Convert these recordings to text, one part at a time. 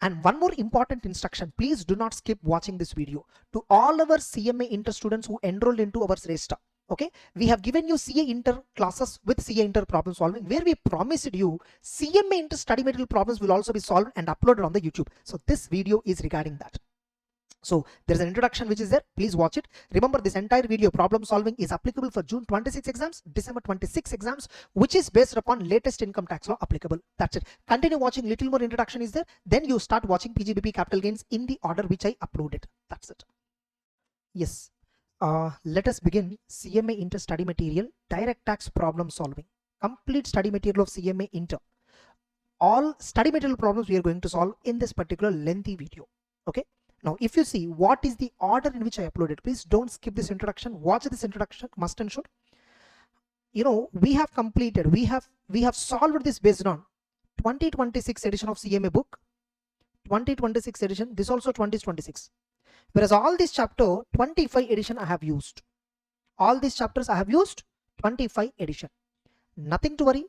And one more important instruction, please do not skip watching this video. To all our CMA Inter students who enrolled into our Sreshta, okay, we have given you CA Inter classes with CA Inter problem solving, where we promised you CMA Inter study material problems will also be solved and uploaded on the YouTube. So this video is regarding that. So there's an introduction which is there. Please watch it. Remember, this entire video problem solving is applicable for June 26 exams, December 26 exams, which is based upon latest income tax law applicable. That's it. Continue watching. Little more introduction is there. Then you start watching PGBP capital gains in the order which I uploaded. That's it. Yes. Let us begin CMA Inter study material, direct tax problem solving. Complete study material of CMA Inter. All study material problems we are going to solve in this particular lengthy video. Okay. Now, if you see what is the order in which I uploaded, please don't skip this introduction. Watch this introduction, must and should. You know, we have completed, we have solved this based on 2026 edition of CMA book, 2026 edition, this also 2026. Whereas all this chapter 25 edition I have used. All these chapters I have used 25 edition. Nothing to worry.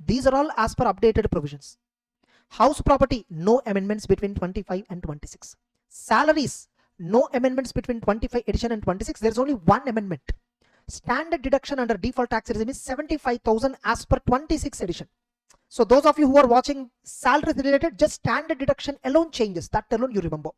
These are all as per updated provisions. House property, no amendments between 25 and 26. Salaries, no amendments between 25 edition and 26. There's only one amendment. Standard deduction under default tax regime is 75,000 as per 26 edition. So those of you who are watching salaries related, just standard deduction alone changes. That alone you remember.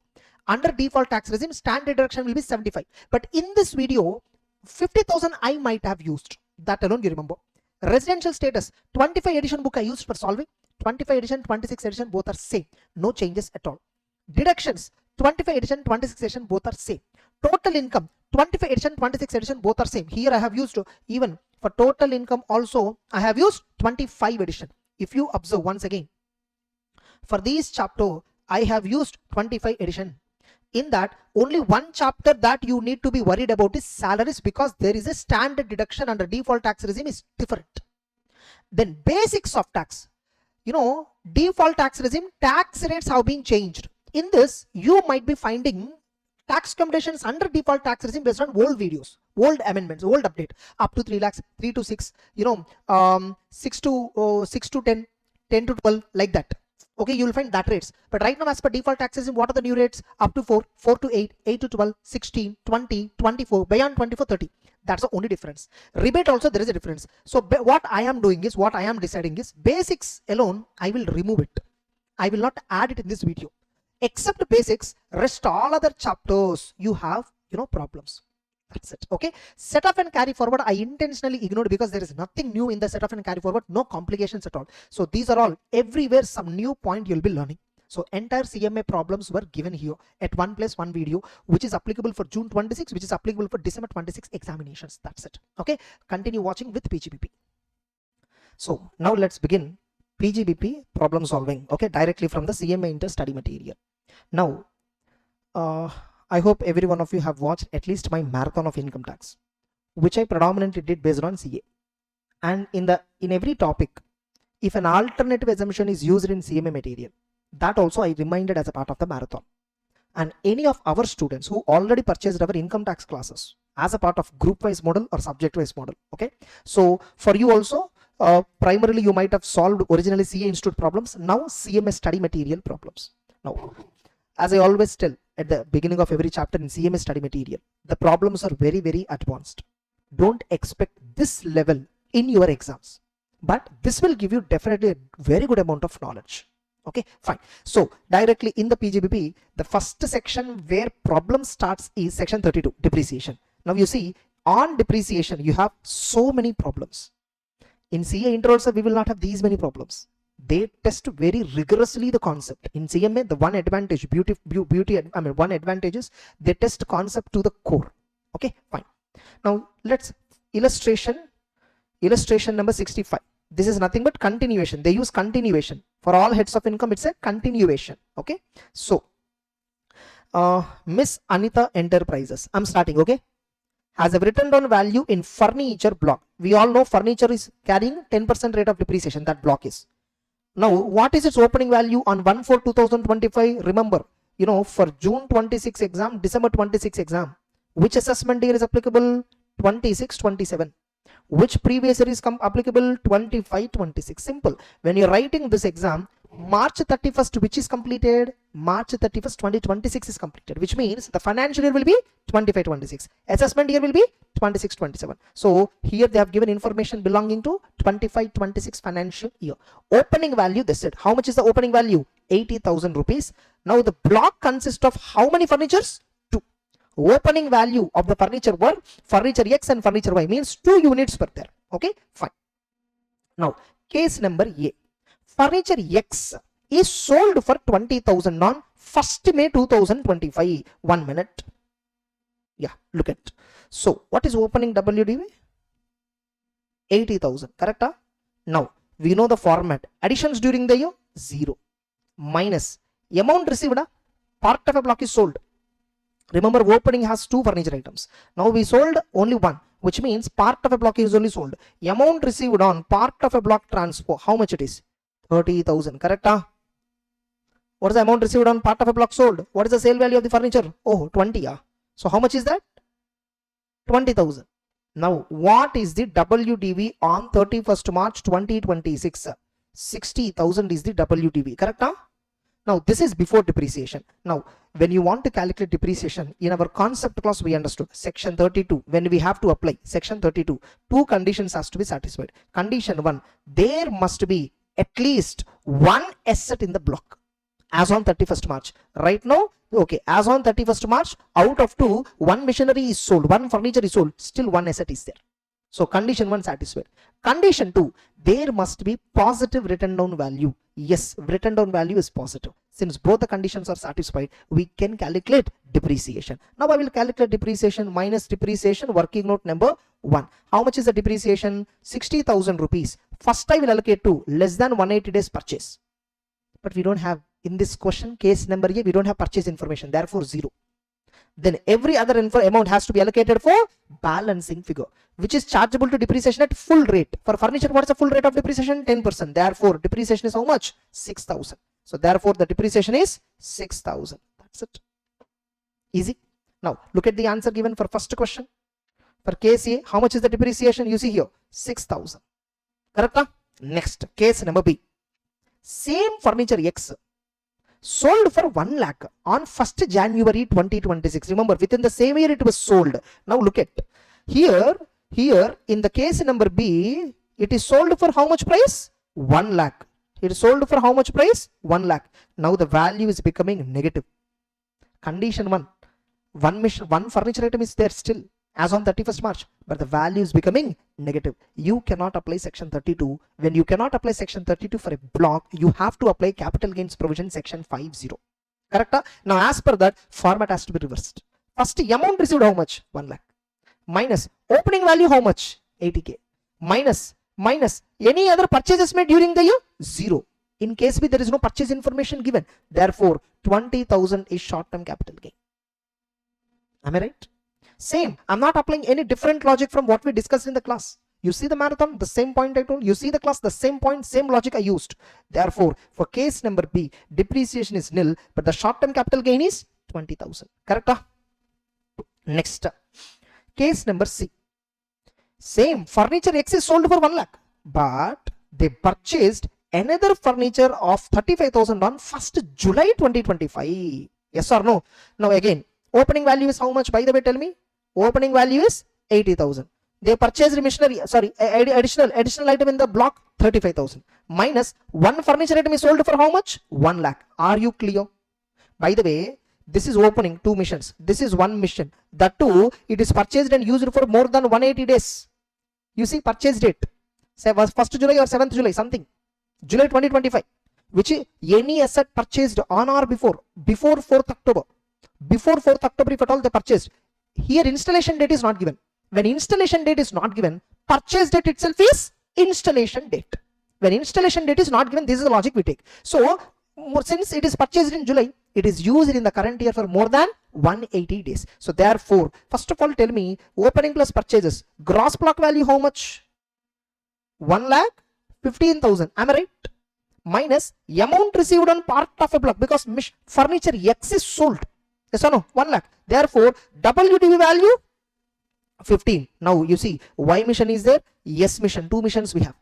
Under default tax regime, standard deduction will be 75. But in this video, 50,000 I might have used. That alone you remember. Residential status, 25 edition book I used for solving. 25 edition, 26 edition, both are same. No changes at all. Deductions, 25 edition, 26 edition, both are same. Total income, 25 edition, 26 edition, both are same. Here I have used, even for total income also, I have used 25 edition. If you observe once again, for this chapter, I have used 25 edition. In that, only one chapter that you need to be worried about is salaries, because there is a standard deduction under default tax regime is different. Then basics of tax. You know, default tax regime, tax rates have been changed. In this, you might be finding tax computations under default tax regime based on old videos, old amendments, old update, up to 3 lakhs, 3 to 6, you know, 6 to 10, 10 to 12, like that. Okay, you will find that rates. But right now, as per default tax regime, what are the new rates? Up to 4, 4 to 8, 8 to 12, 16, 20, 24, beyond 24, 30. That's the only difference. Rebate also, there is a difference. So what I am doing is, what I am deciding is, basics alone, I will remove it. I will not add it in this video. Except basics, rest all other chapters you have, you know, problems. That's it. Okay. Set off and carry forward, I intentionally ignored because there is nothing new in the set off and carry forward, no complications at all. So these are all everywhere some new point you'll be learning. So entire CMA problems were given here at one place, one video, which is applicable for June 26, which is applicable for December 26 examinations. That's it. Okay. Continue watching with PGBP. So now let's begin PGBP problem solving. Okay. Directly from the CMA Inter study material. Now, I hope every one of you have watched at least my marathon of income tax, which I predominantly did based on CA. And in every topic, if an alternative assumption is used in CMA material, that also I reminded as a part of the marathon. And any of our students who already purchased our income tax classes as a part of group wise model or subject wise model. Okay. So for you also, primarily you might have solved originally CA Institute problems, now CMA study material problems. Now, as I always tell at the beginning of every chapter in CMA study material, the problems are very, very advanced. Don't expect this level in your exams, but this will give you definitely a very good amount of knowledge. Okay, fine. So directly in the PGBP, the first section where problem starts is section 32, depreciation. Now you see, on depreciation, you have so many problems. In CA Inter also, we will not have these many problems. They test very rigorously the concept. In CMA, the one advantage, one advantage is they test concept to the core. Okay, fine. Now let's illustration number 65. This is nothing but continuation. They use continuation for all heads of income. It's a continuation. Okay, so Miss Anita Enterprises, I'm starting. Okay, has a written down value in furniture block. We all know furniture is carrying 10% rate of depreciation. That block is. Now, what is its opening value on 1/4/2025? Remember, you know, for June 26 exam, December 26 exam, which assessment year is applicable? 26-27. Which previous year is applicable? 25-26. Simple. When you're writing this exam, March 31st, which is completed? March 31st, 2026 is completed, which means the financial year will be 25-26. Assessment year will be 26-27. So here they have given information belonging to 25-26 financial year. Opening value, they said. How much is the opening value? 80,000 rupees. Now the block consists of how many furnitures? 2. Opening value of the furniture were furniture X and furniture Y, means 2 units were there. Okay, fine. Now case number A. Furniture X is sold for 20,000 on 1st May 2025. 1 minute. Yeah, look at. So what is opening WDV? 80,000, correct? Now we know the format. Additions during the year 0 minus amount received. Part of a block is sold. Remember, opening has 2 furniture items. Now we sold only 1, which means part of a block is only sold. Amount received on part of a block transfer, how much it is? 30,000, correct? What is the amount received on part of a block sold? What is the sale value of the furniture? Oh, 20. So how much is that? 20,000. Now what is the WDV on 31st March 2026? 60,000 is the WDV, correct? Now this is before depreciation. Now when you want to calculate depreciation, in our concept class we understood section 32, when we have to apply section 32, 2 conditions has to be satisfied. Condition 1, there must be at least 1 asset in the block as on 31st March. Right now, okay, as on 31st March, out of 2, 1 machinery is sold, 1 furniture is sold, still 1 asset is there. So condition 1 satisfied. Condition 2, there must be positive written down value. Yes, written down value is positive. Since both the conditions are satisfied, we can calculate depreciation. Now I will calculate depreciation minus depreciation, working note number 1. How much is the depreciation? 60,000 rupees. First I will allocate to less than 180 days purchase. But we don't have, in this question, case number A, we don't have purchase information, therefore 0. Then every other amount has to be allocated for balancing figure, which is chargeable to depreciation at full rate. For furniture, what is the full rate of depreciation? 10%. Therefore, depreciation is how much? 6,000. So therefore, the depreciation is 6,000. That's it. Easy. Now, look at the answer given for first question. For case A, how much is the depreciation? You see here, 6,000. Correct? Next, case number B. Same furniture X sold for 1 lakh on 1st January 2026. Remember, within the same year it was sold. Now look at here in the case number B, it is sold for how much price? 1 lakh. It is sold for how much price? 1 lakh. Now the value is becoming negative. Condition 1, one furniture item is there still as on 31st March, but the value is becoming negative. You cannot apply section 32. When you cannot apply section 32 for a block, you have to apply capital gains provision section 50. Correct? Now as per that, format has to be reversed. First amount received how much? 1 lakh. Minus opening value how much? 80k. Minus any other purchases made during the year? 0. In case B, there is no purchase information given. Therefore, 20,000 is short-term capital gain. Am I right? Same. I'm not applying any different logic from what we discussed in the class. You see the marathon, the same point I told. You see the class, the same point, same logic I used. Therefore, for case number B, depreciation is nil, but the short-term capital gain is 20,000. Correct? Next, case number C. Same furniture X is sold for 1 lakh, but they purchased another furniture of 35,000 on 1st July 2025. Yes or no? Now again, opening value is how much? By the way, tell me. Opening value is 80,000. They purchased machinery, sorry, additional item in the block 35,000 minus 1 furniture item is sold for how much? 1 lakh. Are you clear? By the way, this is opening 2 missions. This is 1 mission. That too, it is purchased and used for more than 180 days. You see purchase date. Say was 1st July or 7th July, something. July 2025. Which any asset purchased on or before 4th October. Before 4th October, if at all they purchased. Here installation date is not given. When installation date is not given, purchase date itself is installation date. When installation date is not given, this is the logic we take. So since it is purchased in July, it is used in the current year for more than 180 days. So therefore, first of all, tell me opening plus purchases. Gross block value how much? 1,15,000. Am I right? Minus amount received on part of a block, because furniture X is sold. Yes or no? 1 lakh. Therefore, WDV value 15. Now you see, Y mission is there, yes mission, 2 missions we have.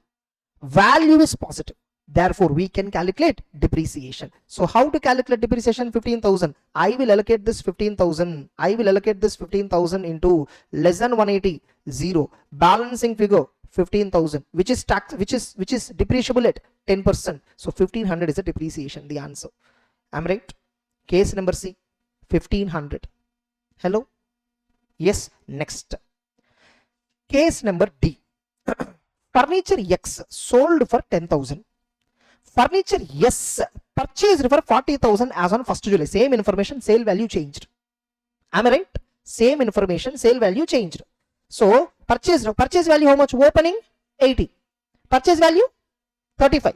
Value is positive. Therefore, we can calculate depreciation. So how to calculate depreciation? 15,000. I will allocate this 15,000. I will allocate this 15,000 into less than 180, 0. Balancing figure 15,000, which is tax, which is depreciable at 10%. So 1500 is the depreciation. The answer. Am I right? Case number C, 1500. Hello? Yes. Next. Case number D. Furniture X sold for 10,000. Furniture S purchased for 40,000 as on 1st July. Same information, sale value changed. Am I right? Same information, sale value changed. So purchase value how much? Opening 80. Purchase value 35.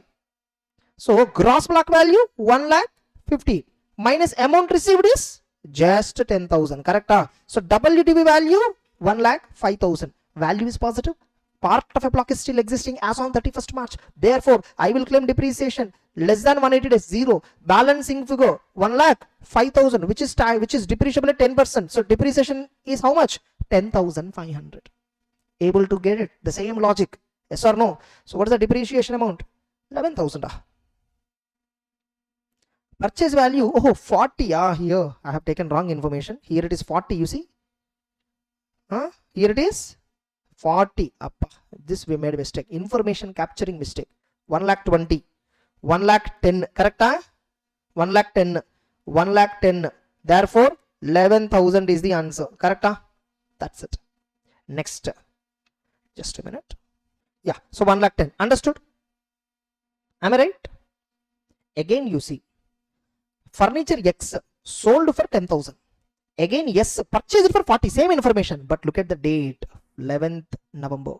So gross block value 1,50,000 minus amount received is just 10,000. Correct? So WDV value 1,05,000. Value is positive. Part of a block is still existing as on 31st March. Therefore, I will claim depreciation less than 180 days, 0. Balancing figure 1,05,000, which is depreciable at 10%. So depreciation is how much? 10,500. Able to get it? The same logic. Yes or no? So what is the depreciation amount? 11,000. Purchase value, 40. Here I have taken wrong information. Here it is 40. You see? Here it is 40. This we made a mistake. Information capturing mistake. 1,20,000. 1,10,000. Correct? 1,10,000. 1,10,000. Therefore, 11,000 is the answer. Correct? That's it. Next. Just a minute. Yeah. So 1,10,000. Understood? Am I right? Again, you see. Furniture X sold for 10,000. Again, yes, purchased for 40. Same information. But look at the date. 11th November.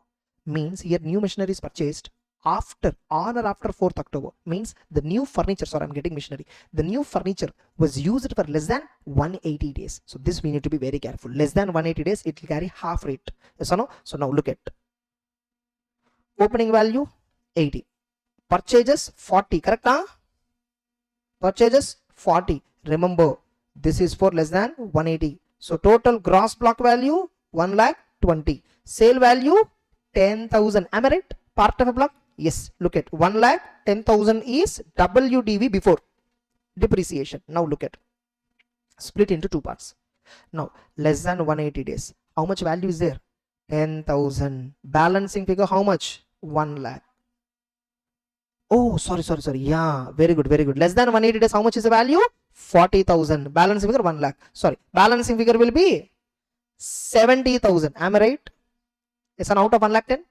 Means here new machinery is purchased on or after 4th October. Means the new furniture, sorry, I'm getting machinery. The new furniture was used for less than 180 days. So this we need to be very careful. Less than 180 days, it will carry half rate. Yes or no? So now look at opening value 80. Purchases 40. Correct? Purchases 40. Remember, this is for less than 180. So total gross block value 1,20,000. Sale value 10,000. Am I right? Part of a block? Yes. Look at 1,10,000 is WDV before depreciation. Now look at split into two parts. Now less than 180 days. How much value is there? 10,000. Balancing figure how much? 1,00,000. Oh, sorry. Yeah, very good. Less than 180 days, how much is the value? 40,000. Balancing figure 1,00,000. Sorry, balancing figure will be 70,000. Am I right? It's an out of 1,10,000.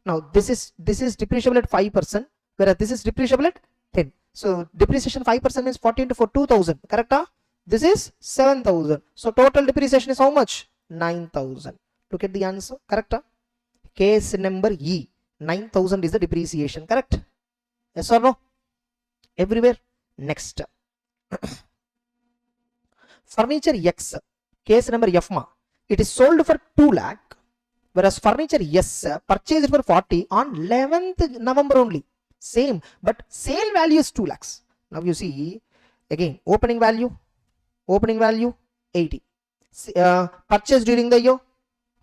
Now this is depreciable at 5%, whereas this is depreciable at 10. So depreciation 5% means 40 into 4, 2,000. Correct? This is 7,000. So total depreciation is how much? 9,000. Look at the answer. Correct? Case number E. 9,000 is the depreciation. Correct? Yes or no? Everywhere. Next. Furniture X. Case number F. It is sold for 2 lakh. Whereas furniture S purchased for 40 on 11th November only. Same. But sale value is 2 lakhs. Now you see. Again. Opening value 80. Purchase during the year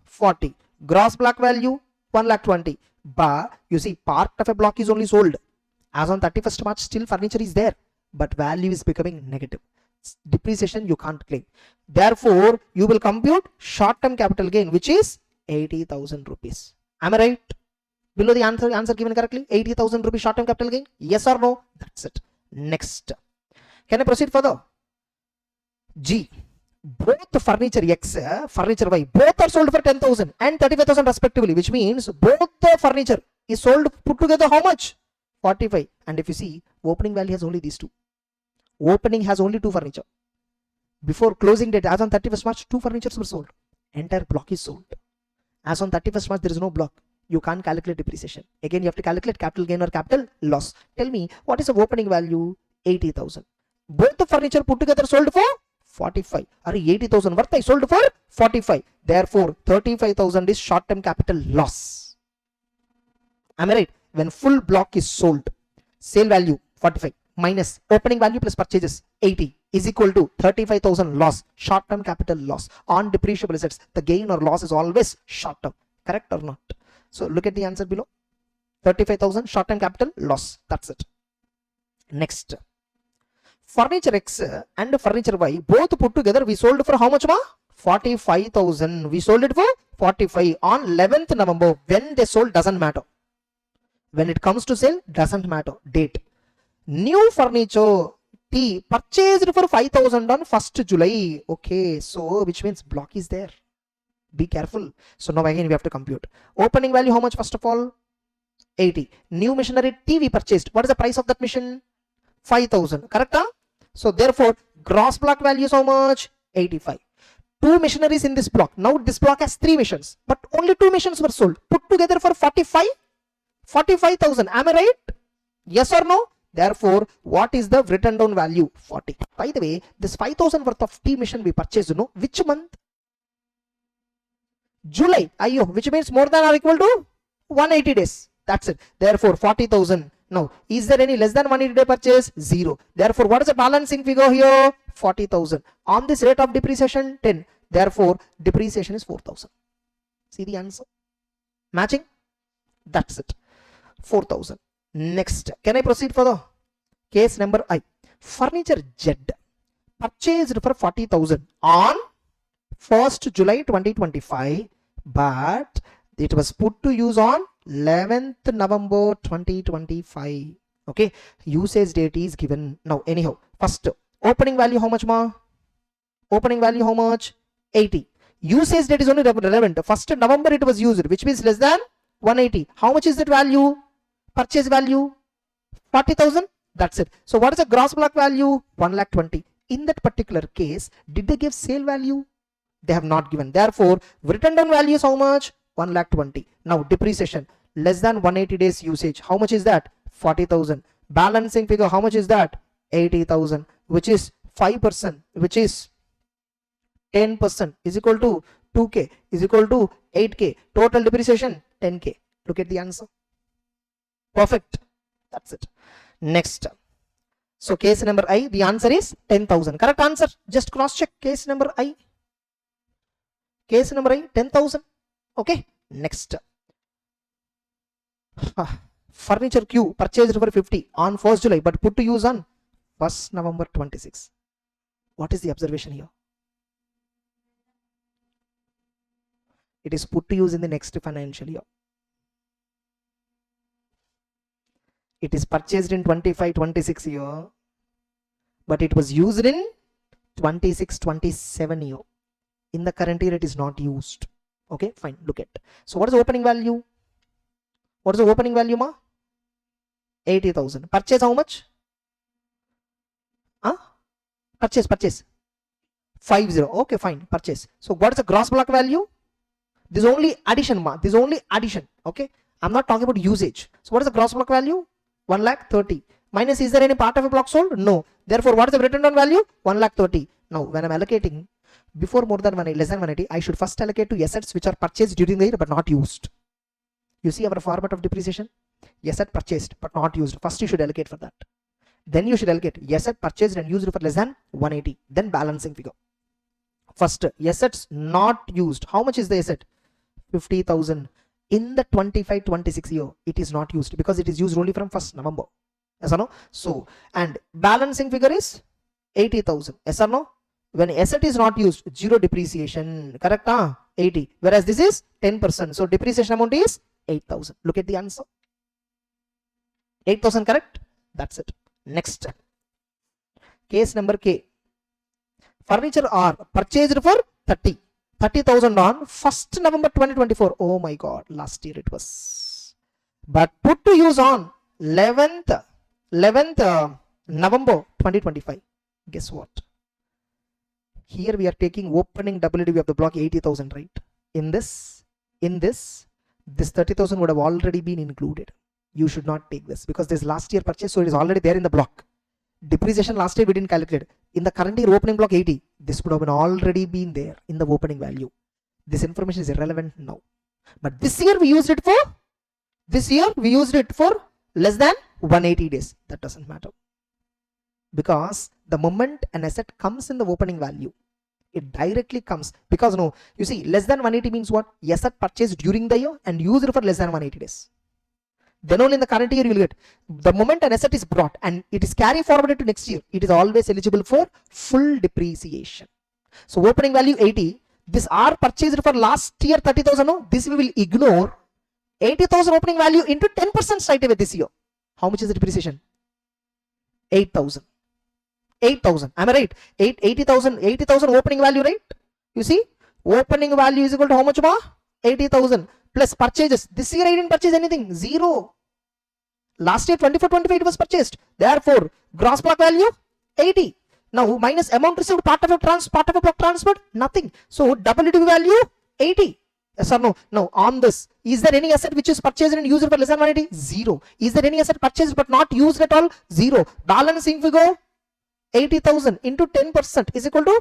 40. Gross block value 1,20,000. But you see, part of a block is only sold. As on 31st March, still furniture is there, but value is becoming negative. Depreciation you can't claim. Therefore, you will compute short-term capital gain, which is 80,000 rupees. Am I right? Below the answer given correctly, 80,000 rupees short-term capital gain. Yes or no? That's it. Next. Can I proceed further? G. Both furniture X, furniture Y, both are sold for 10,000 and 35,000 respectively, which means both the furniture is sold put together how much? 45. And if you see, opening value has only these two. Opening has only 2 furniture. Before closing date, as on 31st March, 2 furnitures were sold. Entire block is sold. As on 31st March, there is no block. You can't calculate depreciation. Again, you have to calculate capital gain or capital loss. Tell me, what is the opening value? 80,000. Both the furniture put together sold for 45. Or 80,000 worth I sold for 45. Therefore, 35,000 is short-term capital loss. Am I right? When full block is sold, sale value 45 minus opening value plus purchases 80 is equal to 35,000 loss, short-term capital loss. On depreciable assets, the gain or loss is always short-term. Correct or not? So look at the answer below. 35,000 short-term capital loss. That's it. Next, furniture X and furniture Y both put together we sold for how much ma? 45,000. We sold it for 45 on 11th November. When they sold doesn't matter. When it comes to sale doesn't matter. Date. New furniture T purchased for 5,000 on 1st July. Okay, so which means block is there. Be careful. So now again we have to compute. Opening value how much first of all? 80. New machinery T we purchased. What is the price of that machine? 5,000. Correct? Huh? So therefore gross block value is how much? 85. Two machineries in this block. Now this block has 3 machines, but only 2 machines were sold. Put together for 45,000. Am I right? Yes or no? Therefore, what is the written down value? 40. By the way, this 5,000 worth of T machine we purchased, you know, which month? July. Ayo, which means more than or equal to 180 days. That's it. Therefore, 40,000. Now, is there any less than 180 day purchase? 0. Therefore, what is the balancing figure here? 40,000. On this rate of depreciation, 10. Therefore, depreciation is 4,000. See the answer? Matching? That's it. 4,000. Next, can I proceed further? Case number I. Furniture Z purchased for 40,000 on 1st July 2025, but it was put to use on 11th November 2025. Okay, usage date is given. Now anyhow, first opening value how much ma? Opening value how much? 80. Usage date is only relevant. 1st November it was used, which means less than 180. How much is that value? Purchase value 40,000. That's it. So what is the gross block value? 1,20,000. In that particular case, did they give sale value? They have not given. Therefore, written down value is how much? 1,20,000. Now depreciation less than 180 days usage. How much is that? 40,000. Balancing figure how much is that? 80,000, which is 5%, which is 10% is equal to 2k is equal to 8k. Total depreciation 10k. Look at the answer. Perfect. That's it. Next. So case number I, the answer is 10,000. Correct answer. Just cross check case number I. Case number I, 10,000. Okay. Next. Furniture Q purchased for 50 on 1st July but put to use on 1st November 26. What is the observation here? It is put to use in the next financial year. It is purchased in 25-26 year, but it was used in 26-27 year. In the current year, it is not used. Okay, fine. Look at. So what is the opening value? What is the opening value, ma? 80,000. Purchase how much? Purchase. 50. Okay, fine. Purchase. So what is the gross block value? This is only addition, ma. This is only addition. Okay. I'm not talking about usage. So what is the gross block value? 1,30,000. Minus, is there any part of a block sold? No. Therefore, what is the written down value? 1,30,000. Now, when I'm allocating, before more than 180, less than 180, I should first allocate to assets which are purchased during the year but not used. You see our format of depreciation? Asset purchased but not used. First you should allocate for that. Then you should allocate asset purchased and used for less than 180. Then balancing figure. First, assets not used. How much is the asset? 50,000. In the 25-26 year, it is not used because it is used only from 1st November. Yes or no? So, and balancing figure is 80,000. Yes or no? When asset is not used, 0 depreciation. Correct? 80. Whereas this is 10%. So, depreciation amount is 8,000. Look at the answer. 8,000 correct? That's it. Next. Case number K. Furniture R purchased for 30,000 on 1st November 2024. Oh my God, last year it was. But put to use on 11th November 2025. Guess what? Here we are taking opening WDV of the block 80,000, right? In this 30,000 would have already been included. You should not take this because this last year purchase, so it is already there in the block. Depreciation last year we didn't calculate. In the current year opening block 80, this would have been already been there in the opening value. This information is irrelevant now. But this year we used it for less than 180 days. That doesn't matter. Because the moment an asset comes in the opening value, it directly comes. Because no, you see, less than 180 means what? Asset purchased during the year and used for less than 180 days. then only in the current year you will get. The moment an asset is brought and it is carry forwarded to next year, it is always eligible for full depreciation. So opening value 80, this are purchased for last year 30,000. No, this we will ignore. 80,000 opening value into 10% straight away this year. How much is the depreciation? 8,000. 8,000. Am I right? 80,000 opening value, right? You see, opening value is equal to how much more? 80,000 plus purchases. This year I didn't purchase anything. 0. Last year 24-25 it was purchased. Therefore, gross block value 80. Now minus amount received, part of a block transferred, nothing. So WDV value 80. Yes or no? Now on this, is there any asset which is purchased and used for less than 180? 0. Is there any asset purchased but not used at all? 0. Balancing figure 80,000 into 10% is equal to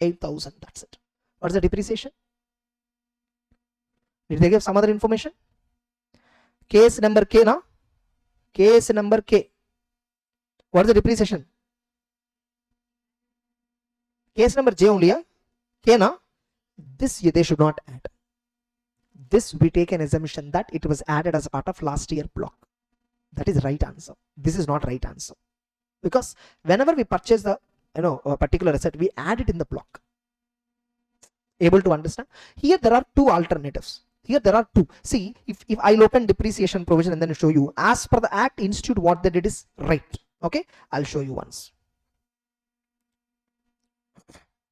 8,000. That's it. What's the depreciation? Did they give some other information? Case number K now. Case number K. What is the depreciation? Case number J only. K now. This they should not add. This we take an assumption that it was added as a part of last year block. That is right answer. This is not right answer. Because whenever we purchase the a particular asset, we add it in the block. Able to understand? Here there are two alternatives. Here there are two. See, if I'll open depreciation provision and then show you, as per the Act Institute, what they did is right. Okay, I'll show you once.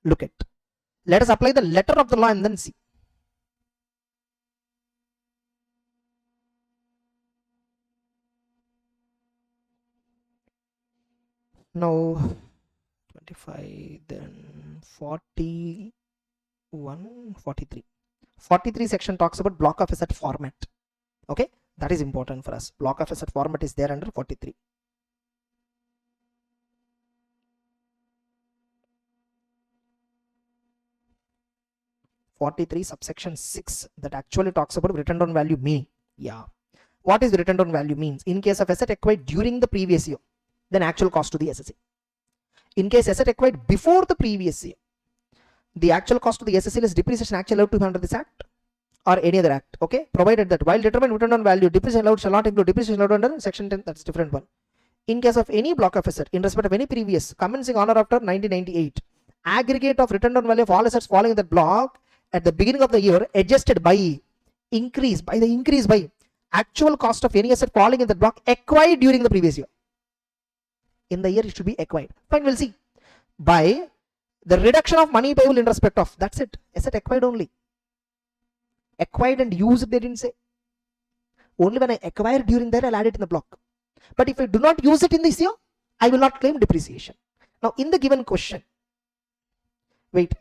Look at. Let us apply the letter of the law and then see. Now 25, then 41, 43. 43 section talks about block of asset format. Okay, that is important for us. Block of asset format is there under 43. Subsection 6 that actually talks about written down value meaning. Yeah. What is written down value means? In case of asset acquired during the previous year, then actual cost to the SSA. In case asset acquired before the previous year, the actual cost to the SSA is depreciation actually allowed to be under this act or any other act. Okay, provided that while determining written down value, depreciation allowed shall not include depreciation allowed under section 10. That's different one. In case of any block of asset in respect of any previous commencing on or after 1998, aggregate of written down value of all assets falling in that block at the beginning of the year adjusted by increase by actual cost of any asset falling in the block acquired during the previous year. In the year it should be acquired. Fine, we'll see. By the reduction of money payable in respect of, that's it. Asset acquired only. Acquired and used they didn't say. Only when I acquire during there I'll add it in the block. But if I do not use it in this year, I will not claim depreciation. Now in the given question, wait,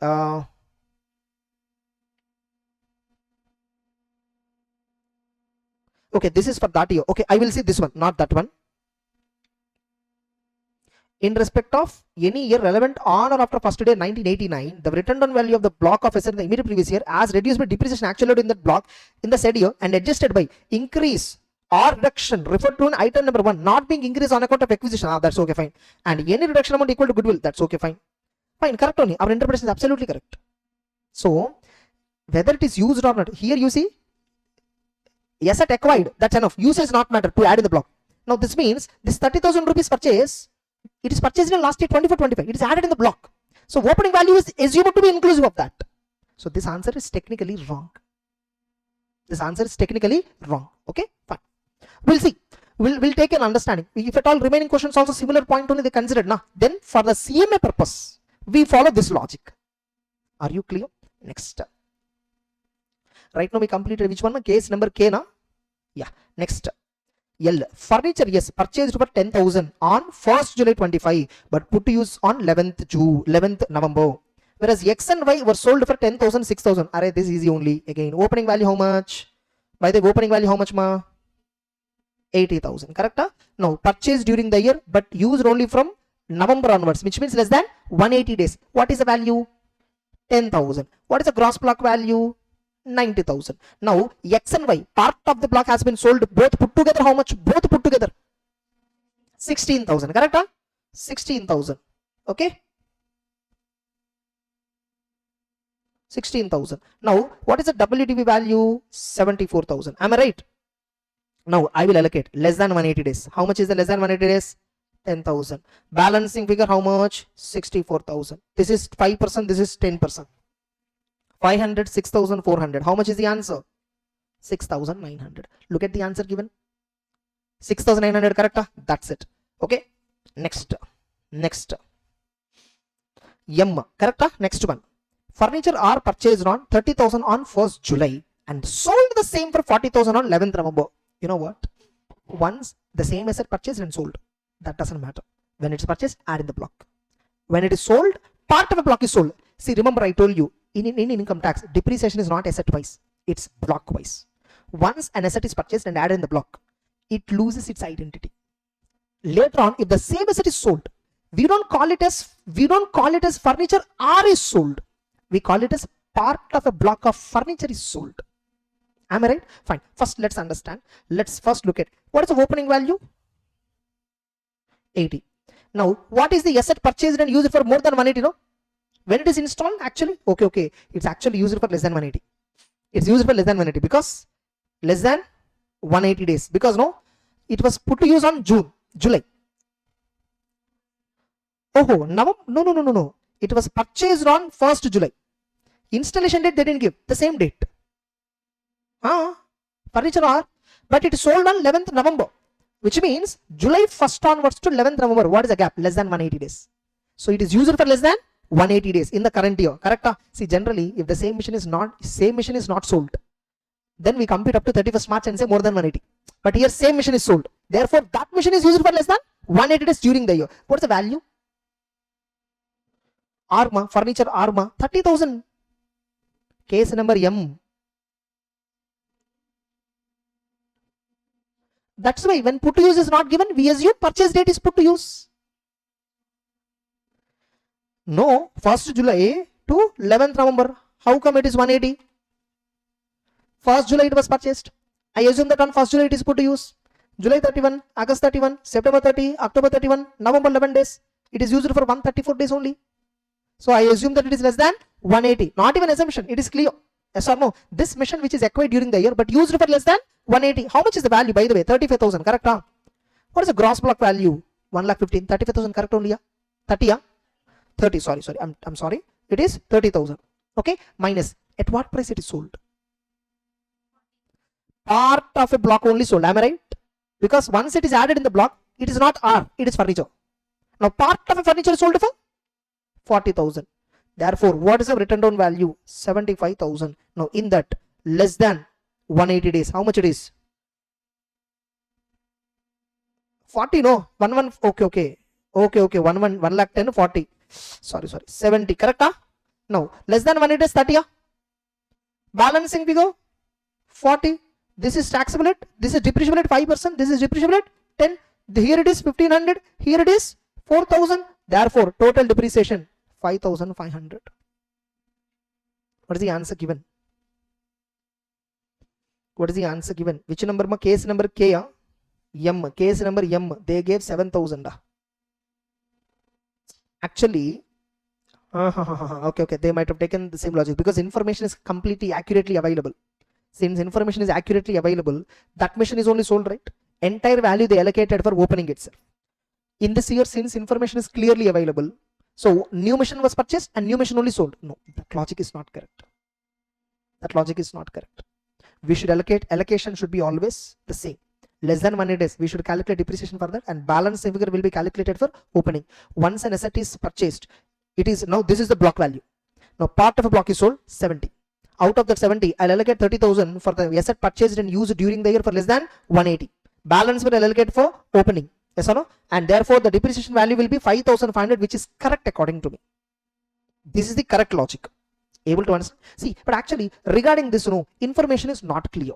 okay, this is for that year. Okay, I will see this one, not that one. In respect of any year relevant on or after 1st day 1989, the written down value of the block of asset in the immediate previous year as reduced by depreciation actually in that block in the said year and adjusted by increase or reduction referred to in item number 1 not being increased on account of acquisition. That's okay, fine. And any reduction amount equal to goodwill, that's okay, fine. Fine, correct only. Our interpretation is absolutely correct. So whether it is used or not, here you see asset acquired, that's enough. Usage not matter to add in the block. Now this means this 30,000 rupees purchase, it is purchased in last year 24-25. It is added in the block. So opening value is assumed to be inclusive of that. So this answer is technically wrong. This answer is technically wrong. Okay, fine. We'll see. We'll take an understanding. If at all remaining questions also similar point only they considered, na, then for the CMA purpose, we follow this logic. Are you clear? Next. Right now we completed which one? Case number K, na? Yeah. Next. L. Furniture, yes, purchased for 10,000 on 1st July 25, but put to use on 11th November. Whereas X and Y were sold for 10,000, 6,000. Alright, this is easy only. Again, opening value how much? By the opening value how much, ma? 80,000. Correct? Huh? No, purchased during the year, but used only from November onwards, which means less than 180 days. What is the value? 10,000. What is the gross block value? 90,000. Now X and Y part of the block has been sold, both put together how much? Both put together 16,000. Correct? Huh? 16,000. Okay, 16,000. Now what is the WDV value? 74,000. Am I right? Now I will allocate less than 180 days. How much is the less than 180 days? 10,000. Balancing figure how much? 64,000. This is 5%, this is 10%. 500, 6,400. How much is the answer? 6,900. Look at the answer given. 6,900 correct? That's it. Okay. Next. M. Correct? Next one. Furniture are purchased on 30,000 on 1st July and sold the same for 40,000 on 11th November. You know what? Once the same asset purchased and sold, that doesn't matter. When it's purchased, add in the block. When it is sold, part of a block is sold. See, remember I told you, in income tax, depreciation is not asset wise, it's block wise. Once an asset is purchased and added in the block, it loses its identity. Later on, if the same asset is sold, we don't call it as furniture or is sold. We call it as part of a block of furniture is sold. Am I right? Fine. First, let's understand. Let's first look at what is the opening value? 80. Now, what is the asset purchased and used for more than 180? No? When it is installed, actually, okay, it's actually used for less than 180. It's used for less than 180 because less than 180 days. Because no, it was put to use on July. Oh, no. It was purchased on 1st July. Installation date they didn't give the same date. Furniture are, but it is sold on 11th November, which means July 1st onwards to 11th November. What is the gap? Less than 180 days. So it is used for less than 180 days in the current year. Correct? See, generally, if the same machine is not sold, then we compute up to 31st March and say more than 180. But here same machine is sold. Therefore, that machine is used for less than 180 days during the year. What's the value? Arma, furniture Arma, 30,000. Case number M. That's why when put to use is not given, we assume purchase date is put to use. No, 1st July to 11th November. How come it is 180? 1st July it was purchased. I assume that on 1st July it is put to use. July 31, August 31, September 30, October 31, November 11 days. It is used for 134 days only. So I assume that it is less than 180. Not even assumption. It is clear. Yes or no? This machine which is acquired during the year but used for less than 180. How much is the value, by the way? 35,000. Correct? What is the gross block value? 1,15,000. 35,000 correct only? 30? 30. Sorry. I'm sorry. It is 30,000. Okay. Minus. At what price it is sold? Part of a block only sold. Am I right? Because once it is added in the block, it is not R. It is furniture. Now part of a furniture is sold for 40,000. Therefore, what is the written down value? 75,000. Now in that less than 180 days, how much it is? 40, no? 1 okay. 1 lakh 10, 40. Sorry. 70, correct? Now, less than 180 days, 30. Balancing figure, 40. This is taxable at, this is depreciable at 5%, this is depreciable at 10. Here it is 1,500, here it is 4,000. Therefore, total depreciation, 5,500. What is the answer given? What is the answer given? Which number? Case number K? M. Case number M. They gave 7,000. Actually, okay. They might have taken the same logic because information is completely accurately available. Since information is accurately available, that machine is only sold, right? Entire value they allocated for opening itself. In this year, since information is clearly available, so new machine was purchased and new machine only sold. No, that logic is not correct. We should allocation should be always the same. Less than 180 days, we should calculate depreciation for that, and balance figure will be calculated for opening. Once an asset is purchased, it is now this is the block value. Now part of a block is sold 70. Out of that 70, I'll allocate 30,000 for the asset purchased and used during the year for less than 180. Balance will allocate for opening. Yes or no? And therefore the depreciation value will be 5,500, which is correct according to me. This is the correct logic. Able to understand? See, but actually regarding this, information is not clear.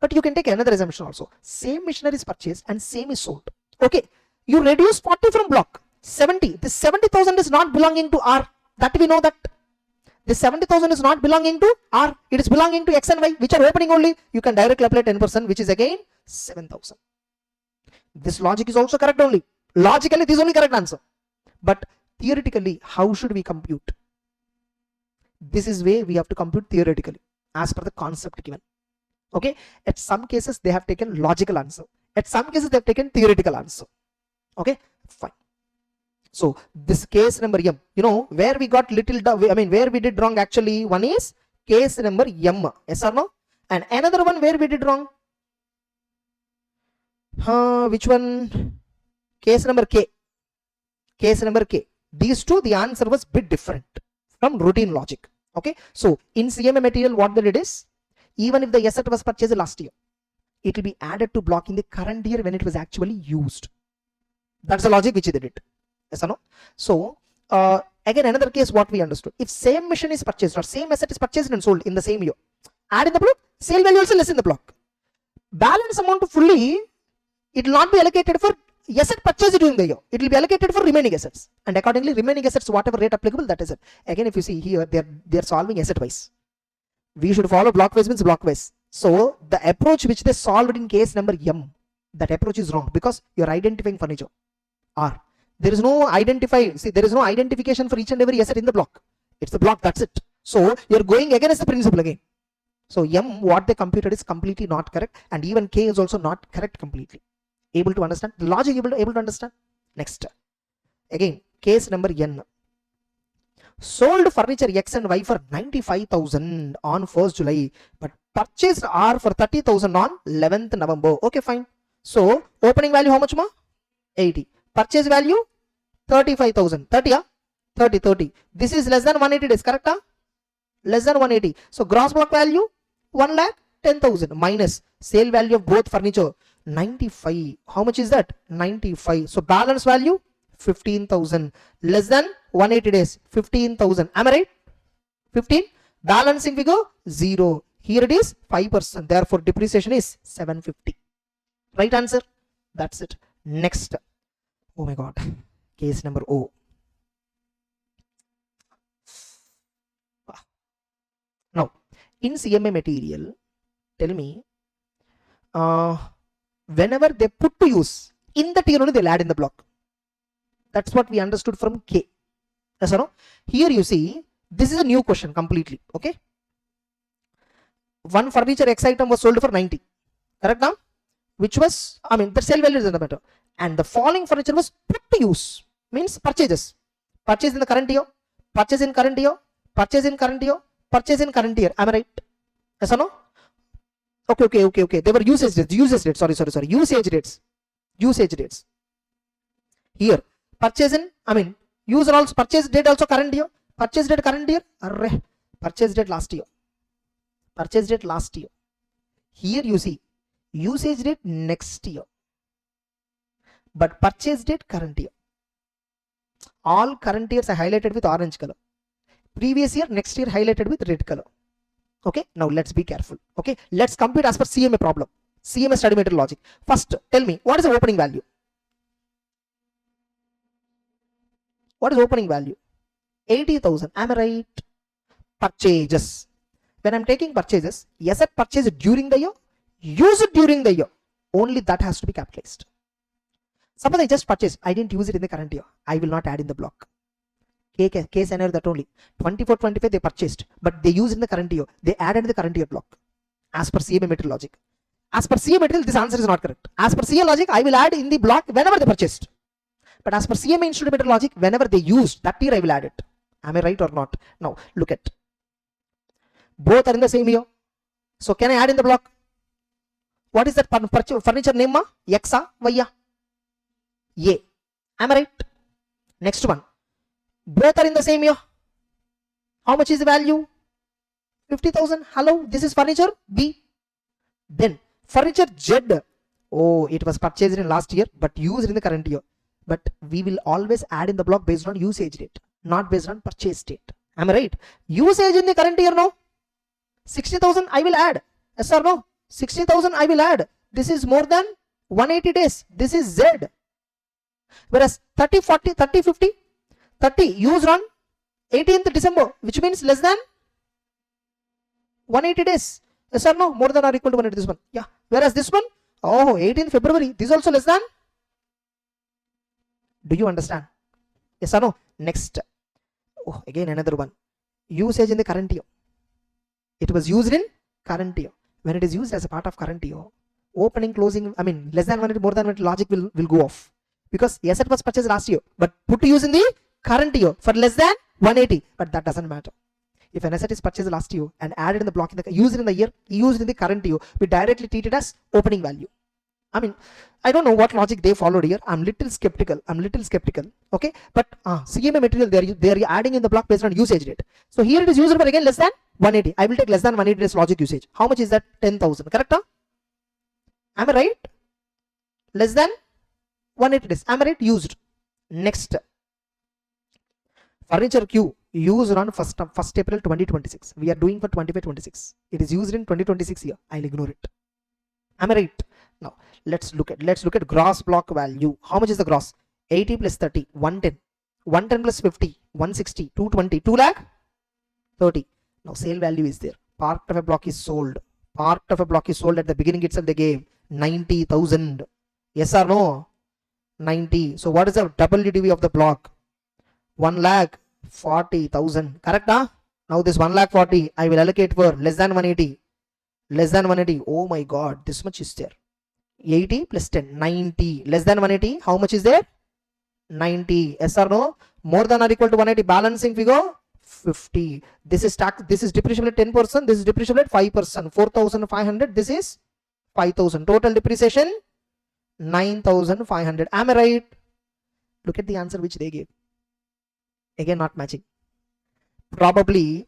But you can take another assumption also. Same machinery is purchased and same is sold. Okay, you reduce 40 from block 70. This 70,000 is not belonging to R. That we know that. This 70,000 is not belonging to R. It is belonging to X and Y, which are opening only. You can directly apply 10%, which is again 7,000. This logic is also correct only. Logically, this is only correct answer. But theoretically, how should we compute? This is way we have to compute theoretically as per the concept given. Okay, at some cases they have taken logical answer, at some cases they have taken theoretical answer. Okay, fine. So this case number M, you know, where we got little, where we did wrong actually, one is case number M, yes or no? And another one where we did wrong, which one? Case number K. Case number K. These two, the answer was bit different from routine logic. Okay, so in CMA material, what they did is, even if the asset was purchased last year, it will be added to block in the current year when it was actually used. That's the logic which they did. Yes or no? So again, another case what we understood, if same machine is purchased or same asset is purchased and sold in the same year, add in the block, sale value also less in the block. Balance amount fully, it will not be allocated for asset purchased during the year. It will be allocated for remaining assets, and accordingly remaining assets, whatever rate applicable, that is it. Again, if you see here, they're solving asset wise. We should follow block wise means block wise. So the approach which they solved in case number M, that approach is wrong, because you're identifying furniture. Or there is no there is no identification for each and every asset in the block. It's the block, that's it. So you're going against the principle again. So M, what they computed is completely not correct, and even K is also not correct completely. Able to understand the logic? Able to understand? Next, again, case number N. Sold furniture X and Y for 95,000 on 1st July, but purchased R for 30,000 on 11th November. Okay, fine. So opening value how much more? 80. Purchase value 35,000. 30, 30. This is less than 180 days, correct? Less than 180. So gross block value 1,10,000 minus sale value of both furniture 95. How much is that? 95. So balance value 15,000 less than 180 days, 15,000. Am I right? 15. Balancing figure 0. Here it is 5%. Therefore depreciation is 750. Right answer. That's it. Next. Oh my God. Case number O. Now in CMA material, tell me, whenever they put to use, in the tier only they'll add in the block. That's what we understood from K. Yes or no? Here you see, this is a new question completely. Okay. One furniture X item was sold for 90. Correct now? Which was, the sale value is in the matter. And the following furniture was put to use. Means purchases. Purchase in the current year. Purchase in current year. Purchase in current year. Purchase in current year. Am I right? Yes or no? Okay. They were usage dates. Sorry. Usage dates. Here. Purchase in, use also, purchase date also current year. Purchase date current year. Arre. Purchase date last year. Purchase date last year. Here you see, usage date next year. But purchase date current year. All current years are highlighted with orange color. Previous year, next year highlighted with red color. Okay, now let's be careful. Okay, let's compute as per CMA problem. CMA study material logic. First, tell me, what is the opening value? What is opening value? 80,000. Am I right? Purchases. When I'm taking purchases, asset purchased during the year, use it during the year. Only that has to be capitalized. Suppose I just purchased, I didn't use it in the current year. I will not add in the block. Case scenario that only. 24-25 they purchased, but they used in the current year. They added in the current year block. As per CMA material logic. As per CMA material, this answer is not correct. As per CA logic, I will add in the block whenever they purchased. But as per CMA institute material logic, whenever they used, that year I will add it. Am I right or not? Now look at. Both are in the same year. So can I add in the block? What is that furniture name? Xa, Vya? A. Am I right? Next one. Both are in the same year. How much is the value? 50,000. Hello, this is furniture B. Then furniture Z. Oh, it was purchased in last year but used in the current year. But we will always add in the block based on usage date, not based on purchase date. Am I right? Usage in the current year, no. 60,000 I will add. Yes or no? 60,000 I will add. This is more than 180 days. This is Z. Whereas 30, 40, 30, 50, 30 used on 18th December, which means less than 180 days. Yes or no? More than or equal to 180, this one. Yeah. Whereas this one, oh, 18th February, this is also less than. Do you understand? Yes or no? Next. Oh, again another one. Usage in the current year. It was used in current year. When it is used as a part of current year, opening, closing, I mean less than 180, more than 180 logic will go off, because asset was purchased last year but put to use in the current year for less than 180, but that doesn't matter. If an asset is purchased last year and added in the block, used in the year, used in the current year, we directly treat it as opening value. I mean, I don't know what logic they followed here. I'm little skeptical. Okay, but CMA material they are adding in the block based on usage rate. So here it is used for again less than 180. I will take less than 180 days logic usage. How much is that? 10,000. Correct? Huh? Am I right? Less than 180 days. Am I right? Used. Next, furniture queue used on 1st April 2026. We are doing for 25-26. It is used in 2026 year. I'll ignore it. Am I right? Now let's look at gross block value. How much is the gross? 80 plus 30, 110. 110 plus 50, 160, 220, 2 lakh 30. Now sale value is there. Part of a block is sold. Part of a block is sold at the beginning itself. They gave 90,000. Yes or no? 90. So what is the WDV of the block? 1,40,000. Correct? Huh? Now this 1,40,000 I will allocate for less than 180. Less than 180. Oh my god, this much is there. 80 plus 10, 90. Less than 180. How much is there? 90. Yes or no? More than or equal to 180. Balancing figure 50. This is tax. This is depreciable at 10%. This is depreciable at 5%. 4,500. This is 5,000. Total depreciation 9,500. Am I right? Look at the answer which they gave. Again, not matching. Probably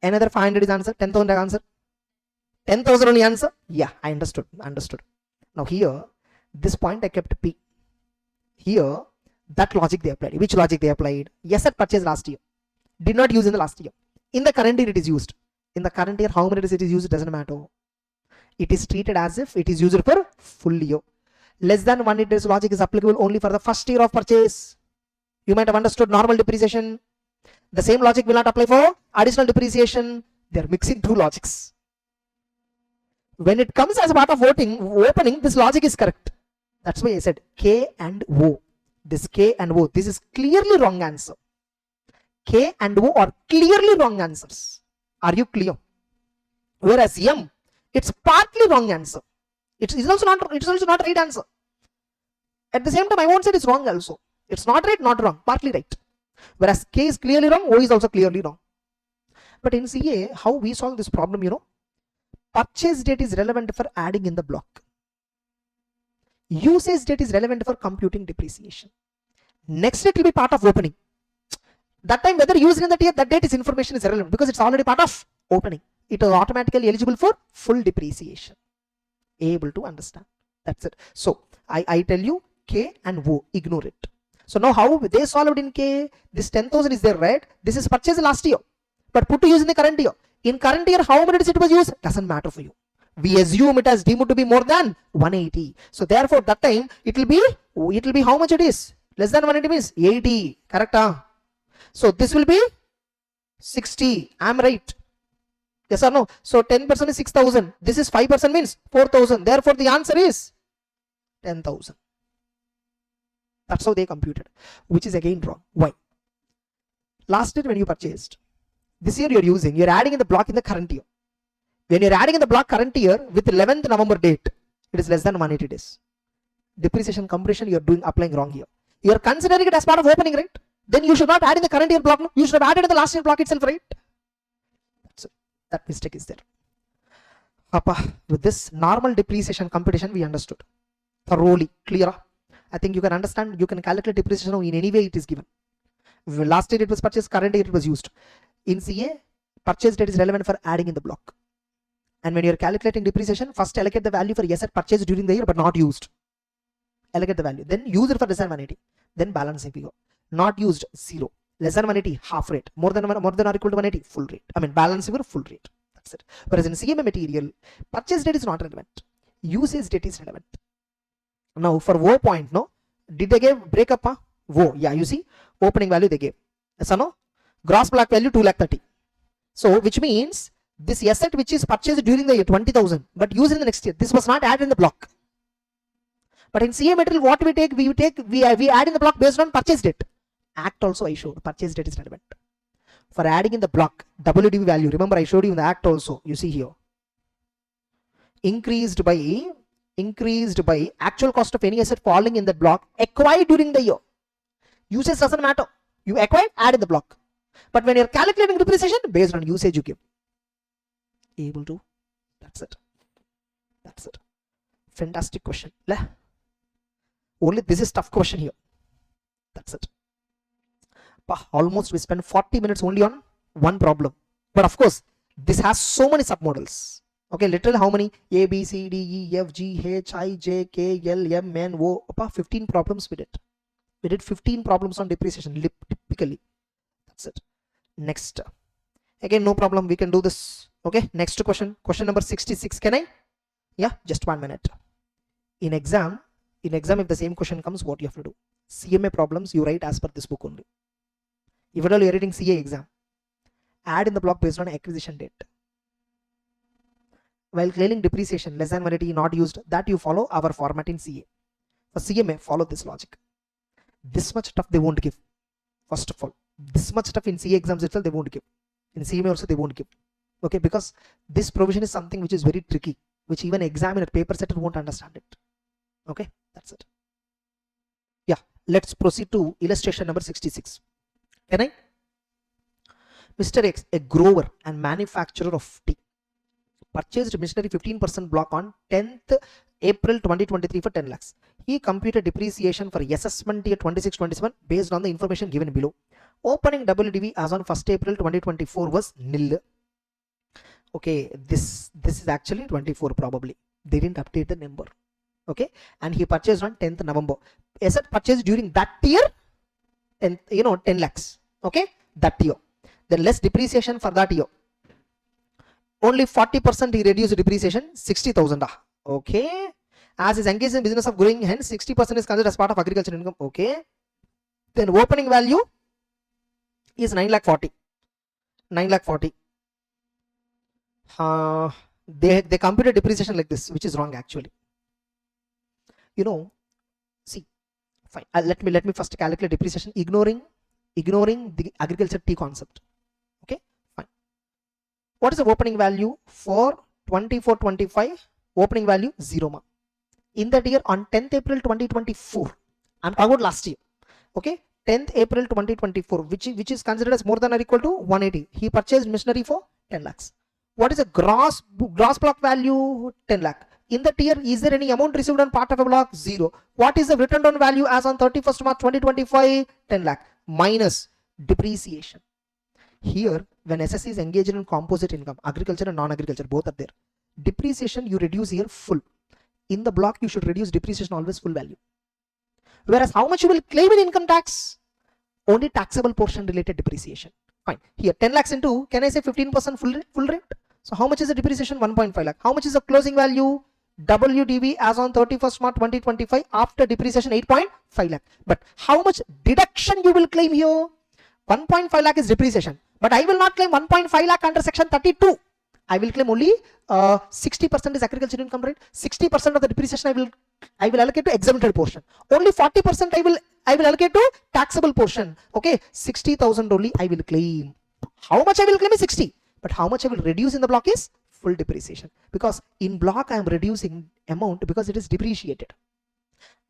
another 500 is answer. 10,000 answer. 10,000 only answer. Yeah, I understood. Now here, this point I kept P. Here, that logic they applied. Which logic they applied? Yes, at purchase last year. Did not use in the last year. In the current year it is used. In the current year, how many days it is used, it doesn't matter. It is treated as if it is used for full year. Less than 180 days logic is applicable only for the first year of purchase. You might have understood normal depreciation. The same logic will not apply for additional depreciation. They are mixing two logics. When it comes as a part of opening, this logic is correct. That's why I said K and O. This K and O, this is clearly wrong answer. K and O are clearly wrong answers. Are you clear? Whereas M, it's partly wrong answer. It's also not right answer. At the same time, I won't say it's wrong also. It's not right, not wrong, partly right. Whereas K is clearly wrong, O is also clearly wrong. But in CA, how we solve this problem, you know, purchase date is relevant for adding in the block. Usage date is relevant for computing depreciation. Next date will be part of opening. That time, whether used in that year, that date is information is irrelevant because it's already part of opening. It is automatically eligible for full depreciation. Able to understand. That's it. So I tell you K and O, ignore it. So now how they solved in K? This 10,000 is there, right? This is purchased last year, but put to use in the current year. In current year, how many days it was used? Doesn't matter for you. We assume it has deemed to be more than 180. So therefore, that time it will be how much it is? Less than 180 means 80. Correct? So this will be 60. I'm right. Yes or no? So 10% is 6,000. This is 5% means 4,000. Therefore, the answer is 10,000. That's how they computed, which is again wrong. Why? Last year when you purchased, this year you're adding in the block in the current year. When you're adding in the block current year with 11th November date, it is less than 180 days. Depreciation compression you're applying wrong here. You're considering it as part of opening, right? Then you should not add in the current year block. No? You should have added in the last year block itself, right? That's it. That mistake is there. With this normal depreciation computation, we understood thoroughly, clear. I think you can understand. You can calculate depreciation in any way it is given. Last year it was purchased, current year it was used. In CA, purchase date is relevant for adding in the block. And when you're calculating depreciation, first allocate the value for asset purchased during the year but not used. Allocate the value. Then use it for less than 180. Then balancing figure. Not used, 0. Less than 180, half rate. More than or equal to 180, full rate. I mean balancing figure, full rate. That's it. Whereas in CMA material, purchase date is not relevant. Usage date is relevant. Now for O point, no? Did they give breakup? O, yeah, you see, opening value they gave. Yes or no? Gross block value 2,30,000. So which means this asset which is purchased during the year 20,000 but used in the next year, this was not added in the block. But in CA material, what we take, we add in the block based on purchase date. Act also I showed purchase date is relevant. for adding in the block WDV value. Remember, I showed you in the act also. You see here, increased by actual cost of any asset falling in that block acquired during the year. Usage doesn't matter. You acquired, add in the block. But when you're calculating depreciation, based on usage you give. Able to? That's it. That's it. Fantastic question. Only this is tough question here. That's it. Almost we spend 40 minutes only on one problem. But of course, this has so many submodels. Okay, literally how many? A, B, C, D, E, F, G, H, I, J, K, L, M, N, O. 15 problems we did. We did 15 problems on depreciation, typically. That's it. Next. Again, no problem. We can do this. Okay, next question. Question number 66. Can I? Yeah, just 1 minute. In exam, if the same question comes, what you have to do? CMA problems, you write as per this book only. If at all you're writing CA exam, add in the block based on acquisition date. While claiming depreciation, less than 180 not used, that you follow our format in CA. For CMA, follow this logic. This much stuff they won't give. First of all, this much stuff in CA exams itself they won't give. In CMA also they won't give. Okay, because this provision is something which is very tricky, which even examiner, paper setter won't understand it. Okay, that's it. Yeah, let's proceed to illustration number 66. Can I? Mr. X, a grower and manufacturer of tea, purchased machinery 15% block on 10th April 2023 for 10 lakhs. He computed depreciation for assessment year 26-27 based on the information given below. Opening WDV as on 1st April 2024 was nil. Okay, this is actually 24 probably. They didn't update the number. Okay, and he purchased on 10th November. Asset purchased during that year, 10 lakhs. Okay, that year. Then less depreciation for that year. Only 40% he reduced depreciation, 60,000. Okay, as is engaged in business of growing, hence 60% is considered as part of agriculture income. Okay, then opening value is 9,40,000. 9,40,000. They computed depreciation like this, which is wrong actually. See, fine. Let me first calculate depreciation, ignoring the agriculture T concept. Okay, fine. What is the opening value for 24-25? Opening value 0. In that year, on 10th April 2024, I'm talking about last year. Okay, 10th April 2024, which is considered as more than or equal to 180. He purchased machinery for 10 lakhs. What is the gross block value? 10 lakh. In that year, is there any amount received on part of a block? 0. What is the written down value as on 31st March 2025? 10 lakh minus depreciation. Here, when SSC is engaged in composite income, agriculture and non-agriculture, both are there. Depreciation you reduce here full. In the block, you should reduce depreciation always full value. Whereas how much you will claim in income tax? Only taxable portion related depreciation. Fine. Here 10 lakhs into, can I say 15% full rate? So how much is the depreciation? 1.5 lakh. How much is the closing value? WDV as on 31st March 2025 after depreciation 8.5 lakh. But how much deduction you will claim here? 1.5 lakh is depreciation. But I will not claim 1.5 lakh under section 32. I will claim only 60% is agriculture income rate. 60% of the depreciation I will allocate to exempted portion. Only 40% I will allocate to taxable portion. Okay, 60,000 only I will claim. How much I will claim is 60. But how much I will reduce in the block is full depreciation. Because in block I am reducing amount because it is depreciated.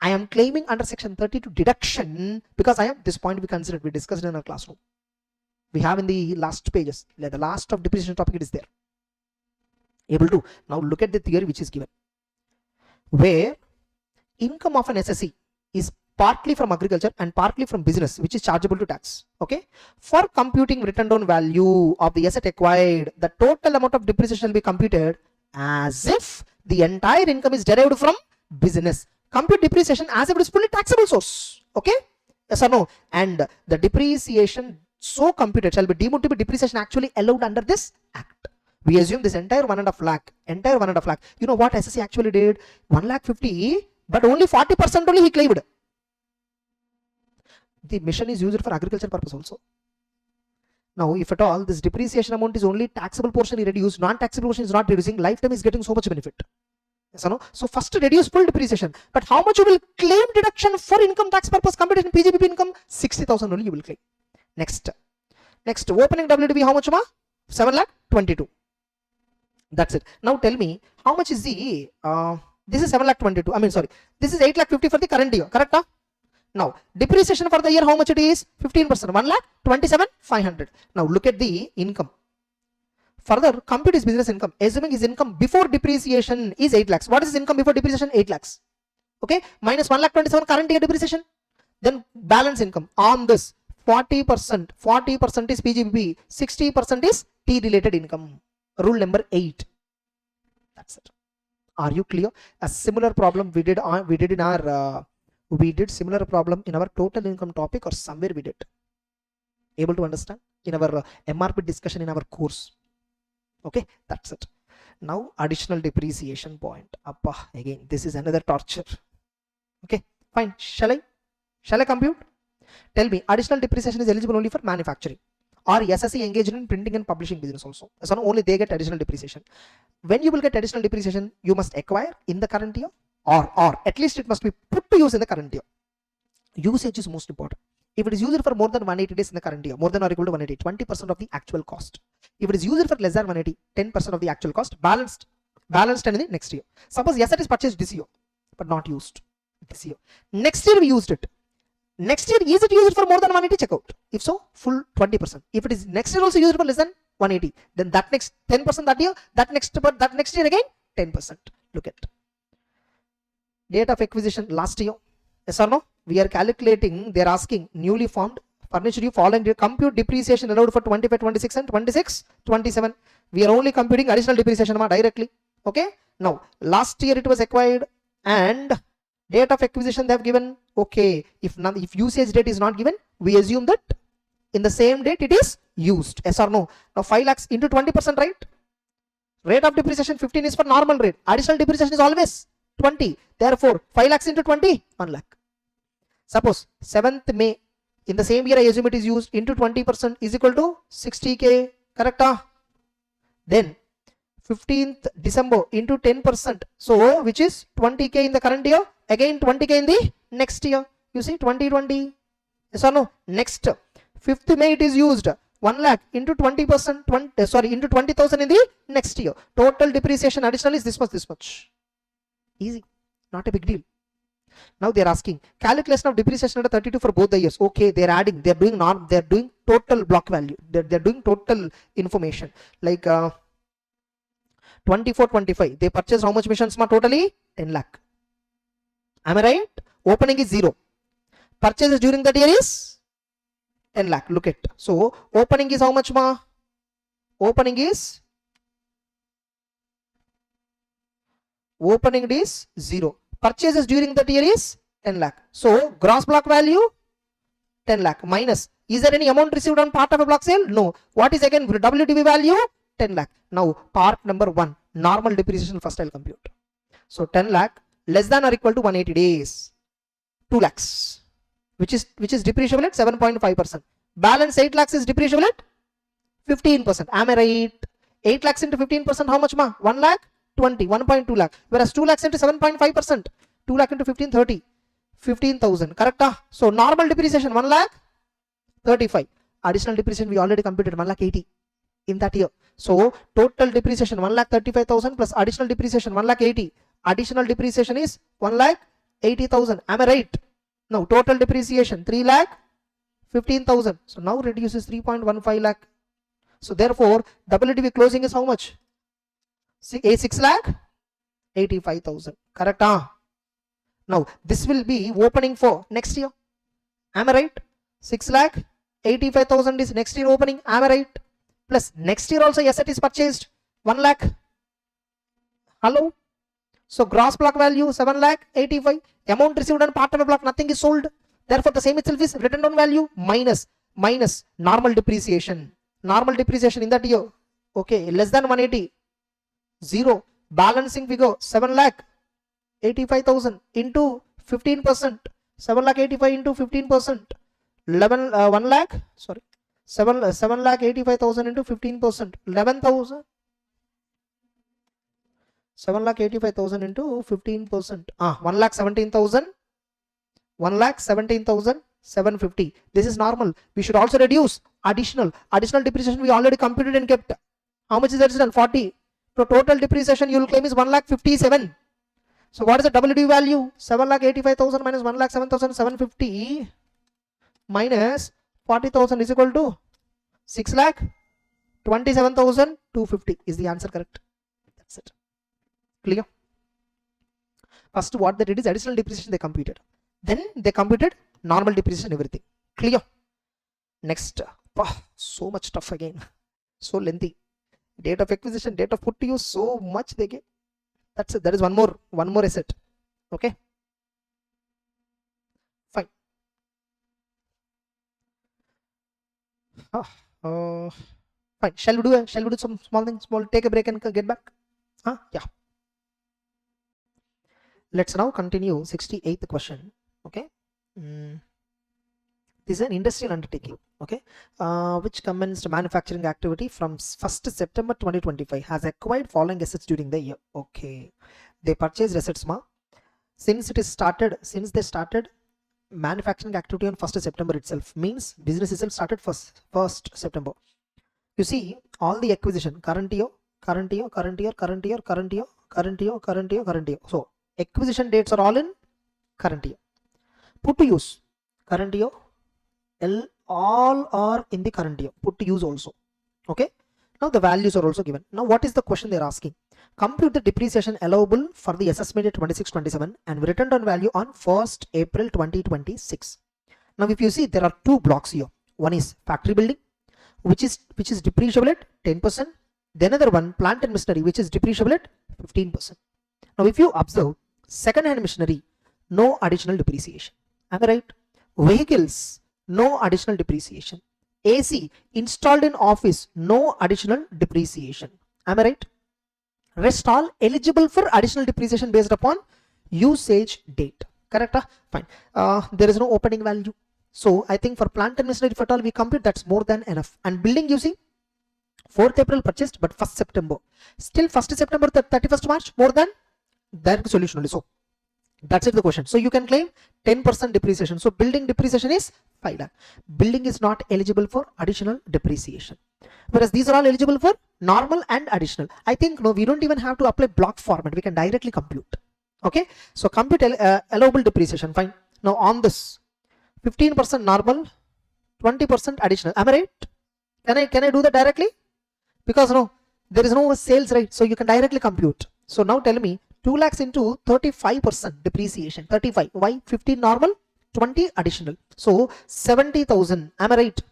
I am claiming under section 32 deduction because this point we discussed in our classroom. We have in the last pages, the last of depreciation topic, it is there. Able to. Now look at the theory which is given. Where income of an SSE is partly from agriculture and partly from business, which is chargeable to tax. Okay. For computing written down value of the asset acquired, the total amount of depreciation will be computed as if the entire income is derived from business. Compute depreciation as if it is fully taxable source. Okay. Yes or no? And the depreciation so computed shall be deemed to be depreciation actually allowed under this act. We assume this entire 1.5 lakh. You know what SSC actually did? 1,50,000, but only 40% only he claimed. The machine is used for agriculture purpose also. Now, if at all this depreciation amount is only taxable portion he reduced, non-taxable portion is not reducing, lifetime is getting so much benefit. Yes or no? So first reduce full depreciation. But how much you will claim deduction for income tax purpose computation PGBP income? 60,000 only you will claim. Next. Next, opening WDV how much ma? 7,22,000. That's it. Now tell me how much is the this is 7,22,000. I mean sorry, this is 8,50,000 for the current year, correct? Now depreciation for the year how much it is? 15%, 1,27,500. Now look at the income. Further, compute his business income. Assuming his income before depreciation is 8 lakhs. What is his income before depreciation? 8 lakhs. Okay, minus 1,27,000 current year depreciation. Then balance income on this 40%. 40% is PGBP. 60% is T related income. Rule number 8. That's it. Are you clear? A similar problem we did similar problem in our total income topic, or somewhere we did. Able to understand in our MRP discussion in our course. Okay, that's it. Now additional depreciation point. Appa, again this is another torture. Okay, fine. Shall I compute? Tell me, additional depreciation is eligible only for manufacturing or SSE engaged in printing and publishing business also. So only they get additional depreciation. When you will get additional depreciation, you must acquire in the current year, or at least it must be put to use in the current year. Usage is most important. If it is used for more than 180 days in the current year, more than or equal to 180, 20% of the actual cost. If it is used for less than 180, 10% of the actual cost, balanced in the next year. Suppose asset is purchased this year, but not used this year. Next year we used it. Next year, is it used for more than 180? Check out. If so, full 20%. If it is next year also used for less than 180, then that next 10% that year, that next year again 10%. Look at date of acquisition last year. Yes or no? We are calculating. They are asking newly formed furnished you following compute depreciation allowed for 25, 26 and 26, 27. We are only computing additional depreciation directly. Okay. Now last year it was acquired and date of acquisition they have given. Okay, if usage date is not given, we assume that in the same date it is used. Yes or no? Now 5 lakhs into 20%, right? Rate of depreciation 15 is for normal rate. Additional depreciation is always 20. Therefore 5 lakhs into 20, 1 lakh. Suppose 7th May in the same year I assume it is used, into 20% is equal to 60k, correct? Then 15th December into 10%, so which is 20k in the current year, again 20k in the next year. You see 2020. Yes or no? Next 5th May it is used, 1 lakh into 20%, into 20,000 in the next year. Total depreciation additional is this much. Easy, not a big deal. Now they are asking calculation of depreciation under 32 for both the years. Okay, they are adding, they are doing total block value, they are doing total information like 24-25 they purchased how much machines totally 10 lakh. Am I right? Opening is 0. Purchases during that year is 10 lakh. Look at, so opening is how much ma? Opening is 0. Purchases during that year is 10 lakh. So gross block value 10 lakh minus, is there any amount received on part of a block sale? No. What is again WDV value? 10 lakh. Now part number 1, normal depreciation first I'll compute. So 10 lakh less than or equal to 180 days, 2 lakhs, which is depreciable at 7.5%. Balance 8 lakhs is depreciable at 15%. Am I right? 8 lakhs into 15%, how much ma? 1 lakh 20, 1.2 lakh. Whereas 2 lakhs into 7.5%, 2 lakh into 15, 30, 15,000. Correct? So normal depreciation 1 lakh 35. Additional depreciation we already computed 1 lakh 80 in that year. So total depreciation 1 lakh 35,000 plus additional depreciation 1 lakh 80. Additional depreciation is 1 lakh 80,000. Am I right? Now total depreciation 3 lakh 15,000. So now reduces 3.15 lakh. So therefore WDV closing is how much? 6 lakh 85,000. Correct? Now this will be opening for next year. Am I right? 6 lakh 85,000 is next year opening. Am I right? Plus next year also asset is purchased 1 lakh. Hello? So gross block value 7 lakh 85. Amount received on part of a block, nothing is sold. Therefore the same itself is written down value minus normal depreciation. Normal depreciation in that year. Okay, less than 180. 0. Balancing figure 7 lakh 85,000 into 15%. 7 lakh 85 into 15%. 1 lakh, sorry. 7 lakh 85,000 into 15%. 11,000. 7 lakh 85,000 into 15%. 1 lakh 17,000. 1 lakh 17,000 750. This is normal. We should also reduce additional depreciation. We already computed and kept. How much is additional? 40. So total depreciation you will claim is 1,57,000. So what is the WDV value? 7,85,000 minus 1,07,750 minus 40,000 is equal to 6,27,250. Is the answer correct? That's it. Clear? First what they did is additional depreciation they computed. Then they computed normal depreciation, everything. Clear? Next. So much stuff again. So lengthy. Date of acquisition, date of put to use, so much they gave. That's it. There is one more asset. Okay. Fine. Fine. Shall we do some small things? Take a break and get back. Yeah. Let's now continue 68th question. Okay. This is an industrial undertaking. Okay. Which commenced manufacturing activity from 1st September 2025 has acquired following assets during the year. Okay. They purchased assets since they started manufacturing activity on 1st September itself, means business itself started 1st September. You see all the acquisition current year. So acquisition dates are all in current year. Put to use current year, all are in the current year. Put to use also. Okay. Now the values are also given. Now what is the question they are asking? Compute the depreciation allowable for the assessment at 26-27 and returned on value on 1st April 2026. Now if you see, there are two blocks here. One is factory building, which is depreciable at 10%. The another one, plant and machinery, which is depreciable at 15%. Now if you observe, second hand machinery, no additional depreciation. Am I right? Vehicles, no additional depreciation. AC installed in office, no additional depreciation. Am I right? Rest all eligible for additional depreciation based upon usage date. Correct? Fine. There is no opening value. So I think for plant and machinery, if at all we compute, that's more than enough. And building, you see, 4th April purchased, but 1st September. Still 1st September, 31st March, more than direct solution only. So that's it, the question. So you can claim 10% depreciation. So building depreciation is 5 lakh. Building is not eligible for additional depreciation. Whereas these are all eligible for normal and additional. I think no, we don't even have to apply block format. We can directly compute. Okay. So compute allowable depreciation. Fine. Now on this 15% normal, 20% additional. Am I right? Can I do that directly? Because no, there is no sales, right? So you can directly compute. So now tell me 2 lakhs into 35% depreciation. 35. Why? 15 normal, 20 additional. So 70,000. Am I right?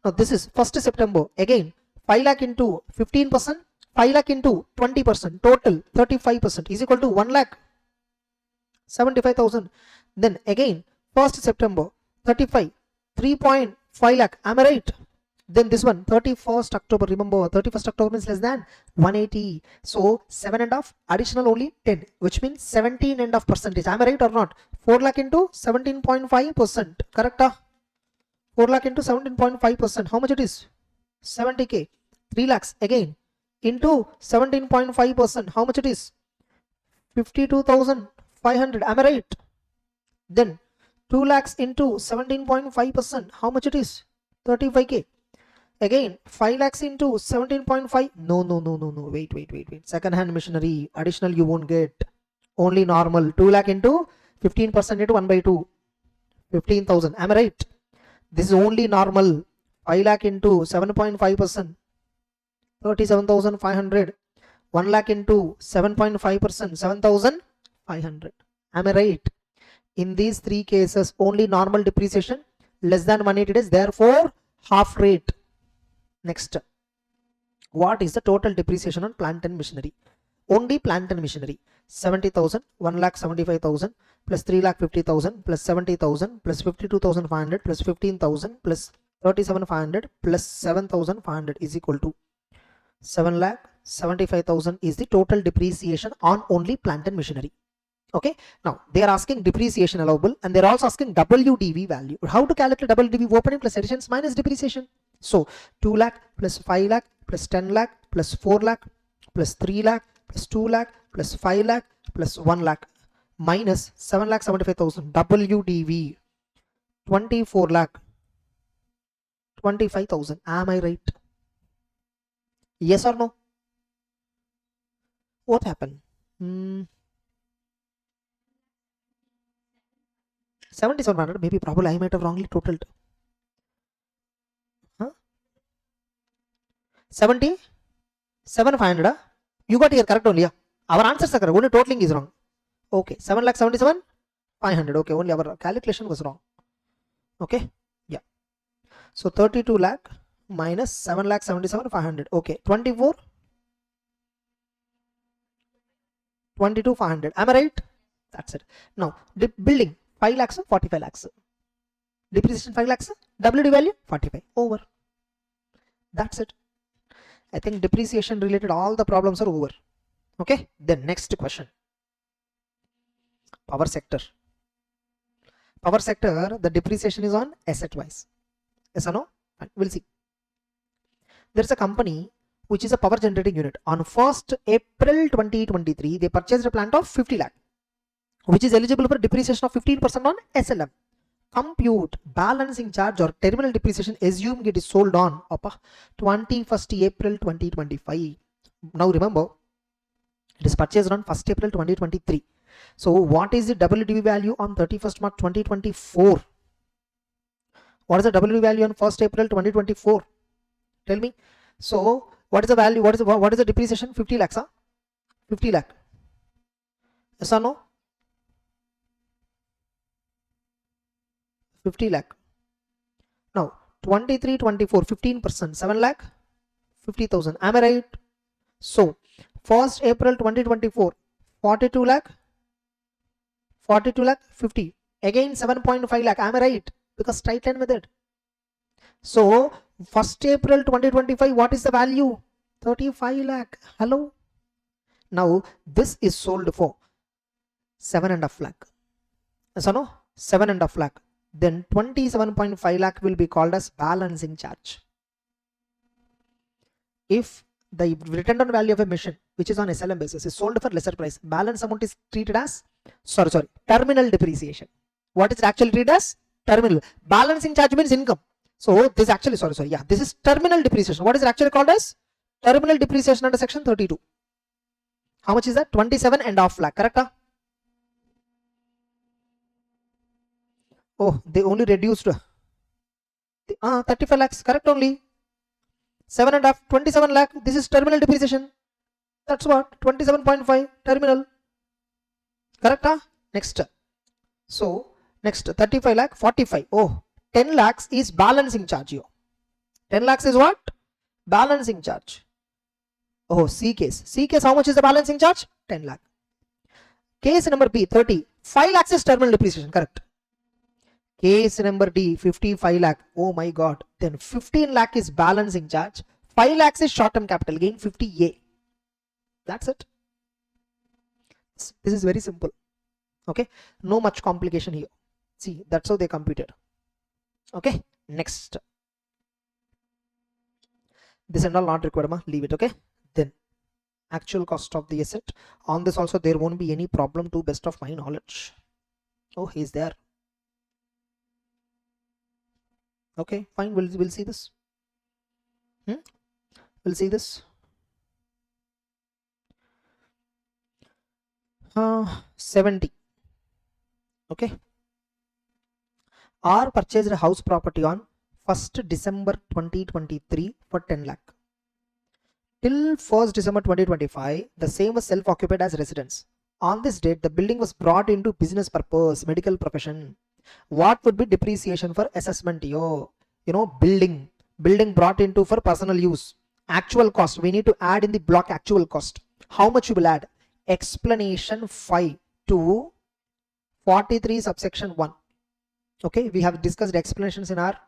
Now this is 1st September. Again 5 lakh into 15%, 5 lakh into 20%. Total 35% is equal to 1 lakh 75,000. Then again 1st September 35, 3.5 lakh. Am I right? Then this one 31st October. Remember 31st October means less than 180. So 7.5 additional only 10, which means 17.5 percentage. Am I right or not? 4 lakh into 17.5%. Correct? 4 lakh into 17.5%. How much it is? 70k. 3 lakhs again into 17.5%. How much it is? 52,500. Am I right? Then 2 lakhs into 17.5%. How much it is? 35k. Again 5 lakhs into 17.5. No. Wait. Second hand machinery. Additional you won't get. Only normal. 2 lakh into 15% into 1 by 2. 15,000. Am I right? This is only normal. 5 lakh into 7.5%. 37,500. 1 lakh into 7.5%. 7,500. Am I right? In these three cases, only normal depreciation less than 180 days. Therefore, half rate. Next, what is the total depreciation on plant and machinery? Only plant and machinery. 70,000, 1,75,000 plus 3,50,000 plus 70,000 plus 52,500 plus 15,000 plus 37,500 plus 7,500 is equal to 7,75,000 is the total depreciation on only plant and machinery. Okay. Now they are asking depreciation allowable and they're also asking WDV value. How to calculate WDV? Opening plus additions minus depreciation. So 2 lakh plus 5 lakh plus 10 lakh plus 4 lakh plus 3 lakh plus 2 lakh plus 5 lakh plus 1 lakh minus 7,75,000 WDV. 24 lakh 25,000. Am I right? Yes or no? What happened? 7,700. Maybe probably I might have wrongly totaled. Huh? 77,500. You got here correct only. Yeah. Our answers are correct. Only totaling is wrong. Okay. 7,77,500. Okay. Only our calculation was wrong. Okay. Yeah. So 32 lakh minus 7,77,500. Okay. 24. 22,500. Am I right? That's it. Now building 5 lakhs, 45 lakhs. Depreciation 5 lakhs. WD value 45. Over. That's it. I think depreciation related all the problems are over. Okay. Then next question. Power sector. Power sector, the depreciation is on asset wise. Yes or no? We'll see. There's a company which is a power generating unit. On 1st April 2023, they purchased a plant of 50 lakh, which is eligible for depreciation of 15% on SLM. Compute balancing charge or terminal depreciation, assume it is sold on 21st April 2025. Now remember, it is purchased on 1st April 2023. So what is the WDV value on 31st March 2024? What is the WDV value on 1st April 2024? Tell me. So what is the value? What is the depreciation? 50 lakhs, huh? 50 lakh. Yes or no? 50 lakh. Now 23, 24, 15%, 7 lakh 50,000. Am I right? So 1st April 2024, 42 lakh 50. Again 7.5 lakh. Am I right? Because straight line method. So 1st April 2025, what is the value? 35 lakh. Hello. Now this is sold for 7.5 lakh. So no, 7.5 lakh. Then 27.5 lakh will be called as balancing charge. If the written down value of a machine which is on SLM basis is sold for lesser price, balance amount is treated as terminal depreciation. What is actually treated as terminal? Balancing charge means income. So this actually this is terminal depreciation. What is it actually called as? Terminal depreciation under section 32. How much is that? 27.5 lakh. Correct? Huh? Oh, they only reduced 35 lakhs. Correct only. 7.5, 27 lakh. This is terminal depreciation. That's what? 27.5 terminal. Correct? Huh? Next. So next 35 lakh, 45. Oh, 10 lakhs is balancing charge here. 10 lakhs is what? Balancing charge. Oh, C case. C case, how much is the balancing charge? 10 lakh. Case number B, 30. 5 lakhs is terminal depreciation. Correct. Case number D, 55 lakh. Oh my God. Then 15 lakh is balancing charge. 5 lakhs is short-term capital gain, 50A. That's it. This is very simple. Okay. No much complication here. See, that's how they computed. Okay. Next. This and all not required. Leave it. Okay. Then actual cost of the asset. On this also there won't be any problem to best of my knowledge. Oh, he's there. Okay, fine. We'll see this. We'll see this. 70. Okay. R purchased a house property on 1st December 2023 for 10 lakh. Till 1st December 2025, the same was self-occupied as residence. On this date, the building was brought into business purpose, medical profession. What would be depreciation for assessment? Building brought into for personal use. Actual cost, we need to add in the block actual cost. How much you will add? Explanation 5 to 43 subsection 1. Okay, we have discussed explanations in our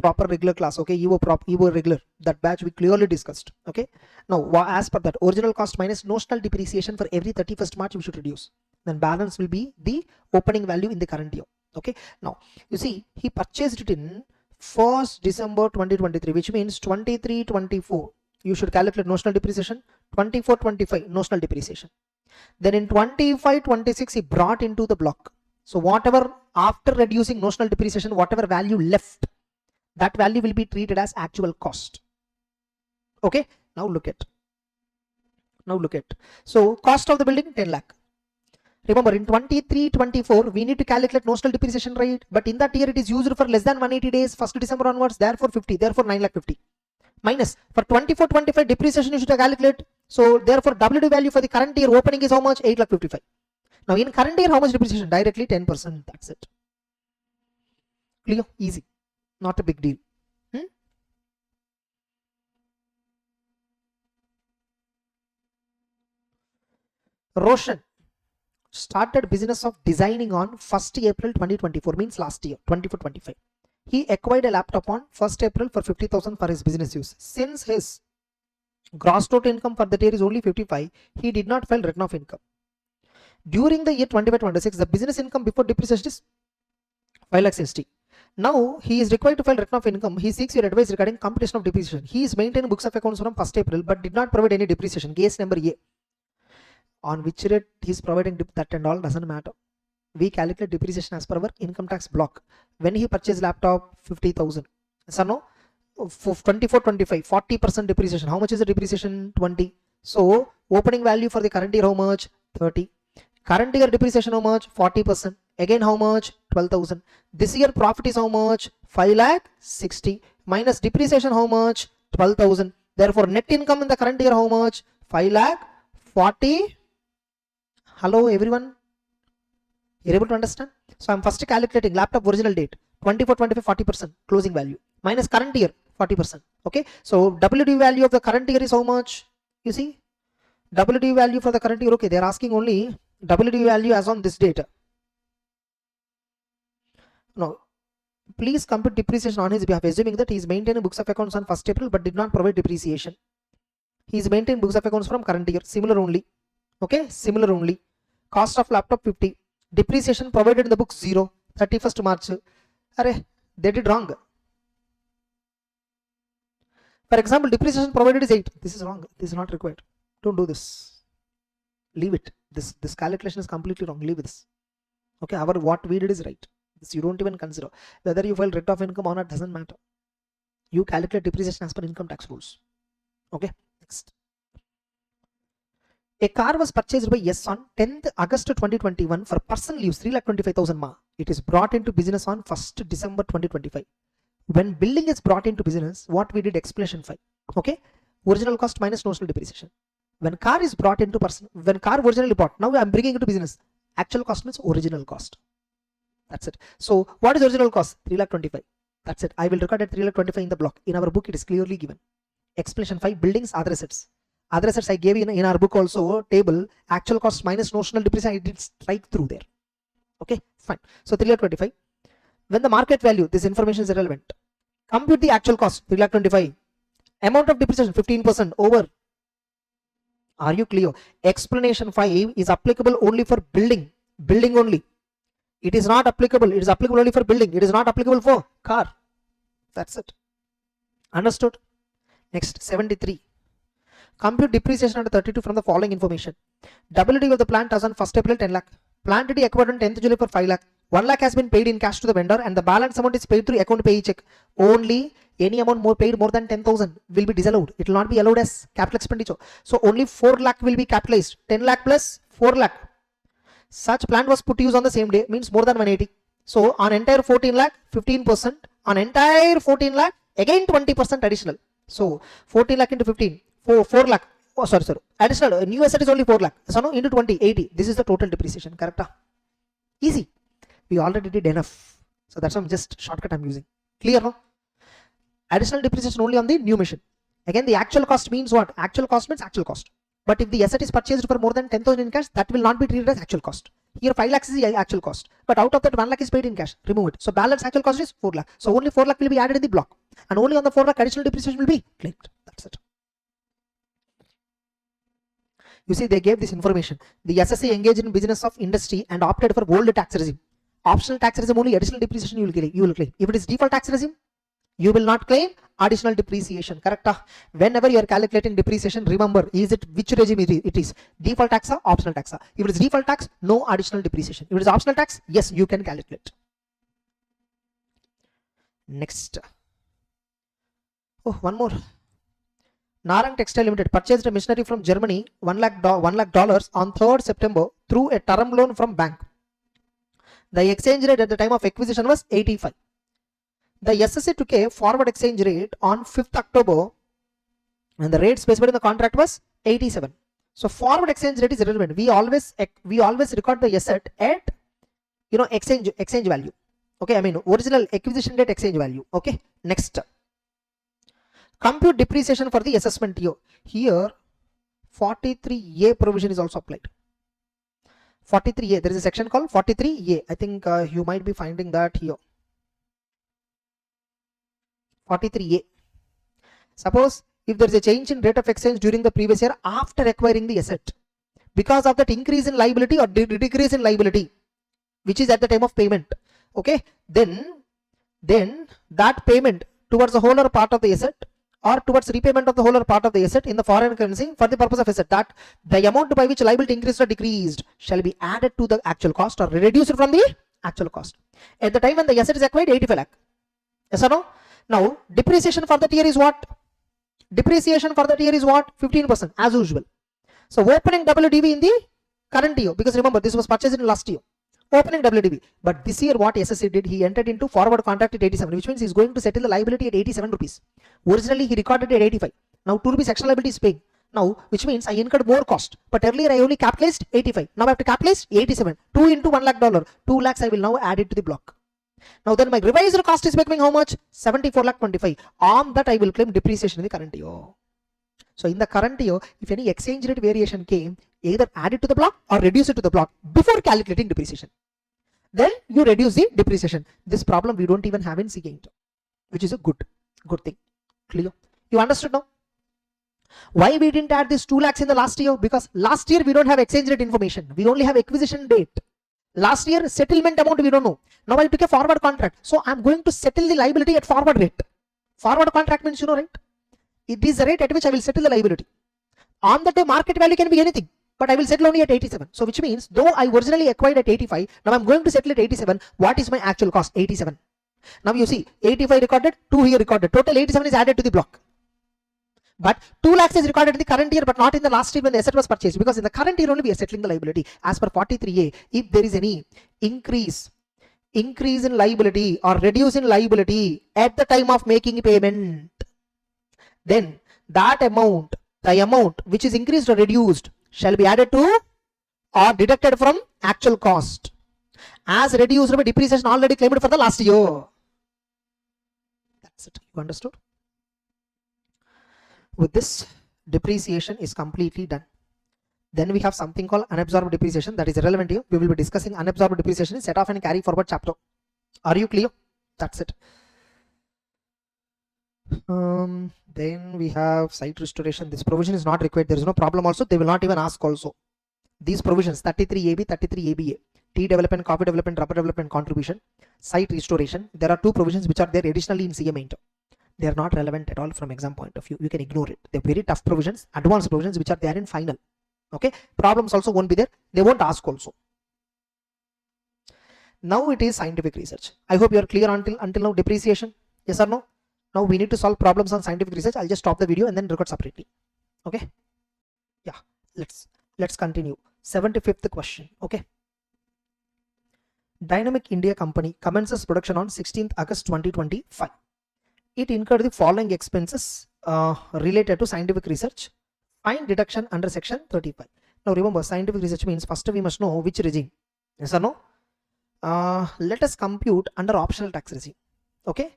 proper regular class. Okay, EVO regular, that batch we clearly discussed. Okay, now as per that, original cost minus notional depreciation for every 31st March we should reduce. Then balance will be the opening value in the current year. Okay, now you see he purchased it in 1st December 2023, which means 23-24 you should calculate notional depreciation, 24-25 notional depreciation. Then in 25-26 he brought into the block. So whatever after reducing notional depreciation, whatever value left, that value will be treated as actual cost. Okay, now look at. So cost of the building 10 lakh. Remember in 23-24 we need to calculate notional depreciation rate, but in that year it is used for less than 180 days, 1st December onwards, therefore 50, therefore 9 lakh 50. Minus for 24-25 depreciation you should calculate. So therefore WD value for the current year opening is how much? 8 lakh 55. Now in current year how much depreciation? Directly 10%. That's it. Clear? Easy. Not a big deal. Roshan started business of designing on 1st April 2024, means last year 24-25. He acquired a laptop on 1st April for 50,000 for his business use. Since his gross total income for the year is only 55, he did not file return of income. During the year 25-26, the business income before depreciation is 5 lakh 60. Now he is required to file return of income. He seeks your advice regarding computation of depreciation. He is maintaining books of accounts from 1st April but did not provide any depreciation. Case number A. On which rate he is providing that and all doesn't matter. We calculate depreciation as per our income tax block. When he purchased laptop 50,000. So no, for 24-25 40% depreciation. How much is the depreciation? 20. So opening value for the current year how much? 30. Current year depreciation how much? 40%. Again how much? 12,000. This year profit is how much? 5 lakh 60 minus depreciation how much? 12,000. Therefore net income in the current year how much? 5 lakh 40. Hello everyone, you're able to understand? So I'm first calculating laptop original date 24-25 40% closing value minus current year 40%. Okay, so WD value of the current year is how much? You see, WD value for the current year. Okay, they're asking only WD value as on this date. No, please compute depreciation on his behalf, assuming that he is maintaining books of accounts on 1st April but did not provide depreciation. He is maintaining books of accounts from current year. Similar only. Okay, similar only. Cost of laptop 50. Depreciation provided in the book 0. 31st March. Array, they did wrong. For example, depreciation provided is 8. This is wrong. This is not required. Don't do this. Leave it. This calculation is completely wrong. Leave this. Okay, what we did is right. This you don't even consider. Whether you file return of income or not doesn't matter. You calculate depreciation as per income tax rules. Okay, next. A car was purchased by Yes on 10th August 2021 for personal use 3,25,000 ma. It is brought into business on 1st December 2025. When building is brought into business, what we did explanation 5. Okay, original cost minus notional depreciation. When car is brought into when car originally bought, now I am bringing it to business. Actual cost means original cost. That's it. So what is original cost? 3,25,000. That's it. I will record at 3,25,000 in the block. In our book, it is clearly given. Explanation 5. Buildings, other assets. Other assets I gave in our book also table. Actual cost minus notional depreciation. I did strike through there. Okay, fine. So 3,25,000. When the market value, this information is irrelevant. Compute the actual cost 3,25,000. Amount of depreciation 15% over. Are you clear? Explanation 5 is applicable only for building. Building only. It is not applicable. It is applicable only for building. It is not applicable for car. That's it. Understood? Next, 73. Compute depreciation under 32 from the following information. WD of the plant as on 1st April 10 lakh. Plant D acquired on 10th July for 5 lakh. 1 lakh has been paid in cash to the vendor and the balance amount is paid through account pay check. Only any amount paid more than 10,000 will be disallowed. It will not be allowed as capital expenditure. So only 4 lakh will be capitalized. 10 lakh plus 4 lakh. Such plant was put to use on the same day, means more than 180. So on entire 14 lakh, 15%. On entire 14 lakh, again 20% additional. So 14 lakh into 15. 4 lakh. Oh, sorry. Additional new asset is only 4 lakh. So no, into 20, 80. This is the total depreciation. Correct? Easy. We already did enough. So that's why I'm just shortcut I'm using. Clear, no? Additional depreciation only on the new machine. Again, the actual cost means what? Actual cost means actual cost. But if the asset is purchased for more than 10,000 in cash, that will not be treated as actual cost. Here 5 lakhs is the actual cost. But out of that 1 lakh is paid in cash. Remove it. So balance actual cost is 4 lakh. So only 4 lakh will be added in the block. And only on the 4 lakh additional depreciation will be claimed. That's it. You see, they gave this information. The SSC engaged in business of industry and opted for old tax regime. Optional tax regime only additional depreciation you will claim. If it is default tax regime, you will not claim. additional depreciation. Correct? Whenever you are calculating depreciation, remember, is it which regime it is? Default tax or optional tax? If it is default tax, no additional depreciation. If it is optional tax, yes, you can calculate. Next. Oh, one more. Narang Textile Limited purchased a machinery from Germany, $1 lakh on 3rd September through a term loan from bank. The exchange rate at the time of acquisition was 85. The SSA took a forward exchange rate on 5th October and the rate specified in the contract was 87. So forward exchange rate is irrelevant. We always record the asset at exchange value. Okay, I mean original acquisition date exchange value. Okay, next. Compute depreciation for the assessment year. Here 43A provision is also applied. 43A, there is a section called 43A. I think you might be finding that here. 43A. Suppose if there is a change in rate of exchange during the previous year after acquiring the asset, because of that increase in liability or decrease in liability, which is at the time of payment, okay, then that payment towards the whole or part of the asset or towards repayment of the whole or part of the asset in the foreign currency for the purpose of asset, that the amount by which liability increased or decreased shall be added to the actual cost or reduced from the actual cost. At the time when the asset is acquired, 85 lakh. Yes or no? Now, depreciation for that year is what? Depreciation for that year is what? 15% as usual. So, opening WDV in the current year, because remember this was purchased in last year. Opening WDV. But this year what SSA did, he entered into forward contract at 87, which means he is going to settle the liability at 87 rupees. Originally he recorded at 85. Now 2 rupees extra liability is paying. Now, which means I incurred more cost. But earlier I only capitalized 85. Now I have to capitalize 87. 2 into $1 lakh. 2 lakhs I will now add it to the block. Now then my revised cost is becoming how much? 74 lakh 25. On that I will claim depreciation in the current year. So in the current year, if any exchange rate variation came, either add it to the block or reduce it to the block before calculating depreciation. Then you reduce the depreciation. This problem we don't even have in CA, which is a good thing. Clear? You understood now? Why we didn't add this 2 lakhs in the last year? Because last year we don't have exchange rate information. We only have acquisition date. Last year settlement amount we don't know. Now I took a forward contract. So I'm going to settle the liability at forward rate. Forward contract means you know, right? It is the rate at which I will settle the liability. On the day market value can be anything, but I will settle only at 87. So which means though I originally acquired at 85, now I'm going to settle at 87. What is my actual cost? 87. Now you see 85 recorded, 2 here recorded. Total 87 is added to the block. But 2 lakhs is recorded in the current year, but not in the last year when the asset was purchased, because in the current year only we are settling the liability. As per 43A, if there is any increase in liability or reduce in liability at the time of making payment, then that amount, the amount which is increased or reduced, shall be added to or deducted from actual cost as reduced by depreciation already claimed for the last year. That's it. You understood? With this, depreciation is completely done. Then we have something called unabsorbed depreciation, that is relevant here. We will be discussing unabsorbed depreciation in set off and carry forward chapter. Are you clear? That's it. Then we have site restoration. This provision is not required. There is no problem also. They will not even ask also. These provisions 33AB, 33ABA, tea development, coffee development, rubber development contribution, site restoration. There are 2 provisions which are there additionally in CMA. They are not relevant at all from exam point of view. You can ignore it. They're very tough provisions, advanced provisions which are there in final. Okay. Problems also won't be there. They won't ask also. Now it is scientific research. I hope you are clear until now depreciation. Yes or no? Now we need to solve problems on scientific research. I'll just stop the video and then record separately. Okay. Yeah. Let's continue. 75th question. Okay. Dynamic India Company commences production on 16th August 2025. It incurred the following expenses related to scientific research. Find deduction under section 35. Now remember, scientific research means first we must know which regime. Yes or no? Let us compute under optional tax regime. Okay.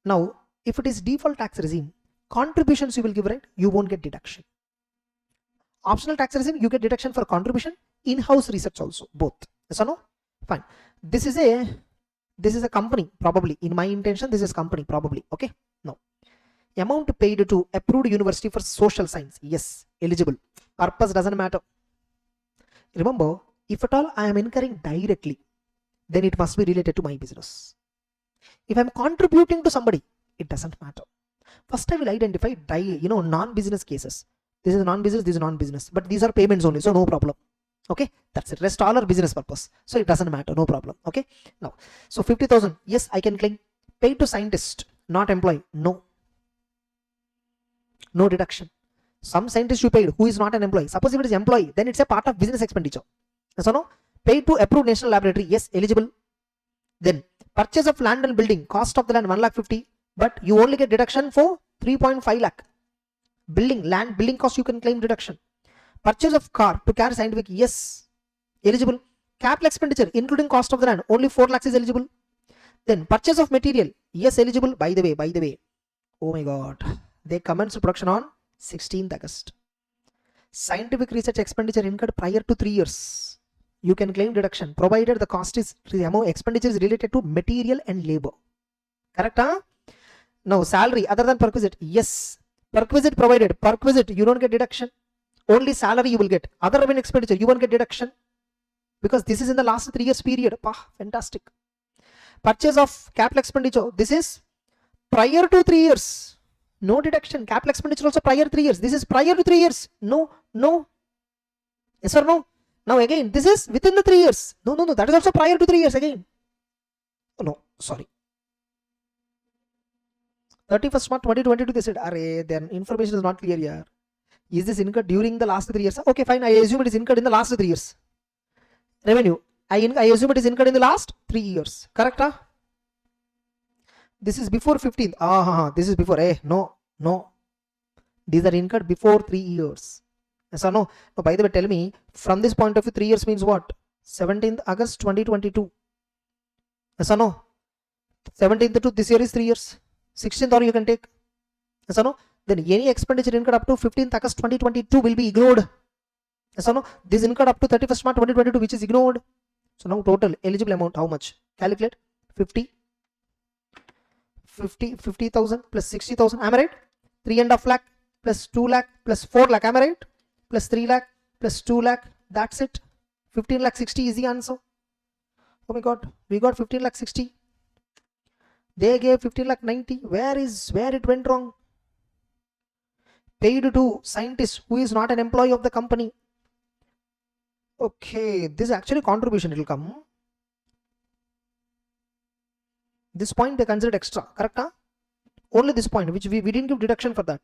Now if it is default tax regime, contributions you will give, right? You won't get deduction. Optional tax regime, you get deduction for contribution, in-house research also, both. Yes or no? Fine. This is a company, probably. In my intention, this is company, probably. Okay. Now, amount paid to approved university for social science. Yes, eligible. Purpose doesn't matter. Remember, if at all I am incurring directly, then it must be related to my business. If I am contributing to somebody, it doesn't matter. First I will identify non-business cases. This is non-business, this is non-business, but these are payments only, so no problem. Okay, that's it. Rest all are business purpose, so it doesn't matter, no problem. Okay, now so 50,000, yes, I can claim. Paid to scientist, not employee, no deduction. Some scientist you paid who is not an employee. Suppose if it is employee, then it's a part of business expenditure. Yes or no? Paid to approved national laboratory, yes, eligible. Then purchase of land and building, cost of the land 1,50,000, but you only get deduction for 3.5 lakh. Land building cost you can claim deduction. Purchase of car to carry scientific, yes, eligible. Capital expenditure including cost of the land, only 4 lakhs is eligible. Then purchase of material, yes, eligible. By the way, oh my god, they commenced production on 16th August. Scientific research expenditure incurred prior to 3 years, you can claim deduction provided the cost is expenditure is related to material and labor. Correct, huh? Now salary other than perquisite, yes, perquisite provided. Perquisite you don't get deduction, only salary you will get. Other revenue expenditure you won't get deduction because this is in the last 3 years period. Fantastic. Purchase of capital expenditure, this is prior to 3 years, no deduction. Capital expenditure also prior 3 years, this is prior to 3 years, no. Yes or no? Now again, this is within the 3 years, no, that is also prior to 3 years again. Oh, no, sorry. 31st March 2022 they said, then information is not clear here. Is this incurred during the last 3 years? Okay, fine, I assume it is incurred in the last 3 years. Revenue, I assume it is incurred in the last 3 years. Correct, huh? This is before 15th. This is before. No. These are incurred before 3 years. Yes or no? No, by the way, tell me, from this point of view, 3 years means what? 17th August 2022. Yes or no? 17th to this year is 3 years. 16th or you can take. Yes or no? Then any expenditure incurred up to 15th August 2022 will be ignored. Yes or no? This incurred up to 31st March 2022, which is ignored. So now total eligible amount, how much? Calculate. 50,000 plus 60,000. Am I right? 3.5 lakh plus 2 lakh plus 4 lakh. Am I right? Plus 3 lakh plus 2 lakh. That's it. 15 lakh 60 is the answer. Oh my god, we got 15 lakh 60. They gave 15 lakh 90. Where it went wrong? Paid to scientist who is not an employee of the company. Okay, this is actually contribution, it will come. This point they considered extra, correct? Huh? Only this point, which we didn't give deduction for that.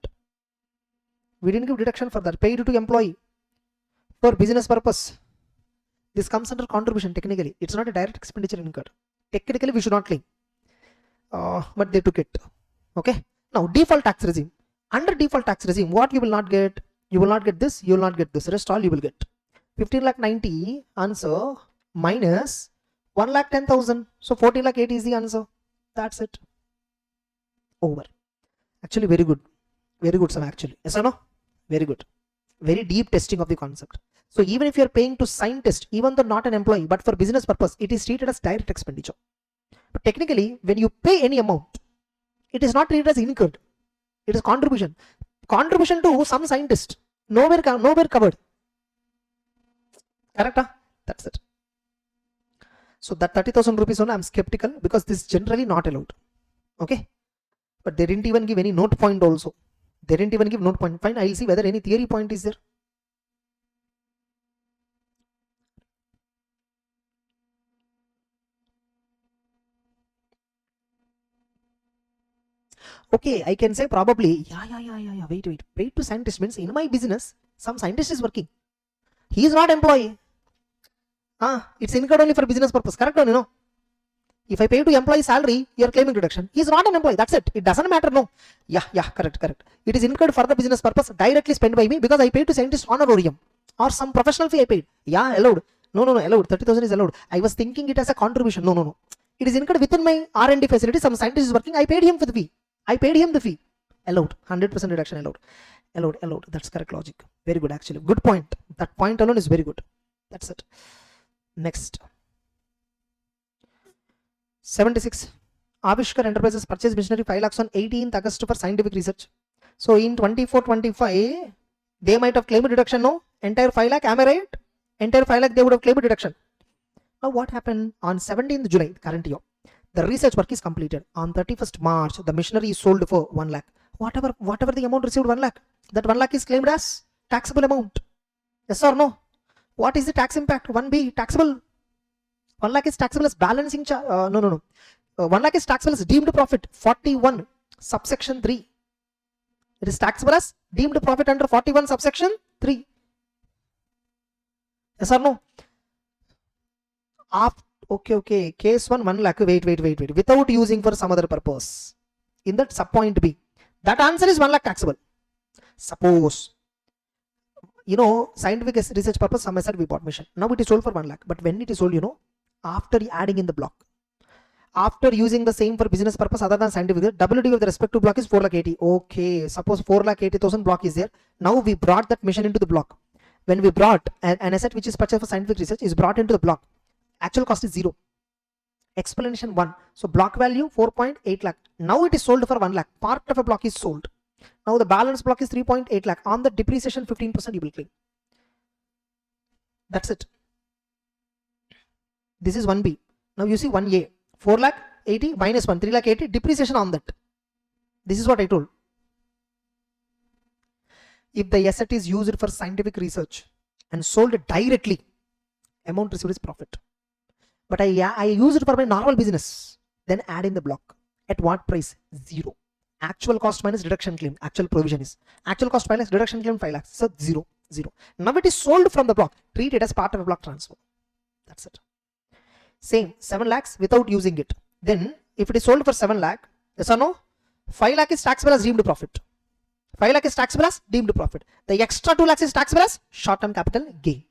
Paid to employee for business purpose. This comes under contribution technically. It's not a direct expenditure incurred. Technically we should not claim. But they took it. Okay. Now default tax regime. Under default tax regime, what you will not get? You will not get this, you will not get this. Rest all you will get. 15 lakh 90 answer minus 1 lakh 10,000. So 14 lakh 80 is the answer. That's it. Over. Actually very good. Very good sum actually. Yes or no? Very good. Very deep testing of the concept. So even if you are paying to scientist, even though not an employee, but for business purpose, it is treated as direct expenditure. But technically, when you pay any amount, it is not treated as incurred. It is contribution. Contribution to some scientist. Nowhere covered. Correct? Huh? That's it. So that 30,000 rupees only, I'm skeptical because this is generally not allowed. Okay. But they didn't even give any note point also. They didn't even give note point. Fine, I'll see whether any theory point is there. Okay, I can say probably, yeah, wait. Paid to scientist means in my business, some scientist is working. He is not employee. It's incurred only for business purpose. Correct or no? If I pay to employee salary, you are claiming deduction. He is not an employee. That's it. It doesn't matter. No. Yeah, correct. It is incurred for the business purpose, directly spent by me because I paid to scientist honorarium or some professional fee I paid. Yeah, allowed. No, allowed. 30,000 is allowed. I was thinking it as a contribution. No. It is incurred within my R&D facility. Some scientist is working. I paid him for the fee. Allowed. 100% reduction allowed. That's correct logic. Very good actually. Good point. That point alone is very good. That's it. Next. 76. Avishkar Enterprises purchase machinery 5 lakhs on 18th August for scientific research. So in 24-25, they might have claimed deduction, no? Entire 5 lakh, am I right? Entire 5 lakh they would have claimed deduction. Now what happened on 17th July, current year? The research work is completed. On 31st March, the machinery is sold for 1 lakh. whatever the amount received 1 lakh, that 1 lakh is claimed as taxable amount. Yes or no? What is the tax impact? 1B taxable. 1 lakh is taxable as balancing charge. No. 1 lakh is taxable as deemed profit. 41 subsection 3. It is taxable as deemed profit under 41 subsection 3. Yes or no? Okay. Case 1 lakh. Wait. Without using for some other purpose. In that sub point B, that answer is 1 lakh taxable. Suppose, scientific research purpose, some asset we bought machine. Now it is sold for 1 lakh. But when it is sold, after adding in the block, after using the same for business purpose other than scientific, WD of the respective block is 4 lakh 80. Okay, suppose 4 lakh 80,000 block is there. Now we brought that machine into the block. When we brought an asset which is purchased for scientific research is brought into the block, actual cost is 0. Explanation 1. So block value 4.8 lakh. Now it is sold for 1 lakh. Part of a block is sold. Now the balance block is 3.8 lakh. On the depreciation 15% you will claim. That's it. This is 1B. Now you see 1A. 4 lakh 80 minus 1. 3 lakh 80. Depreciation on that. This is what I told. If the asset is used for scientific research and sold directly, amount received is profit. But I use it for my normal business. Then add in the block. At what price? 0. Actual cost minus deduction claim. Actual provision is. Actual cost minus deduction claim 5 lakhs. So 0. Now it is sold from the block. Treat it as part of a block transfer. That's it. Same. 7 lakhs without using it. Then if it is sold for 7 lakh, yes or no? 5 lakh is taxable as deemed profit. 5 lakh is taxable as deemed profit. The extra 2 lakhs is taxable as short-term capital gain.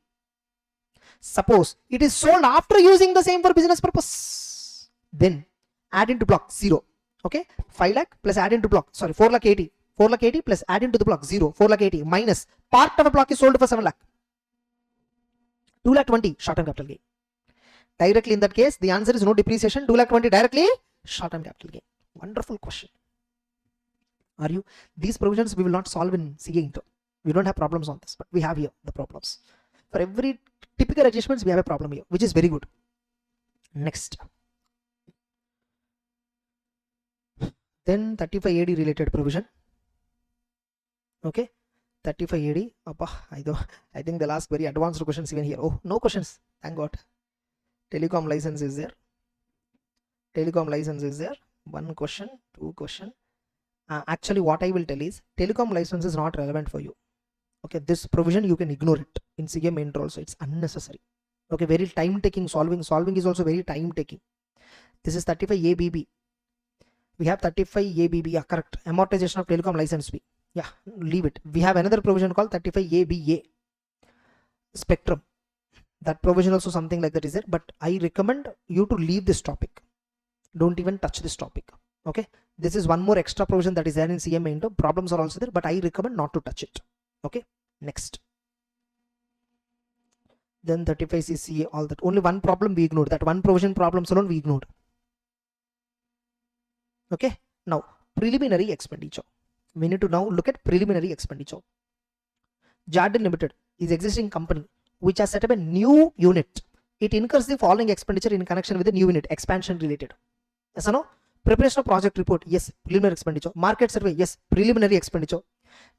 Suppose it is sold after using the same for business purpose, then add into block 0. Okay, 5 lakh plus add into block, 4 lakh 80. 4 lakh 80 plus add into the block 0. 4 lakh 80 minus part of a block is sold for 7 lakh. 2 lakh 20 short-term capital gain. Directly in that case, the answer is no depreciation. 2 lakh 20 directly short-term capital gain. Wonderful question. Are you? These provisions we will not solve in CA Inter. We don't have problems on this, but we have here the problems. For every typical adjustments, we have a problem here, which is very good. Next. Then 35 AD related provision. Okay. 35 AD. I think they'll ask very advanced questions even here. Oh, no questions. Thank God. Telecom license is there. Telecom license is there. 1 question, 2 question. Actually, what I will tell is telecom license is not relevant for you. Okay, this provision you can ignore it in CMA intro also. It's unnecessary. Okay, very time taking. Solving is also very time taking. This is 35 ABB. We have 35 ABB. Yeah, correct. Amortization of telecom license fee. Yeah, leave it. We have another provision called 35 ABA. Spectrum. That provision also something like that is there. But I recommend you to leave this topic. Don't even touch this topic. Okay, this is one more extra provision that is there in CMA intro. Problems are also there, but I recommend not to touch it. Okay, next. Then 35 CCA, all that. Only one problem we ignored. That one provision problems alone we ignored. Okay, now preliminary expenditure. We need to now look at preliminary expenditure. Jardin Limited is existing company which has set up a new unit. It incurs the following expenditure in connection with the new unit, expansion related. Yes or no? Preparation of project report, yes, preliminary expenditure. Market survey, yes, preliminary expenditure.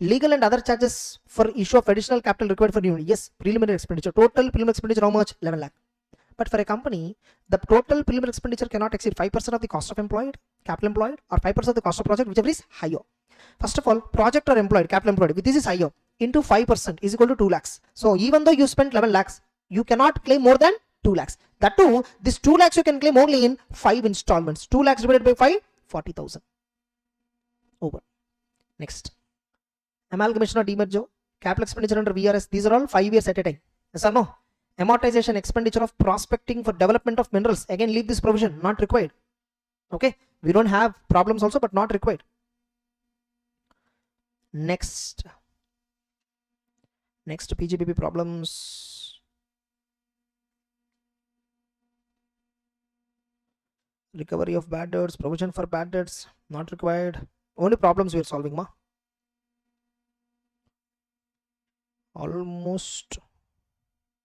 Legal and other charges for issue of additional capital required for new unit, yes, preliminary expenditure. Total preliminary expenditure how much? 11 lakh. But for a company, the total preliminary expenditure cannot exceed 5% of the cost of employed, capital employed, or 5% of the cost of project, whichever is higher. First of all, project or employed, capital employed, this is higher, into 5% is equal to 2 lakhs. So even though you spent 11 lakhs, you cannot claim more than 2 lakhs. That too, this 2 lakhs you can claim only in 5 installments. 2 lakhs divided by 5, 40,000. Over. Next. Amalgamation or demerger, capital expenditure under VRS, these are all 5 years at a time. Yes or no? Amortization expenditure of prospecting for development of minerals. Again, leave this provision, not required. Okay. We don't have problems also, but not required. Next. Next PGBP problems. Recovery of bad debts, provision for bad debts, not required. Only problems we are solving, ma. Almost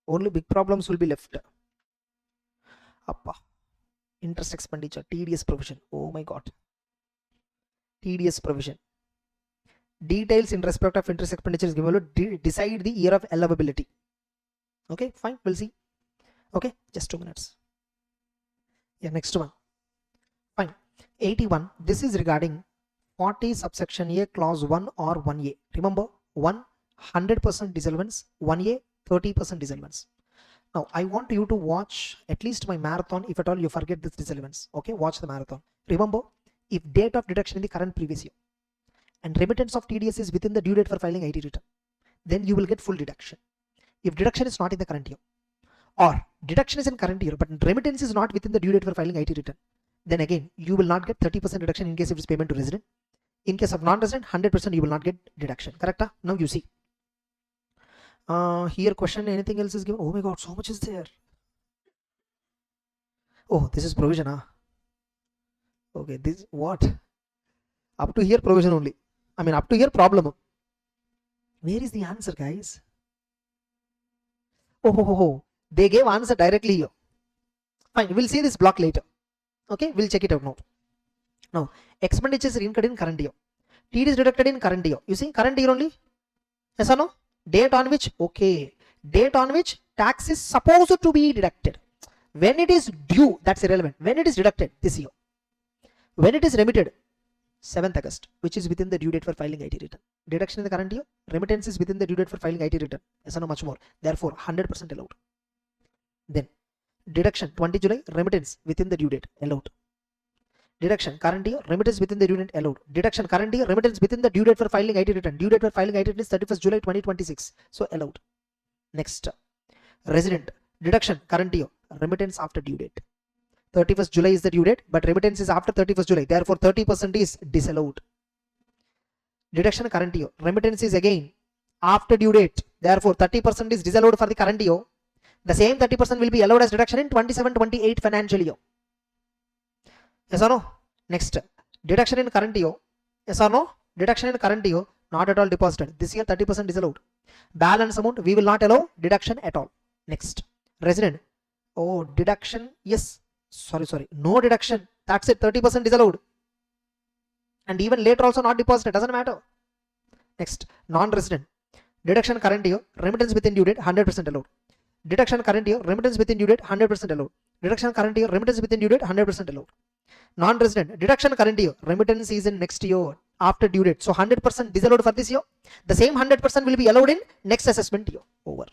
only big problems will be left. Appa. Interest expenditure, TDS provision. Oh my God. TDS provision. Details in respect of interest expenditure is given below. Decide the year of allowability. Okay, fine, we'll see. Okay, just 2 minutes. Yeah, next one. Fine. 81. This is regarding 40 subsection A clause 1 or 1A. Remember, 1 100% dissolvents, 1A 30% dissolvents. Now I want you to watch at least my marathon. If at all you forget this dissolvents, okay, watch the marathon. Remember, if date of deduction in the current previous year and remittance of TDS is within the due date for filing IT return, then you will get full deduction. If deduction is not in the current year, or deduction is in current year but remittance is not within the due date for filing IT return, then again you will not get 30% deduction in case it is payment to resident. In case of non-resident, 100% you will not get deduction. Correct? Now you see. Here question, anything else is given? Oh my god, so much is there. Oh, this is provision. Okay, this what? Up to here provision only. I mean up to here problem. Where is the answer, guys? Oh, they gave answer directly here. Fine, we'll see this block later. Okay, we'll check it out now. Now, expenditures are incurred in current year. TD is deducted in current year. You see, current year only? Yes or no? Date on which? Okay. Date on which tax is supposed to be deducted. When it is due, that's irrelevant. When it is deducted, this year. When it is remitted, 7th August, which is within the due date for filing IT return. Deduction in the current year, remittance is within the due date for filing IT return. Yes or no, much more. Therefore, 100% allowed. Then, deduction 20 July, remittance within the due date, allowed. Deduction current year, remittance within the due date, allowed. Deduction current year, remittance within the due date for filing IT return. Due date for filing IT return is 31st July 2026. So allowed. Next, resident deduction current year, remittance after due date. 31st July is the due date, but remittance is after 31st July. Therefore, 30% is disallowed. Deduction current year, remittance is again after due date. Therefore, 30% is disallowed for the current year. The same 30% will be allowed as deduction in 27-28 financial year. Yes or no? Next, deduction in current year. Yes or no? Deduction in current year, not at all deposited. This year 30% is allowed. Balance amount, we will not allow deduction at all. Next, resident. Oh, deduction, yes. Sorry. No deduction. That's it, 30% is allowed. And even later also not deposited, doesn't matter. Next, non-resident. Deduction current year, remittance within due date, 100% allowed. Deduction current year, remittance within due date, 100% allowed. Deduction current year, remittance within due date, 100% allowed. Non-resident, deduction current year, remittance is in next year after due date. So 100% disallowed for this year. The same 100% will be allowed in next assessment year. Over.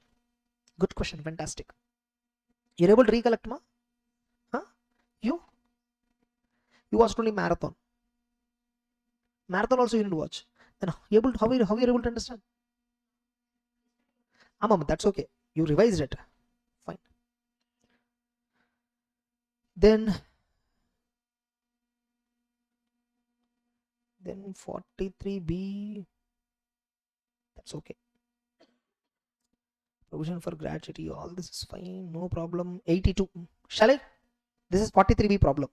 Good question, fantastic. You're able to recollect, ma? Huh? You watched only marathon. Marathon also you didn't watch. Then how you are able to understand? That's okay. You revised it. Fine. Then 43B. That's okay. Provision for gratuity. All this is fine. No problem. 82. Shall I? This is 43B problem.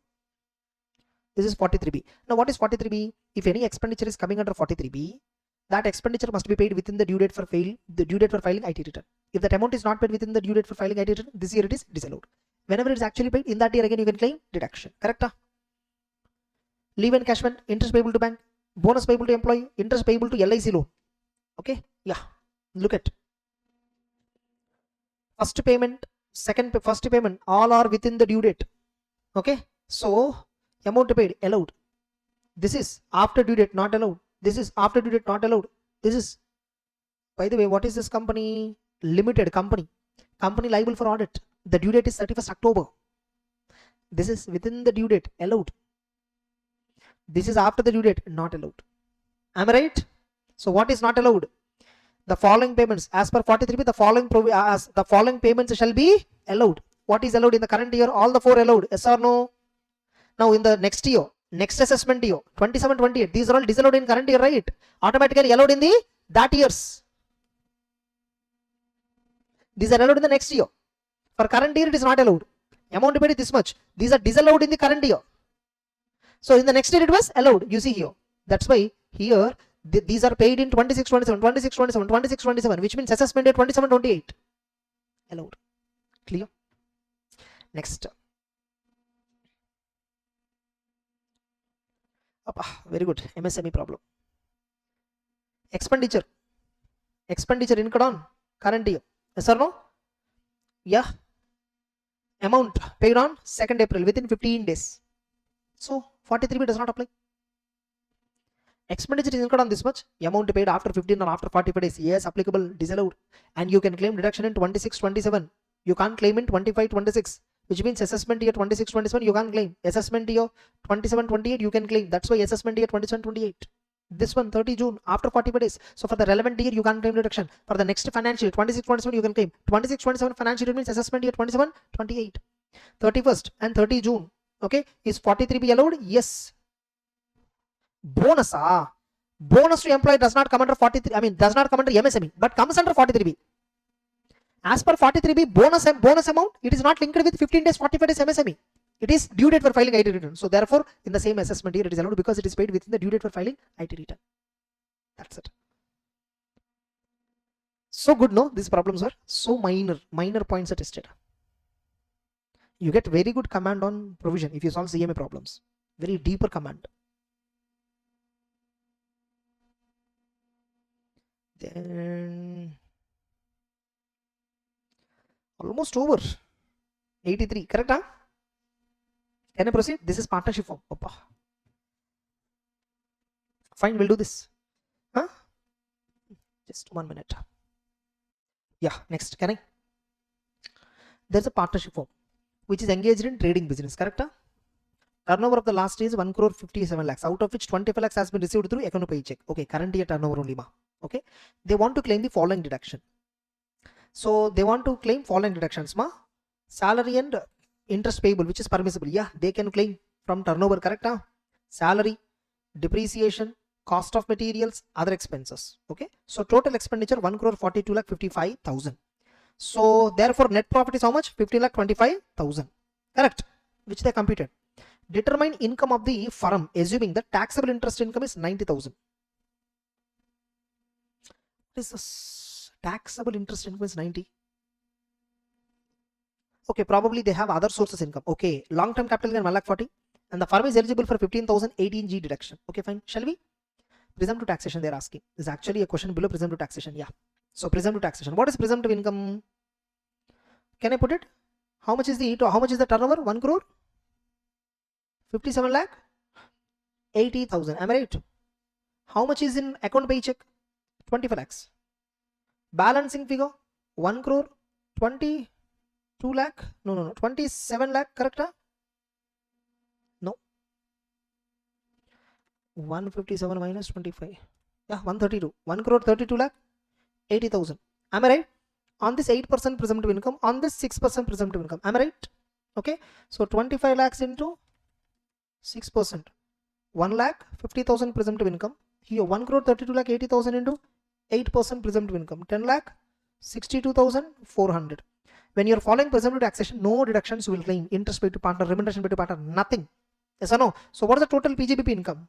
This is 43B. Now what is 43B? If any expenditure is coming under 43B, that expenditure must be paid within the due date for filing IT return. If that amount is not paid within the due date for filing IT return, this year it is disallowed. Whenever it is actually paid, in that year again you can claim deduction. Correct? Leave encashment, interest payable to bank, bonus payable to employee, interest payable to LIC loan. Okay? Yeah. Look at first payment, first payment, all are within the due date. Okay? So amount paid allowed. This is after due date not allowed. This is after due date not allowed. This is, by the way, what is this company? Limited company liable for audit. The due date is 31st October. This is within the due date, allowed. This is after the due date, not allowed. Am I right? So what is not allowed? The following payments, as per 43B, the following payments shall be allowed. What is allowed in the current year? All the 4 allowed. Yes or no? Now in the next year, next assessment year, 27-28, these are all disallowed in current year, right? Automatically allowed in that years. These are allowed in the next year. For current year, it is not allowed. Amount paid is this much. These are disallowed in the current year. So in the next year, it was allowed. You see here. That's why here, these are paid in 26-27, 26-27, 26-27, which means assessment year 27-28. Allowed. Clear? Next. Very good. MSME problem. expenditure incurred on current year, yes or no? Yeah, amount paid on 2nd April within 15 days. So 43B does not apply. Expenditure is incurred on this much, amount paid after 15 or after 45 days, yes, applicable, disallowed, and you can claim deduction in 26, 27. You can't claim in 25, 26, which means assessment year 26, 27 you can't claim. Assessment year 27, 28 you can claim. That's why assessment year 27, 28. This one 30 June after 45 days. So for the relevant year you can't claim deduction. For the next financial year 26, 27 you can claim. 26, 27 financial year means assessment year 27, 28. 31st and 30 June. Okay, is 43B allowed? Yes. Bonus to employee does not come under 43, does not come under MSME, but comes under 43B. As per 43B, bonus amount, it is not linked with 15 days, 45 days MSME. It is due date for filing IT return. So therefore, in the same assessment year, it is allowed because it is paid within the due date for filing IT return. That's it. So good, no? These problems are so minor points are tested. You get very good command on provision if you solve CMA problems. Very deeper command. Then almost over. 83, correct? Huh? Can I proceed? This is partnership form. Opa. Fine, we'll do this. Huh? Just 1 minute. Yeah, next. Can I? There's a partnership form which is engaged in trading business, correct? Huh? Turnover of the last is 1 crore 57 lakhs, out of which 25 lakhs has been received through account paycheck. Okay, current year turnover only, ma. Okay, they want to claim the following deduction. So they want to claim following deductions, ma. Salary and interest payable, which is permissible. Yeah, they can claim from turnover, correct? Huh? Salary, depreciation, cost of materials, other expenses. Okay, so total expenditure 1 crore 42 lakh 55,000. So therefore net profit is how much? 15 lakh 25,000. Correct? Which they computed. Determine income of the firm assuming the taxable interest income is 90,000. What is this? Taxable interest income is 90. Okay, probably they have other sources income. Okay, long-term capital gain 1 lakh 40 and the firm is eligible for 15,018G deduction. Okay, fine. Shall we? Presumptive taxation they're asking. This is actually a question below presumptive taxation. Yeah. So presumptive taxation. What is presumptive income? Can I put it? How much is the turnover? 1 crore 57 lakh 80,000. Am I right? How much is in account paycheck? 25 lakhs. Balancing figure 1 crore 22 lakh. No. 27 lakh. Correct? No. 157 minus 25. Yeah, 132. 1 crore 32 lakh 80,000. Am I right? On this 8% presumptive income, on this 6% presumptive income. Am I right? Okay. So 25 lakhs into 6%. 1 lakh 50,000 presumptive income. Here 1 crore 32 lakh 80,000 into 8% presumptive income. 10 lakh 62,400. When you're following presumptive taxation, no deductions you will claim. Interest paid to partner, remuneration paid to partner, nothing. Yes or no? So what is the total PGBP income?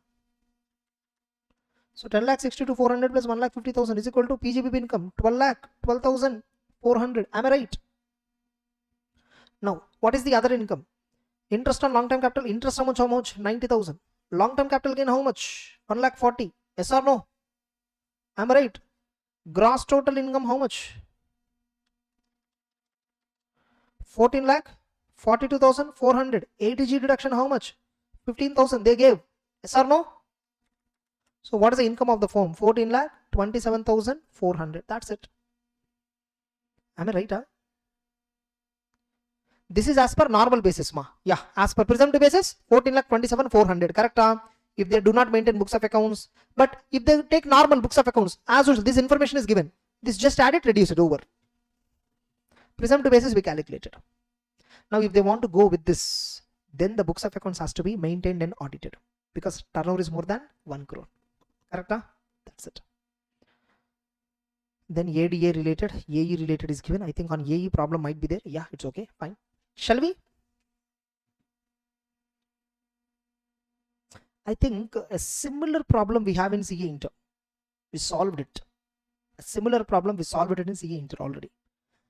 So 10 lakh 62,400 plus 1 lakh 50,000 is equal to PGBP income 12 lakh 12,400. Am I right? Now what is the other income? Interest on long-term capital. Interest how much? 90,000. Long-term capital gain how much? 1 lakh 40. Yes or no? Am I right? Gross total income how much? 14 lakh 42,400. 80G deduction how much? 15,000 they gave. Yes or no? So what is the income of the firm? 14 lakh 27,400. That's it. Am I right? Huh? This is as per normal basis, ma. Yeah, as per presumptive basis, 14 lakh 27,400. Correct? Huh? If they do not maintain books of accounts, but if they take normal books of accounts, as usual, this information is given. This just add it, reduce it, over. Presumptive basis we calculated. Now, if they want to go with this, then the books of accounts has to be maintained and audited because turnover is more than 1 crore. Correct? Huh? That's it. Then ADA related, AE related is given. I think on AE problem might be there. Yeah, it's okay. Fine. Shall we? I think a similar problem we have in CA Inter. We solved it. A similar problem we solved it in CA Inter already.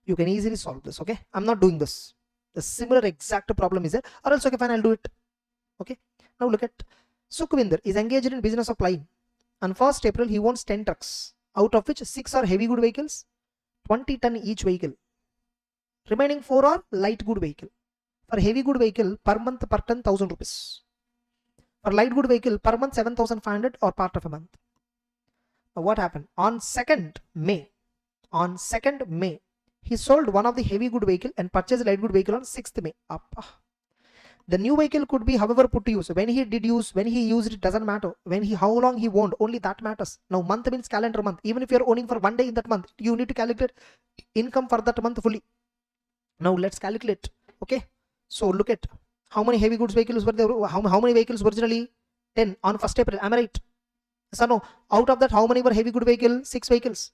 You can easily solve this. Okay. I'm not doing this. The similar exact problem is there. Or else, okay, fine, I'll do it. Okay. Now look at Sukhvinder is engaged in business of plying. On 1st April, he owns 10 trucks, out of which 6 are heavy good vehicles, 20 ton each vehicle. Remaining 4 are light good vehicle. For heavy good vehicle, per month per ton 1000 rupees. For light good vehicle, per month 7500 or part of a month. Now what happened? On 2nd May, he sold one of the heavy good vehicle and purchased light good vehicle on 6th May. The new vehicle could be however put to use. When he used it doesn't matter. How long he owned, only that matters. Now month means calendar month. Even if you're owning for one day in that month, you need to calculate income for that month fully. Now let's calculate. Okay. So look at how many heavy goods vehicles were there. How many vehicles originally? 10 on 1st April. Am I right? So no. Out of that, how many were heavy good vehicle? 6 vehicles.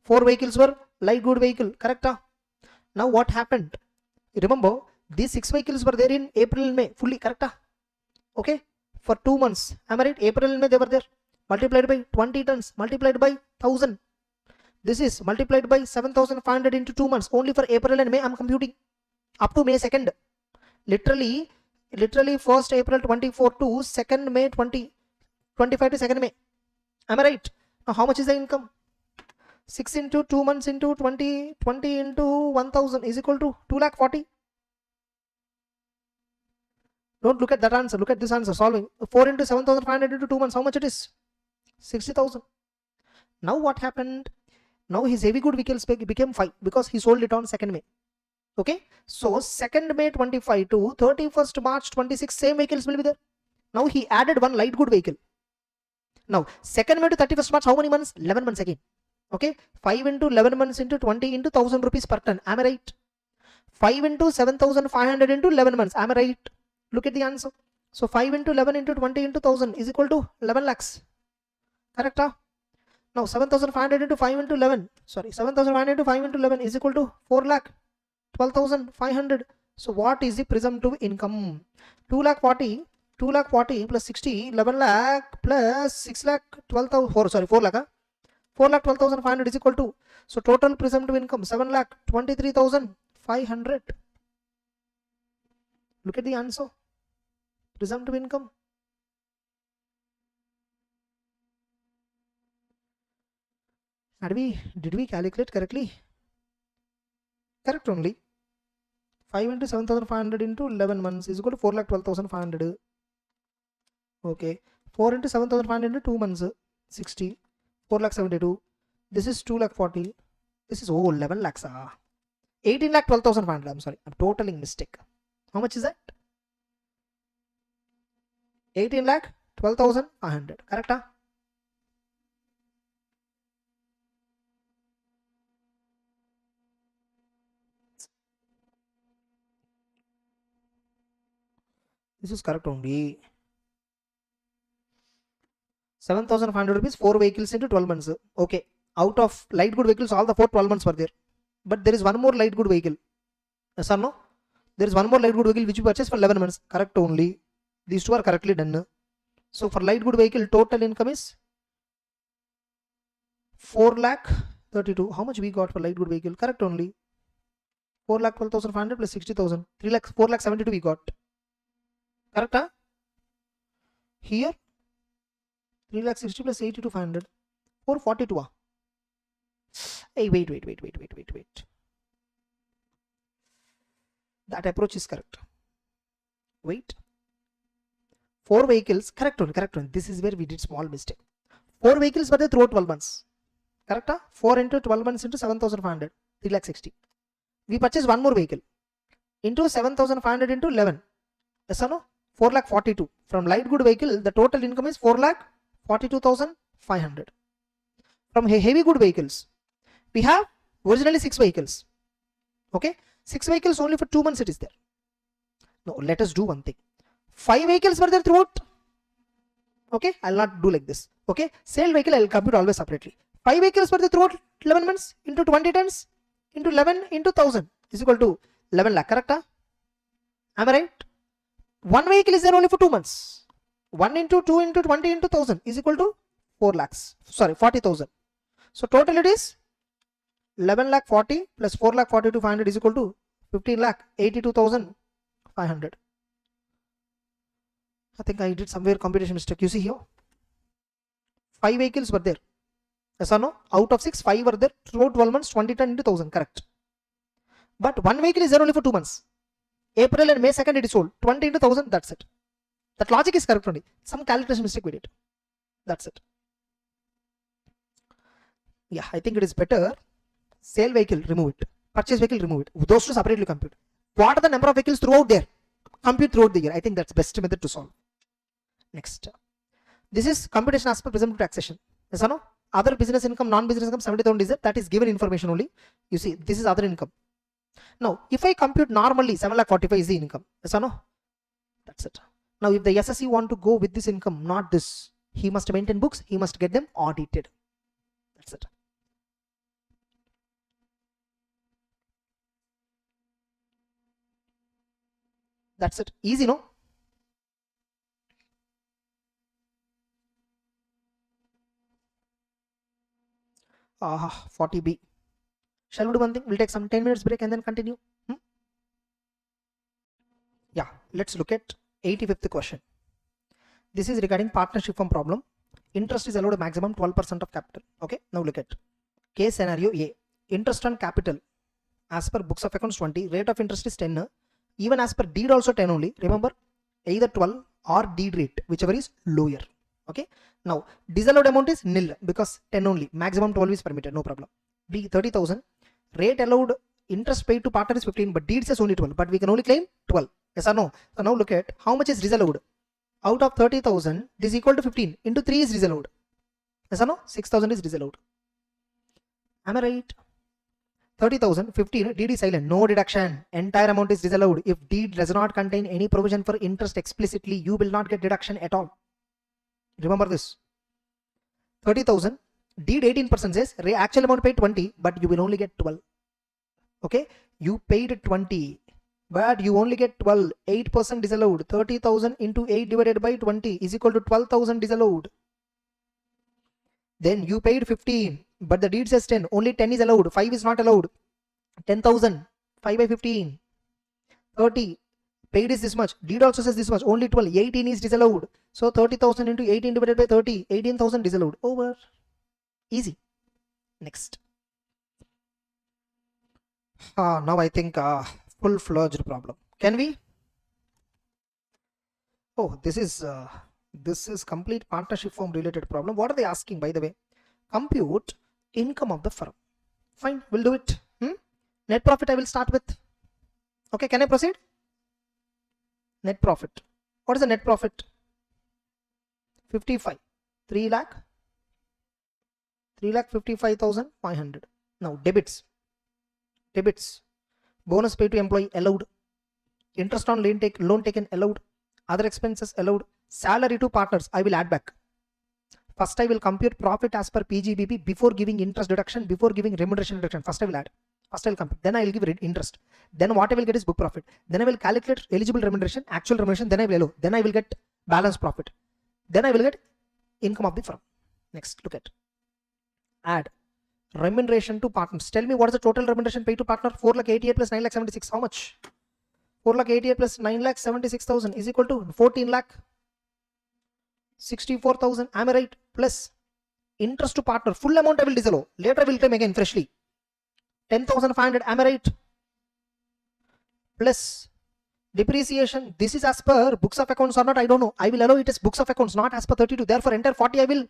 4 vehicles were light good vehicle. Correct? Now what happened? Remember, these 6 vehicles were there in April and May. Fully. Correct? Okay. For 2 months. Am I right? April and May they were there. Multiplied by 20 tons. Multiplied by 1000. This is multiplied by 7500 into 2 months. Only for April and May I am computing. Up to May 2nd. Literally 1st April 24 to 2nd May 2025 to 2nd May. Am I right? Now how much is the income? 6 into 2 months into 20 into 1000 is equal to 240. Don't look at that answer. Look at this answer. Solving 4 into 7500 into 2 months. How much it is? 60,000. Now what happened? Now his heavy good vehicles became 5 because he sold it on 2nd May. Okay. So 2nd May 25 to 31st March 26, same vehicles will be there. Now he added one light good vehicle. Now 2nd May to 31st March, how many months? 11 months again. Okay. 5 into 11 months into 20 into 1000 rupees per ton. Am I right? 5 into 7500 into 11 months. Am I right? Look at the answer. So 5 into 11 into 20 into 1000 is equal to 11 lakhs. Correct? Now 7500 into 5 into 11. Sorry, 7500 into 5 into 11 is equal to 4 lakh 12,500. So what is the presumptive income? 2 lakh 40 plus 60, 11 lakh plus 6 lakh 12,000. 4 lakh. 4 lakh 12,500 is equal to. So total presumptive income 7 lakh 23,500. Look at the answer. Presumptive income. Did we calculate correctly? Correct only. 5 into 7500 into 11 months is equal to 4,12,500. Okay. 4 into 7500 into 2 months, 60. 4,72. This is 2,40. This is 11 lakhs. 18,12,500. I'm sorry. I'm totaling mistake. How much is that? 18,12,500. Correct? This is correct only. 7,500 rupees, 4 vehicles into 12 months. Okay. Out of light good vehicles, all the 12 months were there. But there is one more light good vehicle. Yes or no? There is one more light good vehicle which you purchased for 11 months. Correct only. These two are correctly done. So for light good vehicle, total income is 4 lakh 32. How much we got for light good vehicle? Correct only. 4 lakh 12,500 plus 60,000. 4 lakh 72 we got. Correct? Here 3 lakh 60 plus 82,500. 442. Hey, wait. That approach is correct. Wait. 4 vehicles, correct one. This is where we did small mistake. 4 vehicles were there throughout 12 months. Correct? 4 into 12 months into 7,500. 3 lakh 60. We purchased one more vehicle. Into 7,500 into 11. Yes or no? 4 lakh 42. From light good vehicle, the total income is 4 lakh 42,500. From heavy good vehicles, we have originally 6 vehicles. Okay? 6 vehicles only for 2 months it is there. Now let us do one thing. 5 vehicles were there throughout. Okay? I'll not do like this. Okay? Sale vehicle I'll compute always separately. 5 vehicles were there throughout 11 months into 20 tons into 11 into 1000 is equal to 11 lakh. Correct? Am I right? 1 vehicle is there only for 2 months. 1 into 2 into 20 into 1000 is equal to 4 lakhs. Sorry, 40,000. So total it is 11 lakh 40 plus 4 lakh 42,500 is equal to 15 lakh 82,500. I think I did somewhere computation mistake. You see here, 5 vehicles were there. Yes or no? Out of 6, 5 were there. Throughout 12 months, 20 ton into 1000. Correct. But one vehicle is there only for 2 months. April and May 2nd it is sold. 20 into 1000, that's it. That logic is correct only. Some calculation mistake we did. That's it. Yeah, I think it is better. Sale vehicle, remove it. Purchase vehicle, remove it. Those two separately compute. What are the number of vehicles throughout there? Compute throughout the year. I think that's best method to solve. Next. This is computation as per presumptive taxation. Yes or no? Other business income, non-business income, 70,000 is there. That is given information only. You see, this is other income. Now, if I compute normally, 7,45,000 is the income. Yes or no? That's it. Now, if the SSE want to go with this income, not this, he must maintain books. He must get them audited. That's it. That's it. Easy, no? Ah, 40B. Shall we do one thing? We'll take some 10 minutes break and then continue. Yeah, let's look at 85th question. This is regarding partnership firm problem. Interest is allowed a maximum 12% of capital. Okay, now look at case scenario A. Interest on capital as per books of accounts 20. Rate of interest is 10. Even as per deed also 10 only. Remember, either 12 or deed rate, whichever is lower. Okay, now disallowed amount is nil because 10 only. Maximum 12 is permitted, no problem. B, 30,000. Rate allowed interest paid to partner is 15, but deed says only 12, but we can only claim 12. Yes or no? So now look at how much is disallowed. Out of 30,000, this is equal to 15 into 3 is disallowed. Yes or no? 6,000 is disallowed. Am I right? 30,000, 15, deed is silent, no deduction. Entire amount is disallowed. If deed does not contain any provision for interest explicitly, you will not get deduction at all. Remember this. 30,000, deed 18% says actual amount paid 20, but you will only get 12. Okay, you paid 20, but you only get 12. 8% disallowed. 30,000 into 8 divided by 20 is equal to 12,000 disallowed. Then you paid 15, but the deed says 10. Only 10 is allowed. 5 is not allowed. 10,000. 5 by 15. 30. Paid is this much. Deed also says this much. Only 12. 18 is disallowed. So 30,000 into 18 divided by 30. 18,000 disallowed. Over. Easy. Next. Now I think full-fledged problem. Can we? Oh, this is complete partnership firm related problem. What are they asking, by the way? Compute income of the firm. Fine, we'll do it. Net profit I will start with. Okay, can I proceed? Net profit. What is the net profit? 55. 3 lakh. 3,55,500. Now debits. Debits. Bonus paid to employee allowed. Interest on loan taken allowed. Other expenses allowed. Salary to partners I will add back. First I will compute profit as per PGBP before giving interest deduction, before giving remuneration deduction. First I will add. First I will compute. Then I will give interest. Then what I will get is book profit. Then I will calculate eligible remuneration, actual remuneration. Then I will allow. Then I will get balance profit. Then I will get income of the firm. Next, look at. Add. Remuneration to partners. Tell me what is the total remuneration paid to partner? 4,88,000 plus 9,76,000. How much? 4,88,000 plus 9,76,000 is equal to 14,64,000. Am I right? Plus interest to partner. Full amount I will disallow. Later I will claim again freshly. 10,500. Am I right? Plus depreciation. This is as per books of accounts or not, I don't know. I will allow it as books of accounts, not as per 32. Therefore entire 40 I will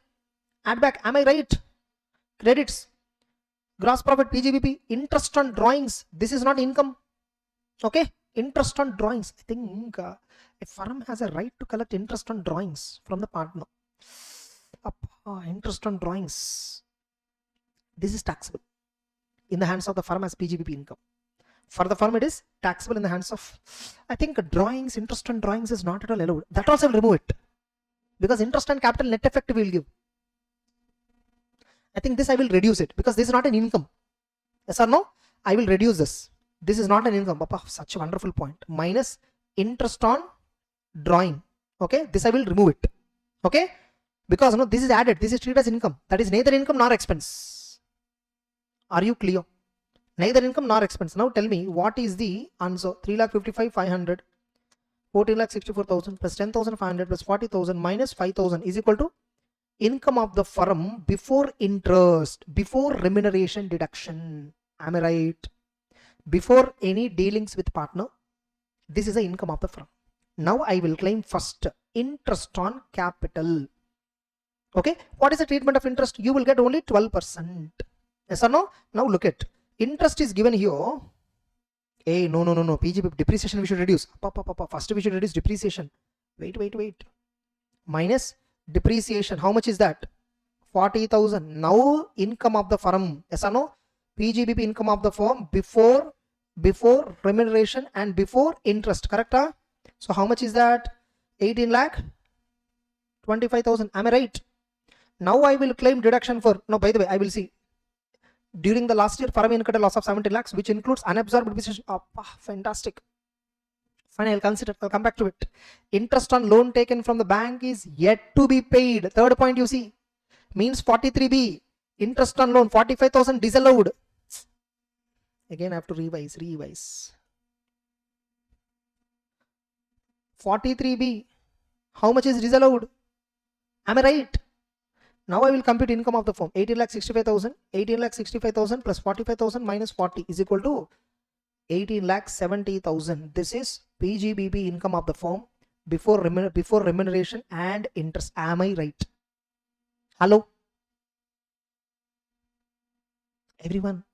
add back. Am I right? Credits. Gross profit PGBP. Interest on drawings. This is not income. Okay. Interest on drawings. I think a firm has a right to collect interest on drawings from the partner. Interest on drawings. This is taxable in the hands of the firm as PGBP income. For the firm it is taxable in the hands of, I think drawings, interest on drawings is not at all allowed. That also will remove it. Because interest on capital net effect we will give. I think this I will reduce it because this is not an income. Yes or no? I will reduce this. This is not an income. Such a wonderful point. Minus interest on drawing. Okay, this I will remove it. Okay, because no, this is added. This is treated as income. That is neither income nor expense. Are you clear? Neither income nor expense. Now tell me what is the answer? 3,55,500, 14,64,000 plus 10,500 plus 40,000 minus 5,000 is equal to income of the firm before interest, before remuneration deduction. Am I right? Before any dealings with partner, this is the income of the firm. Now I will claim first interest on capital. Okay, what is the treatment of interest? You will get only 12%. Yes or no? Now look at interest is given here. Hey, no. PGBP depreciation we should reduce. First we should reduce depreciation. Wait. Minus depreciation. How much is that? 40,000. Now income of the firm. Yes or no? PGBP income of the firm before remuneration and before interest. Correct? Huh? So how much is that? 18 lakh 25,000. Am I right? Now I will claim deduction for. No, by the way, I will see. During the last year, firm incurred a loss of 70 lakhs, which includes unabsorbed depreciation. Fantastic. Fine, I'll consider. I'll come back to it. Interest on loan taken from the bank is yet to be paid. Third point you see means 43B. Interest on loan 45,000 disallowed. Again, I have to revise. 43B. How much is disallowed? Am I right? Now I will compute income of the firm. 18,65,000. 18,65,000 plus 45,000 minus 40 is equal to 18,70,000. This is PGBP income of the firm before remuneration and interest. Am I right? Hello? Everyone?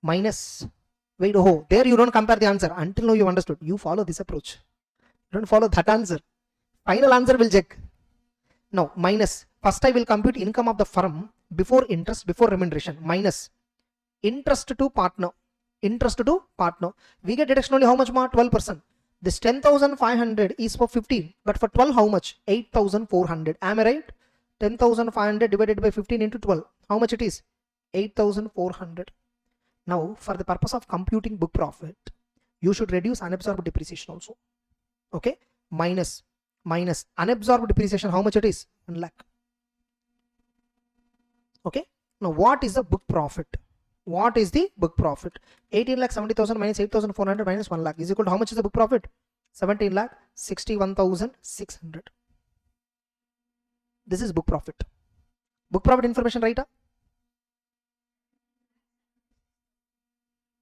Minus. Wait, oh, there you don't compare the answer. Until now you understood. You follow this approach. You don't follow that answer. Final answer will check. Now, minus. First I will compute income of the firm before interest, before remuneration. Minus. Interest to partner. We get deduction only how much more? 12%. This 10,500 is for 15. But for 12 how much? 8,400. Am I right? 10,500 divided by 15 into 12. How much it is? 8,400. Now, for the purpose of computing book profit, you should reduce unabsorbed depreciation also. Okay? Minus unabsorbed depreciation. How much it is? 1 lakh. Okay? Now, what is the book profit? 18,70,000 minus 8,400 minus 1 lakh is equal to how much is the book profit? 17,61,600. This is book profit. Book profit information, right?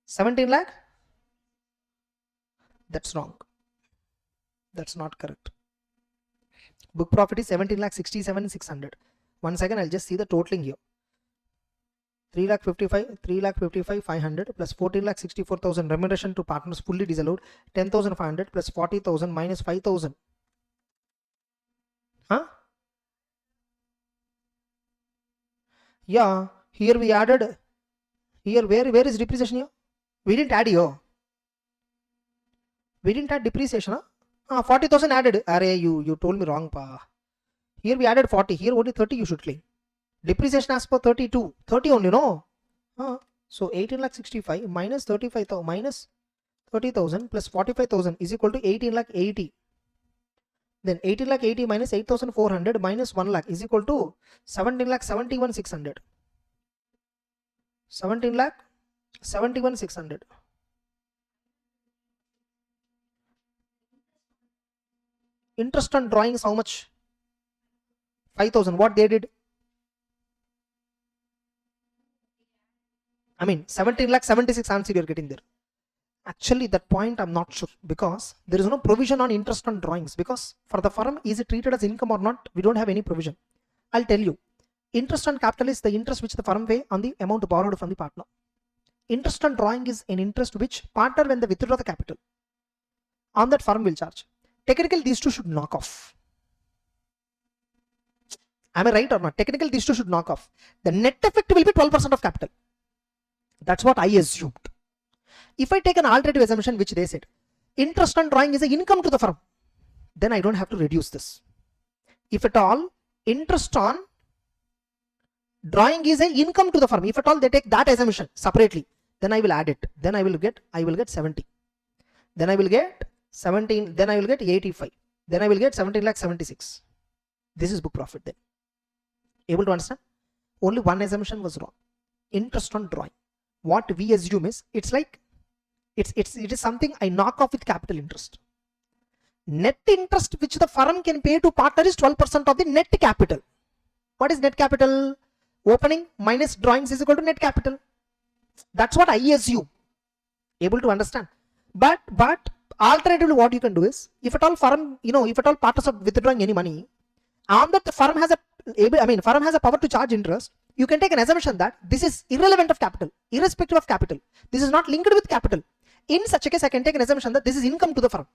17 lakh? That's wrong. That's not correct. Book profit is 17,67,600. 1 second, I'll just see the totaling here. 3,55,500 plus 14,64,000 remuneration to partners fully disallowed. 10,500 plus 40,000 minus 5,000. Huh? Yeah, here we added. Here, where is depreciation here? We didn't add here. We didn't add depreciation. Huh? 40,000 added. Array, you told me wrong, pa. Here we added 40. Here only 30 you should claim. Depreciation as per 32. 30 only, no? So 18,65,000 minus 35,000 minus 30,000 plus 45,000 is equal to 18,80,000. Then 18,80,000 minus 8,400 minus 1 lakh is equal to 17,71,600. 17,71,600. Interest on drawings how much? 5,000. What they did? I mean 17,76,000 answer you are getting there. Actually that point I'm not sure, because there is no provision on interest on drawings, because for the firm is it treated as income or not, we don't have any provision. I'll tell you. Interest on capital is the interest which the firm pay on the amount borrowed from the partner. Interest on drawing is an interest which partner, when they withdraw the capital, on that firm will charge. Technically these two should knock off. Am I right or not? Technically these two should knock off. The net effect will be 12% of capital. That's what I assumed. If I take an alternative assumption which they said, interest on drawing is an income to the firm, then I don't have to reduce this. If at all interest on drawing is an income to the firm, if at all they take that assumption separately, then I will add it. Then I will get 70. Then I will get 17. Then I will get 85. Then I will get 17,76,000. This is book profit then. Able to understand? Only one assumption was wrong. Interest on drawing. What we assume is, it's like it is something I knock off with capital interest. Net interest which the firm can pay to partner is 12% of the net capital. What is net capital? Opening minus drawings is equal to net capital. That's what I assume. Able to understand? But alternatively, what you can do is, if at all firm, if at all partners are withdrawing any money, on that the firm has a power to charge interest, you can take an assumption that this is irrelevant of capital, irrespective of capital. This is not linked with capital. In such a case, I can take an assumption that this is income to the firm.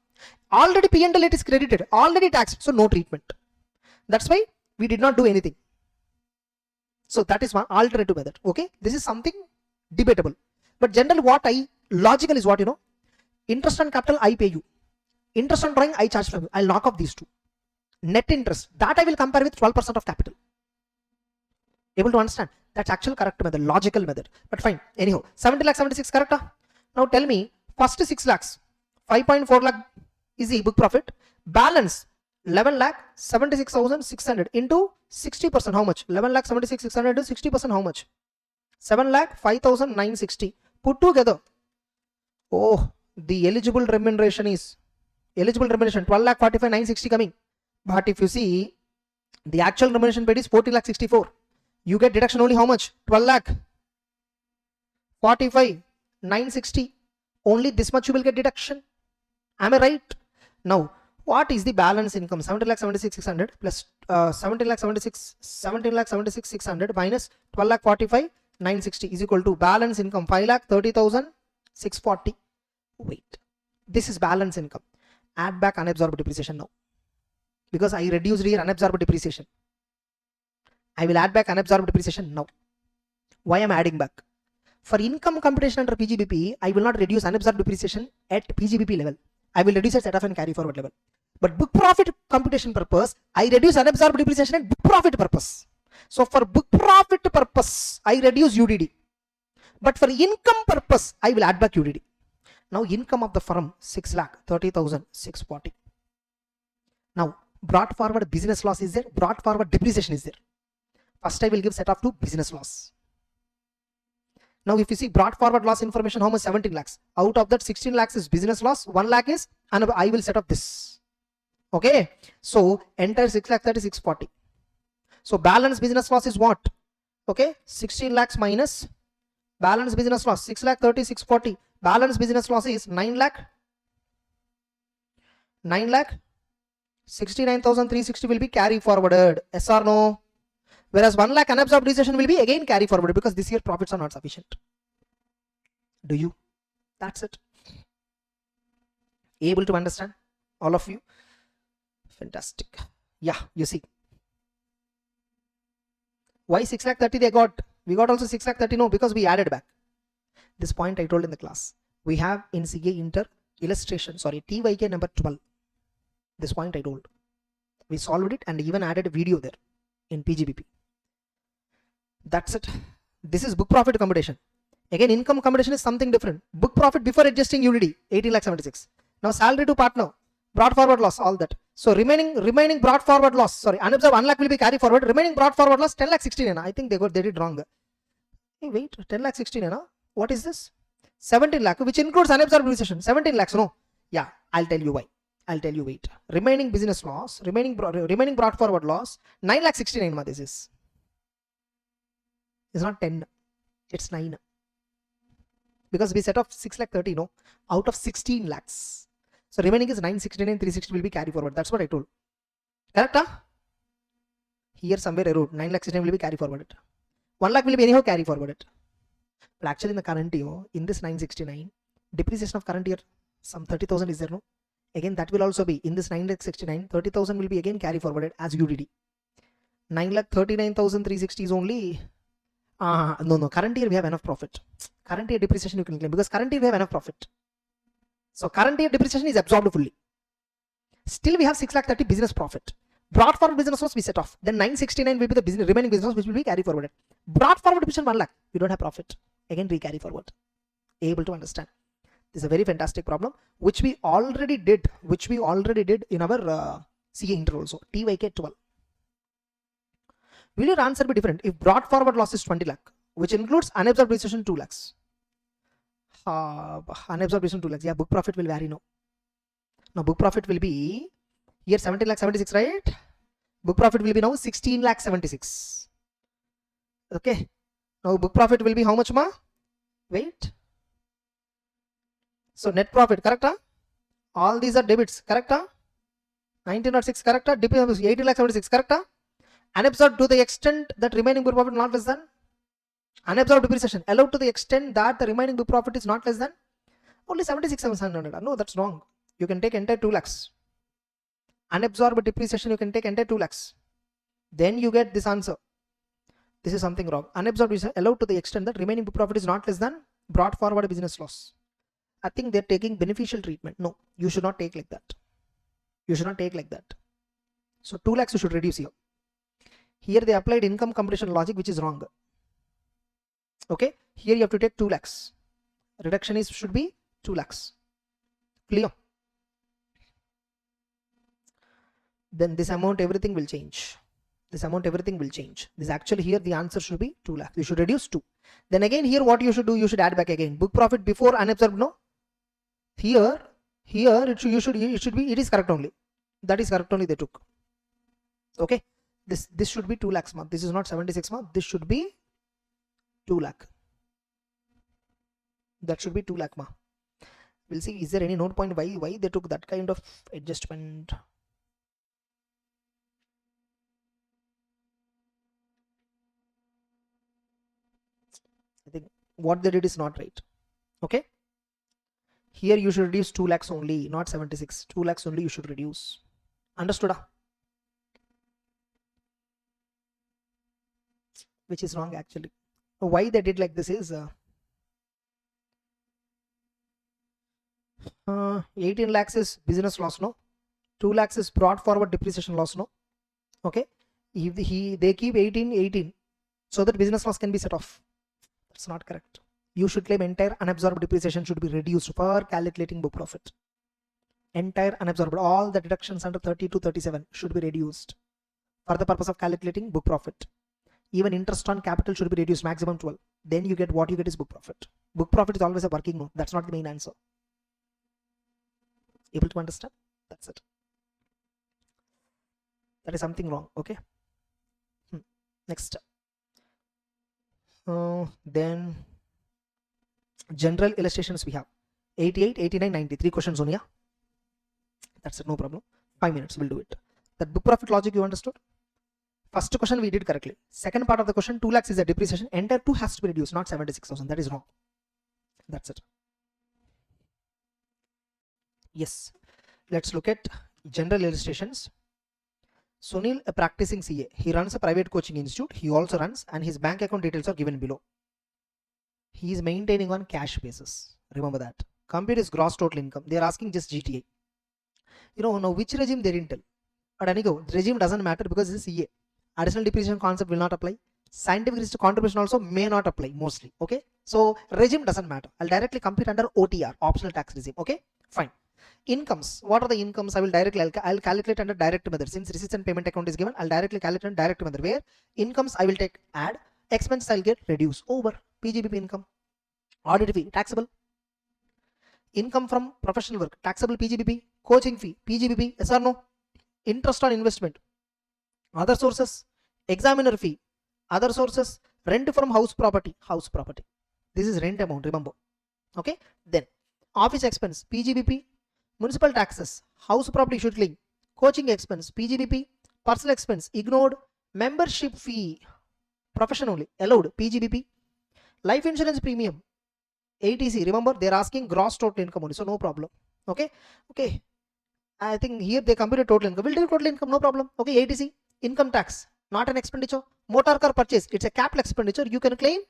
Already P&L it is credited, already taxed, so no treatment. That's why we did not do anything. So that is one alternative method. Okay, this is something debatable. But generally, logical is what, interest on capital I pay you, interest on drawing I charge from you. I'll knock off these two. Net interest, that I will compare with 12% of capital. Able to understand? That's actual correct method, logical method. But fine. Anyhow, 70 lakh 76 correct. Now tell me, first 6 lakhs, 5.4 lakh is the book profit. Balance 11 lakh 76,600 into 60%. How much? 11 lakh 76,600 into 60%. How much? 7 lakh 5,960. Put together. Oh, the eligible remuneration 12 lakh 45,960 coming. But if you see, the actual remuneration paid is 40 lakh 64. You get deduction only how much? 12 lakh 45,960. Only this much you will get deduction. Am I right? Now, what is the balance income? 17 lakh 76,600 plus 17 lakh 76,600 minus 12 lakh 45,960 is equal to balance income 5 lakh 30,640. Wait, this is balance income. Add back unabsorbed depreciation now. Because I reduced here unabsorbed depreciation. I will add back unabsorbed depreciation now. Why am I adding back? For income computation under PGBP, I will not reduce unabsorbed depreciation at PGBP level. I will reduce at set off and carry forward level. But book profit computation purpose, I reduce unabsorbed depreciation at book profit purpose. So for book profit purpose, I reduce UDD. But for income purpose, I will add back UDD. Now income of the firm 6,30,640. Now brought forward business loss is there, brought forward depreciation is there. First I will give set off to business loss. Now if you see brought forward loss information, how much? 17 lakhs. Out of that 16 lakhs is business loss, 1 lakh is, and I will set up this. Okay, so entire 6,30,640. So balance business loss is what? Okay, 16 lakhs minus balance business loss 6,30,640. Balance business loss is 9 lakh 69,360 will be carry forwarded. Yes or no? Whereas 1 lakh unabsorbed depreciation will be again carry forward because this year profits are not sufficient. Do you? That's it. Able to understand? All of you? Fantastic. Yeah, you see. Why 6,30,000 they got? We got also 6,30,000. No, because we added back. This point I told in the class. We have in CA Inter illustration, TYK number 12. This point I told. We solved it and even added a video there in PGBP. That's it. This is book profit computation. Again, income computation is something different. Book profit before adjusting UDD 18,76,000. Now salary to partner, brought forward loss, all that. So remaining brought forward loss. Unabsorbed 1 lakh will be carry forward. Remaining brought forward loss 10,16,000. I think they did wrong. Hey, wait, 10,16,000. What is this? 17 lakh, which includes unabsorbed depreciation. 17 lakhs. No. Yeah, I'll tell you why. Wait. Remaining business loss, remaining brought forward loss 9,69,000. This is. It's not 10. It's 9. Because we set off 6,30,000, no, out of 16 lakhs. So remaining is 9,69,360 will be carry forward. That's what I told. Correct? Huh? Here somewhere I wrote 9,69,000 will be carry forwarded. 1 lakh will be anyhow carry forwarded. But actually in the current year, in this 969, depreciation of current year, some 30,000 is there, no? Again, that will also be in this 969, 30,000 will be again carry forwarded as UDD. 9,39,360 is only. No, current year we have enough profit. Current year depreciation you can claim because current year we have enough profit. So current year depreciation is absorbed fully. Still we have 6,30,000 business profit. Brought forward business loss we set off. Then 969 will be the remaining business loss which will be carry forwarded. Brought forward depreciation 1 lakh. We don't have profit. Again re-carry forward. Able to understand. This is a very fantastic problem which we already did in our CA Inter also. TYK 12. Will your answer be different if brought forward loss is 20 lakh, which includes unabsorbed depreciation 2 lakhs? Unabsorbed depreciation 2 lakhs. Yeah, book profit will vary now. Now book profit will be here 17 lakh 76, right? Book profit will be now 16 lakh 76. Okay. Now book profit will be how much, ma? Wait. So net profit, correct? All these are debits, correct? 1906, correct? 18 lakh 76, correct? Unabsorbed to the extent that remaining book profit not less than unabsorbed depreciation allowed to the extent that the remaining book profit is not less than only 76,700. No, that's wrong. You can take entire 2 lakhs. Unabsorbed depreciation, you can take entire 2 lakhs. Then you get this answer. This is something wrong. Unabsorbed is allowed to the extent that remaining book profit is not less than brought forward business loss. I think they're taking beneficial treatment. No, you should not take like that. You should not take like that. So 2 lakhs you should reduce here. Here they applied income completion logic, which is wrong. Okay, here you have to take 2 lakhs. Reduction is should be 2 lakhs. Clear? Then this amount everything will change. This amount everything will change. This actually here the answer should be 2 lakhs. You should reduce 2. Then again here what you should do, you should add back again. Book profit before unabsorbed, no? Here it is correct only. That is correct only they took. Okay. This should be 2 lakhs month. This is not 76 month. This should be 2 lakh. That should be 2 lakh ma. We'll see. Is there any note point why they took that kind of adjustment? I think what they did is not right. Okay. Here you should reduce 2 lakhs only, not 76. 2 lakhs only you should reduce. Understood? Which is wrong actually. Why they did like this is 18 lakhs is business loss, no? 2 lakhs is brought forward depreciation loss, no? Okay. If they keep 18 so that business loss can be set off. That's not correct. You should claim entire unabsorbed depreciation should be reduced for calculating book profit. Entire unabsorbed, all the deductions under 30 to 37 should be reduced for the purpose of calculating book profit. Even interest on capital should be reduced maximum 12. Then you get what you get is book profit. Book profit is always a working note. That's not the main answer. Able to understand? That's it. That is something wrong. Okay. Next. Then general illustrations we have 88, 89, 90. 3 questions only. Yeah? That's it. No problem. 5 minutes. We'll do it. That book profit logic you understood? First question we did correctly. Second part of the question, 2 lakhs is a depreciation. Entire 2 has to be reduced, not 76,000. That is wrong. That's it. Yes. Let's look at general illustrations. Sunil, a practicing CA. He runs a private coaching institute. He also runs, and his bank account details are given below. He is maintaining on cash basis. Remember that. Compute his gross total income. They are asking just GTA. Now which regime they didn't tell. But anyhow, the regime doesn't matter because this is CA. Additional depreciation concept will not apply. Scientific risk contribution also may not apply mostly. Okay. So regime doesn't matter. I'll directly compute under OTR, optional tax regime. Okay. Fine. Incomes. What are the incomes? I'll calculate under direct method. Since receipts and payment account is given, I'll directly calculate under direct method. Where incomes I will take add, expenses I'll get reduce over PGBP income. Audit fee taxable. Income from professional work taxable PGBP. Coaching fee PGBP. Yes or no? Interest on investment. Other sources, examiner fee, other sources, rent from house property. This is rent amount, remember. Okay. Then office expense, PGBP, municipal taxes, house property should link, coaching expense, PGBP, personal expense, ignored, membership fee, profession only, allowed, PGBP, life insurance premium, ATC. Remember, they're asking gross total income only, so no problem. Okay. Okay. I think here they computed total income. We'll do total income, no problem. Okay. ATC. Income tax, not an expenditure. Motor car purchase, it's a capital expenditure. You can claim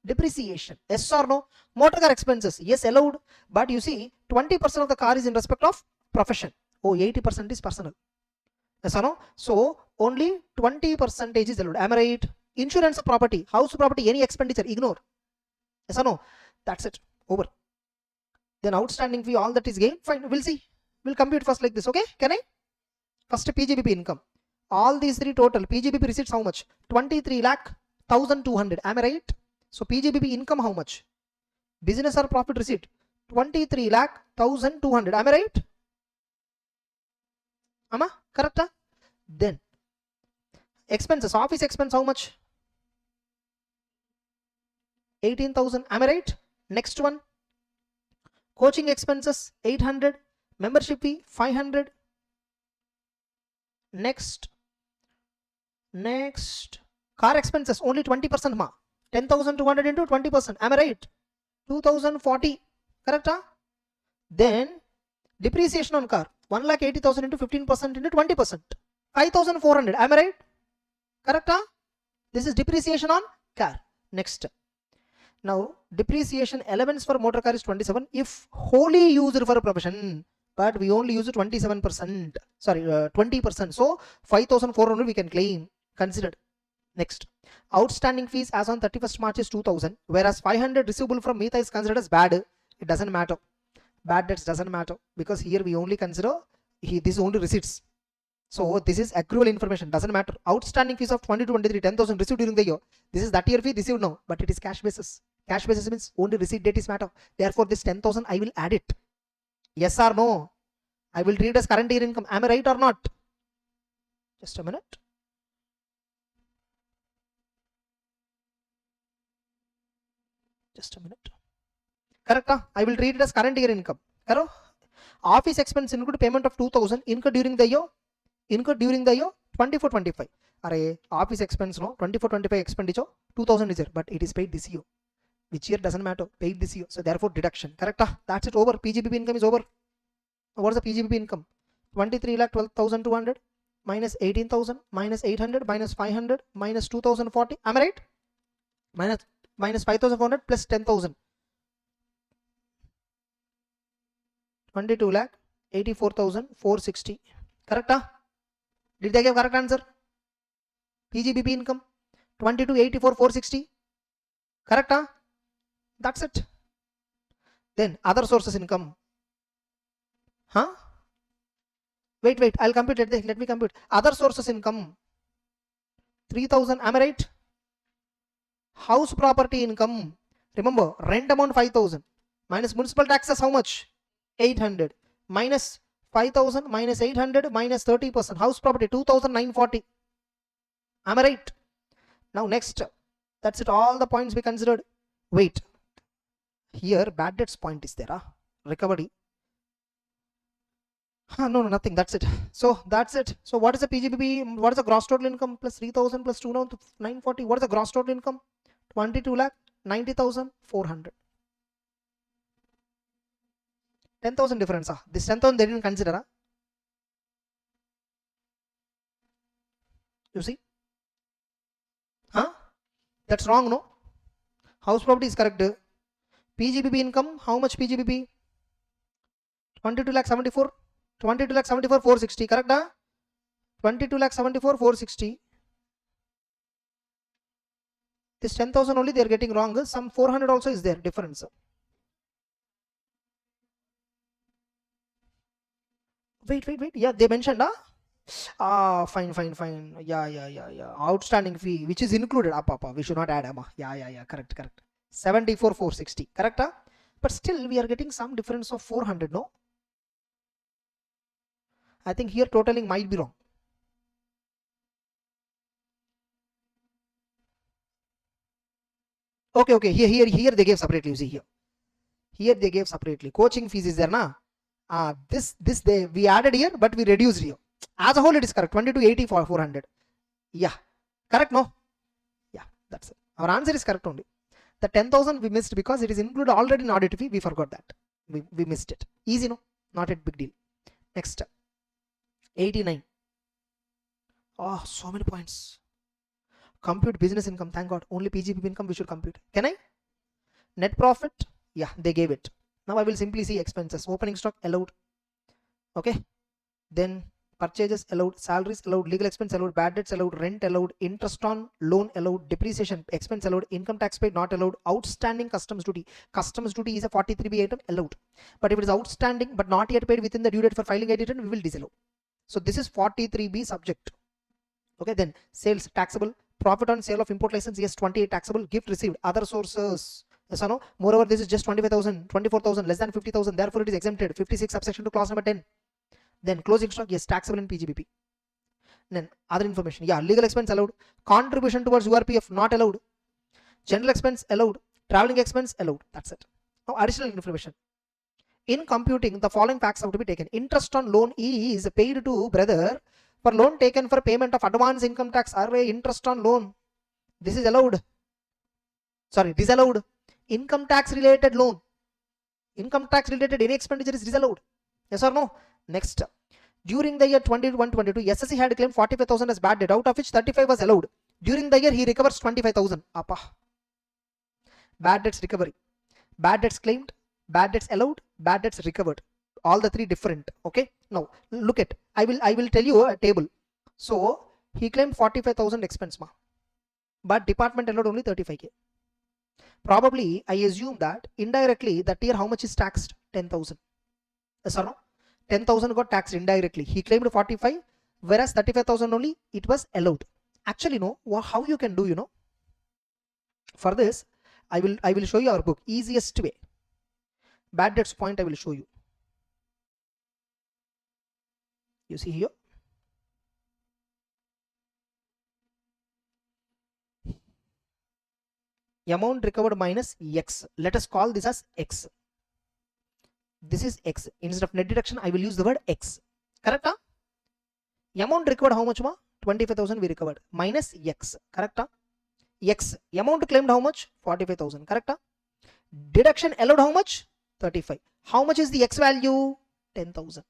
depreciation. Yes or no? Motor car expenses, yes, allowed. But you see, 20% of the car is in respect of profession. Oh, 80% is personal. Yes or no? So only 20% is allowed. Am I right? Insurance of property, house property, any expenditure, ignore. Yes or no? That's it. Over. Then outstanding fee, all that is gain. Fine. We'll see. We'll compute first like this. Okay? Can I? First PGBP income. All these 3 total. PGBP receipts how much? 23 lakh 1,200. Am I right? So PGBP income how much? Business or profit receipt? 23 lakh 1,200. Am I right? Ama correct? Then expenses, office expense how much? 18,000. Am I right? Next one, coaching expenses 800, membership fee 500. Next, car expenses only 20% ma. 10,200 into 20%. Am I right? 2040. Correct? Then depreciation on car 1,80,000 into 15% into 20%. 5,400. Am I right? Correct? This is depreciation on car. Next. Now depreciation allowance for motor car is 27 if wholly used for profession, but we only use 27%. Sorry, 20%. So 5,400 we can claim, considered. Next, outstanding fees as on 31st March is 2,000, whereas 500 receivable from Mita is considered as bad. It doesn't matter. Bad debts doesn't matter because here we only consider this only receipts. So this is accrual information, doesn't matter. Outstanding fees of 2023, 10,000 received during the year. This is that year fee received now, but it is cash basis. Cash basis means only receipt date is matter. Therefore, this 10,000 I will add it. Yes or no? I will treat as current year income. Am I right or not? Just a minute. Just a minute. Correct? I will treat it as current year income. Correct? Office expense include payment of 2,000 incurred during the year. 24-25. Array office expense no 24-25 expenditure 2,000 is there, but it is paid this year. Which year doesn't matter, paid this year. So therefore deduction. Correct? That's it, over. PGBP income is over. What is the PGBP income? 23,12,200 minus 18,000 minus 800 minus 500 minus 2,040. Am I right? Minus 5,400 plus 10,000. 22,84,460. Correct? Did they give correct answer? PGBP income 22,84,460. Correct? That's it. Then other sources income. Huh? Wait, I'll compute it. Let me compute. Other sources income 3,000. Am I right? House property income. Remember, rent amount 5,000 minus municipal taxes how much? 800 minus 5,000 minus 800 minus 30%. House property 2,940. Am I right? Now next, that's it. All the points we considered. Wait, here bad debts point is there. Recovery. No, nothing. That's it. So that's it. So what is the PGBP? What is the gross total income plus 3,000 plus 2,940? What is the gross total income? 22,90,400. 10,000 difference. This 10,000 they didn't consider. You see? That's wrong, no? House property is correct. PGBP income, how much PGBP? 22,74,460. 22,74,460, correct? 22,74,460. This 10,000 only they are getting wrong. Some 400 also is there difference. Wait. Yeah, they mentioned. Fine. Yeah. Outstanding fee, which is included. We should not add. Yeah. Correct. 74,460. Correct? But still, we are getting some difference of 400. No. I think here totaling might be wrong. Okay. Here they gave separately. You see here. Here they gave separately. Coaching fees is there, na? This we added here, but we reduced here. As a whole, it is correct. 2280 for 400. Yeah, correct. No. Yeah, that's it. Our answer is correct only. The 10,000 we missed because it is included already in audit fee. We forgot that. We missed it. Easy, no? Not a big deal. Next, 89. Oh, so many points. Compute business income. Thank God. Only PGBP income we should compute. Can I? Net profit. Yeah, they gave it. Now I will simply see expenses. Opening stock allowed. Okay. Then purchases allowed, salaries allowed, legal expense allowed, bad debts allowed, rent allowed, interest on loan allowed, depreciation expense allowed, income tax paid not allowed, outstanding customs duty. Customs duty is a 43B item allowed. But if it is outstanding but not yet paid within the due date for filing ID return, we will disallow. So this is 43B subject. Okay, then sales taxable, profit on sale of import license, yes, 28 taxable, gift received, other sources. Yes or no? Moreover, this is just 25,000, 24,000, less than 50,000. Therefore, it is exempted. 56 subsection to clause number 10. Then closing stock, yes, taxable in PGBP. Then other information, yeah, legal expense allowed, contribution towards URPF not allowed, general expense allowed, traveling expense allowed. That's it. Now additional information. In computing, the following facts have to be taken. Interest on loan is paid to brother for loan taken for payment of advance income tax. Array interest on loan. This is allowed. Sorry, disallowed. Income tax related loan. Income tax related any expenditure is disallowed. Yes or no? Next. During the year 21-22, SSC had claimed 45,000 as bad debt, out of which 35 was allowed. During the year, he recovers 25,000. Bad debts recovery. Bad debts claimed, bad debts allowed, bad debts recovered. All the three different. Okay. Now look at. I will tell you a table. So he claimed 45,000 expense, but department allowed only 35k. Probably I assume that indirectly that year how much is taxed? 10,000. Yes or no? 10,000 got taxed indirectly. He claimed 45, whereas 35,000 only it was allowed. Actually, no. How you can do, you know? For this, I will show you our book. Easiest way. Bad debts point I will show you. You see here. Amount recovered minus X. Let us call this as X. This is X. Instead of net deduction, I will use the word X. Correct? Huh? Amount recovered how much? 25,000 we recovered. Minus X. Correct? Huh? X. Amount claimed how much? 45,000. Correct? Huh? Deduction allowed how much? 35. How much is the X value? 10,000.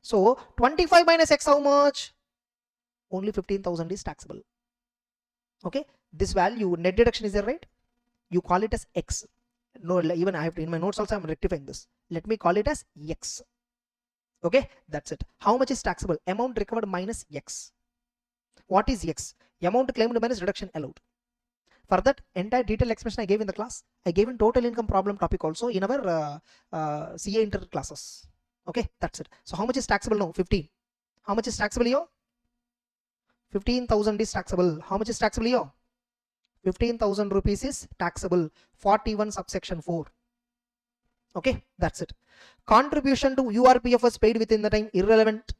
So 25 minus X how much? Only 15,000 is taxable. Okay. This value net deduction is there, right? You call it as X. No, even I have to, in my notes also I'm rectifying this. Let me call it as X. Okay, that's it. How much is taxable? Amount recovered minus X. What is X? Amount claimed minus deduction allowed. For that entire detailed explanation I gave in the class. I gave in total income problem topic also in our CA inter classes. Okay, that's it. So how much is taxable now? 15. How much is taxable here? 15,000 is taxable. How much is taxable here? 15,000 rupees is taxable. 41 subsection 4. Okay, that's it. Contribution to URPF was paid within the time, irrelevant.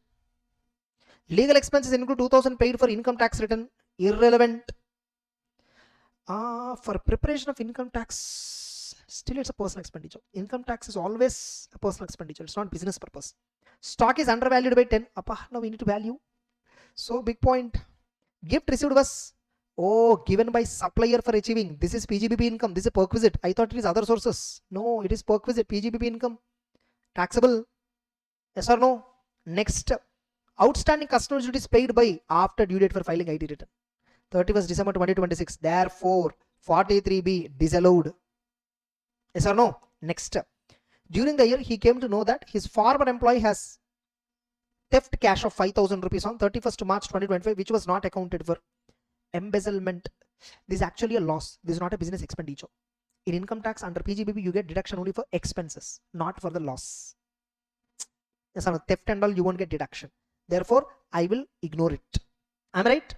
Legal expenses include 2,000 paid for income tax return, irrelevant. For preparation of income tax, still it's a personal expenditure. Income tax is always a personal expenditure. It's not business purpose. Stock is undervalued by 10. Now we need to value. So big point. Gift received was given by supplier for achieving. This is PGBP income. This is perquisite. I thought it is other sources. No, it is perquisite. PGBP income. Taxable. Yes or no? Next. Outstanding customer duties paid by after due date for filing IT return. 31st December 2026. Therefore, 43B disallowed. Yes or no? Next. During the year, he came to know that his former employee has theft cash of 5,000 rupees on 31st March 2025, which was not accounted for. Embezzlement. This is actually a loss. This is not a business expenditure. In income tax under PGBP, you get deduction only for expenses, not for the loss. Yes, on theft and all, you won't get deduction. Therefore, I will ignore it. Am I right?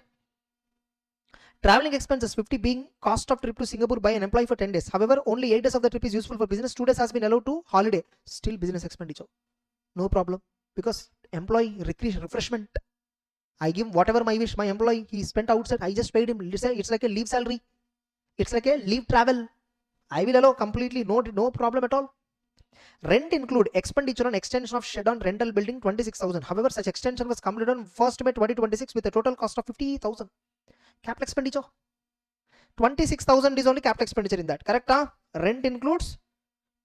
Traveling expenses 50 being cost of trip to Singapore by an employee for 10 days. However, only 8 days of the trip is useful for business. 2 days has been allowed to holiday. Still business expenditure. No problem. Because employee refreshment. I give whatever my wish. My employee, he spent outside. I just paid him. It's like a leave salary. It's like a leave travel. I will allow completely. No problem at all. Rent include expenditure on extension of shed on rental building 26,000. However, such extension was completed on 1st May 2026 with a total cost of 50,000. Capital expenditure. 26,000 is only capital expenditure in that. Correct? Huh? Rent includes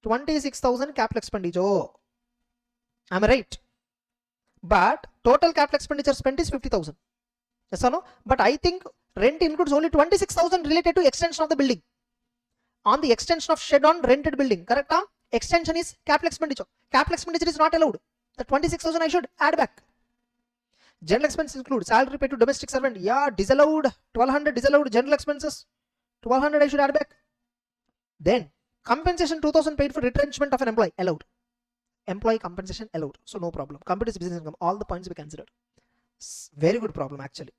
26,000 capital expenditure. Am I right? But total capital expenditure spent is 50,000. Yes or no? But I think rent includes only 26,000 related to extension of the building. On the extension of shed on rented building. Correct? Huh? Extension is capital expenditure. Capital expenditure is not allowed. The 26,000 I should add back. General expenses include salary paid to domestic servant. Yeah, disallowed. 1,200 disallowed. General expenses 1,200 I should add back. Then compensation 2,000 paid for retrenchment of an employee. Allowed. Employee compensation allowed. So no problem. Competence business income. All the points we considered. Very good problem actually.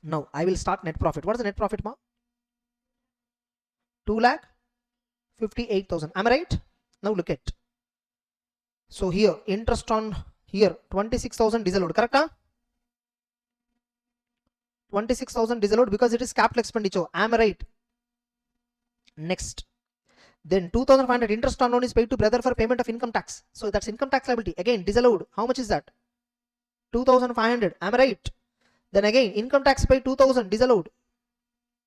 Now I will start net profit. What is the net profit, ma? 2,58,000. Am I right? Now look at. So here interest on Here 26,000 disallowed, correct? 26,000 disallowed because it is capital expenditure. Am I right? Next. Then 2,500 interest on loan is paid to brother for payment of income tax. So that's income tax liability. Again, disallowed. How much is that? 2,500. Am I right? Then again, income tax paid 2,000, disallowed.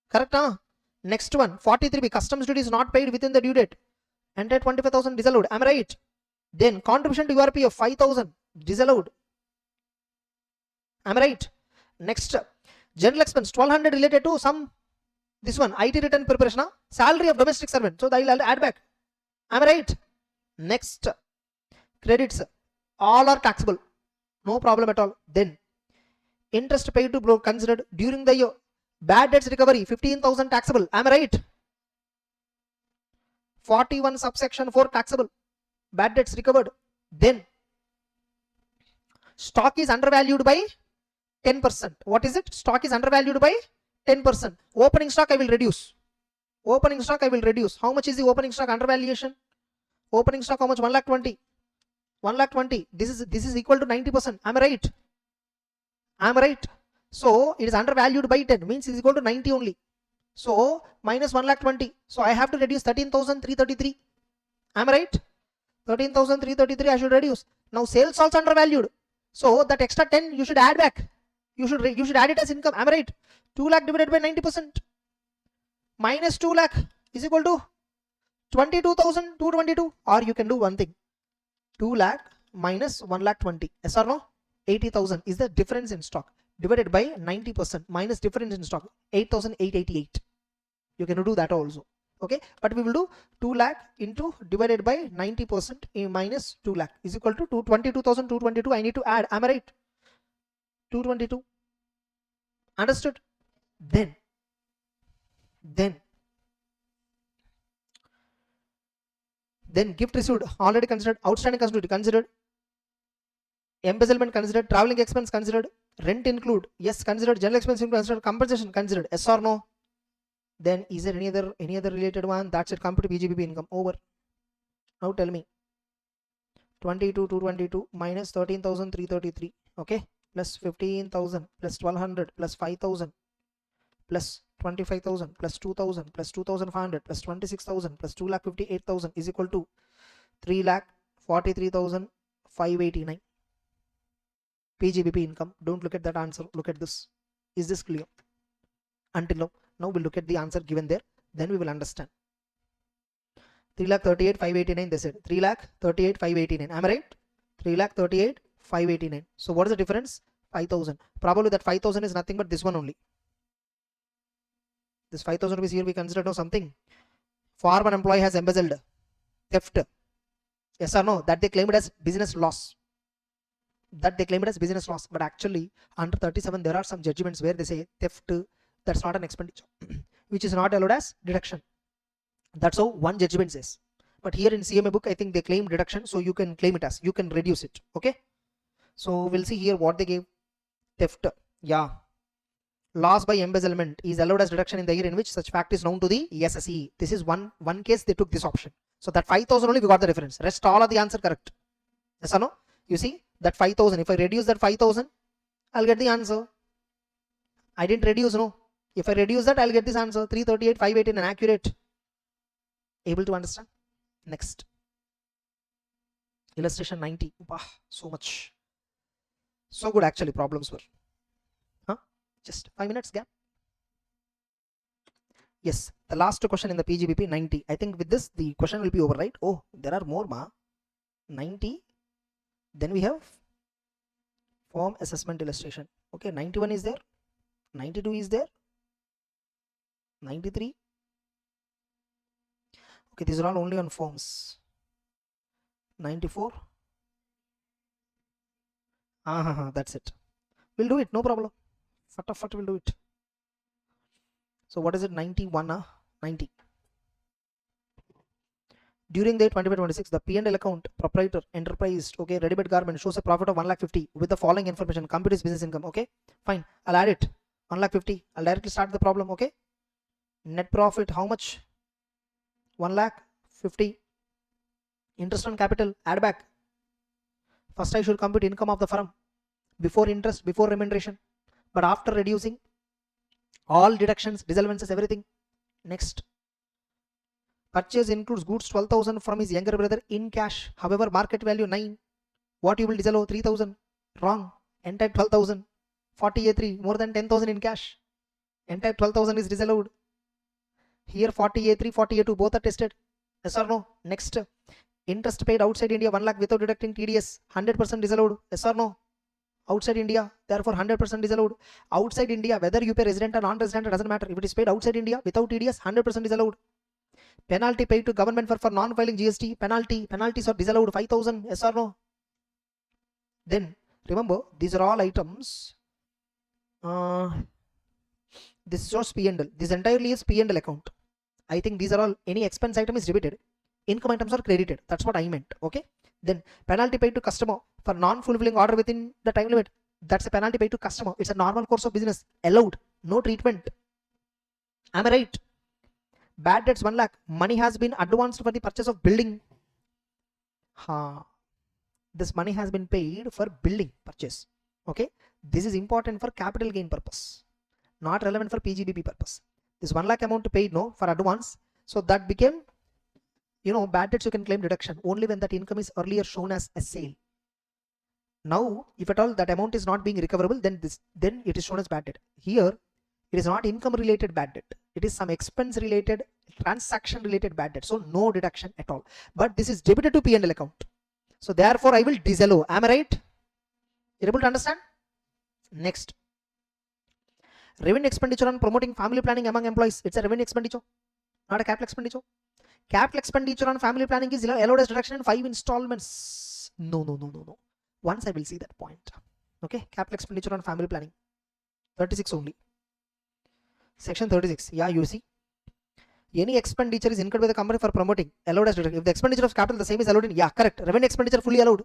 Correct? Next one, 43B, customs duty is not paid within the due date. Entire 25,000, disallowed. Am I right? Then contribution to URP of 5,000, disallowed. Am I right? Next, general expense 1,200 related to some, this one, IT return preparation, salary of domestic servant. So I'll add back. Am I right? Next, credits, all are taxable. No problem at all. Then interest paid to broker considered during the year. Bad debts recovery 15,000 taxable. Am I right? 41 subsection 4 taxable. Bad debts recovered. Then stock is undervalued by 10%. What is it? Stock is undervalued by 10%. Opening stock I will reduce. Opening stock I will reduce. How much is the opening stock undervaluation? Opening stock how much? 1,20,000. 1,20,000. This is equal to 90%. Am I right? Am I right? So it is undervalued by 10, means it is equal to 90 only. So minus 1,20,000. So I have to reduce 13,333. Am I right? 13,333 I should reduce. Now sales also undervalued. So that extra 10 you should add back. You should add it as income. Am I right? 2 lakh divided by 90%. Minus 2 lakh is equal to 22,222. Or you can do one thing. 2 lakh minus 1,20,000. Yes or no? 80,000 is the difference in stock. Divided by 90% minus difference in stock, 8,888. You can do that also. Okay, but we will do 2 lakh into divided by 90% minus 2 lakh is equal to 22,222. I need to add. Am I right? 222. Understood? Then gift received already considered, outstanding considered, embezzlement considered, traveling expense considered, rent include, yes considered, general expense considered, compensation considered, yes or no? Then is there any other related one? That's it. Come to PGBP income. Over. Now tell me. 22,222 minus 13,333. Okay, plus 15,000 plus 1,200 plus 5,000 plus 25,000 plus 2,000 plus 2,500 plus 26,000 plus 2,58,000 is equal to 3,43,589. PGBP income. Don't look at that answer. Look at this. Is this clear? Until now. Now we'll look at the answer given there. Then we will understand. 3,38,589. They said 3,38,589. Am I right? 3,38,589. So what is the difference? 5,000. Probably that 5,000 is nothing but this one only. This 5,000 rupees here we consider now something. Former employee has embezzled, theft. Yes or no? That they claimed as business loss. But actually under 37 there are some judgments where they say theft, that's not an expenditure which is not allowed as deduction. That's how one judgment says. But here in CMA book I think they claim deduction, so you can claim it as, you can reduce it. Okay, so we'll see here what they gave. Theft, yeah, loss by embezzlement is allowed as deduction in the year in which such fact is known to the SSE. This is one case they took this option. So that 5,000 only we got the difference. Rest all of the answer correct. Yes or no? You see that 5,000, if I reduce that 5,000 I'll get the answer. I didn't reduce, no. If I reduce that I'll get this answer. 338,518 and accurate. Able to understand? Next, illustration 90. Wow, so much, so good actually. Problems were just 5 minutes gap. Yes, the last question in the PGBP 90. I think with this the question will be over, right? Oh, there are more 90. Then we have form assessment illustration. Okay, 91 is there, 92 is there, 93. Okay, these are all only on forms. 94. That's it. We'll do it, no problem. Fatafat will do it. So what is it? 91, 90. During the 25-26, the P&L account, proprietor, enterprise, okay, ready-made garment shows a profit of 1,50,000 with the following information. Compute his business income. Okay, fine. I'll add it. 1,50,000. I'll directly start the problem. Okay. Net profit, how much? 1,50,000. Interest on capital, add back First I should compute income of the firm before interest, before remuneration, but after reducing all deductions, disallowances, everything. Next, purchase includes goods 12,000 from his younger brother in cash. However, market value 9. What you will disallow? 3,000. Wrong. Entire 12,000. 40A3 more than 10,000 in cash. Entire 12,000 is disallowed. Here 40A3, 40A2 both are tested. Yes or no? Next, interest paid outside India 1 lakh without deducting TDS, 100% disallowed. Yes or no? Outside India, therefore 100% disallowed. Outside India, whether you pay resident or non-resident, doesn't matter. If it is paid outside India without TDS, 100% disallowed. Penalty paid to government for non-filing GST, penalties are disallowed, 5,000. Yes or no? Then remember, these are all items. This shows P&L. This entirely is P&L account. I think these are all, any expense item is debited, income items are credited. That's what I meant. Okay. Then penalty paid to customer for non-fulfilling order within the time limit. That's a penalty paid to customer. It's a normal course of business. Allowed. No treatment. Am I right? Bad debts 1 lakh. Money has been advanced for the purchase of building. This money has been paid for building purchase. Okay. This is important for capital gain purpose, not relevant for PGBP purpose. This 1 lakh amount paid for advance. So that became, bad debts you can claim deduction only when that income is earlier shown as a sale. Now, if at all that amount is not being recoverable, then it is shown as bad debt. Here, it is not income related bad debt. It is some expense related, transaction related bad debt. So no deduction at all. But this is debited to P&L account. So therefore, I will disallow. Am I right? You're able to understand? Next. Revenue expenditure on promoting family planning among employees. It's a revenue expenditure, not a capital expenditure. Capital expenditure on family planning is allowed as deduction in 5 installments. No. Once I will see that point. Okay. Capital expenditure on family planning. 36 only. Section 36. Yeah, you see. Any expenditure is incurred by the company for promoting, allowed as deduction. If the expenditure of capital the same is allowed in, yeah, correct. Revenue expenditure fully allowed.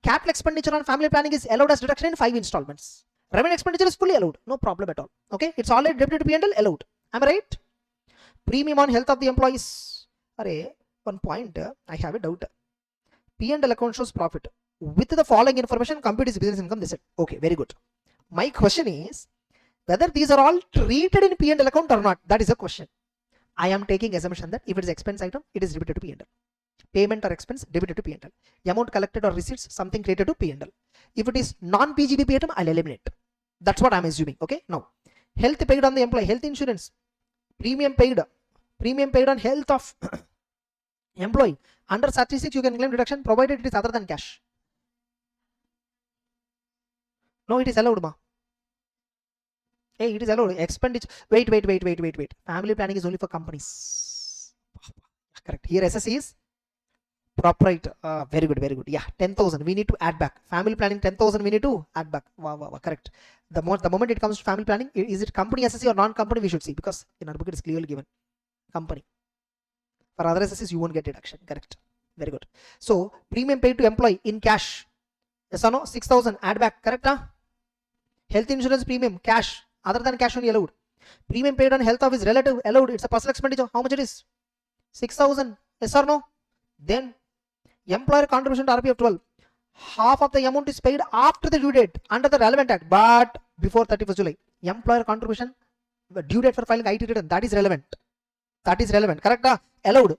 Capital expenditure on family planning is allowed as deduction in 5 installments. Revenue expenditure is fully allowed. No problem at all. Okay. It's already debited to P&L, allowed. Am I right? Premium on health of the employees. Array, one point, I have a doubt. P&L account shows profit. With the following information, compute is business income, they said. Okay, very good. My question is, whether these are all treated in P&L account or not, that is a question. I am taking assumption that if it is expense item, it is debited to P&L. Payment or expense, debited to P&L. Amount collected or receipts, something created to P&L. If it is non-PGBP item, I'll eliminate. That's what I'm assuming. Okay. Now, health paid on the employee, health insurance, premium paid on health of employee. Under 36, you can claim deduction provided it is other than cash. No, it is allowed, ma. Hey, it is allowed. Expenditure. Wait. Family planning is only for companies. Correct. Here SSC is proprietor. Very good. Yeah, 10,000 we need to add back. Family planning 10,000 we need to add back. Wow, correct. The moment it comes to family planning, is it company SSC or non-company, we should see, because in our book it is clearly given company. For other SSCs you won't get deduction. Correct. Very good. So premium paid to employee in cash. Yes or no? 6,000 add back. Correct? Health insurance premium cash, other than cash only allowed. Premium paid on health of his relative allowed. It's a personal expenditure. How much it is? 6,000. Yes or no? Then employer contribution to RP of 12. Half of the amount is paid after the due date under the relevant act, but before 31st July. Employer contribution, the due date for filing IT return, that is relevant. Correct? Allowed.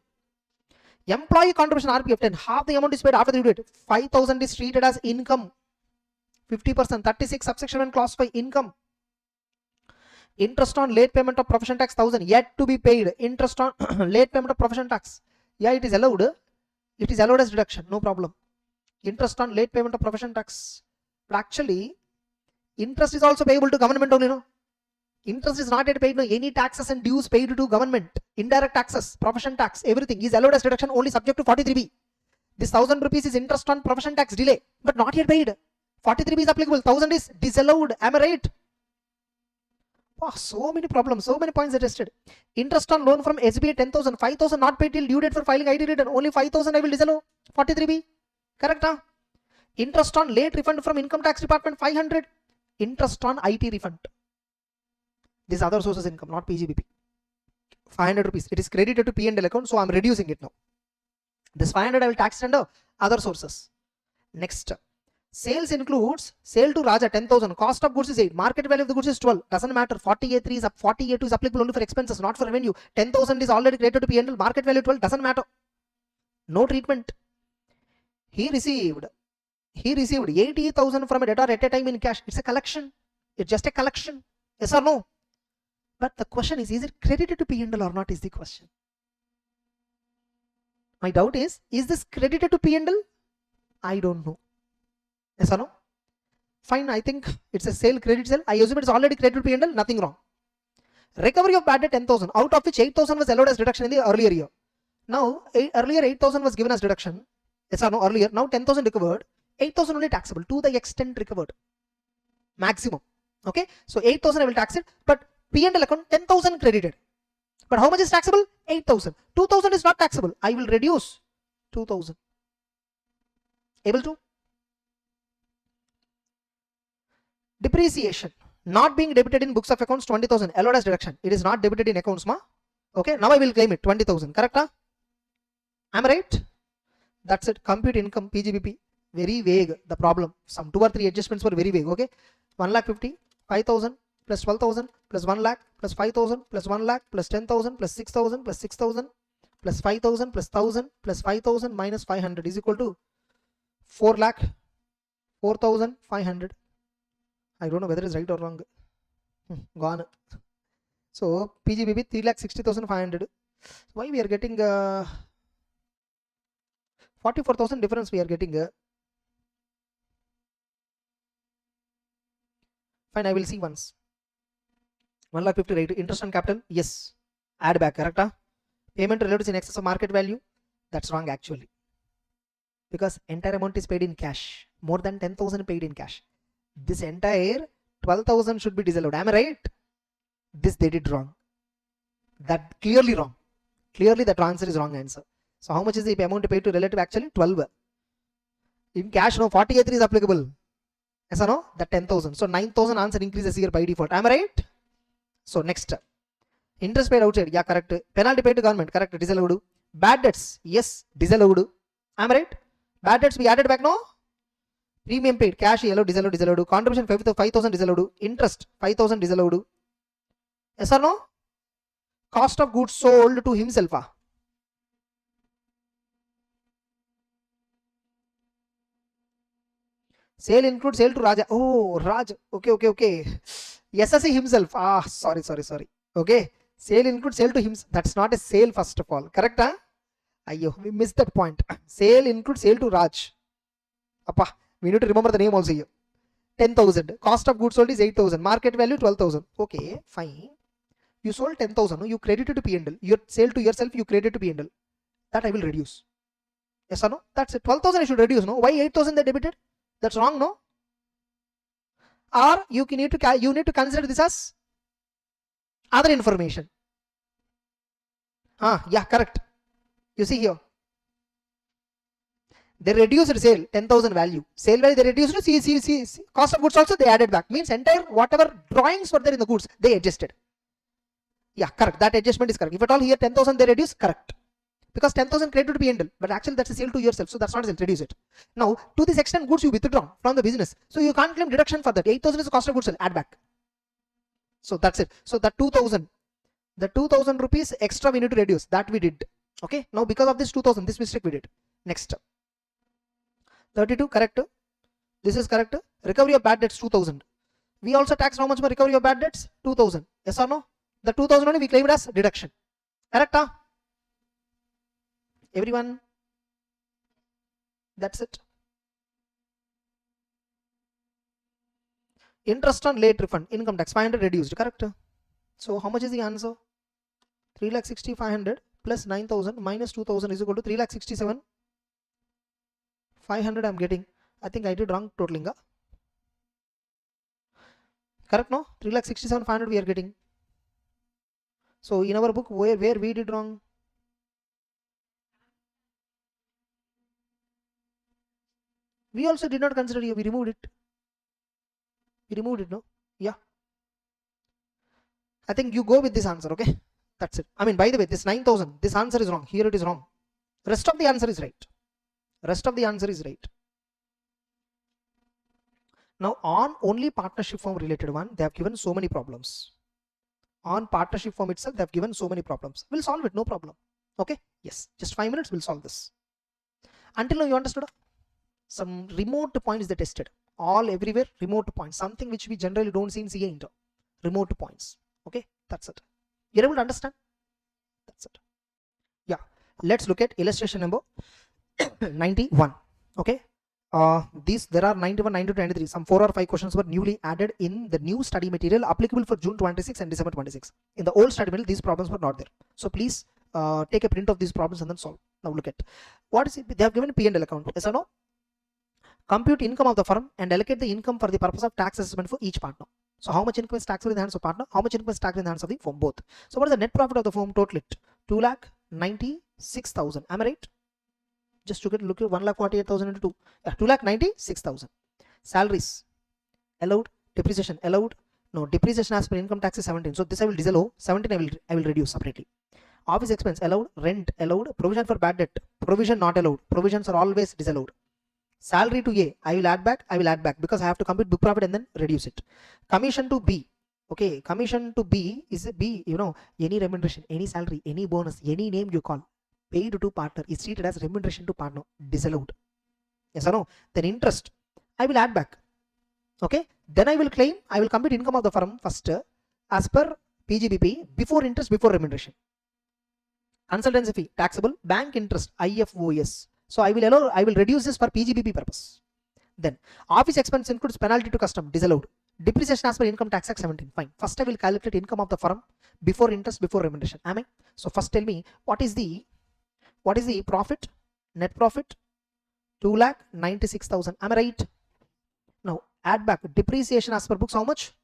Employee contribution RP of 10. Half the amount is paid after the due date. 5,000 is treated as income. 50%. 36 subsection 1 clause 5 income. Interest on late payment of profession tax 1,000 yet to be paid. Interest on late payment of profession tax. Yeah, it is allowed. It is allowed as deduction. No problem. Interest on late payment of profession tax. But actually, interest is also payable to government only. No, interest is not yet paid. No, any taxes and dues paid to government, indirect taxes, profession tax, everything is allowed as deduction only subject to 43B. This 1,000 rupees is interest on profession tax delay, but not yet paid. 43B is applicable. 1,000 is disallowed. Am I right? Wow, so many problems, so many points suggested. Interest on loan from SBI 10,000, 5,000 not paid till due date for filing IT return. Only 5,000 I will disallow. 43B. Correct? Interest on late refund from income tax department 500. Interest on IT refund. This other sources income, not PGBP. 500 rupees. It is credited to P&L account, so I am reducing it now. This 500 I will tax under other sources. Next, Sales includes sale to Raja 10,000. Cost of goods is 8. Market value of the goods is 12. Doesn't matter. 48.3 is up. 48.2 is applicable only for expenses, not for revenue. 10,000 is already credited to P&L. Market value 12 doesn't matter. No treatment. He received 80,000 from a debtor at a time in cash. It's a collection. It's just a collection. Yes or no? But the question is it credited to P&L or not is the question. My doubt is this credited to P&L? I don't know. Yes or no? Fine, I think it's a sale credit sale. I assume it's already credited to P&L, nothing wrong. Recovery of bad debt 10,000, out of which 8,000 was allowed as deduction in the earlier year. Now, earlier 8,000 was given as deduction. Yes or no? Earlier, now 10,000 recovered, 8,000 only taxable to the extent recovered. Maximum. Okay, so 8,000 I will tax it, but P&L account 10,000 credited. But how much is taxable? 8,000. 2,000 is not taxable. I will reduce 2,000. Able to? Depreciation not being debited in books of accounts 20,000 allowed as deduction. It is not debited in accounts, ma. Okay, now I will claim it 20,000. Correct? Am I right? That's it. Compute income PGBP. Very vague. The problem. Some 2 or 3 adjustments were very vague. Okay, 1,50,000, 5,000 plus 12,000 plus 1 lakh plus 5,000 plus 1 lakh plus 10,000 plus 6,000 plus 6,000 plus 5,000 plus 1,000 plus 5,000 minus 500 is equal to 4 lakh 4,500. I don't know whether it's right or wrong. Gone. So PGBP 3,60,500. Why we are getting 44,000 difference? We are getting. Fine, I will see once. 1,50,000 right. Interest on capital, yes. Add back, correct? Payment related in excess of market value. That's wrong actually. Because entire amount is paid in cash. More than 10,000 paid in cash. This entire 12,000 should be disallowed. Am I right? This they did wrong. That clearly wrong. Clearly that answer is wrong answer. So how much is the amount paid to relative actually? 12. In cash, no, 48.3 is applicable. Yes or no? That 10,000. So 9,000 answer increases here by default. Am I right? So next. Interest paid outside. Yeah, correct. Penalty paid to government. Correct. Disallowed. Bad debts. Yes. Disallowed. Am I right? Bad debts we added back, no? Premium paid. Cash allowed. Disallowed. Disallowed. Contribution 5,000 disallowed. Interest 5,000 disallowed. Yes or no? Cost of goods sold to himself. Sale includes sale to Raja. Oh, Raj. Okay. SSC himself. Sorry. Okay. Sale includes sale to himself. That's not a sale first of all. Correct? Ayyo, we missed that point. Sale includes sale to Raj. Appa, we need to remember the name also here. 10,000. Cost of goods sold is 8,000. Market value 12,000. Okay, fine. You sold 10,000. No? You credited to P&L. Your sale to yourself, you credited to P&L. That I will reduce. Yes or no? That's it. 12,000 I should reduce. No? Why 8,000 they debited? That's wrong, no? Or you need to consider this as other information. Yeah, correct. You see here. They reduced sale 10,000 value. Sale value they reduced. See. Cost of goods also they added back. Means entire whatever drawings were there in the goods they adjusted. Yeah, correct. That adjustment is correct. If at all here 10,000 they reduce, correct. Because 10,000 credited to P&L, but actually that's a sale to yourself, so that's not a sale. Reduce it. Now to this extent goods you withdrawn from the business, so you can't claim deduction for that. 8,000 is the cost of goods sold. Add back. So that's it. So that 2,000, the 2,000 rupees extra we need to reduce. That we did. Okay. Now because of this 2,000, this mistake we did. Next. 32 correct. This is correct. Recovery of bad debts 2,000. We also taxed how much for recovery of bad debts? 2,000. Yes or no? The 2,000 only we claimed as deduction. Correct? Everyone? That's it. Interest on late refund, income tax 500 reduced. Correct? So how much is the answer? 3,60,500 plus 9,000 minus 2,000 is equal to 3,67,500 I'm getting. I think I did wrong totaling. Correct? No? 3,67,500 we are getting. So in our book where we did wrong? We also did not consider here. We removed it. No? Yeah. I think you go with this answer. Okay. That's it. I mean, by the way, this 9,000, this answer is wrong. Here it is wrong. Rest of the answer is right. Now on only partnership form related one, they have given so many problems. On partnership form itself, they have given so many problems. We'll solve it, no problem. Okay, yes, just 5 minutes, we'll solve this. Until now you understood? Some remote points they tested. All everywhere remote points, something which we generally don't see in CA Inter. Remote points. Okay, that's it. You're able to understand? That's it. Yeah, let's look at illustration number 91. Okay, there are 91, 92, 93. Some 4 or 5 questions were newly added in the new study material applicable for June 26 and December 26. In the old study material, these problems were not there. So please take a print of these problems and then solve. Now look at what is it? They have given P&L account. Yes or no? Compute income of the firm and allocate the income for the purpose of tax assessment for each partner. So how much income is taxable in the hands of partner? How much income is taxable in the hands of the firm? Both. So what is the net profit of the firm? Total it 2,96,000. Am I right? Just to look at 1,48,000 into 2. Yeah, 2,96,000. Salaries allowed. Depreciation allowed. No, depreciation as per income tax is 17. So this I will disallow. 17 I will reduce separately. Office expense allowed. Rent allowed. Provision for bad debt. Provision not allowed. Provisions are always disallowed. Salary to A, I will add back because I have to compute book profit and then reduce it. Commission to B. Okay, commission to B is B, any remuneration, any salary, any bonus, any name you call, paid to partner is treated as remuneration to partner, disallowed. Yes or no? Then interest, I will add back. Okay, then I will compute income of the firm first as per PGBP, before interest, before remuneration. Consultancy fee, taxable. Bank interest, IFOS. So I will reduce this for PGBP purpose. Then office expense includes penalty to custom, disallowed. Depreciation as per income tax act 17. Fine. First I will calculate income of the firm before interest, before remuneration. Am I? So first tell me what is the profit? Net profit 2,96,000. Am I right? Now add back depreciation as per books. How much?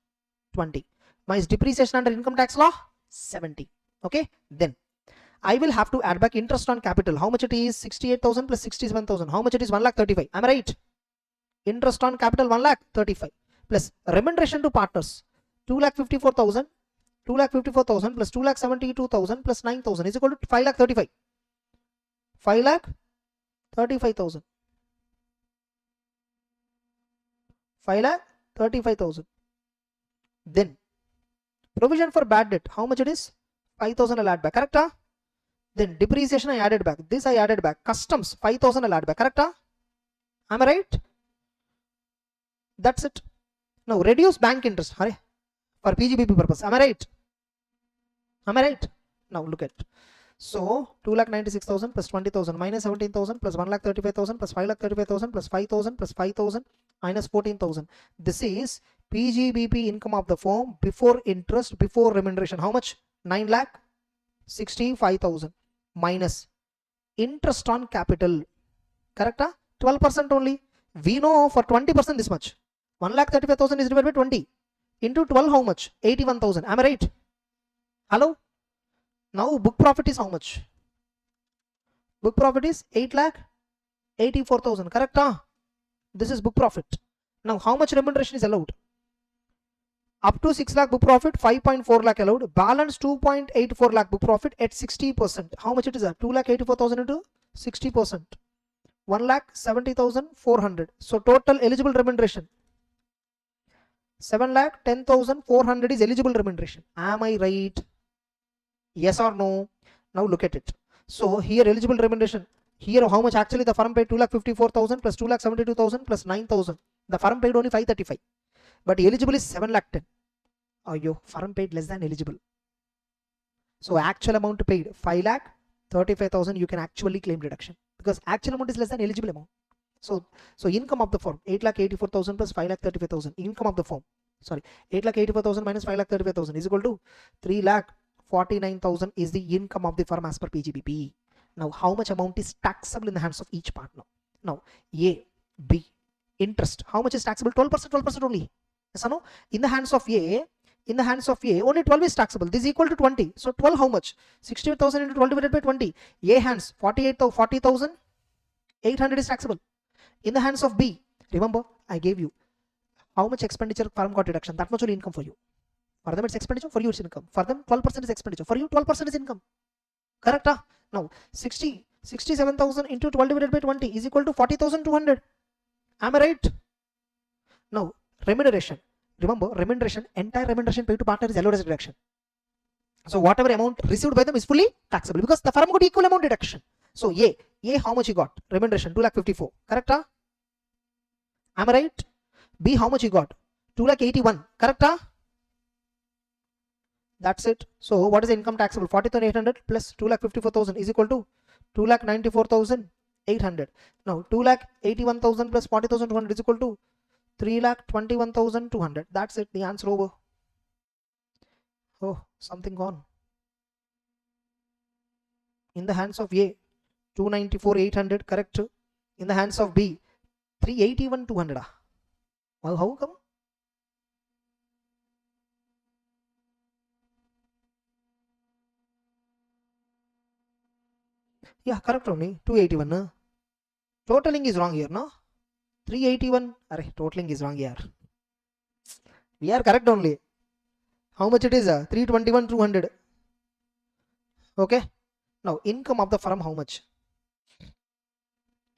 20. Minus depreciation under income tax law 70. Okay. Then I will have to add back interest on capital. How much it is? 68,000 plus 67,000. How much it is? 1,35,000. Am I right? Interest on capital 1,35,000 plus remuneration to partners 2,54,000. 2,54,000 plus 2,72,000 plus 9,000 is equal to 5,35,000. 5,35,000. 5,35,000. Then provision for bad debt. How much it is? 5,000 I'll add back. Correct? Then depreciation I added back. This I added back. Customs 5,000 I'll add back. Correct? Am I right? That's it. Now reduce bank interest. Hurry. For PGBP purpose. Am I right? Am I right? Now look at. So 2,96,000 plus 20,000 minus 17,000 plus 1,35,000 plus 5,35,000 plus 5,000 plus 5,000 minus 14,000. This is PGBP income of the firm before interest, before remuneration. How much? 9,65,000 minus interest on capital. Correct? 12% only. We know for 20% this much. 1,35,000 is divided by 20 into 12. How much? 81,000. Am I right? Hello? Now book profit is how much? Book profit is 8,84,000. Correct? This is book profit. Now how much remuneration is allowed? Up to 6 lakh book profit, 5.4 lakh allowed. Balance 2.84 lakh book profit at 60%. How much it is? 2,84,000 into 60%. 1,70,400. So total eligible remuneration 7,10,400 is eligible remuneration. Am I right? Yes or no? Now look at it. So here eligible remuneration. Here how much actually the firm paid? 2,54,000 plus 2,72,000 plus 9,000. The firm paid only 535. But eligible is 7,10,000. Oh, your firm paid less than eligible. So actual amount paid 5,35,000. You can actually claim deduction because actual amount is less than eligible amount. So income of the firm 8,84,000 plus 5,35,000. Income of the firm. Sorry, 8,84,000 minus 5,35,000 is equal to 3,49,000 is the income of the firm as per PGBP. Now how much amount is taxable in the hands of each partner? Now A, B, interest. How much is taxable? 12%. 12% only. Yes or no? In the hands of A, only 12 is taxable. This is equal to 20. So 12 how much? 68,000 into 12 divided by 20. A hands 40,800 is taxable. In the hands of B, remember I gave you how much expenditure firm got deduction. That much only income for you. For them it's expenditure, for you it's income. For them 12% is expenditure. For you 12% is income. Correct? Now 67,000 into 12 divided by 20 is equal to 40,200. Am I right? Now Remuneration. Remember, remuneration, entire remuneration paid to partner is allowed as a deduction. So whatever amount received by them is fully taxable because the firm got equal amount deduction. So A how much he got? Remuneration 2,54,000. Correct? Am I right? B, how much he got? 2,81,000. Correct? That's it. So what is the income taxable? 40,800 plus 2,54,000 is equal to 2,94,800. Now 2,81,000 plus 40,200 is equal to 3,21,200. That's it. The answer over. Oh, something gone. In the hands of A, 294,800. Correct. In the hands of B, 381,200. Well, how come? Yeah, correct only. 281. No? Totaling is wrong here, no? 381. Array, totaling is wrong here. We are correct only. How much it is? 321,200. Okay. Now, income of the firm, how much?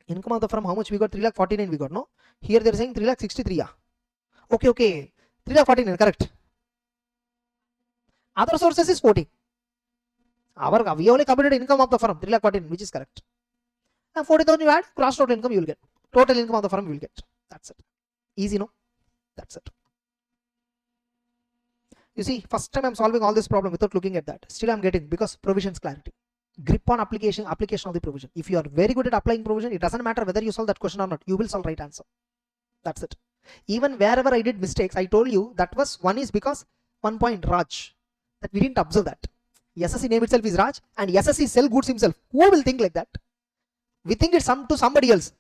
Income of the firm, how much we got? 3,49,000 we got, no? Here they are saying 3,63,000. Yeah. Okay. 3,49,000, correct. Other sources is 40. We only computed income of the firm, 3,49,000, which is correct. And 40,000 you add, cross total income you will get. Total income of the firm you will get. That's it. Easy, no? That's it. You see, first time I'm solving all this problem without looking at that. Still I'm getting, because provisions clarity. Grip on application of the provision. If you are very good at applying provision, it doesn't matter whether you solve that question or not. You will solve right answer. That's it. Even wherever I did mistakes, I told you that was one is because one point Raj, that we didn't observe that. SSC name itself is Raj and SSC sell goods himself. Who will think like that? We think it's to somebody else.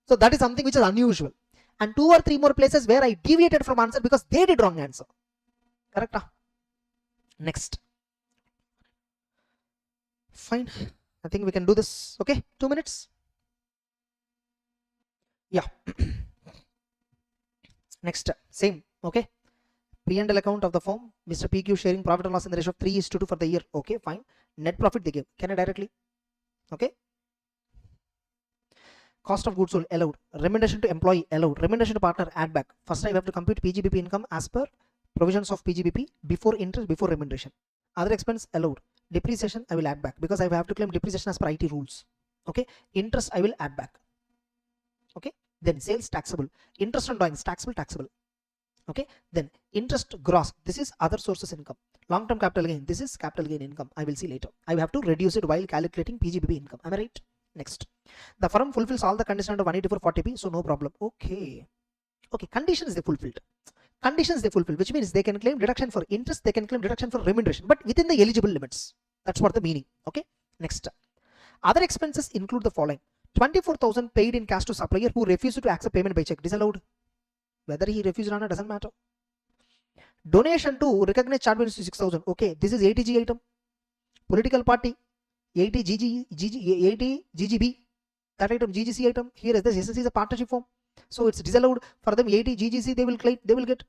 So that is something which is unusual. And 2 or 3 more places where I deviated from answer because they did wrong answer. Correct? Next. Fine. I think we can do this. Okay. 2 minutes. Yeah. Next. Same. Okay. P&L account of the firm. Mr. PQ sharing profit and loss in the ratio of 3:2 for the year. Okay. Fine. Net profit they give. Can I directly? Okay. Cost of goods sold allowed. Remuneration to employee allowed. Remuneration to partner add back. First I have to compute PGBP income as per provisions of PGBP before interest, before remuneration. Other expense allowed. Depreciation I will add back because I have to claim depreciation as per IT rules. Okay. Interest I will add back. Okay. Then sales taxable. Interest on drawings taxable. Okay. Then interest gross. This is other sources income. Long-term capital gain. This is capital gain income. I will see later. I have to reduce it while calculating PGBP income. Am I right? Next. The firm fulfills all the conditions under 18440B, so no problem. Okay. Okay. Conditions they fulfilled. Conditions they fulfill, which means they can claim deduction for interest, they can claim deduction for remuneration, but within the eligible limits. That's what the meaning. Okay. Next. Other expenses include the following: 24,000 paid in cash to supplier who refused to accept payment by check. Disallowed. Whether he refused or not doesn't matter. Donation to recognized charge 6,000. Okay. This is 80G item. Political party 80 GGB. That item GGC item. Here is this. SSC is a partnership form. So it's disallowed for them. 80 GGC they will claim, they will get.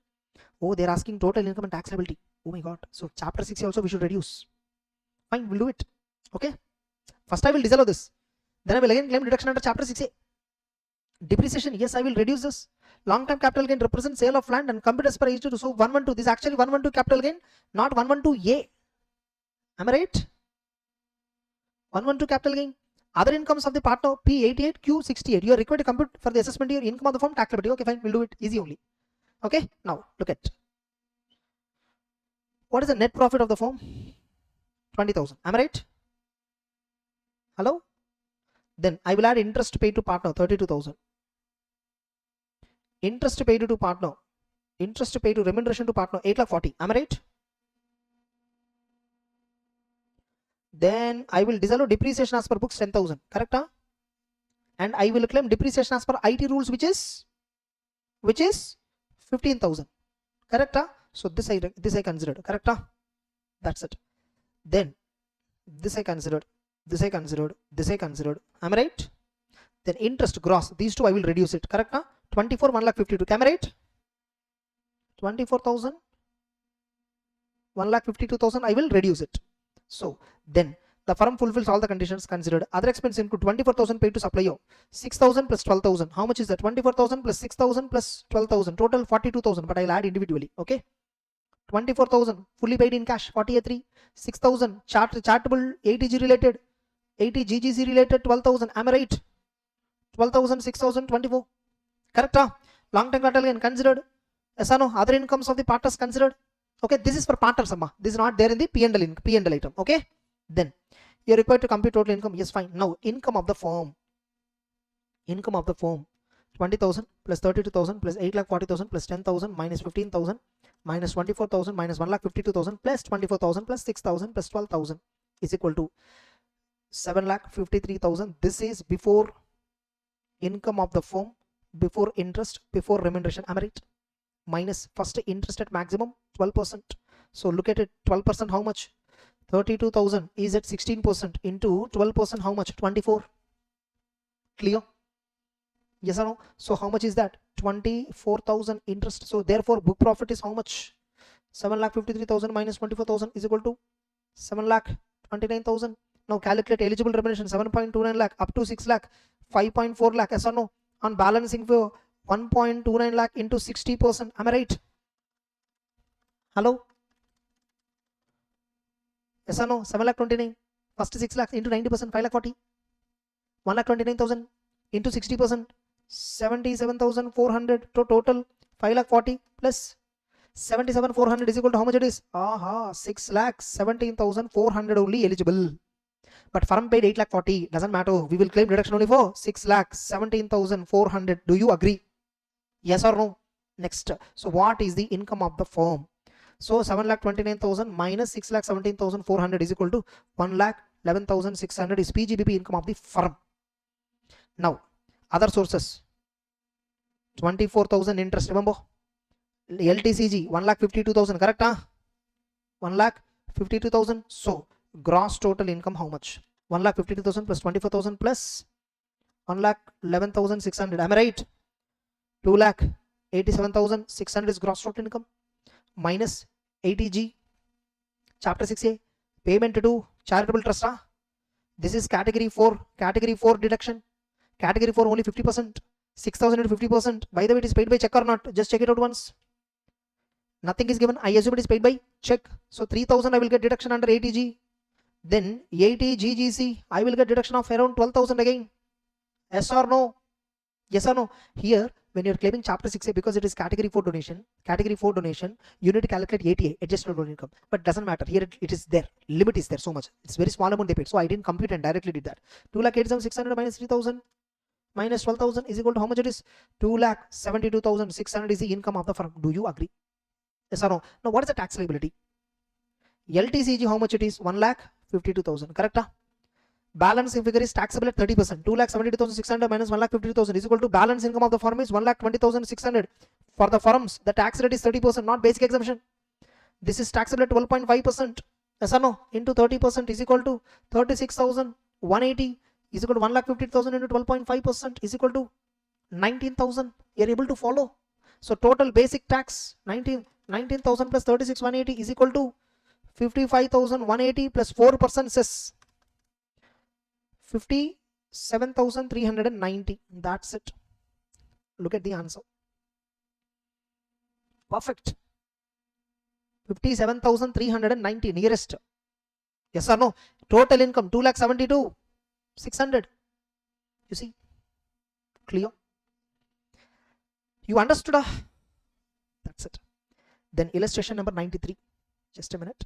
Oh, they're asking total income and tax liability. Oh my god. So chapter 6 also we should reduce. Fine, we'll do it. Okay. First I will disallow this. Then I will again claim deduction under chapter 6A. Depreciation, yes, I will reduce this. Long term capital gain represents sale of land and compute as per H2. So 112. This is actually 112 capital gain, not 112A. Am I right? 112 capital gain. Other incomes of the partner P88, Q68. You are required to compute for the assessment year income of the firm tax liability. Okay, fine, we'll do it easy only. Okay, now look at what is the net profit of the firm? 20,000. Am I right? Hello? Then I will add interest paid to partner 32,000. Interest paid to partner. Interest paid to remuneration to partner 8,40,000. Am I right? Then I will disallow depreciation as per books 10,000. Correct? Huh? And I will claim depreciation as per IT rules, which is 15,000. Correct? Huh? So this I considered. Correct? Huh? That's it. Then this I considered. This I considered. This I considered. Am I right? Then interest gross. These two I will reduce it. Correct? Huh? 24 1,52,000. Am I right? 24,000 1,52,000 I will reduce it. So then The firm fulfills all the conditions considered. Other expense include 24,000 paid to supplier, 6,000 plus 12,000. How much is that? 24,000 plus 6,000 plus 12,000. Total 42,000. But I'll add individually. Okay. 24,000 fully paid in cash, 48,3. 6,000 chartable ATG related, 80 GGC related, 12,000. Am I right? 12,000, 6,000, 24. Correct? Long term capital gain considered. Yes or no? Other incomes of the partners considered. Okay, this is for partners. This is not there in the P&L item. Okay. Then you're required to compute total income. Yes, fine. Now income of the firm. Income of the firm. 20,000 plus 32,000 plus 8,40,000 plus 10,000 minus 15,000 minus 24,000 minus 1,52,000 plus 24,000 plus 6,000 plus 12,000 is equal to 7,53,000. This is before income of the firm, before interest, before remuneration. Am I right? Minus first interest at maximum 12%. So look at it. 12% how much? 32,000 is at 16% into 12% how much? 24. Clear? Yes or no? So how much is that? 24,000 interest. So therefore book profit is how much? 7,53,000 minus 24,000 is equal to 7,29,000. Now calculate eligible remuneration. 7.29 lakh up to 6 lakh, 5.4 lakh. Yes or no? On balancing for 1.29 lakh into 60%. Am I right? Hello? Yes or no? 7,29,000 first 6 lakhs into 90%, 5,40,000. 1,29,000 into 60%, 77,400 to total 5,40,000 plus 77,400 is equal to how much it is? 6,17,400 only eligible. But firm paid 8,40,000. Doesn't matter. We will claim deduction only for 6,17,400. Do you agree? Yes or no? Next. So what is the income of the firm? So 7,29,000 minus 6,17,400 is equal to 1,11,600 is PGBP income of the firm. Now other sources. 24,000 interest. Remember? LTCG 1,52,000. Correct? 1,52,000. So gross total income how much? 1,52,000 plus 24,000 plus 1,11,600. Am I right? 2,87,600 is gross total income minus 80G chapter 6A payment to charitable trust. This is category 4 deduction. Category 4 only 50%. 6,000 into 50%. By the way, it is paid by check or not? Just check it out once. Nothing is given. I assume it is paid by check. So 3,000 I will get deduction under 80G. Then 80 GGC I will get deduction of around 12,000 again. Yes or no? Yes or no? Here when you are claiming chapter 6A, because it is category 4 donation, you need to calculate ATA, adjusted total income. But doesn't matter. Here it is there. Limit is there so much. It's very small amount they paid. So I didn't compute and directly did that. 2,87,600 minus 3,000 minus 12,000 is equal to how much it is? 2,72,600 is the income of the firm. Do you agree? Yes or no? Now what is the tax liability? LTCG how much it is? 1,52,000. Correct? Balancing figure is taxable at 30%. 2,72,600 minus 1,52,000 is equal to balance income of the firm is 1,20,600. For the firms, the tax rate is 30%, not basic exemption. This is taxable at 12.5%. Yes or no? Into 30% is equal to 36,180 is equal to 1,50,000 into 12.5% is equal to 19,000. You're able to follow. So total basic tax 19,000 plus 36,180 is equal to 55,180 plus 4% cess. 57,390. That's it. Look at the answer. Perfect. 57,390 nearest. Yes or no? Total income 2,72,600. You see? Clear? You understood? That's it. Then illustration number 93. Just a minute.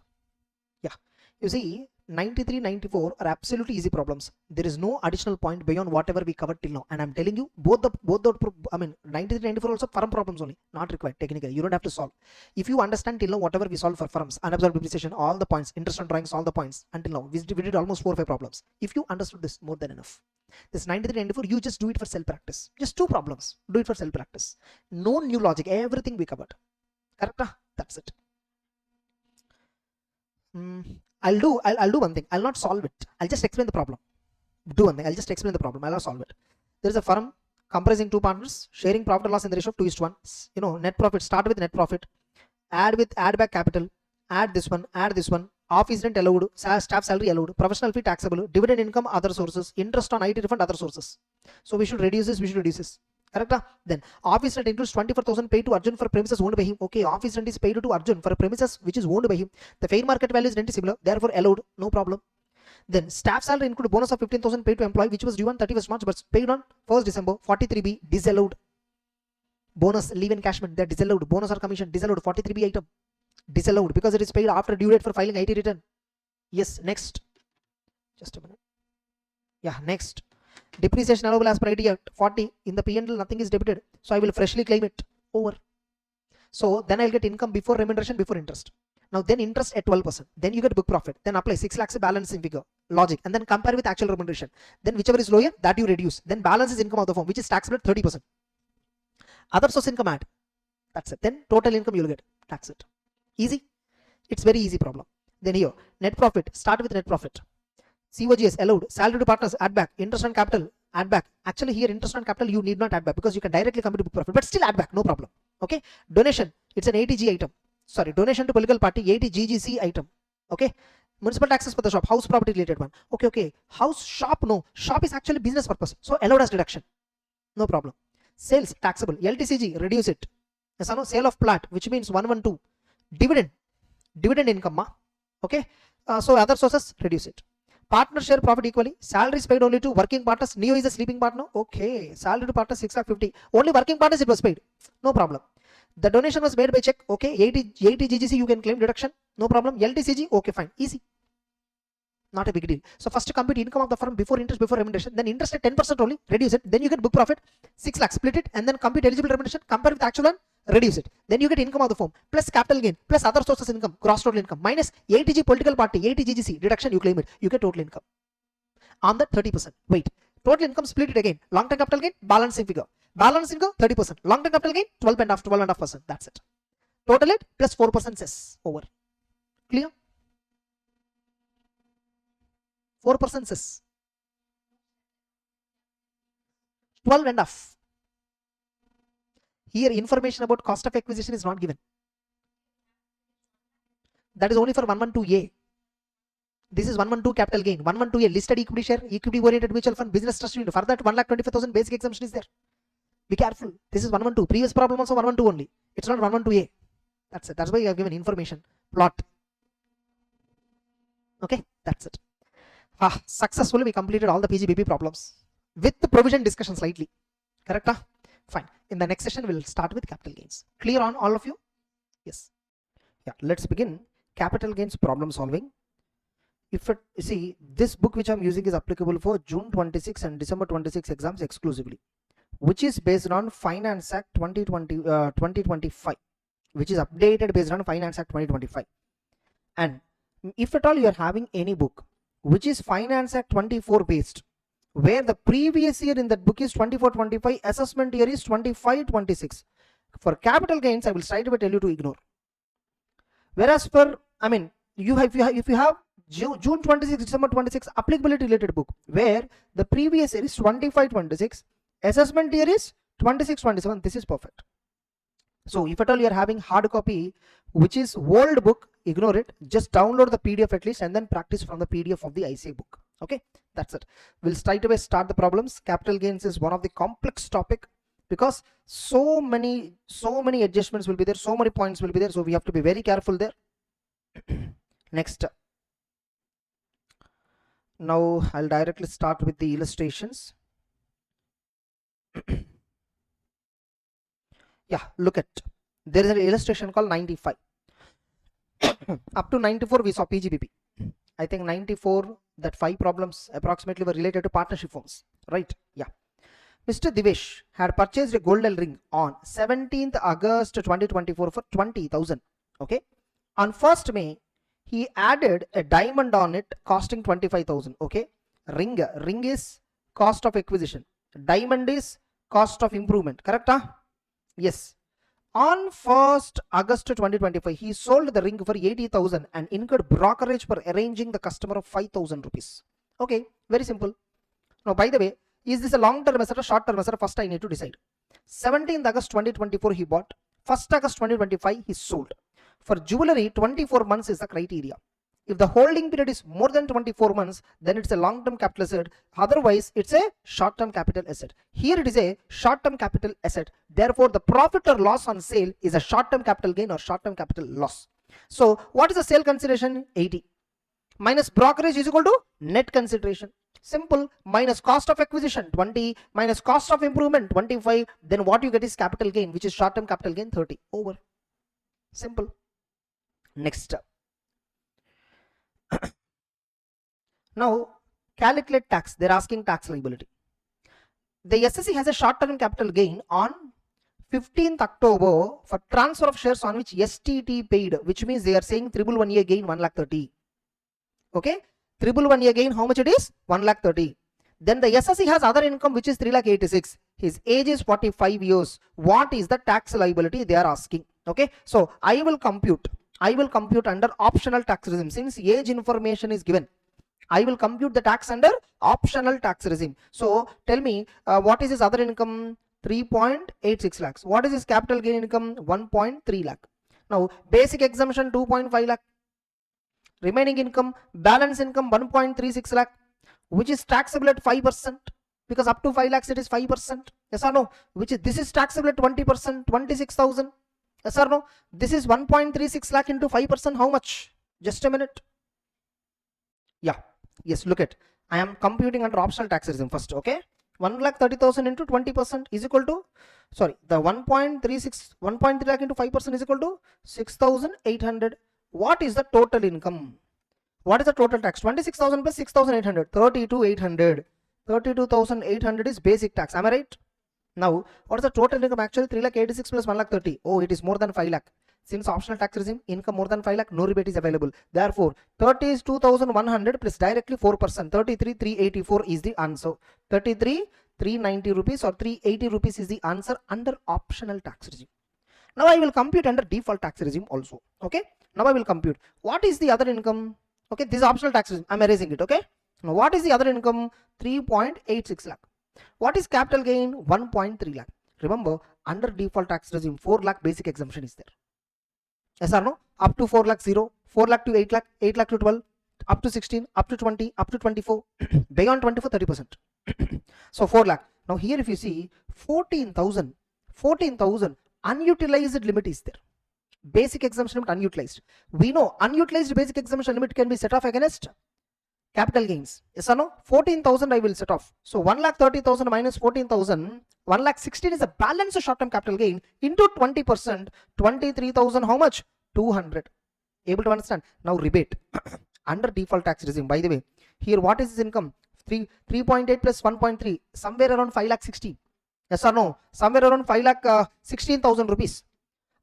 Yeah. You see, 93, 94 are absolutely easy problems. There is no additional point beyond whatever we covered till now. And I'm telling you, both the 93, 94 also firm problems only, not required technically. You don't have to solve. If you understand till now, whatever we solve for firms, unabsorbed depreciation, all the points, interest on drawings, all the points until now, we did almost 4 or 5 problems. If you understood this, more than enough. This 93, 94, you just do it for self practice. Just 2 problems. Do it for self practice. No new logic. Everything we covered. Correct? That's it. I'll do one thing. I'll not solve it. I'll just explain the problem. Do one thing. I'll just explain the problem. I'll not solve it. There is a firm comprising 2 partners sharing profit or loss in the ratio of 2:1. You know, net profit. Start with net profit. Add back capital. Add this one. office rent allowed, staff salary allowed, professional fee taxable, dividend income other sources, interest on IT refund other sources. So we should reduce this, correct? Then office rent includes 24,000 paid to Arjun for premises owned by him. Okay, office rent is paid to Arjun for premises which is owned by him. The fair market value is rent is similar, therefore allowed, no problem. Then staff salary include bonus of 15,000 paid to employee which was due on 31st March but paid on 1st December. 43B disallowed. Bonus, leave encashment, they're disallowed. Bonus or commission disallowed. 43B item disallowed because it is paid after due date for filing IT return. Yes, next. Just a minute. Yeah, next. Depreciation allowable as per IT Act 40. In the P&L nothing is debited, so I will freshly claim it. Over. So then I'll get income before remuneration, before interest. Now then interest at 12%. Then you get book profit. Then apply 6 lakhs balancing figure. Logic. And then compare with actual remuneration. Then whichever is lower, that you reduce. Then balance is income of the firm, which is taxable at 30%. Other source income add. That's it. Then total income you'll get. Tax it. Easy. It's very easy problem. Then here, net profit. Start with net profit. COGS allowed. Salary to partners add back. Interest on capital add back. Actually here interest on capital you need not add back because you can directly come to book profit, but still add back, no problem. Okay. Donation. It's an 80G item. Sorry, donation to political party 80GGC item. Okay. Municipal taxes for the shop. House property related one. Okay. House, shop, no. Shop is actually business purpose. So allowed as deduction. No problem. Sales taxable. LTCG reduce it. Yes or no? Sale of plat, which means 112. Dividend income. Okay. So other sources reduce it. Partner share profit equally. Salaries paid only to working partners. Neo is a sleeping partner. Okay. Salary to partners 650. Only working partners it was paid. No problem. The donation was made by check. Okay. 80GGC you can claim deduction. No problem. LTCG. Okay, fine. Easy. Not a big deal. So first compute income of the firm before interest, before remuneration. Then interest at 10% only. Reduce it. Then you get book profit 6 lakhs. Split it and then compute eligible remuneration. Compare with actual one. Reduce it. Then you get income of the firm plus capital gain plus other sources income. Gross total income minus 80G political party 80GGC deduction. You claim it. You get total income on the 30%. Wait. Total income split it again. Long term capital gain balancing figure. Balancing figure 30%. Long term capital gain 12.5%. That's it. Total it plus 4% cess. Over. Clear? 4% cess. 12.5. Here information about cost of acquisition is not given. That is only for 112A. This is 112 capital gain. 112A listed equity share, equity oriented mutual fund, business trust unit. For that 1,25,000 basic exemption is there. Be careful. This is 112. Previous problem also 112 only. It's not 112A. That's it. That's why you have given information. Plot. Okay. That's it. Successfully we completed all the PGBP problems with the provision discussion slightly. Correct? Fine. In the next session, we'll start with capital gains. Clear on all of you? Yes. Yeah. Let's begin capital gains problem solving. If it, see, this book which I'm using is applicable for June 26 and December 26 exams exclusively, which is based on Finance Act 2025, which is updated based on Finance Act 2025. And if at all you are having any book which is Finance Act 24 based, where the previous year in that book is 24-25, assessment year is 25-26. For capital gains, I will straight away tell you to ignore. Whereas for, I mean, if you have June 26, December 26 applicability related book, where the previous year is 25-26, assessment year is 26-27, this is perfect. So if at all you are having hard copy, which is old book, ignore it. Just download the PDF at least and then practice from the PDF of the ICA book. Okay, that's it. We'll straight away start the problems. Capital gains is one of the complex topic because so many adjustments will be there, so many points will be there. So we have to be very careful there. Next. Now I'll directly start with the illustrations. Yeah, look at. There is an illustration called 95. Up to 94 we saw PGBP. I think 94, that 5 problems approximately were related to partnership firms, right? Yeah. Mr. Divesh had purchased a golden ring on 17th August 2024 for 20,000. Okay. On 1st May, he added a diamond on it costing 25,000. Okay. Ring is cost of acquisition. Diamond is cost of improvement. Correct? Yes. On 1st August 2025, he sold the ring for 80,000 and incurred brokerage for arranging the customer of 5,000 rupees. Okay, very simple. Now, by the way, is this a long-term asset or short-term asset? First, I need to decide. 17th August 2024, he bought. 1st August 2025, he sold. For jewelry, 24 months is the criteria. If the holding period is more than 24 months, then it's a long-term capital asset. Otherwise, it's a short-term capital asset. Here it is a short-term capital asset. Therefore, the profit or loss on sale is a short-term capital gain or short-term capital loss. So what is the sale consideration? 80 minus brokerage is equal to net consideration. Simple. Minus cost of acquisition 20 minus cost of improvement 25. Then what you get is capital gain, which is short-term capital gain 30. Over. Simple. Next. Now calculate tax. They're asking tax liability. The SSC has a short-term capital gain on 15th October for transfer of shares on which STT paid, which means they are saying 111A gain 1,30,000. Okay, 111A gain, how much it is? 1,30,000. Then the SSC has other income which is 3,86,000. His age is 45 years. What is the tax liability they are asking? Okay, so I will compute under optional tax regime. Since age information is given, I will compute the tax under optional tax regime. So tell me, what is his other income? 3.86 lakhs. What is his capital gain income? 1.3 lakh. Now basic exemption 2.5 lakh. Remaining income, balance income 1.36 lakh, which is taxable at 5%, because up to 5 lakhs it is 5%. Yes or no? This is taxable at 20%, 26,000. Yes or no? This is 1.36 lakh into 5%. How much? Just a minute. Yeah. Yes, look at. I am computing under optional tax regime first. Okay. 1,30,000 into 20% is equal to, sorry, the 1.3 lakh into 5% is equal to 6,800. What is the total income? What is the total tax? 26,000 plus 6,800, 32,800. 32,800 is basic tax. Am I right? Now, what is the total income? Actually, 3,86,000 plus 1,30,000. Oh, it is more than 5 lakh. Since optional tax regime, income more than 5 lakh, no rebate is available. Therefore, 32,100 plus directly 4%. 33,384 is the answer. 33,390 rupees or 380 rupees is the answer under optional tax regime. Now I will compute under default tax regime also. Okay. Now I will compute. What is the other income? Okay. This is optional tax regime. I'm erasing it. Okay. Now what is the other income? 3.86 lakh. What is capital gain? 1.3 lakh. Remember, under default tax regime, 4 lakh basic exemption is there. Yes or no? Up to 4 lakh 0, 4 lakh to 8 lakh, 8 lakh to 12, up to 16, up to 20, up to 24, beyond 24, 30%. So 4 lakh. Now here if you see 14,000 unutilized limit is there. Basic exemption limit unutilized. We know unutilized basic exemption limit can be set off against capital gains. Yes or no? 14,000 I will set off. So 1,30,000 minus 14,000, 1,16,000 is the balance of short-term capital gain into 20%. 23,000 how much? 200. Able to understand? Now rebate under default tax regime. By the way, here what is his income? 3.8 plus 1.3, somewhere around 5,60,000. Yes or no? Somewhere around 5,16,000 rupees.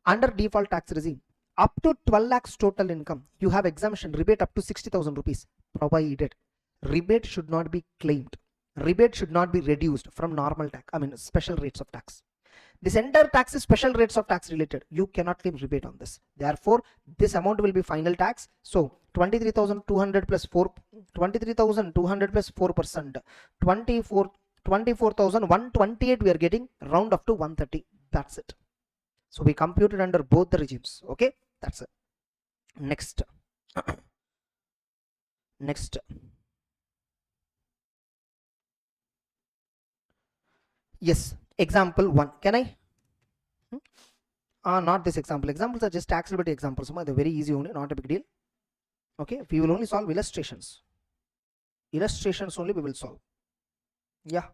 Under default tax regime, up to 12 lakhs total income, you have exemption rebate up to 60,000 rupees provided. Rebate should not be claimed. Rebate should not be reduced from normal tax, special rates of tax. This entire tax is special rates of tax related. You cannot claim rebate on this. Therefore, this amount will be final tax. So 23,200 plus 4, 23,200 plus 4%, 24,128 we are getting, round up to 130. That's it. So we computed under both the regimes. Okay, that's it. Next. Next. Yes, example 1. Can I? Not this example. Examples are just tax liability examples. They're very easy only, not a big deal. Okay, we will only solve illustrations. Illustrations only we will solve. Yeah.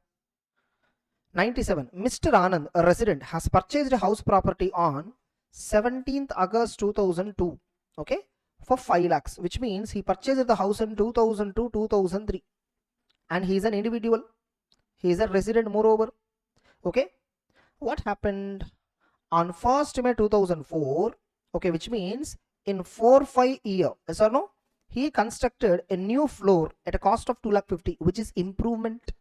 97. Mr. Anand, a resident, has purchased a house property on 17th August 2002. Okay, for 5 lakhs, which means he purchased the house in 2002-2003, and he is an individual. He is a resident moreover. Okay, what happened on 1st May 2004? Okay, which means in 4-5 year, yes or no, he constructed a new floor at a cost of 2,50,000, which is improvement.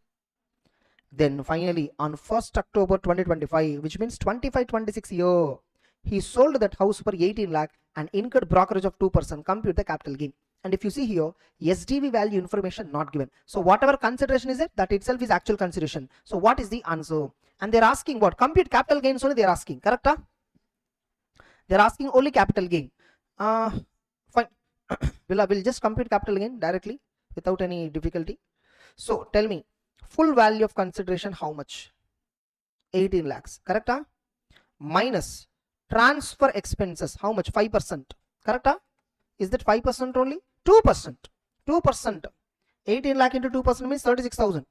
Then finally on 1st October 2025, which means 25-26 year, he sold that house for 18 lakh and incurred brokerage of 2%. Compute the capital gain. And if you see here, SDV value information not given. So whatever consideration is it, that itself is actual consideration. So what is the answer? And they're asking what? Compute capital gains only they're asking. Correct? They're asking only capital gain. Fine. We'll just compute capital gain directly without any difficulty. So tell me, full value of consideration how much? 18 lakhs, correct? Minus transfer expenses how much? 5%, correct? Is that 5% only? 2%. 2%. 18 lakh into 2% means 36,000.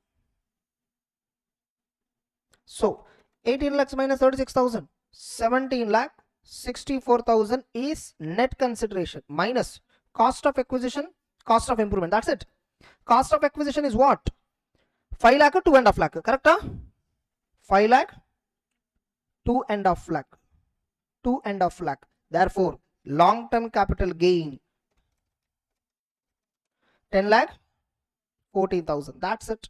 So 18 lakhs minus 36,000, 17 lakh 64,000 is net consideration minus cost of acquisition, cost of improvement. That's it. Cost of acquisition is what? 5 lakh or 2.5 lakh, correct? 5 lakh, 2.5 lakh, 2.5 lakh. Therefore, long-term capital gain 10 lakh 14,000. That's it.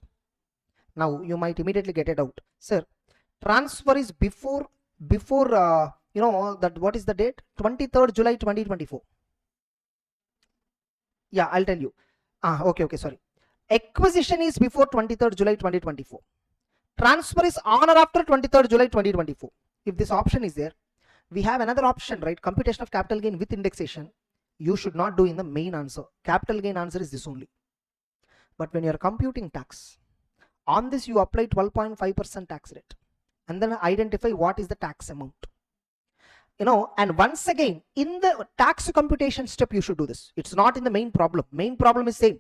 Now you might immediately get it out. Sir, transfer is before that, what is the date? 23rd July 2024. Yeah, I'll tell you. Okay, sorry. Acquisition is before 23rd July 2024. Transfer is on or after 23rd July 2024. If this option is there, we have another option, right? Computation of capital gain with indexation. You should not do in the main answer. Capital gain answer is this only. But when you are computing tax, on this you apply 12.5% tax rate and then identify what is the tax amount. And once again, in the tax computation step, you should do this. It's not in the main problem. Main problem is same.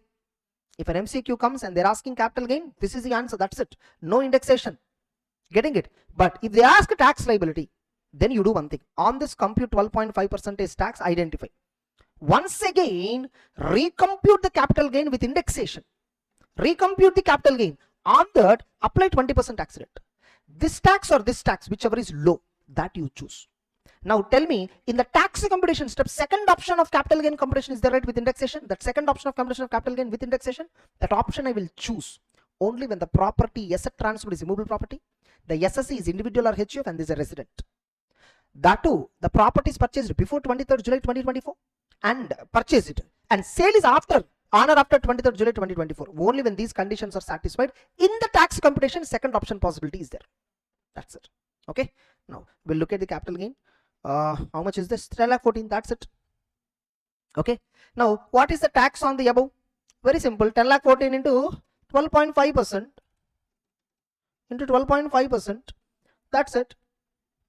If an MCQ comes and they're asking capital gain, this is the answer. That's it. No indexation. Getting it? But if they ask a tax liability, then you do one thing. On this compute 12.5% tax, identify. Once again, recompute the capital gain with indexation. Recompute the capital gain. On that, apply 20% tax rate. This tax or this tax, whichever is low, that you choose. Now tell me, in the tax computation step, second option of capital gain computation is there, right, with indexation? That second option of computation of capital gain with indexation, that option I will choose only when the property asset transfer is immovable property, the SSE is individual or HUF, and there is a resident. That too, the property is purchased before 23rd July 2024 and purchase it, and sale is after, on or after 23rd July 2024. Only when these conditions are satisfied in the tax computation, second option possibility is there. That's it. Okay. Now we'll look at the capital gain. How much is this? 10 lakh 14. That's it. Okay. Now what is the tax on the above? Very simple. 10 lakh 14 into 12.5% into 12.5%. That's it.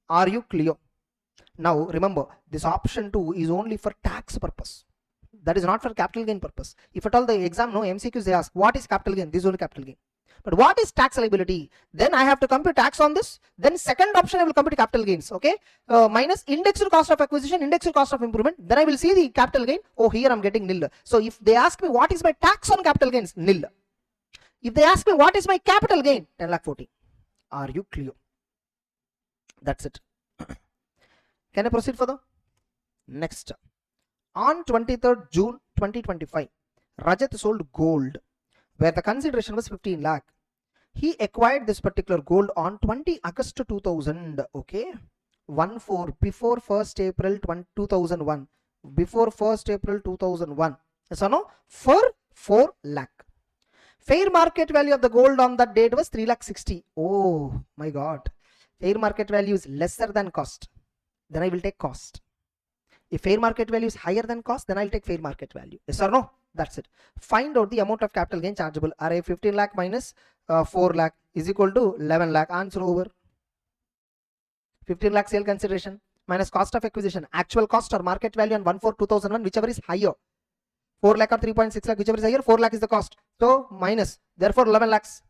Are you clear? Now remember, this option 2 is only for tax purpose. That is not for capital gain purpose. If at all the exam, no MCQs, they ask what is capital gain? This is only capital gain. But what is tax liability? Then I have to compute tax on this. Then second option I will compute capital gains. Okay, minus indexed cost of acquisition, indexed cost of improvement. Then I will see the capital gain. Oh, here I'm getting nil. So if they ask me what is my tax on capital gains, nil. If they ask me what is my capital gain, 10 lakh 40. Are you clear? That's it. Can I proceed further? Next. On 23rd June 2025, Rajat sold gold where the consideration was 15 lakh. He acquired this particular gold on 20 August 2000. Okay, 1/4 before 1st April 2001. Before 1st April 2001. Yes or no? For 4 lakh. Fair market value of the gold on that date was 3 lakh 60. Oh my God. Fair market value is lesser than cost. Then I will take cost. If fair market value is higher than cost, then I'll take fair market value. Yes or no? That's it. Find out the amount of capital gain chargeable. Array 15 lakh minus 4 lakh is equal to 11 lakh. Answer over. 15 lakh sale consideration minus cost of acquisition. Actual cost or market value on 1/4/2001, whichever is higher. 4 lakh or 3.6 lakh, whichever is higher, 4 lakh is the cost. So minus, therefore 11 lakhs.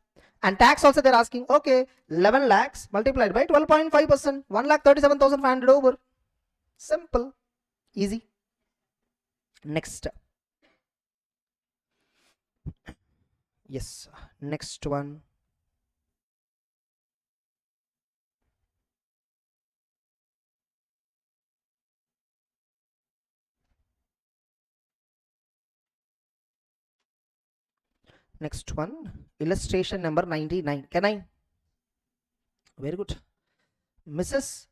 And tax also they're asking, okay, 11 lakhs multiplied by 12.5%, 1,37,500 over. Simple, easy. Next. Yes, next one. Next one, illustration number 99. Can I? Very good. Mrs.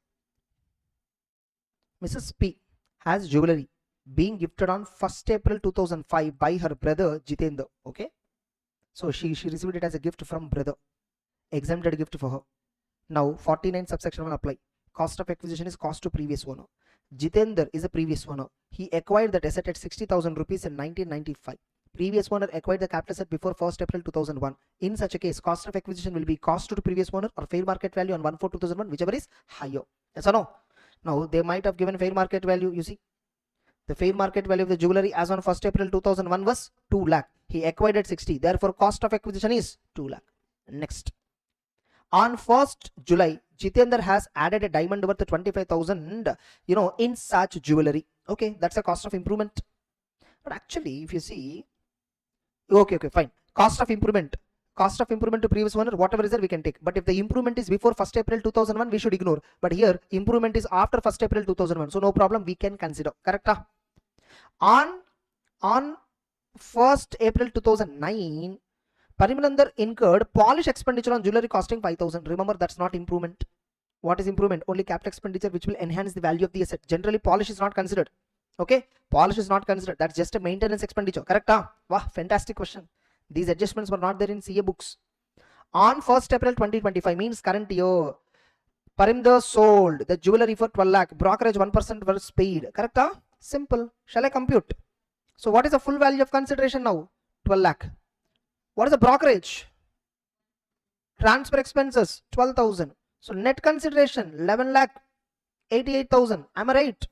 P has jewelry being gifted on 1st April 2005 by her brother Jitendra. Okay, so she received it as a gift from brother, exempted gift for her. Now 49 subsection 1 apply. Cost of acquisition is cost to previous owner. Jitender is a previous owner. He acquired that asset at 60,000 rupees in 1995. Previous owner acquired the capital asset before 1st April 2001. In such a case, cost of acquisition will be cost to the previous owner or fair market value on 1/4/2001, whichever is higher. Yes or no? Now, they might have given fair market value. You see, the fair market value of the jewelry as on 1st April 2001 was 2 lakh. He acquired at 60. Therefore, cost of acquisition is 2 lakh. Next. On 1st July, Jitender has added a diamond worth 25,000, in such jewelry. Okay, that's a cost of improvement. But actually, if you see, okay, fine. Cost of improvement to previous owner, whatever is there, we can take. But if the improvement is before 1st April 2001, we should ignore. But here, improvement is after 1st April 2001. So no problem, we can consider. Correct? On 1st April 2009, Parimanandar incurred polish expenditure on jewelry costing 5,000. Remember, that's not improvement. What is improvement? Only capital expenditure which will enhance the value of the asset. Generally, polish is not considered. Okay, polish is not considered. That's just a maintenance expenditure. Correct? Wow, fantastic question. These adjustments were not there in CA books. On 1st April 2025, means current year, Parimdar sold the jewelry for 12 lakh. Brokerage 1% was paid. Correct? Simple. Shall I compute? So what is the full value of consideration now? 12 lakh. What is the brokerage? Transfer expenses 12,000. So net consideration 11 lakh 88,000. Am I right?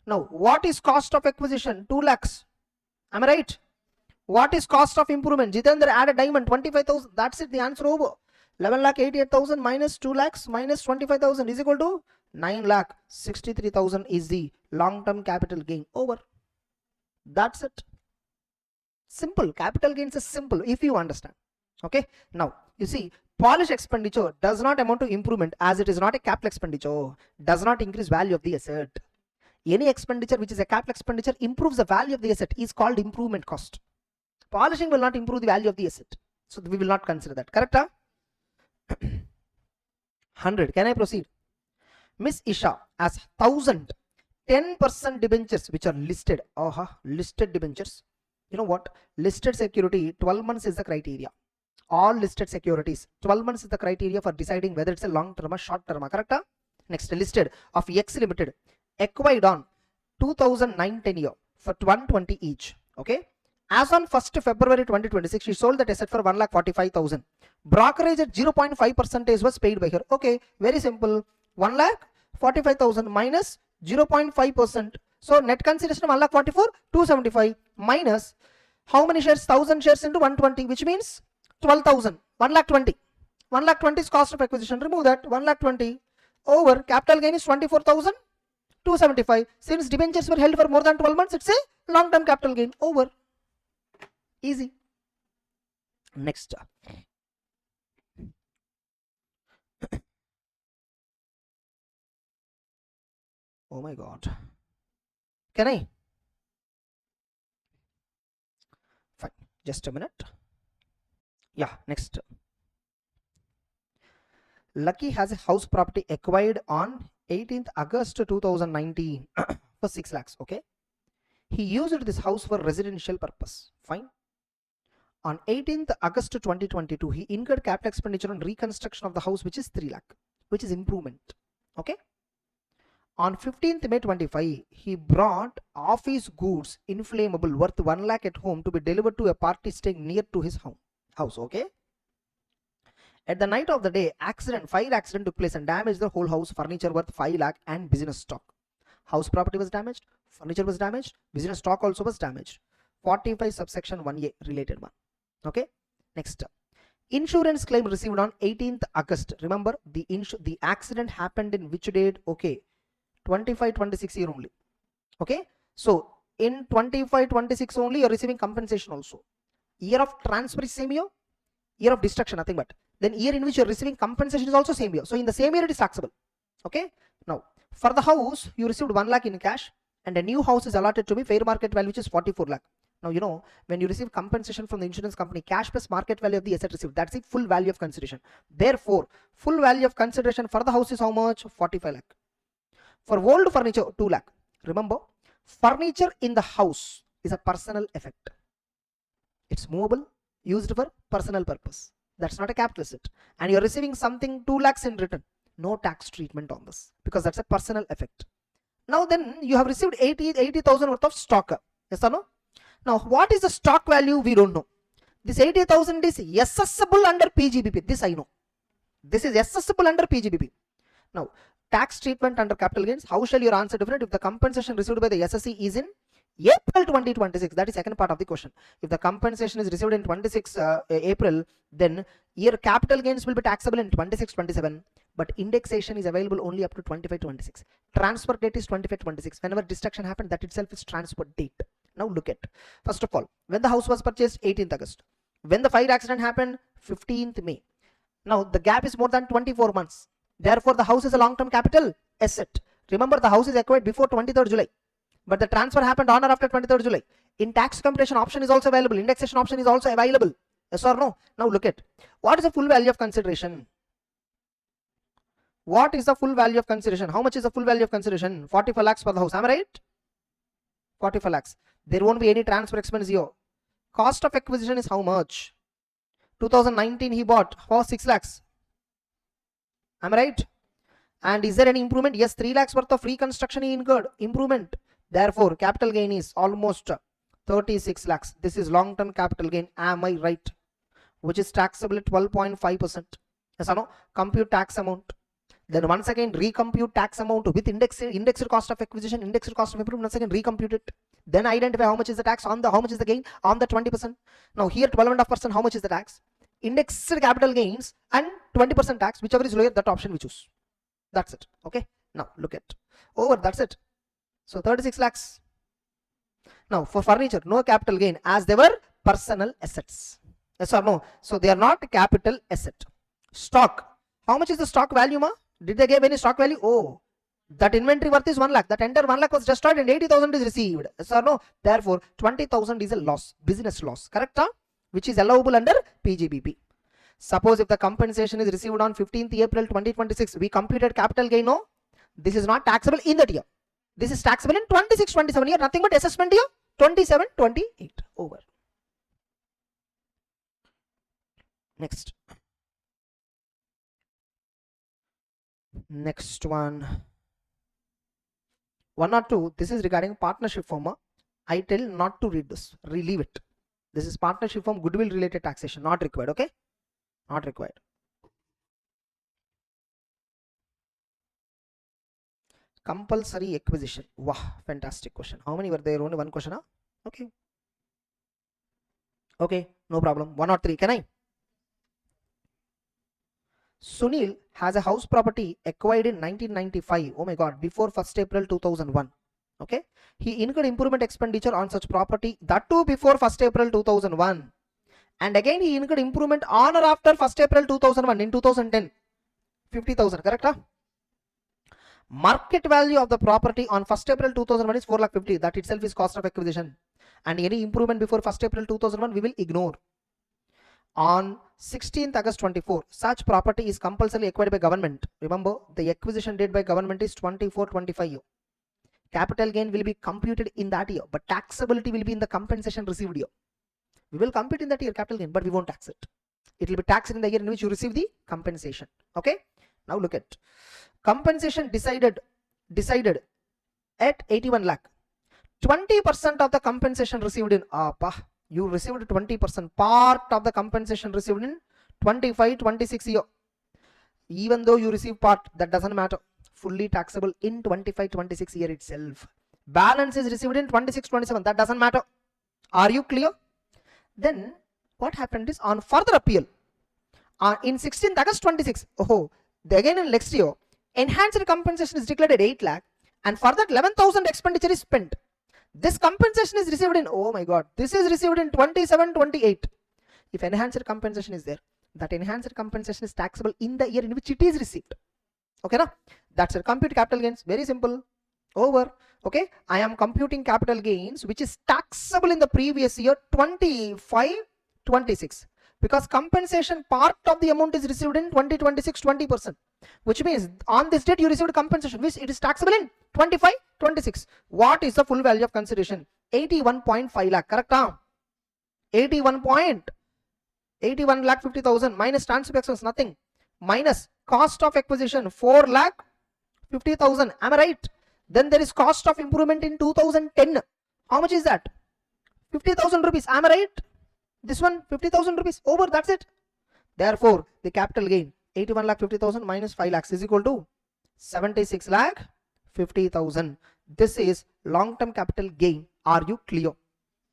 Now, what is cost of acquisition? 2 lakhs. Am I right? What is cost of improvement? Jitender added diamond 25,000. That's it. The answer over. 11 lakh 88,000 minus 2 lakhs minus 25,000 is equal to 9 lakh 63,000 is the long-term capital gain. Over. That's it. Simple. Capital gains is simple if you understand. Okay. Now, you see, polish expenditure does not amount to improvement as it is not a capital expenditure. Does not increase value of the asset. Any expenditure which is a capital expenditure improves the value of the asset is called improvement cost. Polishing will not improve the value of the asset. So we will not consider that. Correct? 100. Can I proceed? Miss Isha has 1,000 10% debentures which are listed. Listed debentures. You know what? Listed security 12 months is the criteria. All listed securities 12 months is the criteria for deciding whether it's a long term or short term. Correct? Next, listed of X Limited acquired on 2009-10 year for 120 each. Okay. As on 1st February 2026, she sold that asset for 1,45,000. Brokerage at 0.5% was paid by her. Okay, very simple. 1,45,000 minus 0.5%. So net consideration 1,44,000, 275 minus how many shares? 1,000 shares into 120, which means 12,000. 1,20,000. 1,20,000 is cost of acquisition. Remove that. 1,20,000 over capital gain is 24,275. Since debentures were held for more than 12 months, it's a long-term capital gain. Over. Easy. Next. Oh my God. Can I? Fine. Just a minute. Yeah, next. Lucky has a house property acquired on 18th August 2019 for 6 lakhs. Okay. He used this house for residential purpose. Fine. On 18th August 2022, he incurred capital expenditure on reconstruction of the house, which is 3 lakh, which is improvement. Okay. On 15th May 25, he brought office goods inflammable worth 1 lakh at home to be delivered to a party staying near to his house. Okay. At the night of the day, fire accident took place and damaged the whole house, furniture worth 5 lakh and business stock. House property was damaged, furniture was damaged, business stock also was damaged. 45 subsection 1A related one. Okay. Next. Insurance claim received on 18th August. Remember, the accident happened in which date? Okay. 25-26 year only. Okay. So in 25-26 only you're receiving compensation also. Year of transfer is same year. Year of destruction, nothing but. Then year in which you're receiving compensation is also same year. So in the same year it is taxable. Okay. Now for the house you received 1 lakh in cash and a new house is allotted to be fair market value which is 44 lakh. Now you know when you receive compensation from the insurance company, cash plus market value of the asset received, that's the full value of consideration. Therefore full value of consideration for the house is how much? 45 lakh. For old furniture 2 lakh. Remember, furniture in the house is a personal effect. It's movable, used for personal purpose. That's not a capital asset. And you're receiving something 2 lakhs in return. No tax treatment on this because that's a personal effect. Now then you have received 80,000 worth of stock. Yes or no? Now what is the stock value? We don't know. This 80,000 is assessable under PGBP. This I know. This is assessable under PGBP. Now tax treatment under capital gains. How shall your answer different if the compensation received by the SSE is in April 2026? That is second part of the question. If the compensation is received in 26 April, then your capital gains will be taxable in 26-27, but indexation is available only up to 25-26. Transfer date is 25-26. Whenever deduction happened, that itself is transfer date. Now look at, first of all, when the house was purchased, 18th August. When the fire accident happened, 15th May. Now the gap is more than 24 months. Therefore, the house is a long-term capital asset. Remember, the house is acquired before 23rd July. But the transfer happened on or after 23rd July. In tax computation option is also available. Indexation option is also available. Yes or no? Now look at, what is the full value of consideration? What is the full value of consideration? How much is the full value of consideration? 45 lakhs for the house. Am I right? 45 lakhs. There won't be any transfer expense here. Cost of acquisition is how much? 2019 he bought for 6 lakhs. Am I right? And is there any improvement? Yes, 3 lakhs worth of reconstruction he incurred. Improvement. Therefore, capital gain is almost 36 lakhs. This is long-term capital gain. Am I right? Which is taxable at 12.5%. Yes or no? Compute tax amount. Then once again recompute tax amount with indexed cost of acquisition, indexed cost of improvement. Once again recompute it. Then identify how much is the tax on the, how much is the gain on the 20%. Now here 12.5%, how much is the tax? Indexed capital gains and 20% tax, whichever is lower, that option we choose. That's it. Okay. Now look at over. That's it. So 36 lakhs. Now for furniture, no capital gain as they were personal assets. Yes or no? So they are not capital asset. Stock. How much is the stock value, ma? Did they give any stock value? Oh, that inventory worth is 1 lakh. That entire 1 lakh was destroyed and 80,000 is received. Yes or no? Therefore 20,000 is a loss, business loss. Correct? Huh? Which is allowable under PGBP. Suppose if the compensation is received on 15th April 2026, we computed capital gain. No, this is not taxable in that year. This is taxable in 26-27 year. Nothing but assessment year 27-28. Over. Next. Next one. 1 or 2. This is regarding partnership firm. I tell not to read this. Relieve it. This is partnership firm goodwill related taxation. Not required. Okay. Not required. Compulsory acquisition. Wow, fantastic question. How many were there? Only one question. Huh? Okay. Okay, no problem. 1 or 3. Can I? Sunil has a house property acquired in 1995. Oh my God, before 1st April 2001. Okay. He incurred improvement expenditure on such property, that too before 1st April 2001. And again he incurred improvement on or after 1st April 2001 in 2010. 50,000. Correct? Huh? Market value of the property on 1st April 2001 is 4,50,000. That itself is cost of acquisition. And any improvement before 1st April 2001 we will ignore. On 16th August 24, such property is compulsorily acquired by government. Remember, the acquisition date by government is 24-25 year. Capital gain will be computed in that year, but taxability will be in the compensation received year. We will compute in that year capital gain, but we won't tax it. It will be taxed in the year in which you receive the compensation. Okay. Now look at compensation decided at 81 lakh. 20% of the compensation received in you received 20% part of the compensation received in 25-26 year. Even though you receive part, that doesn't matter. Fully taxable in 25-26 year itself. Balance is received in 26-27. That doesn't matter. Are you clear? Then what happened is on further appeal in 16th August 26. Again in next year, enhanced compensation is declared at 8 lakh and further 11,000 expenditure is spent. This compensation is received in, oh my God, this is received in 27-28. If enhanced compensation is there, that enhanced compensation is taxable in the year in which it is received. Okay, na? That's it. Compute capital gains. Very simple. Over. Okay, I am computing capital gains which is taxable in the previous year 25-26. Because compensation part of the amount is received in 20-26, 20%. Which means on this date you received compensation which it is taxable in 25-26. What is the full value of consideration? 81.5 lakh. Correct? 81 lakh 50,000 minus transfer expense nothing. Minus cost of acquisition 4,50,000. Am I right? Then there is cost of improvement in 2010. How much is that? 50,000 rupees. Am I right? This one 50,000 rupees. Over. That's it. Therefore, the capital gain 81,50,000 minus 5 lakhs is equal to 76,50,000. This is long-term capital gain. Are you clear?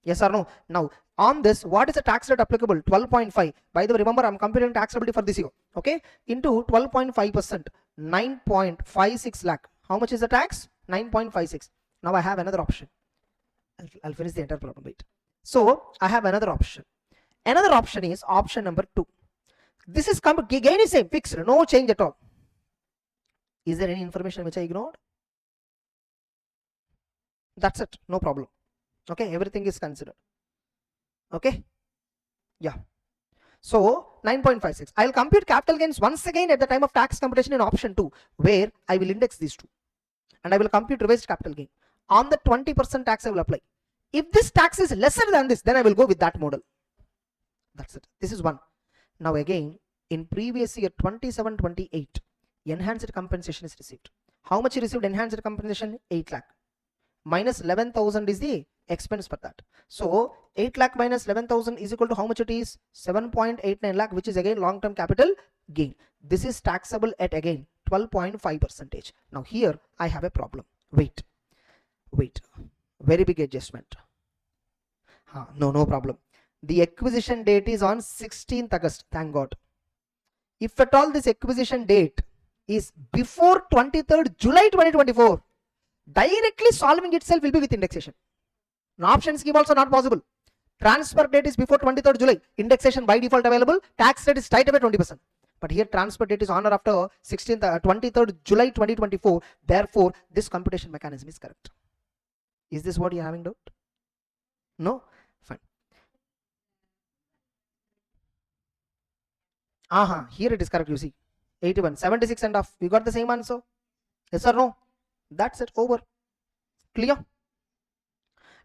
Yes or no? Now, on this, what is the tax rate applicable? 12.5. By the way, remember, I'm computing taxability for this year. Okay? Into 12.5%, 9.56 lakh. How much is the tax? 9.56. Now I have another option. I'll finish the entire problem. Wait. So I have another option. Another option is option number 2. This is gain is same, fixed, no change at all. Is there any information which I ignored? That's it. No problem. Okay, everything is considered. Okay, yeah. So 9.56. I'll compute capital gains once again at the time of tax computation in option 2, where I will index these two, and I will compute revised capital gain. On the 20% tax I will apply. If this tax is lesser than this, then I will go with that model. That's it. This is one. Now again, in previous year 27-28, enhanced compensation is received. How much you received enhanced compensation? 8 lakh. Minus 11,000 is the expense for that. So 8 lakh minus 11,000 is equal to how much it is? 7.89 lakh, which is again long-term capital gain. This is taxable at again 12.5%. Now here I have a problem. Wait. Very big adjustment. No problem. The acquisition date is on 16th August. Thank God. If at all this acquisition date is before 23rd July 2024, directly solving itself will be with indexation. An option scheme also not possible. Transfer date is before 23rd July. Indexation by default available. Tax rate is tight away 20%. But here transfer date is on or after 23rd July 2024. Therefore, this computation mechanism is correct. Is this what you are having doubt? No? Fine. Here it is correct, you see. 81, 76 and half. We got the same answer. Yes or no? That's it. Over. Clear?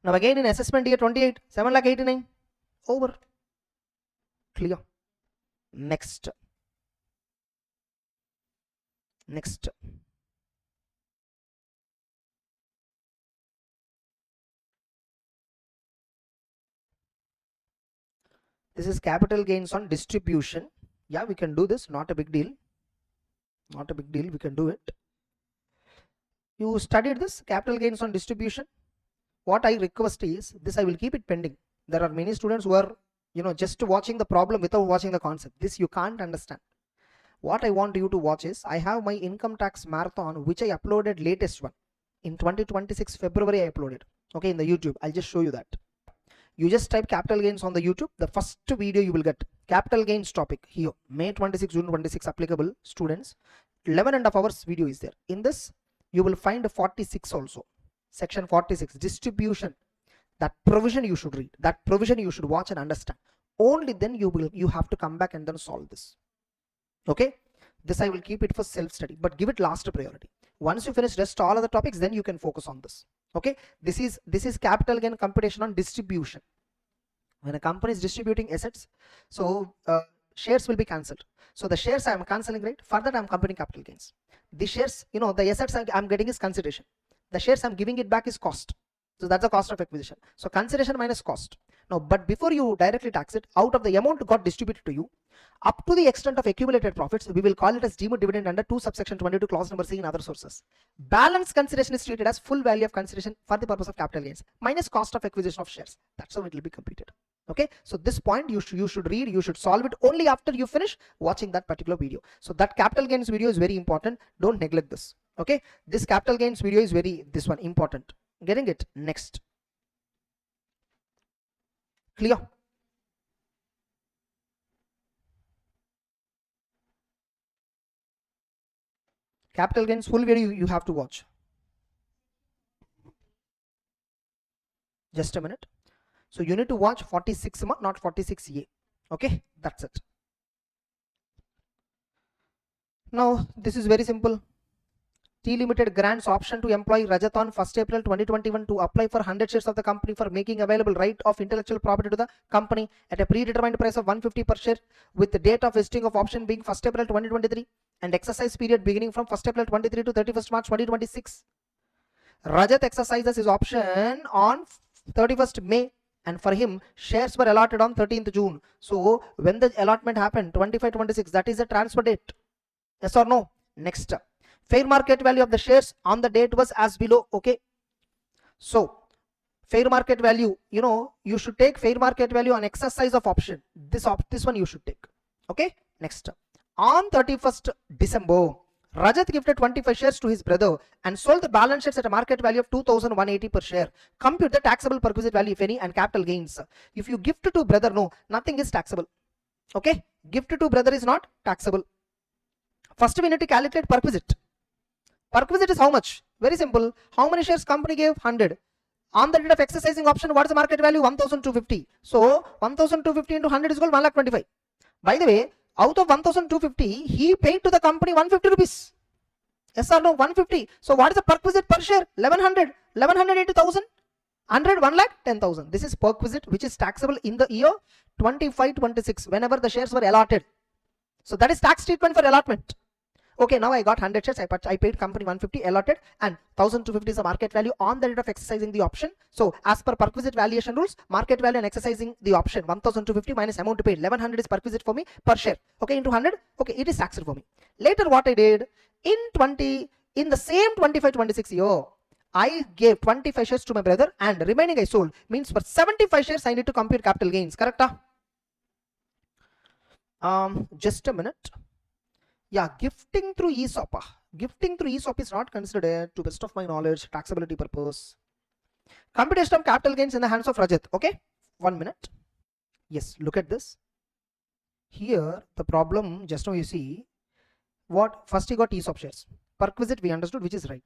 Now again in assessment year 28, 7,89,000. Over. Clear? Next. This is capital gains on distribution. Yeah, we can do this. Not a big deal. We can do it. You studied this capital gains on distribution. What I request is this, I will keep it pending. There are many students who are just watching the problem without watching the concept. This you can't understand. What I want you to watch is, I have my income tax marathon, which I uploaded latest one in 2026 February. I uploaded, okay, in the YouTube. I'll just show you that. You just type capital gains on the YouTube. The first video you will get capital gains topic here, May 26, June 26 applicable students. 11.5 hours video is there. In this you will find 46 also. Section 46, distribution. That provision you should read. That provision you should watch and understand. Only then you have to come back and then solve this. Okay. This I will keep it for self-study, but give it last priority. Once you finish rest all other topics, then you can focus on this. Okay. This is capital gain computation on distribution. When a company is distributing assets, so shares will be cancelled. So the shares I am cancelling, right? For that I am computing capital gains. The shares, the assets I am getting is consideration. The shares I am giving it back is cost. So that's the cost of acquisition. So consideration minus cost. Now, but before you directly tax it, out of the amount got distributed to you, up to the extent of accumulated profits, we will call it as deemed dividend under 2 subsection 22 clause number C in other sources. Balance consideration is treated as full value of consideration for the purpose of capital gains minus cost of acquisition of shares. That's how it will be computed. Okay, so this point you should read, you should solve it only after you finish watching that particular video. So that capital gains video is very important. Don't neglect this. Okay, this capital gains video is this one important. Getting it? Next. Clear? Capital gains full video you have to watch. Just a minute. So you need to watch 46, not 46A. Okay, that's it. Now this is very simple. T Limited grants option to employee Rajat on 1st April 2021 to apply for 100 shares of the company for making available right of intellectual property to the company at a predetermined price of 150 per share, with the date of vesting of option being 1st April 2023. and exercise period beginning from 1st April 23 to 31st March 2026. Rajat exercises his option on 31st May, and for him shares were allotted on 13th June. So when the allotment happened, 25-26, that is the transfer date. Yes or no? Next, fair market value of the shares on the date was as below. Okay, so fair market value, you should take fair market value on exercise of option. This one you should take. Okay, next, on 31st December, Rajat gifted 25 shares to his brother and sold the balance shares at a market value of 2,180 per share. Compute the taxable perquisite value, if any, and capital gains. If you gift to brother, no, nothing is taxable. Okay, gift to brother is not taxable. First we need to calculate perquisite. Perquisite is how much? Very simple. How many shares company gave? 100. On the date of exercising option, what is the market value? 1,250. So 1,250 into 100 is equal to 1,25,000. By the way, out of 1,250, he paid to the company 150 rupees. Yes or no? 150. So what is the perquisite per share? 1,100. 1,100 into 1,000. 100, 1,10,000. This is perquisite, which is taxable in the year 25-26, whenever the shares were allotted. So that is tax treatment for allotment. Okay, now I got 100 shares, I paid company 150, allotted, and 1,250 is the market value on the date of exercising the option. So as per perquisite valuation rules, market value and exercising the option, 1,250 minus amount paid, 1,100 is perquisite for me per share. Okay, into 100, okay, it is taxed for me. Later what I did, in the same 25-26 year, I gave 25 shares to my brother and remaining I sold. Means for 75 shares I need to compute capital gains, correct? Just a minute. Yeah, gifting through ESOP. Gifting through ESOP is not considered, to best of my knowledge, taxability purpose. Computation of capital gains in the hands of Rajat. Okay, 1 minute. Yes, look at this. Here, the problem, just now you see, what first he got ESOP shares. Perquisite we understood, which is right.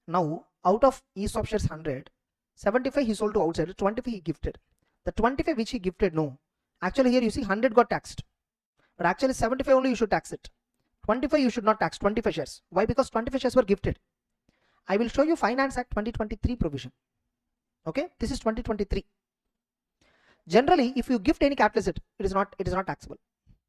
Now, out of ESOP shares 100, 75 he sold to outsiders, 25 he gifted. The 25 which he gifted, no. Actually here you see 100 got taxed. But actually 75 only you should tax it. 25 you should not tax 25 shares. Why? Because 25 shares were gifted. I will show you Finance Act 2023 provision. Okay, this is 2023. Generally, if you gift any capital asset, it is not taxable,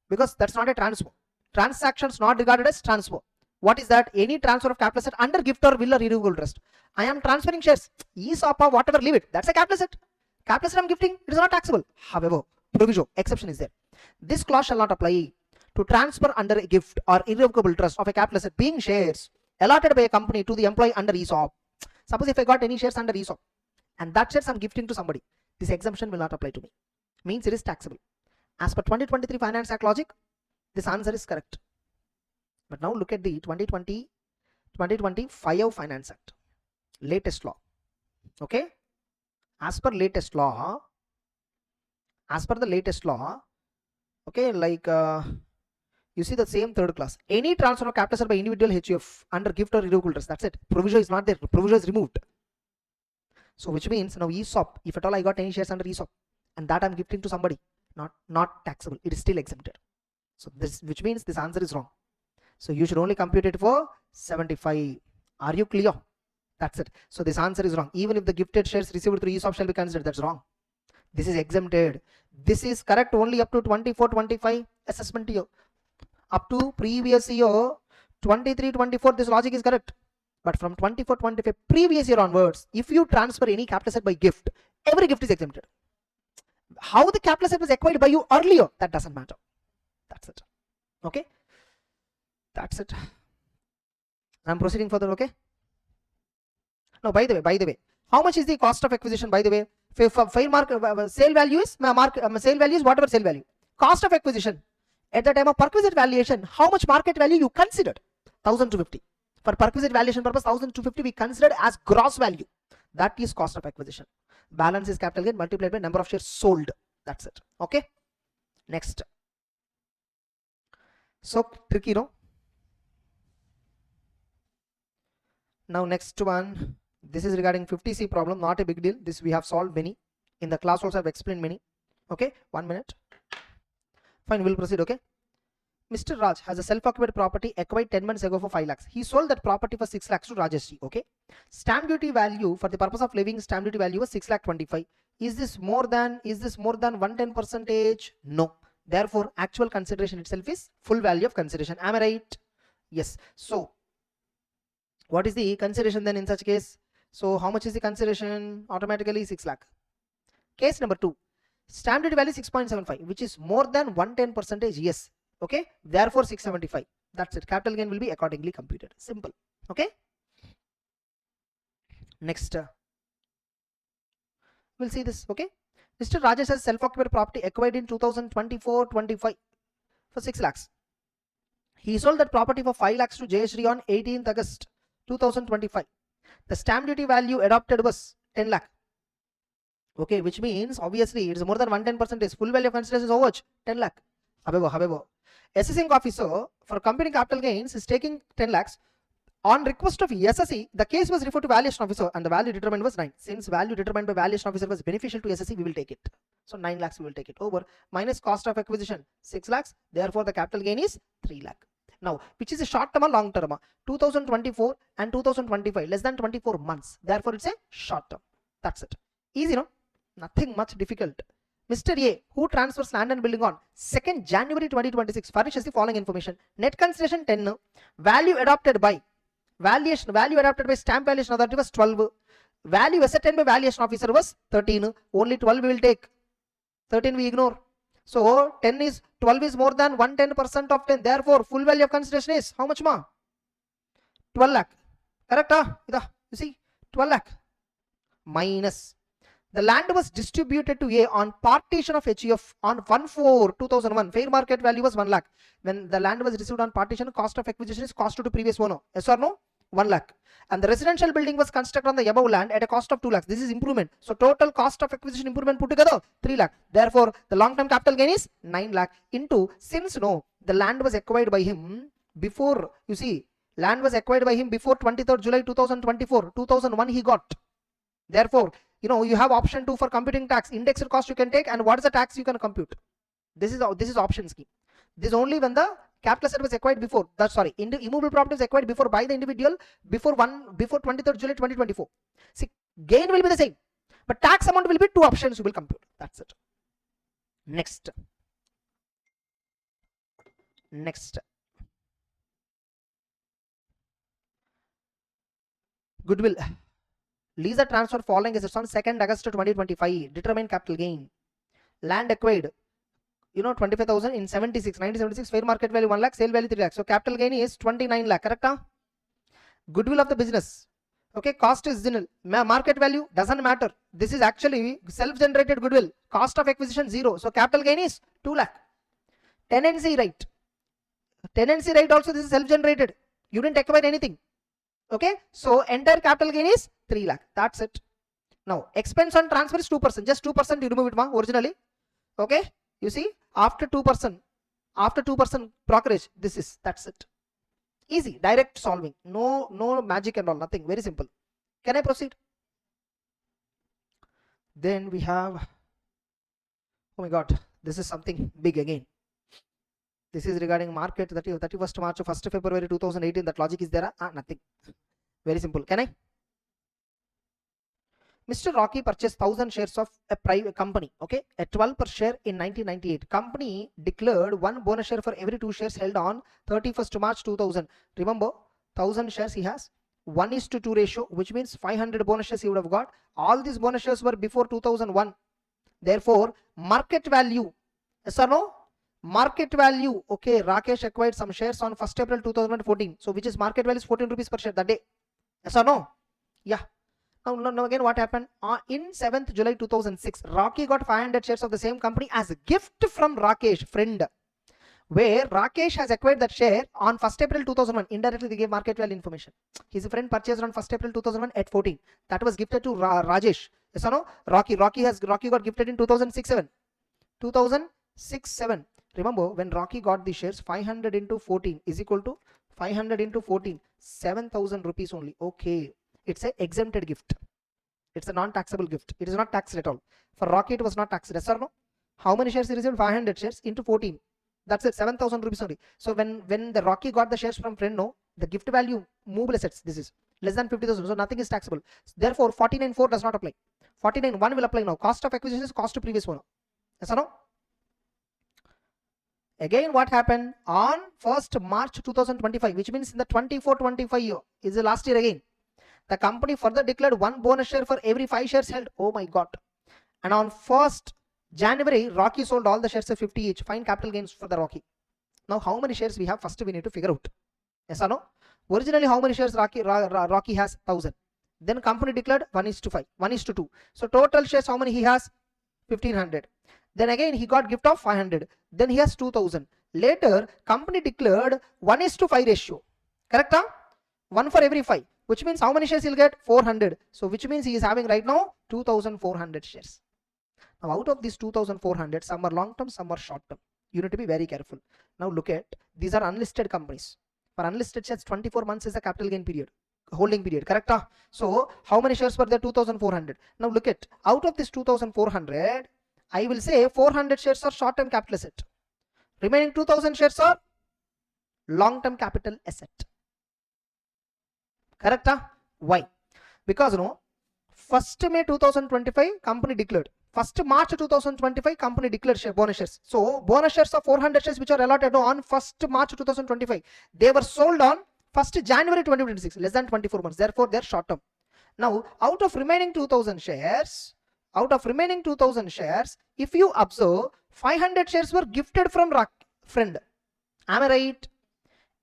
because that's not a transfer. Transactions not regarded as transfer. What is that? Any transfer of capital asset under gift or will or irrevocable trust. I am transferring shares, ESOP or whatever, leave it. That's a capital asset. Capital asset I am gifting, it is not taxable. However, proviso, exception is there. This clause shall not apply to transfer under a gift or irrevocable trust of a capital asset being shares allotted by a company to the employee under ESOP. Suppose if I got any shares under ESOP and that shares I'm gifting to somebody, this exemption will not apply to me. Means it is taxable. As per 2023 Finance Act logic, this answer is correct. But now look at the 2025 Finance Act, latest law. Okay, as per the latest law, okay, like you see the same third class. Any transfer of capital asset by individual HUF under gift or irrevocable trust, that's it. Provision is not there. Provision is removed. So which means now ESOP, if at all I got any shares under ESOP and that I'm gifting to somebody, not taxable. It is still exempted. So this, which means this answer is wrong. So you should only compute it for 75. Are you clear? That's it. So this answer is wrong. Even if the gifted shares received through ESOP shall be considered, that's wrong. This is exempted. This is correct only up to 24-25 assessment year. Up to previous year 23-24, this logic is correct. But from 24-25 previous year onwards, if you transfer any capital asset by gift, every gift is exempted. How the capital asset was acquired by you earlier, that doesn't matter. That's it. Okay, that's it. I'm proceeding further. Okay. Now, by the way, how much is the cost of acquisition? By the way, fair market sale value is sale value is whatever sale value. Cost of acquisition at the time of perquisite valuation, how much market value you considered? 1,250. For perquisite valuation purpose, 1,250 we considered as gross value. That is cost of acquisition. Balance is capital gain multiplied by number of shares sold. That's it. Okay. Next. So tricky, no? Now next one. This is regarding 50C problem. Not a big deal. This we have solved many. In the class also I have explained many. Okay. 1 minute. Fine. We'll proceed. Okay. Mr. Raj has a self-occupied property acquired 10 months ago for 5 lakhs. He sold that property for 6 lakhs to Rajeshri. Okay. Stamp duty value for the purpose of living, stamp duty value was 6 lakh 25. Is this more than 110%? No. Therefore, actual consideration itself is full value of consideration. Am I right? Yes. So what is the consideration then in such case? So how much is the consideration? Automatically 6 lakh. Case number 2. Stamp duty value 6.75, which is more than 110%. Yes. Okay. Therefore 675. That's it. Capital gain will be accordingly computed. Simple. Okay. Next. We'll see this. Okay. Mr. Rajesh has self-occupied property acquired in 2024-25 for 6 lakhs. He sold that property for 5 lakhs to Jayashree on 18th August 2025. The stamp duty value adopted was 10 lakh. Okay, which means obviously it is more than 110%. Full value of consideration is over 10 lakh. However, assessing officer for computing capital gains is taking 10 lakhs. On request of SSE, the case was referred to valuation officer and the value determined was 9. Since value determined by valuation officer was beneficial to SSE, we will take it. So 9 lakhs we will take it over minus cost of acquisition 6 lakhs. Therefore, the capital gain is 3 lakh. Now, which is a short term or long term? 2024 and 2025, less than 24 months. Therefore, it's a short term. That's it. Easy, no? Nothing much difficult. Mr. A, who transfers land and building on 2nd January 2026, furnishes the following information. Net consideration 10, value adopted by stamp valuation authority was 12, value ascertained by valuation officer was 13. Only 12 we will take, 13 we ignore. So 12 is more than 110% of 10. Therefore, full value of consideration is how much more? 12 lakh. Correct? You see, 12 lakh minus. The land was distributed to A on partition of HEF on 1/4/2001. Fair market value was 1 lakh. When the land was received on partition, cost of acquisition is cost to the previous owner. Yes or no? 1 lakh. And the residential building was constructed on the above land at a cost of 2 lakhs. This is improvement. So total cost of acquisition improvement put together 3 lakh. Therefore, the long term capital gain is 9 lakh into, since no, the land was acquired by him before, you see, land was acquired by him before 23rd July 2024. 2001 he got. Therefore, you have option 2 for computing tax. Indexed cost you can take, and what is the tax you can compute. This is option scheme. This is only when the capital asset was acquired before. Immovable property was acquired before by the individual before 23rd July 2024. See, gain will be the same, but tax amount will be 2 options you will compute. That's it. Next. Goodwill. Lease transfer following assets on 2nd August 2025. Determine capital gain. Land acquired, 25,000 in 1976. Fair market value 1 lakh. Sale value 3 lakh. So capital gain is 29 lakh. Correct? Goodwill of the business. Okay, cost is nil. Market value doesn't matter. This is actually self-generated goodwill. Cost of acquisition 0. So capital gain is 2 lakh. Tenancy right. Tenancy right also, this is self-generated. You didn't acquire anything. Okay, so entire capital gain is 3 lakh. That's it. Now, expense on transfer is 2%. Just 2% you remove it originally. Okay, you see, after 2%, brokerage, that's it. Easy, direct solving. No magic and all, nothing. Very simple. Can I proceed? Then we have, oh my God, this is something big again. This is regarding market 31st March to 1st February 2018. That logic is there? Nothing. Very simple. Can I? Mr. Rocky purchased 1,000 shares of a private company, okay, at 12 per share in 1998. Company declared 1 bonus share for every 2 shares held on 31st March 2000. Remember, 1,000 shares he has, 1:2 ratio, which means 500 bonus shares he would have got. All these bonus shares were before 2001. Therefore, market value, yes or no? Market value, okay, Rakesh acquired some shares on 1st April 2014. So, which is market value is 14 rupees per share that day. Yes or no? Yeah. Now again, what happened? In 7th July 2006, Rocky got 500 shares of the same company as a gift from Rakesh, friend. Where Rakesh has acquired that share on 1st April 2001. Indirectly, they gave market value information. His friend purchased on 1st April 2001 at 14. That was gifted to Rajesh. Yes or no? Rocky got gifted in 2006-7. 2006-7. Remember, when Rocky got the shares, 500 into 14 is equal to 500 into 14, 7,000 rupees only. Okay, it's a exempted gift. It's a non-taxable gift. It is not taxed at all. For Rocky, it was not taxed. Yes or no? How many shares he received? 500 shares into 14. That's it, 7,000 rupees only. So when the Rocky got the shares from friend, no, the gift value, movable assets, this is less than 50,000. So nothing is taxable. Therefore, 49.4 does not apply. 49.1 will apply now. Cost of acquisition is cost to previous owner. Yes or no? Again, what happened on 1st March 2025, which means in the 24-25 year, is the last year again. The company further declared 1 bonus share for every 5 shares held. Oh my God. And on 1st January, Rocky sold all the shares at 50 each. Find capital gains for the Rocky. Now, how many shares we have? First, we need to figure out. Yes or no? Originally, how many shares Rocky has? 1000. Then company declared 1:5, 1:2. So total shares, how many he has? 1500. Then again, he got gift of 500. Then he has 2000. Later, company declared 1:5 ratio. Correct? 1 for every 5. Which means how many shares he'll get? 400. So which means he is having right now 2400 shares. Now out of these 2400, some are long term, some are short term. You need to be very careful. Now look at, these are unlisted companies. For unlisted shares, 24 months is the capital gain period, holding period, correct? So how many shares were there? 2400. Now look at, out of this 2400, I will say 400 shares are short term capital asset. Remaining 2000 shares are long term capital asset. Correct? Why? Because 1st May 2025, company declared. 1st March 2025, company declared bonus shares. So bonus shares of 400 shares which are allotted on 1st March 2025, they were sold on 1st January 2026, less than 24 months. Therefore, they are short term. Now, out of remaining 2000 shares, if you observe, 500 shares were gifted from friend. Am I right?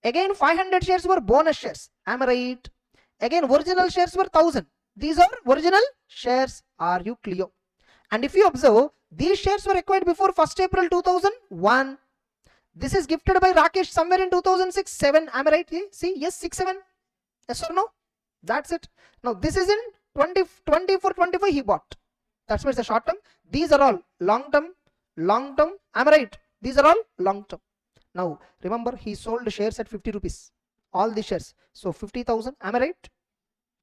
Again, 500 shares were bonus shares. Am I right? Again, original shares were 1000. These are original shares. Are you clear? And if you observe, these shares were acquired before 1st April 2001. This is gifted by Rakesh somewhere in 2006, 7. Am I right? See, yes, 6, 7. Yes or no? That's it. Now, this is in 24, 25 he bought. That's why it's a short term. These are all long term. Am I right? These are all long term. Now, remember, he sold shares at 50 rupees. All the shares. So, 50,000. Am I right?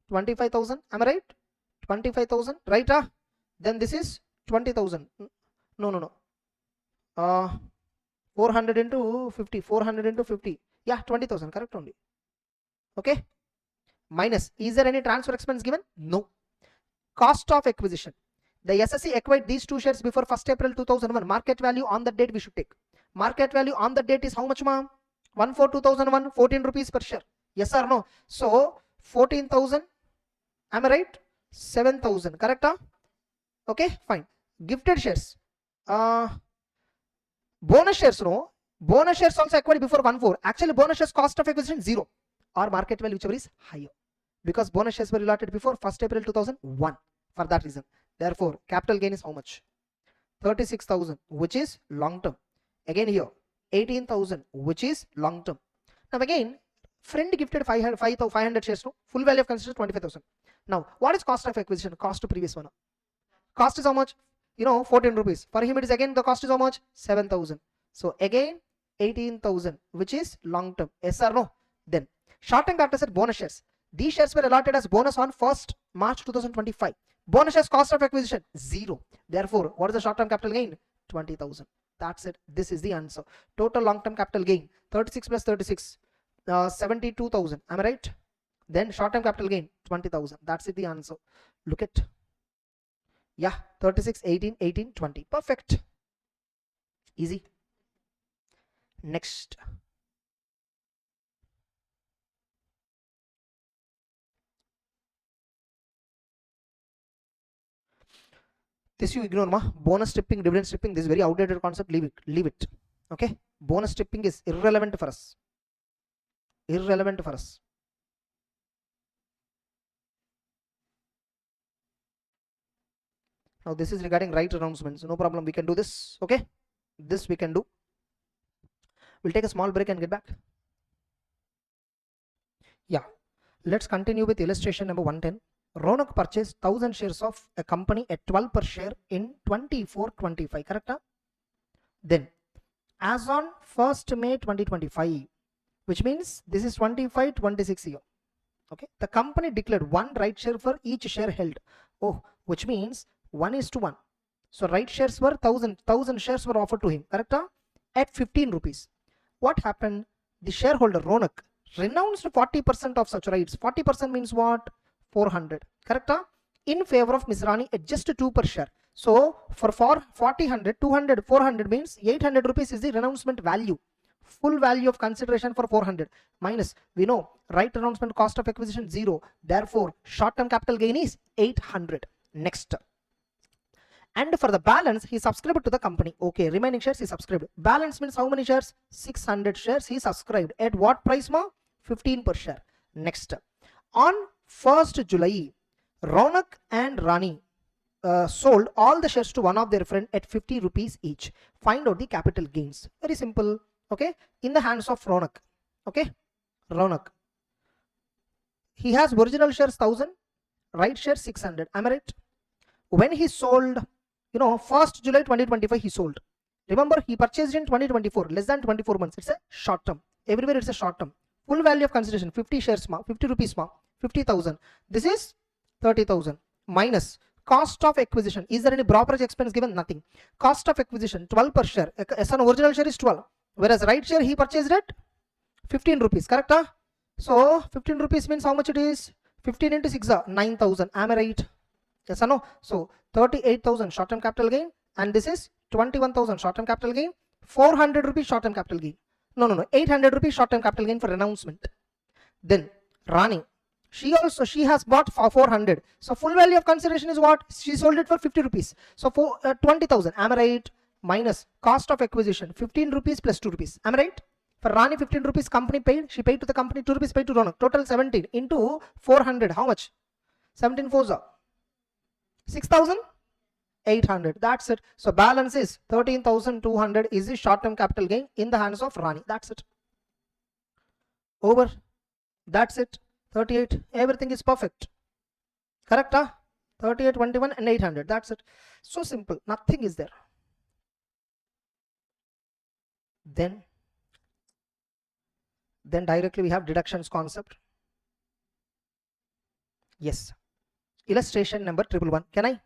25,000. Am I right? 25,000. Right? Then this is 20,000. No. 400 into 50. 400 into 50. Yeah, 20,000. Correct only. Okay. Minus. Is there any transfer expense given? No. Cost of acquisition. The SSC acquired these 2 shares before 1st April 2001. Market value on the date we should take. Market value on the date is how much, ma'am? 1/4/2001, 14 rupees per share. Yes or no? So 14,000. Am I right? 7,000. Correct? Okay, fine. Gifted shares. Bonus shares, no. Bonus shares also acquired before 1/4. Actually, bonus shares cost of acquisition 0 or market value, whichever is higher. Because bonus shares were allotted before 1st April 2001. For that reason. Therefore, capital gain is how much? 36,000, which is long term. Again here, 18,000, which is long term. Now again, friend gifted 500 shares, no? Full value of consideration 25,000. Now, what is cost of acquisition? Cost to previous one. Cost is how much? 14 rupees. For him, it is again the cost is how much? 7,000. So again, 18,000, which is long term. Yes or no? Then, short term capital asset bonus shares. These shares were allotted as bonus on 1st March 2025. Bonus shares cost of acquisition 0. Therefore, what is the short term capital gain? 20,000. That's it. This is the answer. Total long term capital gain 36 plus 36, 72,000. Am I right? Then short term capital gain 20,000. That's it. The answer. Look at. Yeah, 36, 18, 18, 20. Perfect. Easy. Next. This you ignore, ma. Bonus stripping, dividend stripping, this is very outdated concept. Leave it. Okay. Bonus stripping is irrelevant for us. Irrelevant for us. Now this is regarding right announcements. No problem. We can do this. Okay. This we can do. We'll take a small break and get back. Yeah. Let's continue with illustration number 110. Ronak purchased 1000 shares of a company at 12 per share in 24-25. Correct? Then, as on 1st May 2025, which means this is 25-26 year. Okay. The company declared 1 right share for each share held. Oh, which means 1:1. So right shares were 1000 shares were offered to him. Correct? At 15 rupees. What happened? The shareholder Ronak renounced 40% of such rights. 40% means what? 400. Correct? In favor of Misrani at just 2 per share. So for 40, 100, 200, 400 means 800 rupees is the renouncement value. Full value of consideration for 400 minus, we know right renouncement cost of acquisition 0. Therefore, short-term capital gain is 800. Next. And for the balance, he subscribed to the company. Okay, remaining shares he subscribed. Balance means how many shares? 600 shares he subscribed. At what price, ma? 15 per share. Next. On 1st July, Ronak and Rani sold all the shares to one of their friend at 50 rupees each. Find out the capital gains. Very simple. Okay, in the hands of Ronak. Okay, Ronak. He has original shares 1000, right shares 600. Am I right? When he sold, 1st July 2025 he sold. Remember, he purchased in 2024, less than 24 months. It's a short term. Everywhere it's a short term. Full value of consideration 50 shares, 50 rupees, 50,000. This is 30,000 minus cost of acquisition. Is there any brokerage expense given? Nothing. Cost of acquisition 12 per share. As an original share is 12, whereas right share he purchased at 15 rupees. Correct? So 15 rupees means how much it is? 15 into 6 9,000. Am I right? Yes or no? So 38,000 short-term capital gain, and this is 21,000 short-term capital gain. 400 rupees short-term capital gain. No. 800 rupees short-term capital gain for renouncement. Then Rani, she has bought for 400. So full value of consideration is what? She sold it for 50 rupees. So for 20,000. Am I right? Minus cost of acquisition 15 rupees plus 2 rupees. Am I right? For Rani 15 rupees company paid. She paid to the company, 2 rupees paid to Ronak. Total 17 into 400. How much? 17 4s 6,800. That's it. So balance is 13,200 is the short-term capital gain in the hands of Rani. That's it. Over. That's it. 38. Everything is perfect. Correct? 38, 21 and 800. That's it. So simple. Nothing is there. Then directly we have deductions concept. Yes. Illustration number 111. Can I?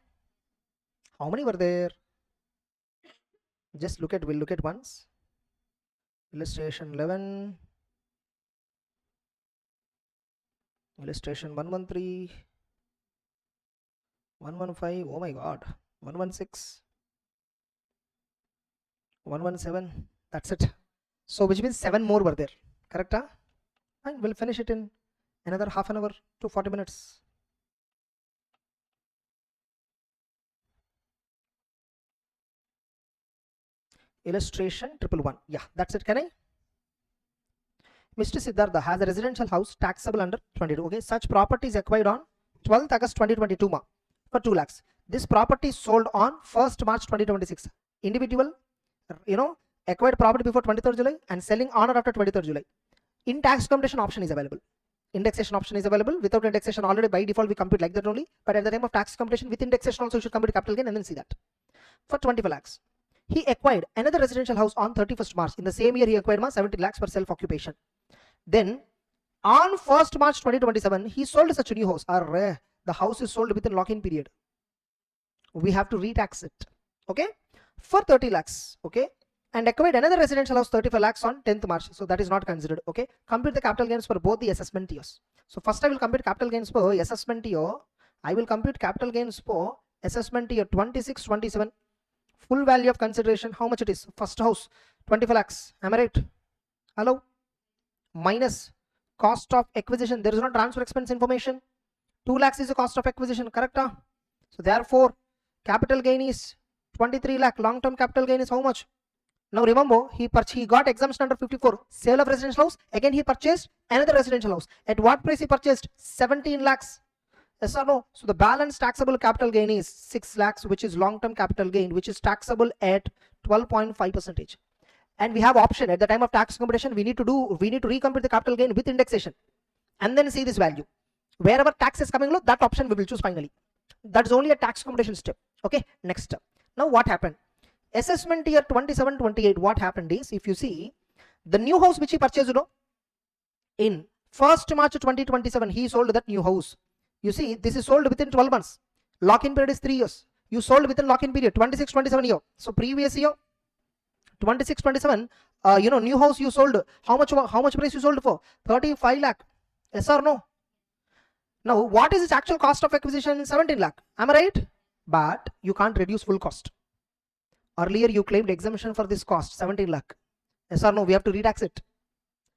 How many were there? Just we'll look at once. Illustration 11. Illustration 113. 115. Oh my god. 116. 117. That's it. So which means 7 more were there. Correct? And we'll finish it in another half an hour to 40 minutes. Illustration 111. Yeah, that's it. Can I? Mr. Siddhartha has a residential house taxable under 22. Okay, such property is acquired on 12th August 2022 for 2 lakhs. This property is sold on 1st March 2026. Individual, acquired property before 23rd July and selling on or after 23rd July. In tax computation option is available. Indexation option is available. Without indexation, already by default we compute like that only. But at the time of tax computation with indexation also you should compute capital gain and then see that. For 25 lakhs. He acquired another residential house on 31st March. In the same year, he acquired 70 lakhs for self-occupation. Then, on 1st March 2027, he sold such a new house. The house is sold within lock-in period. We have to retax it. Okay? For 30 lakhs. Okay? And acquired another residential house 35 lakhs on 10th March. So that is not considered. Okay? Compute the capital gains for both the assessment years. So first I will compute capital gains for assessment year. I will compute capital gains for assessment year 26, 27. Full value of consideration, how much it is? First house, 25 lakhs. Am I right? Hello? Minus cost of acquisition. There is no transfer expense information. 2 lakhs is the cost of acquisition. Correct? So therefore, capital gain is 23 lakh. Long-term capital gain is how much? Now remember, he got exemption under 54. Sale of residential house. Again, he purchased another residential house. At what price he purchased? 17 lakhs. Yes or no? So the balance taxable capital gain is 6 lakhs, which is long-term capital gain, which is taxable at 12.5%. And we have option at the time of tax computation. We need to recompute the capital gain with indexation, and then see this value. Wherever tax is coming low, that option we will choose finally. That's only a tax computation step. Okay. Next step. Now what happened? Assessment year 27, 28. What happened is, if you see the new house which he purchased, in 1st March 2027, he sold that new house. You see, this is sold within 12 months. Lock-in period is 3 years. You sold within lock-in period 26, 27 year. So previous year 26, 27, new house you sold. How much price you sold for? 35 lakh. Yes or no? Now, what is its actual cost of acquisition? 17 lakh. Am I right? but you can't reduce full cost. Earlier you claimed exemption for this cost 17 lakh. Yes or no? We have to retax it.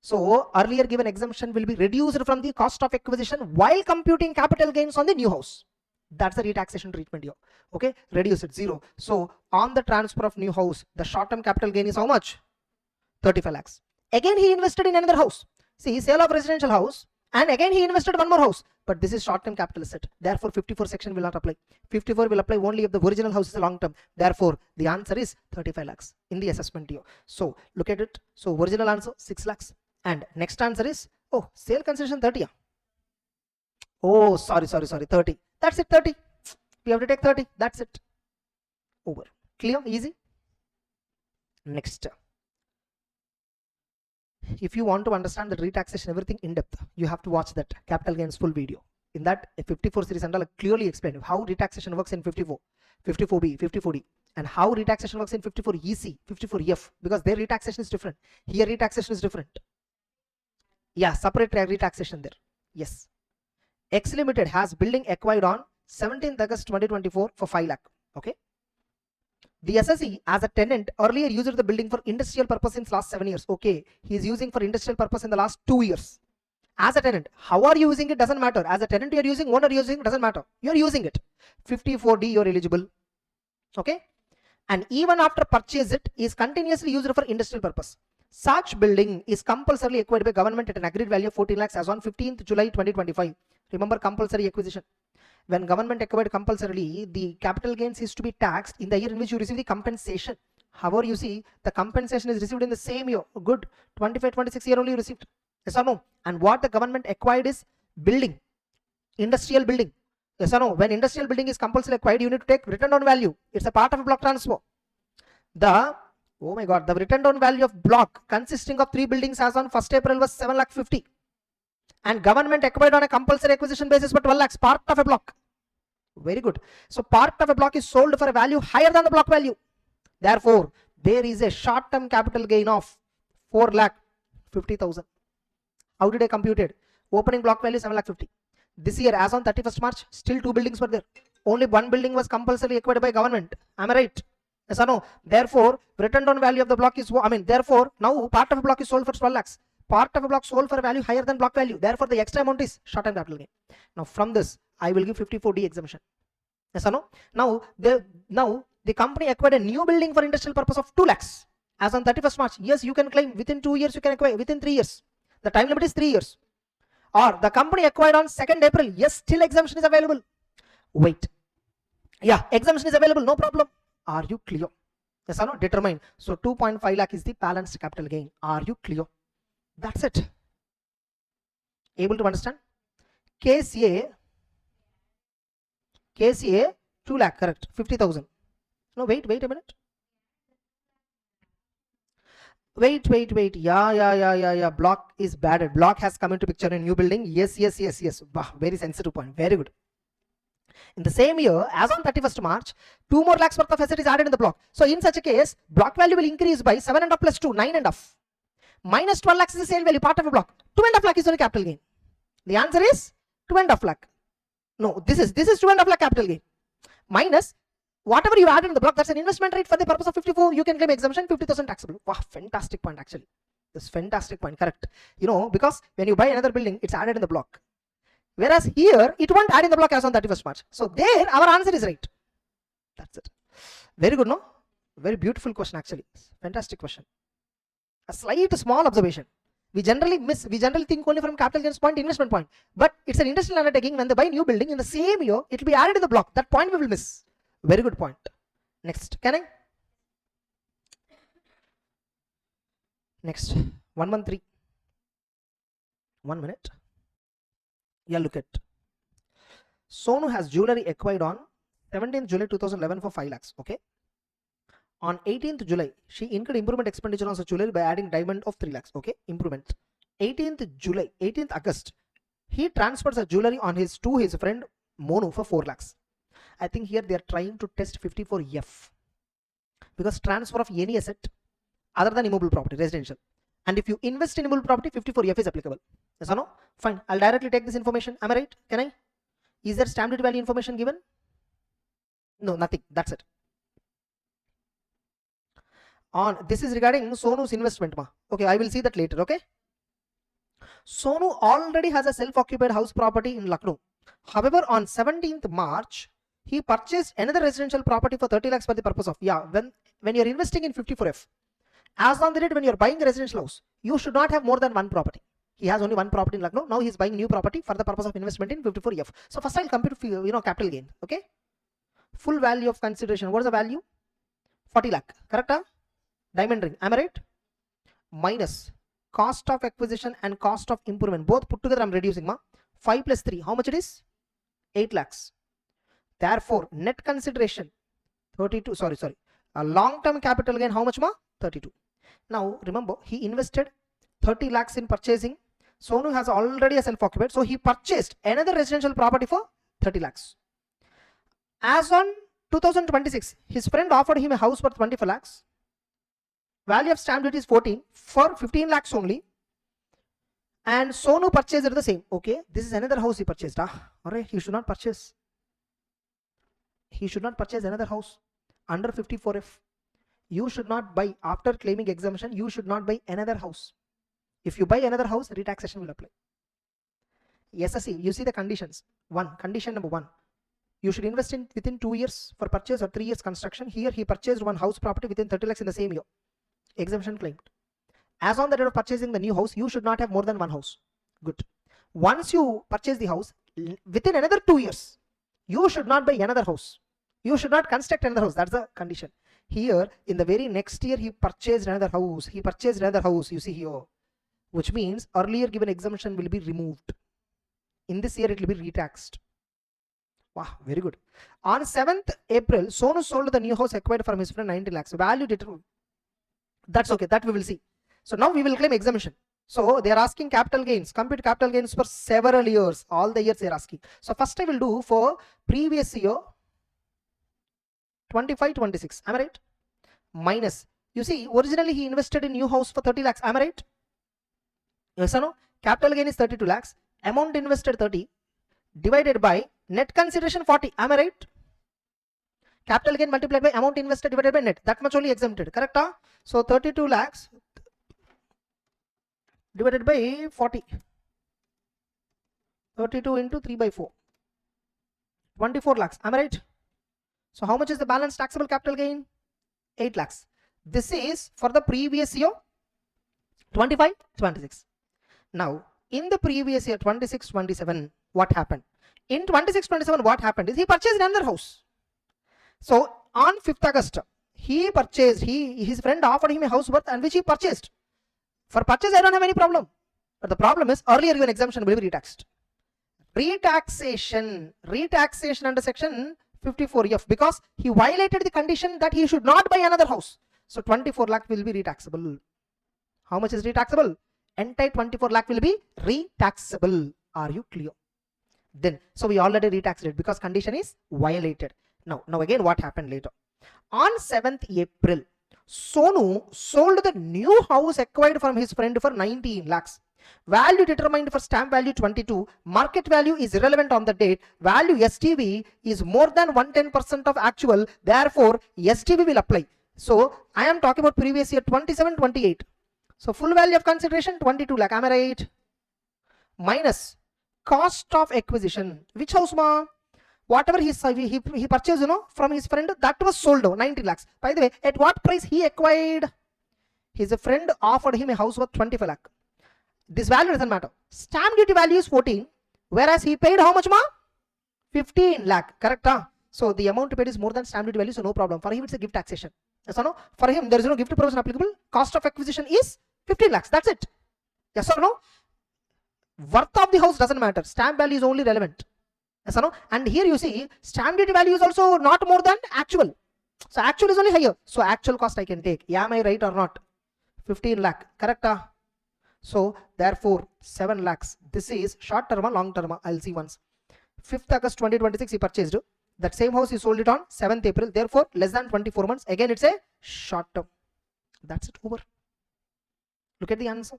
So earlier given exemption will be reduced from the cost of acquisition while computing capital gains on the new house. That's the retaxation treatment here. Okay, reduce it 0. So on the transfer of new house, the short-term capital gain is how much? 35 lakhs. Again he invested in another house. See, sale of residential house, and again he invested one more house. But this is short-term capital asset. Therefore 54 section will not apply. 54 will apply only if the original house is a long-term. Therefore the answer is 35 lakhs in the assessment here. So look at it. So original answer 6 lakhs. And next answer is, oh, sale concession 30. Oh, sorry, 30. That's it, 30. We have to take 30. That's it. Over. Clear? Easy? Next. If you want to understand the retaxation, everything in depth, you have to watch that capital gains full video. In that 54 series and I'll clearly explain how retaxation works in 54, 54B, 54D, and how retaxation works in 54EC, 54F, because their retaxation is different. Here retaxation is different. Yeah, separate retaxation there. Yes. X Limited has building acquired on 17th August 2024 for 5 lakh. Okay. The SSE as a tenant earlier used the building for industrial purpose in last 7 years. Okay. He is using for industrial purpose in the last 2 years. As a tenant, how are you using it doesn't matter. As a tenant you are using, owner using, doesn't matter. You are using it. 54D you are eligible. Okay. And even after purchase it is continuously used for industrial purpose. Such building is compulsorily acquired by government at an agreed value of 14 lakhs as on 15th July 2025. Remember compulsory acquisition. When government acquired compulsorily, the capital gains is to be taxed in the year in which you receive the compensation. However, you see the compensation is received in the same year. Good. 25-26 year only you received. Yes or no? And what the government acquired is building. Industrial building. Yes or no? When industrial building is compulsorily acquired, you need to take return down value. It's a part of a block transfer. Oh my god, the return down value of block consisting of 3 buildings as on 1st April was 7 lakh 50. And government acquired on a compulsory acquisition basis for 12 lakhs, part of a block. Very good. So part of a block is sold for a value higher than the block value. Therefore, there is a short-term capital gain of 4 lakh 50,000. How did I compute it? Opening block value 7 lakh 50. This year, as on 31st March, still 2 buildings were there. Only 1 building was compulsorily acquired by government. Am I right? Yes or no? Therefore, return down value of the block is, therefore, now part of a block is sold for 12 lakhs. Part of a block sold for a value higher than block value. Therefore, the extra amount is short-term capital gain. Now, from this, I will give 54D exemption. Yes or no? Now, the company acquired a new building for industrial purpose of 2 lakhs. As on 31st March, yes, you can claim within 2 years, you can acquire within 3 years. The time limit is 3 years. Or the company acquired on 2nd April, yes, still exemption is available. Wait. Yeah, exemption is available, no problem. Are you clear? Yes or no? Determine. So 2.5 lakh is the balanced capital gain. Are you clear? That's it. Able to understand? Case A 2 lakh, correct. 50,000. No, wait a minute. Wait. Yeah. Block is bad. Block has come into picture in new building. Yes. Bah, very sensitive point. Very good. In the same year, as on 31st March, 2 more lakhs worth of asset is added in the block. So in such a case, block value will increase by 7.5 plus 2, 9.5. Minus 12 lakhs is the sale value, part of a block. 2.5 lakh is only capital gain. The answer is 2.5 lakh. No, this is 2.5 lakh capital gain. Minus whatever you added in the block, that's an investment rate for the purpose of 54. You can claim exemption, 50,000 taxable. Wow, fantastic point actually. This fantastic point, correct. Because when you buy another building, it's added in the block. Whereas here, it won't add in the block as on 31st March. So there, our answer is right. That's it. Very good, no? Very beautiful question actually. Fantastic question. A slight small observation. We generally think only from capital gains point, investment point. But it's an industrial undertaking. When they buy new building in the same year, it will be added in the block. That point we will miss. Very good point. Next, can I? Next, 113. 1 minute. Yeah, look at. Sonu has jewelry acquired on 17th July 2011 for 5 lakhs. Okay. On 18th July, she incurred improvement expenditure on such jewelry by adding diamond of 3 lakhs. Okay, improvement. 18th August, he transfers her jewelry to his friend Monu for 4 lakhs. I think here they are trying to test 54F because transfer of any asset other than immovable property, residential. And if you invest in immovable property, 54F is applicable. Yes or no? Fine. I'll directly take this information. Am I right? Can I? Is there stamp duty value information given? No, nothing. That's it. On this is regarding Sonu's investment, ma. Okay, I will see that later. Okay. Sonu already has a self-occupied house property in Lucknow. However, on 17th March, he purchased another residential property for 30 lakhs for the purpose of, when you're investing in 54F, as on the date when you're buying a residential house, you should not have more than one property. He has only one property in Lucknow. Now he's buying new property for the purpose of investment in 54F. So first I'll compute, capital gain. Okay. Full value of consideration. What is the value? 40 lakh. Correct? Diamond ring. Am I right? Minus cost of acquisition and cost of improvement. Both put together I'm reducing. 5 plus 3. How much it is? 8 lakhs. Therefore, net consideration 32. Sorry. A long-term capital gain. How much? 32. Now remember, he invested 30 lakhs in purchasing. Sonu has already a self-occupied, so he purchased another residential property for 30 lakhs. As on 2026, his friend offered him a house worth 25 lakhs. Value of stamp duty is 14 for 15 lakhs only. And Sonu purchased it the same. Okay, this is another house he purchased. Alright, he should not purchase. He should not purchase another house under 54F. You should not buy, after claiming exemption, you should not buy another house. If you buy another house, retaxation will apply. SSC, you see the conditions. Condition number 1. You should invest in within 2 years for purchase or 3 years construction. Here he purchased one house property within 30 lakhs in the same year. Exemption claimed. As on the date of purchasing the new house, you should not have more than one house. Good. Once you purchase the house, within another 2 years, you should not buy another house. You should not construct another house. That's the condition. Here, in the very next year, he purchased another house. You see here. Which means earlier given exemption will be removed. In this year, it will be retaxed. Wow, very good. On 7th April, Sonu sold the new house acquired from his friend 90 lakhs. Value determined. That's okay. That we will see. So now we will claim exemption. So they are asking capital gains. Compute capital gains for several years. All the years they are asking. So first I will do for previous year 25-26. Am I right? Minus. You see, originally he invested in new house for 30 lakhs. Am I right? Yes or no? Capital gain is 32 lakhs. Amount invested 30 divided by net consideration 40. Am I right? Capital gain multiplied by amount invested divided by net. That much only exempted. Correct? So 32 lakhs divided by 40. 32 into 3 by 4. 24 lakhs. Am I right? So how much is the balance taxable capital gain? 8 lakhs. This is for the previous year 25-26. Now, in the previous year 26-27, what happened? In 26-27, what happened is he purchased another house. So on 5th August, he purchased, his friend offered him a house worth and which he purchased. For purchase, I don't have any problem. But the problem is earlier given exemption will be retaxed. Retaxation under section 54F because he violated the condition that he should not buy another house. So 24 lakh will be retaxable. How much is retaxable? Entire 24 lakh will be retaxable. Are you clear? Then, so we already retaxed it because condition is violated. Now again what happened later? On 7th April, Sonu sold the new house acquired from his friend for 19 lakhs. Value determined for stamp value 22. Market value is irrelevant on the date. Value STV is more than 110% of actual. Therefore, STV will apply. So, I am talking about previous year 27-28. So, full value of consideration 22 lakh. Am I right? Minus cost of acquisition. Which house, ma? Whatever he purchased, from his friend, that was sold 90 lakhs. By the way, at what price he acquired? His friend offered him a house worth 25 lakh. This value doesn't matter. Stamp duty value is 14, whereas he paid how much, ma? 15 lakh. Correct? So the amount paid is more than stamp duty value, so no problem. For him, it's a gift taxation. Yes or no? For him, there is no gift provision applicable. Cost of acquisition is 15 lakhs. That's it. Yes or no? Worth of the house doesn't matter. Stamp value is only relevant. Yes or no? And here you see, stamp duty value is also not more than actual. So actual is only higher. So actual cost I can take. Yeah, am I right or not? 15 lakh. Correct? So therefore 7 lakhs. This is short term or long term. I'll see once. 5th August 2026 he purchased. That same house he sold it on 7th April. Therefore less than 24 months. Again it's a short term. That's it, over. Look at the answer.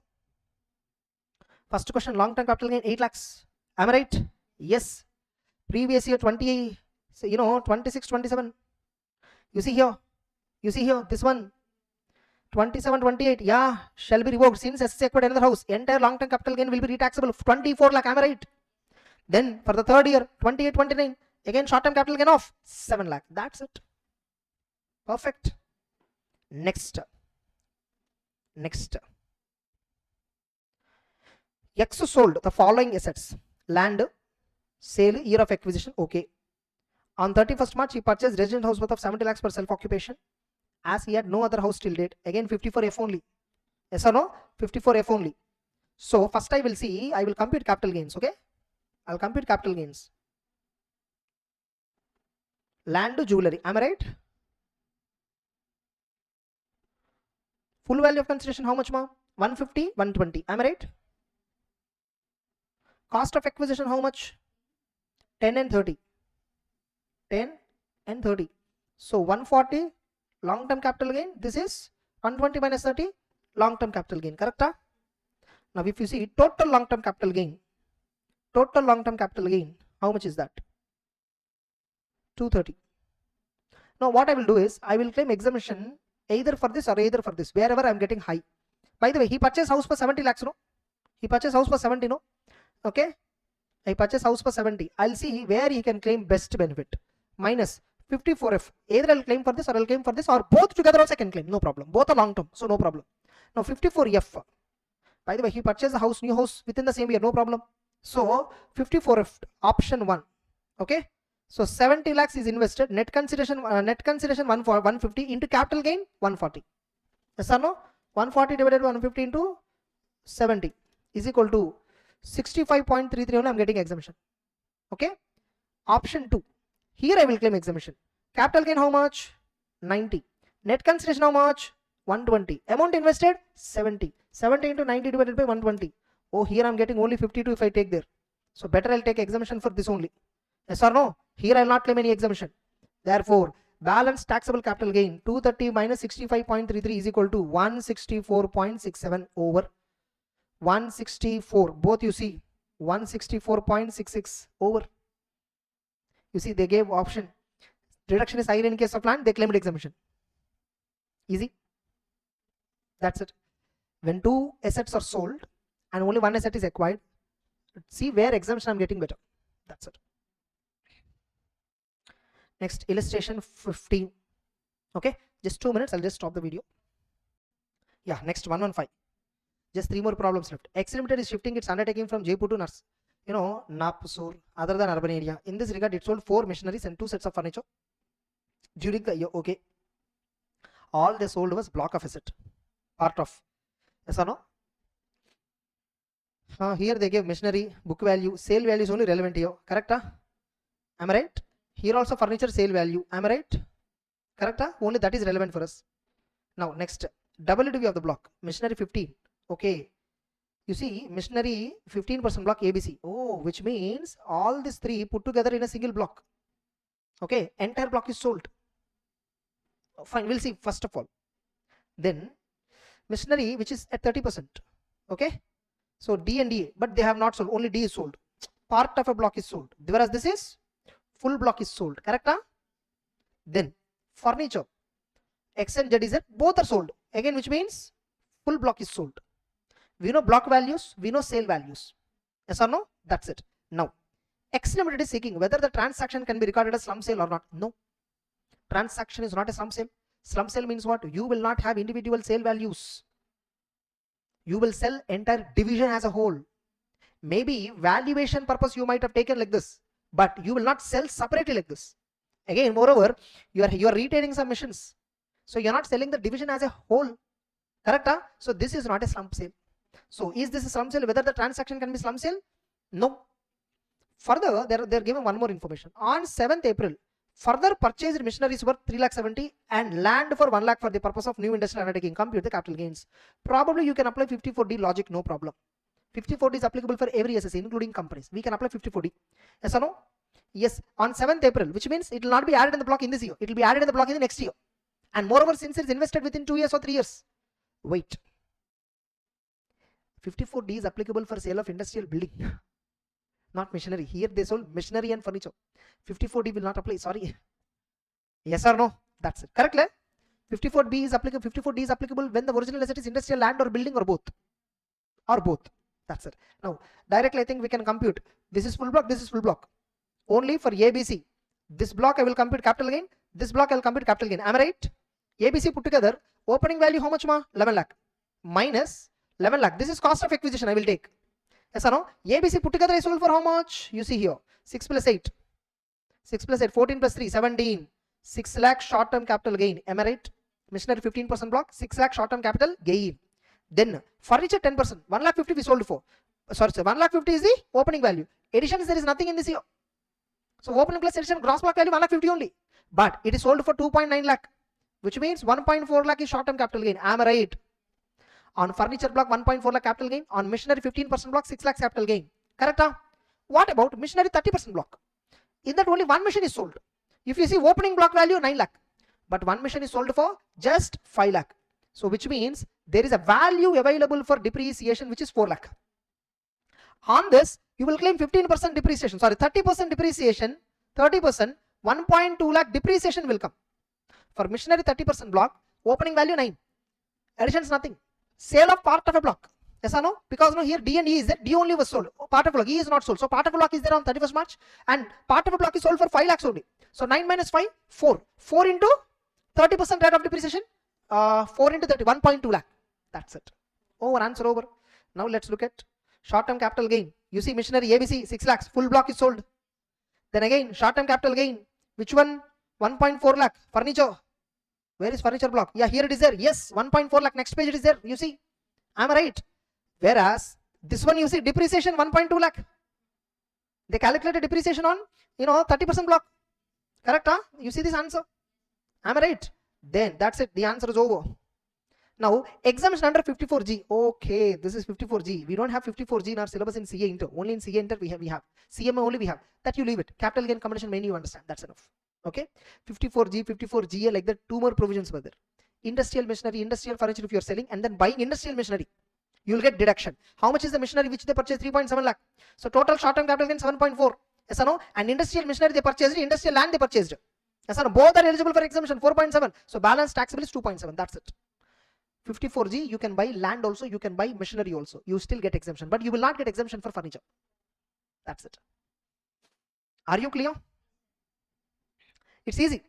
First question, long term capital gain 8 lakhs. Am I right? Yes. Previous year 27 So, 26, 27. You see here, this one, 27, 28, yeah, shall be revoked since assessed acquired another house. Entire long-term capital gain will be retaxable 24 lakh, am I right? Then for the third year, 28, 29, again short-term capital gain of 7 lakh. That's it. Perfect. Next. X sold the following assets: land, sale, year of acquisition. Okay. On 31st March, he purchased resident house worth of 70 lakhs for self-occupation, as he had no other house till date. Again 54F only. Yes or no? 54F only. So first I will compute capital gains. Okay, I'll compute capital gains. Land to jewelry, am I right? Full value of consideration how much, ma? 150, 120, am I right? Cost of acquisition how much? 10 and 30. 10 and 30. So 140 long-term capital gain. This is 120 minus 30 long-term capital gain. Correct? Now if you see total long-term capital gain, how much is that? 230. Now what I will do is I will claim exemption either for this or either for this, wherever I am getting high. By the way, he purchased house for 70 lakhs, no? He purchased house for 70, no? Okay, I purchased house for 70. I'll see where he can claim best benefit. Minus 54F. Either I'll claim for this or I'll claim for this, or both together also I can claim. No problem. Both are long term, so no problem. Now 54F. By the way, he purchased a house, new house within the same year, no problem. So 54F, option 1. Okay. So 70 lakhs is invested. Net consideration 150 into capital gain 140. Yes or no? 140 divided by 150 into 70 is equal to 65.33 only. I'm getting exemption. Okay. Option 2. Here I will claim exemption. Capital gain how much? 90. Net consideration how much? 120. Amount invested 70. 70 into 90 divided by 120. Oh, here I'm getting only 52 if I take there. So better I'll take exemption for this only. Yes or no? Here I'll not claim any exemption. Therefore, balance taxable capital gain 230 minus 65.33 is equal to 164.67 over 164. Both you see 164.66 over. You see they gave option. Reduction is higher in case of land, they claimed exemption. Easy. That's it. When two assets are sold and only one asset is acquired, see where exemption I'm getting better. That's it. Next, illustration 15. Okay, just 2 minutes. I'll just stop the video. Yeah, next 115. Just 3 more problems left. X Limited is shifting its undertaking from Jaipur to Napsur, other than urban area. In this regard, it sold 4 machineries and 2 sets of furniture during the year. Okay, all they sold was block of asset, part of. Yes or no? Here they gave machinery, book value, sale value is only relevant here. Correct? Am I right? Here also furniture sale value. Am I right? Correct? Only that is relevant for us. Now next, WTV of the block. Machinery 15. Okay. You see machinery 15% block ABC. Oh, which means all these 3 put together in a single block. Okay. Entire block is sold. Fine. We'll see first of all. Then machinery which is at 30%. Okay. So D and D, but they have not sold. Only D is sold. Part of a block is sold. Whereas this is full block is sold. Correct? Then furniture X and Z is it, both are sold again, which means full block is sold. We know block values, we know sale values. Yes or no? That's it. Now X Limited is seeking whether the transaction can be recorded as slump sale or not. No, transaction is not a slump sale. Slump sale means what? You will not have individual sale values. You will sell entire division as a whole. Maybe valuation purpose you might have taken like this, but you will not sell separately like this. Again, moreover, you are retaining some machines, so you are not selling the division as a whole. Correct? So this is not a slump sale. So is this a slump sale? Whether the transaction can be slump sale? No. Further, they're giving one more information. On 7th April, further purchased machineries worth 3,70,000 and land for 1 lakh for the purpose of new industrial undertaking. Compute the capital gains. Probably you can apply 54D logic, no problem. 54D is applicable for every SSC, including companies. We can apply 54D. Yes or no? Yes. On 7th April, which means it will not be added in the block in this year. It will be added in the block in the next year. And moreover, since it's invested within 2 years or 3 years. Wait. 54D is applicable for sale of industrial building. not machinery. Here they sold machinery and furniture. 54D will not apply. Sorry. Yes or no? That's it. Correct? 54B is applicable. 54D is applicable when the original asset is industrial land or building or both. Or both. That's it. Now, directly I think we can compute. This is full block. This is full block. Only for ABC. This block I will compute capital gain. This block I will compute capital gain. Am I right? ABC put together. Opening value how much ma? 11 lakh. Minus 11 lakh. This is cost of acquisition I will take. Yes or no? ABC put together I sold for how much? You see here. 6 plus 8. 6 plus 8. 14 plus 3. 17. 6 lakh short term capital gain. Am I right? Machinery 15% block. 6 lakh short term capital gain. Then furniture 10%. 1 lakh 50 we sold for. Sorry, 1 lakh 50 is the opening value. Additions there is nothing in this here. So opening plus addition gross block value 1 lakh 50 only. But it is sold for 2.9 lakh. Which means 1.4 lakh is short term capital gain. Am I right? On furniture block 1.4 lakh capital gain. On machinery 15% block 6 lakhs capital gain. Correct? What about machinery 30% block? In that only one machine is sold. If you see opening block value 9 lakh. But one machine is sold for just 5 lakh. So which means there is a value available for depreciation which is 4 lakh. On this you will claim 15% depreciation. Sorry, 30% depreciation. 30%. 1.2 lakh depreciation will come. For machinery 30% block, opening value 9. Additions nothing. Sale of part of a block. Yes or no? Because no, here D and E is there. D only was sold. Part of a block. E is not sold. So part of a block is there on 31st March. And part of a block is sold for 5 lakhs only. So 9 minus 5, 4. 4 into 30% rate of depreciation. 4 into 30, 1.2 lakh. That's it. Over, answer over. Now let's look at short-term capital gain. You see machinery ABC 6 lakhs. Full block is sold. Then again short-term capital gain. Which one? 1.4 lakh. Furniture. Where is furniture block? Yeah, here it is there. Yes, 1.4 lakh. Next page it is there. You see. Am I right? Whereas this one you see depreciation 1.2 lakh. They calculated depreciation on 30% block. Correct? You see this answer? Am I right? Then that's it. The answer is over. Now exemption under 54G. Okay, this is 54G. We don't have 54G in our syllabus in CA Inter. Only in CA Inter we have. CMA only we have. That you leave it. Capital gain combination mainly you understand. That's enough. Okay. 54G, 54GA like that. 2 more provisions were there. Industrial machinery, industrial furniture if you are selling and then buying industrial machinery. You will get deduction. How much is the machinery which they purchased? 3.7 lakh. So total short-term capital gain 7.4. Yes or no? And industrial machinery they purchased, industrial land they purchased. Yes or no? Both are eligible for exemption 4.7. So balance taxable is 2.7. That's it. 54G you can buy land also, you can buy machinery also. You still get exemption, but you will not get exemption for furniture. That's it. Are you clear? It's easy.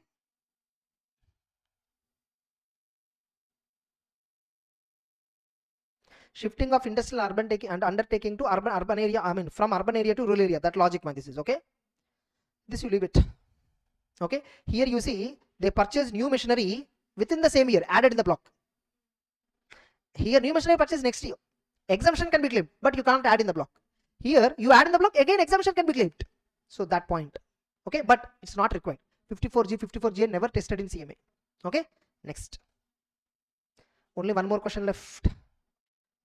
Shifting of industrial urban and undertaking to urban area. I mean from urban area to rural area. That logic man this is okay. This you leave it. Okay. Here you see they purchased new machinery within the same year added in the block. Here new machinery purchase next year. Exemption can be claimed, but you can't add in the block. Here you add in the block again exemption can be claimed. So that point. Okay, but it's not required. 54G, 54G never tested in CMA. Okay, next. Only one more question left.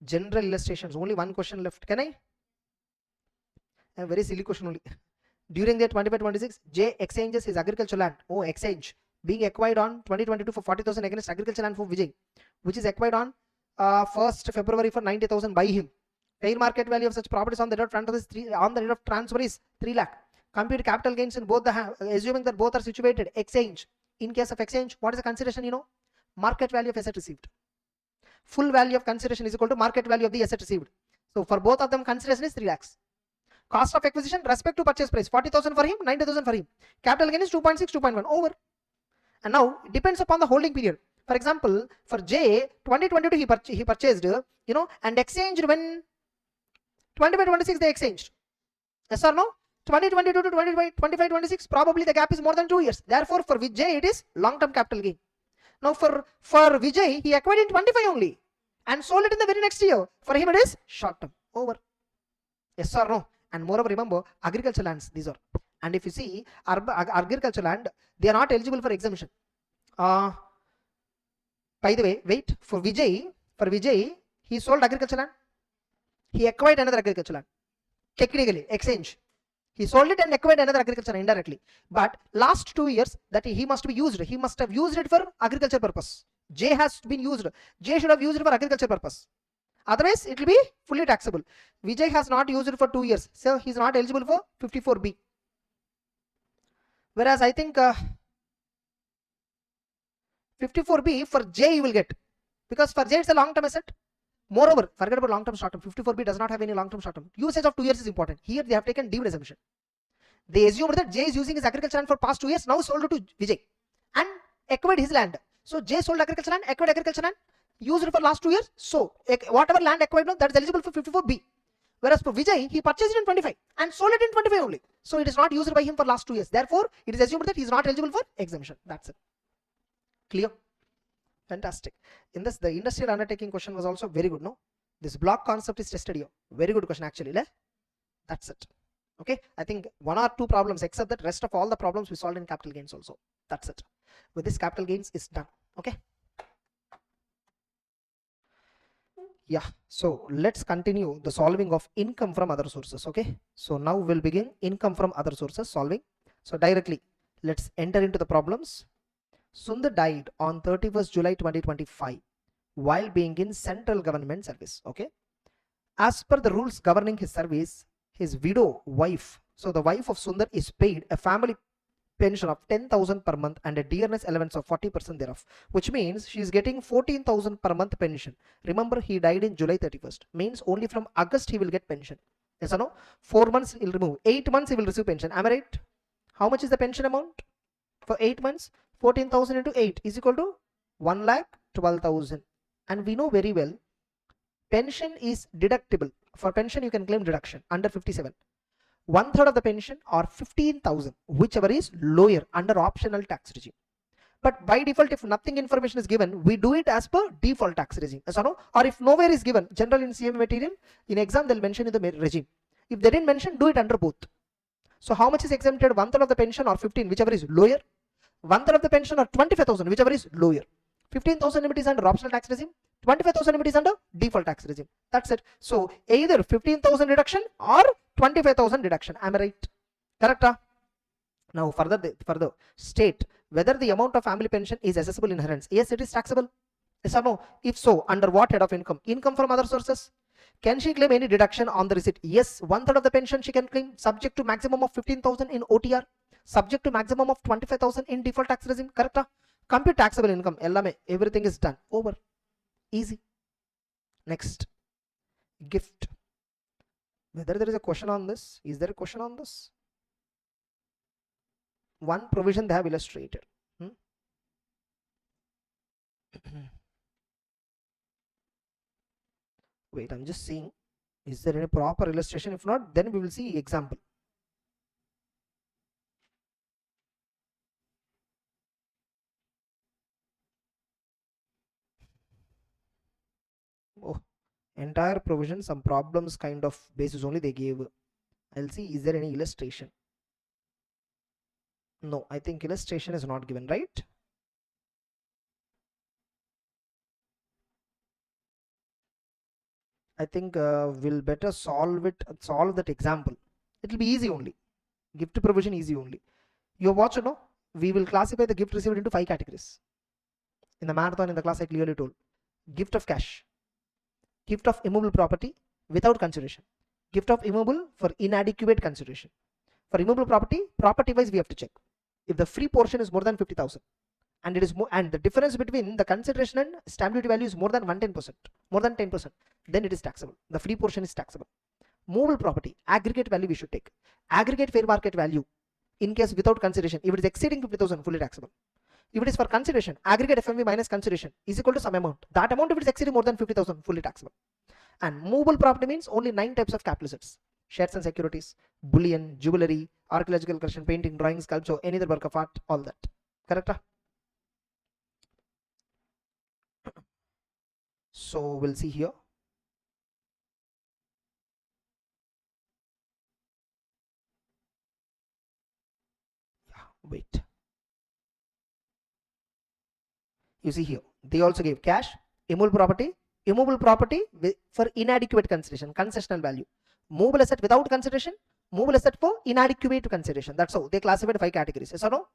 General illustrations. Only one question left. Can I? A very silly question only. During the 25-26, J exchanges his agricultural land. Oh, exchange being acquired on 2022 for 40,000 against agricultural land for Vijay, which is acquired on 1st February for 90,000 by him. Fair market value of such properties on the date of transfer is 3 lakh. Compute capital gains in both assuming that both are situated. Exchange. In case of exchange, what is the consideration? Market value of asset received. Full value of consideration is equal to market value of the asset received. So for both of them, consideration is 3 lakhs. Cost of acquisition respect to purchase price 40,000 for him, 90,000 for him. Capital gain is 2.6, 2.1 over. And now it depends upon the holding period. For example, for J, 2022 he purchased, and exchanged when 25-26 they exchanged. Yes or no? 2022 to 25-26 probably the gap is more than 2 years. Therefore, for Vijay it is long-term capital gain. Now for Vijay he acquired in 25 only and sold it in the very next year. For him it is short-term. Over. Yes or no? And moreover, remember agricultural lands these are. And if you see agricultural land, they are not eligible for exemption. By the way, wait, for Vijay, he sold agricultural land. He acquired another agricultural land. Technically, exchange. He sold it and acquired another agriculture indirectly. But last 2 years that he must be used. He must have used it for agriculture purpose. J has been used. J should have used it for agriculture purpose. Otherwise, it will be fully taxable. Vijay has not used it for 2 years, so he is not eligible for 54B. Whereas I think 54B for J you will get, because for J it's a long-term asset. Moreover, forget about long-term, short-term. 54B does not have any long-term, short-term. Usage of 2 years is important. Here they have taken deemed assumption. They assumed that J is using his agriculture land for past 2 years, now sold it to Vijay and acquired his land. So J sold agriculture land, acquired agriculture land, used it for last 2 years. So whatever land acquired now, that is eligible for 54B. Whereas for Vijay, he purchased it in 25 and sold it in 25 only. So it is not used by him for last 2 years. Therefore, it is assumed that he is not eligible for exemption. That's it. Clear? Fantastic. In this, the industrial undertaking question was also very good. No, this block concept is tested here. Very good question actually. That's it. Okay, I think 1 or 2 problems, except that rest of all the problems we solved in capital gains also. That's it. With this, capital gains is done. Okay. Yeah, so let's continue the solving of income from other sources. Okay, so now we'll begin income from other sources solving. So directly let's enter into the problems. Sundar died on 31st July 2025 while being in central government service. Okay, as per the rules governing his service, his widow wife, so the wife of Sundar is paid a family pension of 10,000 per month and a dearness allowance of 40% thereof, which means she is getting 14,000 per month pension. Remember, he died in July 31st, means only from August he will get pension. Yes or no? 4 months he will remove, 8 months he will receive pension. Am I right? How much is the pension amount for 8 months? 14,000 into 8 is equal to 1,12,000. And we know very well pension is deductible. For pension you can claim deduction under 57. 1/3 of the pension or 15,000, whichever is lower under optional tax regime. But by default, if nothing information is given, we do it as per default tax regime. Yes or no? Or if nowhere is given, general in CMA material, in exam they'll mention in the regime. If they didn't mention, do it under both. So how much is exempted? 1/3 of the pension or 15, whichever is lower. 1/3 of the pension or 25,000, whichever is lower. 15,000 limit is under optional tax regime. 25,000 limit is under default tax regime. That's it. So either 15,000 deduction or 25,000 deduction. Am I right? Correct? Now further state whether the amount of family pension is assessable inheritance. Yes, it is taxable. Yes or no? If so, under what head of income? Income from other sources. Can she claim any deduction on the receipt? Yes, 1/3 of the pension she can claim, subject to maximum of 15,000 in OTR, subject to maximum of 25,000 in default tax regime. Correct? Compute taxable income. Everything is done. Over. Easy. Next, gift. Whether there is a question on this? Is there a question on this? One provision they have illustrated. Wait, I'm just seeing. Is there any proper illustration? If not, then we will see example. Oh, entire provision, some problems kind of basis only they gave. I'll see, is there any illustration? No, I think illustration is not given, right? I think we'll better solve that example. It will be easy only. Gift provision easy only. You watch, no? We will classify the gift received into 5 categories. In the marathon, in the class, I clearly told. Gift of cash. Gift of immovable property without consideration. Gift of immovable for inadequate consideration. For immovable property wise we have to check. If the free portion is more than 50,000 and it is more, and the difference between the consideration and stamp duty value is more than 10%, then it is taxable. The free portion is taxable. Movable property, aggregate value we should take. Aggregate fair market value in case without consideration, if it is exceeding 50,000, fully taxable. If it is for consideration, aggregate FMV minus consideration is equal to some amount. That amount, if it is exceeding more than 50,000, fully taxable. And movable property means only 9 types of capital assets: shares and securities, bullion, jewelry, archaeological collection, painting, drawing, sculpture, any other work of art, all that. Correct? So we'll see here. Yeah, wait. You see here, they also gave cash, immovable property for inadequate consideration, concessional value, movable asset without consideration, movable asset for inadequate consideration. That's how they classified 5 categories. Yes or no?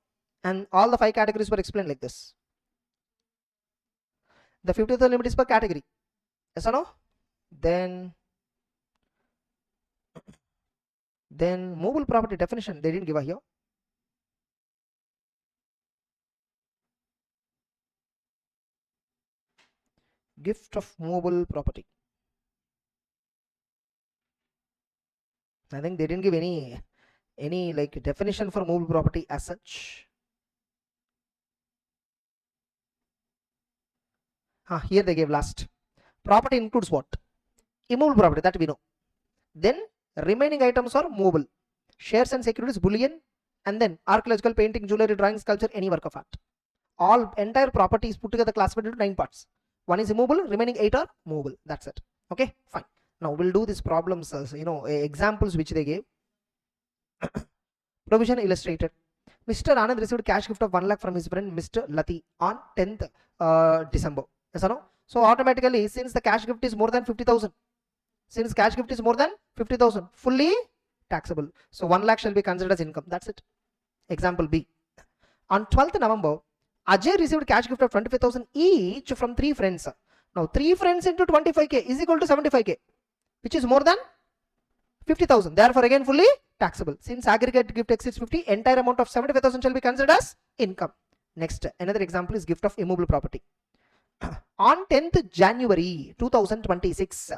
And all the 5 categories were explained like this. The 50,000 limit is per category. Yes or no? Then movable property definition they didn't give a here. Gift of movable property. I think they didn't give any like definition for movable property as such. Here they gave last. Property includes what? Immovable property, that we know. Then remaining items are movable. Shares and securities, bullion, and then archaeological, painting, jewelry, drawing, sculpture, any work of art. All entire property is put together classified into 9 parts. One is immovable, remaining 8 are movable. That's it. Okay, fine. Now we'll do these problems, examples which they gave. Provision illustrated. Mr. Anand received cash gift of 1 lakh from his friend Mr. Lati on 10th December. Yes or no? So automatically, since the cash gift is more than 50,000, fully taxable. So 1 lakh shall be considered as income. That's it. Example B. On 12th November, Ajay received cash gift of 25,000 each from 3 friends. Now 3 friends into 25k is equal to 75k, which is more than 50,000. Therefore again fully taxable. Since aggregate gift exceeds 50, entire amount of 75,000 shall be considered as income. Next, another example is gift of immovable property. On 10th January 2026,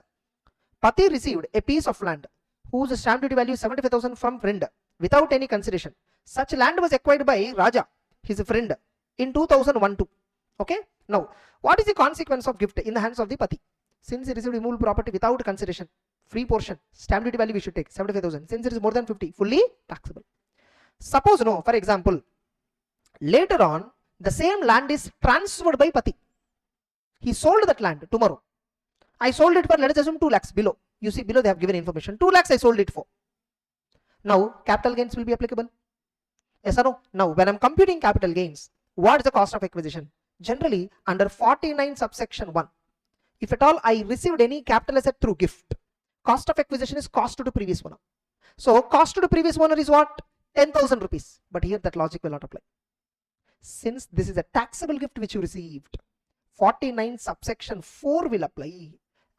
Pati received a piece of land whose stamp duty value is 75,000 from friend without any consideration. Such land was acquired by Raja, his friend, in 2001-2. Okay. Now, what is the consequence of gift in the hands of the Pati? Since he received immovable property without consideration, free portion, stamp duty value we should take 75,000. Since it is more than 50, fully taxable. Suppose no, for example, later on the same land is transferred by Pati. He sold that land tomorrow. I sold it for, let us assume 2 lakhs below. You see below they have given information. 2 lakhs I sold it for. Now capital gains will be applicable. Yes or no? Now when I'm computing capital gains, what is the cost of acquisition? Generally under 49 subsection 1. If at all I received any capital asset through gift, cost of acquisition is cost to the previous owner. So cost to the previous owner is what? 10,000 rupees. But here that logic will not apply. Since this is a taxable gift which you received, 49 subsection 4 will apply.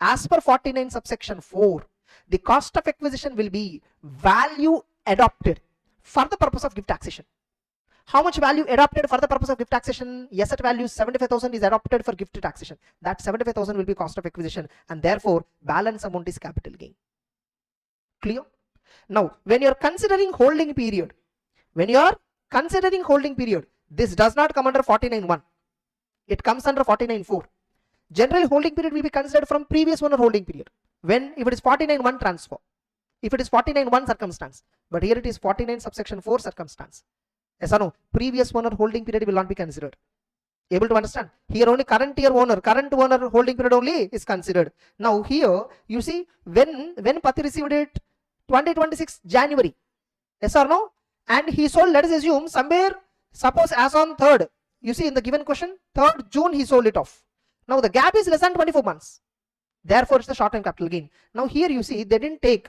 As per 49 subsection 4, the cost of acquisition will be value adopted for the purpose of gift taxation. How much value adopted for the purpose of gift taxation? Asset value 75,000 is adopted for gift taxation. That 75,000 will be cost of acquisition, and therefore balance amount is capital gain. Clear? Now, when you are considering holding period, this does not come under 49.1. It comes under 49.4. Generally, holding period will be considered from previous owner holding period. When if it is 49.1 transfer, if it is 49.1 circumstance, but here it is 49 subsection 4 circumstance. Yes or no? Previous owner holding period will not be considered. Able to understand? Here only current owner holding period only is considered. Now here you see when Pati received it 2026 January. Yes or no? And he sold, let us assume somewhere, suppose as on 3rd. You see in the given question, 3rd June he sold it off. Now the gap is less than 24 months. Therefore it's the short term capital gain. Now here you see they didn't take,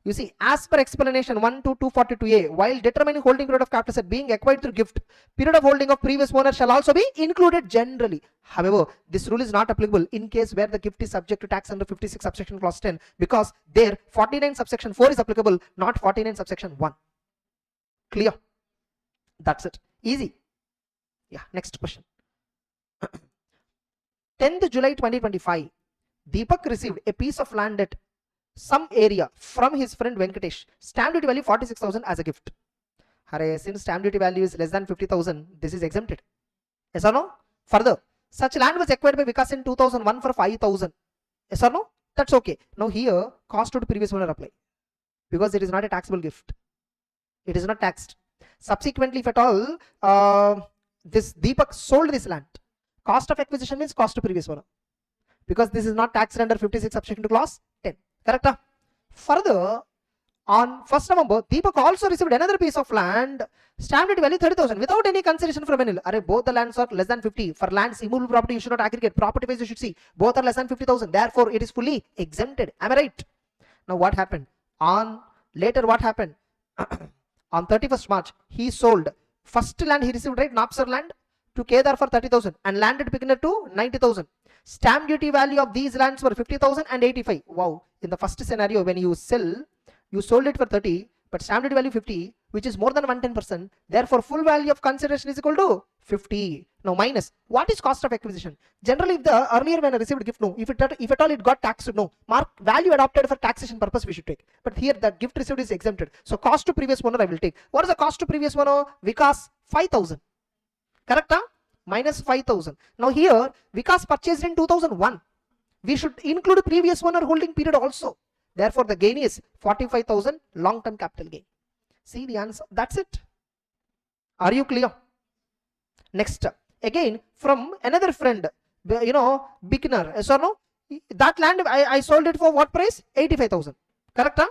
you see as per explanation 1 to 242a, while determining holding period of capital asset being acquired through gift, period of holding of previous owner shall also be included generally. However, this rule is not applicable in case where the gift is subject to tax under 56 subsection clause 10, because there 49 subsection 4 is applicable, not 49 subsection 1. Clear? That's it. Easy. Yeah, next question. 10th July 2025, Deepak received a piece of land at some area from his friend Venkatesh. Stamp duty value 46,000 as a gift. Since stamp duty value is less than 50,000, this is exempted. Yes or no? Further, such land was acquired by Vikas in 2001 for 5,000. Yes or no? That's okay. Now here, cost to the previous owner apply, because it is not a taxable gift. It is not taxed. Subsequently, if at all, this Deepak sold this land, cost of acquisition means cost to previous owner, because this is not taxed under 56 subsection to clause 10. Correct? Further, on 1st November, Deepak also received another piece of land, stamp duty value 30,000 without any consideration from anyone. Both the lands are less than 50. For lands immovable property, you should not aggregate. Property wise, you should see both are less than 50,000. Therefore, it is fully exempted. Am I right? Now, what happened? Later, what happened? On 31st March, he sold first land he received, right? Napsar land. to Kedar for 30,000 and landed beginner to 90,000. Stamp duty value of these lands were 50,000 and 85. Wow. In the first scenario, when you sell, you sold it for 30, but stamp duty value 50, which is more than 110%. Therefore, full value of consideration is equal to 50. Now minus, what is cost of acquisition? Generally, the earlier when I received gift, no. If at all it got taxed, no. Mark value adopted for taxation purpose we should take. But here the gift received is exempted. So cost to previous owner I will take. What is the cost to previous owner? Vikas 5,000. Correct? Huh? Minus 5,000. Now here Vikas purchased in 2001. We should include previous owner holding period also. Therefore, the gain is 45,000 long-term capital gain. See the answer. That's it. Are you clear? Next, again from another friend, beginner. Yes or no? That land I sold it for what price? 85,000. Correct? Huh?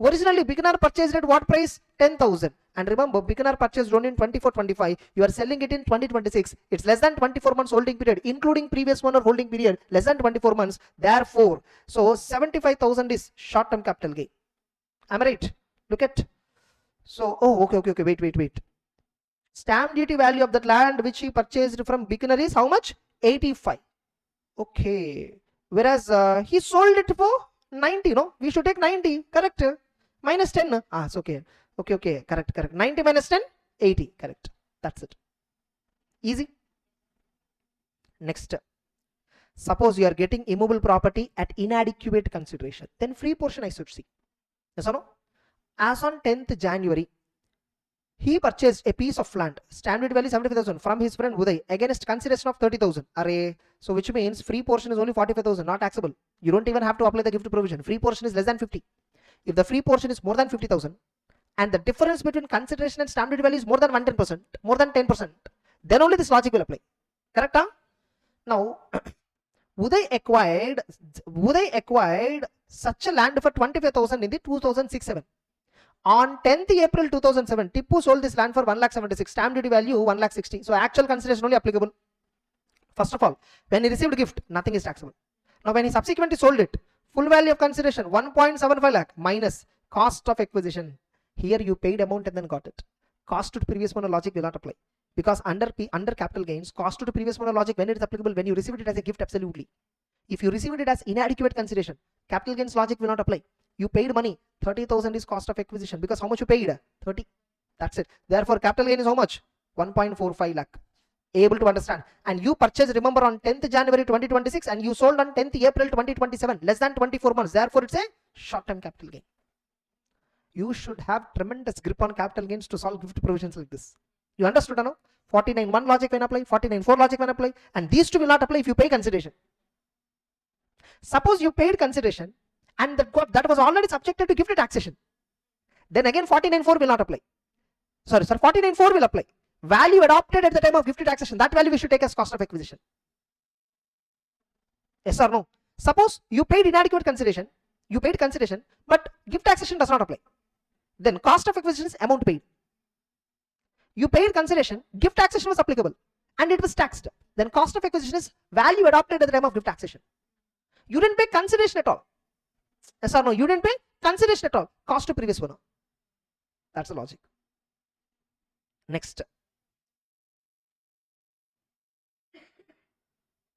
Originally, beginner purchased at what price? 10,000. And remember, beginner purchased only in 24-25. You are selling it in 2026. It's less than 24 months holding period, including previous owner holding period, less than 24 months. Therefore, so 75,000 is short-term capital gain. Am I right? Look at. So, okay. Wait. Stamp duty value of that land which he purchased from beginner is how much? 85. Okay. Whereas he sold it for 90. No, we should take 90. Correct. Minus 10. It's okay. Okay. Correct. 90 minus 10, 80. Correct. That's it. Easy. Next. Suppose you are getting immovable property at inadequate consideration. Then free portion I should see. Yes or no? As on 10th January, he purchased a piece of land, stamp duty value 75,000 from his friend Uday against consideration of 30,000. Array. So which means free portion is only 45,000, not taxable. You don't even have to apply the gift provision. Free portion is less than 50. If the free portion is more than 50,000 and the difference between consideration and stamp duty value is more than 110%, more than 10%, then only this logic will apply. Correct? Huh? Now, Uday acquired such a land for 25,000 in the 2006-7. On 10th April 2007, Tippu sold this land for 1,76,000. Stamp duty value 1,60,000. So actual consideration only applicable. First of all, when he received gift, nothing is taxable. Now when he subsequently sold it, full value of consideration 1.75 lakh minus cost of acquisition. Here you paid amount and then got it. Cost to previous owner logic will not apply. Because under capital gains, cost to previous owner logic when it is applicable, when you received it as a gift, absolutely. If you received it as inadequate consideration, capital gains logic will not apply. You paid money, 30,000 is cost of acquisition because how much you paid? 30. That's it. Therefore, capital gain is how much? 1.45 lakh. Able to understand. And you purchased, remember, on 10th January 2026 and you sold on 10th April 2027. Less than 24 months. Therefore, it's a short-term capital gain. You should have tremendous grip on capital gains to solve gift provisions like this. You understood, no? 49.1 logic when apply, 49.4 logic when apply, and these two will not apply if you pay consideration. Suppose you paid consideration and that was already subjected to gift taxation. Then again 49.4 will not apply. Sorry, 49.4 will apply. Value adopted at the time of gift taxation, that value we should take as cost of acquisition. Yes or no? Suppose you paid inadequate consideration, but gift taxation does not apply. Then cost of acquisition is amount paid. You paid consideration, gift taxation was applicable and it was taxed. Then cost of acquisition is value adopted at the time of gift taxation. You didn't pay consideration at all. Yes or no? You didn't pay consideration at all. Cost to previous owner. That's the logic. Next.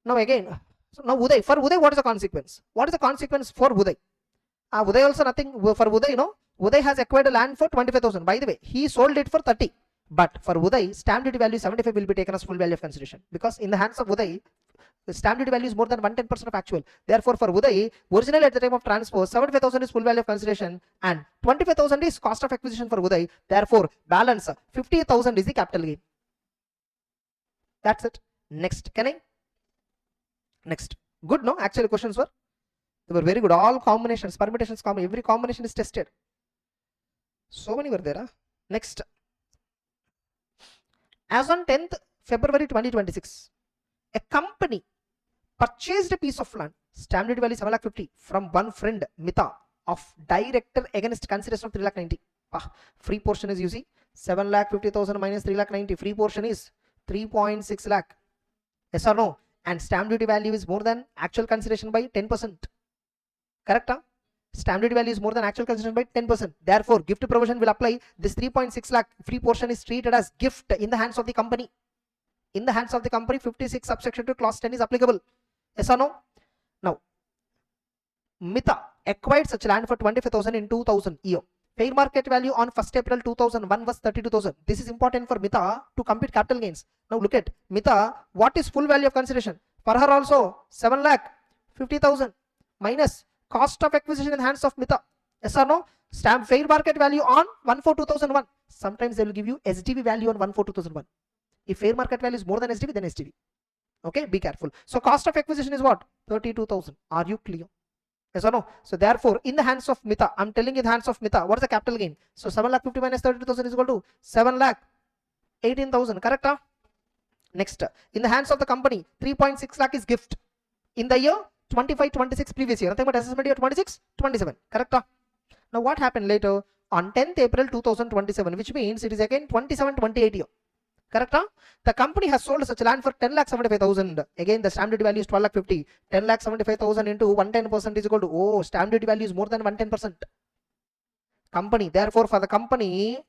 Now again, so now Uday. For Uday, what is the consequence? What is the consequence for Uday? Uday also nothing. For Uday, Uday has acquired a land for 25,000. By the way, he sold it for 30. But for Uday, stamp duty value 75 will be taken as full value of consideration. Because in the hands of Uday, the stamp duty value is more than 110% of actual. Therefore, for Uday, originally at the time of transfer, 75,000 is full value of consideration and 25,000 is cost of acquisition for Uday. Therefore, balance 50,000 is the capital gain. That's it. Next. Can I? Next. Good, no? Actually, questions were? They were very good. All combinations, permutations, every combination is tested. So many were there. Huh? Next. As on 10th February 2026, a company purchased a piece of land, stamp duty value 7,50,000 from one friend, Mita, of director against consideration of 3,90,000. Free portion is, you see, 7,50,000 minus 3,90,000. Free portion is 3.6 lakh. Yes or no? And stamp duty value is more than actual consideration by 10%. Correct? Huh? Stamp duty value is more than actual consideration by 10%. Therefore, gift provision will apply. This 3.6 lakh free portion is treated as gift in the hands of the company. In the hands of the company, 56 subsection 2 clause 10 is applicable. Yes or no? Now, Mita acquired such land for 25,000 in 2000 year. Fair market value on 1st April 2001 was 32,000. This is important for Mita to compute capital gains. Now look at Mita. What is full value of consideration? For her also 7,50,000 minus cost of acquisition in hands of Mita. Yes or no? Stamp fair market value on 1/4/2001. Sometimes they will give you SDV value on 1/4/2001. If fair market value is more than SDV, then SDV. Okay, be careful. So cost of acquisition is what? 32,000. Are you clear? Yes or no? So therefore, in the hands of Mita, I'm telling you, in the hands of Mita, what is the capital gain? So 7,50,000 minus 32,000 is equal to 7,18,000. Correct? Huh? Next, in the hands of the company, 3.6 lakh is gift. In the year 25-26 previous year, nothing but assessment year 26-27. Correct? Huh? Now what happened later? On 10th April 2027, which means it is again 27-28 year. Correct? Huh? The company has sold such land for 10,75,000. Again, the stamp duty value is 12,50,000. 10,75,000 into 110% is equal to, oh, stamp duty value is more than 110%. Company, therefore, for the company,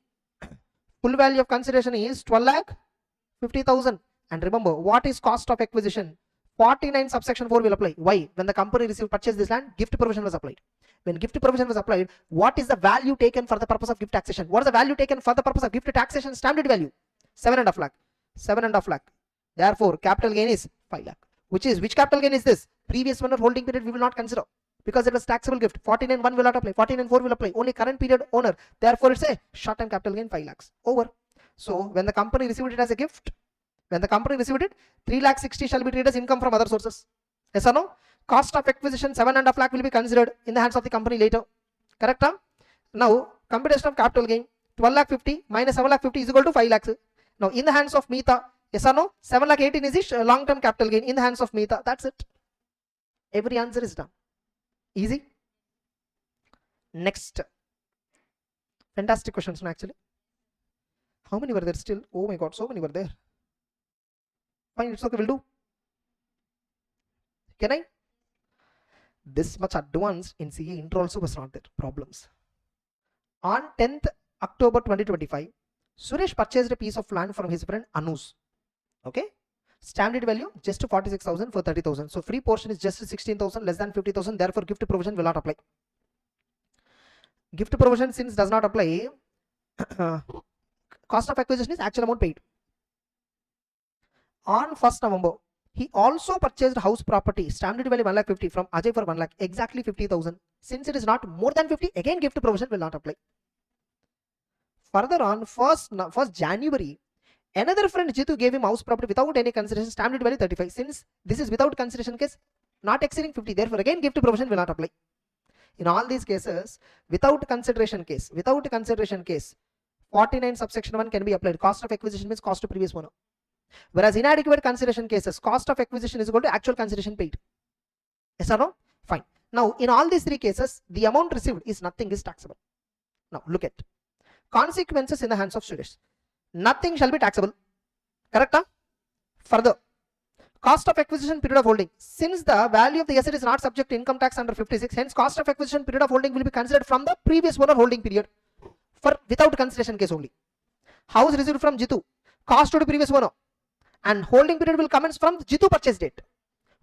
full value of consideration is 12,50,000. And remember, what is cost of acquisition? 49 subsection 4 will apply. Why? When the company purchased this land, gift provision was applied. When gift provision was applied, what is the value taken for the purpose of gift taxation? What is the value taken for the purpose of gift taxation? Stamp duty value 7.5 lakh. 7.5 lakh. Therefore, capital gain is 5 lakh. Which capital gain is this? Previous owner holding period we will not consider because it was taxable gift. 49.1 will not apply. 49.4 will apply. Only current period owner. Therefore, it's a short term capital gain 5 lakhs. Over. So when the company received it as a gift, 3,60,000 shall be treated as income from other sources. Yes or no? Cost of acquisition 7.5 lakh will be considered in the hands of the company later. Correct? Huh? Now, computation of capital gain 12,50,000 minus 7,50,000 is equal to 5 lakhs. Now, in the hands of Mita, yes or no? 7,18,000 is the long-term capital gain in the hands of Mita. That's it. Every answer is done. Easy. Next. Fantastic questions, actually. How many were there still? Oh my God, so many were there. Fine, it's okay, we'll do. Can I? This much advanced in CA intro also was not there. Problems. On 10th October 2025, Suresh purchased a piece of land from his friend Anu's. Okay. Stamp duty value just 46,000 for 30,000. So free portion is just 16,000 less than 50,000. Therefore, gift provision will not apply. Gift provision since does not apply, cost of acquisition is actual amount paid. On 1st November, he also purchased house property, stamp duty value 1,50,000 from Ajay for 1 lakh, exactly 50,000. Since it is not more than 50, again gift provision will not apply. Further on, 1st January, another friend Jitu gave him house property without any consideration, stamp duty value 35. Since this is without consideration case, not exceeding 50, therefore again gift provision will not apply. In all these cases, without consideration case, 49 subsection 1 can be applied. Cost of acquisition means cost to previous owner. Whereas inadequate consideration cases, cost of acquisition is equal to actual consideration paid. Yes or no? Fine. Now, in all these three cases, the amount received is nothing is taxable. Now, look at consequences in the hands of Suresh. Nothing shall be taxable. Correct? Huh? Further, cost of acquisition period of holding. Since the value of the asset is not subject to income tax under 56, hence cost of acquisition period of holding will be considered from the previous owner holding period for without consideration case only. House received from Jitu, cost to the previous owner, and holding period will commence from Jitu purchase date.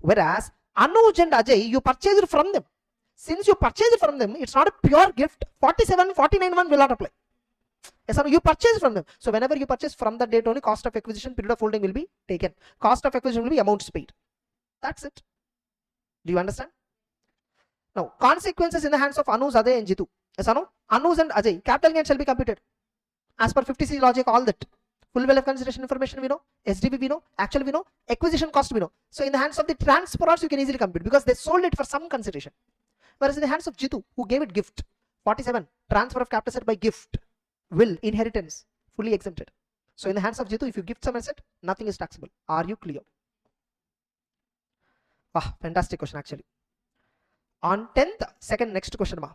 Whereas Anuj and Ajay, you purchased from them. Since you purchased from them, it's not a pure gift. 47-49 will not apply. Yes, sir, you purchase from them. So whenever you purchase from that date only, cost of acquisition period of holding will be taken. Cost of acquisition will be amounts paid. That's it. Do you understand? Now, consequences in the hands of Anuj, Ajay and Jitu. Yes or no? Anuj and Ajay, capital gain shall be computed. As per 50C logic, all that. Full value of consideration information we know, SDV we know, actual we know, acquisition cost we know. So in the hands of the transferors, you can easily compute because they sold it for some consideration. Whereas in the hands of Jitu, who gave it gift, 47, transfer of capital asset by gift, will, inheritance, fully exempted. So in the hands of Jitu, if you gift some asset, nothing is taxable. Are you clear? Ah, fantastic question actually. On 10th, next question ma.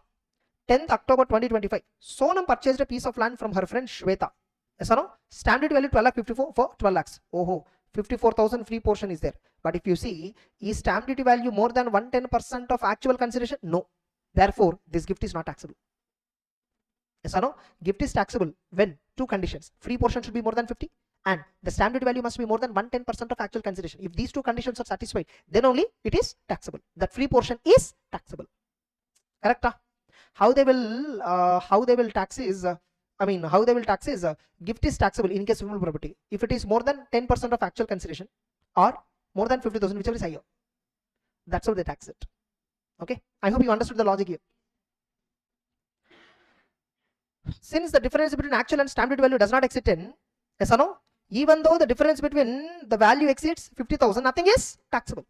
10th October 2025, Sonam purchased a piece of land from her friend Shweta. Yes or no? Stamp duty value 12,54 for 12 lakhs. Oh, 54,000 free portion is there. But if you see, is stamp duty value more than 110% of actual consideration? No. Therefore, this gift is not taxable. Yes or no? Gift is taxable when two conditions. Free portion should be more than 50 and the stamp duty value must be more than 110% of actual consideration. If these two conditions are satisfied, then only it is taxable. That free portion is taxable. Correct? How they will tax is gift is taxable in case of movable property if it is more than 10% of actual consideration or more than 50,000, whichever is higher. That's how they tax it. Okay, I hope you understood the logic here. Since the difference between actual and stamp duty value does not exceed 10, yes or no? Even though the difference between the value exceeds 50,000, nothing is taxable.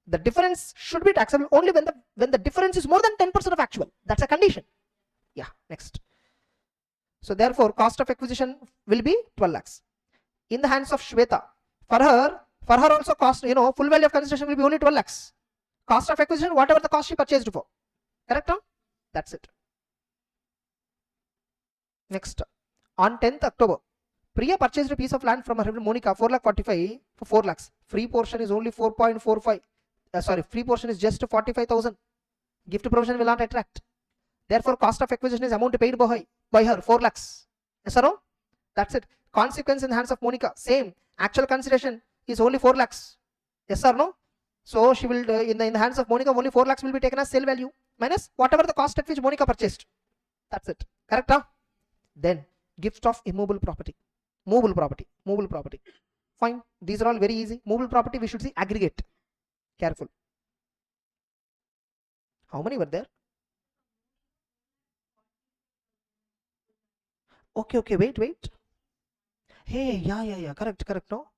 The difference should be taxable only when the difference is more than 10% of actual. That's a condition. Yeah, next. So therefore, cost of acquisition will be 12 lakhs. In the hands of Shweta, for her also cost, full value of consideration will be only 12 lakhs. Cost of acquisition, whatever the cost she purchased for. Correct? No? That's it. Next, on 10th October, Priya purchased a piece of land from her friend Monica, 4,45,000 for 4 lakhs. Free portion is only 4.45. Free portion is just 45,000. Gift provision will not attract. Therefore, cost of acquisition is amount paid by her, 4 lakhs. Yes or no? That's it. Consequence in the hands of Monica, same. Actual consideration is only 4 lakhs. Yes or no? So she will, in the hands of Monica, only 4 lakhs will be taken as sale value minus whatever the cost at which Monica purchased. That's it. Correct? Huh? Then gift of immovable property. Movable property. Fine. These are all very easy. Movable property, we should see aggregate. Careful. How many were there? Okay, wait. Hey, yeah, correct, no?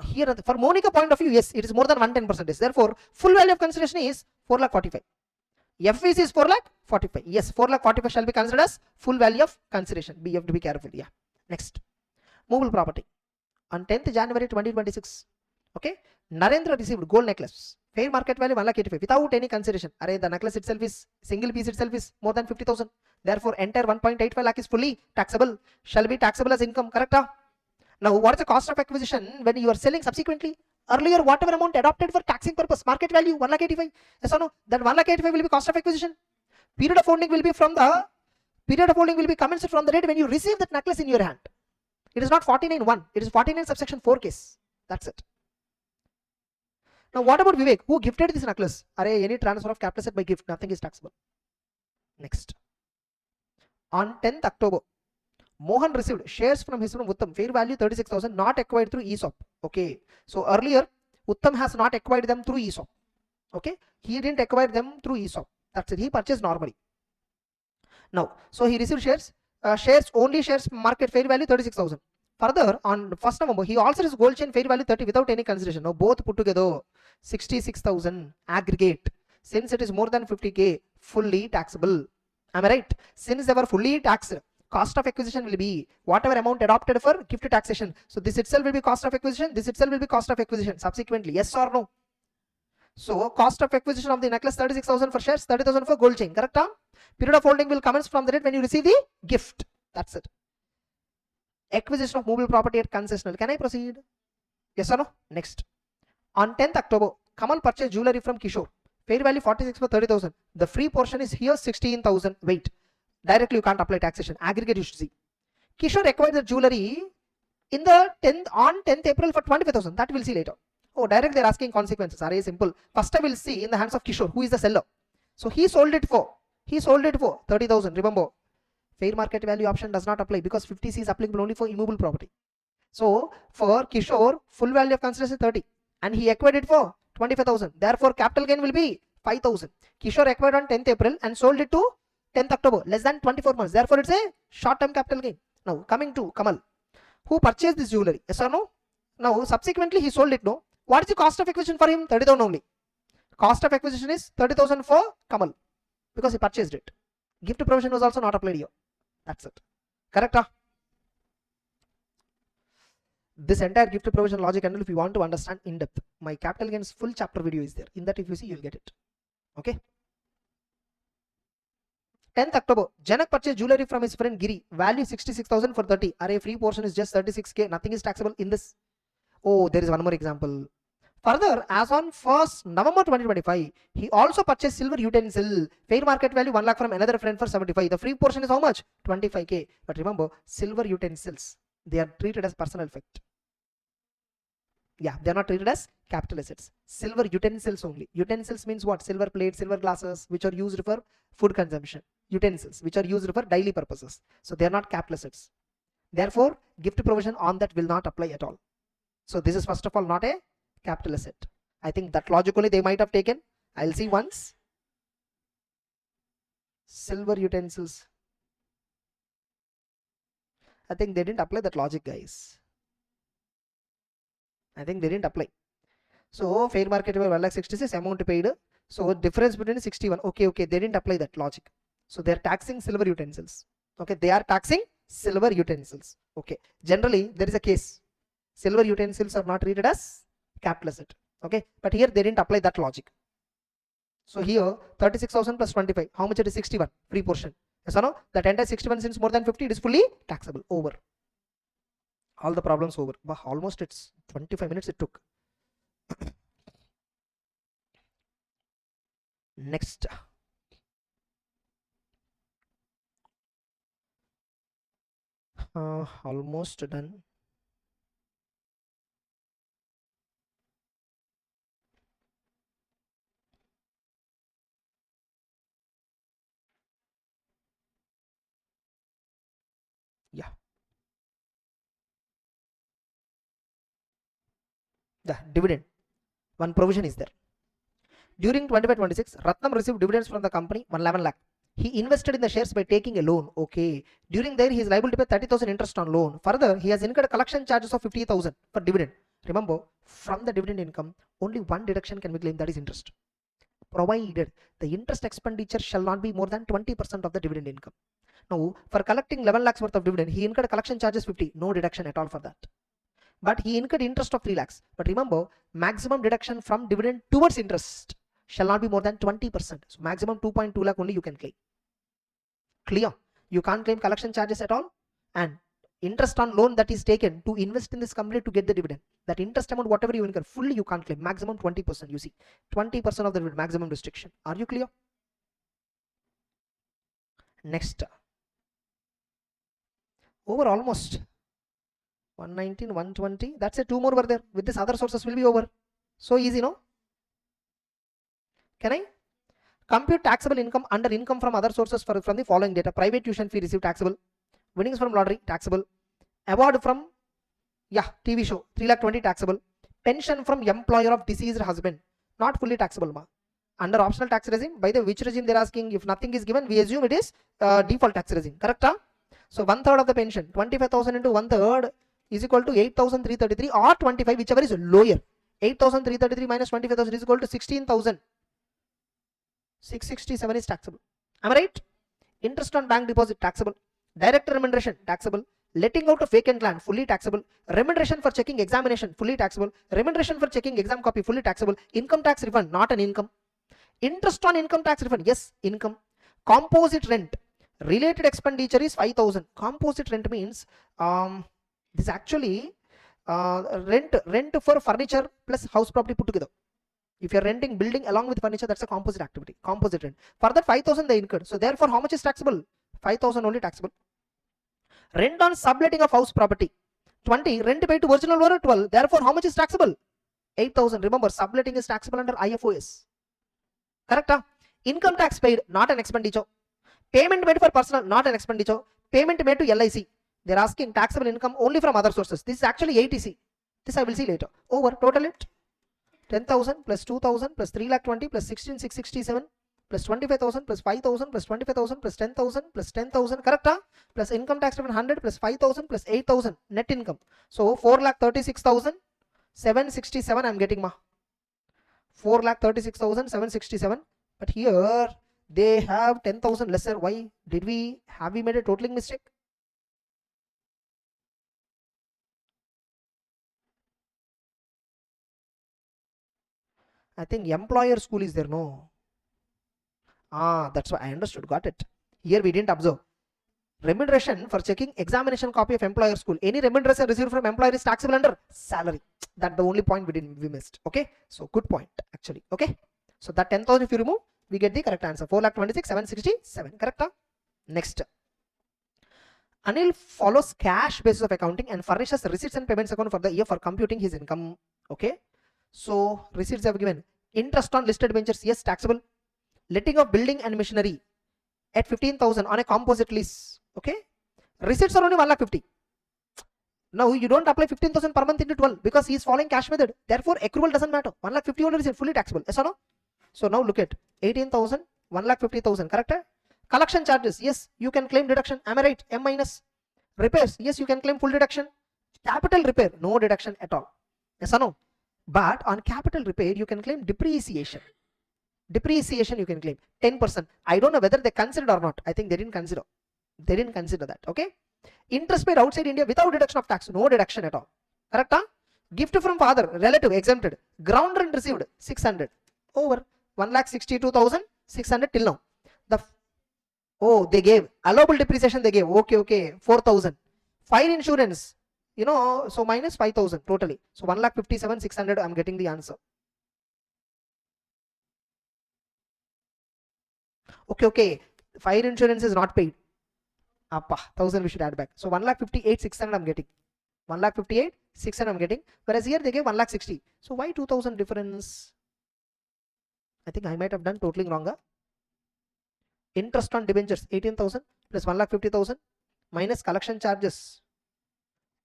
Here, for Monica point of view, yes, it is more than 110%. Therefore, full value of consideration is 4,45,000. FVC is 4,45,000. Yes, 4,45,000 shall be considered as full value of consideration. You have to be careful. Yeah. Next, movable property. On 10th January 2026, okay, Narendra received gold necklace. Fair market value 1,85,000 without any consideration. The necklace itself is, single piece itself is more than 50,000. Therefore, entire 1.85 lakh is fully taxable. Shall be taxable as income. Correct? Now, what is the cost of acquisition when you are selling subsequently? Earlier, whatever amount adopted for taxing purpose, market value 1,85,000. Yes or no? That 1,85,000 will be cost of acquisition. Period of holding will be commenced from the date when you receive that necklace in your hand. It is not 49(1). It is 49 subsection 4 case. That's it. Now, what about Vivek, who gifted this necklace? Any transfer of capital asset by gift, nothing is taxable. Next, on 10th October, Mohan received shares from his friend Uttam, fair value 36,000, not acquired through ESOP. Okay, so earlier Uttam has not acquired them through ESOP. Okay, he didn't acquire them through ESOP. That's it. He purchased normally. Now, so he received shares, market fair value 36,000. Further, on 1st November, he also received gold chain fair value 30 without any consideration. Now, both put together 66,000 aggregate. Since it is more than 50k, fully taxable. Am I right? Since they were fully taxed, cost of acquisition will be whatever amount adopted for gift taxation. So this itself will be cost of acquisition. This itself will be cost of acquisition subsequently. Yes or no? So cost of acquisition of the necklace 36,000 for shares, 30,000 for gold chain. Correct? Period of holding will commence from the date when you receive the gift. That's it. Acquisition of movable property at concessional. Can I proceed? Yes or no? Next. On 10th October, Kamal purchased jewelry from Kishore. Fair value 46 for 30,000. The free portion is here 16,000. Wait. Directly you can't apply taxation. Aggregate you should see. Kishore acquired the jewelry on 10th April for 25,000. That we'll see later. Oh, directly they're asking consequences. Are simple. First I will see in the hands of Kishore, who is the seller. So he sold it for 30,000. Remember, fair market value option does not apply because 50C is applicable only for immovable property. So for Kishore, full value of consideration is 30 and he acquired it for 25,000. Therefore, capital gain will be 5,000. Kishore acquired on 10th April and sold it to 10th October, less than 24 months. Therefore, it's a short-term capital gain. Now, coming to Kamal, who purchased this jewelry. Yes or no? Now, subsequently, he sold it. No. What is the cost of acquisition for him? 30,000 only. Cost of acquisition is 30,000 for Kamal because he purchased it. Gift provision was also not applied here. That's it. Correct? This entire gift provision logic, and if you want to understand in depth, my capital gains full chapter video is there. In that, if you see, you'll get it. Okay. 10th October, Janak purchased jewelry from his friend Giri. Value 66,000 for 30. Free portion is just 36k. Nothing is taxable in this. Oh, there is one more example. Further, as on 1st November 2025, he also purchased silver utensil. Fair market value 1 lakh from another friend for 75. The free portion is how much? 25k. But remember, silver utensils. They are treated as personal effect. Yeah, they are not treated as capital assets. Silver utensils only. Utensils means what? Silver plates, silver glasses, which are used for food consumption. Utensils, which are used for daily purposes. So they are not capital assets. Therefore, gift provision on that will not apply at all. So this is first of all not a capital asset. I think that logically they might have taken. I'll see once. Silver utensils. I think they didn't apply that logic, guys. I think they didn't apply. So fair market value 1,66,000 amount paid. So difference between 61. Okay, they didn't apply that logic. So they are taxing silver utensils. Okay, they are taxing silver utensils. Okay, generally there is a case. Silver utensils are not treated as capital asset. Okay, but here they didn't apply that logic. So here 36,000 plus 25. How much it is? 61. Free portion. Yes or no? That entire 61 since more than 50, it is fully taxable. Over. All the problems over. But almost it's 25 minutes it took. Next. Almost done. Yeah. The dividend. One provision is there. During 25-26, Ratnam received dividends from the company 111 lakh. He invested in the shares by taking a loan. Okay. During there, he is liable to pay 30,000 interest on loan. Further, he has incurred collection charges of 50,000 for dividend. Remember, from the dividend income, only one deduction can be claimed, that is interest. Provided the interest expenditure shall not be more than 20% of the dividend income. Now, for collecting 11 lakhs worth of dividend, he incurred collection charges 50. No deduction at all for that. But he incurred interest of 3 lakhs. But remember, maximum deduction from dividend towards interest shall not be more than 20%. So maximum 2.2 lakh only you can claim. Clear? You can't claim collection charges at all. And interest on loan that is taken to invest in this company to get the dividend, that interest amount, whatever you incur, fully you can't claim. Maximum 20%. You see, 20% of the maximum restriction. Are you clear? Next. Over almost 119, 120. That's it. 2 more were there. With this, other sources will be over. So easy, no? Can I compute taxable income under income from other sources from the following data? Private tuition fee received, taxable. Winnings from lottery, taxable. Award from TV show, 3,20,000, taxable. Pension from employer of deceased husband, not fully taxable, ma. Under optional tax regime. By the which regime they're asking? If nothing is given, we assume it is default tax regime. Correct? Huh? So 1/3 of the pension, 25,000 into 1/3 is equal to 8,333 or 25, whichever is lower. 8,333 minus 25,000 is equal to 16,667 is taxable. Am I right? Interest on bank deposit, taxable. Direct remuneration, taxable. Letting out of vacant land, fully taxable. Remuneration for checking examination, fully taxable. Remuneration for checking exam copy, fully taxable. Income tax refund, not an income. Interest on income tax refund, yes, income. Composite rent, related expenditure is 5,000. Composite rent means this actually rent for furniture plus house property put together. If you're renting building along with furniture, that's a composite activity, composite rent. For that 5,000 they incurred. So therefore, how much is taxable? 5,000 only taxable. Rent on subletting of house property, 20. Rent paid to original owner, 12. Therefore, how much is taxable? 8,000. Remember, subletting is taxable under IFOS. Correct? Huh? Income tax paid, not an expenditure. Payment made for personal, not an expenditure. Payment made to LIC. They're asking taxable income only from other sources. This is actually 80C. This I will see later. Over. Total it. 10,000 plus 2,000 plus 3,20,000 plus 16,667 plus 25,000 plus 5,000 plus 25,000 plus 10,000 plus 10,000. Correct? Huh? Plus income tax refund 100 plus 5,000 plus 8,000 net income. So 4,36,767 I'm getting, ma. 4,36,767. But here they have 10,000 lesser. Why? Have we made a totaling mistake? I think employer school is there, no? That's why I understood. Got it. Here we didn't observe. Remuneration for checking examination copy of employer school. Any remuneration received from employer is taxable under salary. That's the only point we missed. Okay. So good point actually. Okay. So that 10,000 if you remove, we get the correct answer. 4,26,767. Correct? Huh? Next. Anil follows cash basis of accounting and furnishes receipts and payments account for the year for computing his income. Okay. So receipts have given. Interest on listed ventures, yes, taxable. Letting of building and machinery at 15,000 on a composite lease. Okay. Receipts are only 1,50,000. Now you don't apply 15,000 per month into 12 because he is following cash method. Therefore, accrual doesn't matter. 1,50,000 only is fully taxable. Yes or no? So now look at 18,000, 1,50,000. Correct? Collection charges. Yes, you can claim deduction. Am I right? M minus. Repairs. Yes, you can claim full deduction. Capital repair. No deduction at all. Yes or no? But on capital repair, you can claim depreciation. Depreciation you can claim 10%. I don't know whether they considered or not. I think they didn't consider. They didn't consider that. Okay. Interest paid outside India without deduction of tax. No deduction at all. Correct? Huh? Gift from father, relative, exempted. Ground rent received 600. Over 1,62,600 till now. They gave allowable depreciation. They gave okay 4,000. Fire insurance, so minus 5,000 totally. So 1,57,600. I'm getting the answer. Okay. Fire insurance is not paid. 1,000 we should add back. So 1,58,600 I'm getting. 1,58,600 I'm getting. Whereas here they gave 1,60,000. So why 2,000 difference? I think I might have done totaling wrong. Interest on debentures 18,000 plus 1,50,000 minus collection charges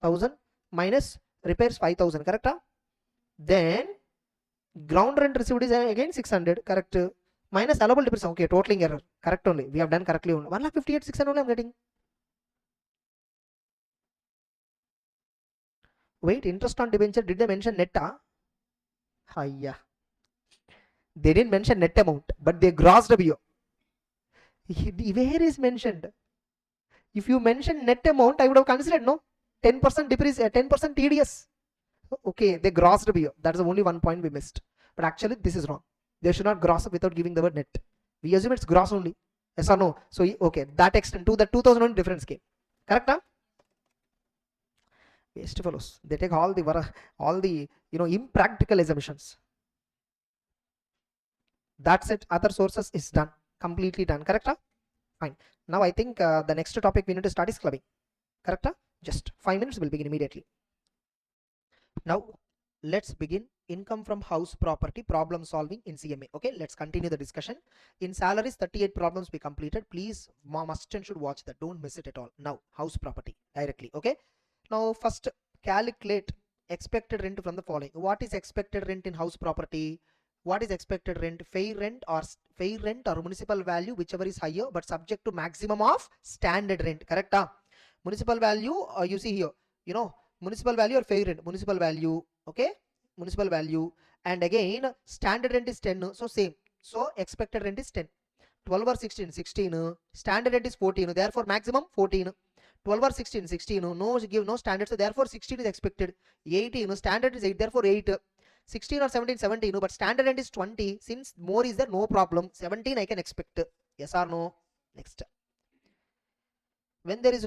1,000 minus repairs 5,000. Correct? Then ground rent received is again 600. Correct? Minus allowable depreciation. Okay, totaling error. Correct only. We have done correctly only. 1,58,600 only I'm getting. Wait, interest on debenture, did they mention net? Yeah. They didn't mention net amount, but they grossed up here. Where is mentioned? If you mention net amount, I would have considered, no? 10% depreciation, 10% TDS. Okay, they grossed up here. That's the only one point we missed. But actually, this is wrong. They should not gross up without giving the word net. We assume it's gross only. Yes or no? So, okay, that extent to the 2,000 difference came. Correct? Huh? Waste fellows. They take all the impractical assumptions. That's it. Other sources is done. Completely done. Correct? Huh? Fine. Now I think the next topic we need to start is clubbing. Correct? Huh? Just 5 minutes. We'll begin immediately. Now let's begin income from house property problem solving in CMA. Okay, let's continue the discussion. In salaries, 38 problems we completed. Please must and should watch that. Don't miss it at all. Now house property directly. Okay. Now first calculate expected rent from the following. What is expected rent in house property? What is expected rent? Fair rent or municipal value, whichever is higher, but subject to maximum of standard rent. Correct? Municipal value, you see here, municipal value or fair rent. Municipal value. Okay, municipal value, and again standard rent is 10. So same. So expected rent is 10. 12 or 16, 16. Standard rent is 14. Therefore maximum 14. 12 or 16, 16. No, give no standard. So therefore 16 is expected. 18. Standard is 8. Therefore 8. 16 or 17, 17. But standard rent is 20. Since more is there, no problem. 17 I can expect. Yes or no? Next. When there is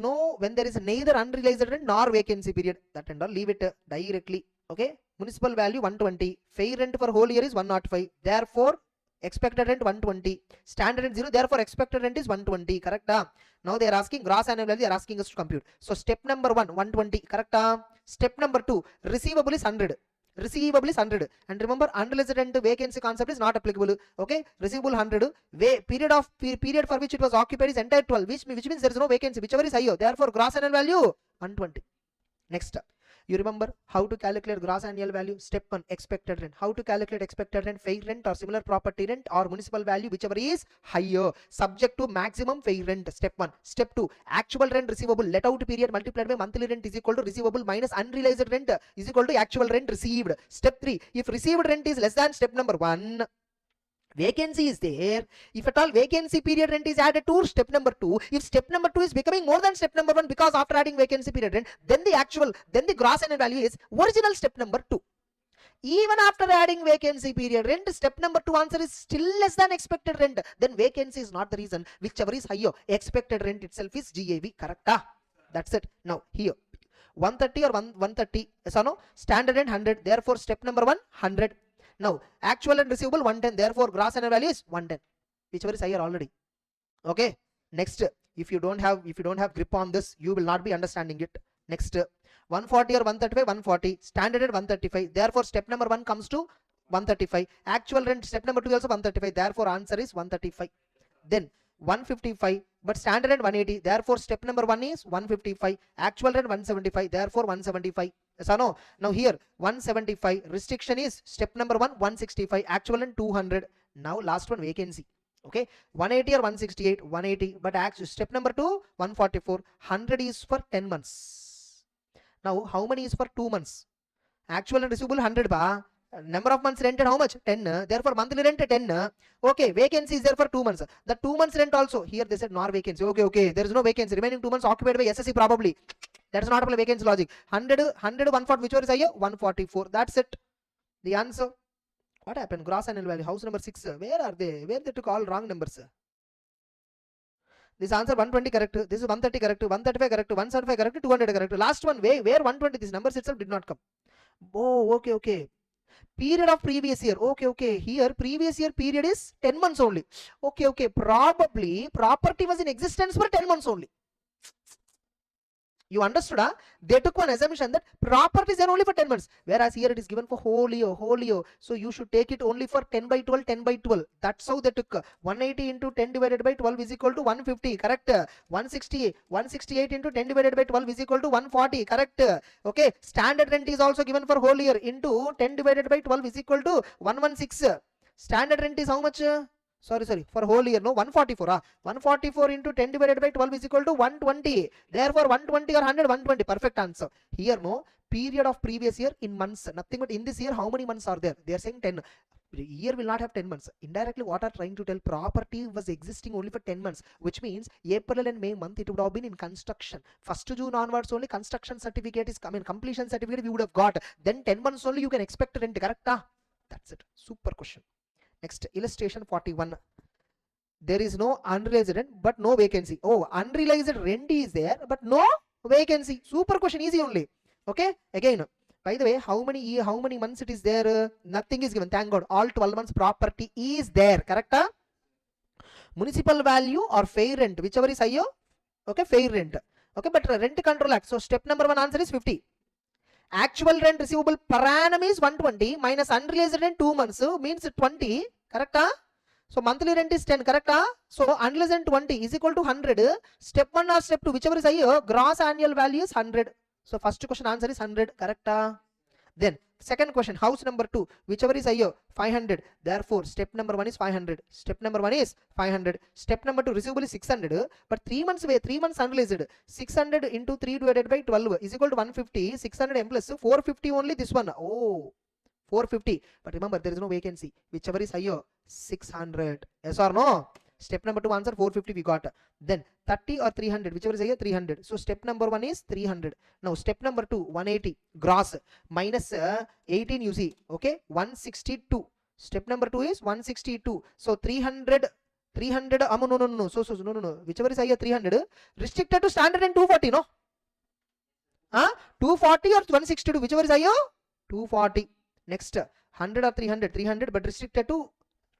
neither unrealized rent nor vacancy period, that and all, leave it directly. Okay. Municipal value 120. Fair rent for whole year is 105. Therefore expected rent 120. Standard rent 0. Therefore expected rent is 120. Correct? Now they are asking gross annual value. They are asking us to compute. So step number 1, 120. Correct? Step number 2, receivable is 100. Receivable is 100. And remember, unrealized rent vacancy concept is not applicable. Okay, receivable 100. Period for which it was occupied is entire 12, which means there is no vacancy, whichever is higher. Therefore gross annual value 120. Next, you remember how to calculate gross annual value? Step 1, expected rent. How to calculate expected rent? Fair rent or similar property rent or municipal value, whichever is higher, subject to maximum fair rent. Step 1. Step 2, actual rent receivable, let out period multiplied by monthly rent is equal to receivable minus unrealized rent is equal to actual rent received. Step 3, if received rent is less than step number 1, vacancy is there. If at all vacancy period rent is added to step number 2, if step number 2 is becoming more than step number 1 because after adding vacancy period rent, then the gross annual value is original step number 2. Even after adding vacancy period rent, step number 2 answer is still less than expected rent. Then vacancy is not the reason. Whichever is higher, expected rent itself is GAV. Correct? That's it. Now here 130 or 130. Yes or no? Standard rent 100. Therefore step number 1 100. Now actual and receivable 110. Therefore gross annual value is 110. Whichever is higher already. Okay. Next, If you don't have grip on this, you will not be understanding it. Next, 140 or 135, 140, standard rent 135. Therefore, step number 1 comes to 135. Actual rent, step number 2 also 135. Therefore, answer is 135. Then 155, but standard rent 180. Therefore, step number 1 is 155. Actual rent 175. Therefore, 175. Yes or no? Now here 175. Restriction is step number 1 165. Actual rent 200. Now last one, vacancy. Okay, 180 or 168, 180. But step number 2 144. 100 is for 10 months. Now how many is for 2 months? Actual and receivable 100 ba. Number of months rented how much? 10. Therefore monthly rent 10. Okay, vacancy is there for 2 months. The 2 months rent also, here they said nor vacancy. Okay, there is no vacancy. Remaining 2 months occupied by SSC probably. That's not a vacancy logic. 100 140, which one is higher? 144. That's it. The answer. What happened? Gross annual value, house number 6. Where are they? Where they took all wrong numbers? This answer 120 correct. This is 130 correct. 135 correct. 175 correct. 200 correct. Last one, where 120? This numbers itself did not come. Oh, okay. Period of previous year. Okay. Here previous year period is 10 months only. Okay. Probably property was in existence for 10 months only. You understood? They took one assumption that properties are only for 10 months. Whereas here it is given for whole year. So you should take it only for 10 by 12, 10 by 12. That's how they took 180 into 10 divided by 12 is equal to 150. Correct. 168 into 10 divided by 12 is equal to 140. Correct. Okay. Standard rent is also given for whole year into 10 divided by 12 is equal to 116. Standard rent is how much? Sorry, for whole year, no, 144. 144 into 10 divided by 12 is equal to 120. Therefore, 120 or 100, 120. Perfect answer. Here, no, period of previous year in months. Nothing but in this year, how many months are there? They are saying 10. Year will not have 10 months. Indirectly, what are trying to tell? Property was existing only for 10 months, which means April and May month, it would have been in construction. 1st June onwards, only construction certificate is coming. Completion certificate we would have got. Then 10 months only you can expect rent. Correct? That's it. Super question. Next, illustration 41. There is no unrealized rent but no vacancy. Oh, unrealized rent is there but no vacancy. Super question, easy only. Okay, again, by the way, how many months it is there? Nothing is given. Thank God, all 12 months property is there. Correct? Municipal value or fair rent, whichever is higher. Okay, fair rent. Okay, but rent control act. So step number 1 answer is 50. Actual rent receivable per annum is 120 minus unrealized rent 2 months means 20. Correct? So monthly rent is 10. Correct? So unrealized rent 20 is equal to 100. Step 1 or step 2, whichever is higher, gross annual value is 100. So first question answer is 100. Correct? Then second question, house number 2, whichever is higher, 500. Therefore step number 1 is 500. Step number 1 is 500. Step number 2, receivable is 600. But 3 months away, 3 months unrealized. 600 into 3 divided by 12 is equal to 150. 600 m plus 450 only this one. Oh, 450. But remember, there is no vacancy. Whichever is higher, 600. Yes or no? Step number 2 answer 450 we got. Then 30 or 300, whichever is higher, 300. So step number 1 is 300. Now step number 2, 180 gross minus 18 you see. Okay, 162. Step number 2 is 162. So 300. No. So no. Whichever is higher, 300. Restricted to standard and 240, no? 240 or 162, whichever is higher, 240. Next, 100 or 300, but restricted to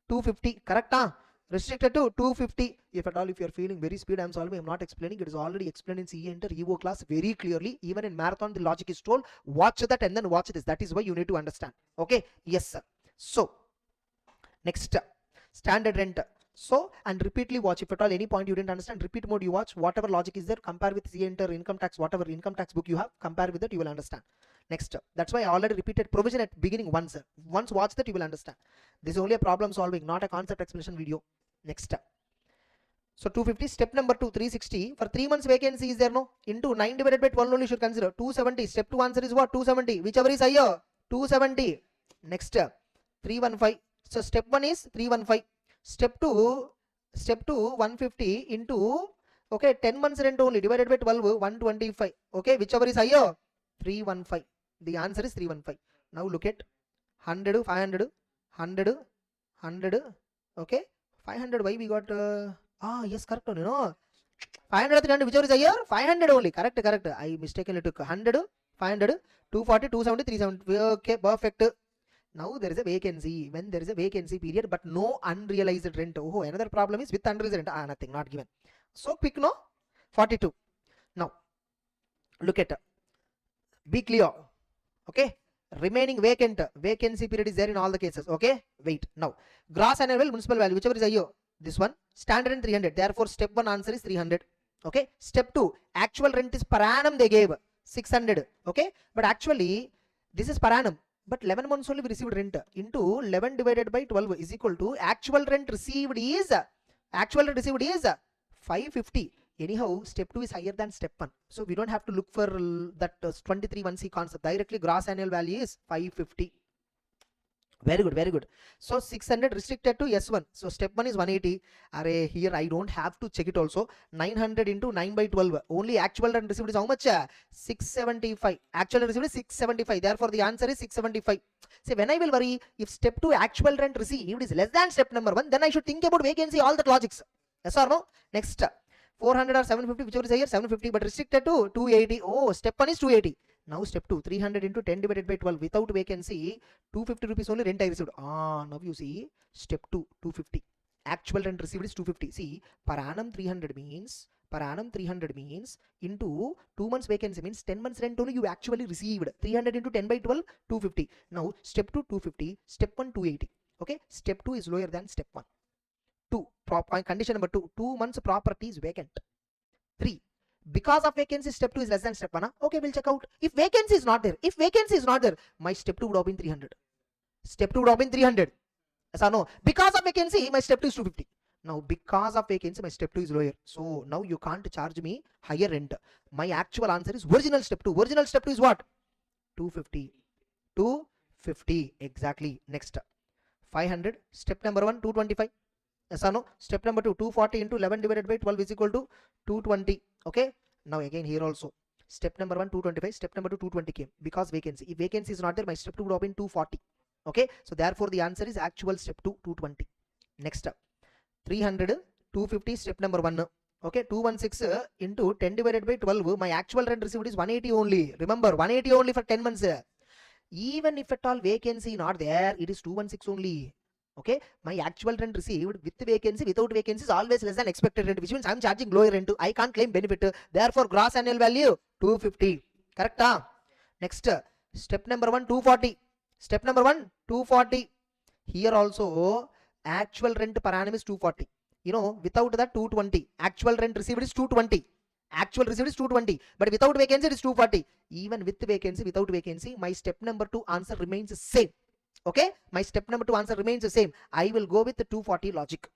250. Correct? Restricted to 250. If at all, if you are feeling very speed, I am solving, I am not explaining. It is already explained in CA Inter EVO class very clearly. Even in marathon, the logic is told. Watch that and then watch this. That is why you need to understand. Okay? Yes, sir. So, next, standard rent. So, and repeatedly watch. If at all any point you didn't understand, repeat mode you watch. Whatever logic is there, compare with CA Inter income tax, whatever income tax book you have, compare with it, you will understand. Next, that's why I already repeated provision at beginning once. Once watch that, you will understand. This is only a problem solving, not a concept explanation video. Next, so 250. Step number 2, 360. For 3 months vacancy is there, no? Into 9 divided by 12 only should consider. 270. Step 2 answer is what? 270. Whichever is higher, 270. Next, 315. So step 1 is 315. Step 2, 150 into, okay, 10 months rent only divided by 12, 125. Okay, whichever is higher, 315. The answer is 315. Now look at 100, 500, 100, 100. Okay, 500. Why we got? Yes, correct. No, 500, 300. Whichever is higher, 500 only. Correct. I mistakenly took 100, 500, 240, 270, 370. Okay, perfect. Now there is a vacancy. When there is a vacancy period, but no unrealized rent. Oh, another problem is with unrealized rent. Nothing, not given. So quick, no? 42. Now look at, be clear, okay? Remaining vacant, vacancy period is there in all the cases, okay? Wait, now gross annual municipal value, whichever is higher, this one, standard and 300, therefore step 1 answer is 300, okay? Step 2, actual rent is per annum they gave 600, okay? But actually this is per annum, but 11 months only we received rent, into 11 divided by 12 is equal to actual rent received is 550. Anyhow, step 2 is higher than step 1. So we don't have to look for that 23(1)(c) concept. Directly gross annual value is 550. Very good, very good. So 600 restricted to S1. So step 1 is 180. Array, here I don't have to check it also. 900 into 9 by 12. Only actual rent received is how much? 675. Actual rent received is 675. Therefore the answer is 675. See, when I will worry, if step 2 actual rent received is less than step number 1, then I should think about vacancy, all that logics. Yes or no? Next. 400 or 750, whichever is here, 750, but restricted to 280. Oh, step 1 is 280. Now step 2, 300 into 10 divided by 12 without vacancy, 250 rupees only rent I received. Now you see, step 2, 250. Actual rent received is 250. See, per annum 300 means into 2 months vacancy means 10 months rent only you actually received. 300 into 10 by 12, 250. Now step 2, 250, step 1, 280. Okay, step 2 is lower than step 1. 2, condition number 2, 2 months property is vacant. 3, because of vacancy step 2 is less than step 1. Okay, we'll check out. If vacancy is not there, my step 2 would have been 300. Step 2 would have been 300. Yes or no? Because of vacancy, my step 2 is 250. Now, because of vacancy, my step 2 is lower. So now you can't charge me higher rent. My actual answer is original step 2. Original step 2 is what? 250. 250. Exactly. Next. 500. Step number 1, 225. Yes or no? Step number 2, 240 into 11 divided by 12 is equal to 220. Okay. Now again here also. Step number 1, 225. Step number 2, 220 came. Because vacancy. If vacancy is not there, my step 2 would have been 240. Okay. So therefore the answer is actual step 2, 220. Next up. 300, 250, step number 1. Okay. 216 into 10 divided by 12. My actual rent received is 180 only. Remember, 180 only for 10 months. Even if at all vacancy not there, it is 216 only. Okay, my actual rent received with vacancy, without vacancy is always less than expected rent, which means I'm charging lower rent. I can't claim benefit. Therefore, gross annual value 250. Correct? Next, step number 1, 240. Step number 1, 240. Here also, actual rent per annum is 240. You know, without that 220. Actual rent received is 220. Actual received is 220. But without vacancy, it is 240. Even with vacancy, without vacancy, my step number 2 answer remains the same. Okay, my step number 2 answer remains the same. I will go with the 240 logic.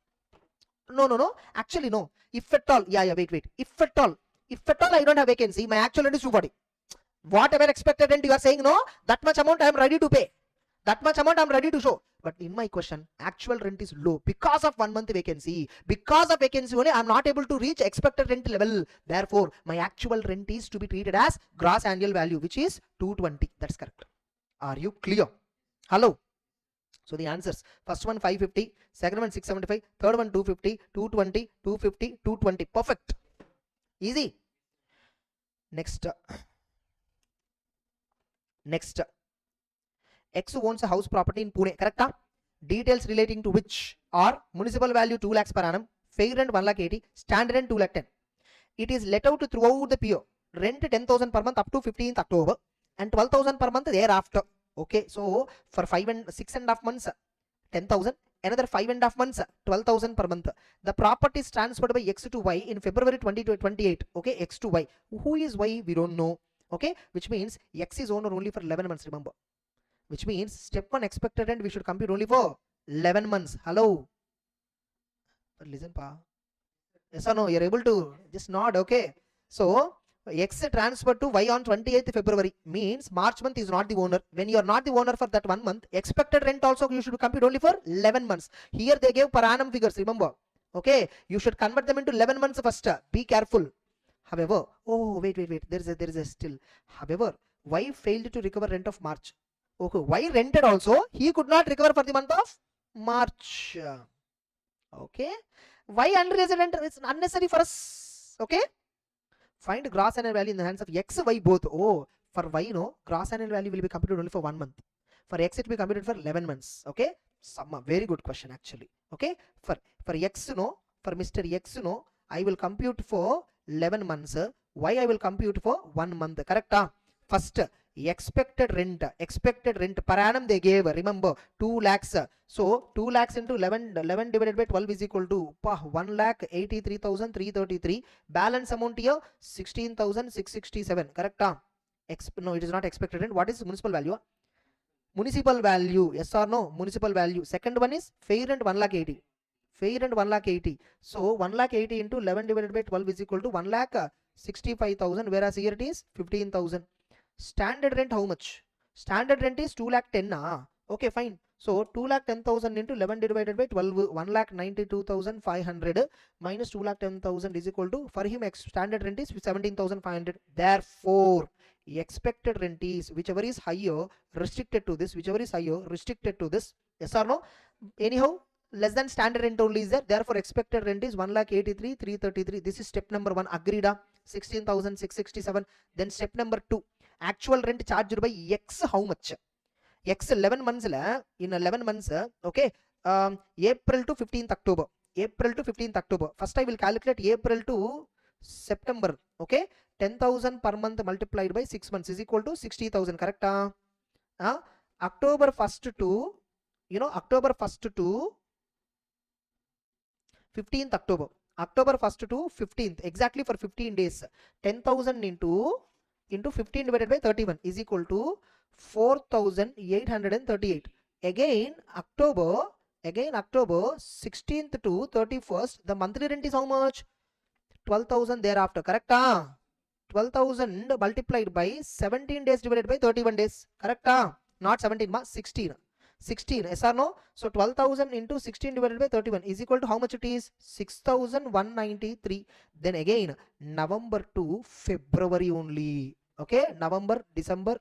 No. Actually, no. If at all, wait. If at all I don't have vacancy, my actual rent is 240. Whatever expected rent you are saying, no, that much amount I am ready to pay. That much amount I am ready to show. But in my question, actual rent is low because of 1 month vacancy. Because of vacancy only, I am not able to reach expected rent level. Therefore, my actual rent is to be treated as gross annual value, which is 220. That's correct. Are you clear? Hello. So the answers, first one 550, second one 675, third one 250, 220, 250, 220. Perfect. Easy. Next. X owns a house property in Pune. Correct? Details relating to which are municipal value 2 lakhs per annum, fair rent 1 lakh 80, standard rent 2 lakh 10. It is let out throughout the PO. Rent 10,000 per month up to 15th October and 12,000 per month thereafter. Okay, so for 6.5 months, 10,000. Another 5.5 months, 12,000 per month. The property is transferred by X to Y in February 2028. Okay, X to Y. Who is Y? We don't know. Okay, which means X is owner only for 11 months. Remember, which means step 1 expected rent we should compute only for 11 months. Hello. Listen, pa. Yes or no? You're able to just nod. Okay. So X transferred to Y on 28th February means March month is not the owner. When you are not the owner for that 1 month, expected rent also you should compute only for 11 months. Here they gave per annum figures, remember. Okay, you should convert them into 11 months first. Be careful. However, oh wait, there is a still. However, Y failed to recover rent of March. Okay, Y rented also, he could not recover for the month of March. Okay, Y unraised rent is unnecessary for us. Okay. Find gross annual value in the hands of X, Y both. Oh, for Y, no, gross annual value will be computed only for 1 month. For X, it will be computed for 11 months. Okay, very good question actually. Okay, for X, no, for Mr. X, no, I will compute for 11 months. Why I will compute for 1 month? Correct? First, expected rent per annum they gave, remember, 2 lakhs. So 2 lakhs into 11 divided by 12 is equal to 1,83,333. Balance amount here 16,667. Correct? No, it is not expected rent. What is municipal value? Municipal value, yes or no? Municipal value. Second one is fair rent 1,80,000. Fair rent 1,80,000. So 1,80,000 into 11 divided by 12 is equal to 1,65,000, whereas here it is 15,000. Standard rent how much? Standard rent is 2,10,000. Okay, fine. So 2,10,000 into 11 divided by 12, 1,92,500 minus 2,10,000 is equal to, for him standard rent is 17,500. Therefore, expected rent is whichever is higher restricted to this, whichever is higher restricted to this. Yes or no? Anyhow, less than standard rent only is there. Therefore, expected rent is 1,83,333. This is step number 1. Agreed? 16,667. Then step number 2. Actual rent charged by X how much? X 11 months in 11 months. Okay, April to 15th October. April to 15th October. First I will calculate April to September. Okay, 10,000 per month multiplied by 6 months is equal to 60,000. Correct? October 1st to, October 1st to 15th October. October 1st to 15th, exactly for 15 days. 10,000 into 15 divided by 31 is equal to 4,838. Again October 16th to 31st, the monthly rent is how much? 12,000 thereafter. Correct? 12,000 multiplied by 17 days divided by 31 days. Correct? Not 17, 16. 16, yes or no? So 12,000 into 16 divided by 31 is equal to how much it is? 6,193. Then again November to February only. Okay, November, December,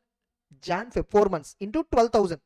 Jan, Feb, 4 months into 12,000.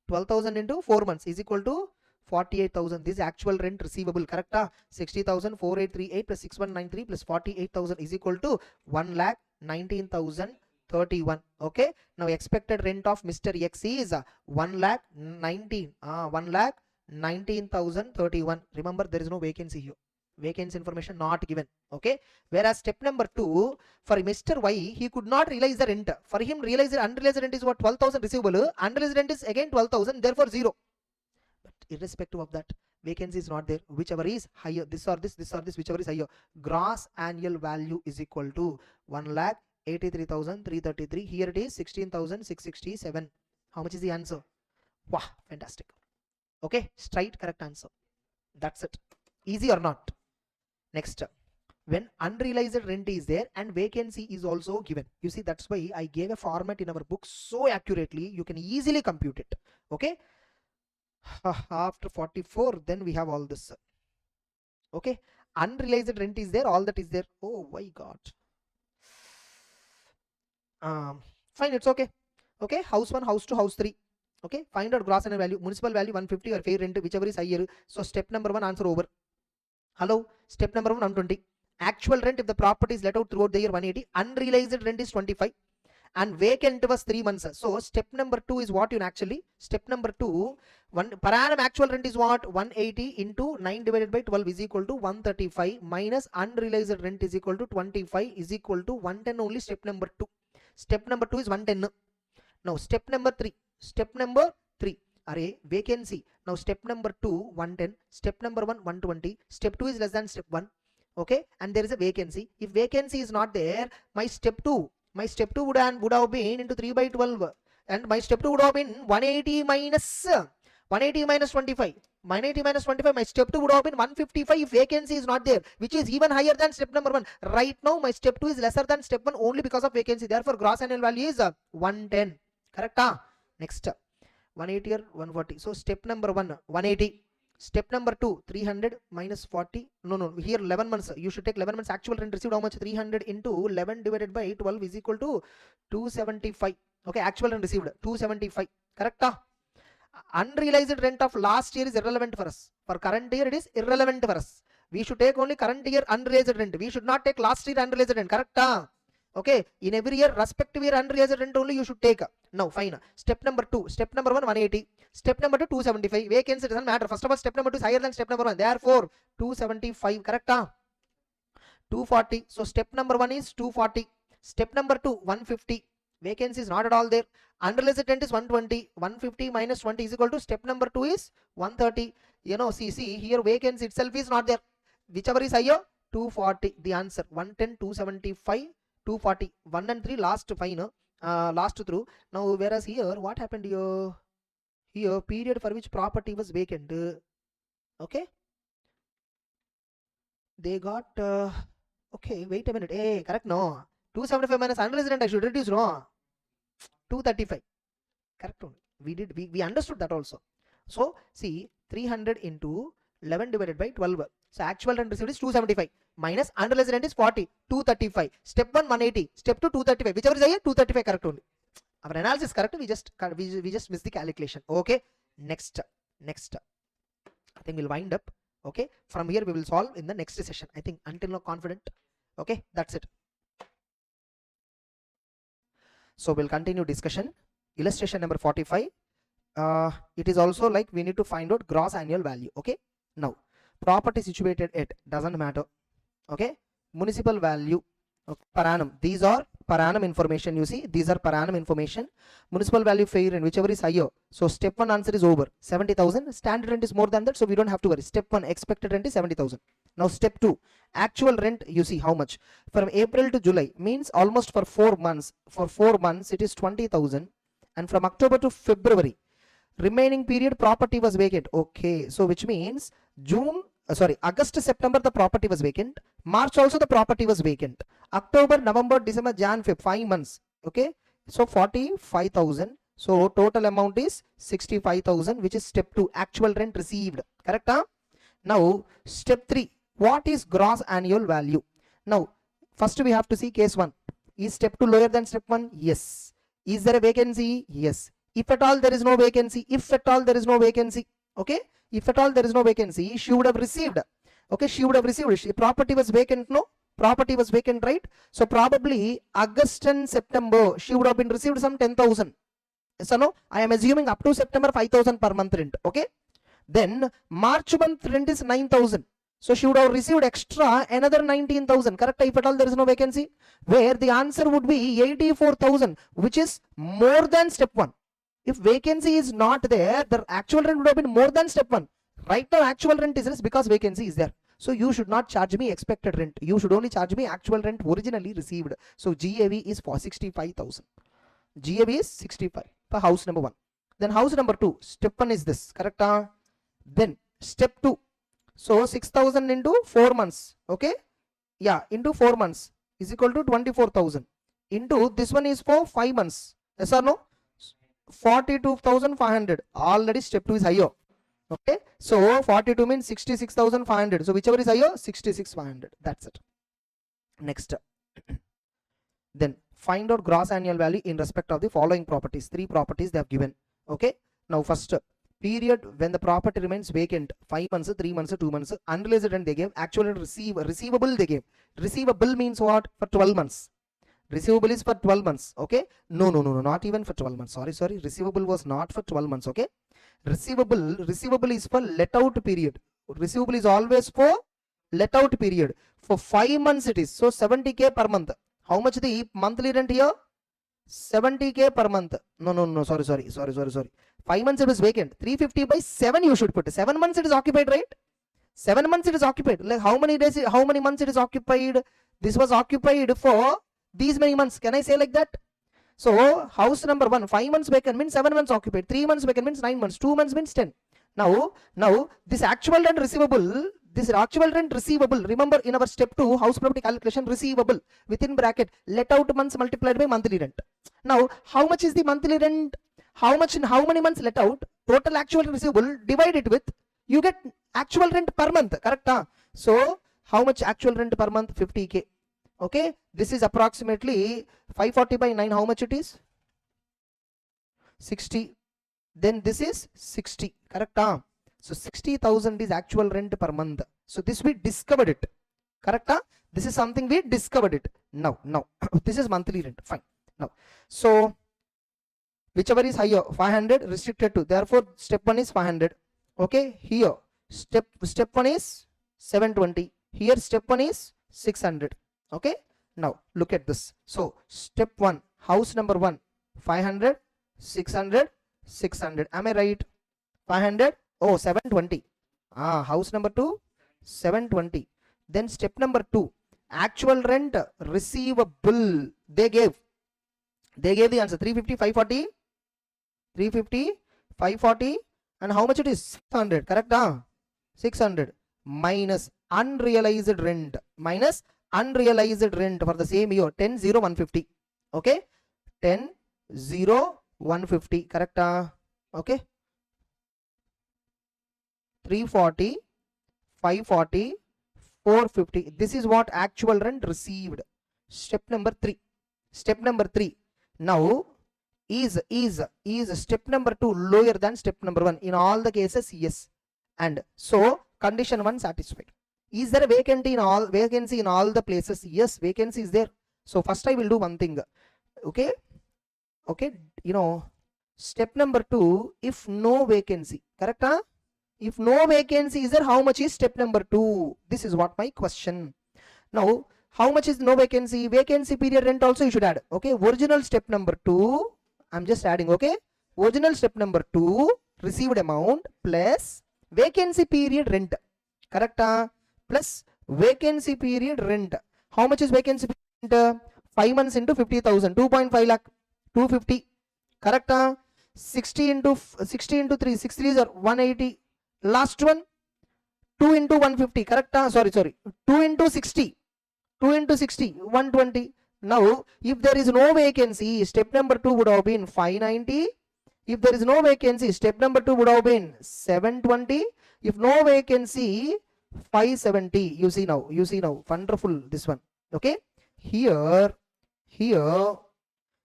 12,000 into 4 months is equal to 48,000. This is actual rent receivable. Correct? 60,4838 plus 6193 plus 48,000 is equal to 1,19,031. Okay, now expected rent of Mr. X is 1,19,031. Remember, there is no vacancy here. Vacancy information not given. Okay, whereas step number 2, for Mr. Y, he could not realize the rent. For him, unrealized rent is what? 12,000 receivable. Unrealized rent is again 12,000, therefore 0. But irrespective of that, vacancy is not there. Whichever is higher, this or this, whichever is higher, gross annual value is equal to 1,83,333. Here it is 16,667. How much is the answer? Wow, fantastic. Okay, straight correct answer. That's it. Easy or not? Next, when unrealized rent is there and vacancy is also given. You see, that's why I gave a format in our book so accurately, you can easily compute it. Okay, after 44, then we have all this. Okay, unrealized rent is there, all that is there. Oh my God. Fine, it's okay. Okay, house 1, house 2, house 3. Okay, find out gross annual value, municipal value 150 or fair rent, whichever is higher. So step number 1 answer over. Hello, step number 1 120. Actual rent if the property is let out throughout the year 180. Unrealized rent is 25. And vacant was 3 months. So step number 2 is what? Actually, step number 2, per annum actual rent is what? 180 into 9 divided by 12 is equal to 135 minus unrealized rent is equal to 25 is equal to 110 only. Step number 2. Step number 2 is 110. Now step number 3. Step number 3. Array vacancy. Now step number 2 110. Step number 1 120. Step 2 is less than step 1. Okay, and there is a vacancy. If vacancy is not there, my step 2 would have been into 3 by 12, and my step 2 would have been 180 minus 25. 180 minus 25, my step 2 would have been 155 if vacancy is not there, which is even higher than step number 1. Right now my step 2 is lesser than step 1 only because of vacancy. Therefore gross annual value is 110. Correct? Next, 180 or 140. So step number 1 180. Step number 2 300 minus 40. No, here 11 months. You should take 11 months actual rent received. How much? 300 into 11 divided by 12 is equal to 275. Okay, actual rent received 275. Correct? Unrealized rent of last year is irrelevant for us. For current year it is irrelevant for us. We should take only current year unrealized rent. We should not take last year unrealized rent. Correct? Okay, in every year, respective year unrealized rent only you should take. Now, fine. Step number 2. Step number 1, 180. Step number 2, 275. Vacancy doesn't matter. First of all, step number 2 is higher than step number 1. Therefore, 275. Correct? 240. So, step number 1 is 240. Step number 2, 150. Vacancy is not at all there. Unrealized rent is 120. 150 minus 20 is equal to step number 2 is 130. You know, see here vacancy itself is not there. Whichever is higher, 240. The answer 110, 275. 240, 1 and 3 last fine, last through. Now, whereas here, what happened here? Here, period for which property was vacant. Okay. They got, okay, wait a minute. Hey, correct, no. 275 minus unrealized rent, I should reduce, no. 235. Correct. We understood that also. So, see, 300 into 11 divided by 12. So, actual rent received is 275. Minus unrealized rent is 40, 235. Step 1, 180. Step 2, 235. Whichever is higher, 235 correct only. Our analysis correct. We just missed the calculation. Okay. Next. I think we'll wind up. Okay. From here we will solve in the next session. I think until now confident. Okay. That's it. So we'll continue discussion. Illustration number 45. It is also like we need to find out gross annual value. Okay. Now, property situated at doesn't matter. Okay, municipal value, okay, per annum. These are per annum information. You see, these are per annum information. Municipal value fair and whichever is higher. So step 1 answer is over 70,000. Standard rent is more than that, so we don't have to worry. Step 1 expected rent is 70,000. Now step 2 actual rent. You see how much from April to July means almost for 4 months. For 4 months it is 20,000, and from October to February remaining period property was vacant. Okay, so which means August, September the property was vacant. March also the property was vacant. October, November, December, Jan, Feb, 5 months. Okay, so 45,000. So total amount is 65,000, which is step 2 actual rent received. Correct? Now step 3, what is gross annual value? Now first we have to see case 1. Is step 2 lower than step 1? Yes. Is there a vacancy? Yes. If at all there is no vacancy, okay, if at all there is no vacancy, she would have received. Okay, she would have received. Property was vacant, no? Property was vacant, right? So probably August and September, she would have been received some 10,000. So no, I am assuming up to September 5,000 per month rent. Okay. Then March month rent is 9,000. So she would have received extra another 19,000. Correct? If at all there is no vacancy, where the answer would be 84,000, which is more than step 1. If vacancy is not there, the actual rent would have been more than step 1. Right now actual rent is less because vacancy is there. So you should not charge me expected rent. You should only charge me actual rent originally received. So GAV is for 65,000. GAV is 65 for house number 1. Then house number 2, step 1 is this. Correct? Then step 2. So 6,000 into 4 months. Okay? Yeah, into 4 months is equal to 24,000. Into this one is for 5 months. Yes or no? 42,500. Already step 2 is higher. Okay, so 42 means 66,500. So whichever is higher, 66,500. That's it. Next. Then find out gross annual value in respect of the following properties. 3 properties they have given. Okay, now first period when the property remains vacant, 5 months, 3 months, 2 months. Unrealized rent they gave. Actual receivable they gave. Receivable means what? For 12 months. Receivable is for 12 months. Okay, no, not even for 12 months. Sorry, receivable was not for 12 months. Okay, receivable is for let out period. Receivable is always for let out period. For 5 months it is. So 70k per month. How much the monthly rent here? 70k per month. No, sorry. 5 months it was vacant. 350 by 7 you should put. 7 months it is occupied, right? 7 months it is occupied. Like how many months it is occupied? This was occupied for these many months. Can I say like that? So house number 1, 5 months vacant means 7 months occupied. 3 months vacant means 9 months. 2 months means 10. Now this actual rent receivable, remember in our step 2 house property calculation, receivable within bracket let out months multiplied by monthly rent. Now how much is the monthly rent? How much in how many months let out? Total actual receivable, divide it with, you get actual rent per month. Correct? So how much actual rent per month? 50k. Okay, this is approximately 540 by 9. How much it is? 60. Then this is 60. Correct? So 60,000 is actual rent per month. So this we discovered it. Correct? This is something we discovered it. Now this is monthly rent, fine. Now so whichever is higher, 500 restricted to, therefore step 1 is 500. Okay, here step 1 is 720, here step 1 is 600. Okay, now look at this. So step 1, house number 1, 500, 600, 600, am I right? 500, oh 720, house number 2, 720. Then step number 2, actual rent receivable, they gave the answer 350, 540, 350, 540, and how much it is? 600, correct? 600 minus unrealized rent, for the same year, 10, 0, 150. Okay, 10, 0, 150, correct? Okay, 340, 540, 450. This is what actual rent received. Step number 3. Now is step number 2 lower than step number 1? In all the cases, yes. And so condition 1 satisfied. Is there a vacancy in all the places? Yes, vacancy is there. So first I will do one thing. Okay, step number 2, if no vacancy, correct? If no vacancy is there, how much is step number 2? This is what my question. Now how much is no vacancy? Vacancy period rent also you should add. Okay, original step number 2, I'm just adding. Okay, original step number 2 received amount plus vacancy period rent, correct? Plus vacancy period rent. How much is vacancy period rent? 5 months into 50,000, 2.5 lakh, 250, correct? 60 into 3, 6 3s are 180. Last one, 2 into 150, correct? Sorry, 2 into 60, 120. Now if there is no vacancy, step number 2 would have been 590. If there is no vacancy, step number 2 would have been 720. If no vacancy, 570. You see now, wonderful this one. Okay, here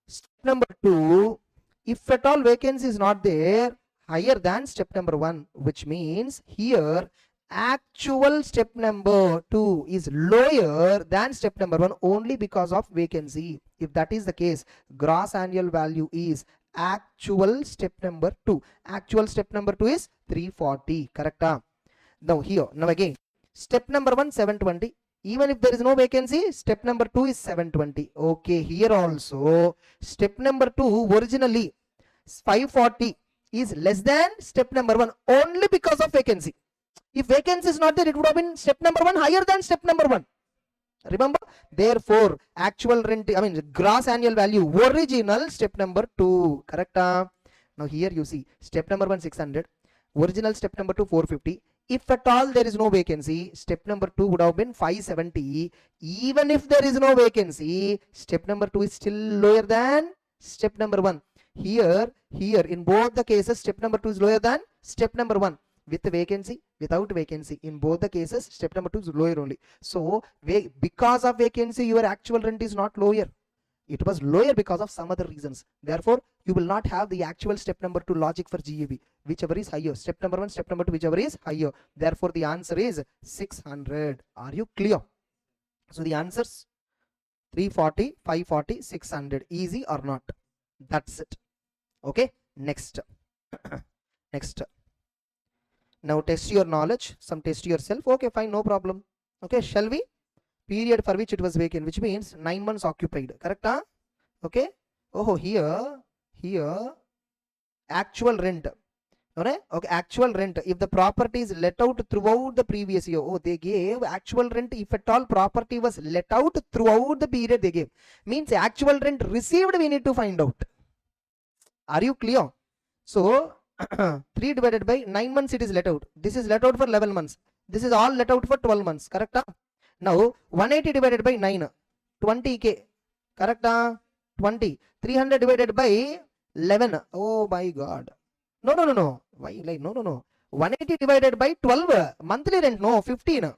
step number 2, if at all vacancy is not there, higher than step number 1, which means here actual step number 2 is lower than step number 1 only because of vacancy. If that is the case, gross annual value is actual step number 2. Actual step number 2 is 340, correct? Now again, step number 1 720. Even if there is no vacancy, step number 2 is 720. Okay, here also step number 2 originally 540 is less than step number 1 only because of vacancy. If vacancy is not there, it would have been step number 1 higher than step number 1. Remember, therefore actual rent, gross annual value, original step number 2, correct? Now here you see step number 1 600, original step number 2 450. If at all there is no vacancy, step number 2 would have been 570. Even if there is no vacancy, step number 2 is still lower than step number 1. Here in both the cases, step number 2 is lower than step number 1. With vacancy, without vacancy, in both the cases step number 2 is lower only. So because of vacancy, your actual rent is not lower. It was lower because of some other reasons. Therefore you will not have the actual step number 2 logic for GAB. Whichever is higher, step number 1, step number 2, whichever is higher. Therefore the answer is 600. Are you clear? So the answers 340, 540, 600. Easy or not? That's it. Okay, next. Now test your knowledge, some test yourself. Okay, fine, no problem. Okay, shall we? Period for which it was vacant, which means 9 months occupied, correct? Okay. Oh, here actual rent. Okay, actual rent. If the property is let out throughout the previous year, they gave actual rent. If at all property was let out throughout the period they gave, means actual rent received we need to find out. Are you clear? So 3 divided by 9 months it is let out. This is let out for 11 months. This is all let out for 12 months, correct? Now 180 divided by 9, 20k, correct? 20. 300 divided by 11. Oh my god. No. Why? Like no. 180 divided by 12. Monthly rent, no, 15.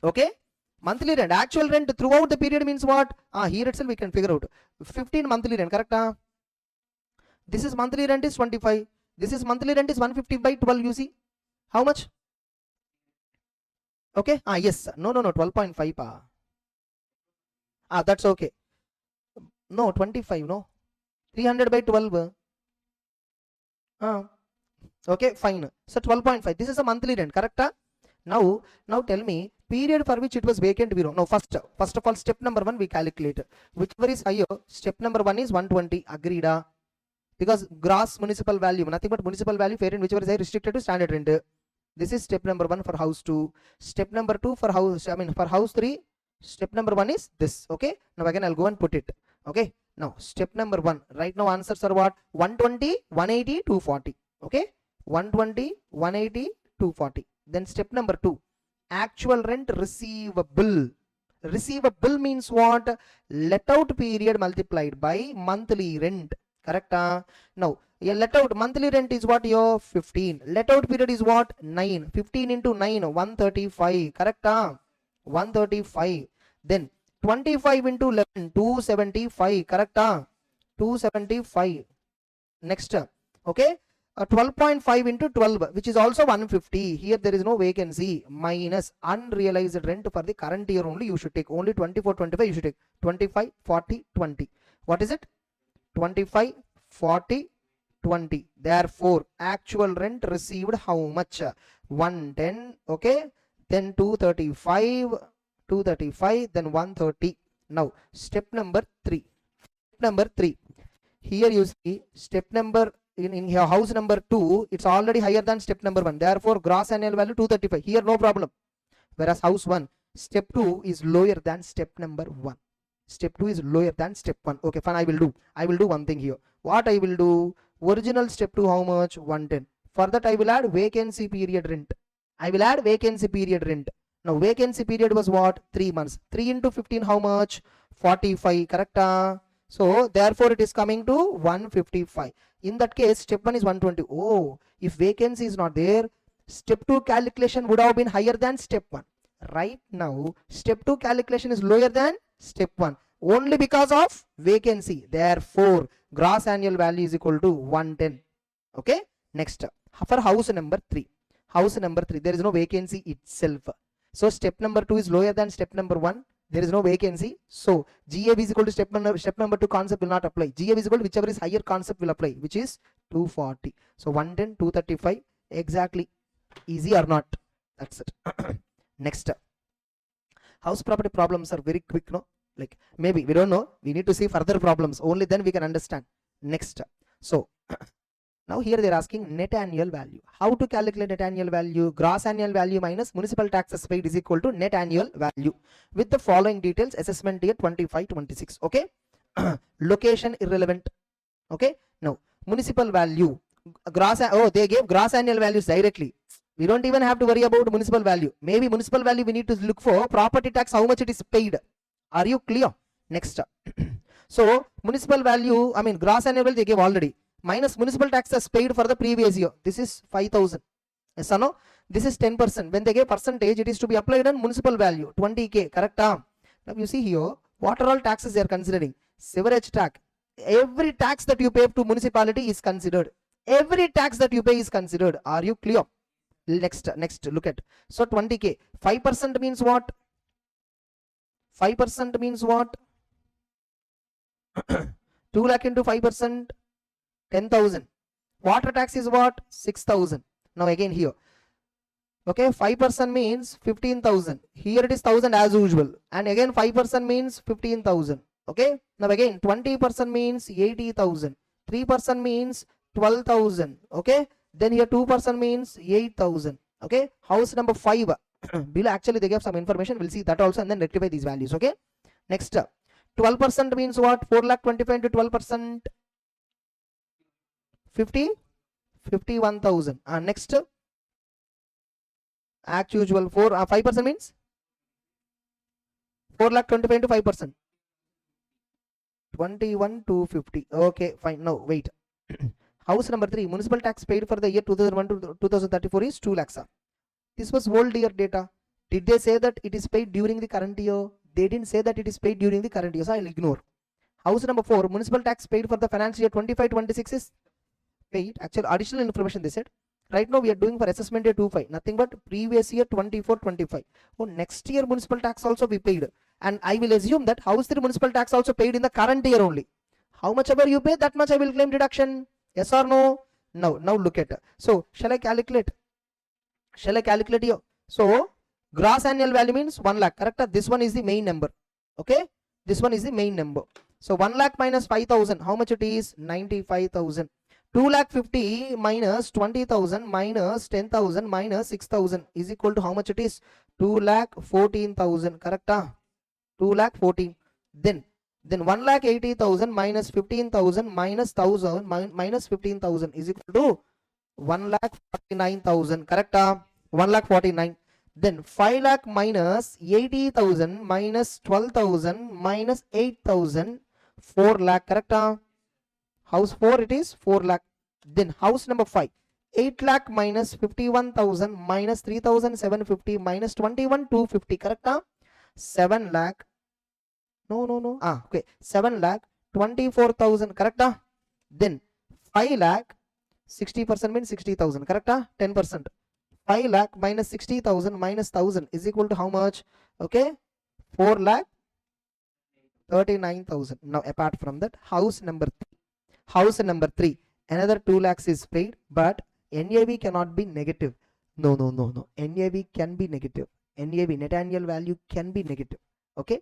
Okay. Monthly rent. Actual rent throughout the period means what? Here itself we can figure out. 15 monthly rent, correct? This is monthly rent is 25. This is monthly rent is 150 by 12. You see how much? Okay. Yes. No. 12.5. That's okay. No, 25, no. 300 by 12. Okay, fine. So 12.5. This is a monthly rent, correct? Now tell me, period for which it was vacant we know. No, first of all, step number 1 we calculate. Whichever is higher, step number 1 is 120. Agreed? Because gross municipal value, nothing but municipal value, fair and whichever is high restricted to standard rent. This is step number 1 for house 2. Step number 2 for house, for house 3. Step number 1 is this. Okay. Now again I'll go and put it. Okay. Now step number 1. Right now answers are what? 120, 180, 240. Okay. 120, 180, 240. Then step number 2. Actual rent receivable. Receivable means what? Let out period multiplied by monthly rent. Correct? Now, a let out monthly rent is what? Your 15. Let out period is what? 9. 15 into 9, 135. Correct? 135. Then 25 into 11, 275. Correct? 275. Next. Okay. 12.5 into 12, which is also 150. Here there is no vacancy. Minus unrealized rent for the current year only you should take. Only 24, 25 you should take. 25, 40, 20. What is it? 25, 40, 20. Therefore, actual rent received how much? 110. Okay. Then 235, then 130. Now, step number 3. Step number 3. Here you see step number in here house number 2, it's already higher than step number 1. Therefore, gross annual value 235. Here no problem. Whereas house 1, step 2 is lower than step number 1. Step 2 is lower than step 1. Okay, fine. I will do one thing here. What I will do? Original step 2 how much? 110. For that I will add vacancy period rent. I will add vacancy period rent. Now vacancy period was what? 3 months. 3 into 15 how much? 45. Correct? So therefore it is coming to 155. In that case, step 1 is 120. Oh, if vacancy is not there, step 2 calculation would have been higher than step 1. Right now, step 2 calculation is lower than step 1 only because of vacancy. Therefore, gross annual value is equal to 110. Okay. Next, for house number 3. House number 3, there is no vacancy itself. So step number 2 is lower than step number 1. There is no vacancy. So GAV is equal to step number 2 concept will not apply. GAV is equal to whichever is higher concept will apply, which is 240. So 110, 235. Exactly. Easy or not? That's it. Next. House property problems are very quick, no? Like maybe we don't know. We need to see further problems. Only then we can understand. Next. So now here they are asking net annual value. How to calculate net annual value? Gross annual value minus municipal taxes paid is equal to net annual value with the following details. Assessment year 25, 26. Okay. Location irrelevant. Okay. Now municipal value. They gave gross annual values directly. We don't even have to worry about municipal value. Maybe municipal value we need to look for property tax, how much it is paid. Are you clear? Next. So municipal value, gross annual value they gave already. Minus municipal taxes paid for the previous year. This is 5,000. Yes or no? This is 10%. When they give percentage, it is to be applied on municipal value. 20k. Correct? Now you see here, what are all taxes they are considering? Sewerage tax. Every tax that you pay to municipality is considered. Every tax that you pay is considered. Are you clear? Next, look at. So 20k. 5% means what? 5% means what? 2 lakh into 5%. 10,000. Water tax is what? 6,000. Now again here. Okay, 5% means 15,000. Here it is 1,000 as usual. And again 5% means 15,000. Okay. Now again 20% means 80,000. 3% means 12,000. Okay. Then here 2% means 8,000. Okay. House number 5. Below actually they gave some information. We'll see that also and then rectify these values. Okay. Next. 12% means what? 4,25,000 into 12%. 51,000. Next, as usual, 5% means 4,25,000 into 5%. 21,250. Okay, fine. Now wait. House number 3, municipal tax paid for the year 2001 to 2034 is 2 lakhs. This was old year data. Did they say that it is paid during the current year? They didn't say that it is paid during the current year, so I'll ignore. House number 4, municipal tax paid for the financial year 25-26 is paid. Actually, additional information they said. Right now we are doing for assessment year 25. Nothing but previous year 24-25. Oh, next year municipal tax also we paid. and I will assume that house 3 municipal tax also paid in the current year only. How much ever you pay, that much I will claim deduction. Yes or no? Now look at it. So shall I calculate? Shall I calculate here? So gross annual value means 1 lakh, correct? This one is the main number. Okay, this one is the main number. So 1 lakh minus 5,000, how much it is? 95,000. 2 lakh 50 minus 20,000 minus 10,000 minus 6,000 is equal to how much it is? 2 lakh 14,000, correct? 2 lakh 14. Then 1 lakh 80,000 minus 15,000 minus 1,000 minus 15,000 is equal to 1 lakh 49,000, correct? 1 lakh 49. Then 5 lakh minus 80,000 minus 12,000 minus 8,000, 4 lakh, correct? House 4 it is 4 lakh. Then house number 5, 8 lakh minus 51,000 minus 3,750 minus 21,250, correct? 7 lakh. No. Okay. 7 lakh 24,000, correct? Then 5 lakh 60% means 60,000, correct? 10%. 5 lakh minus 60,000 minus 1,000 is equal to how much? Okay, 4 lakh 39,000. Now apart from that, house number 3, another 2 lakhs is paid, but NAV cannot be negative. No. NAV can be negative. NAV, net annual value, can be negative. Okay,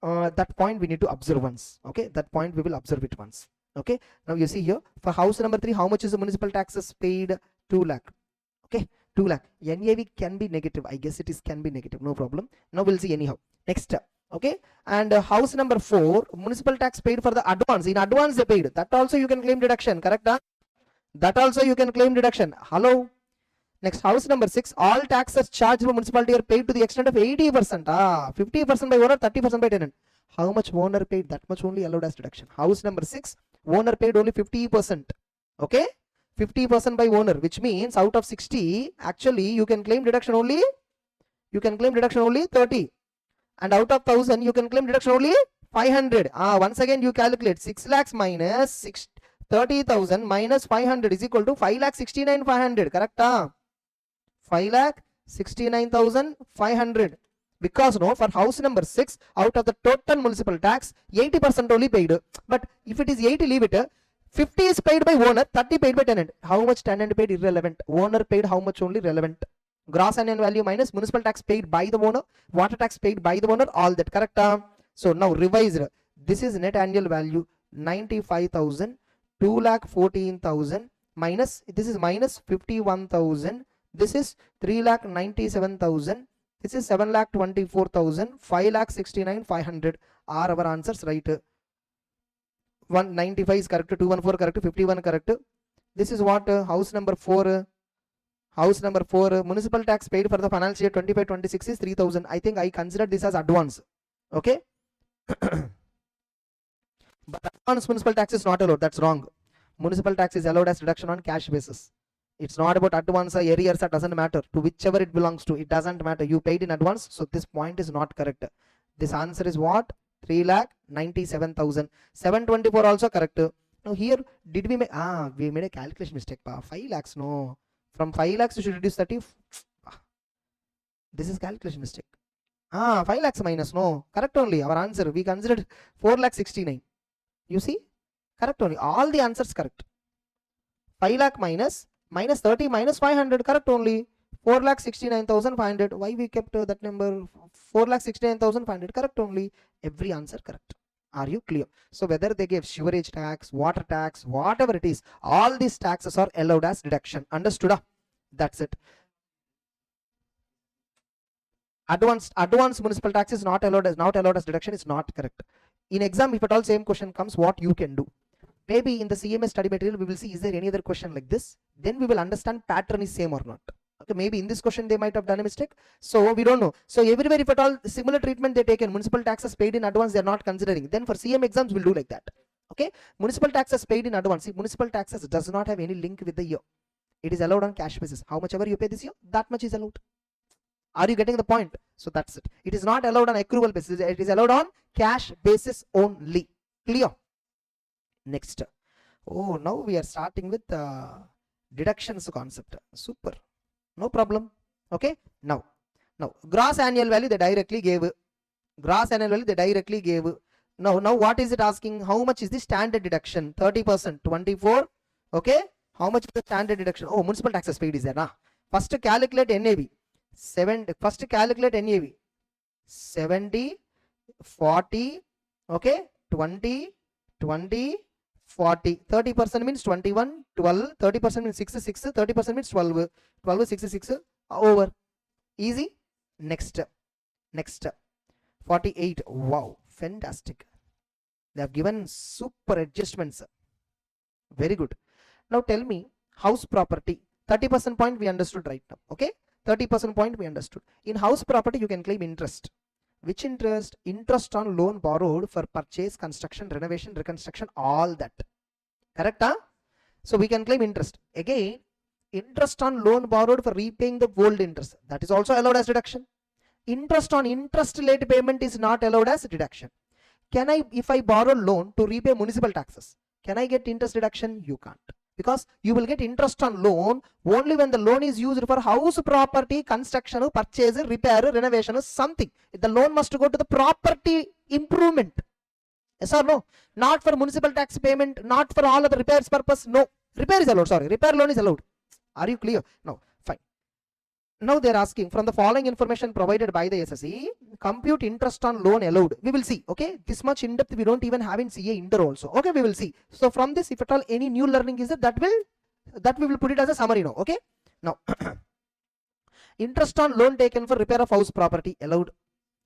that point we need to observe once. Okay, that point we will observe it once. Okay, now you see here for house number 3, how much is the municipal taxes paid? 2 lakh. Okay, 2 lakh. NAV can be negative. I guess it is can be negative. No problem. Now we'll see anyhow. Next. Okay, and house number 4, municipal tax paid for the advance. In advance they paid. That also you can claim deduction. Correct? That also you can claim deduction. Hello. Next, house number 6, all taxes charged by municipality are paid to the extent of 80%. 50% by owner, 30% by tenant. How much owner paid? That much only allowed as deduction. House number 6, owner paid only 50%. Okay, 50% by owner, which means out of 60, actually you can claim deduction only 30, and out of 1,000 you can claim deduction only 500. Once again you calculate 6 lakhs minus 30,000 minus 500 is equal to 5 lakh 69,500. Correct? 5 lakh 69,500. Because no, for house number 6, out of the total municipal tax, 80% only paid. But if it is 80, leave it. 50 is paid by owner, 30 paid by tenant. How much tenant paid? Irrelevant. Owner paid how much? Only relevant. Gross annual value minus municipal tax paid by the owner, water tax paid by the owner, all that. Correct? So now revised. This is net annual value 95,000, 2,14,000 minus, this is minus 51,000. This is 3,97,000. This is 7,24,000. 5,69,500 are our answers, right? 195 is correct, 214 correct, 51 correct. This is what house number 4. House number 4, municipal tax paid for the financial year 25-26 is 3,000. I think I consider this as advance. Okay. But advance municipal tax is not allowed. That's wrong. Municipal tax is allowed as deduction on cash basis. It's not about advance or arrears. That doesn't matter. To whichever it belongs to, it doesn't matter. You paid in advance, so this point is not correct. This answer is what? 3,97,000. 724 also correct. Now here, did we make? We made a calculation mistake. 5 lakhs. No. From 5 lakhs you should reduce 30. This is calculation mistake. 5 lakhs minus. No. Correct only. Our answer. We considered 4,69,000. You see? Correct only. All the answers correct. 5 lakh minus 30 minus 500. Correct only. 4,69,500. Why we kept that number? 4,69,500. Correct only. Every answer correct. Are you clear? So whether they gave sewerage tax, water tax, whatever it is, all these taxes are allowed as deduction. Understood? That's it. Advanced municipal tax is not allowed as deduction. Is not correct. In exam, if at all same question comes, what you can do? Maybe in the CMA study material we will see, is there any other question like this? Then we will understand pattern is same or not. Okay, maybe in this question they might have done a mistake, so we don't know. So everywhere, if at all similar treatment they taken, municipal taxes paid in advance, they are not considering. Then for CM exams we'll do like that. Okay, municipal taxes paid in advance. See, municipal taxes does not have any link with the year. It is allowed on cash basis. How much ever you pay this year, that much is allowed. Are you getting the point? So that's it. It is not allowed on accrual basis. It is allowed on cash basis only. Clear? Next. Oh, now we are starting with deductions concept. Super. No problem. Okay. Now gross annual value they directly gave Gross annual value they directly gave. Now what is it asking? How much is the standard deduction? 30%, 24. Okay. How much is the standard deduction? Oh, municipal taxes paid is there. Nah. First calculate NAV. First calculate NAV. 70, 40. Okay. 20, 20, 40. 30% means 21, 12. 30% means 6, 6. 30% means 12. 12, 6, 6. Over. Easy. Next. 48. Wow. Fantastic. They have given super adjustments. Very good. Now tell me, house property. 30% point we understood right now. Okay. 30% point we understood. In house property, you can claim interest. Which interest? Interest on loan borrowed for purchase, construction, renovation, reconstruction, all that. Correct? Huh? So we can claim interest. Again, interest on loan borrowed for repaying the old interest. That is also allowed as deduction. Interest on interest late payment is not allowed as deduction. Can I, if I borrow loan to repay municipal taxes, can I get interest deduction? You can't. Because you will get interest on loan only when the loan is used for house property, construction, purchase, repair, renovation, something. The loan must go to the property improvement. Yes or no? Not for municipal tax payment, not for all other repairs purpose. No. Repair is allowed. Sorry. Repair loan is allowed. Are you clear? No. Fine. Now they are asking, from the following information provided by the SSE, compute interest on loan allowed. We will see. Okay. This much in depth we don't even have in CA Inter also. Okay. We will see. So from this, if at all any new learning is there, that we will put it as a summary now. Okay. Now interest on loan taken for repair of house property allowed.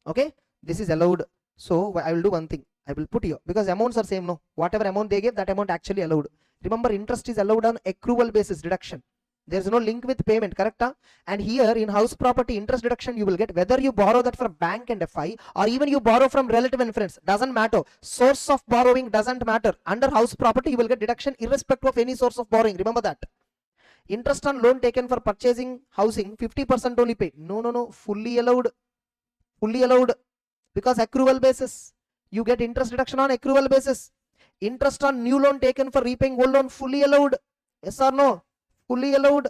Okay. This is allowed. So I will do one thing. I will put here because amounts are same. No. Whatever amount they gave, that amount actually allowed. Remember, interest is allowed on accrual basis deduction. There is no link with payment, correct? And here in house property interest deduction you will get whether you borrow that from bank and FI or even you borrow from relative and friends. Doesn't matter. Source of borrowing doesn't matter. Under house property you will get deduction irrespective of any source of borrowing. Remember that. Interest on loan taken for purchasing housing 50% only paid. No. Fully allowed. Fully allowed. Because accrual basis. You get interest deduction on accrual basis. Interest on new loan taken for repaying old loan fully allowed. Yes or no? Fully allowed.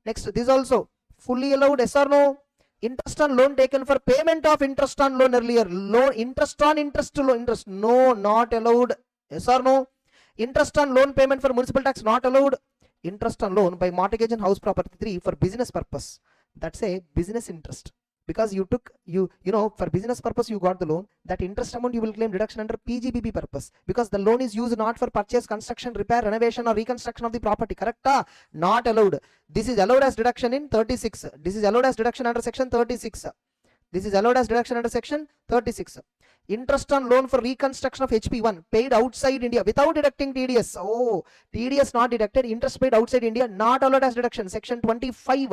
Next, this also fully allowed. Yes or no? Interest on loan taken for payment of interest on loan earlier. Loan interest on interest to loan interest. No, not allowed. Yes or no? Interest on loan payment for municipal tax not allowed. Interest on loan by mortgage and house property 3 for business purpose. That's a business interest. Because you took, you know, for business purpose you got the loan, that interest amount you will claim deduction under PGBP purpose. Because the loan is used not for purchase, construction, repair, renovation or reconstruction of the property. Correct? Not allowed. This is allowed as deduction in 36. This is allowed as deduction under section 36. This is allowed as deduction under section 36. Interest on loan for reconstruction of HP1 paid outside India without deducting TDS. Oh, TDS not deducted. Interest paid outside India not allowed as deduction. Section 25.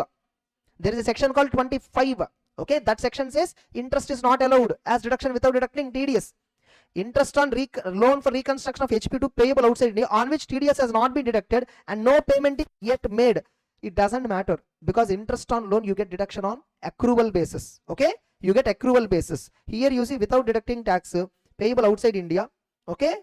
There is a section called 25. Okay, that section says interest is not allowed as deduction without deducting TDS. Interest on loan for reconstruction of HP2 payable outside India on which TDS has not been deducted and no payment is yet made. It doesn't matter because interest on loan you get deduction on accrual basis. Okay, you get accrual basis. Here you see without deducting tax payable outside India. Okay,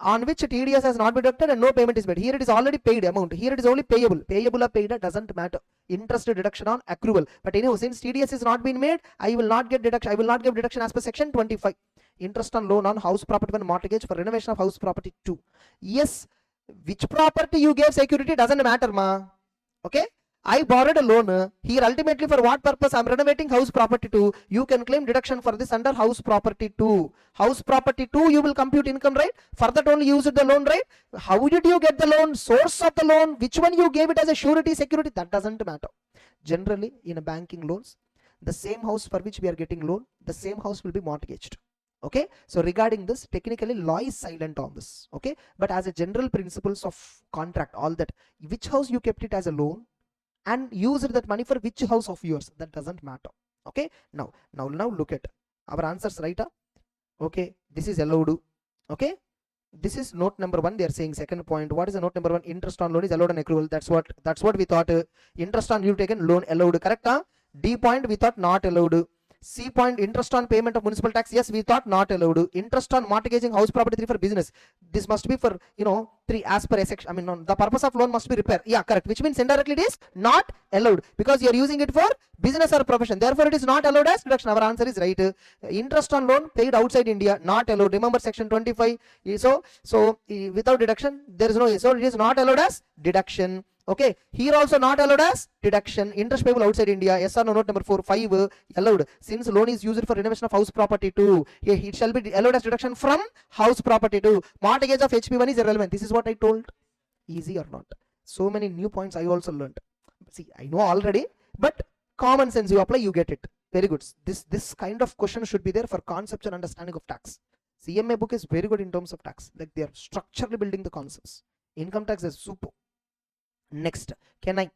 on which TDS has not been deducted and no payment is made. Here it is already paid amount. Here it is only payable. Payable or paid doesn't matter. Interest deduction on accrual. But anyway, since TDS is not been made, I will not get deduction. I will not give deduction as per section 25. Interest on loan on house property and mortgage for renovation of house property 2. Yes, which property you gave security doesn't matter, ma. Okay. I borrowed a loan. Here ultimately for what purpose? I'm renovating house property 2. You can claim deduction for this under house property 2. House property 2 you will compute income, right? For that only use the loan, right? How did you get the loan? Source of the loan? Which one you gave it as a surety security? That doesn't matter. Generally in a banking loans, the same house for which we are getting loan, the same house will be mortgaged. Okay, so regarding this, technically law is silent on this. Okay, but as a general principles of contract, all that, which house you kept it as a loan and used that money for which house of yours, that doesn't matter. Okay, now look at our answers, right? Okay, this is allowed. Okay, this is note number 1. They are saying second point. What is the note number 1? Interest on loan is allowed on accrual. That's what we thought. Interest on you taken loan allowed. Correct? D point we thought not allowed. C point, interest on payment of municipal tax. Yes, we thought not allowed. Interest on mortgaging house property 3 for business. This must be for, you know, 3 as per a section, I mean, the purpose of loan must be repair. Yeah, correct. Which means indirectly it is not allowed because you are using it for business or profession. Therefore, it is not allowed as deduction. Our answer is right. Interest on loan paid outside India, not allowed. Remember section 25. So without deduction, there is no. So it is not allowed as deduction. Okay, here also not allowed as deduction. Interest payable outside India, yes or no? Note number 4, 5 allowed. Since loan is used for renovation of house property too, it shall be allowed as deduction from house property too. Mortgage of HP1 is irrelevant. This is what I told. Easy or not? So many new points I also learned. See, I know already, but common sense you apply, you get it. Very good. This kind of question should be there for conceptual understanding of tax. CMA book is very good in terms of tax. Like they are structurally building the concepts. Income tax is super. Next, can I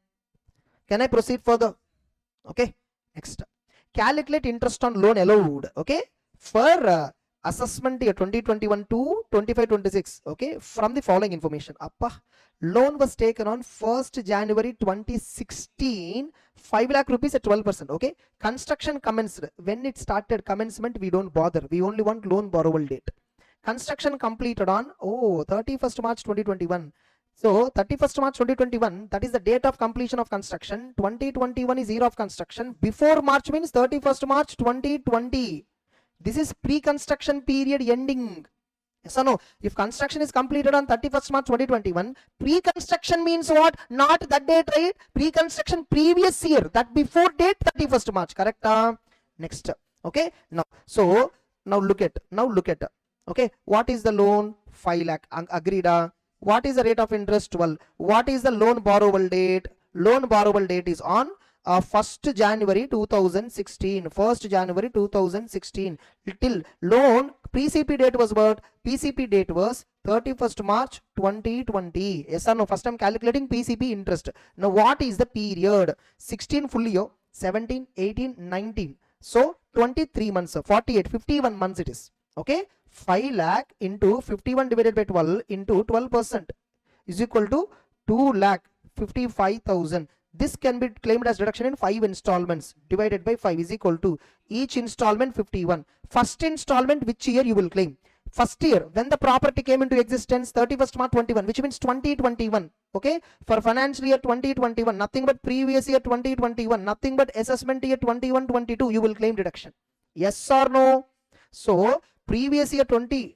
proceed further? Okay, next, calculate interest on loan allowed. Okay, for assessment year 2021 to 25-26. Okay, from the following information. Loan was taken on 1st January 2016, 5 lakh rupees at 12%. Okay, construction commenced. When it started commencement, we don't bother. We only want loan borrowal date. Construction completed on 31st March 2021. So 31st March 2021, that is the date of completion of construction. 2021 is year of construction. Before March means 31st March 2020. This is pre-construction period ending. Yes or no? If construction is completed on 31st March 2021, pre-construction means what? Not that date, right? Pre-construction previous year, that before date 31st March, correct? Next. Okay. Now look at. Okay. What is the loan? 5 lakh. Agreed. What is the rate of interest? 12. What is the loan borrowal date? Loan borrowal date is on 1st January 2016. 1st January 2016. Till loan PCP date was what? PCP date was 31st March 2020. Yes or no? First I'm calculating PCP interest. Now what is the period? 16 full year, 17, 18, 19. So 23 months, 48, 51 months it is. Okay, 5 lakh into 51 divided by 12 into 12% is equal to 2 lakh 55,000. This can be claimed as deduction in 5 installments. Divided by 5 is equal to each installment 51. First installment, which year you will claim? First year, when the property came into existence, 31st March 21, which means 2021. Okay, for financial year 2021, nothing but previous year 2021, nothing but assessment year 21-22, you will claim deduction. Yes or no? So previous year 20.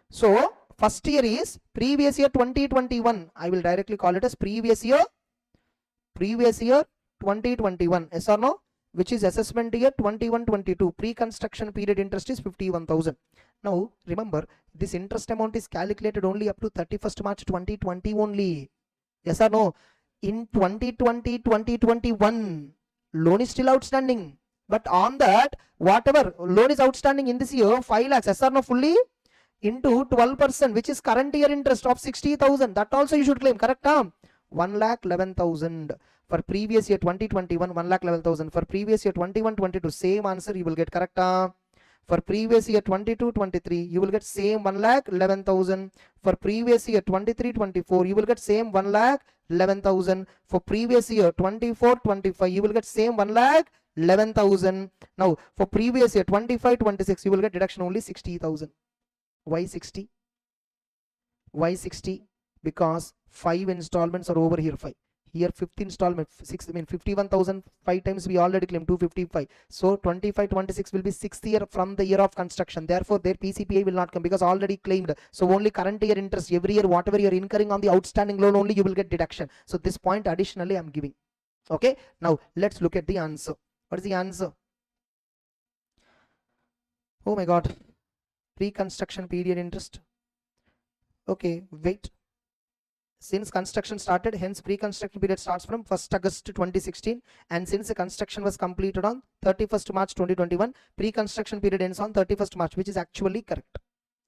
So first year is previous year 2021. I will directly call it as previous year 2021. Yes or no? Which is assessment year 21-22. Pre-construction period interest is 51,000. Now remember, this interest amount is calculated only up to 31st March 2020 only. Yes or no? In 2020-2021, loan is still outstanding. But on that, whatever loan is outstanding in this year, 5 lakhs, yes or no, fully into 12%, which is current year interest of 60,000. That also you should claim, correct? 1,11,000 for previous year 2021, 1,11,000 for previous year 21-22. Same answer you will get, correct? For previous year 22-23, you will get same 1,11,000. For previous year 23-24, you will get same 1,11,000. For previous year 24-25, you will get same 1,11,000. Now for previous year 25-26, you will get deduction only 60,000. Why 60? Why 60? Because 5 installments are over here. 5 here, 5th installment 6, I mean 51,000 5 times we already claimed 255. So 25-26 will be 6th year from the year of construction. Therefore their PCPA will not come because already claimed. So only current year interest every year, whatever you are incurring on the outstanding loan, only you will get deduction. So this point additionally I am giving. Okay, now let's look at the answer. What is the answer? Oh my god, pre-construction period interest. Okay, wait. Since construction started, hence pre-construction period starts from 1st August 2016, and since the construction was completed on 31st March 2021, pre-construction period ends on 31st March, which is actually correct.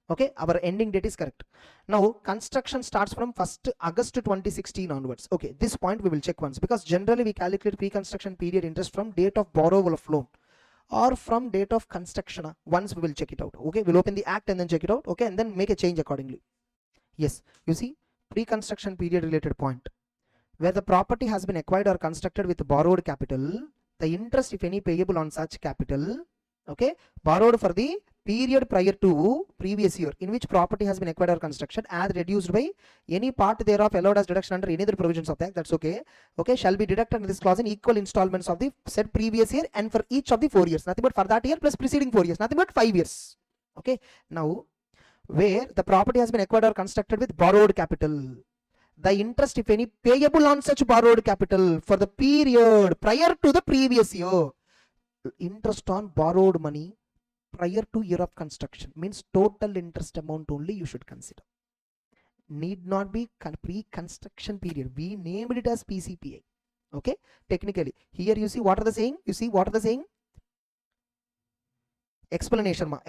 Okay, our ending date is correct. Now construction starts from 1st August 2016 onwards. Okay, this point we will check once, because generally we calculate pre-construction period interest from date of borrowal of loan or from date of construction. Once we will check it out. Okay, we'll open the act and then check it out. Okay, and then make a change accordingly. Yes, you see, pre-construction period related point. Where the property has been acquired or constructed with borrowed capital, the interest, if any, payable on such capital, okay, borrowed for the period prior to previous year in which property has been acquired or constructed as reduced by any part thereof allowed as deduction under any other provisions of the act, that's okay, okay, shall be deducted under this clause in equal installments of the said previous year and for each of the 4 years, nothing but for that year plus preceding 4 years, nothing but 5 years. Okay, now where the property has been acquired or constructed with borrowed capital, the interest if any payable on such borrowed capital for the period prior to the previous year, interest on borrowed money prior to year of construction means total interest amount only you should consider, need not be pre-construction period. We named it as PCPI. Okay, technically here you see what are the saying, explanation ma,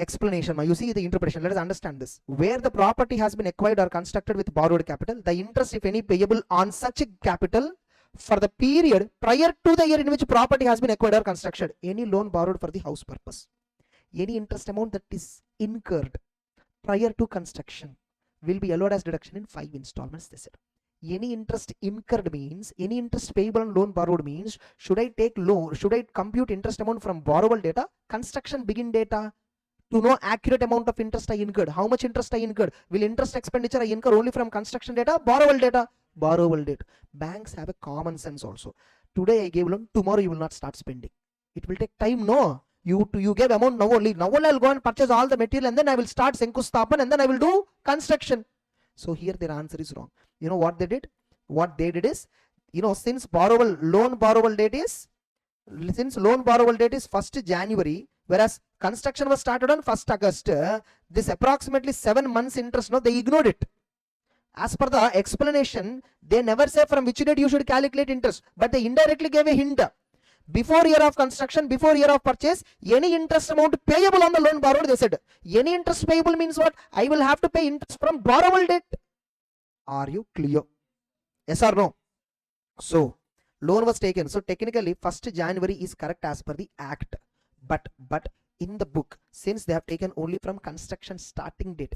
you see the interpretation. Let us understand this. Where the property has been acquired or constructed with borrowed capital, the interest if any payable on such capital for the period prior to the year in which property has been acquired or constructed, any loan borrowed for the house purpose, any interest amount that is incurred prior to construction will be allowed as deduction in 5 installments, they said. Any interest incurred means any interest payable on loan borrowed means should I take loan, should I compute interest amount from borrowable data, construction begin data to know accurate amount of interest I incurred, how much interest I incurred, will interest expenditure I incur only from construction data, borrowable data, borrowable data. Banks have a common sense also. Today I gave loan, tomorrow you will not start spending, it will take time, no. You gave amount now only I'll go and purchase all the material and then I will start Senkustapan and then I will do construction. So here their answer is wrong. You know what they did? What they did is, you know, since loan borrowable date is 1st January, whereas construction was started on 1st August, this approximately 7 months interest, no, they ignored it. As per the explanation, they never say from which date you should calculate interest, but they indirectly gave a hint. Before year of construction, before year of purchase, any interest amount payable on the loan borrowed, they said. Any interest payable means what? I will have to pay interest from borrowable debt. Are you clear? Yes or no? So, loan was taken. So, technically, 1st January is correct as per the act. But in the book, since they have taken only from construction starting date,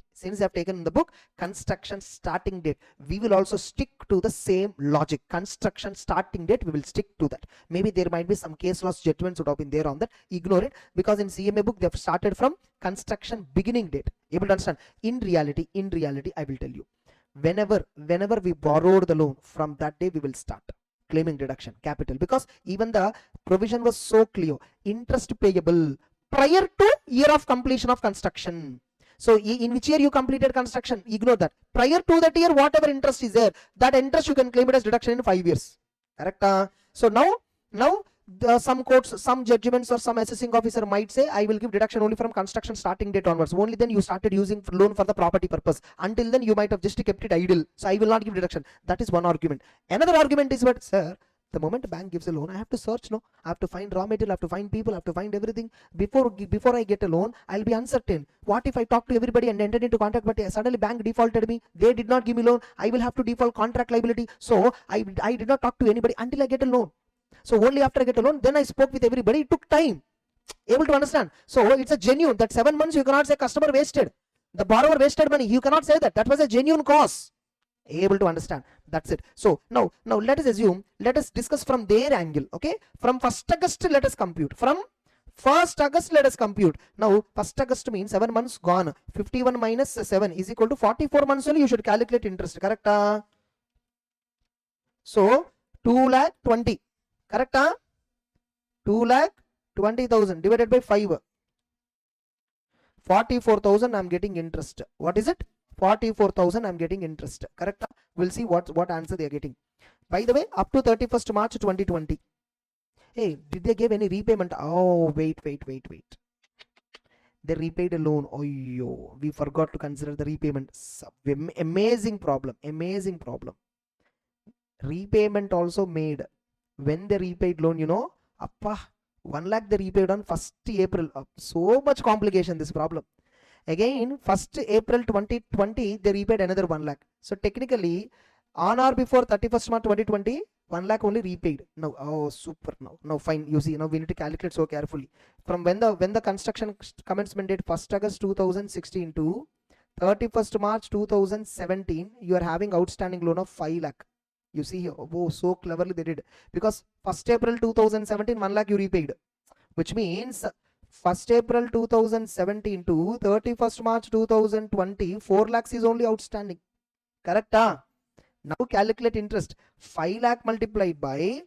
we will also stick to the same logic. Construction starting date, we will stick to that. Maybe there might be some case loss judgments would have been there on that. Ignore it, because in CMA book they have started from construction beginning date. Able to understand? In reality, I will tell you, whenever we borrowed the loan, from that day we will start claiming deduction capital, because even the provision was so clear. Interest payable prior to year of completion of construction. So in which year you completed construction, ignore that. Prior to that year, whatever interest is there, that interest you can claim it as deduction in 5 years. Correct? So now some courts, some judgments or some assessing officer might say, I will give deduction only from construction starting date onwards. Only then you started using loan for the property purpose. Until then you might have just kept it idle. So I will not give deduction. That is one argument. Another argument is what, sir, the moment a bank gives a loan, I have to search, no? I have to find raw material, I have to find people, I have to find everything. Before I get a loan, I'll be uncertain. What if I talk to everybody and enter into contract, but suddenly bank defaulted me, they did not give me loan, I will have to default contract liability. So I did not talk to anybody until I get a loan. So only after I get a loan, then I spoke with everybody. It took time. Able to understand? So it's a genuine, that 7 months you cannot say customer wasted, the borrower wasted money. You cannot say that. That was a genuine cause. Able to understand? That's it. So now let us assume, let us discuss from their angle. Okay, from 1st August let us compute. From 1st August let us compute. Now 1st August means 7 months gone. 51 minus 7 is equal to 44 months only you should calculate interest. Correct? So 2,20,000. Correct? 2,20,000 divided by 5. 44,000 I am getting interest. What is it? 44,000 I am getting interest. Correct? We'll see what answer they are getting. By the way, up to 31st March 2020. Hey, did they give any repayment? Oh, wait. They repaid a loan. Oh, yo, we forgot to consider the repayment. Amazing problem. Repayment also made. When they repaid loan, you know, 1 lakh they repaid on 1st April. So much complication, this problem. Again, 1st April 2020, they repaid another 1 lakh. So technically, on or before 31st March 2020, 1 lakh only repaid. Now, oh, super. Now fine. You see, now we need to calculate so carefully. From when the construction commencement date, 1st August 2016 to 31st March 2017, you are having outstanding loan of 5 lakh. You see here, oh, so cleverly they did. Because 1st April 2017, 1 lakh you repaid. Which means 1st April 2017 to 31st March 2020, 4 lakhs is only outstanding. Correct? Now calculate interest. 5 lakh multiplied by,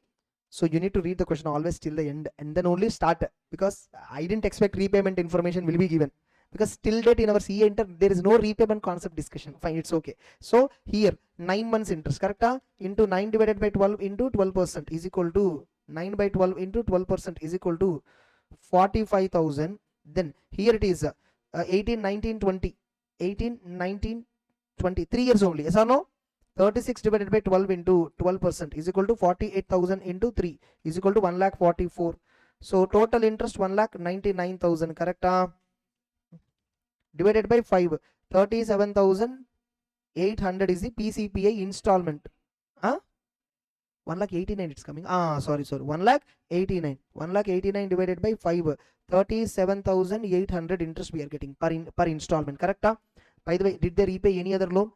so you need to read the question always till the end and then only start, because I didn't expect repayment information will be given, because till date in our CA Inter there is no repayment concept discussion. Fine, it's okay. So here 9 months interest, correct? Into 9 divided by 12 into 12% is equal to 9 by 12 into 12% is equal to 45,000. Then here it is 18, 19, 20, 18, 19, 20, 3 years only. Yes or no? 36 divided by 12 into 12% is equal to 48,000 into 3 is equal to 1,44,000. So total interest 1,99,000, correct? Divided by 5, 37,800 is the PCPI installment. 1,89,000 it's coming. Sorry, 1,89,000. 1,89,000 divided by 5, 37,800 interest we are getting per installment, correct? By the way, did they repay any other loan?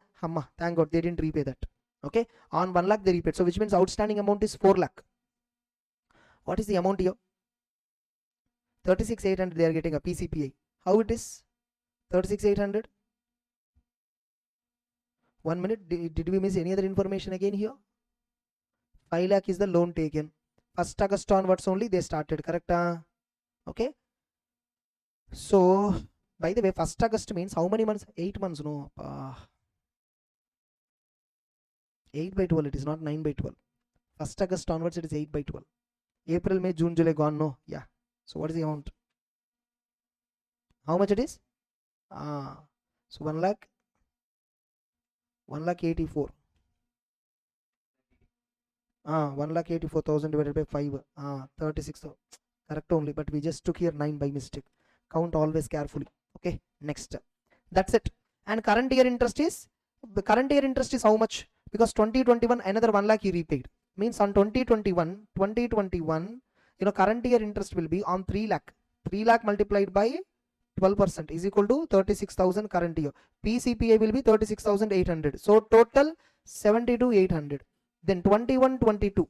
Thank God they didn't repay that. Okay, on 1 lakh they repaid, so which means outstanding amount is 4 lakh. What is the amount here? 36,800 they are getting a PCPI. How it is 36,800? 1 minute, did we miss any other information again here? 5 lakh is the loan taken. 1st August onwards only they started, correct? Okay, so by the way, 1st August means how many months? 8 months, no? 8 by 12, it is not 9 by 12. 1st August onwards it is 8 by 12. April, May, June, July gone, no? Yeah. So what is the amount? How much it is? So 1 lakh, 1,84,000. 1,84,000 divided by 5, 36,000. Correct only, but we just took here 9 by mistake. Count always carefully. Okay, next. That's it. And current year interest is how much? Because 2021 another 1 lakh he repaid. Means on 2021, current year interest will be on 3 lakh. 3 lakh multiplied by 12% is equal to 36,000 current year. PCPI will be 36,800. So total 72,800. Then 21-22.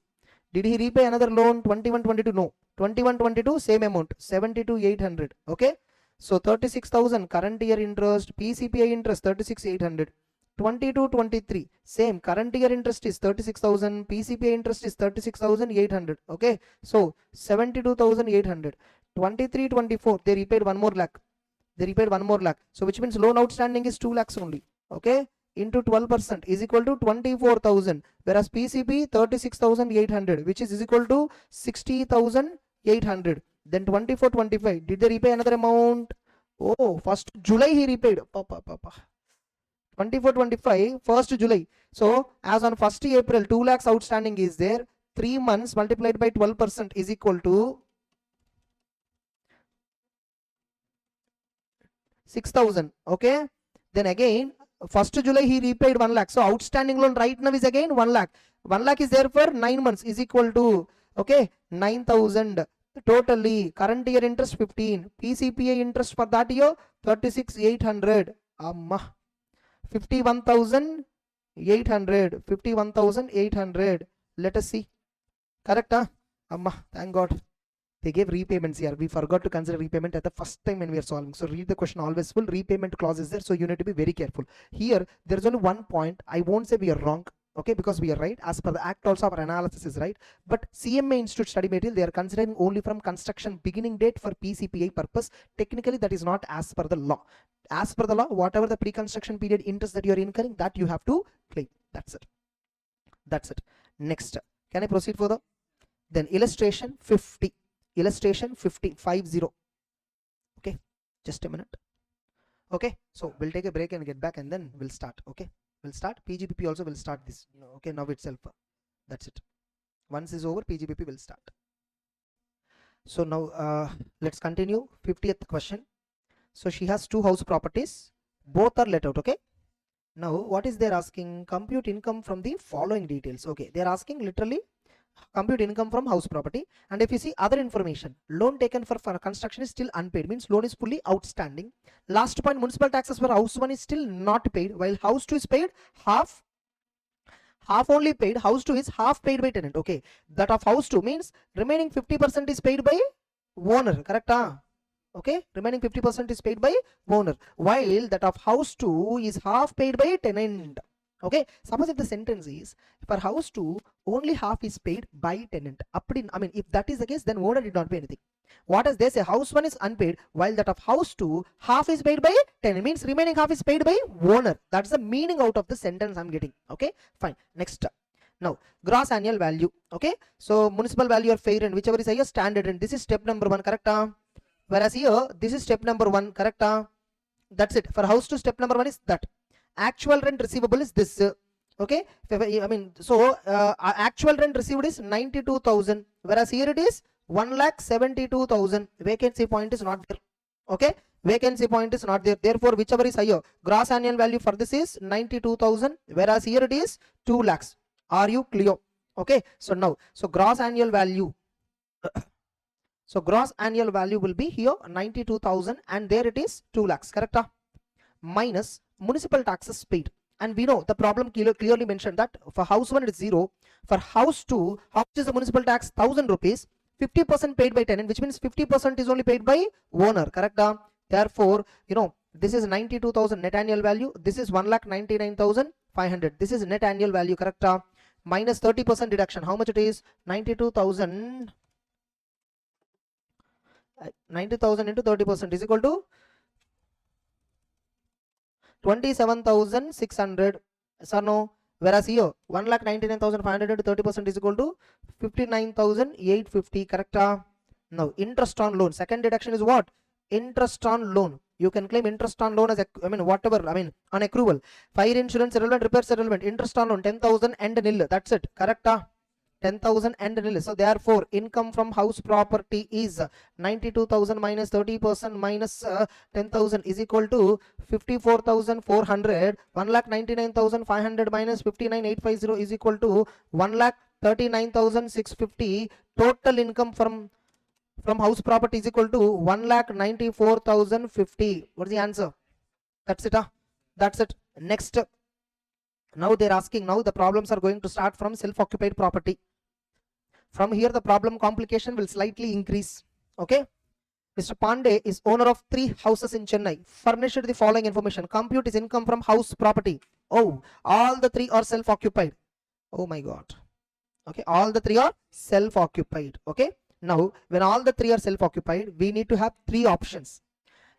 Did he repay another loan? 21-22? No. 21-22 same amount, 72,800. Okay. So 36,000 current year interest, PCPI interest 36,800. 22-23 same, current year interest is 36,000, PCPI interest is 36,800. Okay. So 72,800. 23-24 they repaid 1 more lakh. So which means loan outstanding is 2 lakhs only. Okay. Into 12% is equal to 24,000, whereas PCP 36,800, which is equal to 60,800. Then 24-25 did they repay another amount? 1st July he repaid. 24-25 1st July. So as on 1st April 2 lakhs outstanding is there. 3 months multiplied by 12% is equal to 6,000. Okay. Then again 1st July he repaid 1 lakh. So outstanding loan right now is again 1 lakh. 1 lakh is there for 9 months is equal to 9,000. Totally current year interest 15. PCPI interest for that year 36,800. 51,800. 51,800. Let us see. Correct? Thank God. They gave repayments here. We forgot to consider repayment at the first time when we are solving. So read the question always full. Repayment clause is there. So you need to be very careful. Here, there is only one point. I won't say we are wrong. Okay, because we are right. As per the act also our analysis is right. But CMA Institute study material, they are considering only from construction beginning date for PCPI purpose. Technically, that is not as per the law. As per the law, whatever the pre-construction period interest that you are incurring, that you have to claim. That's it. That's it. Next. Can I proceed further? Then illustration 50. Illustration 50. Okay, just a minute. Okay, so we'll take a break and get back and then we'll start. Okay, we'll start. PGBP also will start this. Okay, now itself. That's it. Once is over, PGBP will start. So now let's continue. 50th question. So she has 2 house properties. Both are let out. Okay. Now what is they're asking? Compute income from the following details. Okay, they're asking literally compute income from house property. And if you see other information, loan taken for construction is still unpaid, means loan is fully outstanding. Last point, municipal taxes for house 1 is still not paid, while house 2 is paid half only paid. House 2 is half paid by tenant. Okay, that of house 2 means remaining 50% is paid by owner. Correct? Okay, remaining 50% is paid by owner, while that of house 2 is half paid by tenant. Okay, suppose if the sentence is for house 2 only half is paid by tenant. I mean, if that is the case, then owner did not pay anything. What does they say? House 1 is unpaid, while that of house 2 half is paid by tenant, means remaining half is paid by owner. That's the meaning out of the sentence I'm getting. Okay, fine. Next, now gross annual value. Okay, so municipal value or fair rent, whichever is higher, standard rent. This is step number 1, correct? Whereas here this is step number 1, correct? That's it. For house 2, step number 1 is that. Actual rent receivable is this. Okay, I mean, so actual rent received is 92,000, whereas here it is 1,72,000. Vacancy point is not there. Okay, vacancy point is not there. Therefore, whichever is higher, gross annual value for this is 92,000, whereas here it is 2 lakhs. Are you clear? Okay, so now, so gross annual value. So gross annual value will be here 92,000, and there it is 2 lakhs, correct? Minus municipal taxes paid. And we know the problem clearly mentioned that for house 1 it is 0. For house 2, how much is the municipal tax? 1,000 rupees. 50% paid by tenant, which means 50% is only paid by owner, correct? Therefore, you know, this is 92,000 net annual value. This is 1,99,500. This is net annual value, correct? Minus 30% deduction. How much it is? 92,000. 90,000 into 30% is equal to 27,600. Sir, no. Whereas here 1,99,500 into 30% is equal to 59,850, correct? Now interest on loan. Second deduction is what? Interest on loan. You can claim interest on loan as whatever, on accrual. Fire insurance irrelevant, repairs irrelevant. Interest on loan 10,000 and nil. That's it, correct? 10,000 and nil. So therefore income from house property is 92,000 minus 30% minus 10,000 is equal to 54,400. 1,99,500 minus 59,850 is equal to 1,39,650. Total income from house property is equal to 1,94,050. What's the answer? That's it. That's it. Next, now they're asking, now the problems are going to start from self-occupied property. From here the problem complication will slightly increase. Okay, Mr. Pandey is owner of 3 houses in Chennai. Furnished the following information. Compute his income from house property. Oh, all the 3 are self-occupied. Oh my god. Okay, all the 3 are self-occupied. Okay, now when all the 3 are self-occupied, we need to have 3 options.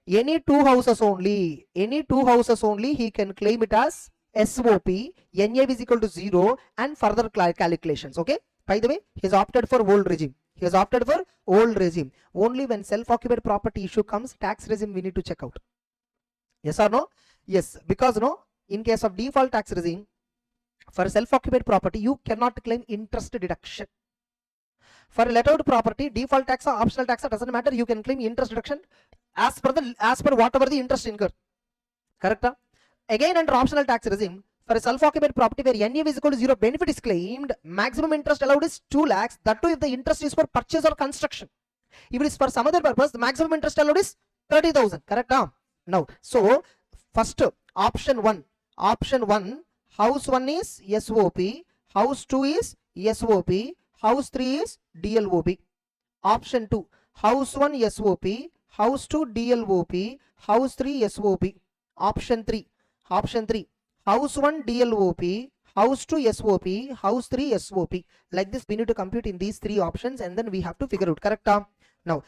Any 2 houses only, he can claim it as SOP. NAV is equal to 0 and further calculations. Okay, by the way, he has opted for old regime. Only when self-occupied property issue comes, tax regime we need to check out. Yes or no? Yes, because in case of default tax regime, for self-occupied property you cannot claim interest deduction. For let out property, default tax or optional tax, doesn't matter, you can claim interest deduction as per whatever the interest incurred, correct? Again, under optional tax regime, for a self-occupied property where NAV is equal to 0, benefit is claimed, maximum interest allowed is 2 lakhs. That too if the interest is for purchase or construction. If it is for some other purpose, the maximum interest allowed is 30,000, correct? Now, so first option 1, house 1 is SOP, house 2 is SOP, house 3 is DLOP. Option 2, house 1 SOP, house 2 DLOP, house 3 SOP. Option 3, house 1 DLOP, house 2 SOP, house 3 SOP. Like this we need to compute in these 3 options, and then we have to figure out, correct? Now,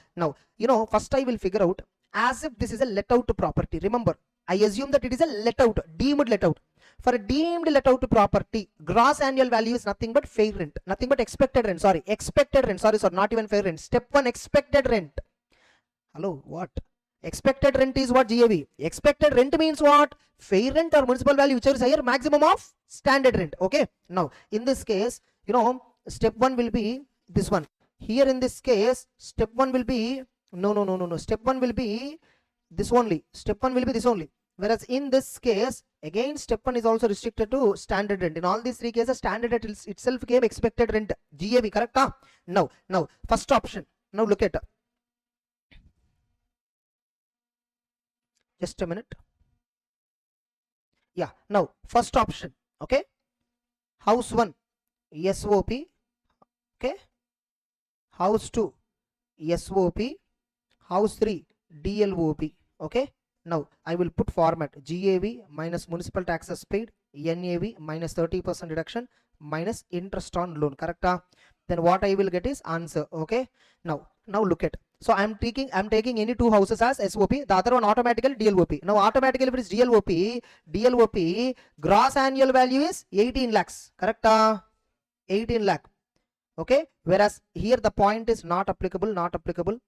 first I will figure out as if this is a let out property. Remember, I assume that it is a let out, deemed let out. For a deemed let out property, gross annual value is nothing but fair rent, nothing but expected rent. Sorry, not even fair rent. Step 1, expected rent. Hello, what? Expected rent is what? GAV. Expected rent means what? Fair rent or municipal value, whichever is higher, maximum of standard rent. Okay, now in this case, step 1 will be this one. Here in this case, step 1 will be step 1 will be this only. Whereas in this case, again step 1 is also restricted to standard rent. In all these 3 cases, standard rent itself gave expected rent, GAV, correct? Now first option. Now look at, just a minute. Yeah, now first option. Okay, house 1 SOP, okay, house 2 SOP, house 3 DLOP. Okay, now I will put format GAV minus municipal taxes paid, NAV minus 30% deduction minus interest on loan. Correct? Then what I will get is answer. Okay, now look at. So I'm taking any two houses as SOP, the other one automatically DLOP. Now automatically if it is DLOP gross annual value is 18 lakhs. Correct? 18 lakh. Okay, whereas here the point is not applicable.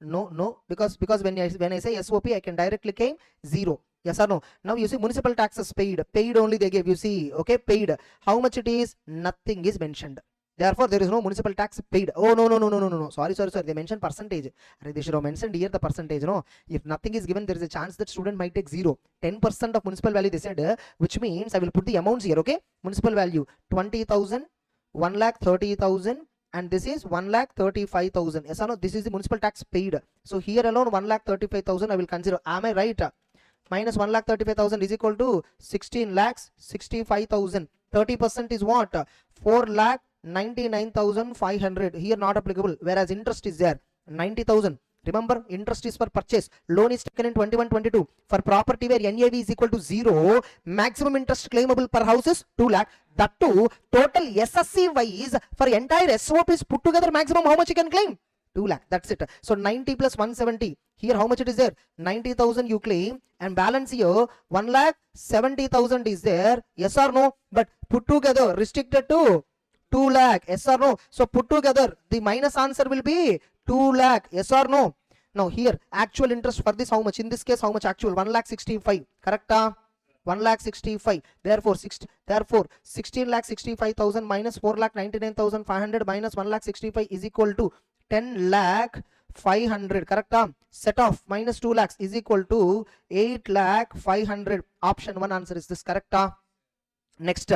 No, because when I say SOP, I can directly claim 0. Yes or no? Now you see municipal taxes paid only they gave. You see, okay, paid. How much it is? Nothing is mentioned. Therefore, there is no municipal tax paid. Oh, no. Sorry. They mentioned percentage. They should have mentioned here the percentage. No, if nothing is given, there is a chance that student might take 0. 10% of municipal value they said, which means I will put the amounts here. Okay, municipal value 20,000, 1,30,000, and this is 1,35,000. Yes or no? This is the municipal tax paid. So here alone 1,35,000 I will consider. Am I right? Minus 1,35,000 is equal to 16,65,000. 30% is what? 4,99,500. Here not applicable. Whereas interest is there 90,000. Remember, interest is for purchase. Loan is taken in 21-22 for property where NAV is equal to 0. Maximum interest claimable per house is 2 lakh. That too, total SSC wise for entire SOPs put together, maximum how much you can claim? 2 lakh. That's it. So 90 plus 170. Here how much it is there? 90,000 you claim, and balance here 1,70,000 is there. Yes or no? But put together restricted to 2 lakh. Yes or no? So put together the minus answer will be 2 lakh. Yes or no? Now here actual interest for this how much? In this case how much actual? 1,65,000. Correct? 1,65,000. Therefore 16,65,000 minus 4,99,500 minus 1,65,000 is equal to 10,500,000. Correct? Set off minus 2 lakhs is equal to 8,500,000. Option 1 answer is this. Correct? Next,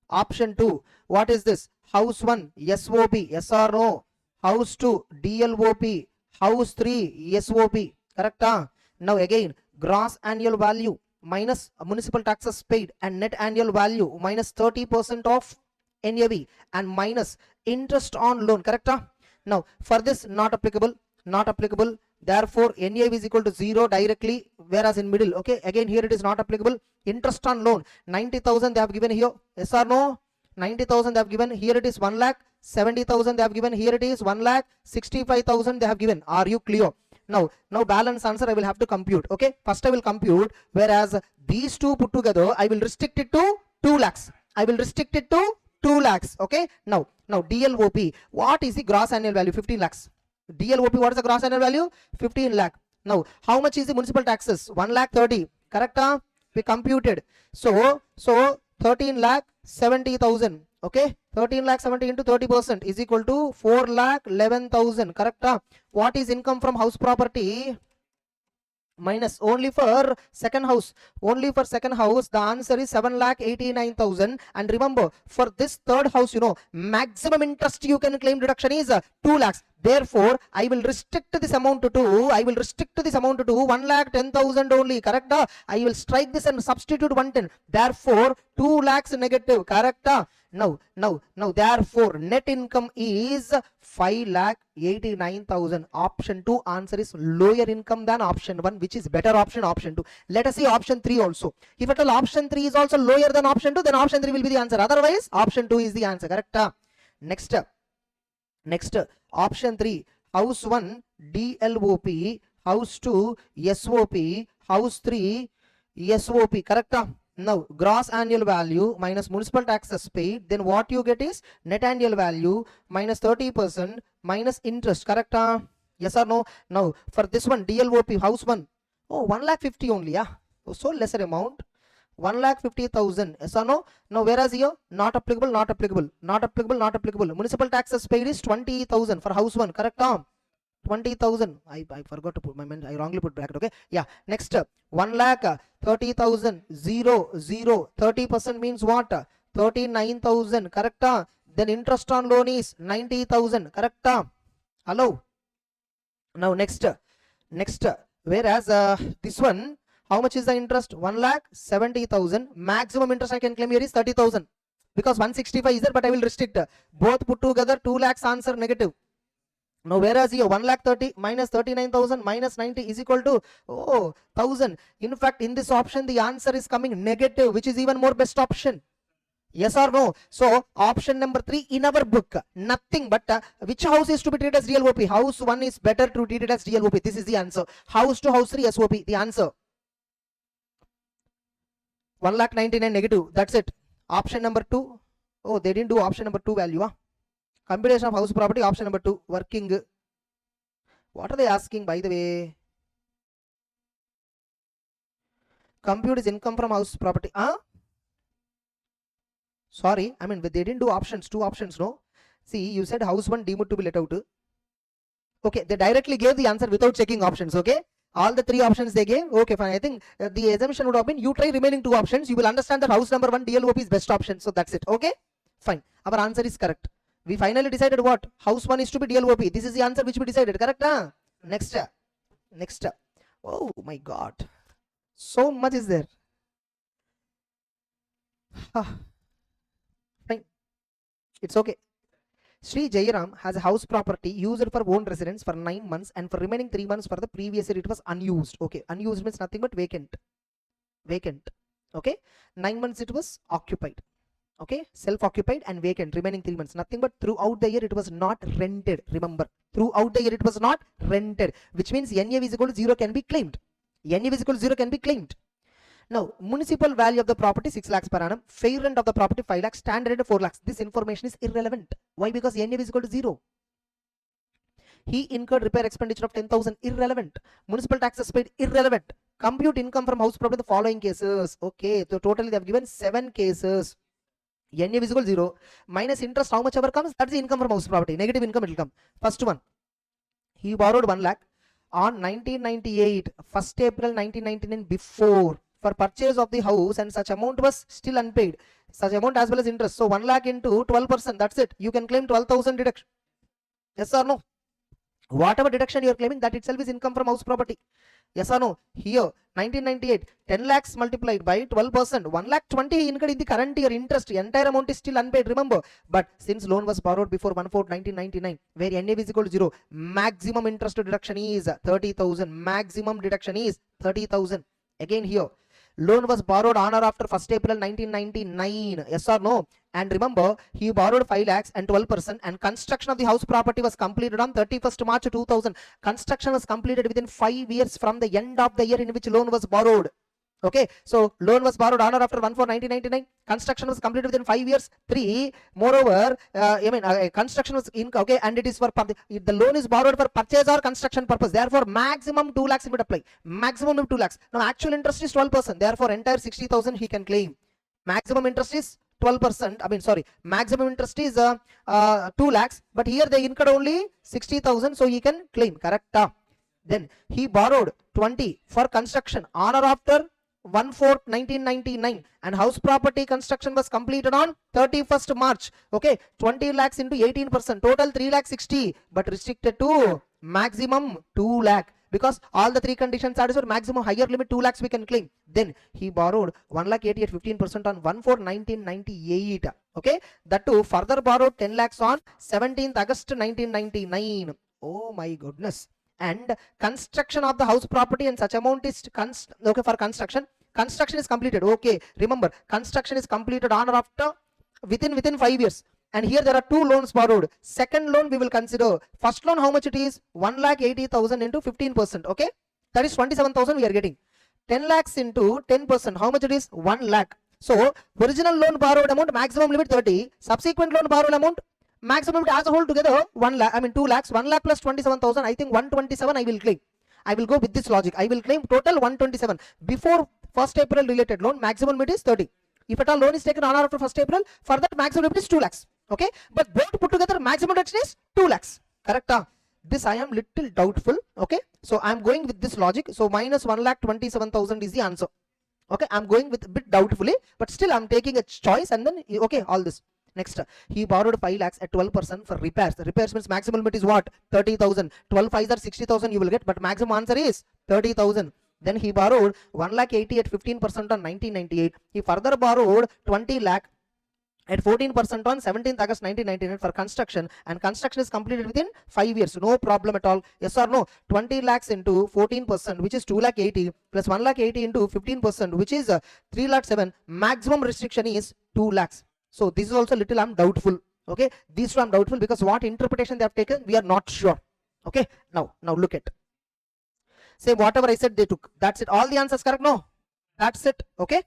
option 2. What is this? House 1 SOP. Yes or no? House 2 DLOP. House 3 SOP. Correct? Now again, gross annual value minus municipal taxes paid and net annual value minus 30% of NAV and minus interest on loan. Correct? Now for this not applicable. Therefore NAV is equal to 0 directly, whereas in middle. Okay, again here it is not applicable. Interest on loan 90,000 they have given here. Yes or no? 90,000 they have given. Here it is 1,70,000 they have given. Here it is 1,65,000 they have given. Are you clear? Now balance answer I will have to compute. Okay, first I will compute, whereas these two put together I will restrict it to 2 lakhs. Okay, now DLOP, what is the gross annual value? 15 lakhs. DLOP, what is the gross annual value? 15 lakh. Now how much is the municipal taxes? 1,30,000. Correct? We computed. So 13,70,000. Okay, 13,70,000 into 30% is equal to 4,11,000. Correct? What is income from house property? Minus only for second house. The answer is 7,89,000. And remember, for this third house, maximum interest you can claim deduction is 2 lakhs. Therefore, I will restrict this amount to 1,10,000 only. Correct? I will strike this and substitute 110. Therefore, 2 lakhs negative. Correct? Now, therefore, net income is 5,89,000. Option 2 answer is lower income than option 1, which is better option, option 2. Let us see option 3 also. If at all option 3 is also lower than option 2, then option 3 will be the answer. Otherwise, option 2 is the answer. Correct? Next, option 3. House 1 DLOP, House 2 SOP, House 3 SOP. Correct? Now gross annual value minus municipal taxes paid, then what you get is net annual value minus 30% minus interest. Correct? Yes or no? Now for this one DLOP house 1, 1,50,000 only. Yeah, so lesser amount, 1,50,000. Yes or no? Now whereas here not applicable. Municipal taxes paid is 20,000 for house 1. Correct? 20,000. I forgot to put my mind. I wrongly put bracket. Okay. Yeah. Next, 1,30,000. 0. 30% means what? 39,000. Correct? Then interest on loan is 90,000. Correct? Hello. Now next. Whereas this one, how much is the interest? 1,70,000. Maximum interest I can claim here is 30,000 because 165 is there, but I will restrict. Both put together 2 lakhs answer negative. Now whereas here 1,30,000 minus 39,000 minus 90 is equal to 1,000. In fact, in this option the answer is coming negative, which is even more best option. Yes or no? So option number 3 in our book, nothing but which house is to be treated as real OP? House 1 is better to treat it as real OP. This is the answer. House 2, house 3 SOP. The answer 1,99,000 negative. That's it. Option number 2. Oh, they didn't do option number 2 value. Computation of house property, option number 2. Working. What are they asking, by the way? Compute is income from house property. Sorry, I mean, they didn't do options, 2 options, no? See, you said house 1 deemed to be let out. Okay, they directly gave the answer without checking options, okay? All the 3 options they gave, okay, fine. I think the assumption would have been you try remaining 2 options, you will understand that house number 1 DLOP is best option. So that's it, okay? Fine, our answer is correct. We finally decided what? House 1 is to be DLOP. This is the answer which we decided, correct? Next. Oh my God. So much is there. Fine. It's okay. Sri Jairam has a house property used for own residence for 9 months and for remaining 3 months for the previous year it was unused. Okay, unused means nothing but vacant. Okay, 9 months it was occupied. Okay, self-occupied and vacant, remaining 3 months. Nothing but throughout the year it was not rented. Remember, throughout the year it was not rented, which means NAV is equal to 0 can be claimed. NAV is equal to 0 can be claimed. Now, municipal value of the property 6 lakhs per annum, fair rent of the property 5 lakhs, standard rent 4 lakhs. This information is irrelevant. Why? Because NAV is equal to 0. He incurred repair expenditure of 10,000, irrelevant. Municipal taxes paid, irrelevant. Compute income from house property, the following cases. Okay, so totally they have given 7 cases. NAV is equal to 0 minus interest, how much ever comes, that's the income from house property. Negative income it will come. First one, he borrowed 1 lakh on 1998, 1st April 1999 before, for purchase of the house, and such amount was still unpaid. Such amount as well as interest. So 1 lakh into 12%, that's it. You can claim 12,000 deduction. Yes or no? Whatever deduction you are claiming, that itself is income from house property. Yes or no? Here 1998, 10 lakhs multiplied by 12%, 1,20,000 incurred in the current year interest. Entire amount is still unpaid, remember. But since loan was borrowed before 1/4/1999, where NAV is equal to 0, maximum interest deduction is 30,000. Maximum deduction is 30,000. Again here, loan was borrowed on or after 1st April 1999. Yes or no? And remember, he borrowed 5 lakhs and 12%, and construction of the house property was completed on 31st March 2000. Construction was completed within 5 years from the end of the year in which loan was borrowed. Okay, so loan was borrowed on or after 1/4/1999. Construction was completed within 5 years. 3. Moreover, construction was in, okay, and it is for the loan is borrowed for purchase or construction purpose. Therefore, maximum 2 lakhs would apply. Maximum of 2 lakhs. Now, actual interest is 12%. Therefore, entire 60,000 he can claim. Maximum interest is 12%. I mean, sorry, maximum interest is 2 lakhs. But here they incurred only 60,000, so he can claim. Correct? Then he borrowed 20 for construction on or after 1/4/1999, and house property construction was completed on 31st March. Okay, 20 lakhs into 18%, total 3,60,000, but restricted to maximum 2 lakh. Because all the 3 conditions satisfied, maximum higher limit 2 lakhs we can claim. Then he borrowed 1,80,000 at 15% on 1/4/1998. Okay, that too further borrowed 10 lakhs on 17th August 1999. Oh my goodness. And construction of the house property and such amount is okay for construction. Construction is completed. Okay, remember, construction is completed on or after within 5 years. And here there are 2 loans borrowed. Second loan we will consider. First loan, how much it is? 1,80,000 into 15%. Okay, that is 27,000 we are getting. 10 lakhs into 10%, how much it is? 1 lakh. So original loan borrowed amount, maximum limit 30. Subsequent loan borrowed amount, maximum limit as a whole together 1 lakh. I mean 2 lakhs. 1 lakh plus 27,000. I think 127 I will claim. I will go with this logic. I will claim total 127. Before 1st April related loan, maximum limit is 30. If at all loan is taken on or after 1st April, for that maximum limit is 2 lakhs. Okay, but both put together maximum reduction is 2 lakhs. Correct? This I am little doubtful. Okay, so I am going with this logic. So minus 1,27,000 is the answer. Okay, I am going with a bit doubtfully, but still I am taking a choice, and then okay, all this. Next, he borrowed 5 lakhs at 12% for repairs. The repairs means maximum limit is what? 30,000. 12 5s are 60,000 you will get, but maximum answer is 30,000. Then he borrowed 1,80,000 at 15% on 1998. He further borrowed 20 lakh at 14% on 17th August 1999 for construction, and construction is completed within 5 years. No problem at all. Yes or no? 20 lakhs into 14%, which is 2 lakh 80, plus 1 lakh 80 into 15%, which is 3 lakh 7. Maximum restriction is 2 lakhs. So this is also little I'm doubtful. Okay, these two I'm doubtful because what interpretation they have taken, we are not sure. Okay, now look at. Say whatever I said they took. That's it. All the answers correct? No. That's it. Okay.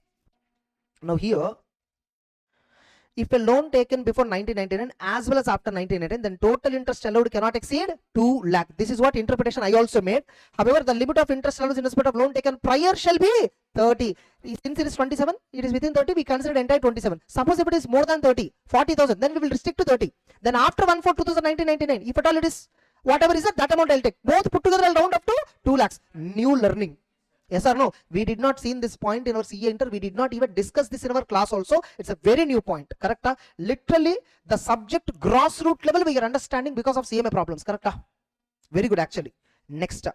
Now here, if a loan taken before 1999 as well as after 1999, then total interest allowed cannot exceed 2 lakh. This is what interpretation I also made. However, the limit of interest allowed in respect of loan taken prior shall be 30. Since it is 27, it is within 30, we consider entire 27. Suppose if it is more than 30, 40,000, then we will restrict to 30. Then after 1/4/2099, if at all it is whatever is it, that amount I'll take. Both put together I'll round up to 2 lakhs. New learning. Yes or no? We did not see this point in our CA Inter. We did not even discuss this in our class also. It's a very new point. Correct? Literally, the subject grassroots level we are understanding because of CMA problems. Correct? Very good actually. Next.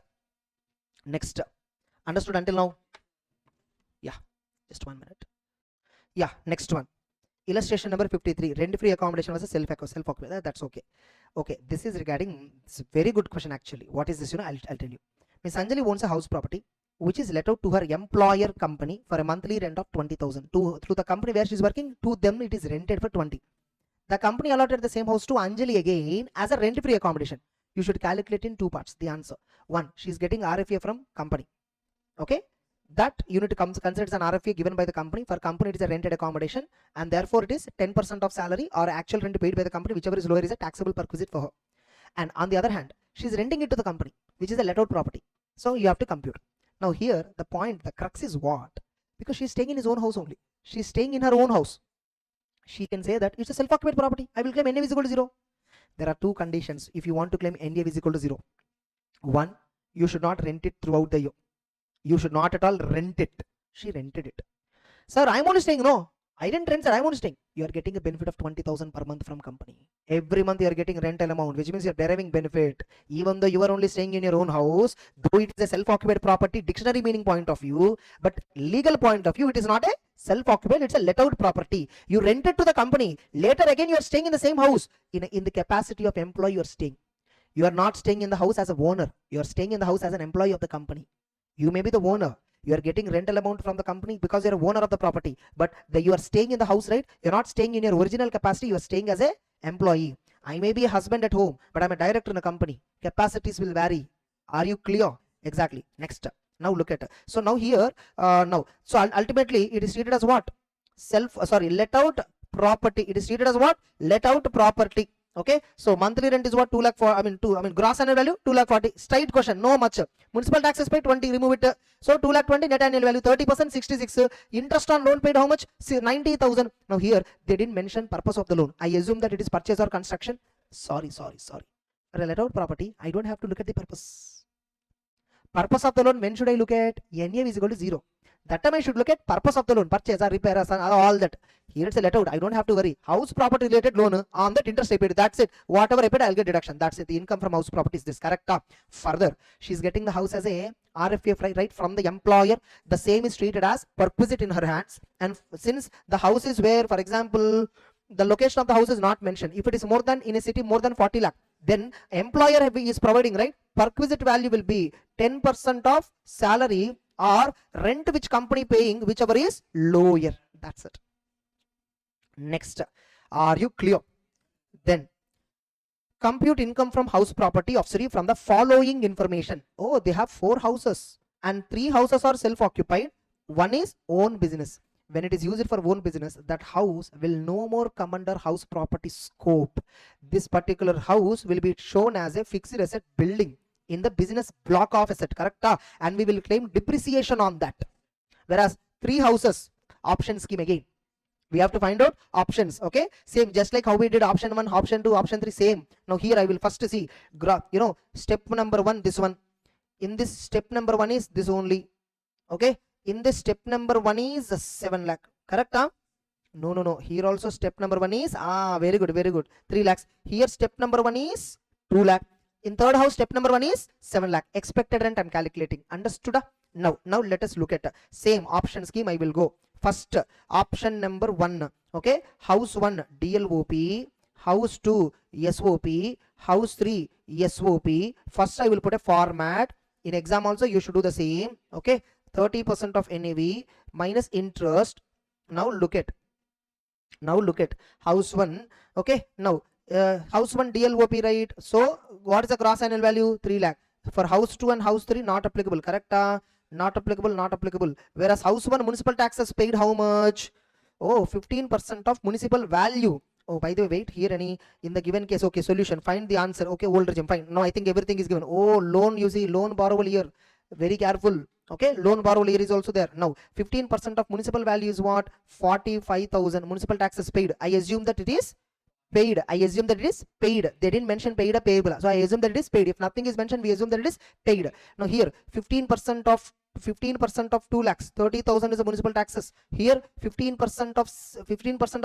Understood until now? Yeah. Just 1 minute. Yeah. Next one. Illustration number 53. Rent-free accommodation versus self-occupied. That's okay. Okay. This is regarding. It's a very good question actually. What is this? I'll tell you. Miss Anjali owns a house property which is let out to her employer company for a monthly rent of 20,000. Through the company where she is working, to them it is rented for 20. The company allotted the same house to Anjali again as a rent-free accommodation. You should calculate in 2 parts the answer. 1, she is getting RFA from company. Okay, that unit comes considered as an RFA given by the company. For company it is a rented accommodation, and therefore it is 10% of salary or actual rent paid by the company, whichever is lower is a taxable perquisite for her. And on the other hand, she is renting it to the company, which is a let out property. So you have to compute. Now here, the point, the crux is what? Because she's staying in his own house only. She's staying in her own house. She can say that it's a self-occupied property. I will claim NA is equal to 0. There are 2 conditions if you want to claim NA is equal to 0. 1, you should not rent it throughout the year. You should not at all rent it. She rented it. Sir, I'm only staying. No, I didn't rent, sir. I'm only staying. You are getting a benefit of 20,000 per month from company. Every month you are getting rental amount, which means you are deriving benefit. Even though you are only staying in your own house, though it is a self-occupied property, dictionary meaning point of view, but legal point of view, it is not a self-occupied, it's a let-out property. You rent it to the company. Later again, you are staying in the same house. In the capacity of employee, you are staying. You are not staying in the house as a owner. You are staying in the house as an employee of the company. You may be the owner. You are getting rental amount from the company because you are owner of the property, but you are staying in the house, right? You're not staying in your original capacity. You are staying as a employee. I may be a husband at home, but I'm a director in a company. Capacities will vary. Are you clear? Exactly. Next. Now look at it. So now here, so ultimately it is treated as what? Let out property. It is treated as what? Let out property. Okay, so monthly rent is what? 2 lakh for, gross annual value 2 lakh 40. Straight question, no much. Municipal taxes paid 20, remove it. So 2 lakh 20, net annual value 30%, 66. Interest on loan paid how much? 90,000. Now here they didn't mention purpose of the loan. I assume that it is purchase or construction. Sorry. For a let out property, I don't have to look at the purpose. Purpose of the loan, when should I look at? NA is equal to 0. That time I should look at purpose of the loan, purchase or repair or all that. Here it's a let out. I don't have to worry. House property related loan, on that interest I paid. That's it. Whatever I paid, I'll get deduction. That's it. The income from house property is this. Correct? Further, she's getting the house as a RFA right from the employer. The same is treated as perquisite in her hands. And since the house is where, for example, the location of the house is not mentioned. If it is more than in a city, more than 40 lakh, then employer is providing, right? Perquisite value will be 10% of salary or rent which company paying, whichever is lower. That's it. Next, are you clear? Then compute income from house property of Sri from the following information. Oh, they have 4 houses and 3 houses are self-occupied. 1 is own business. When it is used for own business, that house will no more come under house property scope. This particular house will be shown as a fixed asset building in the business block of asset. Correct? And we will claim depreciation on that. Whereas 3 houses, option scheme again. We have to find out options. Okay, same, just like how we did option 1, option 2, option 3, same. Now here I will first see, step number 1, this one. In this step number 1 is this only. Okay, in this step number 1 is 7 lakh. Correct? No. Here also step number 1 is, very good. 3 lakhs. Here step number 1 is 2 lakh. In third house, step number 1 is 7 lakh. Expected rent I'm calculating. Understood? Now let us look at same option scheme. I will go. First, option number 1. Okay, house 1 DLOP, house 2 SOP, house 3 SOP. First I will put a format. In exam also you should do the same. Okay, 30% of NAV minus interest. Now look at house 1. Okay, now house 1 DLOP, right? So what is the gross annual value? 3 lakh. For house 2 and house 3 not applicable, correct? Not applicable. Whereas house 1 municipal taxes paid how much? Oh, 15% of municipal value. Oh, by the way, wait, here any in the given case. Okay, solution, find the answer. Okay, old regime, fine. Now I think everything is given. Oh, loan, you see, loan borrow here, very careful. Okay, loan borrow here is also there. Now 15% of municipal value is what? 45,000. Municipal taxes paid. I assume that it is paid. They didn't mention paid or payable, so I assume that it is paid. If nothing is mentioned, we assume that it is paid. Now here 15% of 2 lakhs, 30,000 is the municipal taxes. Here 15% of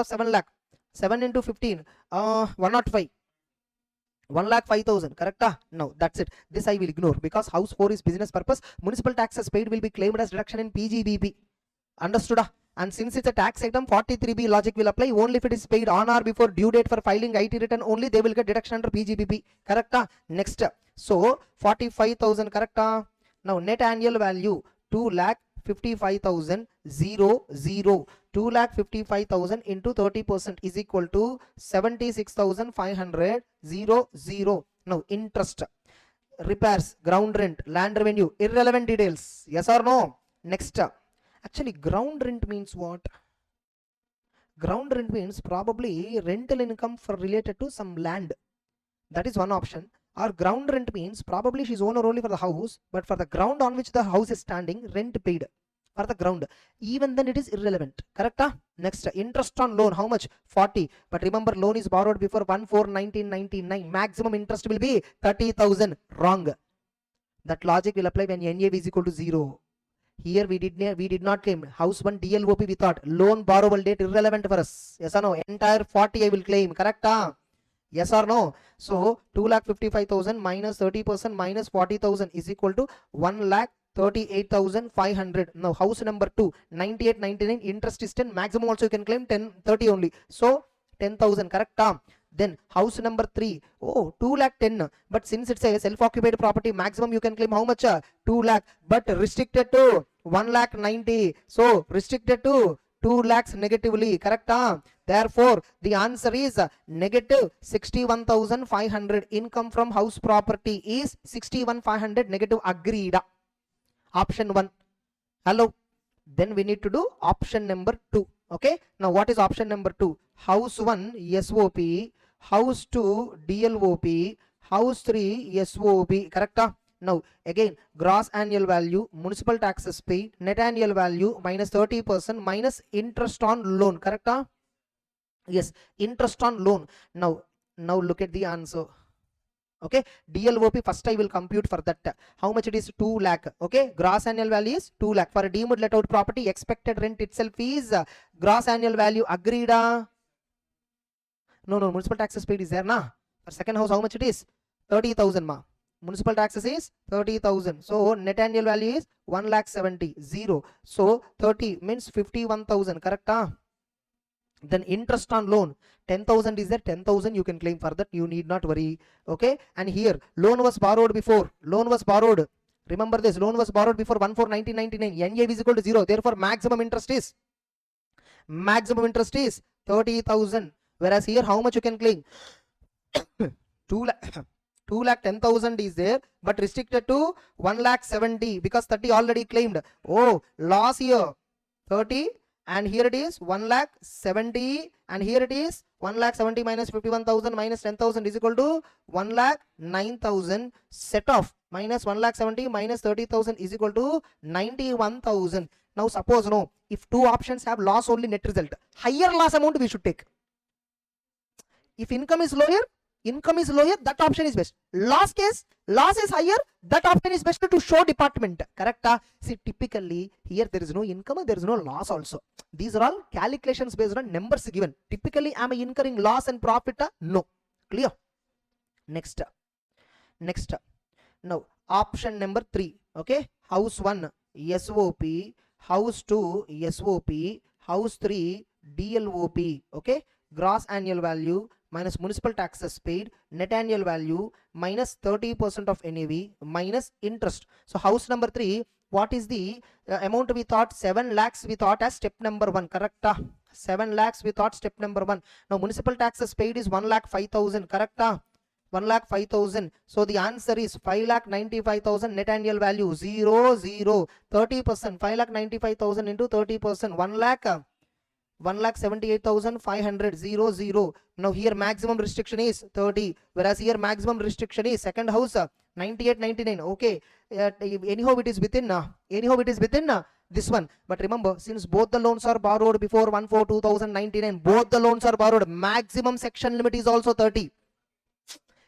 7 lakh, 7 into 15, 105, 1,05,000, correct? No, that's it. This I will ignore because house 4 is business purpose. Municipal taxes paid will be claimed as deduction in PGBP. Understood? And since it's a tax item, 43B logic will apply only if it is paid on or before due date for filing IT return. Only they will get deduction under PGBP, correct? Next, so 45,000, correct? Now net annual value 2,55,000, 2,55,000 into 30% is equal to 76,500, 0. Now interest, repairs, ground rent, land revenue, irrelevant details, yes or no? Next, actually ground rent means what? Ground rent means probably rental income for related to some land. That is one option. Or ground rent means probably she's owner only for the house, but for the ground on which the house is standing, rent paid for the ground. Even then it is irrelevant, correct? Next, interest on loan, how much? 40. But remember, loan is borrowed before 1/4/1999. Maximum interest will be 30,000. Wrong. That logic will apply when NAV is equal to 0. Here we did not claim. House 1 DLOP, we thought loan borrowable date irrelevant for us. Yes or no? Entire 40 I will claim, correct? Yes or no? So 2,55,000 minus 30% minus 40,000 is equal to 1,38,500. Now house number 2, 9899, interest is 10. Maximum also you can claim 30 only. So 10,000, correct? Then house number 3, oh, 2,10,000. But since it's a self-occupied property, maximum you can claim how much? 2 lakh. But restricted to 1,90,000. So restricted to 2 lakhs negatively, correct? Therefore the answer is negative 61,500. Income from house property is 61,500 negative. Agreed. Option 1. Hello. Then we need to do option number 2. Okay, now what is option number 2? House 1 SOP, house 2 DLOP, house 3 SOP, correct? Now again, gross annual value, municipal taxes paid, net annual value minus 30% minus interest on loan, correct? Yes, interest on loan. Now look at the answer. Okay, DLOP first I will compute for that. How much it is? 2 lakh. Okay, gross annual value is 2 lakh. For a deemed let out property, expected rent itself is gross annual value. Agreed? No, municipal taxes paid is there na. For second house, how much it is? 30,000 ma. Municipal taxes is 30,000. So net annual value is 1,70,000, 0. So 30 means 51,000, correct? Then interest on loan, 10,000 is there, 10,000 you can claim for that, you need not worry. Okay, and here loan was borrowed before, remember this, loan was borrowed before 1/4/1999, NAV is equal to 0. Therefore maximum interest is 30,000. Whereas here how much you can claim? 2,10,000 is there, but restricted to 1,70,000 because 30 already claimed. Oh, loss here 30, and here it is 1,70,000, and here it is 1,70,000 minus 51,000 minus 10,000 is equal to 1,09,000. Set off minus 1,70,000 minus 30,000 is equal to 91,000. Now suppose no, if two options have loss only, net result, higher loss amount we should take. If income is lower, that option is best. Loss case, loss is higher, that option is best to show department, correct? See, typically here there is no income, there is no loss also. These are all calculations based on numbers given. Typically am I incurring loss and profit? No. Clear? Next, now option number 3. Okay, house 1 SOP, house 2 SOP, house 3 DLOP, okay, gross annual value minus municipal taxes paid, net annual value minus 30% of NAV minus interest. So house number 3, what is the amount we thought? 7 lakhs we thought as step number 1, correct? 7 lakhs we thought step number 1. Now municipal taxes paid is 1,05,000, correct? 1,05,000. So the answer is 5,95,000 net annual value 0 0 30%. 5,95,000 into 30%, 1,78,500 0 0. Now here maximum restriction is 30, whereas here maximum restriction is second house 98 99. Okay, anyhow it is within this one. But remember, since both the loans are borrowed before 1/4/2099, both the loans are borrowed, maximum section limit is also 30.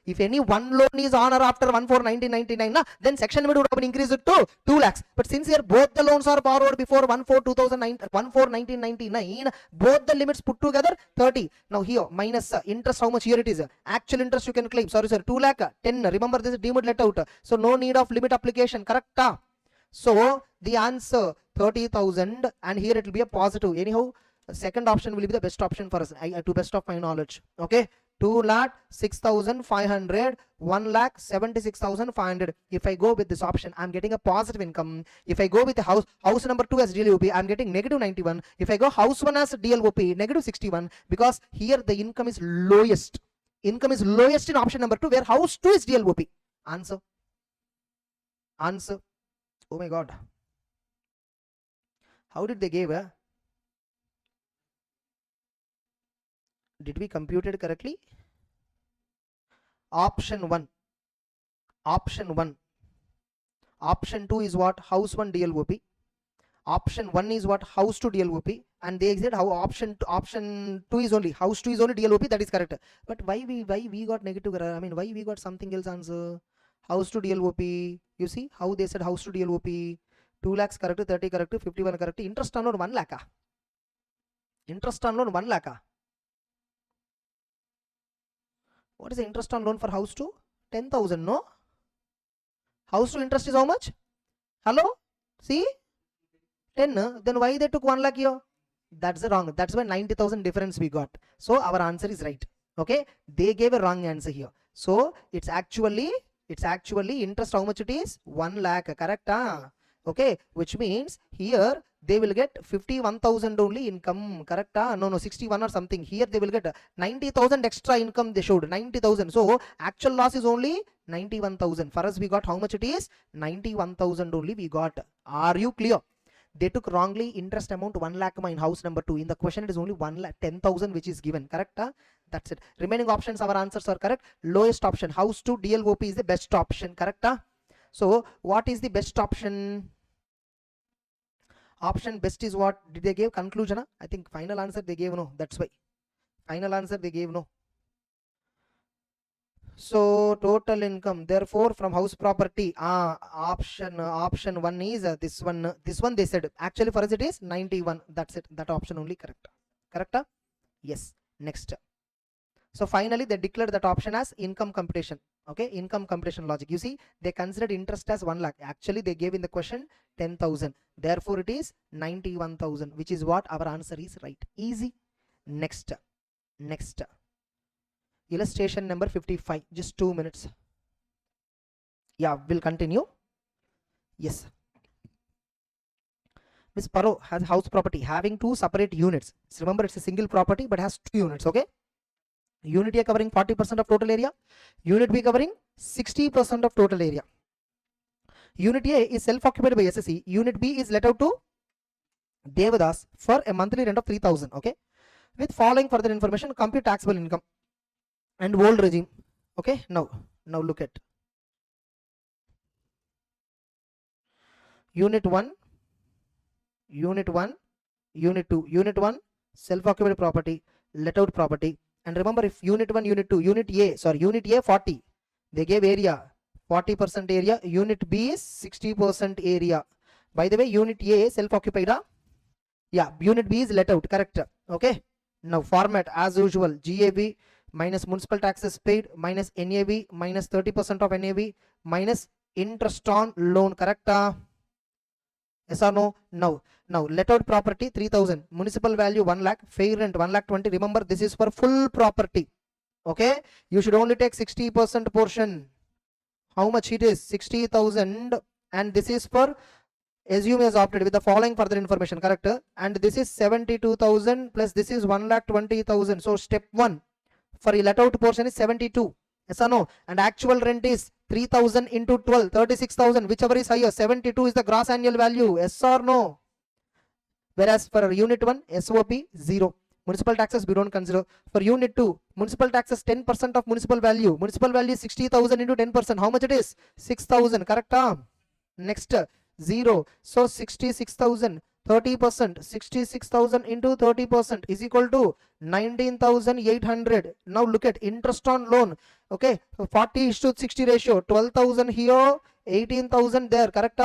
If any one loan is on or after 1/4/1999, then section limit would have been increased to 2 lakhs. But since here both the loans are borrowed before 1/4/1999, both the limits put together 30. Now here minus interest, how much here it is? Actual interest you can claim. Sorry, 2 lakh 10. Remember this is deemed let out. So no need of limit application. Correct? So the answer 30,000, and here it will be a positive. Anyhow, second option will be the best option for us, to best of my knowledge. Okay. 2,06,500, 1,76,500. If I go with this option, I'm getting a positive income. If I go with the house number 2 as DLOP, I'm getting negative 91. If I go house 1 as DLOP, negative 61, because here the income is lowest. Income is lowest in option number 2, where house 2 is DLOP. Answer. Oh my God. How did they give? Did we compute it correctly? Option 1. Option 2 is what? House 1 DLOP. Option 1 is what? House 2 DLOP. And they said how option 2 is only house 2 is only DLOP. That is correct. But why we got negative? I mean, why we got something else answer? House 2 DLOP. You see how they said house 2 DLOP. 2 lakhs correct, 30 correct, 51 correct. Interest on loan 1 lakh. Interest on loan 1 lakh. What is the interest on loan for house 2? 10,000, no? House 2 interest is how much? Hello? See? 10. Then why they took 1 lakh here? That's wrong. That's why 90,000 difference we got. So our answer is right. Okay? They gave a wrong answer here. So it's actually interest how much it is? 1 lakh. Correct? Okay, which means here they will get 51,000 only income. Correct? No, 61 or something. Here they will get 90,000 extra income. They showed 90,000. So actual loss is only 91,000. For us, we got how much it is? 91,000 only we got. Are you clear? They took wrongly interest amount 1 lakh in house number 2. In the question, it is only 1,10,000 which is given. Correct? That's it. Remaining options, our answers are correct. Lowest option, house 2 DLOP is the best option. Correct? So what is the best option? Option best is what? Did they give conclusion? I think final answer they gave no. That's why. Final answer they gave no. So total income, therefore from house property, option 1 is this one. This one they said. Actually for us it is 91. That's it. That option only correct. Correct? Yes. Next. So finally they declared that option as income computation. Okay, income computation logic. You see, they considered interest as 1 lakh. Actually they gave in the question 10,000. Therefore it is 91,000, which is what our answer is right. Easy. Next. Illustration number 55. Just 2 minutes. Yeah, we'll continue. Yes. Miss Paro has house property having 2 separate units. So remember, it's a single property but has 2 units. Okay. Unit A covering 40% of total area. Unit B covering 60% of total area. Unit A is self-occupied by SSE. Unit B is let out to Devadas for a monthly rent of 3,000. Okay. With following further information, compute taxable income and old regime. Okay. Now look at Unit 1, Unit 2. Unit 1 self-occupied property, let out property. And remember, if Unit 1, Unit 2, Unit A 40, they gave area 40% area. Unit B is 60% area. By the way, Unit A self-occupied. Yeah, Unit B is let out. Correct. Okay. Now format as usual: GAV minus municipal taxes paid minus NAV minus 30% of NAV minus interest on loan. Correct. Yes or no? Now let out property 3000, municipal value 1 lakh, fair rent 1 lakh 20. Remember, this is for full property. Okay, you should only take 60% portion. How much it is? 60,000, and this is for assume as opted with the following further information, correct? And this is 72,000 plus this is 1,20,000. So step 1 for let out portion is 72. Yes or no? And actual rent is 3,000 into 12, 36,000. Whichever is higher, 72 is the gross annual value. Yes or no? Whereas for unit 1, SOP 0. Municipal taxes we don't consider. For unit 2, municipal taxes 10% of municipal value. Municipal value is 60,000 into 10%. How much it is? 6,000. Correct? Next, 0. So 66,000. 30%, 66,000 into 30% is equal to 19,800. Now look at interest on loan. Okay, 40:60 ratio. 12,000 here, 18,000 there. Correct?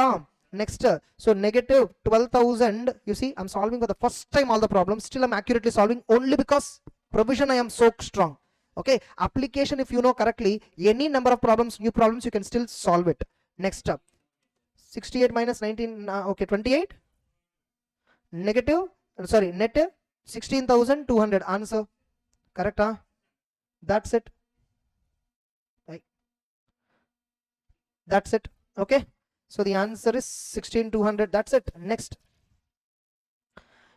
Next, so negative 12,000. You see, I'm solving for the first time all the problems. Still, I'm accurately solving only because provision I am so strong. Okay, application if you know correctly, any number of problems, new problems, you can still solve it. Next up, 68 minus 19. Okay, 28. Negative, sorry, net 16,200. Answer correct? That's it. Right. That's it. Okay, so the answer is 16,200. That's it. Next,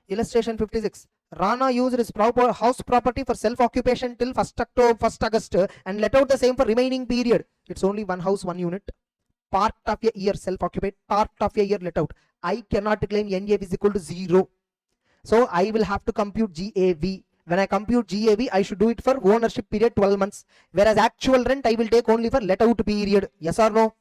illustration 56. Rana used his house property for self-occupation till 1st August and let out the same for remaining period. It's only one house, one unit. Part of a year self-occupied, part of a year let out. I cannot claim NAV is equal to 0. So I will have to compute GAV. When I compute GAV, I should do it for ownership period 12 months. Whereas actual rent, I will take only for let out period. Yes or no?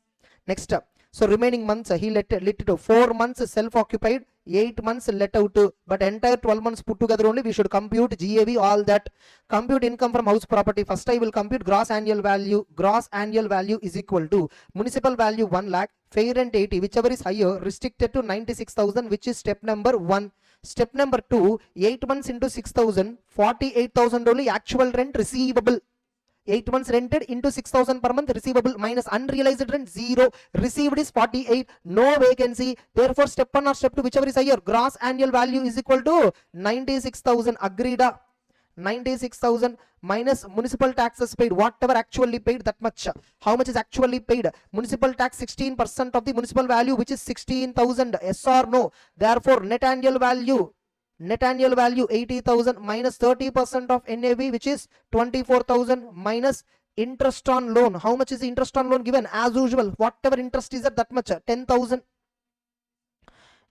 Next up. So remaining months, he let it to 4 months self-occupied, 8 months let out, but entire 12 months put together only we should compute GAV, all that. Compute income from house property. First I will compute gross annual value. Gross annual value is equal to municipal value 1 lakh, fair rent 80, whichever is higher, restricted to 96,000, which is step number 1. Step number 2, 8 months into 6,000, 48,000 only actual rent receivable. 8 months rented into 6,000 per month receivable minus unrealized rent 0. Received is 48. No vacancy. Therefore, step 1 or step 2, whichever is higher, gross annual value is equal to 96,000. Agreed? 96,000 minus municipal taxes paid, whatever actually paid, that much. How much is actually paid? Municipal tax 16% of the municipal value, which is 16,000. Yes or no? Therefore, net annual value 80,000 minus 30% of NAV, which is 24,000, minus interest on loan. How much is the interest on loan given? As usual, whatever interest is that much, 10,000.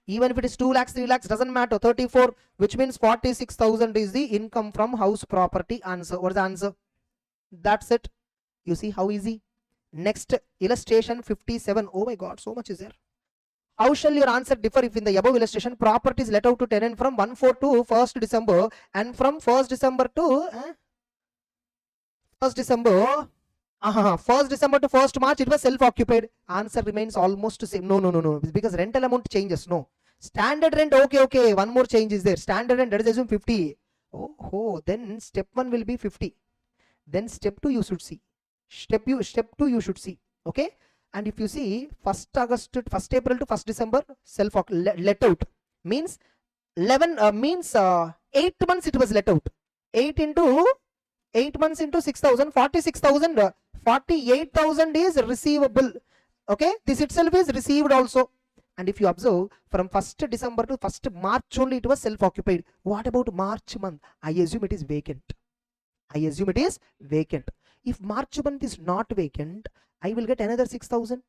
Even if it is 2 lakhs, 3 lakhs, doesn't matter. 34, which means 46,000 is the income from house property. Answer. What's the answer? That's it. You see how easy? Next, illustration 57. Oh my God, so much is there. How shall your answer differ if in the above illustration property is let out to tenant from 1/4 to 1st December and from 1st December to 1st December 1st December to 1st March it was self-occupied? Answer remains almost the same. No, because rental amount changes. No, standard rent, okay, one more change is there. Standard rent, let us assume 50. Then step 1 will be 50. Then step 2 you should see. Step 2 you should see. Okay, and if you see 1st April to 1st December self let out means 11 means 8 months it was let out. 8 months into 6,000, 46,000, 48,000 is receivable. Okay, this itself is received also. And if you observe, from 1st December to 1st March only it was self-occupied. What about March month? I assume it is vacant. If March month is not vacant, I will get another 6,000.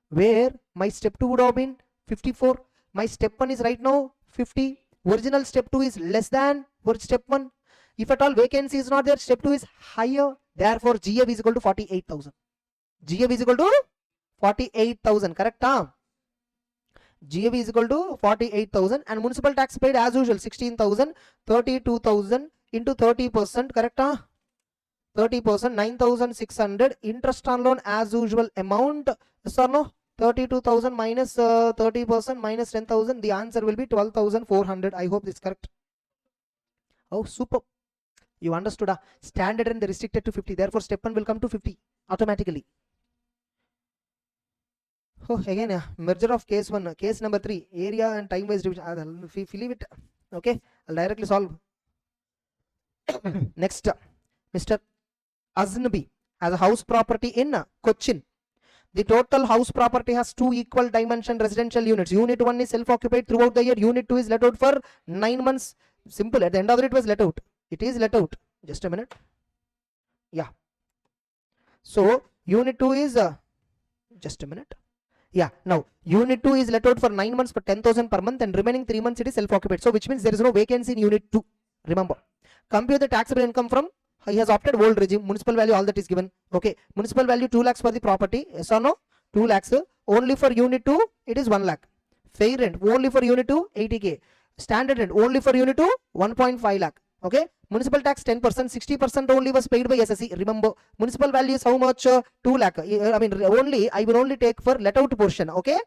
Where my step 2 would have been 54. My step 1 is right now 50. Original step 2 is less than step 1. If at all vacancy is not there, step 2 is higher. Therefore, GAV is equal to 48,000. GAV is equal to 48,000. Correct? GAV is equal to 48,000 and municipal tax paid as usual 16,000, 32,000 into 30%. Correct? 30%, 9,600. Interest on loan as usual amount. Yes or no? 32,000 minus 30% minus 10,000. The answer will be 12,400. I hope this is correct. Oh, super. You understood? Standard and restricted to 50. Therefore, step 1 will come to 50 automatically. Oh, again, merger of case 1, case number 3, area and time wise division. If you leave it, okay, I'll directly solve. Next, Mr. Aznabi has a house property in Cochin. The total house property has 2 equal dimension residential units. Unit 1 is self-occupied throughout the year. Unit 2 is let out for 9 months. Simple. At the end of it was let out. It is let out. Just a minute. Yeah. So unit 2 is just a minute. Yeah. Now unit 2 is let out for 9 months for 10,000 per month, and remaining 3 months it is self-occupied. So which means there is no vacancy in unit 2. Remember. Compute the taxable income from. He has opted old regime. Municipal value, all that is given. Okay. Municipal value 2 lakhs for the property. Yes or no? 2 lakhs. Only for unit 2 it is 1 lakh. Fair rent only for unit 2 80k. Standard rent only for unit 2 1.5 lakh. Okay. Municipal tax 10%, 60% only was paid by SSE. Remember, municipal value is how much? 2 lakh. I mean, I will only take for let out portion. Okay.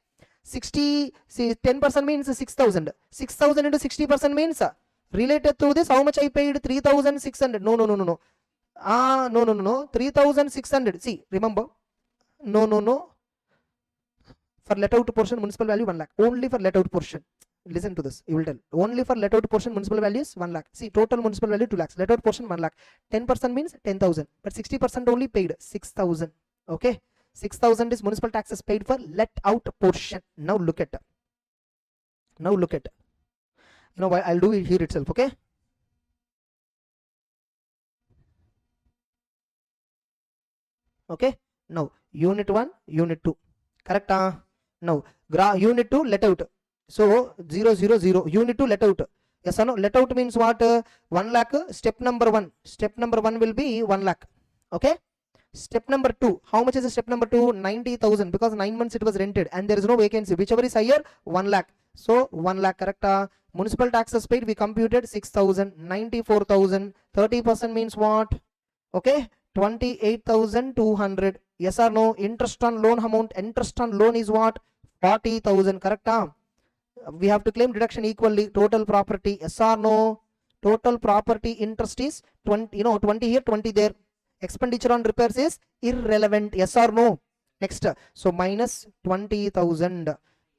10% means 6,000. 6,000 into 60% means related to this, how much I paid? 3,600. No. No. 3,600. See, remember. No. For let out portion, municipal value 1 lakh. Only for let out portion. Listen to this. You will tell. Only for let out portion, municipal value is 1 lakh. See, total municipal value 2 lakhs. Let out portion 1 lakh. 10% means 10,000. But 60% only paid 6,000. Okay. 6,000 is municipal taxes paid for let out portion. Now look at. You know why? I'll do it here itself. Okay. Okay. Now unit 1, unit 2. Correct? Now unit 2 let out. So 000 unit 2 let out. Yes or no? Let out means what? 1 lakh. Step number 1. Step number 1 will be 1 lakh. Okay. Step number 2. How much is the step number 2? 90,000, because 9 months it was rented and there is no vacancy. Whichever is higher, 1 lakh. So 1 lakh. Correct? Municipal taxes paid, we computed 6,000, 94,000. 30% means what? Okay. 28,200. Yes or no? Interest on loan amount. Interest on loan is what? 40,000. Correct? We have to claim deduction equally. Total property. Yes or no? Total property interest is 20. 20 here, 20 there. Expenditure on repairs is irrelevant. Yes or no? Next. So minus 20,000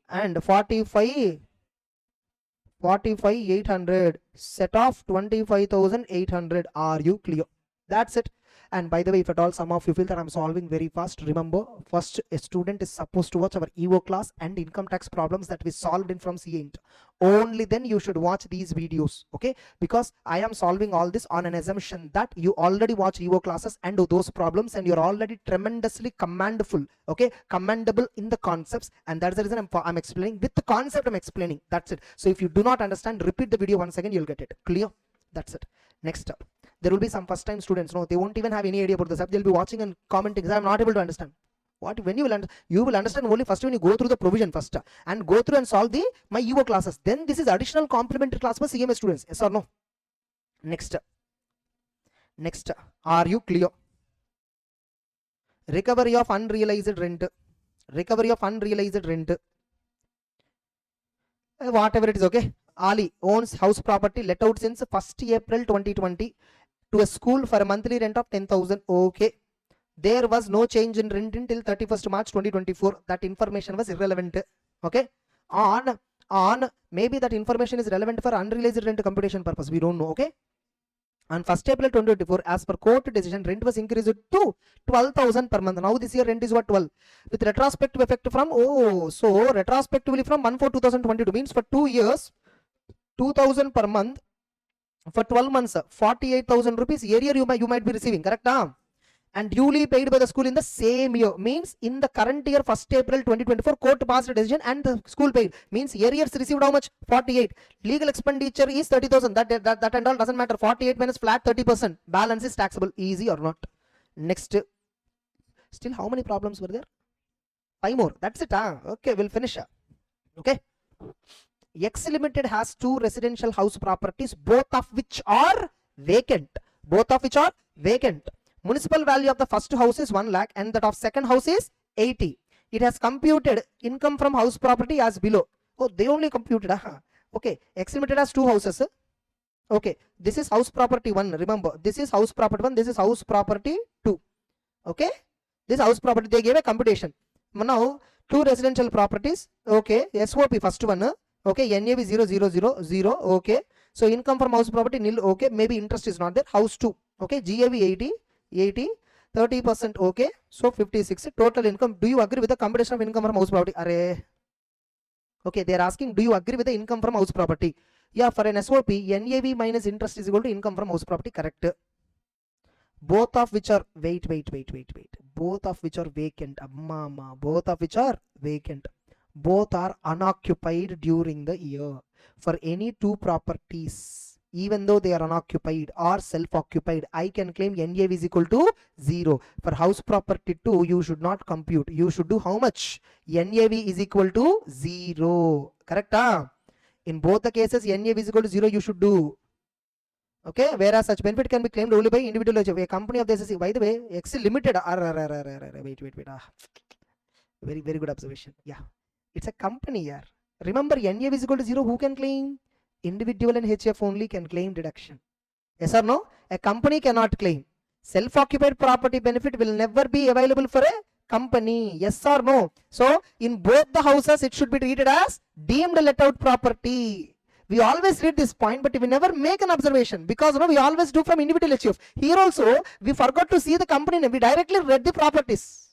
and 45,800. Set off 25,800. Are you clear? That's it. And by the way, if at all some of you feel that I'm solving very fast, remember, first a student is supposed to watch our EO class and income tax problems that we solved in from CA Int. Only then you should watch these videos. Okay, because I am solving all this on an assumption that you already watch EO classes and those problems, and you're already tremendously commendable. Okay, commendable in the concepts, and that's the reason I'm explaining with the concept. I'm explaining. That's it. So if you do not understand, repeat the video once again, you'll get it clear. That's it. Next up, there will be some first time students. No, they won't even have any idea about the subject. They'll be watching and commenting, I'm not able to understand. What? When you will understand only first when you go through the provision first and go through and solve my EO classes. Then this is additional complementary class for CMA students. Yes or no? Next, are you clear? Recovery of unrealized rent. Whatever it is. Okay. Ali owns house property let out since 1st April 2020 to a school for a monthly rent of 10,000. Okay. There was no change in rent until 31st March 2024. That information was irrelevant. Okay. On maybe that information is relevant for unrealized rent computation purpose. We don't know. Okay. On 1st April 2024, as per court decision, rent was increased to 12,000 per month. Now this year rent is what? 12. With retrospective effect from, so retrospectively from 1/4/2022 means for 2 years, 2,000 per month for 12 months, 48,000 rupees area you might be receiving. Correct? And duly paid by the school in the same year. Means in the current year, 1st April 2024, court passed a decision and the school paid. Means arrears received how much? 48. Legal expenditure is 30,000. That and all doesn't matter. 48 minus flat 30%. Balance is taxable. Easy or not? Next. Still how many problems were there? 5 more. That's it. Okay, we'll finish. Okay. X Limited has 2 residential house properties, both of which are vacant. Municipal value of the first house is 1 lakh and that of second house is 80. It has computed income from house property as below. Oh, they only computed. Okay. X Limited has 2 houses. Okay. This is house property 1. Remember, this is house property 1. This is house property 2. Okay. This house property, they gave a computation. Now, 2 residential properties. Okay, SOP first one. Okay, NAV 0000. Okay, so income from house property nil. Okay, maybe interest is not there. House 2. Okay, GAV 80, 30%. Okay, so 56. Total income. Do you agree with the computation of income from house property? Array. Okay, they are asking, do you agree with the income from house property? Yeah, for an SOP, NAV minus interest is equal to income from house property. Correct. Both of which are wait. Both of which are vacant. Both of which are vacant. Both are unoccupied during the year. For any two properties, even though they are unoccupied or self-occupied, I can claim NAV is equal to 0. For house property 2, you should not compute. You should do how much? NAV is equal to 0. Correct? In both the cases, NAV is equal to 0, you should do. Okay, whereas such benefit can be claimed only by individual. A company of the SSC, by the way, Excel Limited. Wait. Very good observation. Yeah, it's a company here. Remember, NAV is equal to 0. Who can claim? Individual and HF only can claim deduction. Yes or no? A company cannot claim. Self-occupied property benefit will never be available for a company. Yes or no? So, in both the houses, it should be treated as deemed let out property. We always read this point, but we never make an observation because we always do from individual HF. Here also, we forgot to see the company name. We directly read the properties.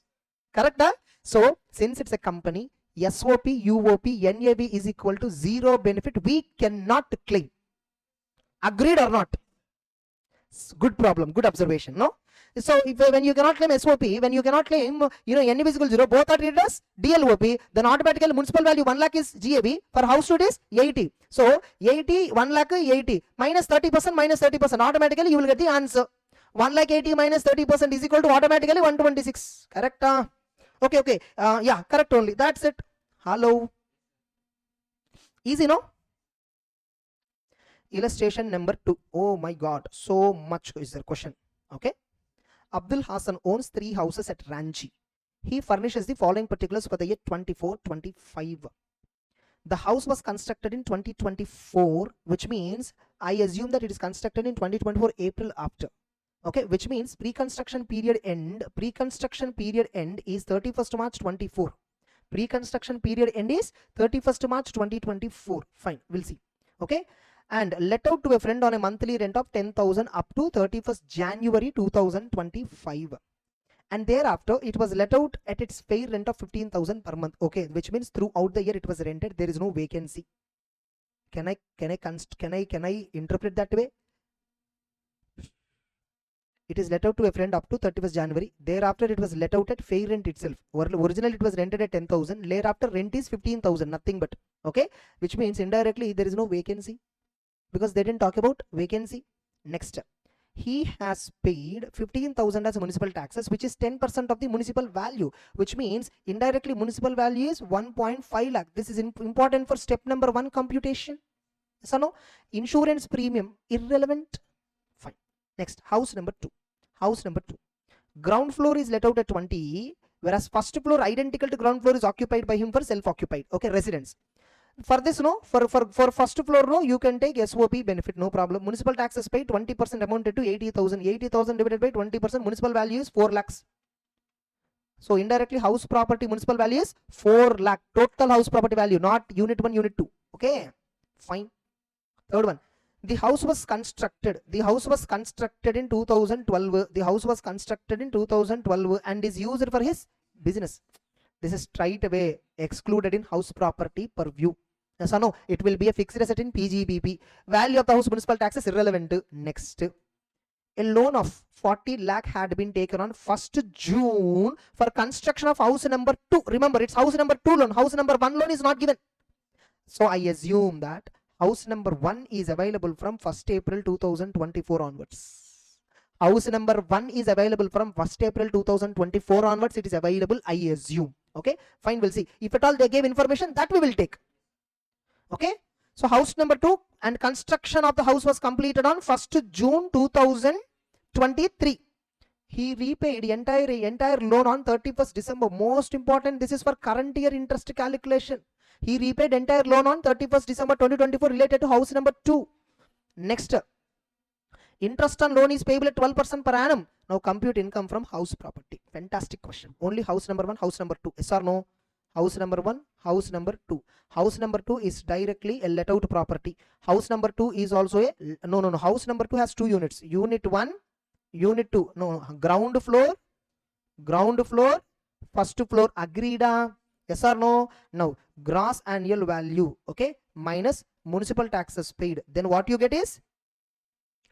Correct? So, since it's a company, SOP, UOP, NAV is equal to 0 benefit. We cannot claim. Agreed or not? Good problem, good observation, no? So when you cannot claim SOP, when you cannot claim NAV is equal to 0, both are treated as DLOP, then automatically municipal value 1 lakh is GAB, for house to it is 80. So 80, 1 lakh 80, minus 30%, automatically you will get the answer. 1 lakh 80 minus 30% is equal to automatically 126. Correct? Okay. Yeah, correct only. That's it. Hello. Easy, no? Illustration number 2. Oh my God, so much is their question. Okay. Abdul Hassan owns 3 houses at Ranchi. He furnishes the following particulars for the year 24-25. The house was constructed in 2024, which means I assume that it is constructed in 2024 April after. Okay, which means pre-construction period end is 31st March 24. Pre-construction period end is 31st March 2024. Fine, we'll see. Okay. And let out to a friend on a monthly rent of 10,000 up to 31st January 2025. And thereafter, it was let out at its fair rent of 15,000 per month. Okay, which means throughout the year it was rented. There is no vacancy. Can I interpret that way? It is let out to a friend up to 31st January. Thereafter, it was let out at fair rent itself. Originally, it was rented at 10,000. Thereafter, rent is 15,000. Nothing but. Okay, which means indirectly there is no vacancy, because they didn't talk about vacancy. Next, he has paid 15,000 as municipal taxes, which is 10% of the municipal value, which means indirectly municipal value is 1.5 lakh. This is important for step number 1 computation. So no, insurance premium irrelevant. Fine. Next, house number 2. Ground floor is let out at 20, whereas first floor identical to ground floor is occupied by him for self-occupied. Okay, residence. For this, no, for first floor, no, you can take SOP benefit, no problem. Municipal taxes paid 20% amounted to 80,000. 80,000 divided by 20%, municipal value is 4 lakhs. So indirectly, house property municipal value is 4 lakh. Total house property value, not unit 1, unit 2. Okay, fine. Third one, the house was constructed. The house was constructed in 2012. The house was constructed in 2012 and is used for his business. This is straight away excluded in house property purview. Yes or no? It will be a fixed asset in PGBP. Value of the house municipal tax is irrelevant. Next, a loan of 40 lakh had been taken on 1st June for construction of house number 2. Remember, it's house number 2 loan. House number 1 loan is not given. So I assume that house number 1 is available from 1st April 2024 onwards. House number 1 is available from 1st April 2024 onwards. It is available, I assume. Okay, fine, we'll see. If at all they gave information, that we will take. Okay, so house number 2 and construction of the house was completed on 1st June 2023. He repaid entire loan on 31st December. Most important, this is for current year interest calculation. He repaid entire loan on 31st December 2024 related to house number 2. Next, interest on loan is payable at 12% per annum. Now compute income from house property. Fantastic question. Only house number 1, house number 2. Yes or no? House number 1, house number 2. House number 2 is directly a let out property. House number 2 is also a no. House number 2 has 2 units. Unit 1, unit 2. No, ground floor, first floor. Agreed? Yes or no? Now gross annual value, okay, minus municipal taxes paid. Then what you get is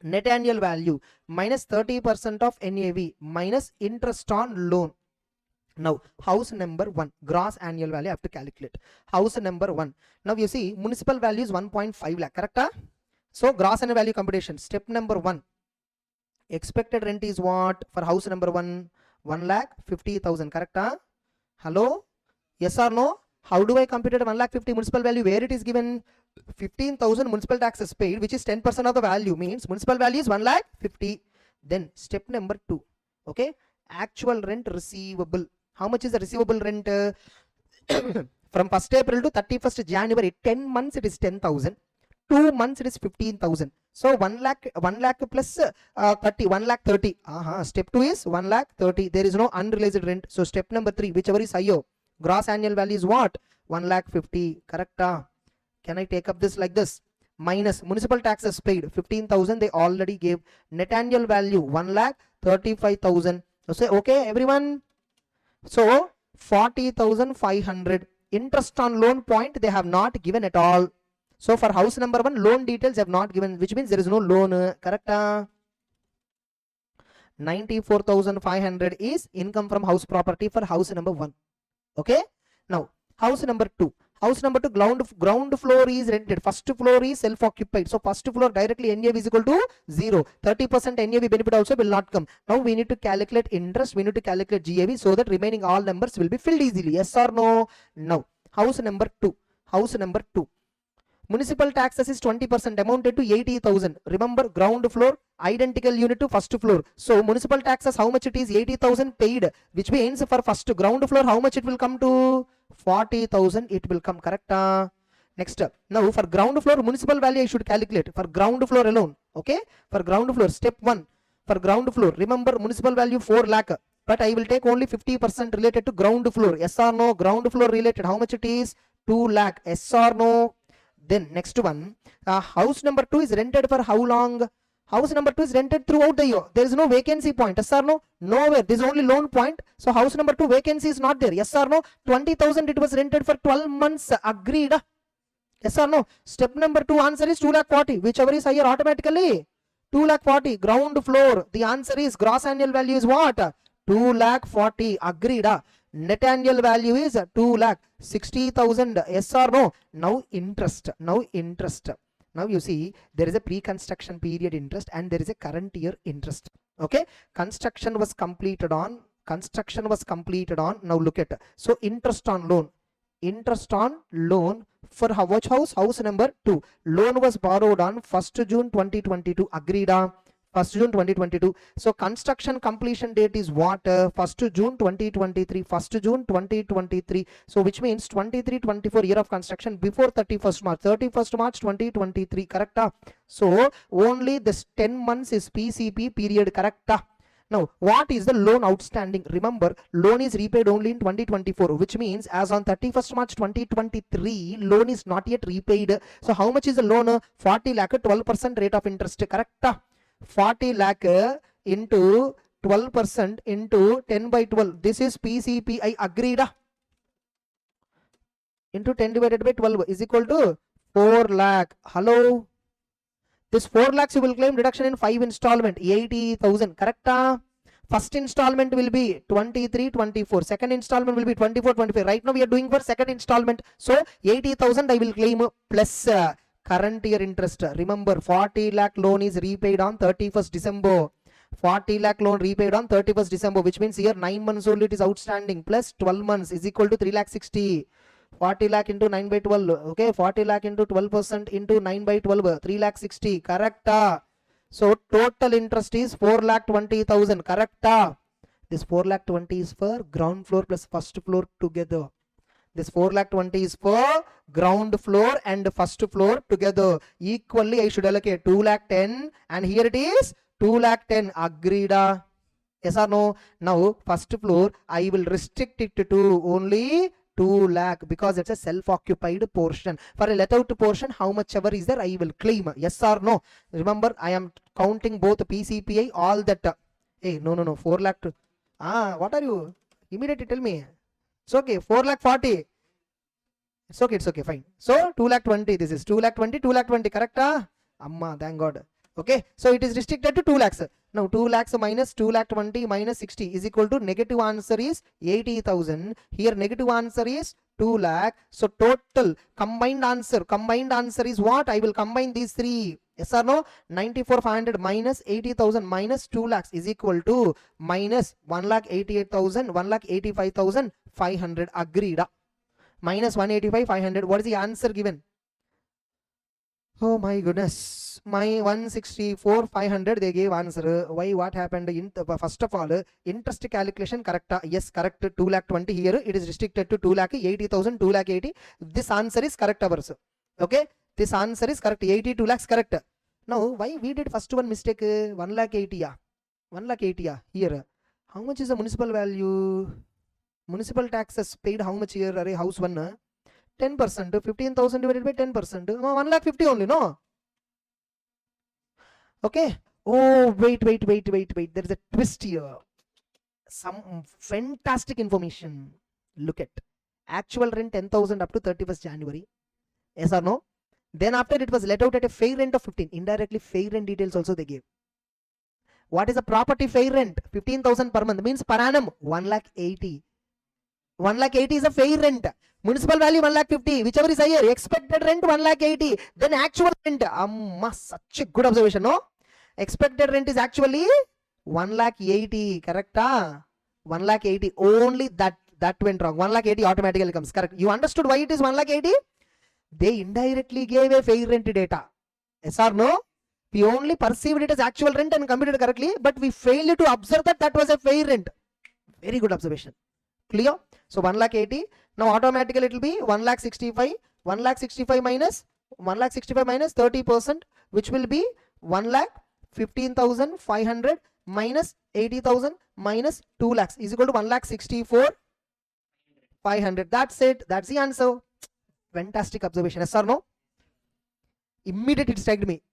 net annual value minus 30% of NAV minus interest on loan. Now house number 1, gross annual value I have to calculate. House number 1. Now you see municipal value is 1.5 lakh, correct? So gross annual value computation. Step number 1. Expected rent is what for house number 1? 1,50,000, correct? Hello? Yes or no? How do I compute it? 1,50,000 municipal value, where it is given 15,000 municipal taxes paid, which is 10% of the value, means municipal value is 1,50,000. Then step number 2, okay, actual rent receivable. How much is the receivable rent? From 1st April to 31st January, 10 months it is 10,000. 2 months it is 15,000. So 1 lakh plus 30, 1,30,000. Step 2 is 1,30,000. There is no unrealized rent. So step number 3, whichever is higher, gross annual value is what? 1,50,000. Correct? Can I take up this like this? Minus municipal taxes paid 15,000, they already gave. Net annual value 1,35,000. So say okay everyone. So 40,500. Interest on loan point they have not given at all. So for house number 1, loan details have not given, which means there is no loan. Correct? 94,500 is income from house property for house number 1. Okay. Now house number 2. House number 2, ground floor is rented. First floor is self-occupied. So first floor directly NAV is equal to 0. 30% NAV benefit also will not come. Now we need to calculate interest. We need to calculate GAV so that remaining all numbers will be filled easily. Yes or no? Now house number 2. House number 2. Municipal taxes is 20%, amounted to 80,000. Remember, ground floor identical unit to first floor. So municipal taxes, how much it is? 80,000 paid, which means for first ground floor how much it will come to? 40,000 it will come. Correct? Next, now for ground floor municipal value I should calculate for ground floor alone. Okay, for ground floor step 1, for ground floor remember municipal value 4 lakh, but I will take only 50% related to ground floor. Yes or no? Ground floor related how much it is? 2 lakh. Yes or no? Then next one, house number 2 is rented for how long? House number 2 is rented throughout the year. There is no vacancy point. Yes or no? Nowhere. This is only loan point. So house number 2 vacancy is not there. Yes or no? 20,000 it was rented for 12 months. Agreed? Yes or no? Step number 2 answer is 2,40,000. Whichever is higher automatically. 2,40,000. Ground floor. The answer is gross annual value is what? 2,40,000. Agreed? Net annual value is 2,60,000. Yes or no? Now interest. Now Now you see there is a pre-construction period interest and there is a current year interest. Okay, construction was completed on. Now look at, so interest on loan for which house? House number 2. Loan was borrowed on 1st June 2022. Agreed? 1st June 2022. So construction completion date is what? 1st June 2023. 1st June 2023. So which means 23-24 year of construction before 31st March. 31st March 2023. Correct? So only this 10 months is PCP period. Correct? Now what is the loan outstanding? Remember, loan is repaid only in 2024, which means as on 31st March 2023 loan is not yet repaid. So how much is the loan? 40 lakh, 12% rate of interest. Correct? 40 lakh into 12% into 10 by 12. This is PCPI. Agreed? Into 10 divided by 12 is equal to 4 lakh. Hello? This 4 lakhs you will claim reduction in 5 installment. 80,000. Correct? First installment will be 23-24. Second installment will be 24-25. Right now we are doing for second installment. So 80,000 I will claim plus current year interest. Remember, 40 lakh loan is repaid on 31st December. 40 lakh loan repaid on 31st December, which means here 9 months only it is outstanding, plus 12 months is equal to 3,60,000. 40 lakh into 9 by 12. Okay, 40 lakh into 12% into 9 by 12. 3,60,000. Correct? So total interest is 4,20,000. Correct? This 4,20,000 is for ground floor plus first floor together. This 4,20,000 is for ground floor and first floor together. Equally I should allocate 2,10,000 and here it is 2,10,000. Agreed? Yes or no? Now first floor I will restrict it to only 2 lakh because it's a self-occupied portion. For a let out portion, how much ever is there, I will claim. Yes or no? Remember, I am counting both PCPI, all that. Hey, no, 4 lakh. What are you? Immediately tell me. It's okay. 4 lakh 40. It's okay, fine. So 2 lakh 20. This is 2 lakh 20, 2 lakh 20. Correct? Amma, thank God. Okay, so it is restricted to 2 lakhs. Now 2 lakhs minus 2 lakh 20 minus 60 is equal to negative answer is 80,000. Here negative answer is 2 lakh. So total combined answer is what? I will combine these three. Yes or no? 94,500 minus 80,000 minus 2 lakhs is equal to minus 1,88,000, 1,85,500. Agreed. Minus 185,500. What is the answer given? Oh my goodness, my 164,500 they gave answer. Why? What happened? First of all, interest calculation correct? Yes, correct. 2 lakh 20 here. It is restricted to 2 lakh 80,000, 2 lakh 80. This answer is correct ours. Okay, this answer is correct. 82 lakhs correct. Now, why we did first one mistake? 1 lakh 80. 1 lakh 80 here. How much is the municipal value? Municipal taxes paid how much here? Array house one. 10%, 15,000 divided by 10%, 1 lakh 50 only, no? Okay. Oh, wait. There is a twist here. Some fantastic information. Look at actual rent 10,000 up to 31st January. Yes or no? Then after it was let out at a fair rent of 15. Indirectly fair rent details also they gave. What is a property fair rent? 15,000 per month means per annum 1 lakh 80. 1 lakh 80 is a fair rent. Municipal value 1 lakh 50. Whichever is higher. Expected rent 1 lakh 80. Then actual rent. Such a good observation, no? Expected rent is actually 1 lakh 80. Correct? 1 lakh 80. Only that went wrong. 1 lakh 80 automatically comes. Correct. You understood why it is 1 lakh 80? They indirectly gave a fair rent data. Yes or no? We only perceived it as actual rent and computed correctly, but we failed to observe that was a fair rent. Very good observation. Clear? So 1 lakh 80. Now automatically it will be 1 lakh 65. 1 lakh 65 minus 30%, which will be 1 lakh 15,500 minus 80,000 minus 2 lakhs is equal to 1 lakh 64,500. That's it. That's the answer. Fantastic observation. Yes or no? Immediately it struck me.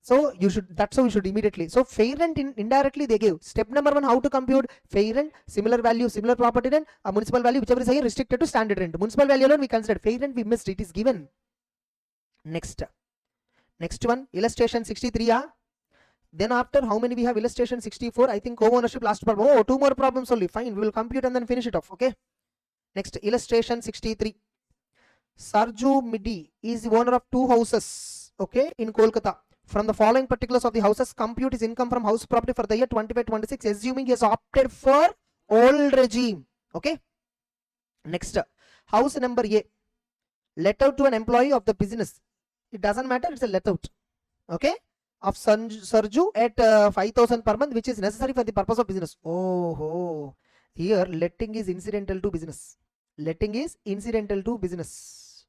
So that's how you should immediately. So fair rent indirectly they gave. Step number 1, how to compute fair rent, similar value, similar property rent, municipal value, whichever is higher, restricted to standard rent. Municipal value alone we considered. Fair rent we missed. It is given. Next one, illustration 63. Then after how many we have? Illustration 64. I think co-ownership last problem. Oh, 2 more problems only. Fine, we will compute and then finish it off. Okay. Next, illustration 63. Sarju Midi is the owner of 2 houses. Okay, in Kolkata. From the following particulars of the houses, compute his income from house property for the year 25-26, assuming he has opted for old regime. Okay. Next, house number A, let out to an employee of the business. It doesn't matter, it's a let out. Okay. Of Sarju at 5,000 per month, which is necessary for the purpose of business. Oh, here letting is incidental to business. Letting is incidental to business.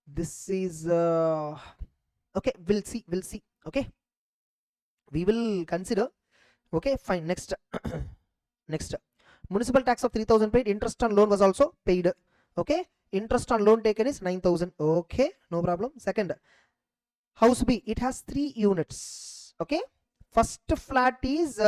This is okay, we'll see. Okay, we will consider. Okay, fine. Next next, municipal tax of 3,000 paid. Interest on loan was also paid. Okay, interest on loan taken is 9,000. Okay, no problem. Second, house B, it has 3 units. Okay, first flat is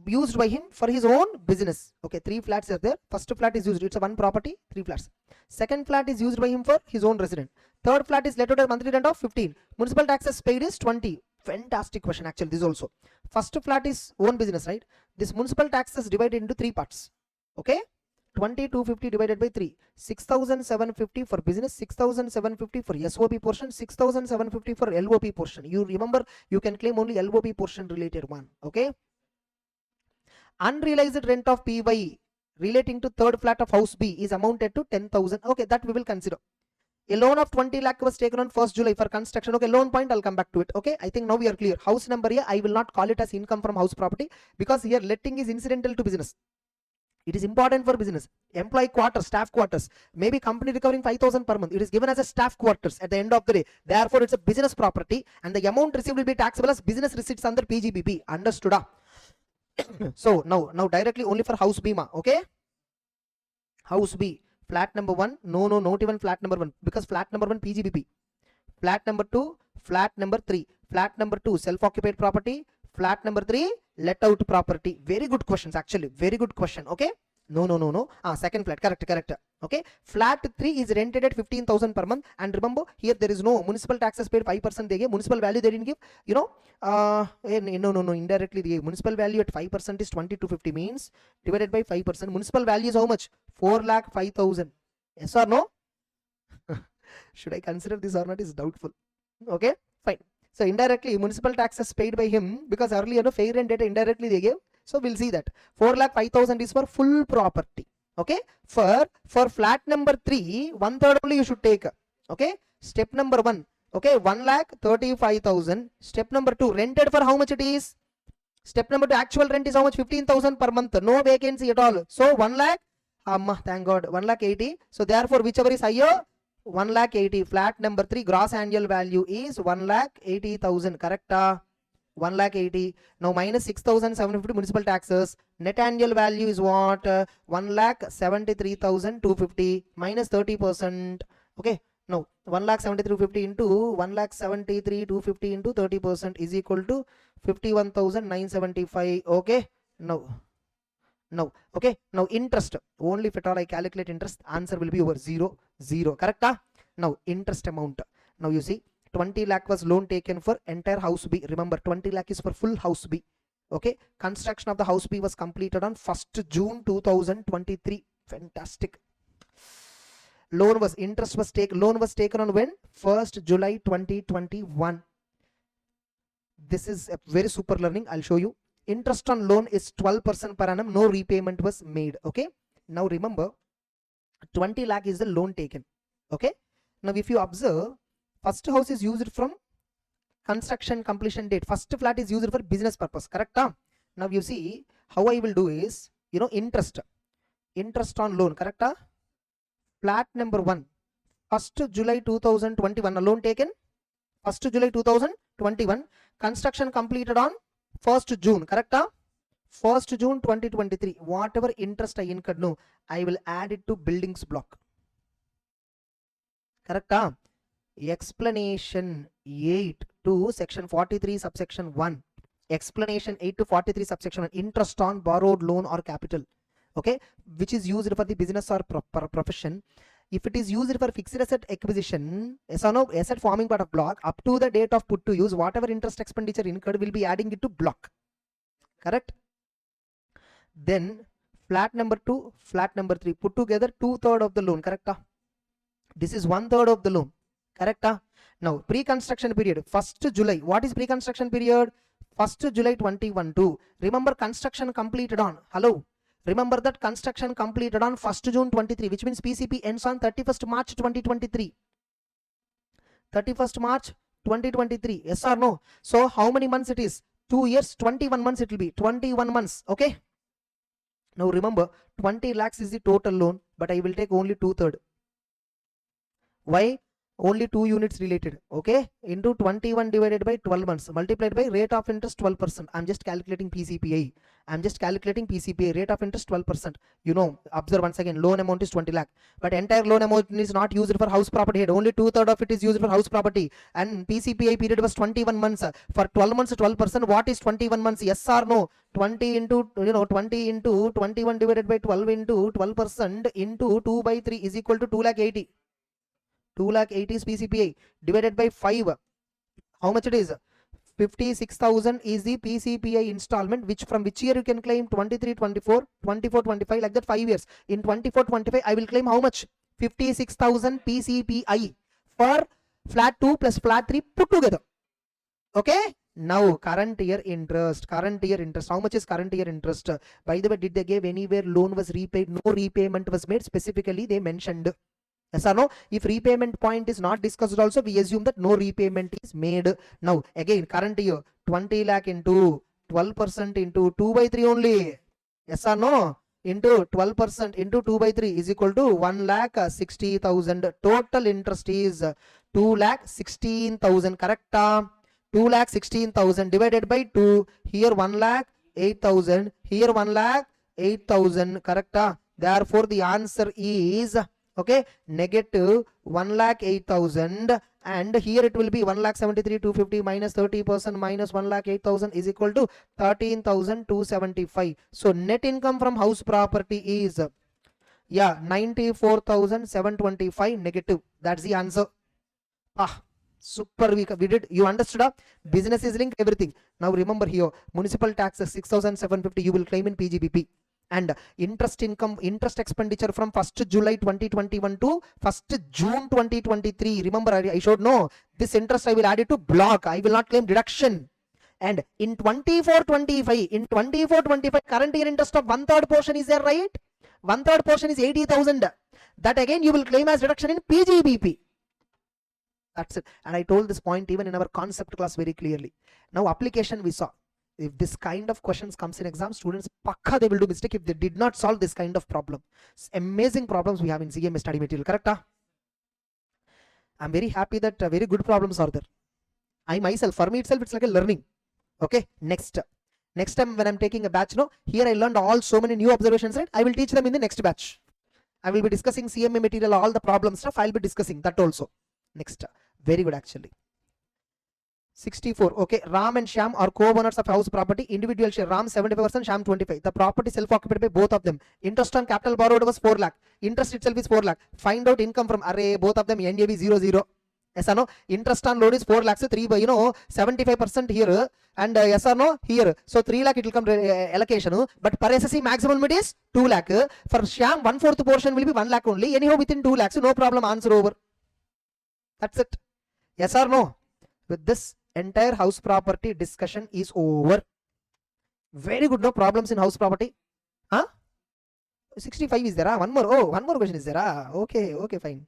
used by him for his own business. Okay, 3 flats are there. First flat is used, it's a 1 property, 3 flats. Second flat is used by him for his own resident. Third flat is let out at monthly rent of 15. Municipal taxes paid is 20. Fantastic question actually, this also. First flat is own business, right? This municipal tax is divided into 3 parts. Okay, 20,250 divided by 3. 6,750 for business, 6,750 for SOP portion, 6,750 for LOP portion. You remember, you can claim only LOP portion related one. Okay. Unrealized rent of PY relating to third flat of house B is amounted to 10,000. Okay, that we will consider. A loan of 20 lakh was taken on 1st July for construction. Okay, loan point, I'll come back to it. Okay, I think now we are clear. House number A, I will not call it as income from house property because here letting is incidental to business. It is important for business. Employee quarters, staff quarters, maybe company recovering 5,000 per month. It is given as a staff quarters at the end of the day. Therefore, it's a business property and the amount received will be taxable as business receipts under PGBP. Understood? So now directly only for house B, okay? House B, flat number 1, no, not even flat number 1, because flat number 1 PGBP. Flat number 2, flat number 3. Flat number 2, self-occupied property. Flat number 3, let out property. Very good questions, actually. Very good question, okay? No. Second flat, correct. Okay, flat 3 is rented at 15,000 per month. And remember, here there is no municipal taxes paid 5%. They gave municipal value, they didn't give, you know. No, indirectly the municipal value at 5% is 2250, means divided by 5%. Municipal value is how much? 4,05,000. Yes or no? Should I consider this or not is doubtful. Okay, fine. So indirectly municipal taxes paid by him, because earlier no fair and data indirectly they gave. So we'll see that 4,05,000 is for full property. Okay, for flat number 3, 1/3 only you should take. Okay, step number 1. Okay, 1,35,000. Step number 2, rented for how much it is? Step number 2, actual rent is how much? 15,000 per month. No vacancy at all. So 1 lakh. Thank God, 1,80,000. So therefore, whichever is higher, 1,80,000. Flat number 3, gross annual value is 1,80,000. Correct? 1,80,000. Now minus 6,750 municipal taxes. Net annual value is what? 1,73,250 minus 30%. Okay. Now 1,73,250 into 1,73,250 into 30% is equal to 51,975. Okay. Now, okay. Now interest. Only if at all I calculate interest, answer will be over 0. Correct? Now interest amount. Now you see, 20 lakh was loan taken for entire house B. Remember, 20 lakh is for full house B. Okay. Construction of the house B was completed on 1st June 2023. Fantastic. Loan was taken on when? 1st July 2021. This is a very super learning. I'll show you. Interest on loan is 12% per annum. No repayment was made. Okay. Now remember, 20 lakh is the loan taken. Okay. Now if you observe, first house is used from construction completion date. First flat is used for business purpose. Correct? Now you see how I will do is, you know, interest on loan. Correct? Flat number 1, 1st July 2021, a loan taken 1st July 2021, construction completed on 1st June. Correct? 1st June 2023. Whatever interest I incurred, no, I will add it to buildings block. Correct? Explanation 8 to section 43 subsection 1. Explanation 8 to 43 subsection 1. Interest on borrowed loan or capital. Okay, which is used for the business or profession. If it is used for fixed asset acquisition, yes or no, asset forming part of block, up to the date of put to use, whatever interest expenditure incurred will be adding it to block. Correct? Then flat number 2, flat number 3 put together 2/3 of the loan. Correct? This is 1/3 of the loan. Correct? Now pre-construction period 1st July. What is pre-construction period? 1st July 2012. Remember, construction completed on, hello, remember that construction completed on 1st June 23, which means PCP ends on 31st March 2023. 31st March 2023. Yes or no? So how many months it is? 2 years, 21 months it will be. 21 months. Okay. Now remember, 20 lakhs is the total loan, but I will take only 2/3. Why? Only 2 units related. Okay. Into 21 divided by 12 months multiplied by rate of interest 12%. I'm just calculating PCPI. Rate of interest 12%. You know, observe once again, loan amount is 20 lakh, but entire loan amount is not used for house property head. Only 2/3 of it is used for house property, and PCPI period was 21 months. For 12 months 12%. What is 21 months? Yes or no? 20 into 21 divided by 12 into 12% into 2/3 is equal to 2,80,000. 2,80,000 is PCPI divided by 5. How much it is? 56,000 is the PCPI installment, which from which year you can claim? 23, 24, 24, 25, like that 5 years. In 24, 25, I will claim how much? 56,000 PCPI for flat 2 plus flat 3 put together. Okay. Now current year interest. How much is current year interest? By the way, did they give anywhere loan was repaid? No repayment was made. Specifically they mentioned. Yes or no? If repayment point is not discussed also, we assume that no repayment is made. Now again, current year 20 lakh into 12% into 2/3 only. Yes or no? Into 12% into 2/3 is equal to 1,60,000. Total interest is 2,16,000. Correct? 2,16,000 divided by 2. Here 1,00,000. 8,000. Here 1 lakh 8,000. Correct? Therefore, the answer is okay negative 1 lakh 8,000. And here it will be 1,73,250 minus 30% minus 1 lakh 8,000 is equal to 13,275. So net income from house property is 94,725 negative. That's the answer. Super, we did. You understood? Business is linked, everything. Now remember here, municipal taxes 6,750 you will claim in PGBP. And interest income, interest expenditure from 1st July 2021 to 1st June 2023. Remember, I showed no, this interest I will add it to block. I will not claim deduction. And in 24-25, current year interest of 1/3 portion is there, right? 1/3 portion is 80,000. That again you will claim as deduction in PGBP. That's it. And I told this point even in our concept class very clearly. Now application we saw. If this kind of questions comes in exam, students pakka they will do mistake if they did not solve this kind of problem. It's amazing problems we have in CMA study material, correct? I'm very happy that very good problems are there. I myself, for me itself, it's like a learning. Okay, next time when I'm taking a batch, no, here I learned so many new observations, right? I will teach them in the next batch. I will be discussing CMA material, all the problem stuff, I'll be discussing that also. Next, very good actually. 64. Okay, Ram and Shyam are co-owners of house property. Individual share, Ram 75%, Shyam 25%. The property self-occupied by both of them. Interest on capital borrowed was 4 lakh. Interest itself is 4 lakh. Find out income from array, both of them NAV 00. Yes or no? Interest on loan is 4 lakhs, 75% here, and yes or no here. So 3 lakh it will come allocation. But per SSC maximum it is 2 lakh. For Shyam 1/4 portion will be 1 lakh only. Anyhow within 2 lakhs, no problem. Answer over. That's it. Yes or no? With this, entire house property discussion is over. Very good. No problems in house property. 65 is there? One more. Oh, one more question is there? Okay, fine.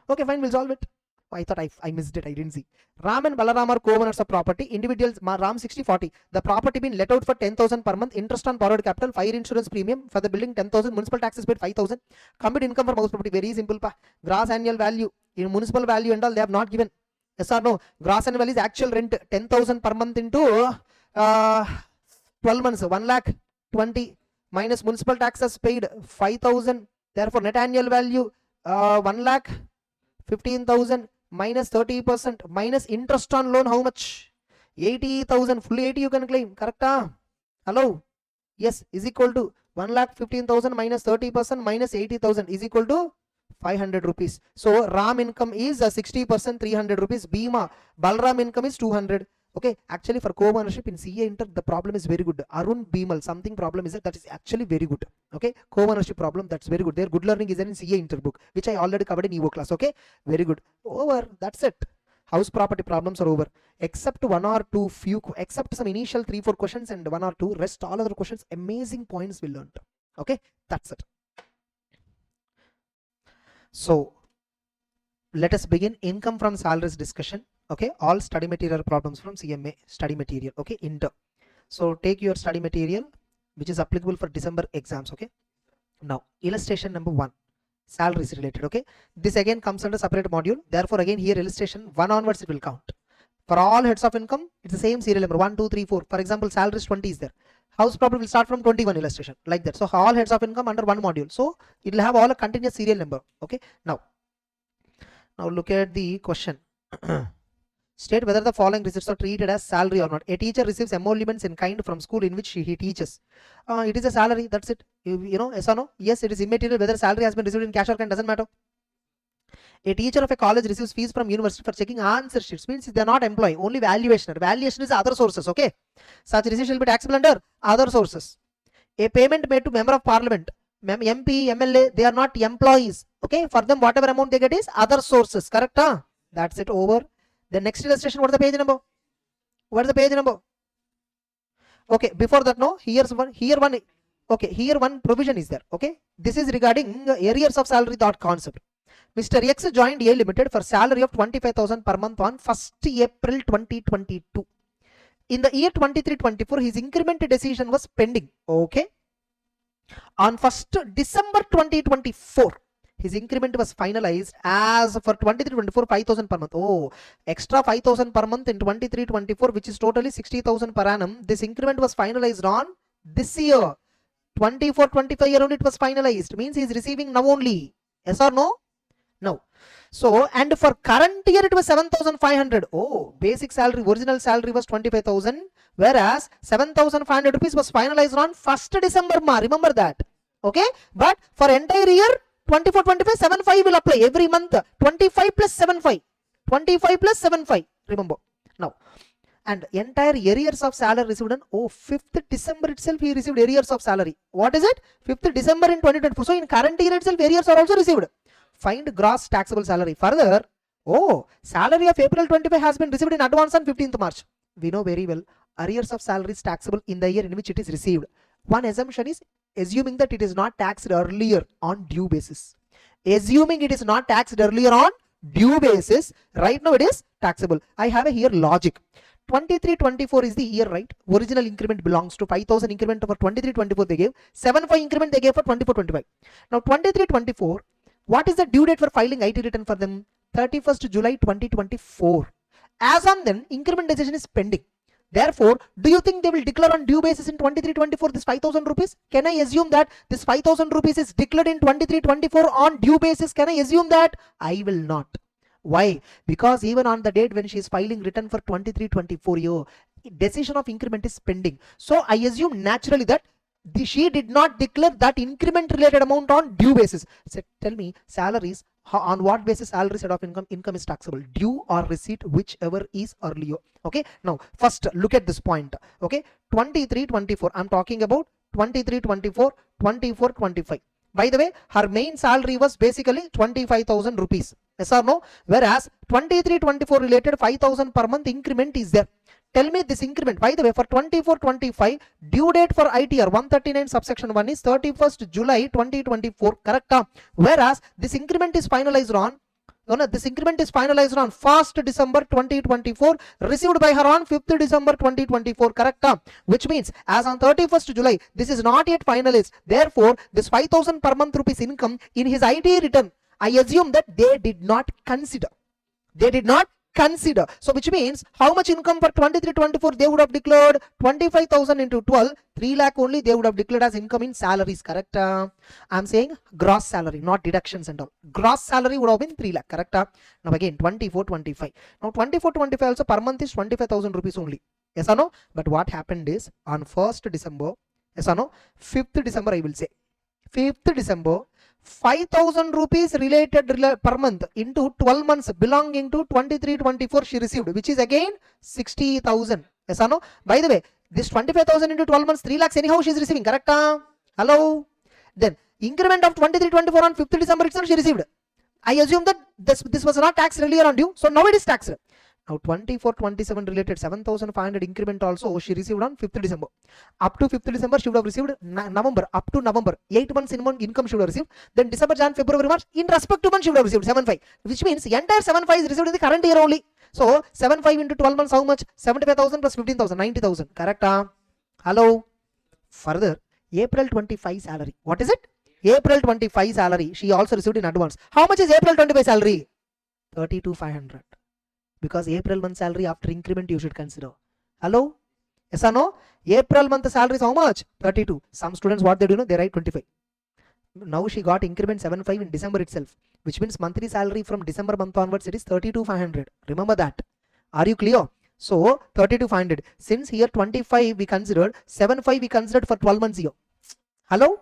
Okay, fine. We'll solve it. I thought I missed it. I didn't see. Ram and Balaram are co-owners of property. Individuals, Ram 60/40. The property been let out for 10,000 per month. Interest on borrowed capital, fire insurance premium for the building 10,000. Municipal taxes paid 5,000. Combined income from house property. Very simple. Gross annual value in municipal value and all they have not given. Yes or no? Gross annual value is actual rent 10,000 per month into 12 months 1,20,000 minus municipal taxes paid 5,000. Therefore net annual value 1,15,000 minus 30% minus interest on loan how much? 80,000. Fully 80 you can claim. Correct? Hello? Yes, is equal to 1,15,000 minus 30% minus 80,000 is equal to 500 rupees. So Ram income is 60%, 300 rupees. Bima, Balram income is 200. Okay, actually for co-ownership in CA Inter, the problem is very good. Arun Bimal, something problem is that is actually very good. Okay, co-ownership problem, that's very good. Their good learning is there in CA Inter book, which I already covered in EVO class. Okay, very good. Over, that's it. House property problems are over. Except one or two few, except some initial 3-4 questions and 1 or 2, rest all other questions, amazing points we learned. Okay, that's it. So let us begin income from salaries discussion. Okay, all study material problems from CMA study material. Okay, Inter. So take your study material which is applicable for December exams. Okay, now illustration number 1, salaries related. Okay, this again comes under separate module. Therefore again here illustration 1 onwards it will count. For all heads of income it's the same serial number 1, 2, 3, 4. For example, salaries 20 is there. House property will start from 21 illustration like that. So all heads of income under one module. So it will have all a continuous serial number. Okay, now look at the question. State whether the following receipts are treated as salary or not. A teacher receives emoluments in kind from school in which he teaches. It is a salary. That's it. You know, yes or no? Yes, it is immaterial whether salary has been received in cash or kind, doesn't matter. A teacher of a college receives fees from university for checking answer sheets. Means they are not employee, only valuation. Valuation is other sources. Okay, such receipts shall be taxable under other sources. A payment made to member of parliament, MP, MLA, they are not employees. Okay, for them whatever amount they get is other sources. Correct? That's it. Over. The next illustration, what is the page number? What is the page number? Okay, before that, no, here's one, here one. Okay, here one provision is there. Okay, this is regarding arrears of salary thought concept. Mr. X joined A Limited for salary of 25,000 per month on 1st April 2022. In the year 23-24, his increment decision was pending. Okay, on 1st December 2024, his increment was finalized as for 23-24 5,000 per month. Oh, extra 5,000 per month in 23-24, which is totally 60,000 per annum. This increment was finalized on this year. 24-25 year only it was finalized. Means he is receiving now only. Yes or no? No. So, and for current year it was 7,500. Oh, basic salary, original salary was 25,000, whereas 7,500 rupees was finalized on 1st December. Remember that. Okay, but for entire year 24-25 7.5 will apply every month. 25 plus 7.5. 25 plus 7.5. Remember now. And entire arrears of salary received on 5th December itself he received arrears of salary. What is it? 5th December in 2024. So in current year itself arrears are also received. Find gross taxable salary. Further, salary of April 25 has been received in advance on 15th March. We know very well arrears of salary is taxable in the year in which it is received. One assumption is assuming that it is not taxed earlier on due basis. Assuming it is not taxed earlier on due basis, right now it is taxable. I have a here logic. 23-24 is the year, right? Original increment belongs to 5,000 increment for 23-24 they gave. 7.5 increment they gave for 24-25. Now 23-24, what is the due date for filing IT return for them? 31st July 2024. As on then, increment decision is pending. Therefore, do you think they will declare on due basis in 23-24 this 5,000 rupees? Can I assume that this 5,000 rupees is declared in 23-24 on due basis? Can I assume that? I will not. Why? Because even on the date when she is filing return for 23-24 year, decision of increment is pending. So I assume naturally that she did not declare that increment related amount on due basis. So tell me, salaries, on what basis salary set of income is taxable? Due or receipt, whichever is earlier. Okay, now first look at this point. Okay, 23-24, I'm talking about 23-24, 24-25. By the way, her main salary was basically 25,000 rupees. Yes or no? Whereas 23-24 related 5,000 per month increment is there. Tell me this increment. By the way, for 24-25, due date for ITR 139 subsection 1 is 31st July 2024. Correct? Whereas this increment is finalized on 1st December 2024, received by her on 5th December 2024. Correct? Which means as on 31st July, this is not yet finalized. Therefore, this 5,000 per month rupees income in his IT return, I assume that they did not consider. So which means how much income for 23-24 they would have declared? 25,000 into 12, 3 lakh only they would have declared as income in salaries. Correct? I'm saying gross salary, not deductions and all. Gross salary would have been 3 lakh. Correct? Now again 24-25. Now 24-25 also per month is 25,000 rupees only. Yes or no? But what happened is on 1st December, yes or no? 5th December I will say. 5th December, 5,000 rupees related per month into 12 months belonging to 23-24 she received, which is again 60,000. Yes or no? By the way, this 25,000 into 12 months, 3 lakhs anyhow she is receiving. Correct? Hello? Then increment of 23-24 on 5th December itself she received. I assume that this was not taxed earlier on due. So now it is taxed. Now 24-27 related 7,500 increment also she received on 5th December. Up to 5th December she would have received November. Up to November, 8 months income she would have received. Then December, Jan, February, March, in respect to month she would have received 7.5. Which means entire 7.5 is received in the current year only. So 7.5 into 12 months how much? 75,000 plus 15,000, 90,000. Correct? Hello? Further, April 25 salary. What is it? April 25 salary she also received in advance. How much is April 25 salary? 32,500. Because April month salary after increment you should consider. Hello? Yes or no? April month salary is how much? 32. Some students what they do know? They write 25. Now she got increment 7.5 in December itself. Which means monthly salary from December month onwards it is 32,500. Remember that. Are you clear? So 32,500. Since here 25 we considered, 7.5 we considered for 12 months here. Hello?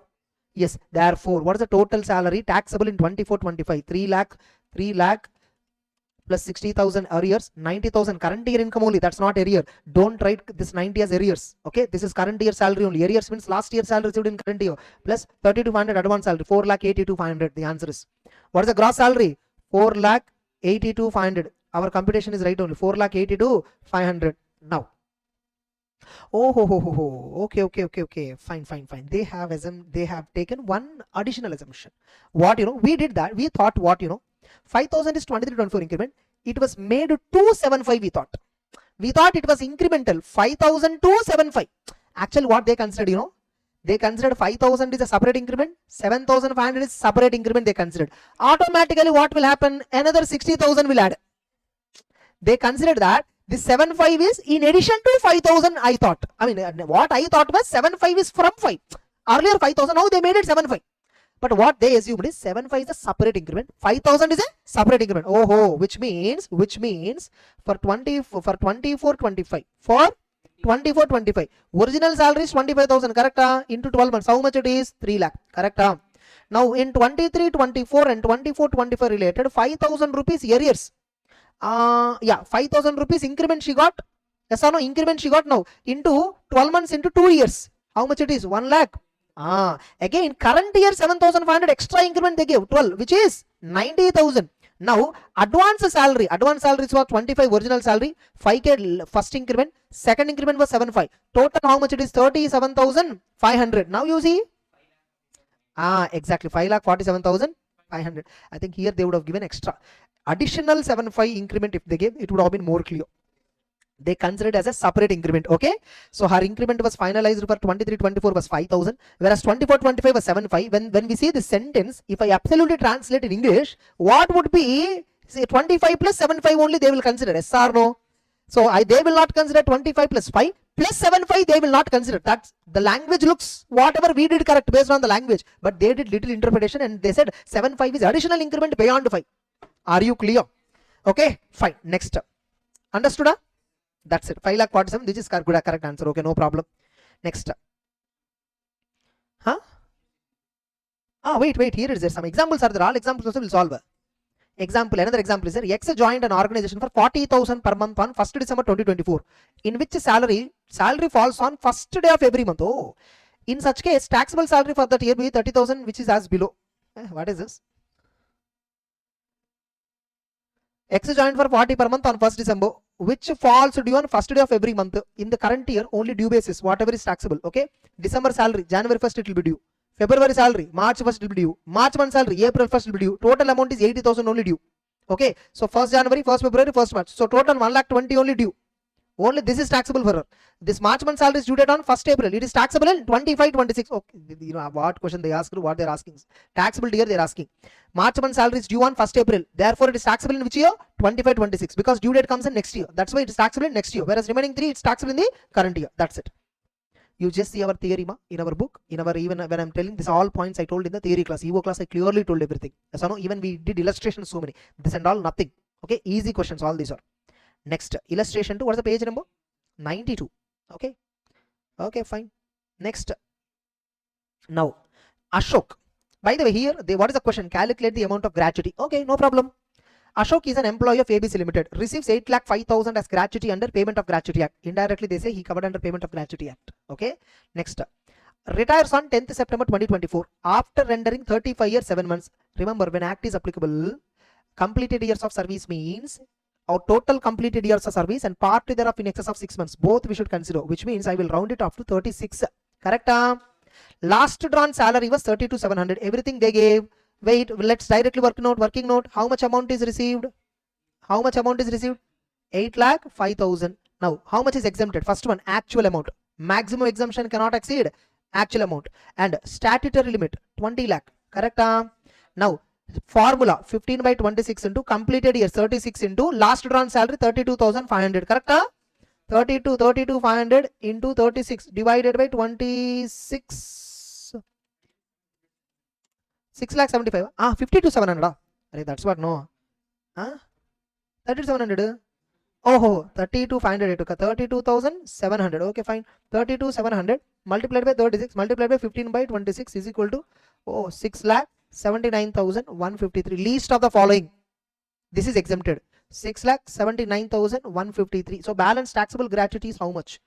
Yes. Therefore, what is the total salary taxable in 24-25? 3 lakh plus 60,000 arrears, 90,000 current year income only. That's not arrear. Don't write this 90 as arrears. Okay, this is current year salary only. Arrears means last year salary received in current year plus 32,500 advance salary. 4,82,500. The answer is, what is the gross salary? 4,82,500. Our computation is right only. 4,82,500. Now, okay. Fine. They have taken one additional assumption. What we did that we thought 5,000 is 23-24 increment. It was made 275. We thought it was incremental 5,000 to 75. Actually, what they considered, They considered 5,000 is a separate increment, 7,500 is separate increment they considered. Automatically what will happen? Another 60,000 will add. They considered that this 7,500 is in addition to 5,000 I thought. I mean, what I thought was 7,500 is from 5. Earlier 5,000, now they made it 7,500. But what they assumed is 7,500 is a separate increment, 5,000 is a separate increment. Oh, which means for 24-25, for 24-25, original salary is 25,000, correct? Into 12 months, how much it is? 3 lakh, correct? Now in 23-24 and 24-25 related, 5,000 rupees arrears. 5,000 rupees increment she got. Yes or no? Increment she got now into 12 months into 2 years. How much it is? 1 lakh. Again, current year 7,500 extra increment they gave 12, which is 90,000. Now, advance salary is for 25 original salary, 5k first increment, second increment was 7,500. Total how much it is? 37,500. Now you see, exactly 5,47,500. I think here they would have given extra additional 7,500 increment. If they gave, it would have been more clear. They considered as a separate increment. Okay, so her increment was finalized for 23-24 was 5,000, whereas 24-25 was 7,500. When we see this sentence, if I absolutely translate in English, what would be, say 25 plus 7,500 only they will consider. Yes or no? So they will not consider 25 plus 5 plus 7,500 they will not consider. That's the language looks whatever we did correct based on the language, but they did little interpretation and they said 7,500 is additional increment beyond 5. Are you clear? Okay, fine. Next, understood? That's it. 5,47,000. This is correct answer. Okay, no problem. Next. Wait. Here is there some examples are there. All examples also will solve. Example. Another example is there. X joined an organization for 40,000 per month on 1st December 2024. In which salary falls on 1st day of every month. Oh, in such case, taxable salary for that year will be 30,000, which is as below. What is this? X joined for 40 per month on 1st December, which falls due on 1st day of every month. In the current year, only due basis, whatever is taxable. Okay. December salary, January 1st it will be due. February salary, March 1st it will be due. March month salary, April 1st it will be due. Total amount is 80,000 only due. Okay. So 1st January, 1st February, 1st March. So total 1,20,000 only due. Only this is taxable for her. This March month salary is due date on 1st April. It is taxable in 25-26. Okay, you know what question they asked, what they are asking. Taxable year they are asking. March month salary is due on 1st April. Therefore, it is taxable in which year? 25-26. Because due date comes in next year. That's why it is taxable in next year. Whereas remaining 3, it's taxable in the current year. That's it. You just see our theory in our book, in our, even when I'm telling this all points I told in the theory class, EVO class, I clearly told everything. So no, even we did illustrations so many. This and all nothing. Okay, easy questions, all these are. Next, illustration 2. What's the page number? 92. Okay. Okay, fine. Next. Now, Ashok. By the way, here, what is the question? Calculate the amount of gratuity. Okay, no problem. Ashok is an employee of ABC Limited. Receives 8,05,000 as gratuity under Payment of Gratuity Act. Indirectly, they say he covered under Payment of Gratuity Act. Okay. Next. Retires on 10th September 2024 after rendering 35 years 7 months. Remember, when Act is applicable, completed years of service means our total completed years of service and part thereof in excess of 6 months. Both we should consider, which means I will round it off to 36. Correct? Last drawn salary was 32,700. Everything they gave. Wait, let's directly working note. How much amount is received? 8,05,000. Now, how much is exempted? First one, actual amount. Maximum exemption cannot exceed actual amount. And statutory limit, 20 lakh. Correct? Now, formula 15/26 into completed year 36 into last drawn salary 32,500. Correct? 32,500 into 36 divided by 26. 6,75,000. 52,700. That's what, no. 32,700. Oh, 32,500. 32,700. Okay, fine. 32,700 multiplied by 36 multiplied by 15/26 is equal to 6,79,153. Least of the following. This is exempted. 6,79,153. So balance taxable gratuity is how much?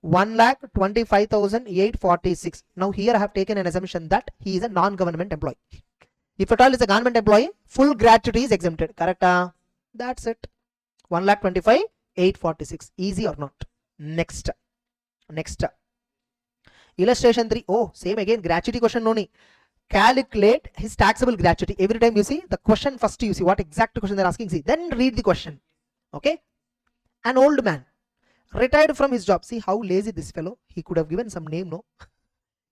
1,25,846. Now here I have taken an assumption that he is a non-government employee. If at all is a government employee, full gratuity is exempted. Correct? That's it. 1,25,846. Easy or not? Next. Illustration 3. Oh, same again. Gratuity question only. Calculate his taxable gratuity. Every time you see the question, first you see what exact question they're asking. See, then read the question. Okay. An old man retired from his job. See how lazy this fellow. He could have given some name, no?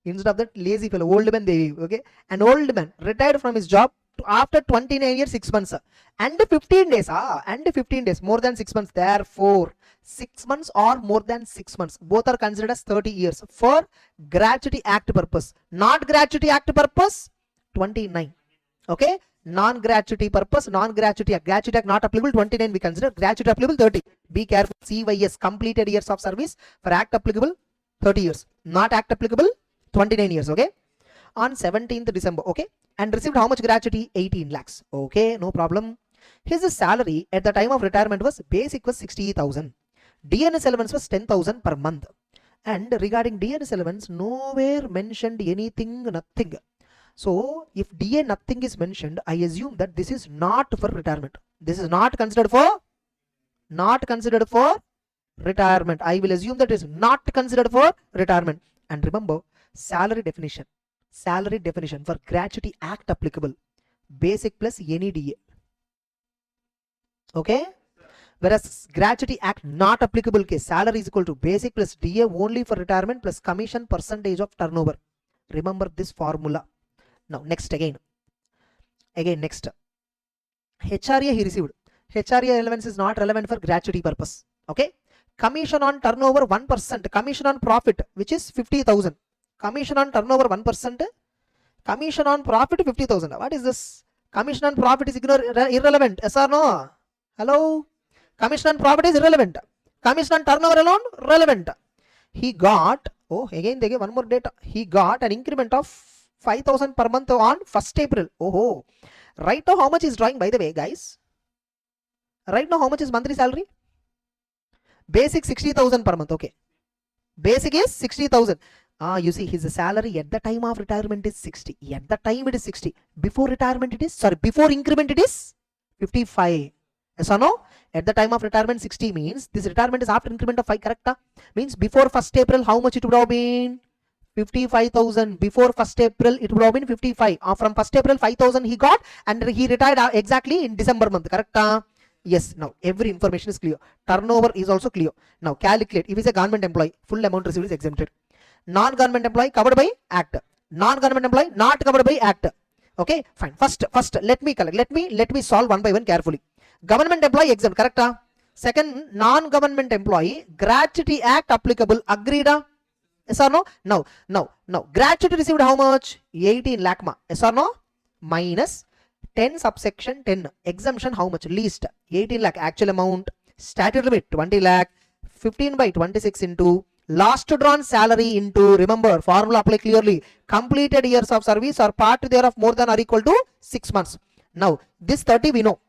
Instead of that, lazy fellow, old man they, okay? An old man retired from his job after 29 years 6 months and 15 days, and 15 days, more than 6 months. Therefore 6 months or more than 6 months, both are considered as 30 years for gratuity act purpose. Not gratuity act purpose, 29. Okay, non-gratuity purpose, non-gratuity act, gratuity act not applicable, 29 we consider, gratuity applicable 30. Be careful, CYS, completed years of service. For act applicable 30 years, not act applicable 29 years. Okay, on 17th December, okay, and received how much gratuity? 18 lakhs. Okay, no problem. His salary at the time of retirement was basic was 60,000. DNS allowance was 10,000 per month. And regarding DNS allowance, nowhere mentioned anything, nothing. So if DA nothing is mentioned, I assume that this is not for retirement. This is not considered for retirement. I will assume that is not considered for retirement. And remember, salary definition for gratuity act applicable, basic plus any DA. Okay, whereas gratuity act not applicable case, salary is equal to basic plus DA only for retirement plus commission percentage of turnover. Remember this formula. Now next again next, HRA he received. HRA allowance is not relevant for gratuity purpose. Okay, commission on turnover 1%, commission on profit which is 50,000. Commission on turnover 1%, commission on profit 50,000. What is this? Commission on profit is irrelevant. Yes or no? Hello? Commission on profit is irrelevant. Commission on turnover alone relevant. He got, again they gave one more data. He got an increment of 5,000 per month on 1st April. Oh, right now how much is drawing, by the way, guys? Right now how much is monthly salary? Basic 60,000 per month. Okay, basic is 60,000. You see his salary at the time of retirement is 60. At the time it is 60. Before retirement it is, before increment it is 55. Yes or no? At the time of retirement 60 means this retirement is after increment of 5, correct? Means before 1st April how much it would have been? 55,000. Before 1st April it would have been 55. From 1st April 5,000 he got and he retired exactly in December month, correct? Yes, now every information is clear. Turnover is also clear. Now calculate. If he is a government employee, full amount received is exempted. Non-government employee covered by act. Non-government employee not covered by act. Okay, fine. First let me collect. Let me solve one by one carefully. Government employee exempt, correct? Second, non-government employee, gratuity act applicable, agreed? Yes or no? Now gratuity received how much? 18 lakh ma. Yes or no? Minus 10 subsection 10, exemption how much? Least 18 lakh actual amount, statute limit 20 lakh, 15 by 26 into last drawn salary into, remember formula apply clearly, completed years of service or part thereof more than or equal to 6 months. Now this 30 we know,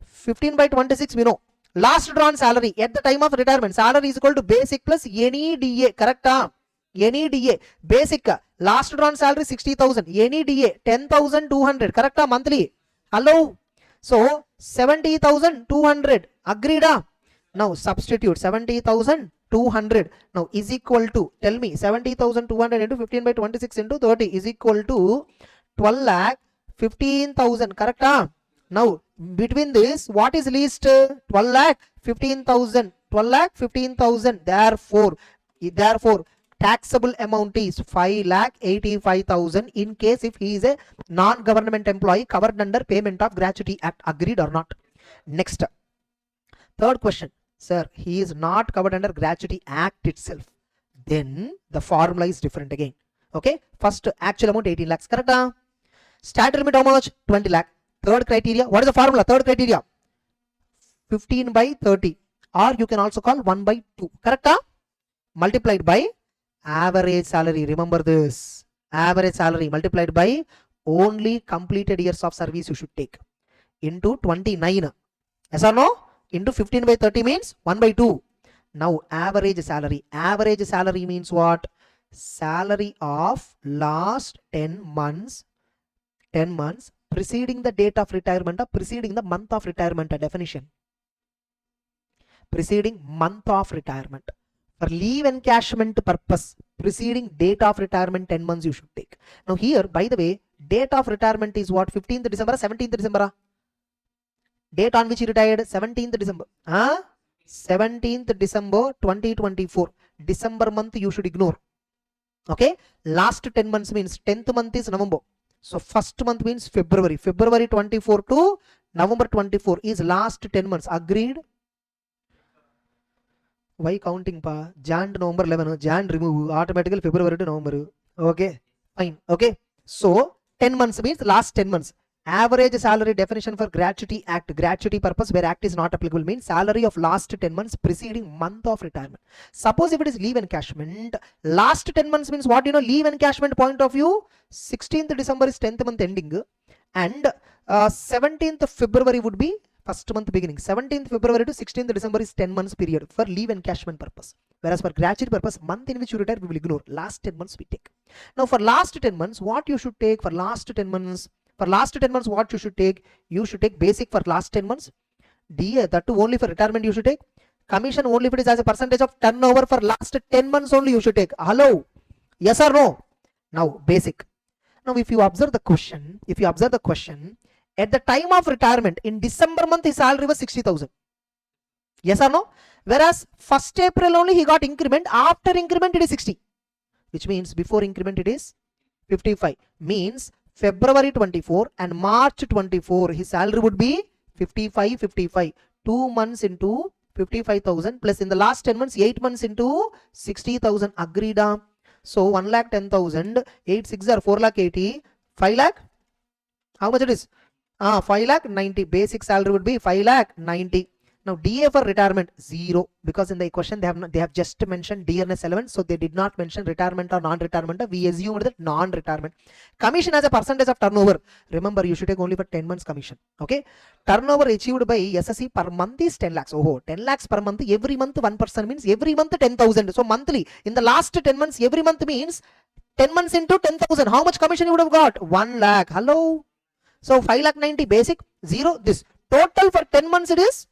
15 by 26 we know. Last drawn salary at the time of retirement, salary is equal to basic plus any DA, correct? Any DA, basic, last drawn salary 60,000, any DA 10,200, correct? Monthly. Hello? So 70,200, agreed? Now substitute 70,200 now is equal to, tell me, 70,200 into 15 by 26 into 30 is equal to 12 lakh 15,000, correct? Now between this what is least? 12 lakh 15,000, 12 lakh 15,000. Therefore taxable amount is 5,85,000 in case if he is a non-government employee covered under payment of gratuity act, agreed or not? Next, third question. Sir, he is not covered under gratuity act itself. Then the formula is different again. Okay, first actual amount 18 lakhs, correct? Statute limit how much? 20 lakh. Third criteria, what is the formula? Third criteria 15 by 30 or you can also call 1 by 2, correct? Multiplied by average salary. Remember this, average salary multiplied by only completed years of service you should take into 29. Yes or no? Into 15 by 30 means 1 by 2. Now average salary means what? Salary of last 10 months preceding the date of retirement or preceding the month of retirement. Definition, preceding month of retirement. For leave encashment purpose, preceding date of retirement 10 months you should take. Now here, by the way, date of retirement is what? 15th December, 17th December? Date on which he retired? 17th December. 17th December 2024. December month you should ignore. Okay, last 10 months means 10th month is November. So first month means February. February 24 to November 24 is last 10 months. Agreed? Why counting pa? Jan to November 11. Jan remove automatically February to November. Okay, fine. Okay, so 10 months means last 10 months. Average salary definition for gratuity act. Gratuity purpose where act is not applicable means salary of last 10 months preceding month of retirement. Suppose if it is leave encashment, last 10 months means what? Leave encashment point of view, 16th December is 10th month ending and 17th February would be first month beginning. 17th February to 16th December is 10 months period for leave encashment purpose. Whereas for gratuity purpose, month in which you retire, we will ignore. Last 10 months we take. Now for last 10 months, what you should take for last 10 months? For last 10 months, what you should take? You should take basic for last 10 months. DA, that too only for retirement you should take. Commission only if it is as a percentage of turnover for last 10 months only you should take. Hello? Yes or no? Now basic. Now if you observe the question, at the time of retirement in December month his salary was 60,000. Yes or no? Whereas 1st April only he got increment. After increment it is 60. Which means before increment it is 55. Means February 24 and March 24 his salary would be 55. 2 months into 55,000 plus in the last 10 months 8 months into 60,000. Agreed? So 1,10,000, 8 6 are 4,80,000, 5 lakh. How much it is? 5,90,000. Basic salary would be 5,90,000. Now DA for retirement 0 because in the question they have just mentioned dearness element, so they did not mention retirement or non-retirement. We assumed that non-retirement. Commission as a percentage of turnover. Remember you should take only for 10 months commission. Okay. Turnover achieved by SSC per month is 10 lakhs. Oh, 10 lakhs per month. Every month 1% means every month 10,000. So monthly in the last 10 months every month means 10 months into 10,000. How much commission you would have got? 1 lakh. Hello. So 5,90,000 basic 0. This total for 10 months it is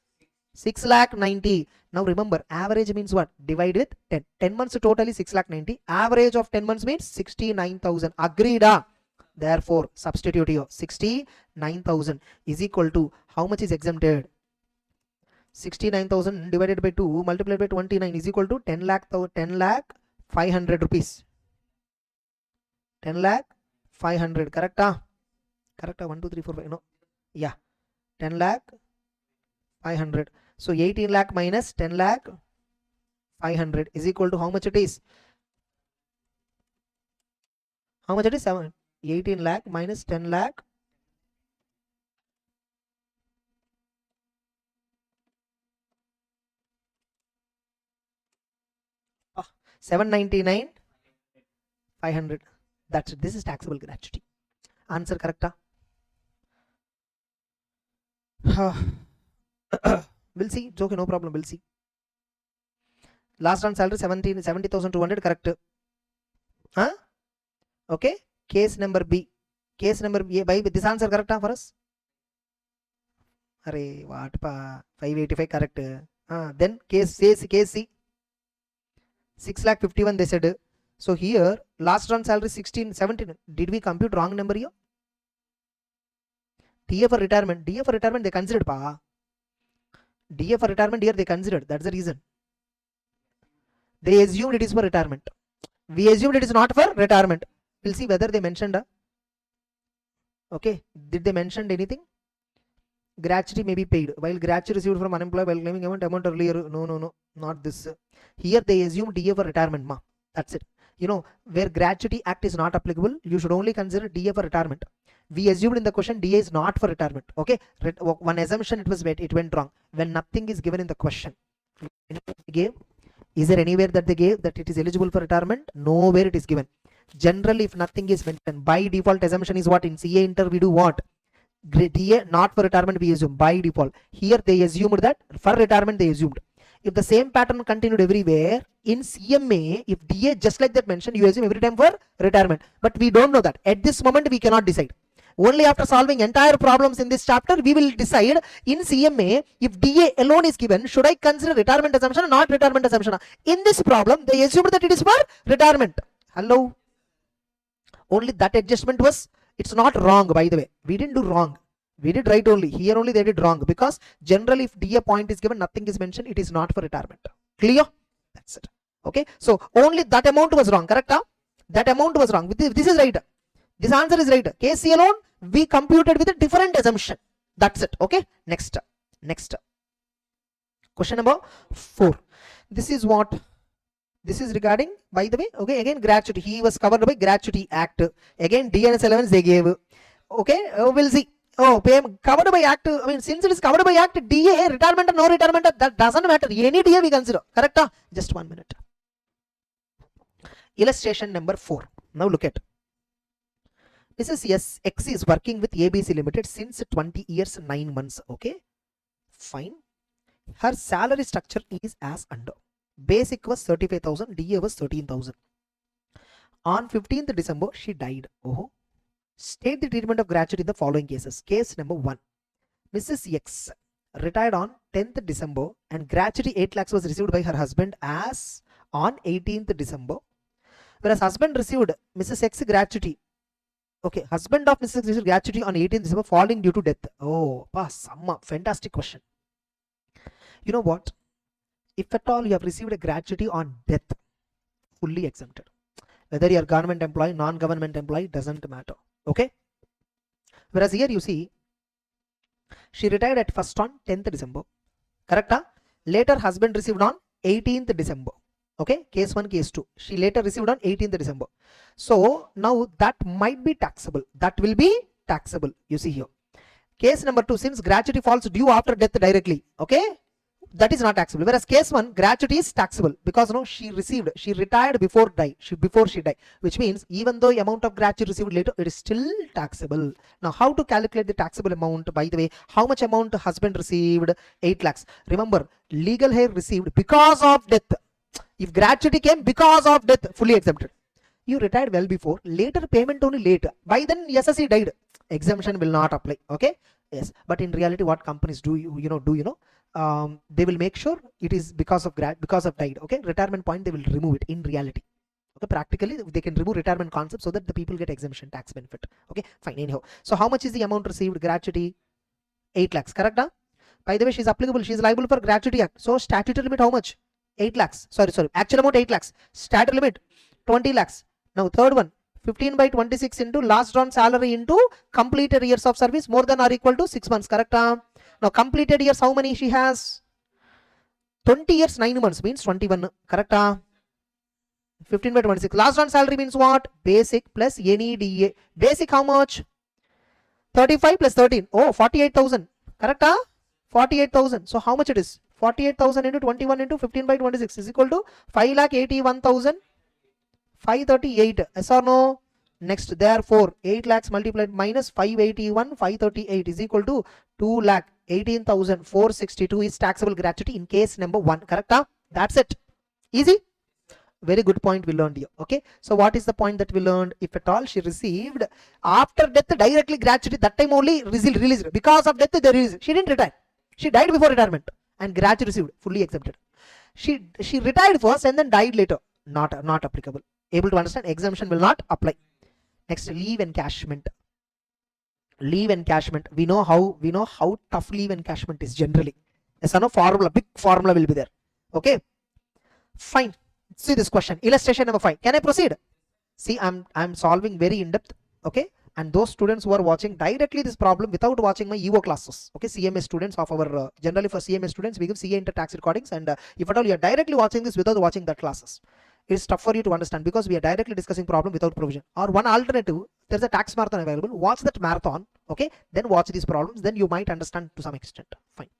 6,90,000. Now remember average means what? Divide with 10. 10 months total is 6,90,000. Average of 10 months means 69,000. Agreed? Therefore substitute here 69,000 is equal to how much is exempted? 69,000 divided by 2 multiplied by 29 is equal to 10 lakh 500 rupees. 10 lakh 500. Correct? Correct? 1 2 3 4 5. No. Yeah. 10 lakh 500. So 18 lakh minus 10 lakh 500 is equal to how much it is? How much it is? 18 lakh minus 10 lakh. 799 500. That's it. This is taxable gratuity. Answer correct? We'll see. It's okay, no problem. We'll see. Last on salary 70,200. Correct. Okay. Case number B. Case number B. By this answer correct for us? Array, what pa? 585 correct. Then case C. 6,51,000 they said. So here last on salary 17. Did we compute wrong number here? DA for retirement. DA for retirement they considered pa. DA for retirement here they considered. That's the reason. They assumed it is for retirement. We assumed it is not for retirement. We'll see whether they mentioned. Okay. Did they mention anything? Gratuity may be paid. While gratuity received from unemployed while claiming amount earlier. No. Not this. Here they assume DA for retirement. Ma. That's it. Where gratuity act is not applicable, you should only consider DA for retirement. We assumed in the question DA is not for retirement. Okay. One assumption it went wrong. When nothing is given in the question. Is there anywhere that they gave that it is eligible for retirement? Nowhere it is given. Generally, if nothing is mentioned, by default assumption is what? In CA inter we do what? DA not for retirement we assume by default. Here they assumed that for retirement they assumed. If the same pattern continued everywhere, in CMA, if DA just like that mentioned, you assume every time for retirement. But we don't know that. At this moment, we cannot decide. Only after solving entire problems in this chapter, we will decide in CMA, if DA alone is given, should I consider retirement assumption or not retirement assumption? In this problem, they assumed that it is for retirement. Hello? Only that adjustment was, it's not wrong by the way. We didn't do wrong. We did right only. Here only they did wrong because generally if DA point is given, nothing is mentioned, it is not for retirement. Clear? That's it. Okay. So only that amount was wrong. Correct? That amount was wrong. This is right. This answer is right. Case C alone, we computed with a different assumption. That's it. Okay. Next. Question number 4. This is what? This is regarding, by the way, okay, again, gratuity. He was covered by Gratuity Act. Again, DNS allowance they gave. Okay, we'll see. Oh, covered by Act. I mean, since it is covered by Act, DA, retirement or no retirement, that doesn't matter. Any DA we consider. Correct? Just 1 minute. Illustration number 4. Now look at. Mrs. X is working with ABC Limited since 20 years 9 months. Okay, fine. Her salary structure is as under. Basic was 35,000, DA was 13,000. On 15th December, she died. Oh, state the treatment of gratuity in the following cases. Case number 1. Mrs. X retired on 10th December and gratuity 8 lakhs was received by her husband as on 18th December. Whereas husband received Mrs. X gratuity. Okay, husband of Mrs. X received gratuity on 18th December falling due to death. Oh, fantastic question. You know what? If at all you have received a gratuity on death, fully exempted. Whether you are government employee, non-government employee, doesn't matter. Okay. Whereas here you see, she retired at first on 10th December. Correct? Later husband received on 18th December. Okay. Case 1, case 2. She later received on 18th December. So now that might be taxable. That will be taxable. You see here. Case number 2, since gratuity falls due after death directly. Okay. That is not taxable. Whereas case 1, gratuity is taxable because no, she retired before she died, which means even though amount of gratuity received later, it is still taxable. Now, how to calculate the taxable amount? By the way, how much amount husband received? 8 lakhs. Remember, legal hair received because of death. If gratuity came because of death, fully exempted. You retired well before, later payment only later. By then, SSC died. Exemption will not apply. Okay. Yes, but in reality, what companies do they will make sure it is because of died. Okay, retirement point they will remove it in reality. Okay, practically they can remove retirement concept so that the people get exemption tax benefit. Okay, fine. Anyhow, so how much is the amount received? Gratuity 8 lakhs. Correct? By the way, she is liable for Gratuity Act. So statutory limit how much? 8 lakhs. Sorry. Actual amount 8 lakhs. Statutory limit 20 lakhs. Now third one. 15 by 26 into last drawn salary into completed years of service more than or equal to 6 months. Correct? Now completed years, how many she has? 20 years 9 months means 21. Correct? 15 by 26. Last drawn salary means what? Basic plus any DA. Basic how much? 35 plus 13. Oh, 48,000. Correct? 48,000. So how much it is? 48,000 into 21 into 15 by 26 is equal to 5,81,538. Yes or no? Next, therefore, 8 lakhs multiplied minus 581,538 is equal to 2,18,462 is taxable gratuity in case number 1. Correct? That's it. Easy. Very good point we learned here. Okay. So what is the point that we learned? If at all she received after death directly gratuity, that time only released. Because of death, they released. She didn't retire. She died before retirement and gratuity received, fully exempted. She retired first and then died later. Not applicable. Able to understand? Exemption will not apply. Next, leave encashment. Leave encashment. We know how tough leave encashment is generally. Yes or no? Formula, big formula will be there. Okay. Fine. See this question. Illustration number 5. Can I proceed? See, I'm solving very in depth. Okay. And those students who are watching directly this problem without watching my EO classes. Okay. CMA students of our generally for CMA students we give CA inter tax recordings, and if at all you are directly watching this without watching that classes, it's tough for you to understand because we are directly discussing problem without provision. Or one alternative, there's a tax marathon available. Watch that marathon, okay? Then watch these problems. Then you might understand to some extent. Fine.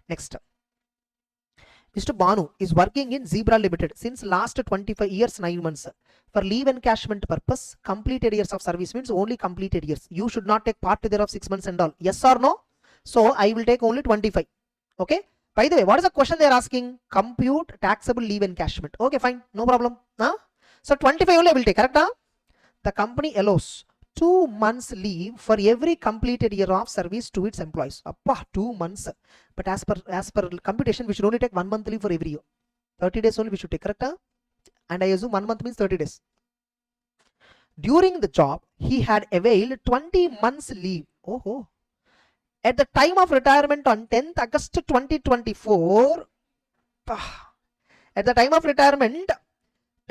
Next. Mr. Banu is working in Zebra Limited since last 25 years 9 months. For leave encashment purpose, completed years of service means only completed years. You should not take part thereof 6 months and all. Yes or no? So I will take only 25. Okay? By the way, what is the question they are asking? Compute taxable leave encashment. Okay, fine. No problem. Huh? So 25 only I will take. Correct? Huh? The company allows 2 months leave for every completed year of service to its employees. Appa, 2 months. But as per computation, we should only take 1 month leave for every year. 30 days only we should take. Correct? Huh? And I assume 1 month means 30 days. During the job, he had availed 20 months leave. Oh. At the time of retirement on 10th August 2024, at the time of retirement,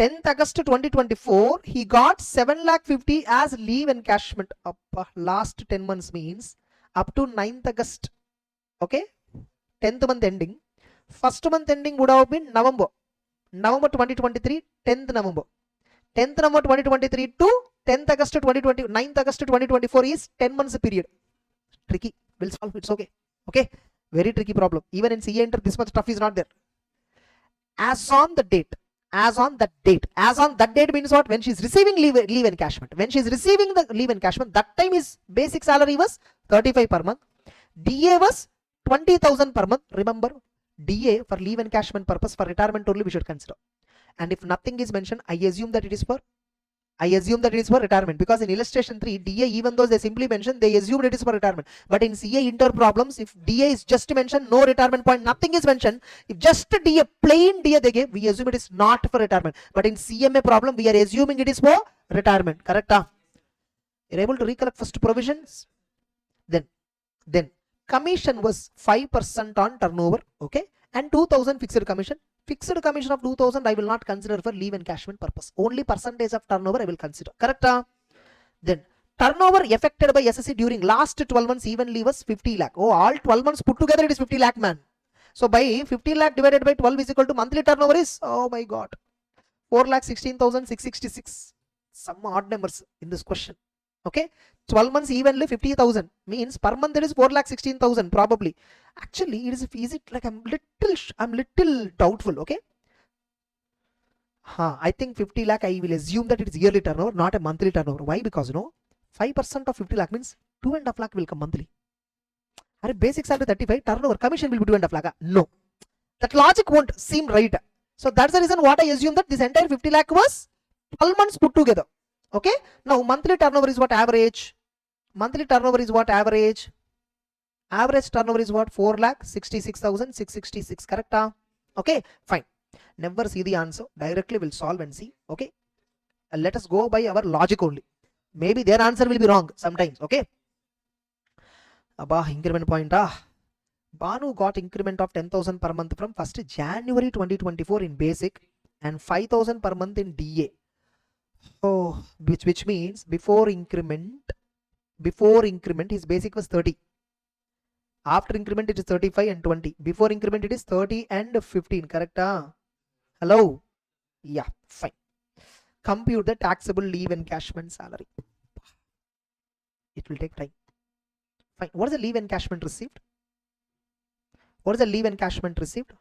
10th August 2024, he got 7,50,000 as leave encashment. Last 10 months means up to 9th August. Okay, 10th month ending. First month ending would have been November 2023, 10th November. 10th November 2023 to 10th August 2020, 9th August 2024 is 10 months period. Tricky. We'll solve it. It's okay. Okay. Very tricky problem. Even in CA Inter, this much stuff is not there. As on the date. As on that date. As on that date means what? When she's receiving leave encashment. When she's receiving the leave encashment, that time his basic salary was 35 per month. DA was 20,000 per month. Remember, DA for leave encashment purpose, for retirement only we should consider. And if nothing is mentioned, I assume that it is for retirement, because in illustration 3, DA, even though they simply mentioned, they assumed it is for retirement. But in CA Inter problems, if DA is just mentioned, no retirement point, nothing is mentioned, if just DA, plain DA they gave, we assume it is not for retirement. But in CMA problem, we are assuming it is for retirement. Correct? You're able to recollect first provisions? Then commission was 5% on turnover, okay, and 2,000 fixed commission. Fixed commission of 2,000 I will not consider for leave encashment purpose. Only percentage of turnover I will consider. Correct? Then turnover affected by SSC during last 12 months evenly was 50 lakh. Oh, all 12 months put together it is 50 lakh, man. So by 50 lakh divided by 12 is equal to monthly turnover is, oh my god, 4,16,666. Some odd numbers in this question. Okay, 12 months evenly 50,000 means per month it is 4,16,000 probably. Actually, is it like I'm little doubtful. Okay, I think 50 lakh I will assume that it is yearly turnover, not a monthly turnover. Why? Because 5% of 50 lakh means 2.5 lakh will come monthly. Are basic salary 35, turnover commission will be 2.5 lakh. No, that logic won't seem right. So that's the reason what I assume that this entire 50 lakh was 12 months put together. Okay, now monthly turnover is what? Average. Monthly turnover is what? Average. Average turnover is what? 4,66,666. Correct? Okay, fine. Never see the answer. Directly we'll solve and see. Okay, let us go by our logic only. Maybe their answer will be wrong sometimes. Okay. Increment point. Banu got increment of 10,000 per month from 1st January 2024 in basic and 5,000 per month in DA. Oh, which means before increment his basic was 30. After increment it is 35 and 20. Before increment it is 30 and 15. Correct? Hello? Yeah, fine. Compute the taxable leave encashment salary. It will take time. Fine. What is the leave encashment received? What is the leave encashment received?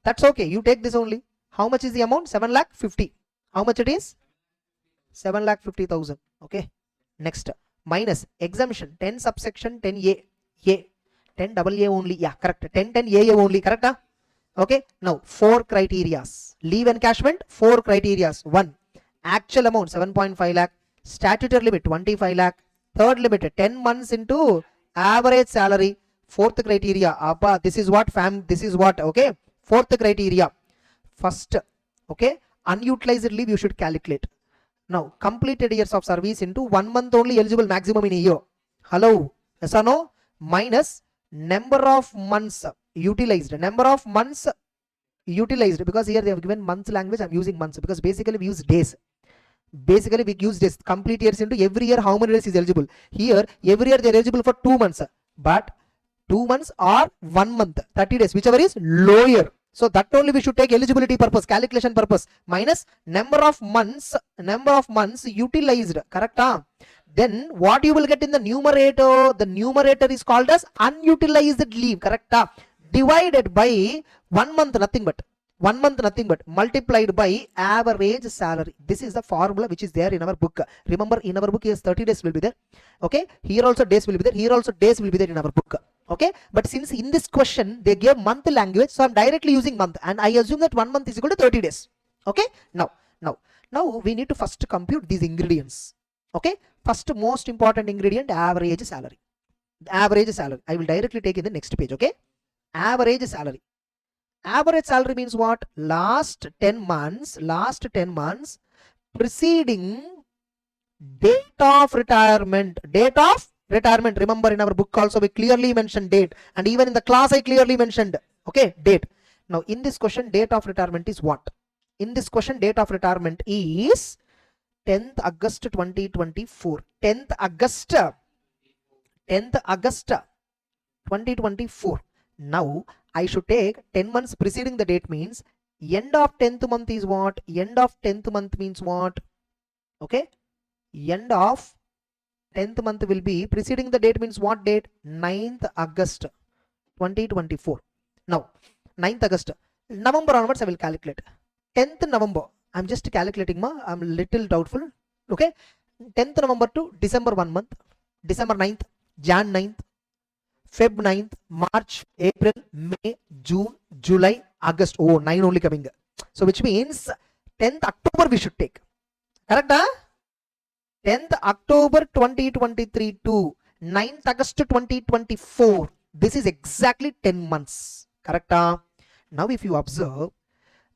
That's okay. You take this only. How much is the amount? 7,50,000. How much it is? 7,50,000. Okay. Next, minus exemption 10 subsection 10A. 10 AA only. Yeah, correct. 10 AA only. Correct? Okay. Now 4 criterias. Leave encashment 4 criterias. 1. Actual amount 7.5 lakh. Statutory limit 25 lakh. Third limit 10 months into average salary. Fourth criteria. This is what fam. This is what. Okay. Fourth criteria. First. Okay. Unutilized leave you should calculate. Now completed years of service into 1 month only eligible maximum in a year. Hello. Yes or no? Minus number of months utilized. Number of months utilized, because here they have given months language. I'm using months because basically we use days. Basically we use days. Complete years into every year how many days is eligible. Here every year they are eligible for 2 months. But 2 months or 1 month, 30 days, whichever is lower. So that only we should take eligibility purpose, calculation purpose, minus number of months utilized. Correct? Then what you will get in the numerator? The numerator is called as unutilized leave. Correct? Divided by 1 month, nothing but multiplied by average salary. This is the formula which is there in our book. Remember, in our book is 30 days will be there. Okay, here also days will be there. Here also days will be there in our book. Okay, but since in this question they gave month language, so I'm directly using month, and I assume that 1 month is equal to 30 days. Okay, now we need to first compute these ingredients. Okay, first most important ingredient, average salary. Average salary I will directly take in the next page. Okay, average salary. Average salary means what? Last 10 months preceding date of retirement. Date of retirement. Remember, in our book also we clearly mentioned date, and even in the class I clearly mentioned, okay, date. Now in this question, date of retirement is what? In this question, date of retirement is 10th August 2024. 10th August 2024. Now I should take 10 months preceding the date, means end of 10th month is what? End of 10th month means what? Okay, end of 10th month will be preceding the date, means what date? 9th August 2024. Now 9th August, November onwards I will calculate. 10th November, I'm just calculating, I'm little doubtful. Okay, 10th November to December 1 month, December 9th, Jan 9th, Feb 9th, March, April, May, June, July, August. Oh, 9 only coming. So which means 10th October we should take. Correct? 10th October 2023 to 9th August 2024. This is exactly 10 months. Correct? Now if you observe,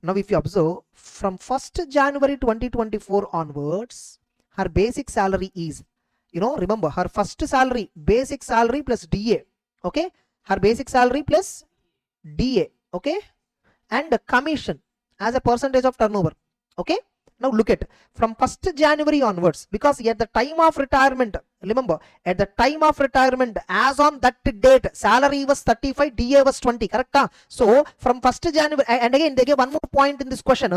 from 1st January 2024 onwards, her basic salary is, remember, her first salary, basic salary plus DA. Okay, her basic salary plus DA. Okay, and commission as a percentage of turnover. Okay, now look at from 1st January onwards, because at the time of retirement, remember, at the time of retirement, as on that date, salary was 35, DA was 20. Correct? So from 1st January, and again they gave one more point in this question.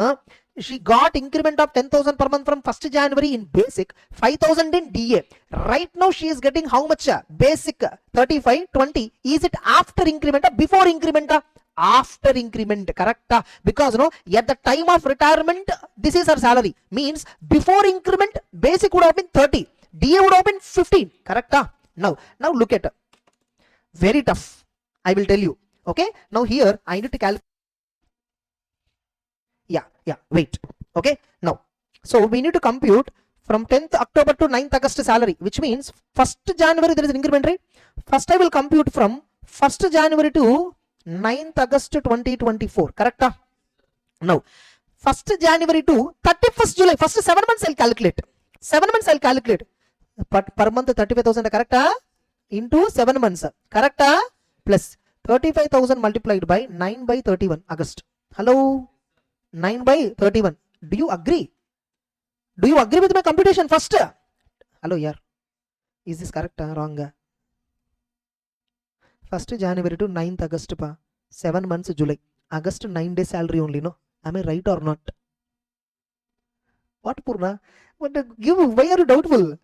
She got increment of 10,000 per month from 1st January in basic, 5,000 in DA. Right now she is getting how much? Basic 35, 20. Is it after increment or before increment? After increment. Correct? Because at the time of retirement, this is her salary. Means before increment, basic would have been 30. DA would have been 15. Correct? Now look at it. Very tough, I will tell you. Okay, now here I need to calculate. Yeah, wait. Okay, now so we need to compute from 10th October to 9th August salary, which means 1st January there is an increment, right? First I will compute from 1st January to 9th August 2024. Correct? Now 1st January to 31st July, first 7 months I'll calculate. 7 months I'll calculate. But per month 35,000. Correct? Into 7 months. Correct? Plus 35,000 multiplied by 9 by 31 August. Hello? 9 by 31. Do you agree? Do you agree with my computation first? Hello, yeah. Is this correct or wrong? 1st January to 9th August, 7 months July. August 9 days salary only, no? Am I right or not? What, Purna? What? Why are you doubtful?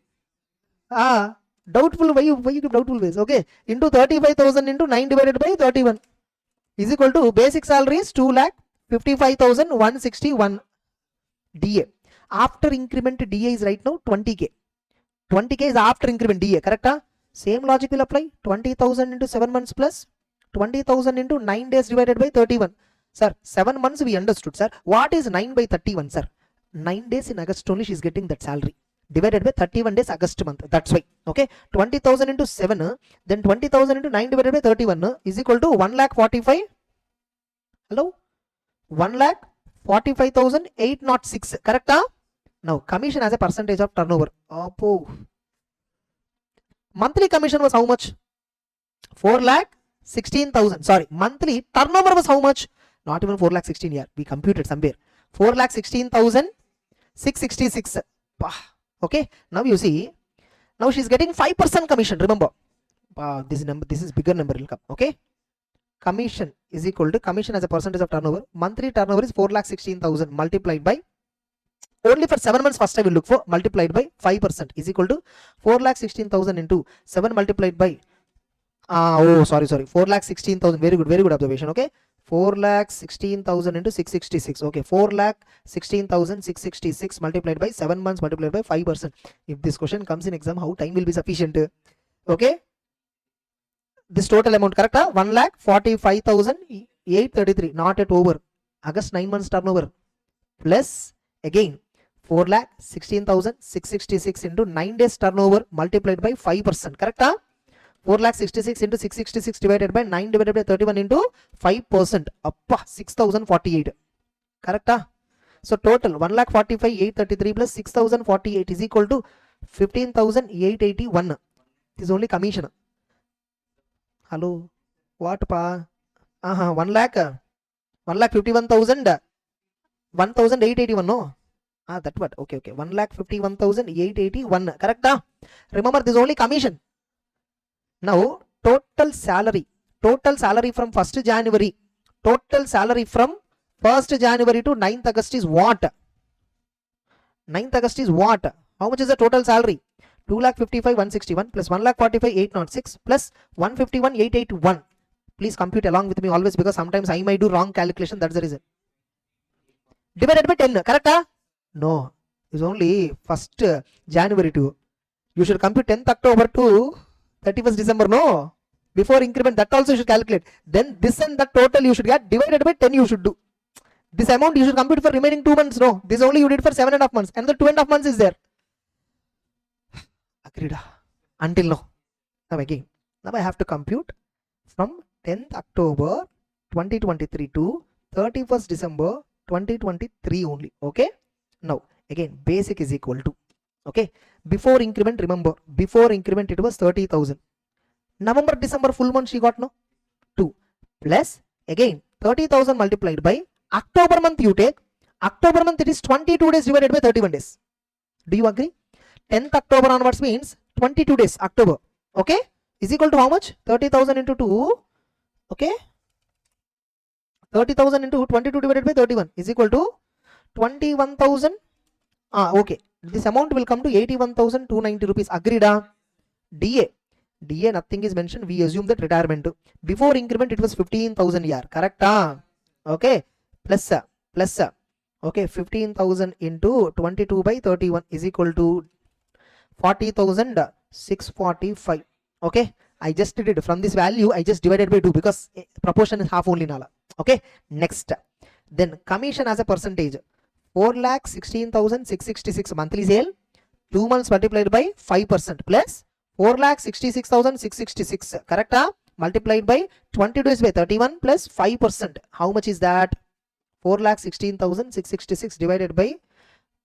Doubtful. Why you give doubtful ways? Okay. Into 35,000 into 9 divided by 31 is equal to basic salary is 2,55,161 DA. After increment DA is right now 20k. 20k is after increment DA. Correct? Same logic will apply. 20,000 into 7 months plus 20,000 into 9 days divided by 31. Sir, 7 months we understood, sir. What is 9 by 31, sir? 9 days in August only she is getting that salary. Divided by 31 days August month. That's why. Okay. 20,000 into 7, then 20,000 into 9 divided by 31 is equal to 1,45,000. Hello? 1,45,806. Correct? Now, commission as a percentage of turnover. Monthly commission was how much? 4,16,000. Sorry, monthly turnover was how much? Not even 4,16,000 here. We computed somewhere. 4,16,666. Okay. Now you see. Now she is getting 5% commission. Remember, this number. This is bigger number will come. Okay. Commission is equal to commission as a percentage of turnover. Monthly turnover is 4,16,000 multiplied by, only for 7 months first I will look for, multiplied by 5% is equal to 4,16,000 into 7 multiplied by 4,16,000. Very good observation. Okay, 4,16,000 into 666. Okay, 4,16,666 multiplied by 7 months multiplied by 5%. If this question comes in exam, how time will be sufficient? Okay, this total amount, correct? 1,45,833. Not yet over. August 9 months turnover plus again 4,16,666 into 9 days turnover multiplied by 5%. Correct? 4,66,000 into 666 divided by 9 divided by 31 into 5%. 6,048. Correct? So total 1,45,833 plus 6,048 is equal to 15,881. It is only commission. Hello, what pa? 1 lakh, 1,51,000, 1,881, no? That what? Okay, 1,51,881, correct? Remember, this is only commission. Now, total salary from 1st January, total salary from 1st January to 9th August is what? 9th August is what? How much is the total salary? 2,55,161 plus 1,45,806 plus 151,881. Please compute along with me always, because sometimes I might do wrong calculation. That's the reason. Divided by 10, correct? No, it's only 1st January to. You should compute 10th October to 31st December, no? Before increment, that also you should calculate. Then this and that total you should get divided by 10 you should do. This amount you should compute for remaining 2 months, no? This only you did for 7.5 months. Another 2.5 months is there. Agreed. Until now. Now again. Now I have to compute from 10th October 2023 to 31st December 2023 only. Okay. Now again, basic is equal to. Okay. Before increment, remember, before increment it was 30,000. November, December full month she got, no? 2 plus again 30,000 multiplied by October month you take. October month it is 22 days divided by 31 days. Do you agree? 10th October onwards means 22 days October. Okay. Is equal to how much? 30,000 into 2. Okay. 30,000 into 22 divided by 31 is equal to 21,000. Okay. This amount will come to 81,290 rupees. Agreed? DA nothing is mentioned. We assume that retirement. Before increment it was 15,000 year. Correct? Okay. Plus. Okay. 15,000 into 22 by 31 is equal to 40,645. Okay. I just did it from this value. I just divided by 2 because proportion is half only. Nala. Okay. Next. Then commission as a percentage. 4,16,666 monthly sale. 2 months multiplied by 5% plus 4,66,666. Correct? Multiplied by 20 days by 31 plus 5%. How much is that? 4,16,666 divided by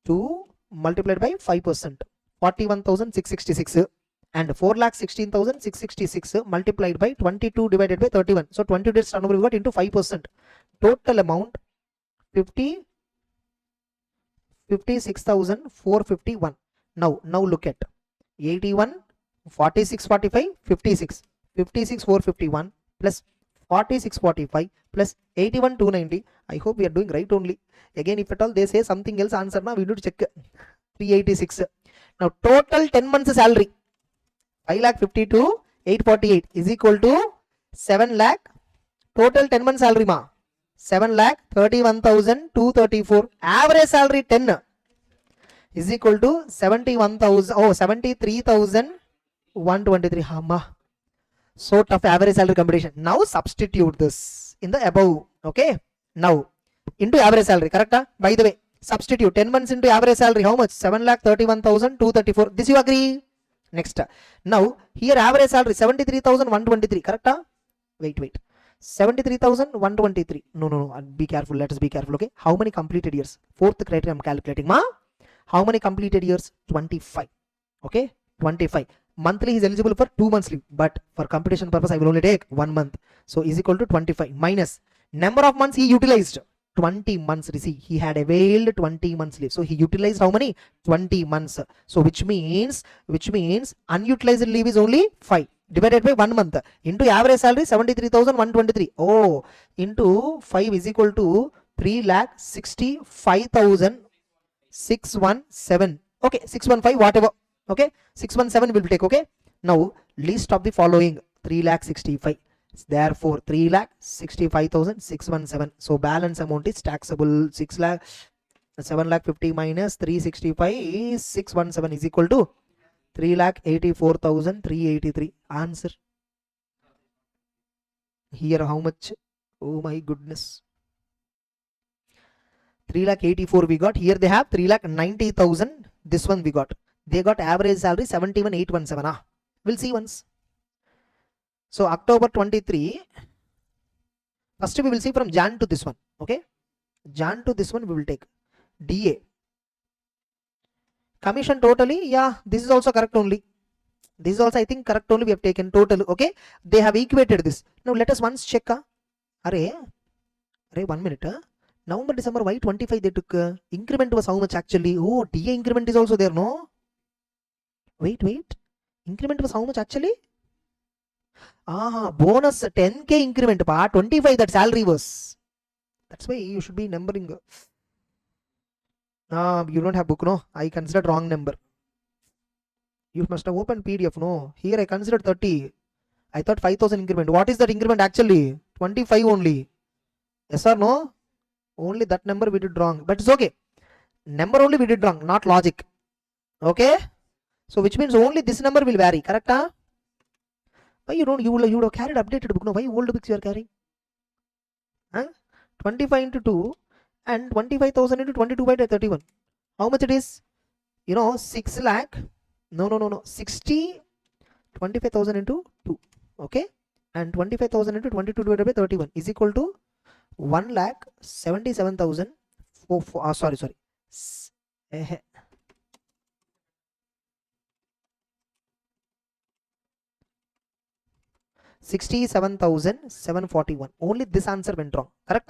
2 multiplied by 5%. 41,666. And 4,16,666 multiplied by 22 divided by 31. So 20 days turnover we got into 5%. Total amount 56,451. Now look at 81, 46, 45, 56. 56,451 plus 46,45 plus 81,290. I hope we are doing right only. Again, if at all they say something else answer, now we need to check. 386. Now total 10 months salary 5,52,848 is equal to 7 lakh. Total 10 months salary ma 7,31,234. Average salary 10 is equal to 73,123. Hama. So tough average salary computation. Now substitute this in the above. Okay. Now into average salary. Correct? By the way, substitute 10 months into average salary. How much? 7,31,234. This you agree? Next. Now here average salary 73,123. Correct? Wait. 73,123. No. Be careful. Let us be careful. Okay. How many completed years? Fourth criteria I'm calculating. How many completed years? 25. Okay. 25. Monthly he is eligible for 2 months leave. But for computation purpose, I will only take 1 month. So is equal to 25 minus number of months he utilized. 20 months. He had availed 20 months leave. So he utilized how many? 20 months. So which means unutilized leave is only 5 divided by 1 month into average salary 73,123. Into 5 is equal to 3,65,617. Okay, 615 whatever. Okay, 617 will take. Okay. Now list of the following 3,65,000. Therefore 3,65,617. So balance amount is taxable 7,50,000 minus 365 is 617 is equal to 3,84,383. Answer. Here how much? Oh my goodness. 3,84,000 we got. Here they have 3,90,000. This one we got. They got average salary 71,817. We'll see once. So October 23. First we will see from Jan to this one. Okay. Jan to this one we will take. DA. Commission totally. Yeah. This is also correct only. This is also I think correct only. We have taken total. Okay, they have equated this. Now let us once check. Array 1 minute. November, December, why 25 they took? Increment was how much actually? Oh, DA increment is also there, no? Wait. Increment was how much actually? Bonus 10k increment, 25 that salary was. That's why you should be numbering. You don't have book, no? I considered wrong number. You must have opened PDF, no? Here I considered 30. I thought 5,000 increment. What is that increment actually? 25 only. Yes or no? Only that number we did wrong, but it's okay. Number only we did wrong, not logic. Okay, so which means only this number will vary, correct? Why you would have carried updated book? No, why old books you are carrying? 25 into 2 and 25,000 into 22 by 31. How much it is? 6 lakh. No. 60. 25,000 into 2. Okay, and 25,000 into 22 divided by 31 is equal to 1,77,000. Sorry. 67,741. Only this answer went wrong. Correct?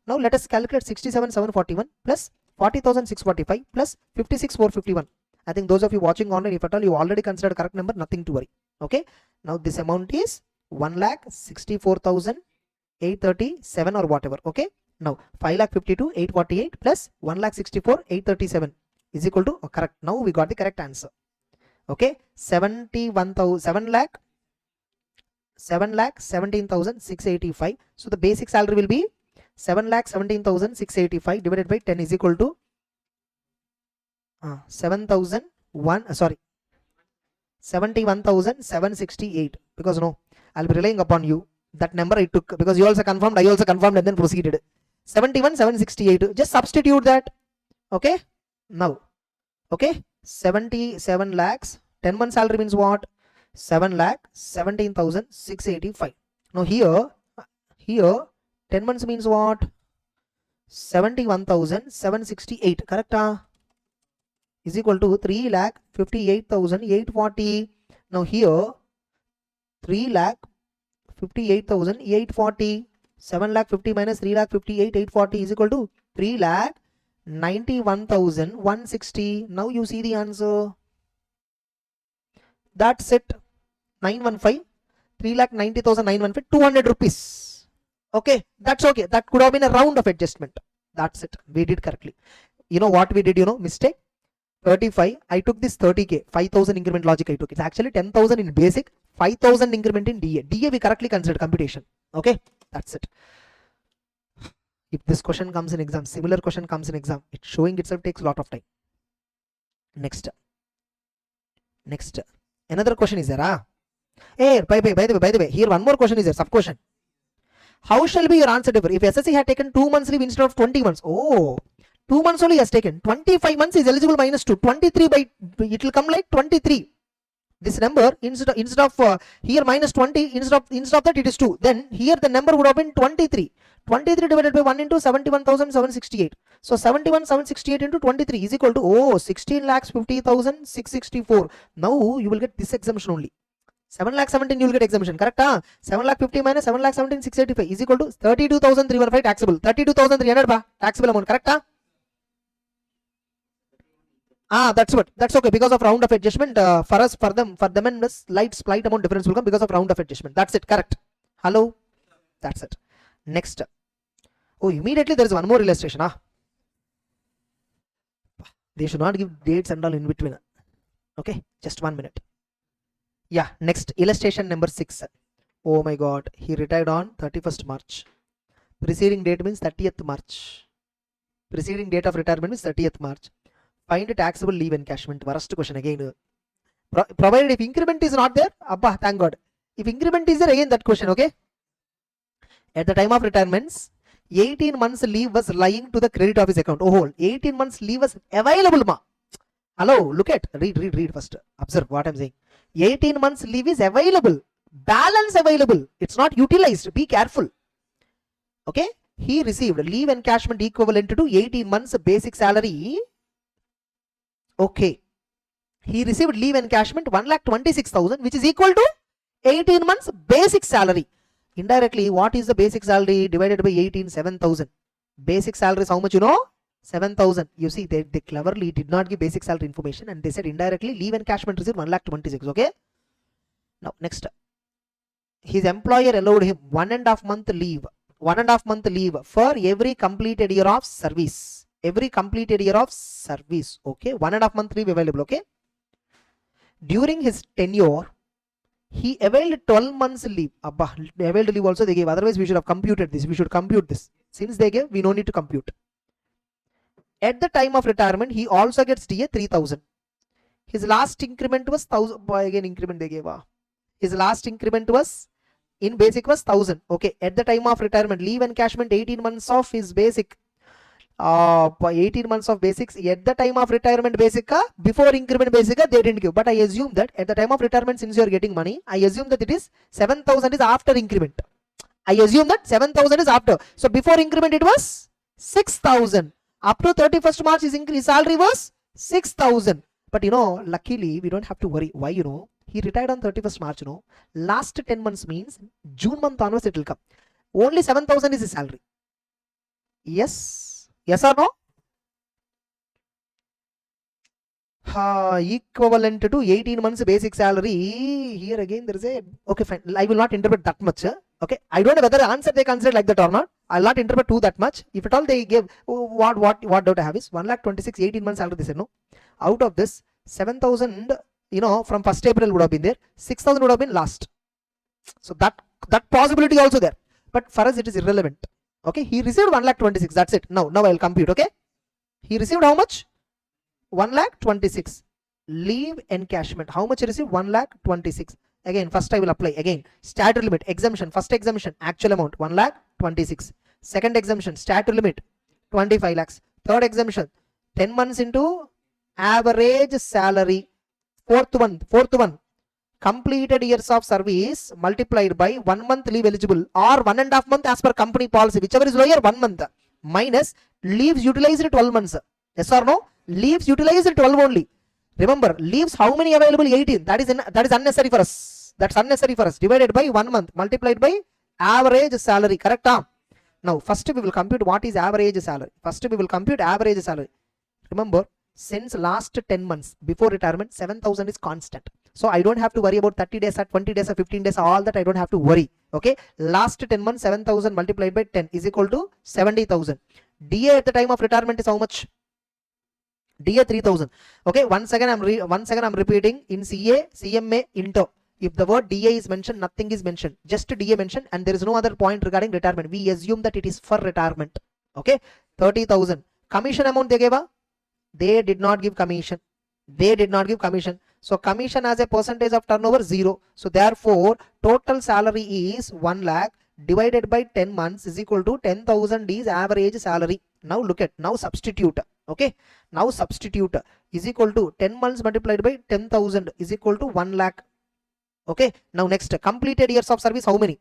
Now let us calculate 67,741 plus 40,645 plus 56,451. I think those of you watching online, if at all you already considered correct number, nothing to worry. Okay. Now this amount is 1,64,837 or whatever. Okay. Now 5,52,848 plus 1,64,837 is equal to correct. Now we got the correct answer. Okay. 7,17,685. So the basic salary will be 7,17,685 divided by 10 is equal to 71,768. Because no, I'll be relying upon you. That number I took because you also confirmed, I also confirmed, and then proceeded. 71,768. Just substitute that. Okay. Now, okay, 77 lakhs. 10 months salary means what? 7,17,685. Now here 10 months means what? 71,768. Correct? Is equal to 3,58,840. Now here 3,58,840. 7,50,000 minus 3,58,840 is equal to 3,91,160. Now you see the answer. That's it. 915. 3,90,915. 200 rupees. Okay, that's okay. That could have been a round of adjustment. That's it. We did correctly. You know what we did? Mistake. 35. I took this 30k. 5,000 increment logic I took. It's actually 10,000 in basic. 5,000 increment in DA. DA we correctly considered computation. Okay, that's it. If this question comes in exam, similar question comes in exam, it showing itself takes a lot of time. Next. Another question is there. Hey, by the way, here one more question is there. Sub question. How shall be your answer differ if SSC had taken 2 months leave instead of 20 months? Oh, 2 months only has taken. 25 months is eligible minus 2. 23 by it will come like 23. This number instead of here minus 20, instead of that it is 2. Then here the number would have been 23. 23 divided by 1 into 71,768. So 71,768 into 23 is equal to 16,50,664. Now you will get this exemption only. 7,17,000 you will get exemption. Correct? 7,50,000 minus 7,17,685 is equal to 32,315 taxable. 32,300 taxable amount. Correct? That's okay because of round of adjustment. For them and the slight amount difference will come because of round of adjustment. That's it. Correct? Hello? That's it. Next. Oh, immediately there is one more illustration. They should not give dates and all in between. Okay, just 1 minute. Yeah, next illustration number 6. Oh my god, he retired on 31st March. Preceding date means 30th March. Preceding date of retirement means 30th March. Find taxable leave encashment. Worst question again. Provided if increment is not there, Abba, thank God. If increment is there, again that question, okay? At the time of retirements, 18 months leave was lying to the credit of his account. Oh, 18 months leave was available, ma. Hello, look at, read first. Observe what I'm saying. 18 months leave is available. Balance available. It's not utilized. Be careful. Okay? He received leave encashment equivalent to 18 months basic salary. Okay. he received leave encashment 1,26,000, which is equal to 18 months basic salary. Indirectly, what is the basic salary divided by 18? 7,000. Basic salary is how much, you know? 7,000. You see, they cleverly did not give basic salary information, and they said indirectly leave encashment received 1,26,000. Okay. Now next, his employer allowed him 1.5 month leave. 1.5 month leave for every completed year of service. Every completed year of service. Okay. 1.5 month leave available. Okay. During his tenure, he availed 12 months leave. Abba, availed leave also they gave. Otherwise, we should have computed this. We should compute this. Since they gave, we no need to compute. At the time of retirement, he also gets DA 3,000. His last increment was 1,000. Again, increment they gave. His last increment was in basic was 1,000. Okay. At the time of retirement, leave encashment 18 months of his basic. 18 months of basics at the time of retirement basic, before increment basic they didn't give, but I assume that at the time of retirement, since you are getting money, I assume that it is 7,000 is after increment. I assume that 7,000 is after. So before increment it was 6,000. Up to 31st March his salary was 6,000. But you know, luckily we don't have to worry. Why? You know, he retired on 31st March. You know, last 10 months means June month onwards it will come. Only 7,000 is his salary. Yes. Yes or no? Equivalent to 18 months basic salary. Here again there is a, okay fine, I will not interpret that much. Okay, I don't know whether the answer they consider like that or not. I'll not interpret to that much. If at all they give, what doubt I have is 1,26,000 18 months salary, they said no. Out of this 7,000, you know, from 1st April would have been there, 6,000 would have been last. So that possibility also there, but for us it is irrelevant. Okay, he received 1,26,000. That's it. Now I will compute. Okay, he received how much? 1,26,000. Leave encashment. How much he received? 1,26,000. Again, first I will apply. Again, statutory limit, exemption. First exemption, actual amount 1,26,000. Second exemption, statutory limit 25 lakhs. Third exemption, 10 months into average salary. Fourth one. Completed years of service multiplied by 1 month leave eligible or 1.5 month as per company policy, whichever is lower, 1 month minus leaves utilized 12 months. Yes or no? Leaves utilized 12 only. Remember, leaves how many available? 18. That is unnecessary for us. That's unnecessary for us. Divided by 1 month multiplied by average salary. Correct? Now first we will compute what is average salary. First we will compute average salary. Remember, since last 10 months before retirement, 7,000 is constant. So I don't have to worry about 30 days or 20 days or 15 days, all that I don't have to worry. Okay, last 10 months 7,000 multiplied by 10 is equal to 70,000. DA at the time of retirement is how much? DA 3,000. Okay, once again I'm repeating, in CA, CMA, Inter, if the word DA is mentioned, nothing is mentioned, just DA mentioned, and there is no other point regarding retirement. We assume that it is for retirement. Okay, 30,000. Commission amount they gave a? They did not give commission. So commission as a percentage of turnover 0. So therefore total salary is 1 lakh divided by 10 months is equal to 10,000 is average salary. Now look at, now substitute. Okay, now substitute is equal to 10 months multiplied by 10,000 is equal to 1 lakh. Okay, now next, completed years of service, how many?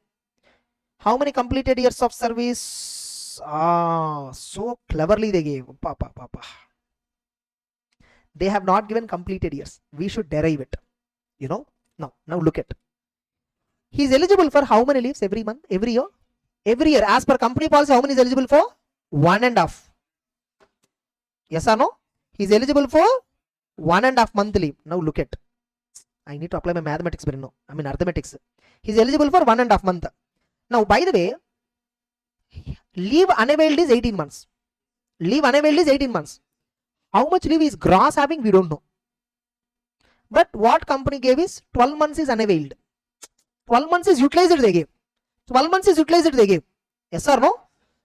How many completed years of service? So cleverly they gave. They have not given completed years. We should derive it. You know. Now look at. He is eligible for how many leaves every month, every year? Every year, as per company policy, how many is eligible for? 1.5. Yes or no? He is eligible for 1.5 month leave. Now look at. I need to apply my mathematics brain now. I mean arithmetics. He is eligible for 1.5 month. Now, by the way, leave unavailed is 18 months. Leave unavailed is 18 months. How much leave is gross having, we don't know. But what company gave is 12 months is unavailed. 12 months is utilized they gave. 12 months is utilized they gave. Yes or no?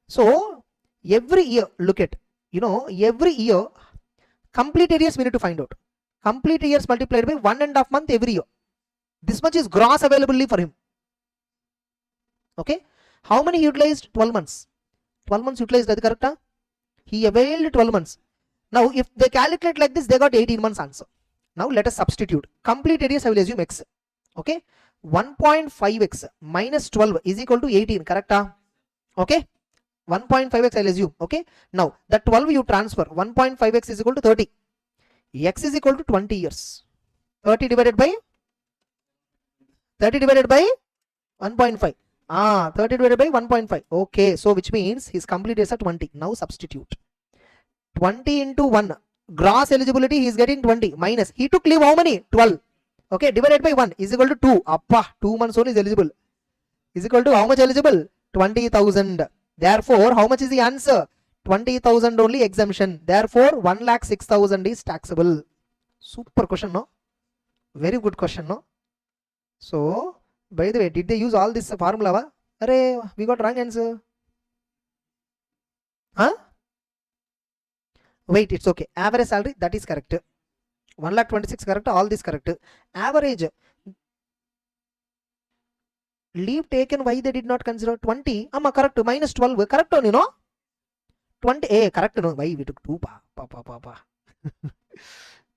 So every year, look at, you know, every year completed years we need to find out. Complete years multiplied by 1.5 month every year. This much is gross available leave for him. Okay. How many utilized? 12 months. 12 months utilized, that's correct? He availed 12 months. Now if they calculate like this, they got 18 months answer. Now let us substitute. Completed years I will assume x. Okay. 1.5x minus 12 is equal to 18, correct? Okay. 1.5x I will assume. Okay. Now the 12 you transfer. 1.5x is equal to 30. X is equal to 20 years. 30 divided by 1.5. 30 divided by 1.5. Okay, so which means his complete days are 20. Now substitute. 20 into 1. Gross eligibility he is getting 20 minus. He took leave how many? 12. Okay, divided by 1 is equal to 2. Appa, 2 months only is eligible. Is equal to how much eligible? 20,000. Therefore, how much is the answer? 20,000 only exemption. Therefore, 1,06,000 is taxable. Super question, no? Very good question, no? So, by the way, did they use all this formula? Va? Array, we got wrong answer. Huh? Wait, it's okay. Average salary, that is correct. 1,26,000 correct. All this correct. Average. Leave taken, why they did not consider 20? Correct. Minus 12. Correct on, you know? 20. Correct. No, why we took 2? Pa.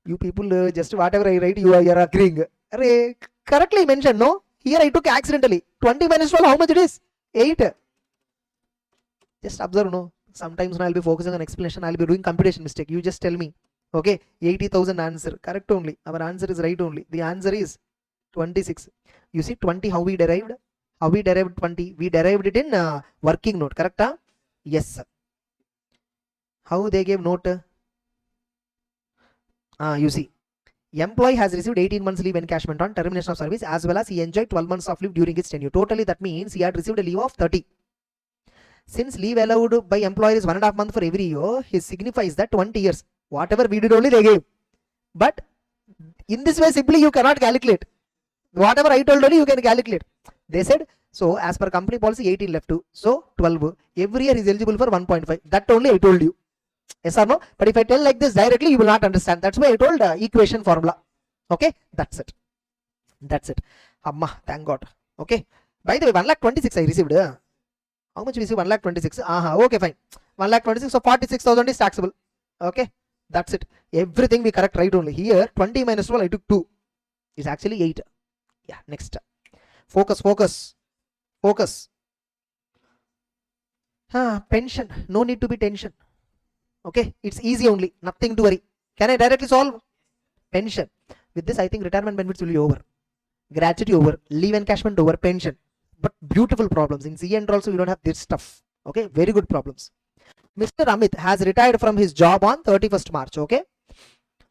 You people, just whatever I write, you are agreeing. Array, correctly mentioned, no? Here I took accidentally. 20 minus 12, how much it is? 8. Just observe, no? Sometimes I'll be focusing on explanation. I'll be doing computation mistake. You just tell me. Okay, 80,000 answer. Correct only. Our answer is right only. The answer is 26. You see 20 how we derived? How we derived 20? We derived it in working note. Correct? Yes. How they gave note? You see. Employee has received 18 months leave encashment on termination of service, as well as he enjoyed 12 months of leave during his tenure. Totally that means he had received a leave of 30. Since leave allowed by employer is 1.5 months for every year, he signifies that 20 years. Whatever we did only they gave. But in this way simply you cannot calculate. Whatever I told only you can calculate. They said, so as per company policy 18 left to, so 12. Every year is eligible for 1.5. That only I told you. Yes or no? But if I tell like this directly, you will not understand. That's why I told equation formula. Okay, that's it. That's it. Amma, thank God. Okay. By the way, 1,26,000 I received. How much received? 1,26,000. Okay, fine. 1,26,000. So 46,000 is taxable. Okay, that's it. Everything we correct right only. Here 20 minus 12 I took 2. It's actually 8. Yeah. Next. Focus. Pension. No need to be tension. Okay, it's easy only, nothing to worry. Can I directly solve? Pension. With this, I think retirement benefits will be over. Gratuity over. Leave encashment over. Pension. But beautiful problems. In CA also, we don't have this stuff. Okay, very good problems. Mr. Amit has retired from his job on 31st March. Okay.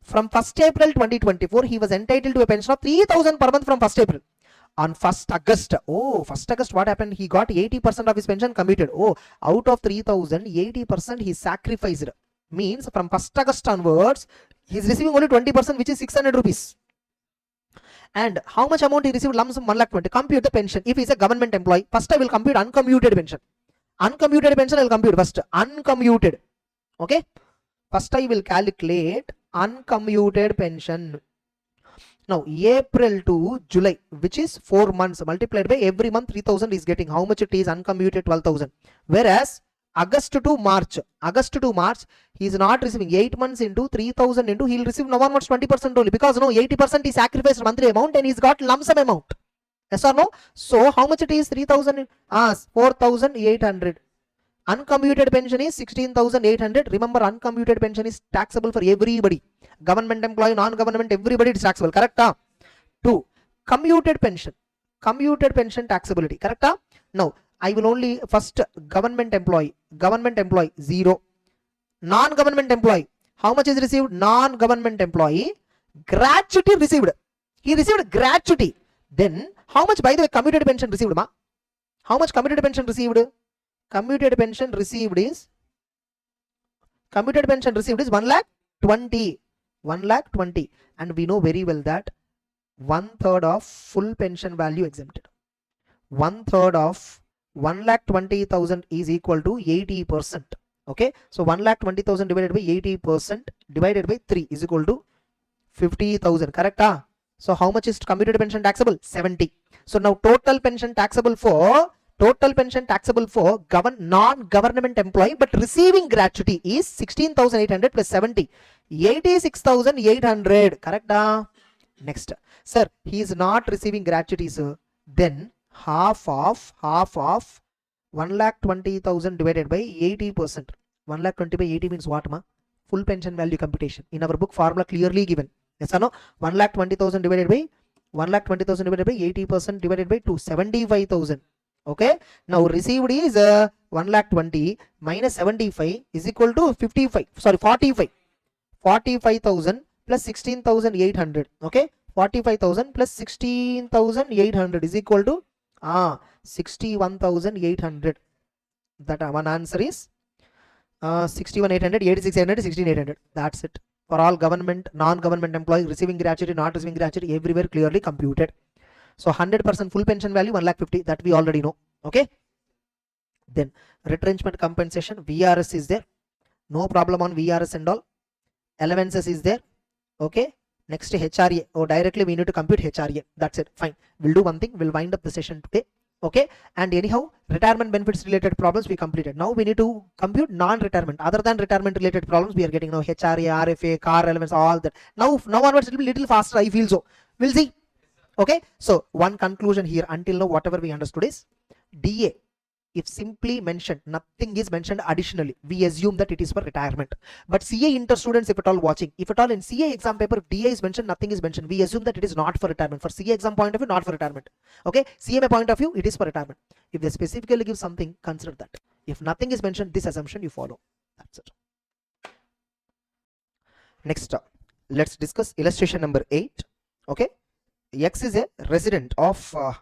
From 1st April 2024, he was entitled to a pension of 3,000 per month from 1st April. On 1st August, 1st August, what happened? He got 80% of his pension committed. Out of 3,000, 80% he sacrificed. Means from 1st August onwards, he is receiving only 20%, which is 600 rupees. And how much amount he received? Lump sum 1,20,000. Compute the pension. If he is a government employee, first I will compute uncommuted pension. Uncommuted pension I will compute first. Uncommuted. Okay. First I will calculate uncommuted pension. Now April to July, which is 4 months, multiplied by every month 3,000 is getting. How much it is? Uncommuted 12,000. Whereas August to March, he is not receiving 8 months into 3,000 into, he will receive now onwards 20% only, because no 80% is sacrificed monthly amount and he's got lump sum amount. Yes or no? So how much it is? 3,000, 4,800. Uncommuted pension is 16,800. Remember, uncommuted pension is taxable for everybody. Government employee, non-government, everybody is taxable. Correct? 2. Commuted pension. Commuted pension taxability. Correct? Now, I will only first government employee 0. Non-government employee, how much is received? Non-government employee, gratuity received. He received gratuity. Then how much, by the way, commuted pension received? How much commuted pension received? Commuted pension received is 1,20,000. 1,20,000, and we know very well that 1/3 of full pension value exempted. 1/3 of 1,20,000 is equal to 80%. Okay, so 1,20,000 divided by 80% divided by 3 is equal to 50,000. Correct? So how much is commuted pension taxable? 70. So now total pension taxable for non-government employee but receiving gratuity is 16,800 plus 70, 86,800. Correct? Next, sir, he is not receiving gratuity, sir. Then half of 1,20,000 divided by 80%. 1,20,000 by 80 means what, ma? Full pension value computation. In our book, formula clearly given. Yes or no? 1,20,000 divided by 1,20,000 divided by 80% divided by 2, 75,000. Okay. Now received is 1,20,000 minus 75 is equal to 55. Sorry, 45. 45,000 plus 16,800. Okay. 45,000 plus 16,800 is equal to 61,800. That one answer is 61,800, 86,800, 16,800. That's it. For all government, non-government employee, receiving gratuity, not receiving gratuity, everywhere clearly computed. So 100% full pension value 1,50,000, that we already know. Okay. Then retrenchment compensation, VRS is there. No problem on VRS and all. Allowances is there. Okay. Next HRA. Oh, directly we need to compute HRA. That's it. Fine. We'll do one thing. We'll wind up the session today. Okay. And anyhow, retirement benefits related problems we completed. Now we need to compute non-retirement. Other than retirement related problems, we are getting now HRA, RFA, car allowance, all that. Now onwards it will be little faster. I feel so. We'll see. Okay. So one conclusion here until now, whatever we understood is DA. If simply mentioned, nothing is mentioned additionally, we assume that it is for retirement. But CA inter students, if at all watching, if at all in CA exam paper, if DA is mentioned, nothing is mentioned, we assume that it is not for retirement. For CA exam point of view, not for retirement. Okay. CMA point of view, it is for retirement. If they specifically give something, consider that. If nothing is mentioned, this assumption you follow. That's it. Next, let's discuss illustration number 8. Okay. X is a resident of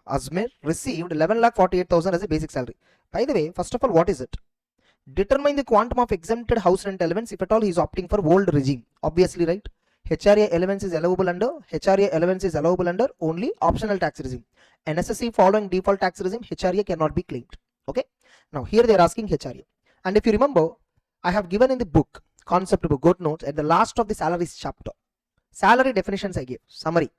Ajmer, received 11,48,000 as a basic salary. By the way, first of all, what is it? Determine the quantum of exempted house rent allowance if at all he is opting for old regime. Obviously, right? HRA allowance is allowable under only optional tax regime. NSSC following default tax regime, HRA cannot be claimed. Okay. Now here they are asking HRA. And if you remember, I have given in the book, concept book, good notes at the last of the salaries chapter. Salary definitions I gave, summary.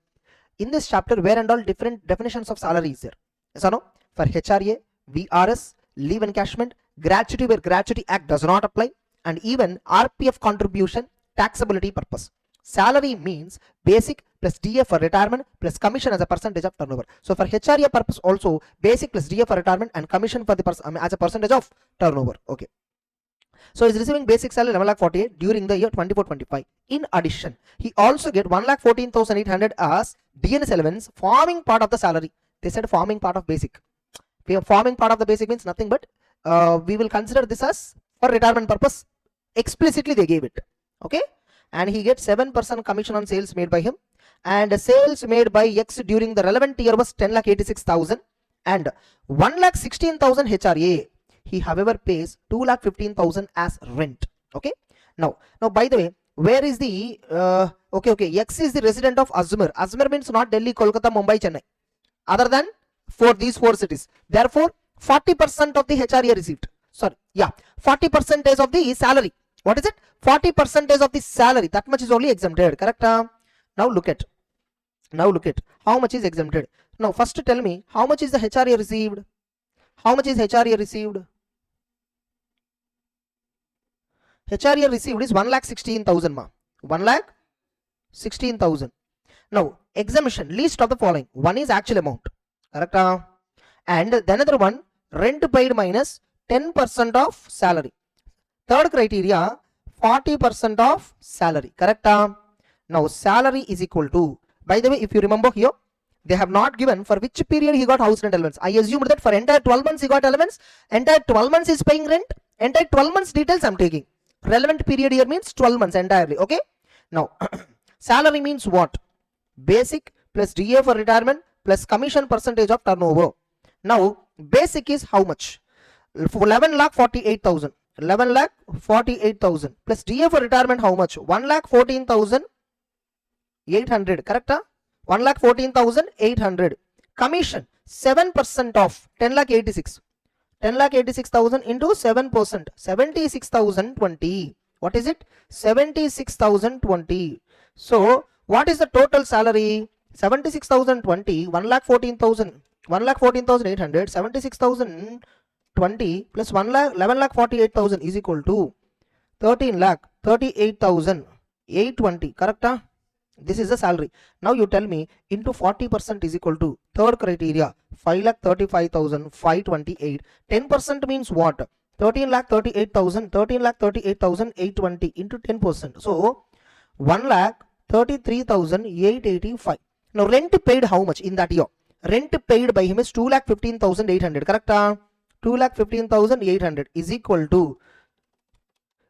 In this chapter, where and all different definitions of salary is there. Yes or no? For HRA, VRS, leave encashment, gratuity where gratuity act does not apply, and even RPF contribution, taxability purpose. Salary means basic plus DA for retirement plus commission as a percentage of turnover. So for HRA purpose also, basic plus DA for retirement and commission for the as a percentage of turnover. Okay. So he's receiving basic salary 11,48,000 during the year 24-25. In addition, he also get 1,14,800 as DNS allowance forming part of the salary. They said forming part of basic. Forming part of the basic means nothing but we will consider this as for retirement purpose. Explicitly they gave it. Okay. And he gets 7% commission on sales made by him. And sales made by X during the relevant year was 10,86,000 and 1,16,000 HRA. He however pays 2,15,000 as rent. Okay. Now by the way, where is the okay, X is the resident of Ajmer. Ajmer means not Delhi, Kolkata, Mumbai, Chennai. Other than these four cities. Therefore, 40% of the HRA received. Sorry, yeah, 40% of the salary. What is it? 40% of the salary. That much is only exempted. Correct? Now look at how much is exempted. Now first tell me how much is the HRA received. How much is HRA received? HRA received is 1,16,000 ma. 1,16,000. Now exemption, least of the following. One is actual amount. Correct? And the another one, rent paid minus 10% of salary. Third criteria, 40% of salary. Correct? Now salary is equal to, by the way, if you remember here, they have not given for which period he got house rent allowance. I assumed that for entire 12 months he got allowance. Entire 12 months is paying rent. Entire 12 months details I'm taking. Relevant period here means 12 months entirely. Okay. Now salary means what? Basic plus DA for retirement plus commission percentage of turnover. Now basic is how much? 11,48,000. 11,48,000 plus DA for retirement how much? 1,14,800. Correct? 1,14,800. Commission 7% of 10,86,000. 10,86,000 into 7%, 76,020. What is it? 76,020. So what is the total salary? 76,020, 1,14,000, 1,14,800, 76,020 plus 11,48,000 is equal to 13,38,820. Correct? This is the salary. Now you tell me into 40% is equal to third criteria 5,35,528. 10% means what? 13,38,000. 13,38,820 into 10%. So 1,00,000 33,885. Now rent paid how much in that year? Rent paid by him is 2,15,800. Correct? 2,15,800 is equal to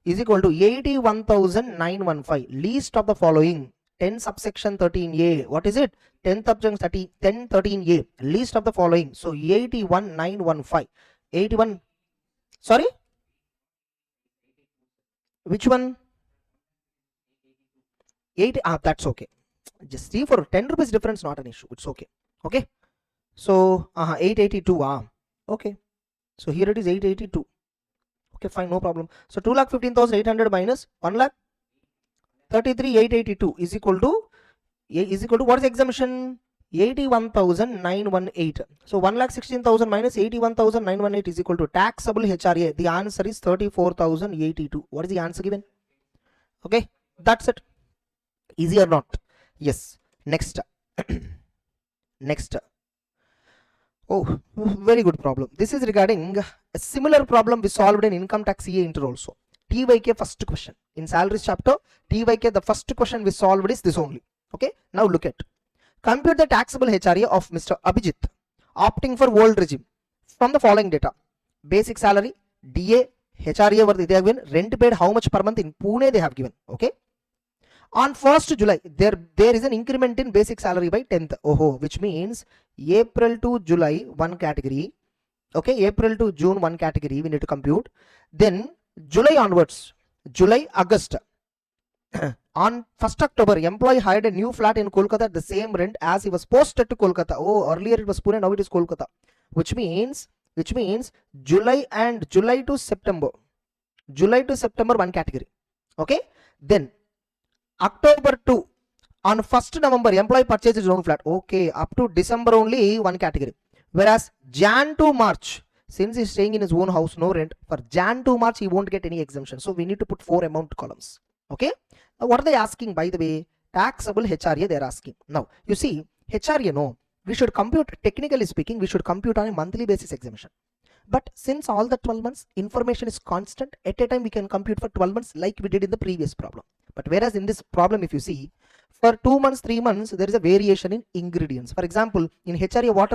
81,915. Least of the following. 10 subsection 13a. What is it? 10 subsection 10 13a. Least of the following. So 81,915. 81. Sorry? Which one? 8. That's okay. Just see, for 10 rupees difference, not an issue. It's okay. Okay. So 882. Okay. So here it is 882. Okay, fine, no problem. So 2,15,800 minus 1,33,882 is equal to what is the exemption? 81,918. So 1,16,000 minus 81,918 is equal to taxable HRA. The answer is 34,082. What is the answer given? Okay, that's it. Easy or not? Yes. Next. Next. Oh, very good problem. This is regarding a similar problem we solved in income tax CA inter also. TYK first question. In salaries chapter, TYK the first question we solved is this only. Okay. Now look at. Compute the taxable HRA of Mr. Abhijit opting for old regime from the following data. Basic salary, DA, HRA were they have given. Rent paid how much per month in Pune they have given. Okay. On 1st July, there is an increment in basic salary by 10th. Which means April to July, one category. Okay, April to June, one category we need to compute. Then July onwards, July, August. On 1st October, employee hired a new flat in Kolkata at the same rent as he was posted to Kolkata. Earlier it was Pune, now it is Kolkata. Which means July to September. July to September, one category. Okay, then October 2, on 1st November, employee purchased his own flat. Okay, up to December only one category. Whereas Jan to March, since he's staying in his own house, no rent, for Jan to March, he won't get any exemption. So we need to put 4 amount columns. Okay. Now what are they asking, by the way? Taxable HRA they are asking. Now, you see, HRA, no, we should compute, technically speaking, we should compute on a monthly basis exemption. But since all the 12 months, information is constant, at a time we can compute for 12 months like we did in the previous problem. But whereas in this problem, if you see, for 2 months, 3 months, there is a variation in ingredients. For example, in HRA, what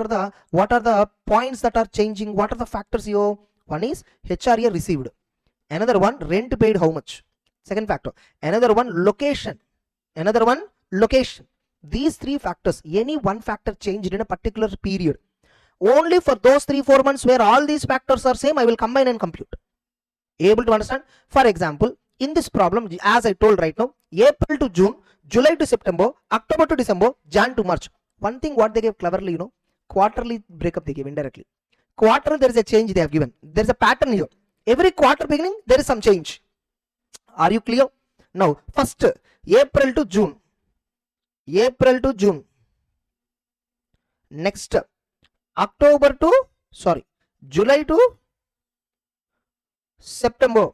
are the points that are changing? What are the factors here? One is HRA received. Another one, rent paid how much? Second factor. Another one, location. Another one, location. These 3 factors, any one factor changed in a particular period. Only for those 3-4 months where all these factors are same, I will combine and compute. Able to understand? For example, in this problem, as I told right now, April to June, July to September, October to December, Jan to March. One thing what they gave cleverly, quarterly breakup they gave indirectly. Quarter, there is a change they have given. There is a pattern here. Every quarter beginning, there is some change. Are you clear? Now, first, April to June. April to June. Next, July to September.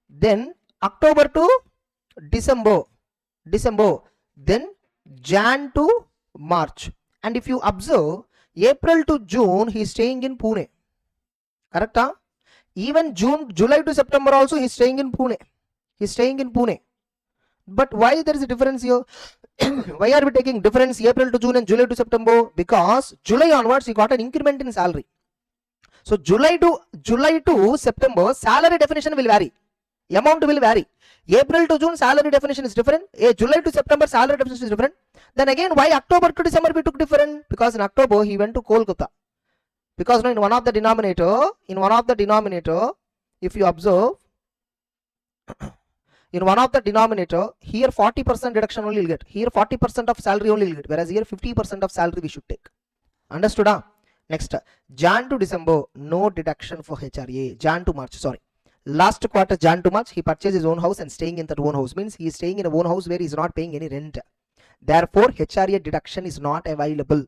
Then October to December, then Jan to March. And if you observe, April to June, he is staying in Pune. Correct? Even July to September also, he is staying in Pune. But why there is a difference here? Why are we taking difference April to June and July to September? Because July onwards, he got an increment in salary. So July to September, salary definition will vary. Amount will vary. April to June salary definition is different. July to September salary definition is different. Then again, why October to December we took different? Because in October he went to Kolkata. Because in one of the denominator, if you observe, in one of the denominator, here 40% deduction only will get. Here 40% of salary only will get. Whereas here 50% of salary we should take. Understood? Next, Jan to December, no deduction for HRA. Jan to March, sorry. Last quarter, Jan to March, he purchased his own house and staying in that own house. Means he is staying in a own house where he is not paying any rent. Therefore, HRA deduction is not available.